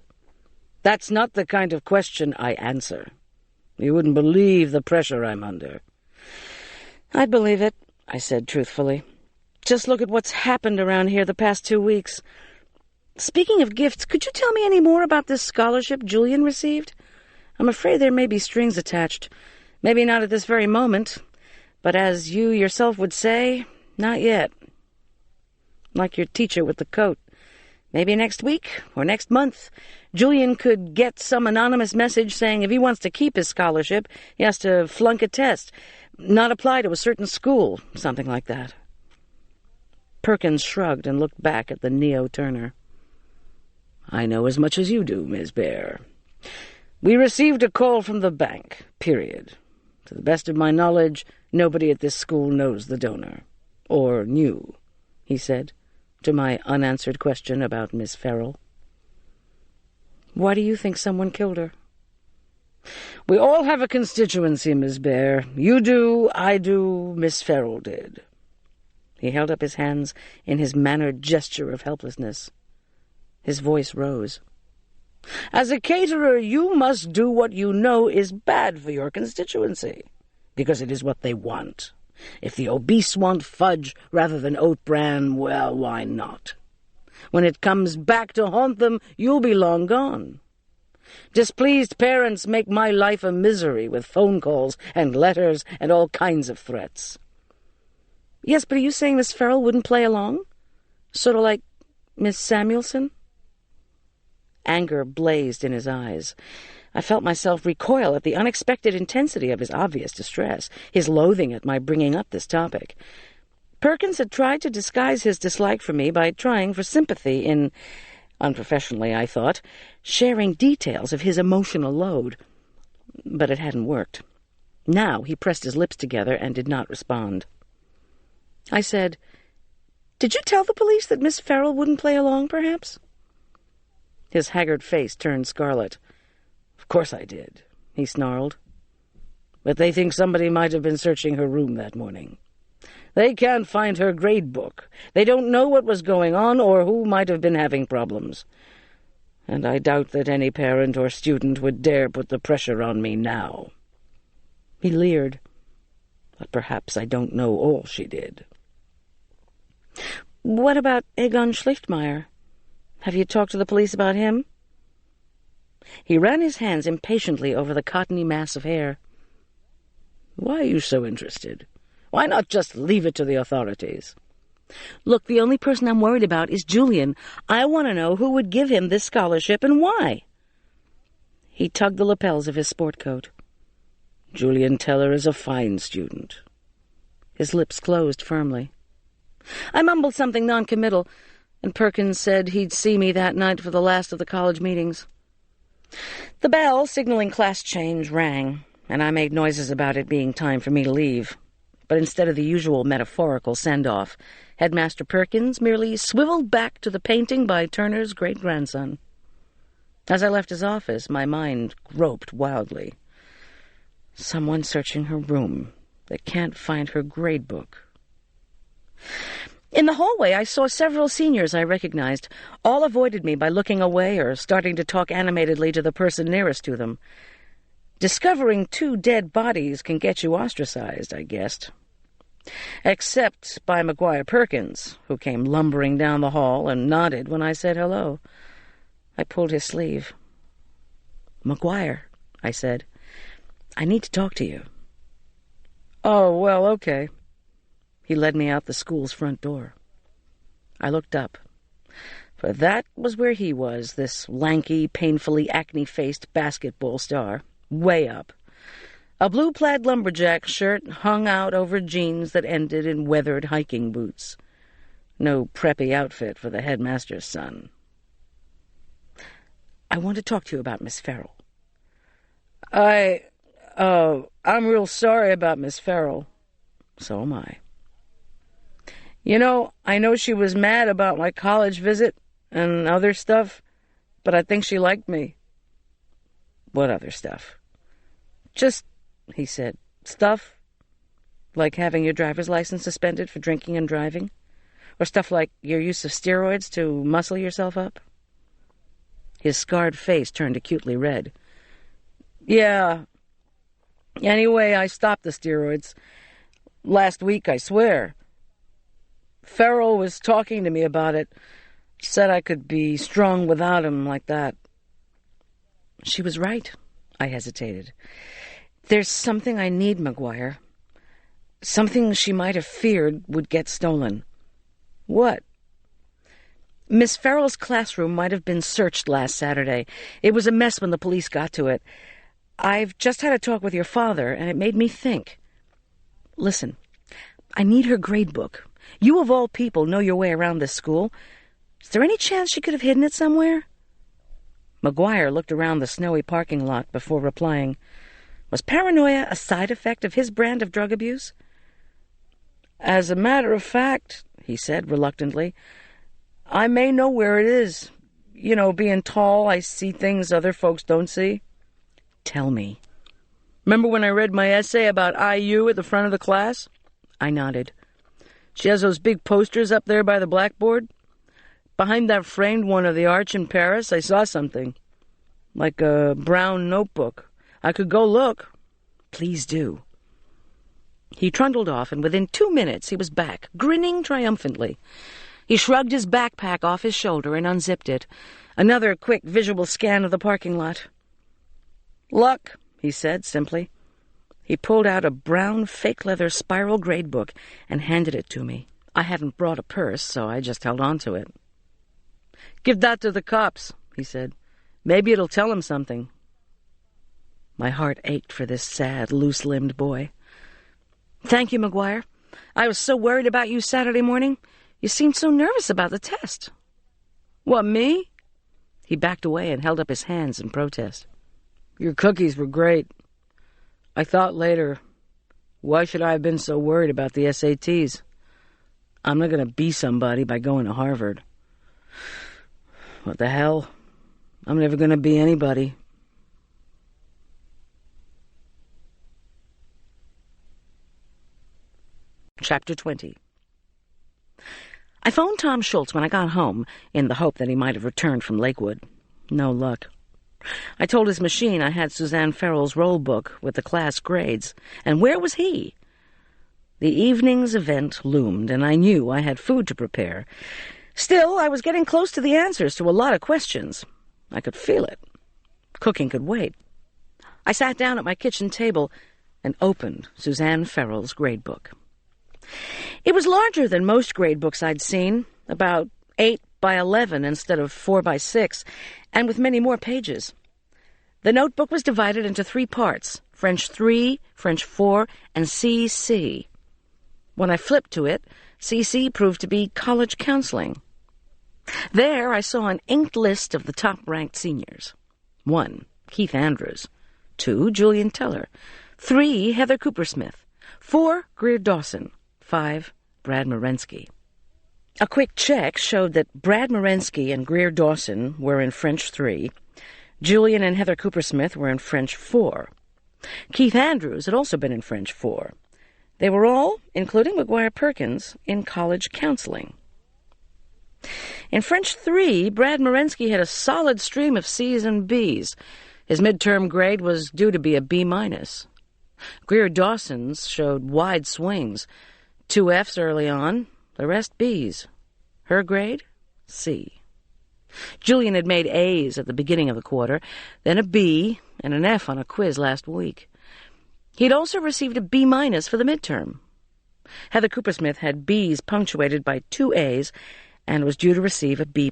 S2: That's not the kind of question I answer. You wouldn't believe the pressure I'm under. I'd believe it, I said truthfully. Just look at what's happened around here the past 2 weeks. Speaking of gifts, could you tell me any more about this scholarship Julian received? I'm afraid there may be strings attached. Maybe not at this very moment, but as you yourself would say, not yet. Like your teacher with the coat. Maybe next week or next month, Julian could get some anonymous message saying if he wants to keep his scholarship, he has to flunk a test, not apply to a certain school, something like that. Perkins shrugged and looked back at the Neo-Turner. I know as much as you do, Miss Bear. We received a call from the bank, period. To the best of my knowledge, nobody at this school knows the donor. Or knew, he said, to my unanswered question about Miss Ferrell. Why do you think someone killed her? We all have a constituency, Miss Bear. You do, I do, Miss Ferrell did. He held up his hands in his mannered gesture of helplessness. His voice rose. As a caterer, you must do what you know is bad for your constituency, because it is what they want. If the obese want fudge rather than oat bran, well, why not? When it comes back to haunt them, you'll be long gone. Displeased parents make my life a misery with phone calls and letters and all kinds of threats. Yes, but are you saying Miss Ferrell wouldn't play along? Sort of like Miss Samuelson? Anger blazed in his eyes. I felt myself recoil at the unexpected intensity of his obvious distress, his loathing at my bringing up this topic. Perkins had tried to disguise his dislike for me by trying for sympathy in, unprofessionally, I thought, sharing details of his emotional load. But it hadn't worked. Now he pressed his lips together and did not respond. I said, Did you tell the police that Miss Ferrell wouldn't play along, perhaps? His haggard face turned scarlet. Of course I did, he snarled. but they think somebody might have been searching her room that morning. They can't find her grade book. They don't know what was going on or who might have been having problems. And I doubt that any parent or student would dare put the pressure on me now." He leered. "But perhaps I don't know all she did."
S3: "What about Egon Schlichtmeyer? Have you talked to the police about him?"
S2: He ran his hands impatiently over the cottony mass of hair. "Why are you so interested? Why not just leave it to the authorities?"
S3: "Look, the only person I'm worried about is Julian. I want to know who would give him this scholarship and why." He tugged the lapels of his sport coat.
S2: "Julian Teller is a fine student."
S3: His lips closed firmly. I mumbled something noncommittal, and Perkins said he'd see me that night for the last of the college meetings. The bell, signaling class change, rang, and I made noises about it being time for me to leave. But instead of the usual metaphorical send-off, Headmaster Perkins merely swiveled back to the painting by Turner's great-grandson. As I left his office, my mind groped wildly. Someone searching her room that can't find her grade book. In the hallway, I saw several seniors I recognized. All avoided me by looking away or starting to talk animatedly to the person nearest to them. Discovering 2 dead bodies can get you ostracized, I guessed. Except by McGuire Perkins, who came lumbering down the hall and nodded when I said hello. I pulled his sleeve. "McGuire," I said, "I need to talk to you." "Oh, well, okay." He led me out the school's front door. I looked up, for that was where he was, this lanky, painfully acne-faced basketball star, way up. A blue plaid lumberjack shirt hung out over jeans that ended in weathered hiking boots. No preppy outfit for the headmaster's son. "I want to talk to you about Miss Farrell." I'm real sorry about Miss Farrell." "So am I." I know she was mad about my college visit and other stuff, but I think she liked me." "What other stuff?" "Just," he said, "stuff. Like having your driver's license suspended for drinking and driving. Or stuff like your use of steroids to muscle yourself up." His scarred face turned acutely red. "Yeah. Anyway, I stopped the steroids. Last week, I swear. Farrell was talking to me about it. Said I could be strong without him like that." "She was right." I hesitated. "There's something I need, McGuire. Something she might have feared would get stolen." "What?" "Miss Farrell's classroom might have been searched last Saturday. It was a mess when the police got to it. I've just had a talk with your father, and it made me think. Listen, I need her grade book. You, of all people, know your way around this school. Is there any chance she could have hidden it somewhere?" McGuire looked around the snowy parking lot before replying. Was paranoia a side effect of his brand of drug abuse? "As a matter of fact," he said reluctantly, "I may know where it is. Being tall, I see things other folks don't see." "Tell me." "Remember when I read my essay about IU at the front of the class?" I nodded. "She has those big posters up there by the blackboard. Behind that framed one of the arch in Paris, I saw something. Like a brown notebook. I could go look." "Please do." He trundled off, and within 2 minutes he was back, grinning triumphantly. He shrugged his backpack off his shoulder and unzipped it. Another quick visual scan of the parking lot. "Luck," he said simply. He pulled out a brown fake-leather spiral grade book and handed it to me. I hadn't brought a purse, so I just held on to it. "Give that to the cops," he said. "Maybe it'll tell them something." My heart ached for this sad, loose-limbed boy. "Thank you, McGuire. I was so worried about you Saturday morning. You seemed so nervous about the test." "What, me?" He backed away and held up his hands in protest. "Your cookies were great. I thought later, why should I have been so worried about the SATs? I'm not going to be somebody by going to Harvard. What the hell? I'm never going to be anybody."
S2: Chapter 20. I phoned Tom Schultz when I got home, in the hope that he might have returned from Lakewood. No luck. I told his machine I had Suzanne Farrell's roll book with the class grades, and where was he? The evening's event loomed, and I knew I had food to prepare. Still, I was getting close to the answers to a lot of questions. I could feel it. Cooking could wait. I sat down at my kitchen table and opened Suzanne Farrell's grade book. It was larger than most grade books I'd seen, about 8 by 11 instead of 4 by 6, and with many more pages. The notebook was divided into 3 parts, French 3, French 4, and CC. When I flipped to it, CC proved to be college counseling. There I saw an inked list of the top-ranked seniors. 1, Keith Andrews. 2, Julian Teller. 3, Heather Cooper-Smith. 4, Greer Dawson. 5, Brad Morensky. A quick check showed that Brad Morensky and Greer Dawson were in French 3. Julian and Heather Cooper-Smith were in French 4. Keith Andrews had also been in French 4. They were all, including McGuire Perkins, in college counseling. In French 3, Brad Morensky had a solid stream of C's and B's. His midterm grade was due to be a B-. Greer Dawson's showed wide swings. 2 F's early on, the rest B's. Her grade? C. Julian had made A's at the beginning of the quarter, then a B and an F on a quiz last week. He'd also received a B- for the midterm. Heather Cooper-Smith had B's punctuated by 2 A's and was due to receive a B+.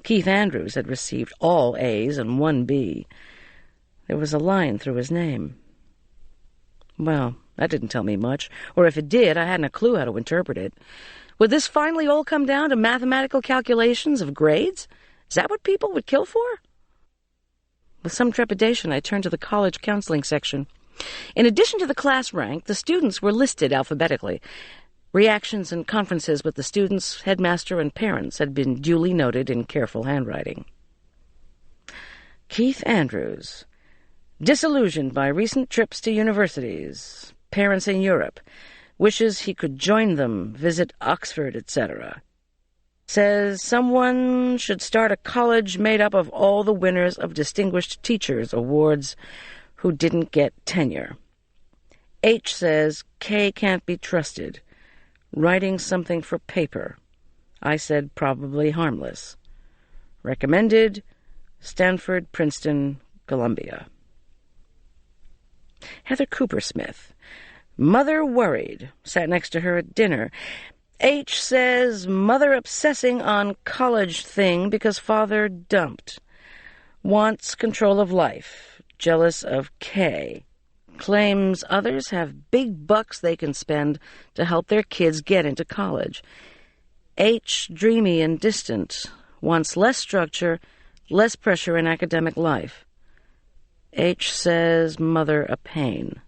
S2: Keith Andrews had received all A's and 1 B. There was a line through his name. Well, that didn't tell me much, or if it did, I hadn't a clue how to interpret it. Would this finally all come down to mathematical calculations of grades? Is that what people would kill for? With some trepidation, I turned to the college counseling section. In addition to the class rank, the students were listed alphabetically. Reactions and conferences with the students, headmaster, and parents had been duly noted in careful handwriting. Keith Andrews. Disillusioned by recent trips to universities. Parents in Europe. Wishes he could join them, visit Oxford, etc. Says someone should start a college made up of all the winners of Distinguished Teachers Awards who didn't get tenure. H says K can't be trusted. Writing something for paper. I said probably harmless. Recommended Stanford, Princeton, Columbia. Heather Cooper-Smith. Mother worried. Sat next to her at dinner. H says mother obsessing on college thing because father dumped. Wants control of life. Jealous of K. Claims others have big bucks they can spend to help their kids get into college. H dreamy and distant. Wants less structure, less pressure in academic life. H says mother a pain.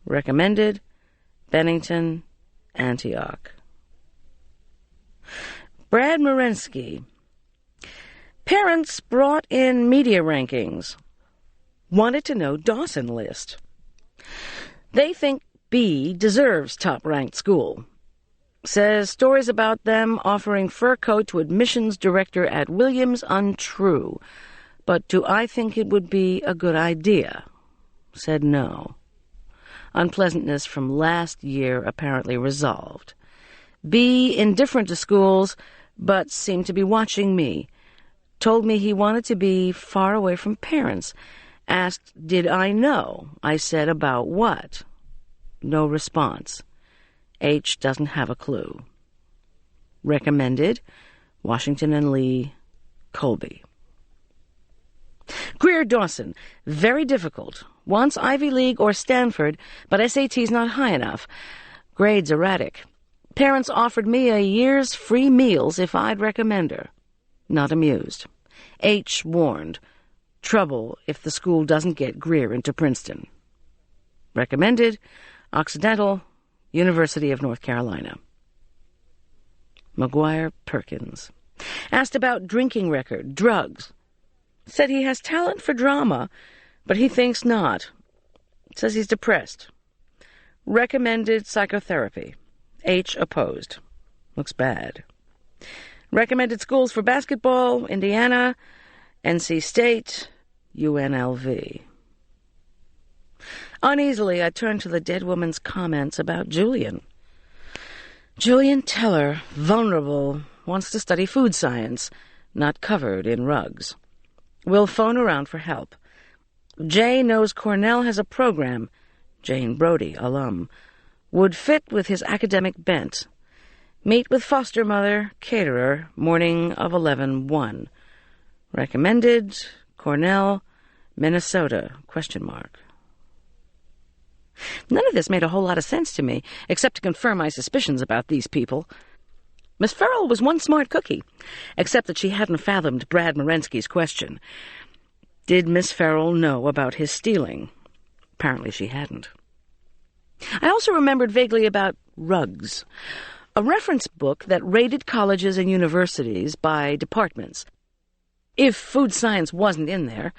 S2: Recommended Bennington, Antioch. Brad Morensky. Parents brought in media rankings. Wanted to know Dawson list. They think B deserves top-ranked school. Says stories about them offering fur coat to admissions director at Williams untrue. But do I think it would be a good idea? Said no. Unpleasantness from last year apparently resolved. B indifferent to schools, but seemed to be watching me. Told me he wanted to be far away from parents. Asked, did I know? I said, about what? No response. H doesn't have a clue. Recommended Washington and Lee, Colby. Greer Dawson. Very difficult. Wants Ivy League or Stanford, but SAT's not high enough. Grades erratic. Parents offered me a year's free meals if I'd recommend her. Not amused. H warned. Trouble if the school doesn't get Greer into Princeton. Recommended Occidental, University of North Carolina. McGuire Perkins. Asked about drinking record, drugs. Said he has talent for drama, but he thinks not. Says he's depressed. Recommended psychotherapy. H opposed. Looks bad. Recommended schools for basketball, Indiana, NC State, UNLV. Uneasily, I turned to the dead woman's comments about Julian. Julian Teller, vulnerable, wants to study food science, not covered in rugs. We'll phone around for help. Jay knows Cornell has a program, Jane Brody, alum, would fit with his academic bent. Meet with foster mother, caterer, morning of 11/1. Recommended, Cornell, Minnesota, ? None of this made a whole lot of sense to me, except to confirm my suspicions about these people. Miss Farrell was one smart cookie, except that she hadn't fathomed Brad Morensky's question. Did Miss Farrell know about his stealing? Apparently she hadn't. I also remembered vaguely about rugs, a reference book that rated colleges and universities by departments. If food science wasn't in there,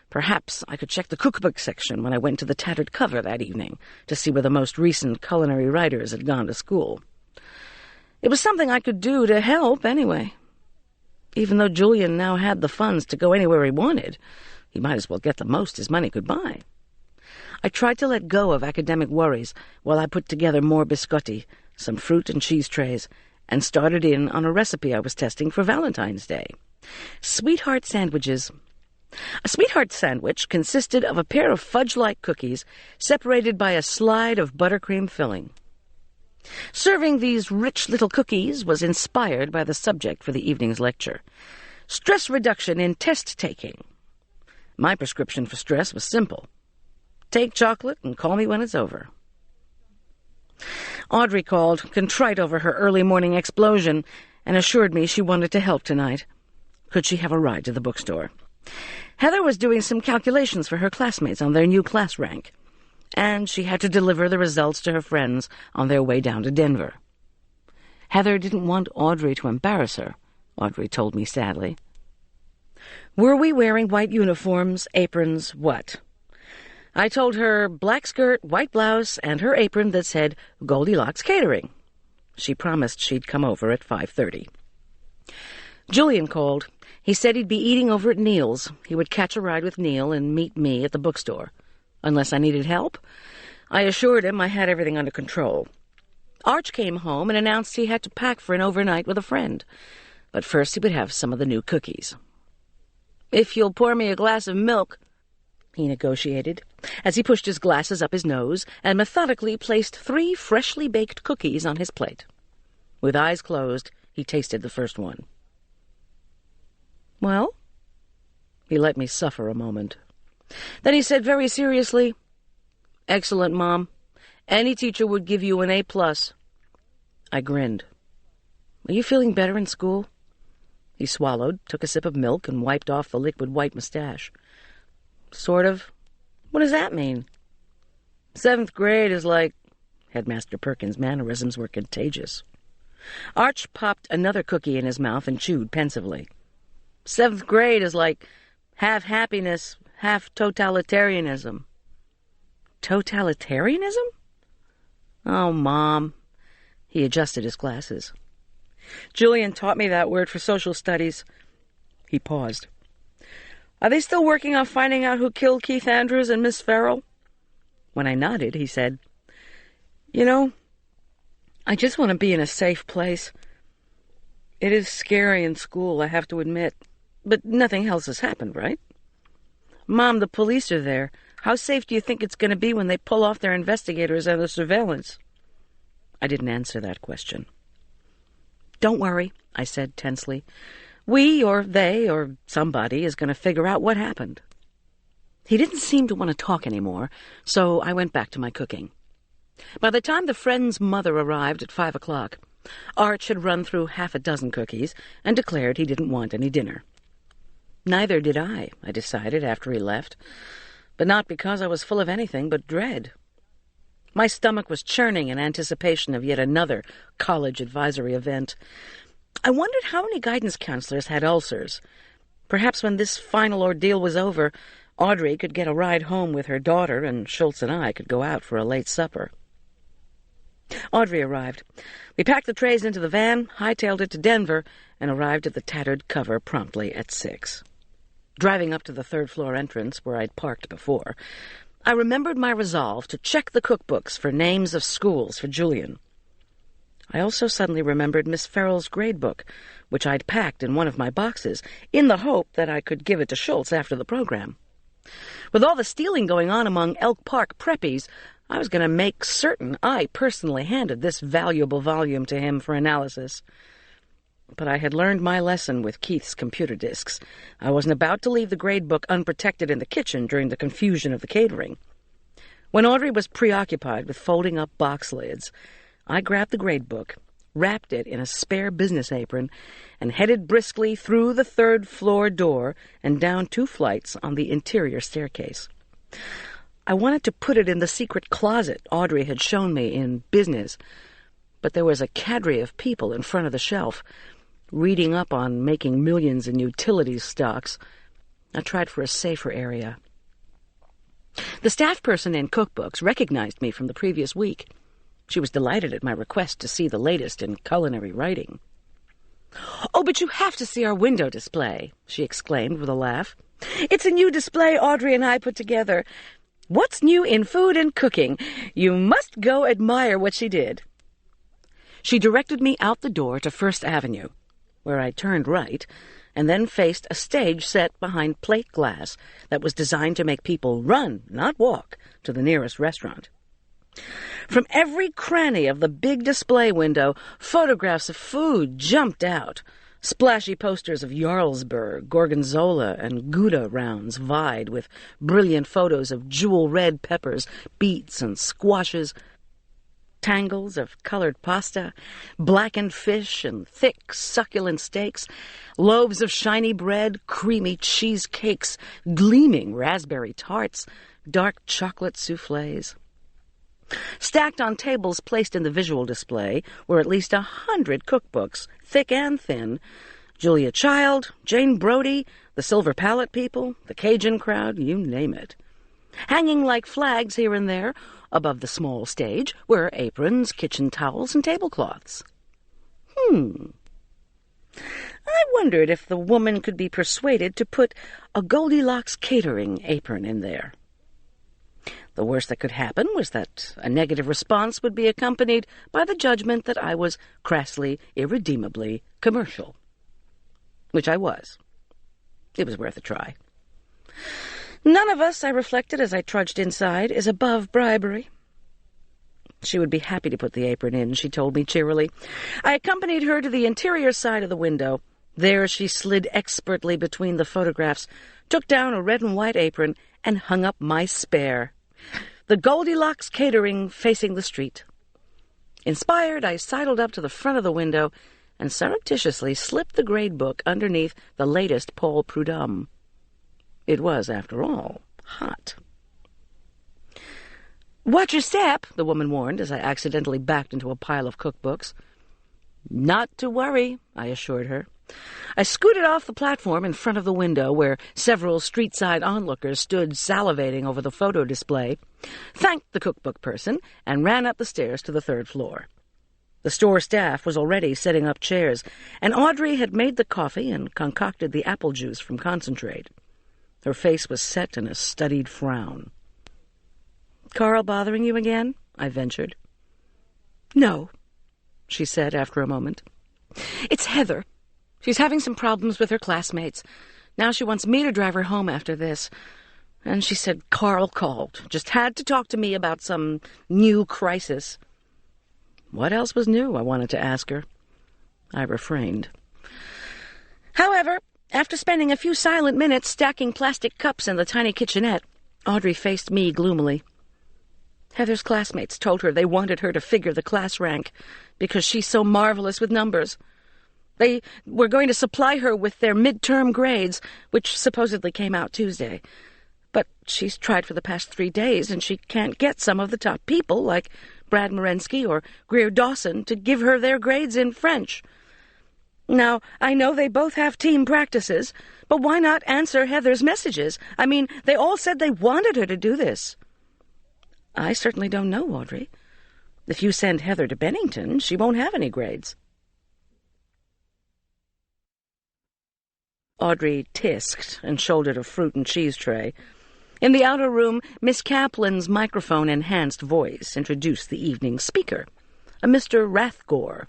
S2: perhaps I could check the cookbook section when I went to the tattered cover that evening to see where the most recent culinary writers had gone to school. It was something I could do to help, anyway. Even though Julian now had the funds to go anywhere he wanted, he might as well get the most his money could buy. I tried to let go of academic worries while I put together more biscotti, some fruit and cheese trays, and started in on a recipe I was testing for Valentine's Day. Sweetheart sandwiches. A sweetheart sandwich consisted of a pair of fudge-like cookies separated by a slide of buttercream filling. Serving these rich little cookies was inspired by the subject for the evening's lecture: stress reduction in test-taking. My prescription for stress was simple: take chocolate and call me when it's over. Audrey called, contrite over her early morning explosion, and assured me she wanted to help tonight. Could she have a ride to the bookstore? Heather was doing some calculations for her classmates on their new class rank, and she had to deliver the results to her friends on their way down to Denver. Heather didn't want Audrey to embarrass her, Audrey told me sadly. Were we wearing white uniforms, aprons, what? I told her black skirt, white blouse, and her apron that said Goldilocks Catering. She promised she'd come over at 5:30. Julian called. He said he'd be eating over at Neil's. He would catch a ride with Neil and meet me at the bookstore. Unless I needed help? I assured him I had everything under control. Arch came home and announced he had to pack for an overnight with a friend, but first he would have some of the new cookies. "If you'll pour me a glass of milk," he negotiated, as he pushed his glasses up his nose and methodically placed 3 freshly baked cookies on his plate. With eyes closed, he tasted the first one. "Well?" He let me suffer a moment. Then he said very seriously, "Excellent, Mom. Any teacher would give you an A+. I grinned. "Are you feeling better in school?" He swallowed, took a sip of milk, and wiped off the liquid white mustache. "Sort of. What does that mean?" "7th grade is like—" Headmaster Perkins' mannerisms were contagious. Arch popped another cookie in his mouth and chewed pensively. "7th grade is like half happiness, half totalitarianism." Totalitarianism? Oh, Mom. He adjusted his glasses. "Julian taught me that word for social studies." He paused. "Are they still working on finding out who killed Keith Andrews and Miss Farrell?" When I nodded, he said, "You know, I just want to be in a safe place. It is scary in school, I have to admit, but nothing else has happened, right? Mom, the police are there. How safe do you think it's going to be when they pull off their investigators and the surveillance?" I didn't answer that question. "Don't worry," I said tensely. "We, or they, or somebody is going to figure out what happened." He didn't seem to want to talk anymore, so I went back to my cooking. By the time the friend's mother arrived at 5 o'clock, Arch had run through half a dozen cookies and declared he didn't want any dinner. Neither did I decided after he left, but not because I was full of anything but dread. My stomach was churning in anticipation of yet another college advisory event. I wondered how many guidance counselors had ulcers. Perhaps when this final ordeal was over, Audrey could get a ride home with her daughter, and Schultz and I could go out for a late supper. Audrey arrived. We packed the trays into the van, hightailed it to Denver, and arrived at the tattered cover promptly at 6. Driving up to the third-floor entrance, where I'd parked before, I remembered my resolve to check the cookbooks for names of schools for Julian. I also suddenly remembered Miss Farrell's gradebook, which I'd packed in one of my boxes, in the hope that I could give it to Schultz after the program. With all the stealing going on among Elk Park preppies, I was going to make certain I personally handed this valuable volume to him for analysis. But I had learned my lesson with Keith's computer disks. I wasn't about to leave the gradebook unprotected in the kitchen during the confusion of the catering. When Audrey was preoccupied with folding up box lids, I grabbed the gradebook, wrapped it in a spare business apron, and headed briskly through the third-floor door and down 2 flights on the interior staircase. I wanted to put it in the secret closet Audrey had shown me in business, but there was a cadre of people in front of the shelf, reading up on making millions in utilities stocks. I tried for a safer area. The staff person in cookbooks recognized me from the previous week. She was delighted at my request to see the latest in culinary writing. "Oh, but you have to see our window display," she exclaimed with a laugh. "It's a new display Audrey and I put together. What's new in food and cooking? You must go admire what she did." She directed me out the door to First Avenue, where I turned right, and then faced a stage set behind plate glass that was designed to make people run, not walk, to the nearest restaurant. From every cranny of the big display window, photographs of food jumped out. Splashy posters of Jarlsberg, Gorgonzola, and Gouda rounds vied with brilliant photos of jewel-red peppers, beets, and squashes, tangles of colored pasta, blackened fish, and thick, succulent steaks, loaves of shiny bread, creamy cheesecakes, gleaming raspberry tarts, dark chocolate soufflés. Stacked on tables placed in the visual display were at least 100 cookbooks, thick and thin. Julia Child, Jane Brodie, the Silver Palette people, the Cajun crowd, you name it. Hanging like flags here and there, above the small stage, were aprons, kitchen towels, and tablecloths. I wondered if the woman could be persuaded to put a Goldilocks catering apron in there. The worst that could happen was that a negative response would be accompanied by the judgment that I was crassly, irredeemably commercial. Which I was. It was worth a try. None of us, I reflected as I trudged inside, is above bribery. She would be happy to put the apron in, she told me cheerily. I accompanied her to the interior side of the window. There she slid expertly between the photographs, took down a red and white apron, and hung up my spare. The Goldilocks catering facing the street. Inspired, I sidled up to the front of the window and surreptitiously slipped the gradebook underneath the latest Paul Prudhomme. It was, after all, hot. "Watch your step," the woman warned as I accidentally backed into a pile of cookbooks. "Not to worry," I assured her. I scooted off the platform in front of the window where several street-side onlookers stood salivating over the photo display, thanked the cookbook person, and ran up the stairs to the 3rd floor. The store staff was already setting up chairs, and Audrey had made the coffee and concocted the apple juice from concentrate. Her face was set in a studied frown. "Carl bothering you again?" I ventured. "No," she said after a moment. "It's Heather. She's having some problems with her classmates. Now she wants me to drive her home after this. And she said Carl called. Just had to talk to me about some new crisis." What else was new, I wanted to ask her. I refrained. However, after spending a few silent minutes stacking plastic cups in the tiny kitchenette, Audrey faced me gloomily. Heather's classmates told her they wanted her to figure the class rank because she's so marvelous with numbers. They were going to supply her with their midterm grades, which supposedly came out Tuesday. But she's tried for the past 3 days, and she can't get some of the top people, like Brad Morensky or Greer Dawson, to give her their grades in French. Now, I know they both have team practices, but why not answer Heather's messages? I mean, they all said they wanted her to do this. I certainly don't know, Audrey. If you send Heather to Bennington, she won't have any grades." Audrey tisked and shouldered a fruit and cheese tray. In the outer room, Miss Kaplan's microphone-enhanced voice introduced the evening's speaker, a Mr. Rathgore.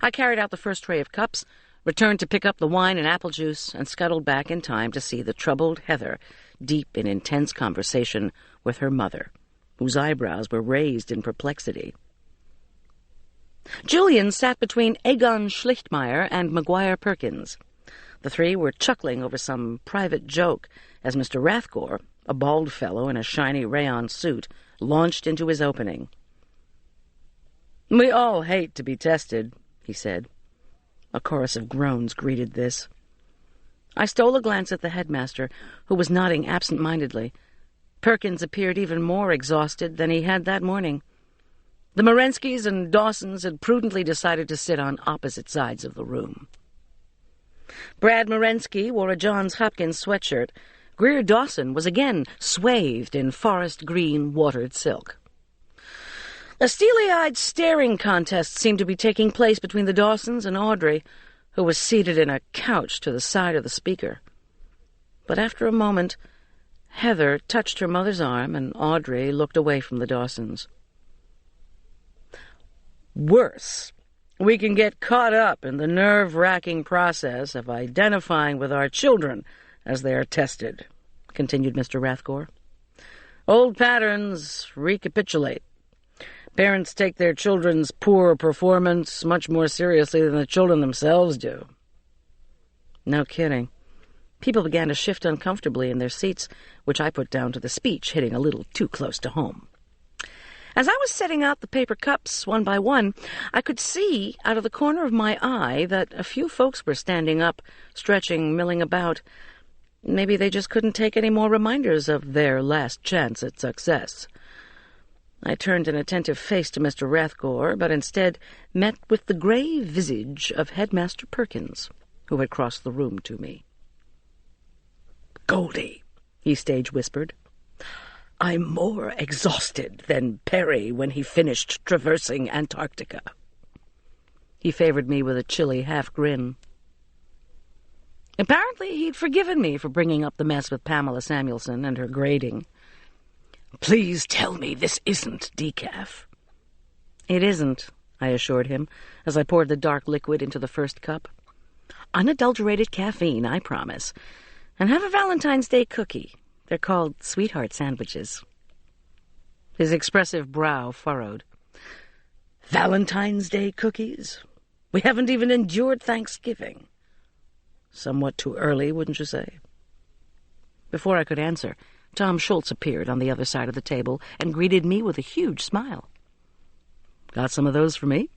S2: I carried out the first tray of cups, returned to pick up the wine and apple juice, and scuttled back in time to see the troubled Heather deep in intense conversation with her mother, whose eyebrows were raised in perplexity. Julian sat between Egon Schlichtmeyer and Maguire Perkins. The three were chuckling over some private joke as Mr. Rathgore, a bald fellow in a shiny rayon suit, launched into his opening. "We all hate to be tested," he said. A chorus of groans greeted this. I stole a glance at the headmaster, who was nodding absent-mindedly. Perkins appeared even more exhausted than he had that morning. The Morenskys and Dawsons had prudently decided to sit on opposite sides of the room. Brad Morensky wore a Johns Hopkins sweatshirt. Greer Dawson was again swathed in forest green watered silk. A steely-eyed staring contest seemed to be taking place between the Dawsons and Audrey, who was seated in a couch to the side of the speaker. But after a moment, Heather touched her mother's arm, and Audrey looked away from the Dawsons. "Worse, we can get caught up in the nerve-wracking process of identifying with our children as they are tested," continued Mr. Rathgore. "Old patterns recapitulate. Parents take their children's poor performance much more seriously than the children themselves do." No kidding. People began to shift uncomfortably in their seats, which I put down to the speech hitting a little too close to home. As I was setting out the paper cups one by one, I could see out of the corner of my eye that a few folks were standing up, stretching, milling about. Maybe they just couldn't take any more reminders of their last chance at success. I turned an attentive face to Mr. Rathgore, but instead met with the grave visage of Headmaster Perkins, who had crossed the room to me. "Goldy," he stage-whispered, "I'm more exhausted than Perry when he finished traversing Antarctica." He favored me with a chilly half-grin. Apparently he'd forgiven me for bringing up the mess with Pamela Samuelson and her grading. "Please tell me this isn't decaf." "It isn't," I assured him, as I poured the dark liquid into the first cup. "Unadulterated caffeine, I promise. And have a Valentine's Day cookie. They're called sweetheart sandwiches." His expressive brow furrowed. "Valentine's Day cookies? We haven't even endured Thanksgiving. Somewhat too early, wouldn't you say?" Before I could answer, Tom Schultz appeared on the other side of the table and greeted me with a huge smile. "Got some of those for me?"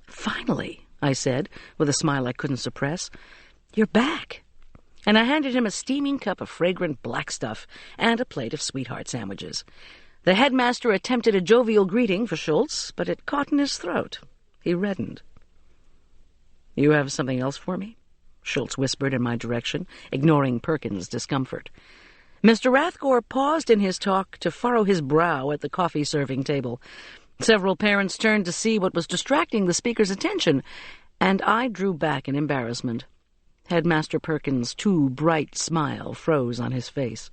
S2: "Finally," I said, with a smile I couldn't suppress. "You're back." And I handed him a steaming cup of fragrant black stuff and a plate of sweetheart sandwiches. The headmaster attempted a jovial greeting for Schultz, but it caught in his throat. He reddened. "You have something else for me?" Schultz whispered in my direction, ignoring Perkins' discomfort. Mr. Rathgore paused in his talk to furrow his brow at the coffee-serving table. Several parents turned to see what was distracting the speaker's attention, and I drew back in embarrassment. Headmaster Perkins' too bright smile froze on his face.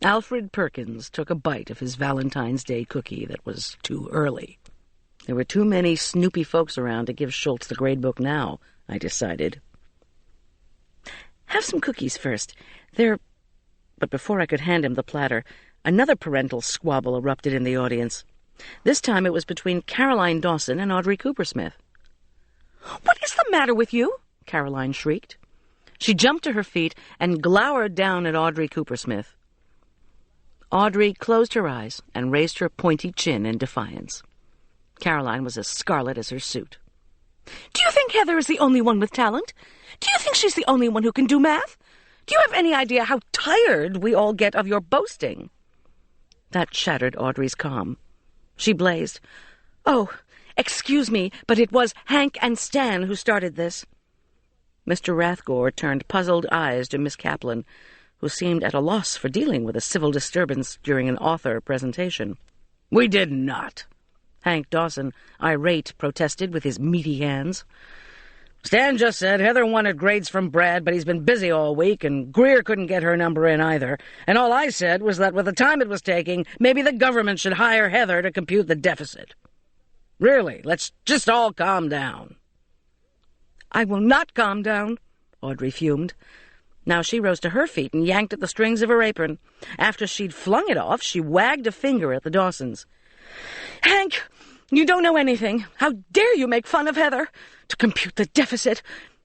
S2: Alfred Perkins took a bite of his Valentine's Day cookie that was too early. There were too many snoopy folks around to give Schultz the gradebook now, I decided. "Have some cookies first. They're—" But before I could hand him the platter, another parental squabble erupted in the audience. This time it was between Caroline Dawson and Audrey Coopersmith. "What is the matter with you?" Caroline shrieked. She jumped to her feet and glowered down at Audrey Coopersmith. Audrey closed her eyes and raised her pointy chin in defiance. Caroline was as scarlet as her suit. "Do you think Heather is the only one with talent? Do you think she's the only one who can do math? Do you have any idea how tired we all get of your boasting?" That shattered Audrey's calm. She blazed. "Oh, excuse me, but it was Hank and Stan who started this." Mr. Rathgore turned puzzled eyes to Miss Kaplan, who seemed at a loss for dealing with a civil disturbance during an author presentation. "We did not," Hank Dawson, irate, protested with his meaty hands. "Stan just said Heather wanted grades from Brad, but he's been busy all week, and Greer couldn't get her number in either. And all I said was that with the time it was taking, maybe the government should hire Heather to compute the deficit. Really, let's just all calm down."
S3: "I will not calm down," Audrey fumed. Now she rose to her feet and yanked at the strings of her apron. After she'd flung it off, she wagged a finger at the Dawsons. "Hank, you don't know anything. How dare you make fun of Heather? To compute the deficit.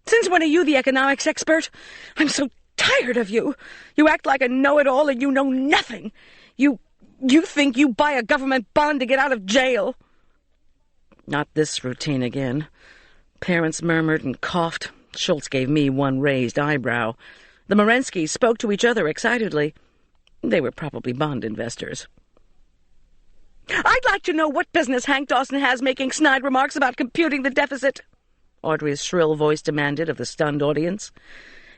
S3: Since when are you the economics expert? I'm so tired of you. You act like a know-it-all and you know nothing. You think you buy a government bond to get out of jail." Not this routine again. Parents murmured and coughed. Schultz gave me one raised eyebrow. The Morenskys spoke to each other excitedly. They were probably bond investors. "I'd like to know what business Hank Dawson has making snide remarks about computing the deficit," Audrey's shrill voice demanded of the stunned audience.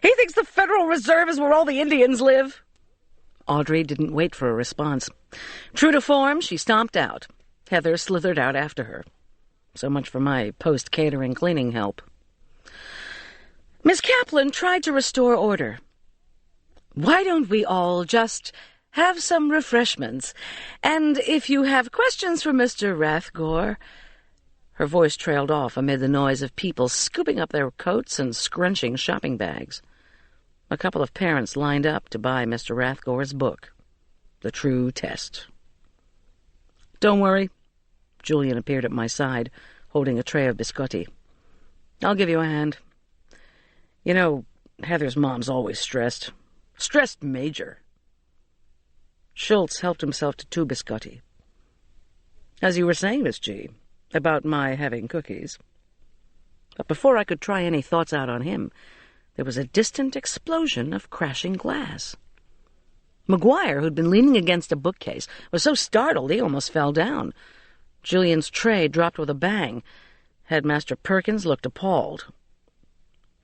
S3: "He thinks the Federal Reserve is where all the Indians live." Audrey didn't wait for a response. True to form, she stomped out. Heather slithered out after her. So much for my post-catering cleaning help. Miss Kaplan tried to restore order. "Why don't we all just have some refreshments? And if you have questions for Mr. Rathgore—" Her voice trailed off amid the noise of people scooping up their coats and scrunching shopping bags. A couple of parents lined up to buy Mr. Rathgore's book, The True Test. "Don't worry." Julian appeared at my side, holding a tray of biscotti. "I'll give you a hand. You know, Heather's mom's always stressed. Stressed major." Schultz helped himself to 2 biscotti. "As you were saying, Miss G, about my having cookies." But before I could try any thoughts out on him, there was a distant explosion of crashing glass. McGuire, who'd been leaning against a bookcase, was so startled he almost fell down. Julian's tray dropped with a bang. Headmaster Perkins looked appalled.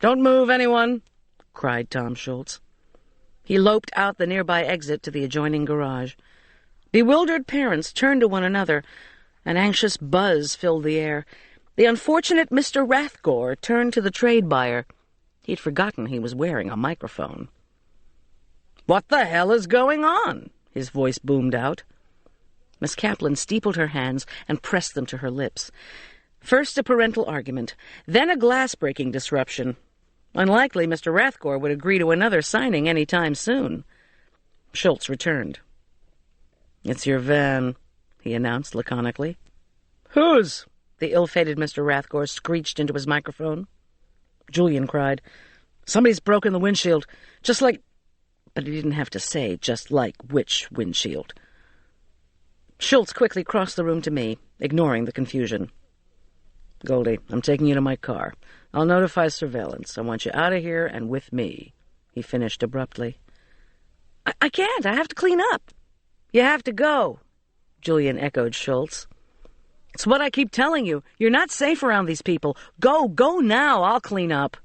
S3: "Don't move, anyone!" cried Tom Schultz. He loped out the nearby exit to the adjoining garage. Bewildered parents turned to one another. An anxious buzz filled the air. The unfortunate Mr. Rathgore turned to the trade buyer. He'd forgotten he was wearing a microphone. "What the hell is going on?" his voice boomed out. Miss Kaplan steepled her hands and pressed them to her lips. First a parental argument, then a glass-breaking disruption. Unlikely Mr. Rathgore would agree to another signing any time soon. Schultz returned. "It's your van," he announced laconically. "Whose?" the ill-fated Mr. Rathgore screeched into his microphone. Julian cried, "Somebody's broken the windshield, just like—" But he didn't have to say just like which windshield. Schultz quickly crossed the room to me, ignoring the confusion. "Goldy, I'm taking you to my car. I'll notify surveillance. I want you out of here and with me," he finished abruptly. I can't. I have to clean up." "You have to go," Julian echoed Schultz. "It's what I keep telling you. You're not safe around these people. Go now. I'll clean up."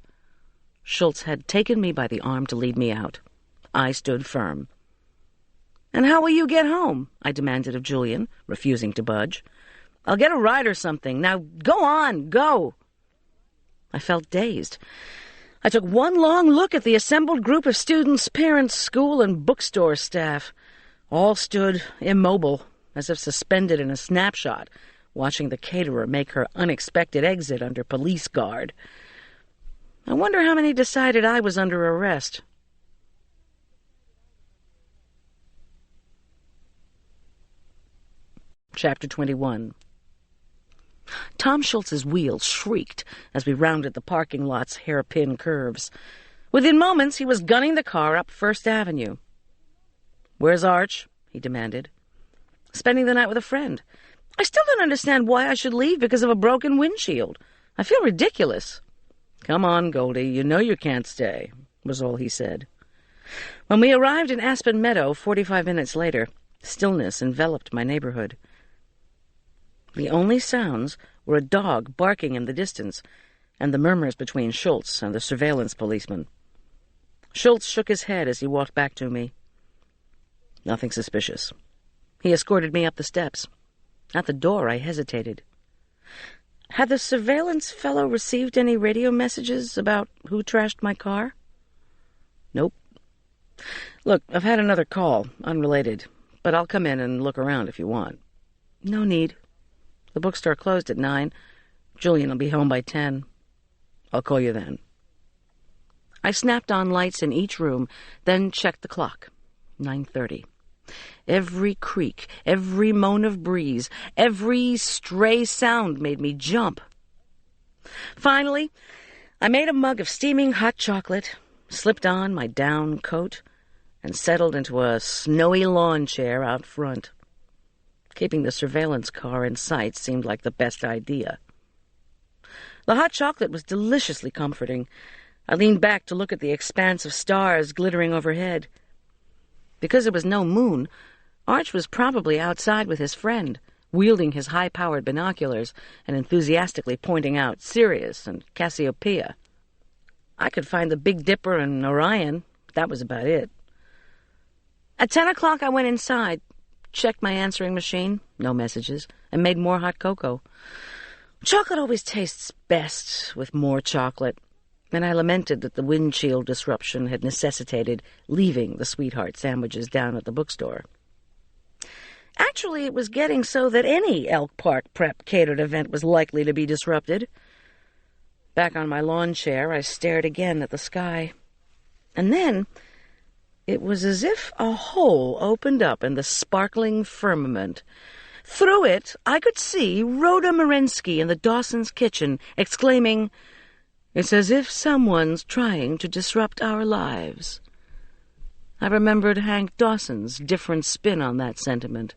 S3: Schultz had taken me by the arm to lead me out. I stood firm. "And how will you get home?" I demanded of Julian, refusing to budge. "I'll get a ride or something. Now go on, go." I felt dazed. I took one long look at the assembled group of students, parents, school, and bookstore staff. All stood immobile, as if suspended in a snapshot, watching the caterer make her unexpected exit under police guard. I wonder how many decided I was under arrest. Chapter 21. Tom Schultz's wheels shrieked as we rounded the parking lot's hairpin curves. Within moments, he was gunning the car up First Avenue. "Where's Arch?" he demanded. "Spending the night with a friend. I still don't understand why I should leave because of a broken windshield. I feel ridiculous." "Come on, Goldy, you know you can't stay," was all he said. When we arrived in Aspen Meadow 45 minutes later, stillness enveloped my neighborhood. The only sounds were a dog barking in the distance and the murmurs between Schultz and the surveillance policeman. Schultz shook his head as he walked back to me. "Nothing suspicious." He escorted me up the steps.
S2: At the door, I hesitated. Had the surveillance fellow received any radio messages about who trashed my car? Nope. Look, I've had another call, unrelated, but I'll come in and look around if you want. No need. The bookstore closed at 9. Julian will be home by 10. I'll call you then. I snapped on lights in each room, then checked the clock. 9:30. Every creak, every moan of breeze, every stray sound made me jump. Finally, I made a mug of steaming hot chocolate, slipped on my down coat, and settled into a snowy lawn chair out front. Keeping the surveillance car in sight seemed like the best idea. The hot chocolate was deliciously comforting. I leaned back to look at the expanse of stars glittering overhead. Because it was no moon, Arch was probably outside with his friend, wielding his high-powered binoculars and enthusiastically pointing out Sirius and Cassiopeia. I could find the Big Dipper and Orion, but that was about it. At 10 o'clock, I went inside, checked my answering machine, no messages, and made more hot cocoa. Chocolate always tastes best with more chocolate, and I lamented that the windshield disruption had necessitated leaving the sweetheart sandwiches down at the bookstore. Actually, it was getting so that any Elk Park Prep catered event was likely to be disrupted. Back on my lawn chair, I stared again at the sky. And then it was as if a hole opened up in the sparkling firmament. Through it, I could see Rhoda Marensky in the Dawsons' kitchen, exclaiming, "It's as if someone's trying to disrupt our lives." I remembered Hank Dawson's different spin on that sentiment.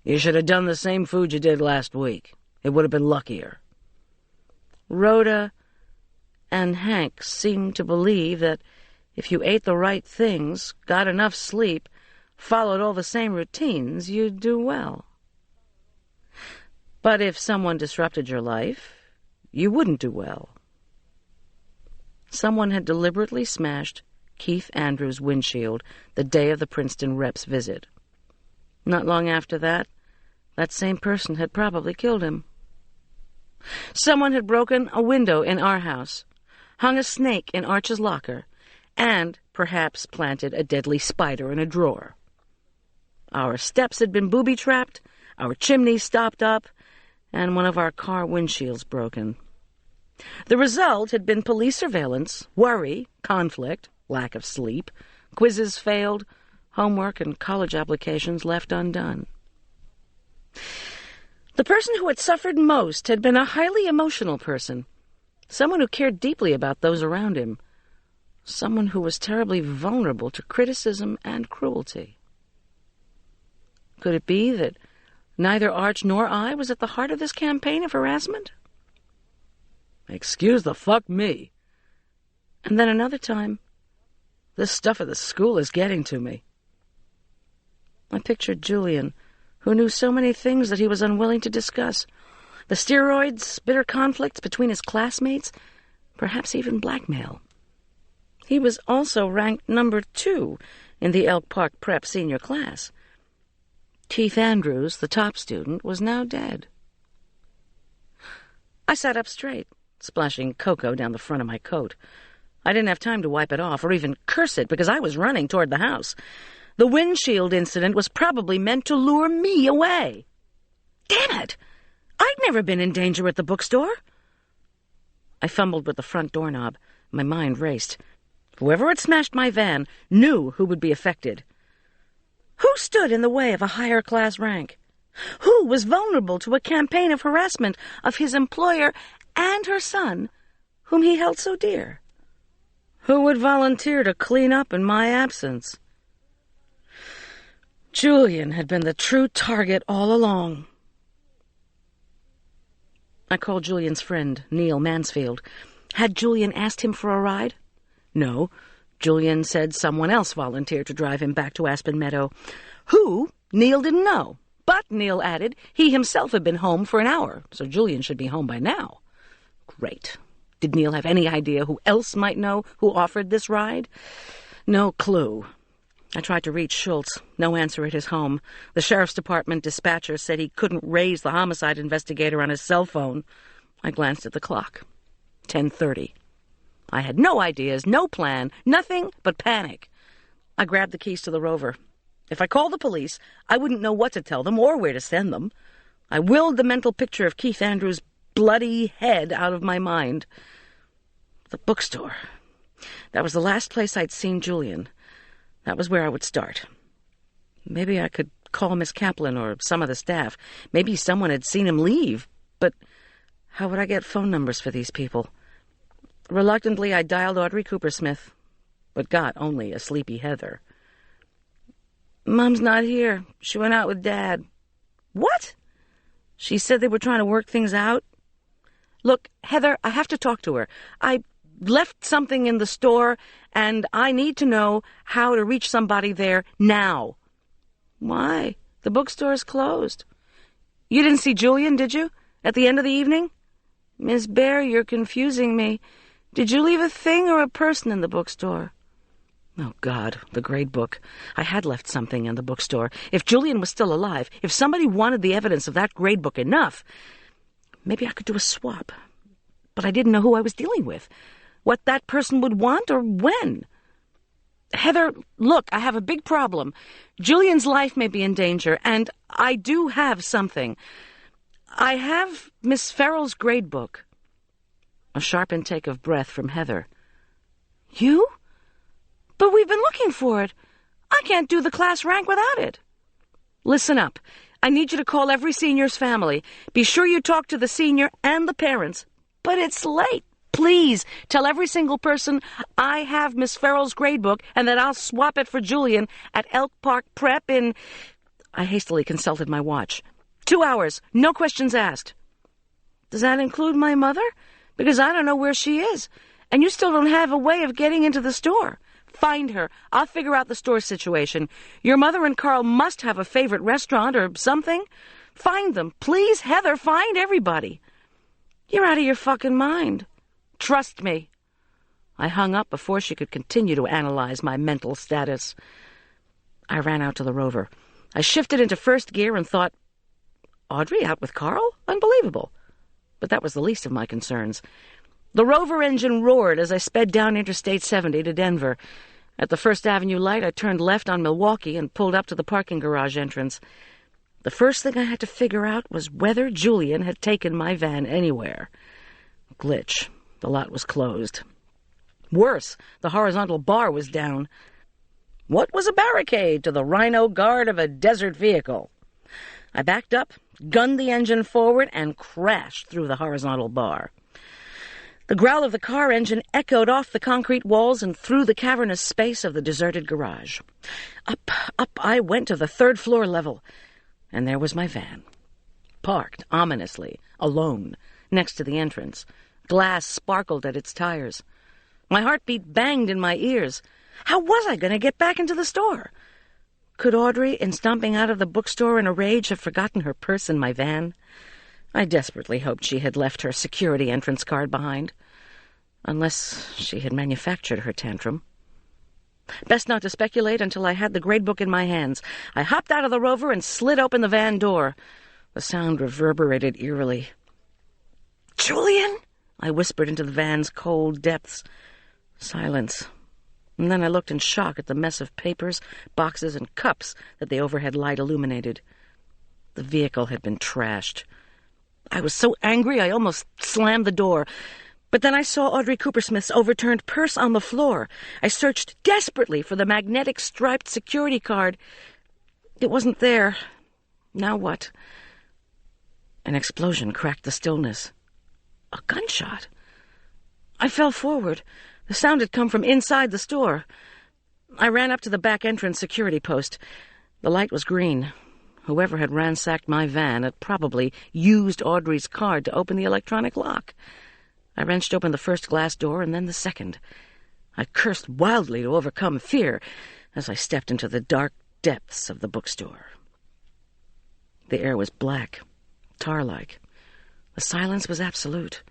S2: "You should have done the same food you did last week. It would have been luckier." Rhoda and Hank seemed to believe that if you ate the right things, got enough sleep, followed all the same routines, you'd do well. But if someone disrupted your life, you wouldn't do well. Someone had deliberately smashed Keith Andrews' windshield the day of the Princeton rep's visit. Not long after that, that same person had probably killed him. Someone had broken a window in our house, hung a snake in Arch's locker, and perhaps planted a deadly spider in a drawer. Our steps had been booby-trapped, our chimney stopped up, and one of our car windshields broken. The result had been police surveillance, worry, conflict, lack of sleep, quizzes failed, homework and college applications left undone. The person who had suffered most had been a highly emotional person, someone who cared deeply about those around him, someone who was terribly vulnerable to criticism and cruelty. Could it be that neither Arch nor I was at the heart of this campaign of harassment? "Excuse the fuck me." And then another time, "This stuff at the school is getting to me." I pictured Julian, who knew so many things that he was unwilling to discuss. The steroids, bitter conflicts between his classmates, perhaps even blackmail. He was also ranked number 2 in the Elk Park Prep senior class. Keith Andrews, the top student, was now dead. I sat up straight, splashing cocoa down the front of my coat. I didn't have time to wipe it off or even curse it because I was running toward the house. The windshield incident was probably meant to lure me away. Damn it! I'd never been in danger at the bookstore. I fumbled with the front doorknob. My mind raced. Whoever had smashed my van knew who would be affected. Who stood in the way of a higher-class rank? Who was vulnerable to a campaign of harassment of his employer and her son, whom he held so dear? Who would volunteer to clean up in my absence? Julian had been the true target all along. I called Julian's friend, Neil Mansfield. Had Julian asked him for a ride? No. Julian said someone else volunteered to drive him back to Aspen Meadow. Who? Neil didn't know. But, Neil added, he himself had been home for an hour, so Julian should be home by now. Great. Did Neil have any idea who else might know who offered this ride? No clue. I tried to reach Schultz. No answer at his home. The sheriff's department dispatcher said he couldn't raise the homicide investigator on his cell phone. I glanced at the clock. 10:30. I had no ideas, no plan, nothing but panic. I grabbed the keys to the Rover. If I called the police, I wouldn't know what to tell them or where to send them. I willed the mental picture of Keith Andrews' bloody head out of my mind. The bookstore. That was the last place I'd seen Julian. That was where I would start. Maybe I could call Miss Kaplan or some of the staff. Maybe someone had seen him leave. But how would I get phone numbers for these people? Reluctantly, I dialed Audrey Coopersmith, but got only a sleepy Heather. Mom's not here. She went out with Dad. What? She said they were trying to work things out? Look, Heather, I have to talk to her. I left something in the store, and I need to know how to reach somebody there now. Why? The bookstore's closed. You didn't see Julian, did you? At the end of the evening? Miss Bear, you're confusing me. Did you leave a thing or a person in the bookstore? Oh, God, the grade book. I had left something in the bookstore. If Julian was still alive, if somebody wanted the evidence of that grade book enough, maybe I could do a swap. But I didn't know who I was dealing with, what that person would want or when. Heather, look, I have a big problem. Julian's life may be in danger, and I do have something. I have Miss Farrell's grade book. A sharp intake of breath from Heather. You? But we've been looking for it. I can't do the class rank without it. Listen up. I need you to call every senior's family. Be sure you talk to the senior and the parents. But it's late. Please, tell every single person I have Miss Farrell's grade book and that I'll swap it for Julian at Elk Park Prep in... I hastily consulted my watch. 2 hours, no questions asked. Does that include my mother? Because I don't know where she is, and you still don't have a way of getting into the store. Find her. I'll figure out the store situation. Your mother and Carl must have a favorite restaurant or something. Find them. Please, Heather, find everybody. You're out of your fucking mind. Trust me. I hung up before she could continue to analyze my mental status. I ran out to the Rover. I shifted into first gear and thought, Audrey out with Carl? Unbelievable. But that was the least of my concerns. The Rover engine roared as I sped down Interstate 70 to Denver. At the First Avenue light, I turned left on Milwaukee and pulled up to the parking garage entrance. The first thing I had to figure out was whether Julian had taken my van anywhere. Glitch. The lot was closed. Worse, the horizontal bar was down. What was a barricade to the rhino guard of a desert vehicle? I backed up, gunned the engine forward, and crashed through the horizontal bar. The growl of the car engine echoed off the concrete walls and through the cavernous space of the deserted garage. Up I went to the third-floor level, and there was my van, parked ominously, alone, next to the entrance. Glass sparkled at its tires. My heartbeat banged in my ears. How was I going to get back into the store? Could Audrey, in stomping out of the bookstore in a rage, have forgotten her purse in my van? I desperately hoped she had left her security entrance card behind. Unless she had manufactured her tantrum. Best not to speculate until I had the grade book in my hands. I hopped out of the Rover and slid open the van door. The sound reverberated eerily. Julian? I whispered into the van's cold depths. Silence. And then I looked in shock at the mess of papers, boxes, and cups that the overhead light illuminated. The vehicle had been trashed. I was so angry I almost slammed the door. But then I saw Audrey Coopersmith's overturned purse on the floor. I searched desperately for the magnetic striped security card. It wasn't there. Now what? An explosion cracked the stillness. A gunshot. I fell forward. The sound had come from inside the store. I ran up to the back entrance security post. The light was green. Whoever had ransacked my van had probably used Audrey's card to open the electronic lock. I wrenched open the first glass door and then the second. I cursed wildly to overcome fear as I stepped into the dark depths of the bookstore. The air was black, tar-like. The silence was absolute.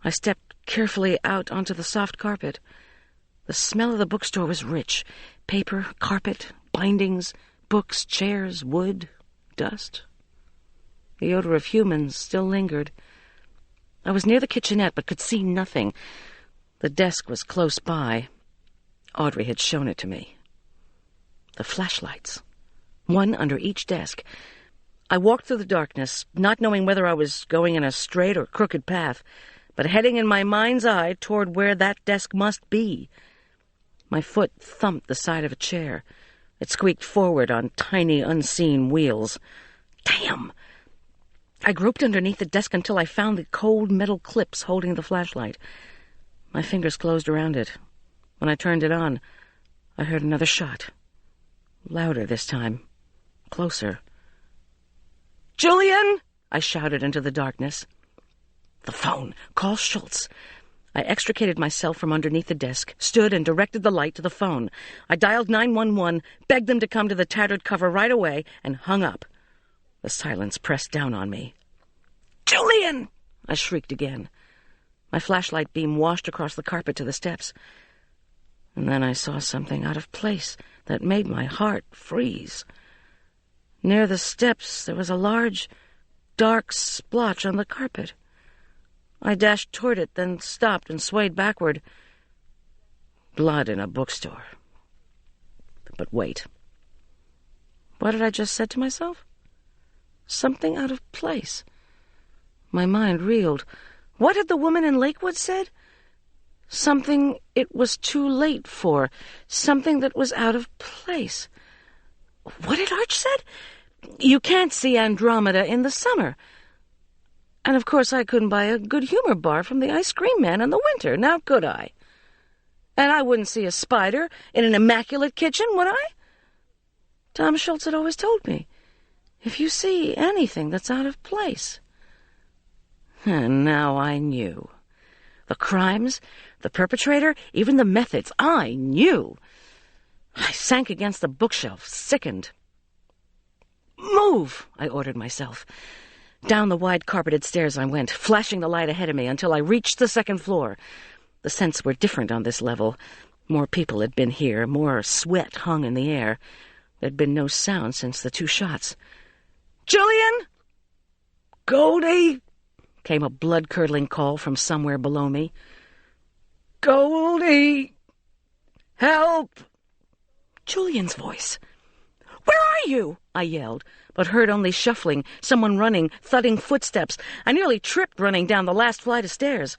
S2: I stepped carefully out onto the soft carpet. The smell of the bookstore was rich, paper, carpet, bindings, books, chairs, wood, dust. The odor of humans still lingered. I was near the kitchenette, but could see nothing. The desk was close by. Audrey had shown it to me. The flashlights, one under each desk. I walked through the darkness, not knowing whether I was going in a straight or crooked path, but heading in my mind's eye toward where that desk must be. My foot thumped the side of a chair. It squeaked forward on tiny, unseen wheels. Damn! I groped underneath the desk until I found the cold metal clips holding the flashlight. My fingers closed around it. When I turned it on, I heard another shot. Louder this time. Closer. "Julian!" I shouted into the darkness. The phone. Call Schultz. I extricated myself from underneath the desk, stood and directed the light to the phone. I dialed 911, begged them to come to the tattered cover right away, and hung up. The silence pressed down on me. "Julian!" I shrieked again. My flashlight beam washed across the carpet to the steps. And then I saw something out of place that made my heart freeze. Near the steps there was a large, dark splotch on the carpet. I dashed toward it, then stopped and swayed backward. Blood in a bookstore. But wait. What had I just said to myself? Something out of place. My mind reeled. What had the woman in Lakewood said? Something it was too late for. Something that was out of place. What had Arch said? You can't see Andromeda in the summer. And of course I couldn't buy a good humor bar from the ice cream man in the winter, now could I? And I wouldn't see a spider in an immaculate kitchen, would I? Tom Schultz had always told me, if you see anything that's out of place. And now I knew. The crimes, the perpetrator, even the methods, I knew. I sank against the bookshelf, sickened. "Move!" I ordered myself. Down the wide carpeted stairs I went, flashing the light ahead of me until I reached the second floor. The scents were different on this level. More people had been here, more sweat hung in the air. There'd been no sound since the 2 shots. "Julian!" "Goldy!" came a blood-curdling call from somewhere below me. "Goldy! Help!" Julian's voice. "Where are you?" I yelled, but heard only shuffling, someone running, thudding footsteps. I nearly tripped running down the last flight of stairs.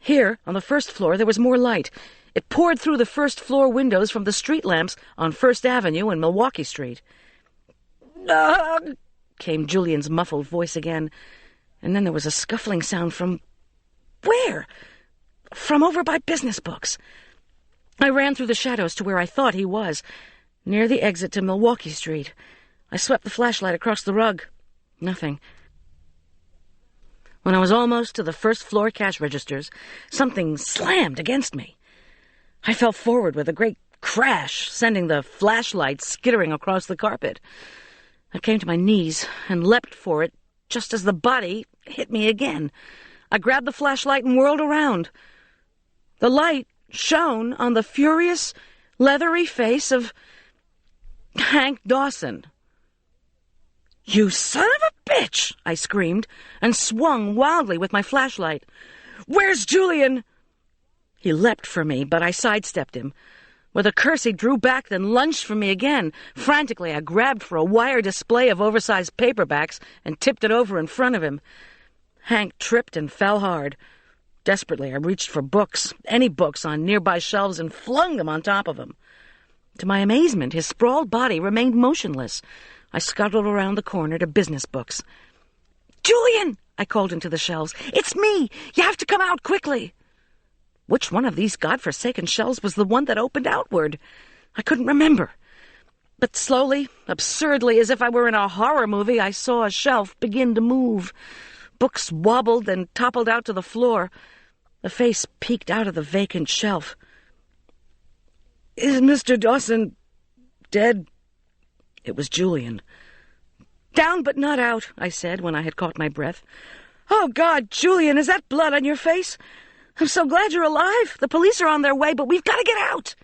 S2: Here, on the first floor, there was more light. It poured through the first-floor windows from the street lamps on First Avenue and Milwaukee Street. "Ugh!" came Julian's muffled voice again, and then there was a scuffling sound from... where? From over by business books. I ran through the shadows to where I thought he was, near the exit to Milwaukee Street. I swept the flashlight across the rug. Nothing. When I was almost to the first-floor cash registers, something slammed against me. I fell forward with a great crash, sending the flashlight skittering across the carpet. I came to my knees and leapt for it just as the body hit me again. I grabbed the flashlight and whirled around. The light shone on the furious, leathery face of Hank Dawson. "You son of a bitch!" I screamed, and swung wildly with my flashlight. "Where's Julian?" He leapt for me, but I sidestepped him. With a curse, he drew back, then lunged for me again. Frantically, I grabbed for a wire display of oversized paperbacks and tipped it over in front of him. Hank tripped and fell hard. Desperately, I reached for books, any books on nearby shelves, and flung them on top of him. To my amazement, his sprawled body remained motionless. I scuttled around the corner to business books. "Julian!" I called into the shelves. "It's me! You have to come out quickly!" Which one of these godforsaken shelves was the one that opened outward? I couldn't remember. But slowly, absurdly, as if I were in a horror movie, I saw a shelf begin to move. Books wobbled and toppled out to the floor. A face peeked out of the vacant shelf. "Is Mr. Dawson dead?" It was Julian. "Down but not out," I said when I had caught my breath. "Oh, God, Julian, is that blood on your face? I'm so glad you're alive. The police are on their way, but we've got to get out."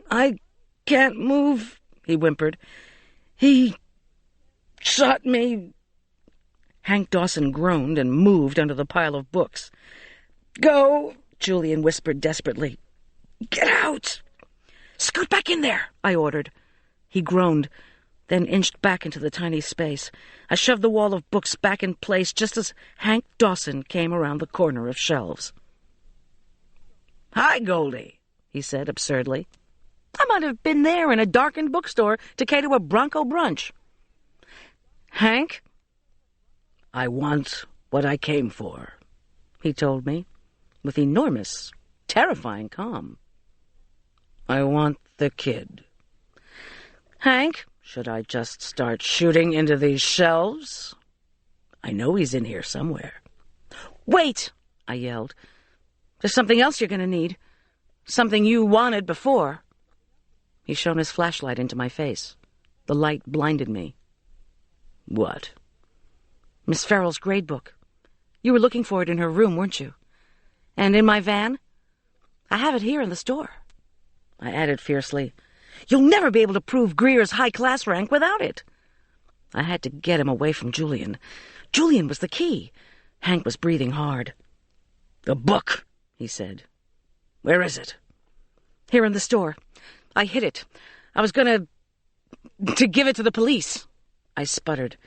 S2: I can't move," he whimpered. "He shot me."
S3: Hank Dawson groaned and moved under the pile of books.
S2: "Go,"
S3: Julian whispered desperately.
S2: "get out."
S3: "Scoot back in there," I ordered. He groaned, then inched back into the tiny space. I shoved the wall of books back in place just as Hank Dawson came around the corner of shelves.
S2: "Hi, Goldy,"
S3: he said absurdly. I might have been there in a darkened bookstore to cater a Bronco brunch.
S2: "Hank?"
S3: "I want what I came for," he told me, with enormous, terrifying calm. "I want the kid."
S2: "Hank?"
S3: "Should I just start shooting into these shelves? I know he's in here somewhere."
S2: "Wait!" I yelled. "There's something else you're going to need. Something you wanted before."
S3: He shone his flashlight into my face. The light blinded me.
S1: "What?"
S3: "Miss Farrell's grade book. You were looking for it in her room, weren't you? And in my van? I have it here in the store." I added fiercely, "You'll never be able to prove Greer's high-class rank without it." I had to get him away from Julian. Julian was the key. Hank was breathing hard.
S1: "The book,"
S3: he said.
S1: "Where is it?"
S3: "Here in the store. I hid it. I was going to give it to the police." I sputtered.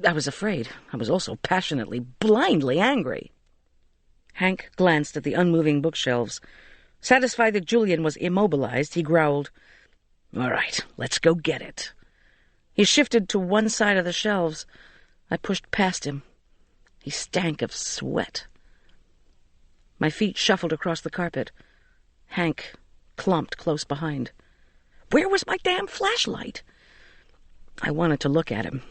S3: I was afraid. I was also passionately, blindly angry. Hank glanced at the unmoving bookshelves. Satisfied that Julian was immobilized, he growled,
S1: "All right, let's go get it."
S3: He shifted to one side of the shelves. I pushed past him. He stank of sweat. My feet shuffled across the carpet. Hank clumped close behind. Where was my damn flashlight? I wanted to look at him.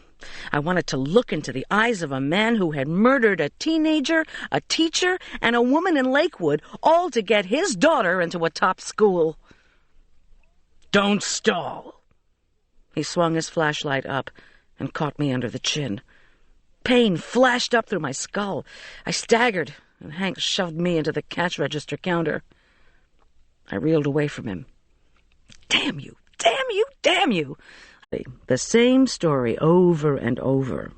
S3: I wanted to look into the eyes of a man who had murdered a teenager, a teacher, and a woman in Lakewood, all to get his daughter into a top school.
S1: "Don't stall."
S3: He swung his flashlight up and caught me under the chin. Pain flashed up through my skull. I staggered, and Hank shoved me into the cash register counter. I reeled away from him. Damn you! Damn you! Damn you! The same story over and over.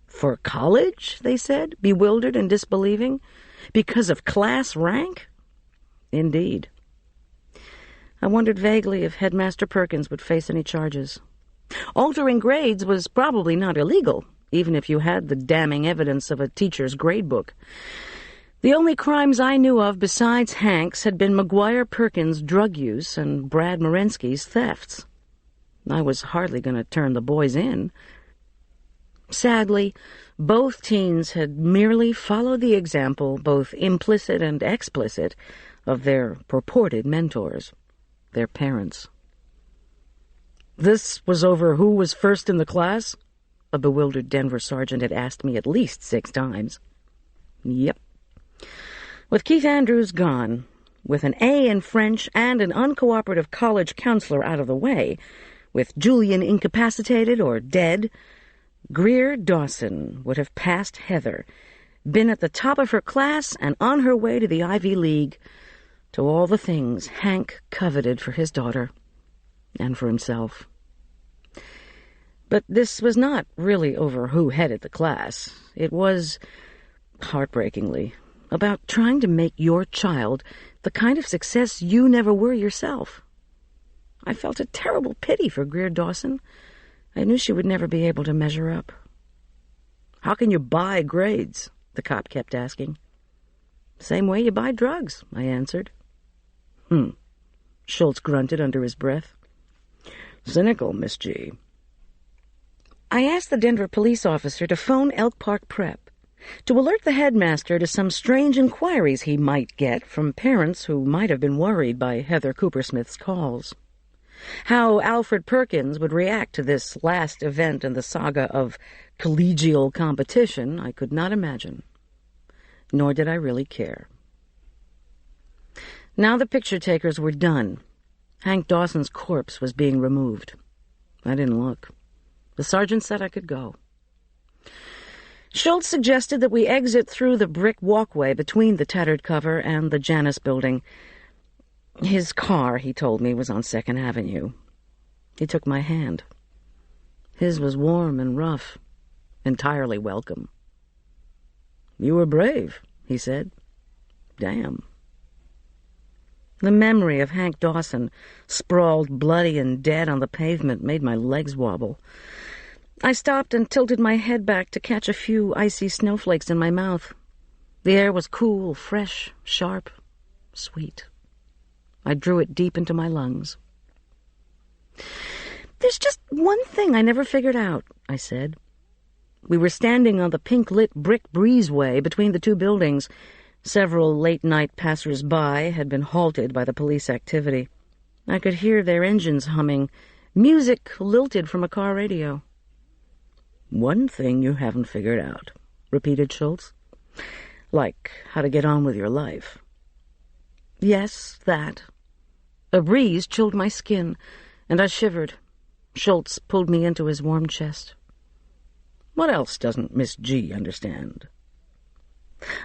S3: For college, they said, bewildered and disbelieving? Because of class rank? Indeed. I wondered vaguely if Headmaster Perkins would face any charges. Altering grades was probably not illegal, even if you had the damning evidence of a teacher's grade book. The only crimes I knew of besides Hank's had been McGuire Perkins' drug use and Brad Morensky's thefts. I was hardly going to turn the boys in. Sadly, both teens had merely followed the example, both implicit and explicit, of their purported mentors, their parents. This was over who was first in the class? A bewildered Denver sergeant had asked me at least 6 times. Yep. With Keith Andrews gone, with an A in French and an uncooperative college counselor out of the way, with Julian incapacitated or dead, Greer Dawson would have passed Heather, been at the top of her class and on her way to the Ivy League, to all the things Hank coveted for his daughter and for himself. But this was not really over who headed the class. It was, heartbreakingly, about trying to make your child the kind of success you never were yourself. I felt a terrible pity for Greer Dawson. I knew she would never be able to measure up. "How can you buy grades?" the cop kept asking. "Same way you buy drugs," I answered. Schultz grunted under his breath. "Cynical, Miss G." I asked the Denver police officer to phone Elk Park Prep, to alert the headmaster to some strange inquiries he might get from parents who might have been worried by Heather Coopersmith's calls. How Alfred Perkins would react to this last event in the saga of collegial competition, I could not imagine. Nor did I really care. Now the picture takers were done. Hank Dawson's corpse was being removed. I didn't look. The sergeant said I could go. Schultz suggested that we exit through the brick walkway between the tattered cover and the Janus building.
S2: His car, he told me, was on 2nd Avenue. He took my hand. His was warm and rough, entirely welcome. "You were brave," he said. "Damn." The memory of Hank Dawson, sprawled bloody and dead on the pavement, made my legs wobble. I stopped and tilted my head back to catch a few icy snowflakes in my mouth. The air was cool, fresh, sharp, sweet. I drew it deep into my lungs. "There's just one thing I never figured out," I said. We were standing on the pink-lit brick breezeway between the two buildings. Several late-night passers-by had been halted by the police activity. I could hear their engines humming, music lilted from a car radio. "One thing you haven't figured out," repeated Schultz. "Like how to get on with your life." "Yes, that." A breeze chilled my skin, and I shivered. Schultz pulled me into his warm chest. "What else doesn't Miss G understand?"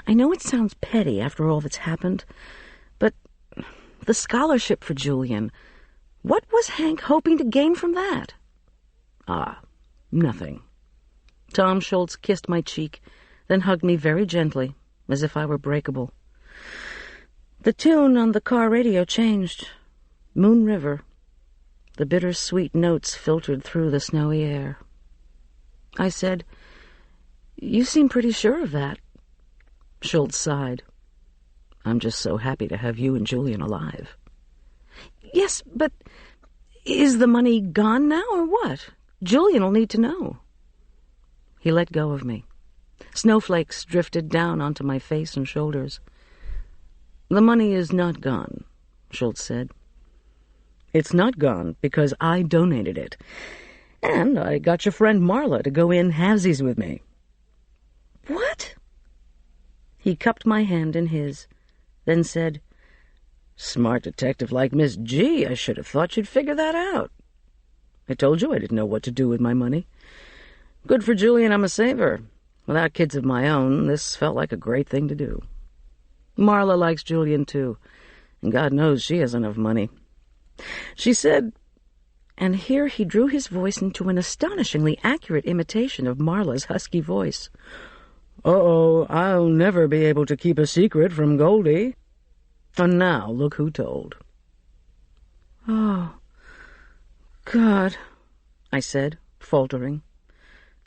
S2: I know it sounds petty after all that's happened, but the scholarship for Julian, what was Hank hoping to gain from that? "Ah, nothing." Tom Schultz kissed my cheek, then hugged me very gently, as if I were breakable. The tune on the car radio changed. Moon River. The bittersweet notes filtered through the snowy air. I said, "You seem pretty sure of that." Schultz sighed. "I'm just so happy to have you and Julian alive." "Yes, but is the money gone now or what? Julian will need to know." He let go of me. Snowflakes drifted down onto my face and shoulders. "The money is not gone," Schultz said. "It's not gone because I donated it. And I got your friend Marla to go in halvesies with me." "What?" He cupped my hand in his, then said, "Smart detective like Miss G, I should have thought you'd figure that out. I told you I didn't know what to do with my money. Good for Julian, I'm a saver. Without kids of my own, this felt like a great thing to do. Marla likes Julian, too, and God knows she has enough money. She said," and here he drew his voice into an astonishingly accurate imitation of Marla's husky voice, "Uh-oh, I'll never be able to keep a secret from Goldy. And now look who told." "Oh, God," I said, faltering.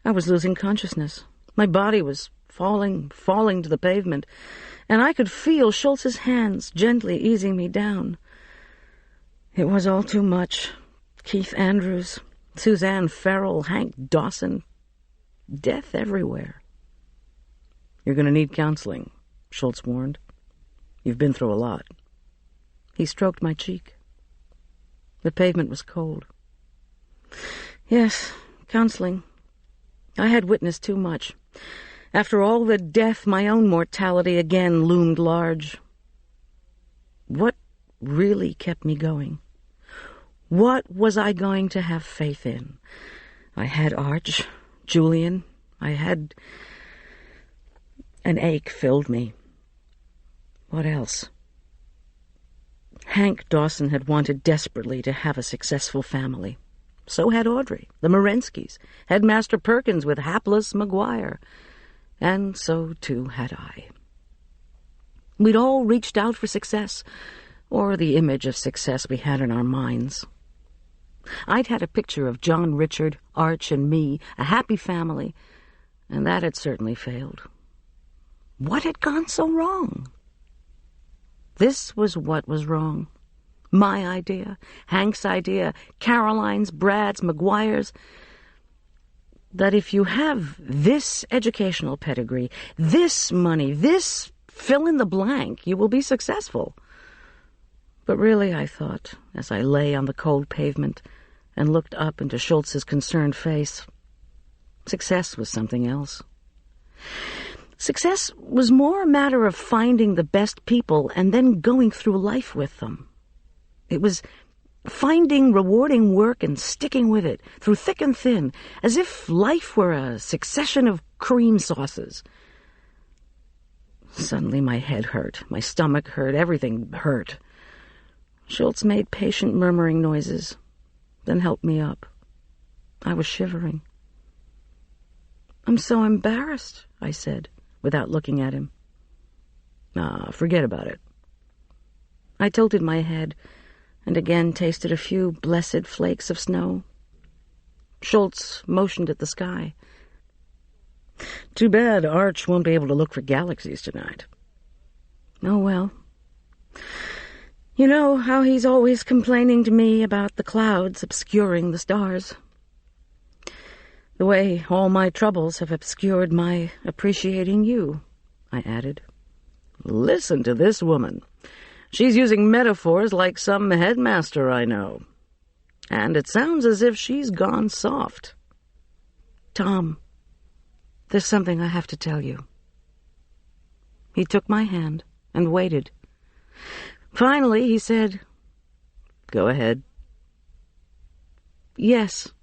S2: I was losing consciousness. My body was falling to the pavement, and I could feel Schultz's hands gently easing me down. It was all too much. Keith Andrews, Suzanne Farrell, Hank Dawson. Death everywhere. "You're going to need counseling," Schultz warned. "You've been through a lot." He stroked my cheek. The pavement was cold. "Yes, counseling. I had witnessed too much. After all the death, my own mortality again loomed large. What really kept me going? What was I going to have faith in? I had Arch, Julian. I had... An ache filled me. What else? Hank Dawson had wanted desperately to have a successful family. So had Audrey, the Morenskys, Headmaster Perkins with hapless McGuire. And so, too, had I. We'd all reached out for success, or the image of success we had in our minds. I'd had a picture of John Richard, Arch, and me, a happy family, and that had certainly failed. What had gone so wrong? This was what was wrong. My idea, Hank's idea, Caroline's, Brad's, McGuire's, that if you have this educational pedigree, this money, this fill in the blank, you will be successful. But really, I thought, as I lay on the cold pavement and looked up into Schultz's concerned face, success was something else. Success was more a matter of finding the best people and then going through life with them. It was finding rewarding work and sticking with it, through thick and thin, as if life were a succession of cream sauces. Suddenly my head hurt, my stomach hurt, everything hurt. Schultz made patient murmuring noises, then helped me up. I was shivering. "I'm so embarrassed," I said, without looking at him. Forget about it." I tilted my head and again tasted a few blessed flakes of snow. Schultz motioned at the sky. "Too bad Arch won't be able to look for galaxies tonight." "Oh, well. You know how he's always complaining to me about the clouds obscuring the stars. The way all my troubles have obscured my appreciating you," I added. "Listen to this woman. She's using metaphors like some headmaster I know. And it sounds as if she's gone soft." "Tom, there's something I have to tell you." He took my hand and waited. Finally, he said, "Go ahead." "Yes."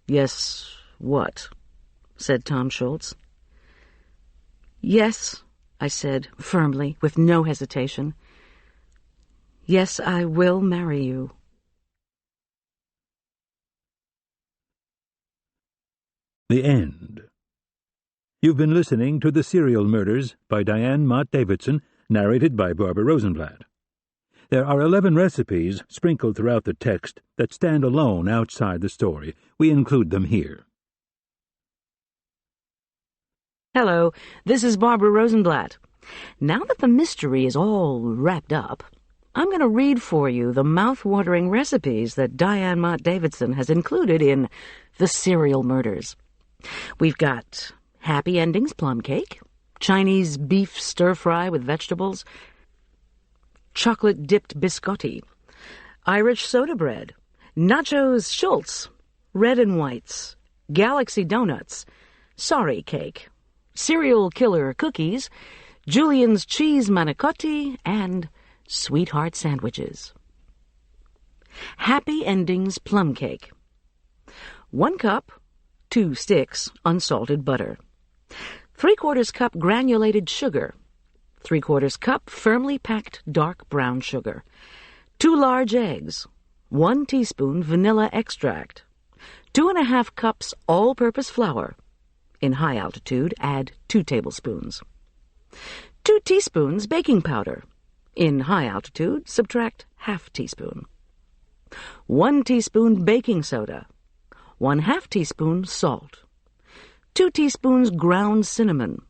S2: "Yes, what?" said Tom Schultz. "Yes," I said firmly, with no hesitation. "Yes, I will marry you."
S1: The End. You've been listening to The Serial Murders by Diane Mott Davidson, narrated by Barbara Rosenblatt. There are 11 recipes sprinkled throughout the text that stand alone outside the story. We include them here.
S3: Hello, this is Barbara Rosenblatt. Now that the mystery is all wrapped up, I'm going to read for you the mouth-watering recipes that Diane Mott Davidson has included in The Serial Murders. We've got Happy Endings plum cake, Chinese beef stir-fry with vegetables, chocolate-dipped biscotti, Irish soda bread, nachos Schultz, red and whites, galaxy donuts, sorry cake, serial killer cookies, Julian's cheese manicotti, and sweetheart sandwiches. Happy Endings plum cake. 1 cup, 2 sticks unsalted butter. 3/4 cup granulated sugar. 3/4 cup firmly packed dark brown sugar. 2 large eggs. 1 teaspoon vanilla extract. 2½ cups all-purpose flour. In high altitude, add 2 tablespoons. 2 teaspoons baking powder. In high altitude, subtract ½ teaspoon. 1 teaspoon baking soda. 1/2 teaspoon salt. 2 teaspoons ground cinnamon.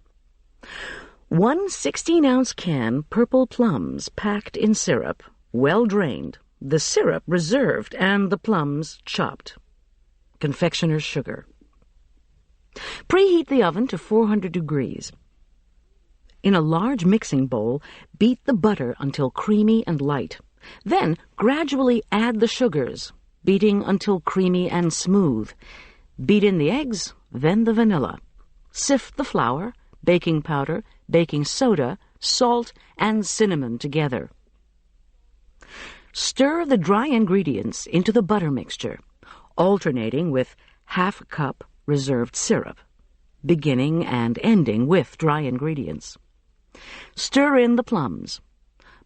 S3: 1 16-ounce can purple plums packed in syrup, well drained, the syrup reserved and the plums chopped. Confectioner's sugar. Preheat the oven to 400 degrees. In a large mixing bowl, beat the butter until creamy and light. Then gradually add the sugars, beating until creamy and smooth. Beat in the eggs, then the vanilla. Sift the flour, baking powder, baking soda, salt, and cinnamon together. Stir the dry ingredients into the butter mixture, alternating with ½ cup reserved syrup, beginning and ending with dry ingredients. Stir in the plums.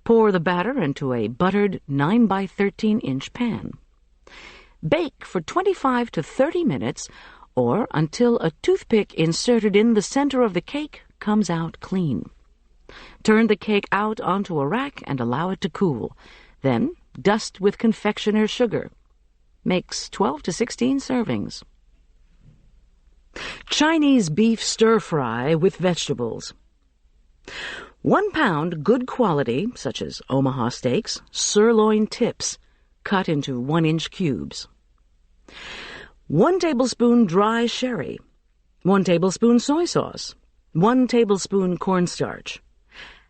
S3: Pour the batter into a buttered 9 by 13-inch pan. Bake for 25 to 30 minutes or until a toothpick inserted in the center of the cake comes out clean. Turn the cake out onto a rack and allow it to cool. Then dust with confectioner's sugar. Makes 12 to 16 servings. Chinese beef stir-fry with vegetables. 1 pound good quality, such as Omaha steaks, sirloin tips, cut into 1-inch cubes. 1 tablespoon dry sherry. 1 tablespoon soy sauce. 1 tablespoon cornstarch.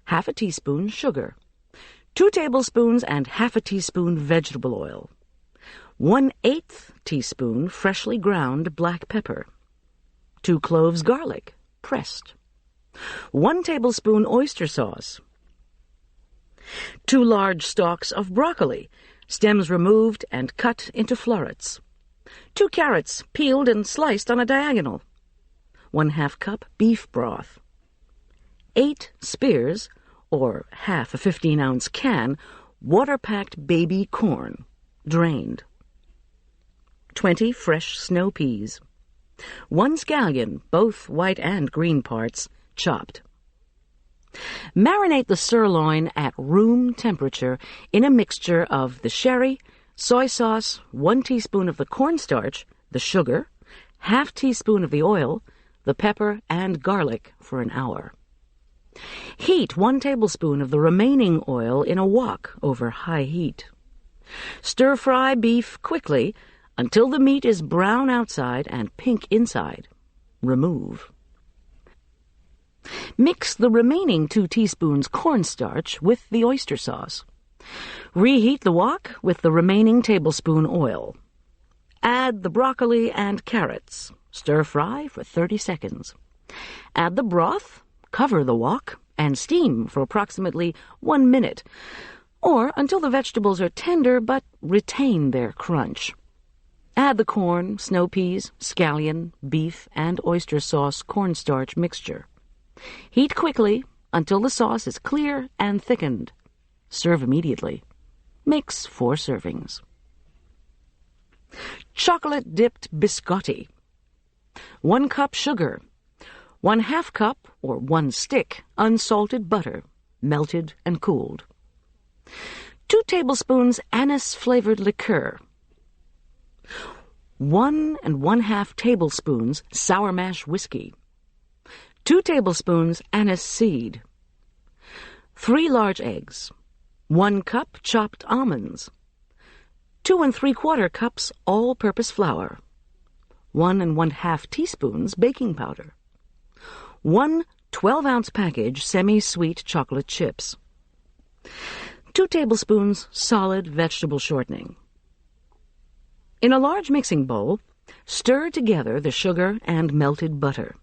S3: ½ teaspoon sugar. 2 tablespoons and ½ teaspoon vegetable oil. 1/8 teaspoon freshly ground black pepper. 2 cloves garlic, pressed. 1 tablespoon oyster sauce. 2 large stalks of broccoli, stems removed and cut into florets. 2 carrots, peeled and sliced on a diagonal. 1/2 cup beef broth. 8 spears, or half a 15-ounce can, water-packed baby corn, drained. 20 fresh snow peas. 1 scallion, both white and green parts, chopped. Marinate the sirloin at room temperature in a mixture of the sherry, soy sauce, 1 teaspoon of the cornstarch, the sugar, ½ teaspoon of the oil, the pepper, and garlic for an hour. Heat 1 tablespoon of the remaining oil in a wok over high heat. Stir-fry beef quickly until the meat is brown outside and pink inside. Remove. Mix the remaining 2 teaspoons cornstarch with the oyster sauce. Reheat the wok with the remaining tablespoon oil. Add the broccoli and carrots. Stir-fry for 30 seconds. Add the broth, cover the wok, and steam for approximately 1 minute, or until the vegetables are tender but retain their crunch. Add the corn, snow peas, scallion, beef, and oyster sauce cornstarch mixture. Heat quickly until the sauce is clear and thickened. Serve immediately. Mix 4 servings. Chocolate-dipped biscotti. 1 cup sugar. 1/2 cup, or 1 stick, unsalted butter, melted and cooled. 2 tablespoons anise-flavored liqueur. 1 1/2 tablespoons sour mash whiskey. 2 tablespoons anise seed. 3 large eggs. 1 cup chopped almonds. 2 3/4 cups all-purpose flour. 1 1/2 teaspoons baking powder. 1 12-ounce package semi-sweet chocolate chips. 2 tablespoons solid vegetable shortening. In a large mixing bowl, stir together the sugar and melted butter.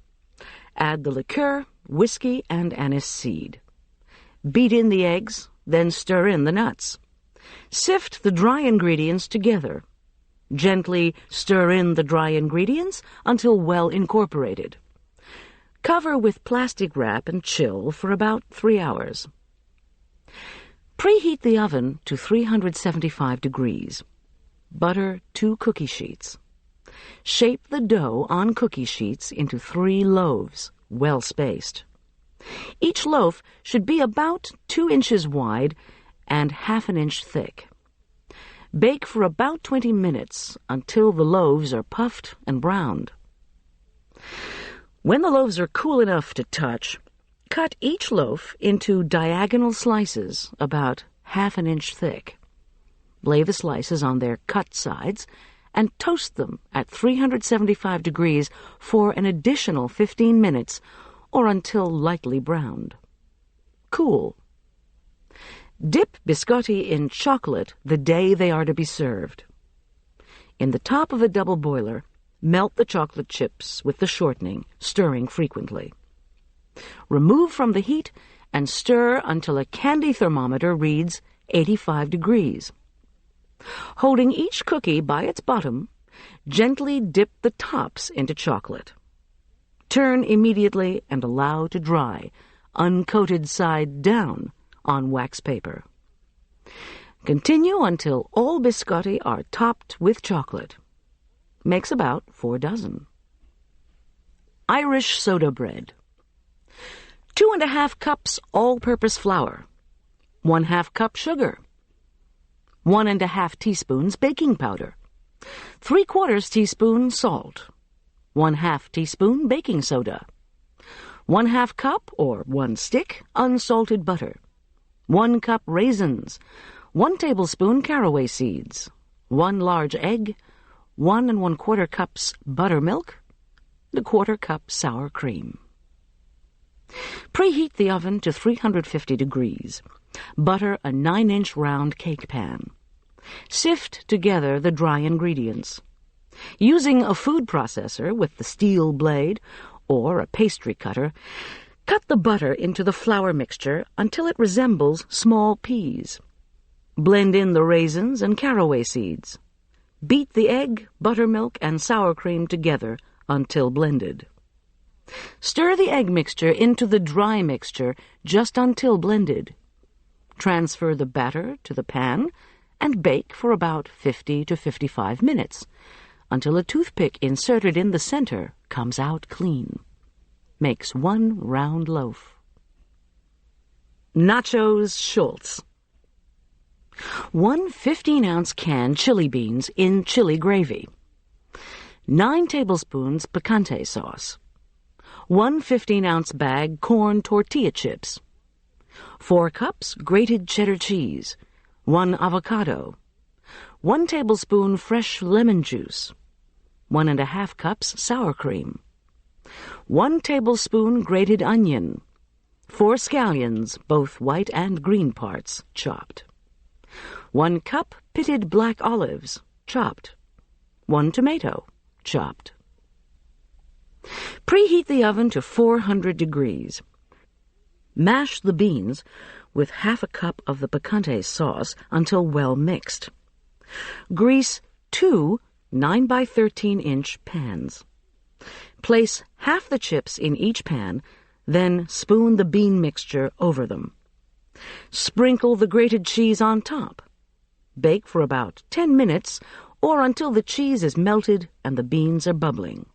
S3: Add the liqueur, whiskey, and anise seed. Beat in the eggs, then stir in the nuts. Sift the dry ingredients together. Gently stir in the dry ingredients until well incorporated. Cover with plastic wrap and chill for about 3 hours. Preheat the oven to 375 degrees. Butter 2 cookie sheets. Shape the dough on cookie sheets into 3 loaves, well spaced. Each loaf should be about 2 inches wide and ½ an inch thick. Bake for about 20 minutes until the loaves are puffed and browned. When the loaves are cool enough to touch, cut each loaf into diagonal slices about ½ an inch thick. Lay the slices on their cut sides and toast them at 375 degrees for an additional 15 minutes or until lightly browned. Cool. Dip biscotti in chocolate the day they are to be served. In the top of a double boiler, melt the chocolate chips with the shortening, stirring frequently. Remove from the heat and stir until a candy thermometer reads 85 degrees. Holding each cookie by its bottom, gently dip the tops into chocolate. Turn immediately and allow to dry, uncoated side down, on wax paper. Continue until all biscotti are topped with chocolate. Makes about 4 dozen. Irish soda bread. 2 1/2 cups all-purpose flour. 1/2 cup sugar. 1 1/2 teaspoons baking powder. 3/4 teaspoon salt. 1/2 teaspoon baking soda. 1/2 cup or 1 stick unsalted butter. 1 cup raisins. 1 tablespoon caraway seeds. 1 large egg. 1 1/4 cups buttermilk. 1/4 cup sour cream. Preheat the oven to 350 degrees. Butter a 9-inch round cake pan. Sift together the dry ingredients. Using a food processor with the steel blade or a pastry cutter, cut the butter into the flour mixture until it resembles small peas. Blend in the raisins and caraway seeds. Beat the egg, buttermilk, and sour cream together until blended. Stir the egg mixture into the dry mixture just until blended. Transfer the batter to the pan and bake for about 50 to 55 minutes until a toothpick inserted in the center comes out clean. Makes one round loaf. Nachos Schultz. 1 15-ounce can chili beans in chili gravy. 9 tablespoons picante sauce. 1 15-ounce bag corn tortilla chips. 4 cups grated cheddar cheese. 1 avocado. 1 tablespoon fresh lemon juice. 1½ cups sour cream. 1 tablespoon grated onion. 4 scallions, both white and green parts, chopped. 1 cup pitted black olives, chopped. 1 tomato, chopped. Preheat the oven to 400 degrees. Mash the beans with ½ cup of the picante sauce until well mixed. Grease 2 9 by 13-inch pans. Place half the chips in each pan, then spoon the bean mixture over them. Sprinkle the grated cheese on top. Bake for about 10 minutes or until the cheese is melted and the beans are bubbling.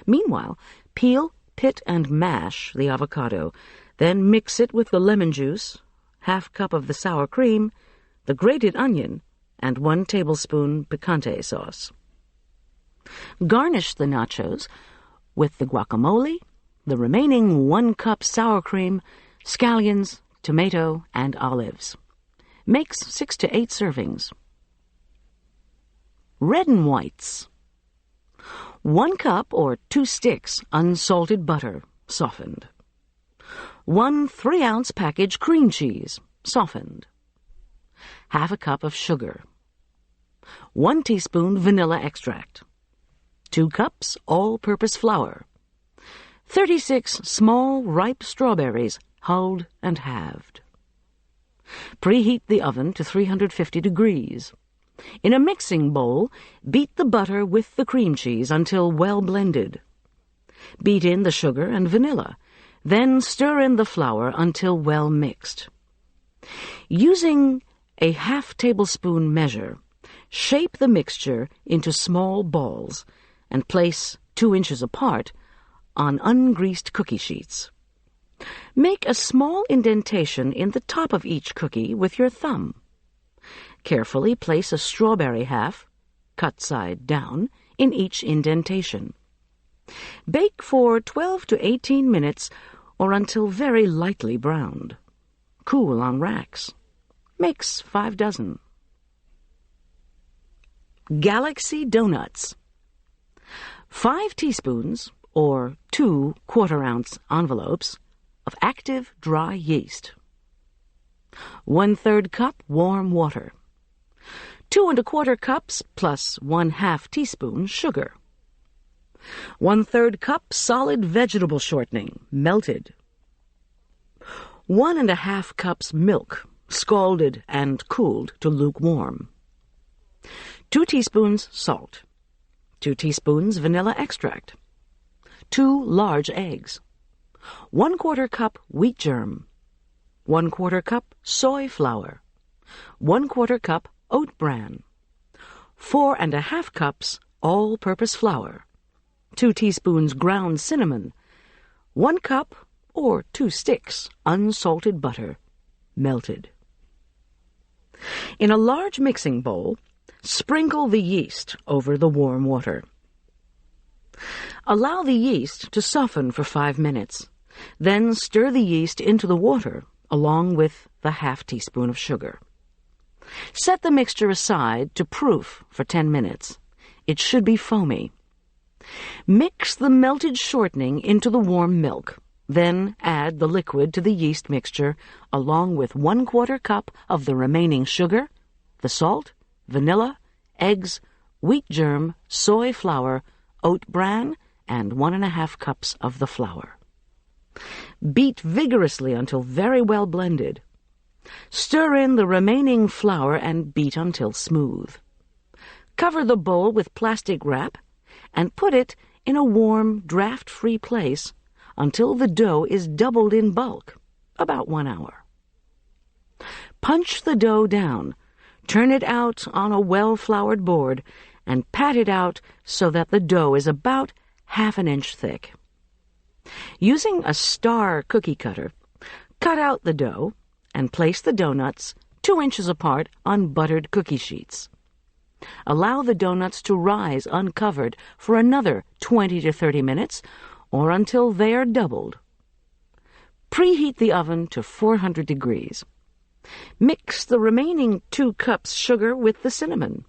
S3: Meanwhile, peel, pit, and mash the avocado, then mix it with the lemon juice, ½ cup of the sour cream, the grated onion, and 1 tablespoon picante sauce. Garnish the nachos with the guacamole, the remaining 1 cup sour cream, scallions, tomato, and olives. Makes 6 to 8 servings. Red and whites. 1 cup or 2 sticks unsalted butter, softened. 1 3-ounce package cream cheese, softened. ½ cup of sugar. 1 teaspoon vanilla extract. 2 cups all-purpose flour. 36 small ripe strawberries, hulled and halved. Preheat the oven to 350 degrees. In a mixing bowl, beat the butter with the cream cheese until well blended. Beat in the sugar and vanilla, then stir in the flour until well mixed. Using a ½ tablespoon measure, shape the mixture into small balls and place 2 inches apart on ungreased cookie sheets. Make a small indentation in the top of each cookie with your thumb. Carefully place a strawberry half, cut side down, in each indentation. Bake for 12 to 18 minutes or until very lightly browned. Cool on racks. Makes 5 dozen. Galaxy Donuts. 5 teaspoons, or 2 1/4-ounce envelopes, of active dry yeast. 1/3 cup warm water. 2 1/4 cups plus 1/2 teaspoon sugar. 1/3 cup solid vegetable shortening, melted. 1 1/2 cups milk, scalded and cooled to lukewarm. 2 teaspoons salt. 2 teaspoons vanilla extract. 2 large eggs. 1/4 cup wheat germ. 1/4 cup soy flour. 1/4 cup oat bran. 4 1/2 cups all-purpose flour. 2 teaspoons ground cinnamon. 1 cup or 2 sticks unsalted butter, melted. In a large mixing bowl, sprinkle the yeast over the warm water. Allow the yeast to soften for 5 minutes. Then stir the yeast into the water along with the ½ teaspoon of sugar. Set the mixture aside to proof for 10 minutes. It should be foamy. Mix the melted shortening into the warm milk. Then add the liquid to the yeast mixture along with 1/4 cup of the remaining sugar, the salt, vanilla, eggs, wheat germ, soy flour, oat bran, and 1 1/2 cups of the flour. Beat vigorously until very well blended. Stir in the remaining flour and beat until smooth. Cover the bowl with plastic wrap and put it in a warm, draft-free place until the dough is doubled in bulk, about 1 hour. Punch the dough down, turn it out on a well-floured board, and pat it out so that the dough is about half an inch thick. Using a star cookie cutter, cut out the dough and place the doughnuts 2 inches apart on buttered cookie sheets. Allow the doughnuts to rise uncovered for another 20 to 30 minutes or until they are doubled. Preheat the oven to 400 degrees. Mix the remaining 2 cups sugar with the cinnamon.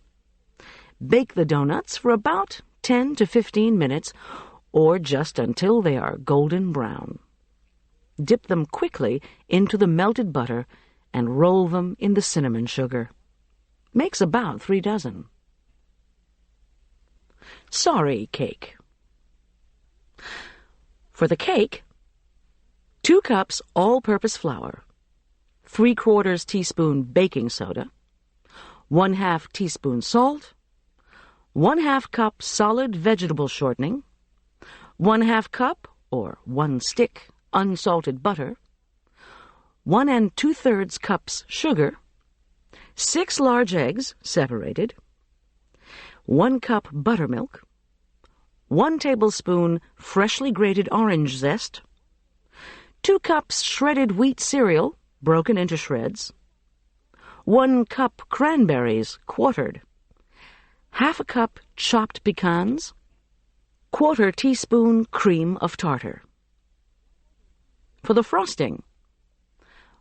S3: Bake the doughnuts for about 10 to 15 minutes or just until they are golden brown. Dip them quickly into the melted butter and roll them in the cinnamon sugar. Makes about 3 dozen. Sorry cake. For the cake, 2 cups all-purpose flour, 3/4 teaspoon baking soda, 1/2 teaspoon salt, 1/2 cup solid vegetable shortening, 1/2 cup or 1 stick unsalted butter, 1 2/3 cups sugar, 6 large eggs separated, 1 cup buttermilk, 1 tablespoon freshly grated orange zest, 2 cups shredded wheat cereal broken into shreds, 1 cup cranberries quartered, 1/2 cup chopped pecans, 1/4 teaspoon cream of tartar. For the frosting,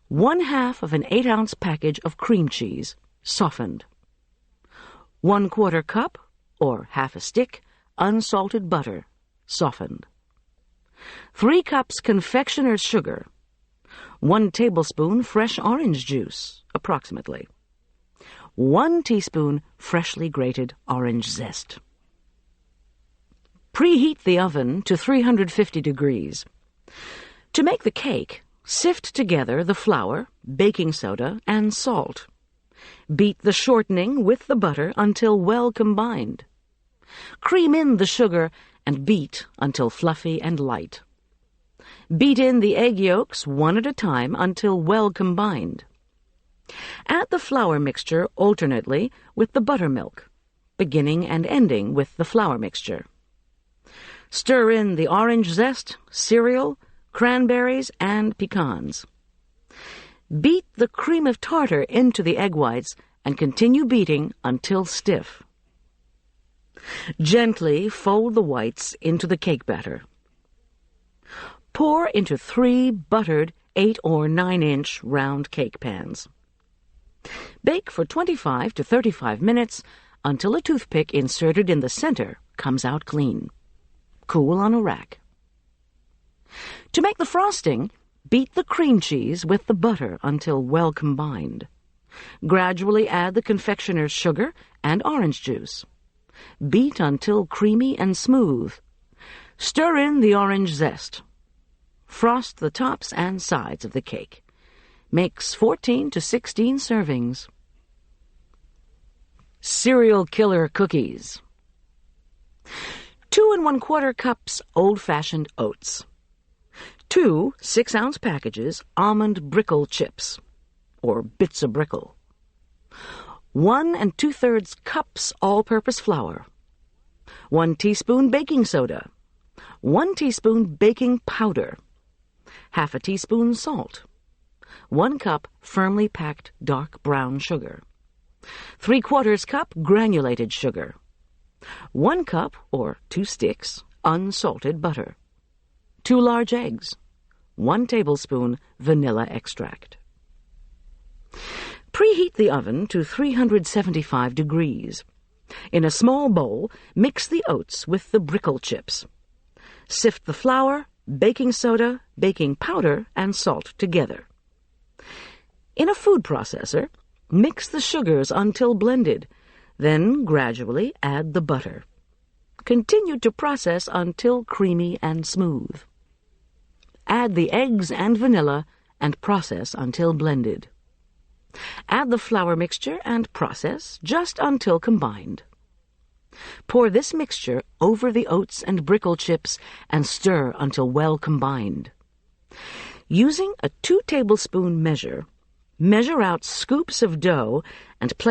S3: 1/2 of an 8-ounce package of cream cheese, softened, 1/4 cup, or half a stick, unsalted butter, softened, 3 cups confectioner's sugar, 1 tablespoon fresh orange juice, approximately, 1 teaspoon freshly grated orange zest. Preheat the oven to 350 degrees. To make the cake, sift together the flour, baking soda, and salt. Beat the shortening with the butter until well combined. Cream in the sugar and beat until fluffy and light. Beat in the egg yolks one at a time until well combined. Add the flour mixture alternately with the buttermilk, beginning and ending with the flour mixture. Stir in the orange zest, cereal, cranberries, and pecans. Beat the cream of tartar into the egg whites and continue beating until stiff. Gently fold the whites into the cake batter. Pour into 3 buttered 8 or 9-inch round cake pans. Bake for 25 to 35 minutes until a toothpick inserted in the center comes out clean. Cool on a rack. To make the frosting, beat the cream cheese with the butter until well combined. Gradually add the confectioner's sugar and orange juice. Beat until creamy and smooth. Stir in the orange zest. Frost the tops and sides of the cake. Makes 14 to 16 servings. Serial killer cookies. 2 1/4 cups old-fashioned oats. 2 6-ounce packages almond brickle chips, or bits of brickle. 1 2/3 cups all-purpose flour. 1 teaspoon baking soda. 1 teaspoon baking powder. 1/2 a teaspoon salt. 1 cup firmly packed dark brown sugar. 3/4 cup granulated sugar. 1 cup, or 2 sticks, unsalted butter. 2 large eggs. 1 tablespoon vanilla extract. Preheat the oven to 375 degrees. In a small bowl, mix the oats with the brickle chips. Sift the flour, baking soda, baking powder, and salt together. In a food processor, mix the sugars until blended, then gradually add the butter. Continue to process until creamy and smooth. Add the eggs and vanilla and process until blended. Add the flour mixture and process just until combined. Pour this mixture over the oats and brickle chips and stir until well combined. Using a 2-tablespoon measure, measure out scoops of dough, and place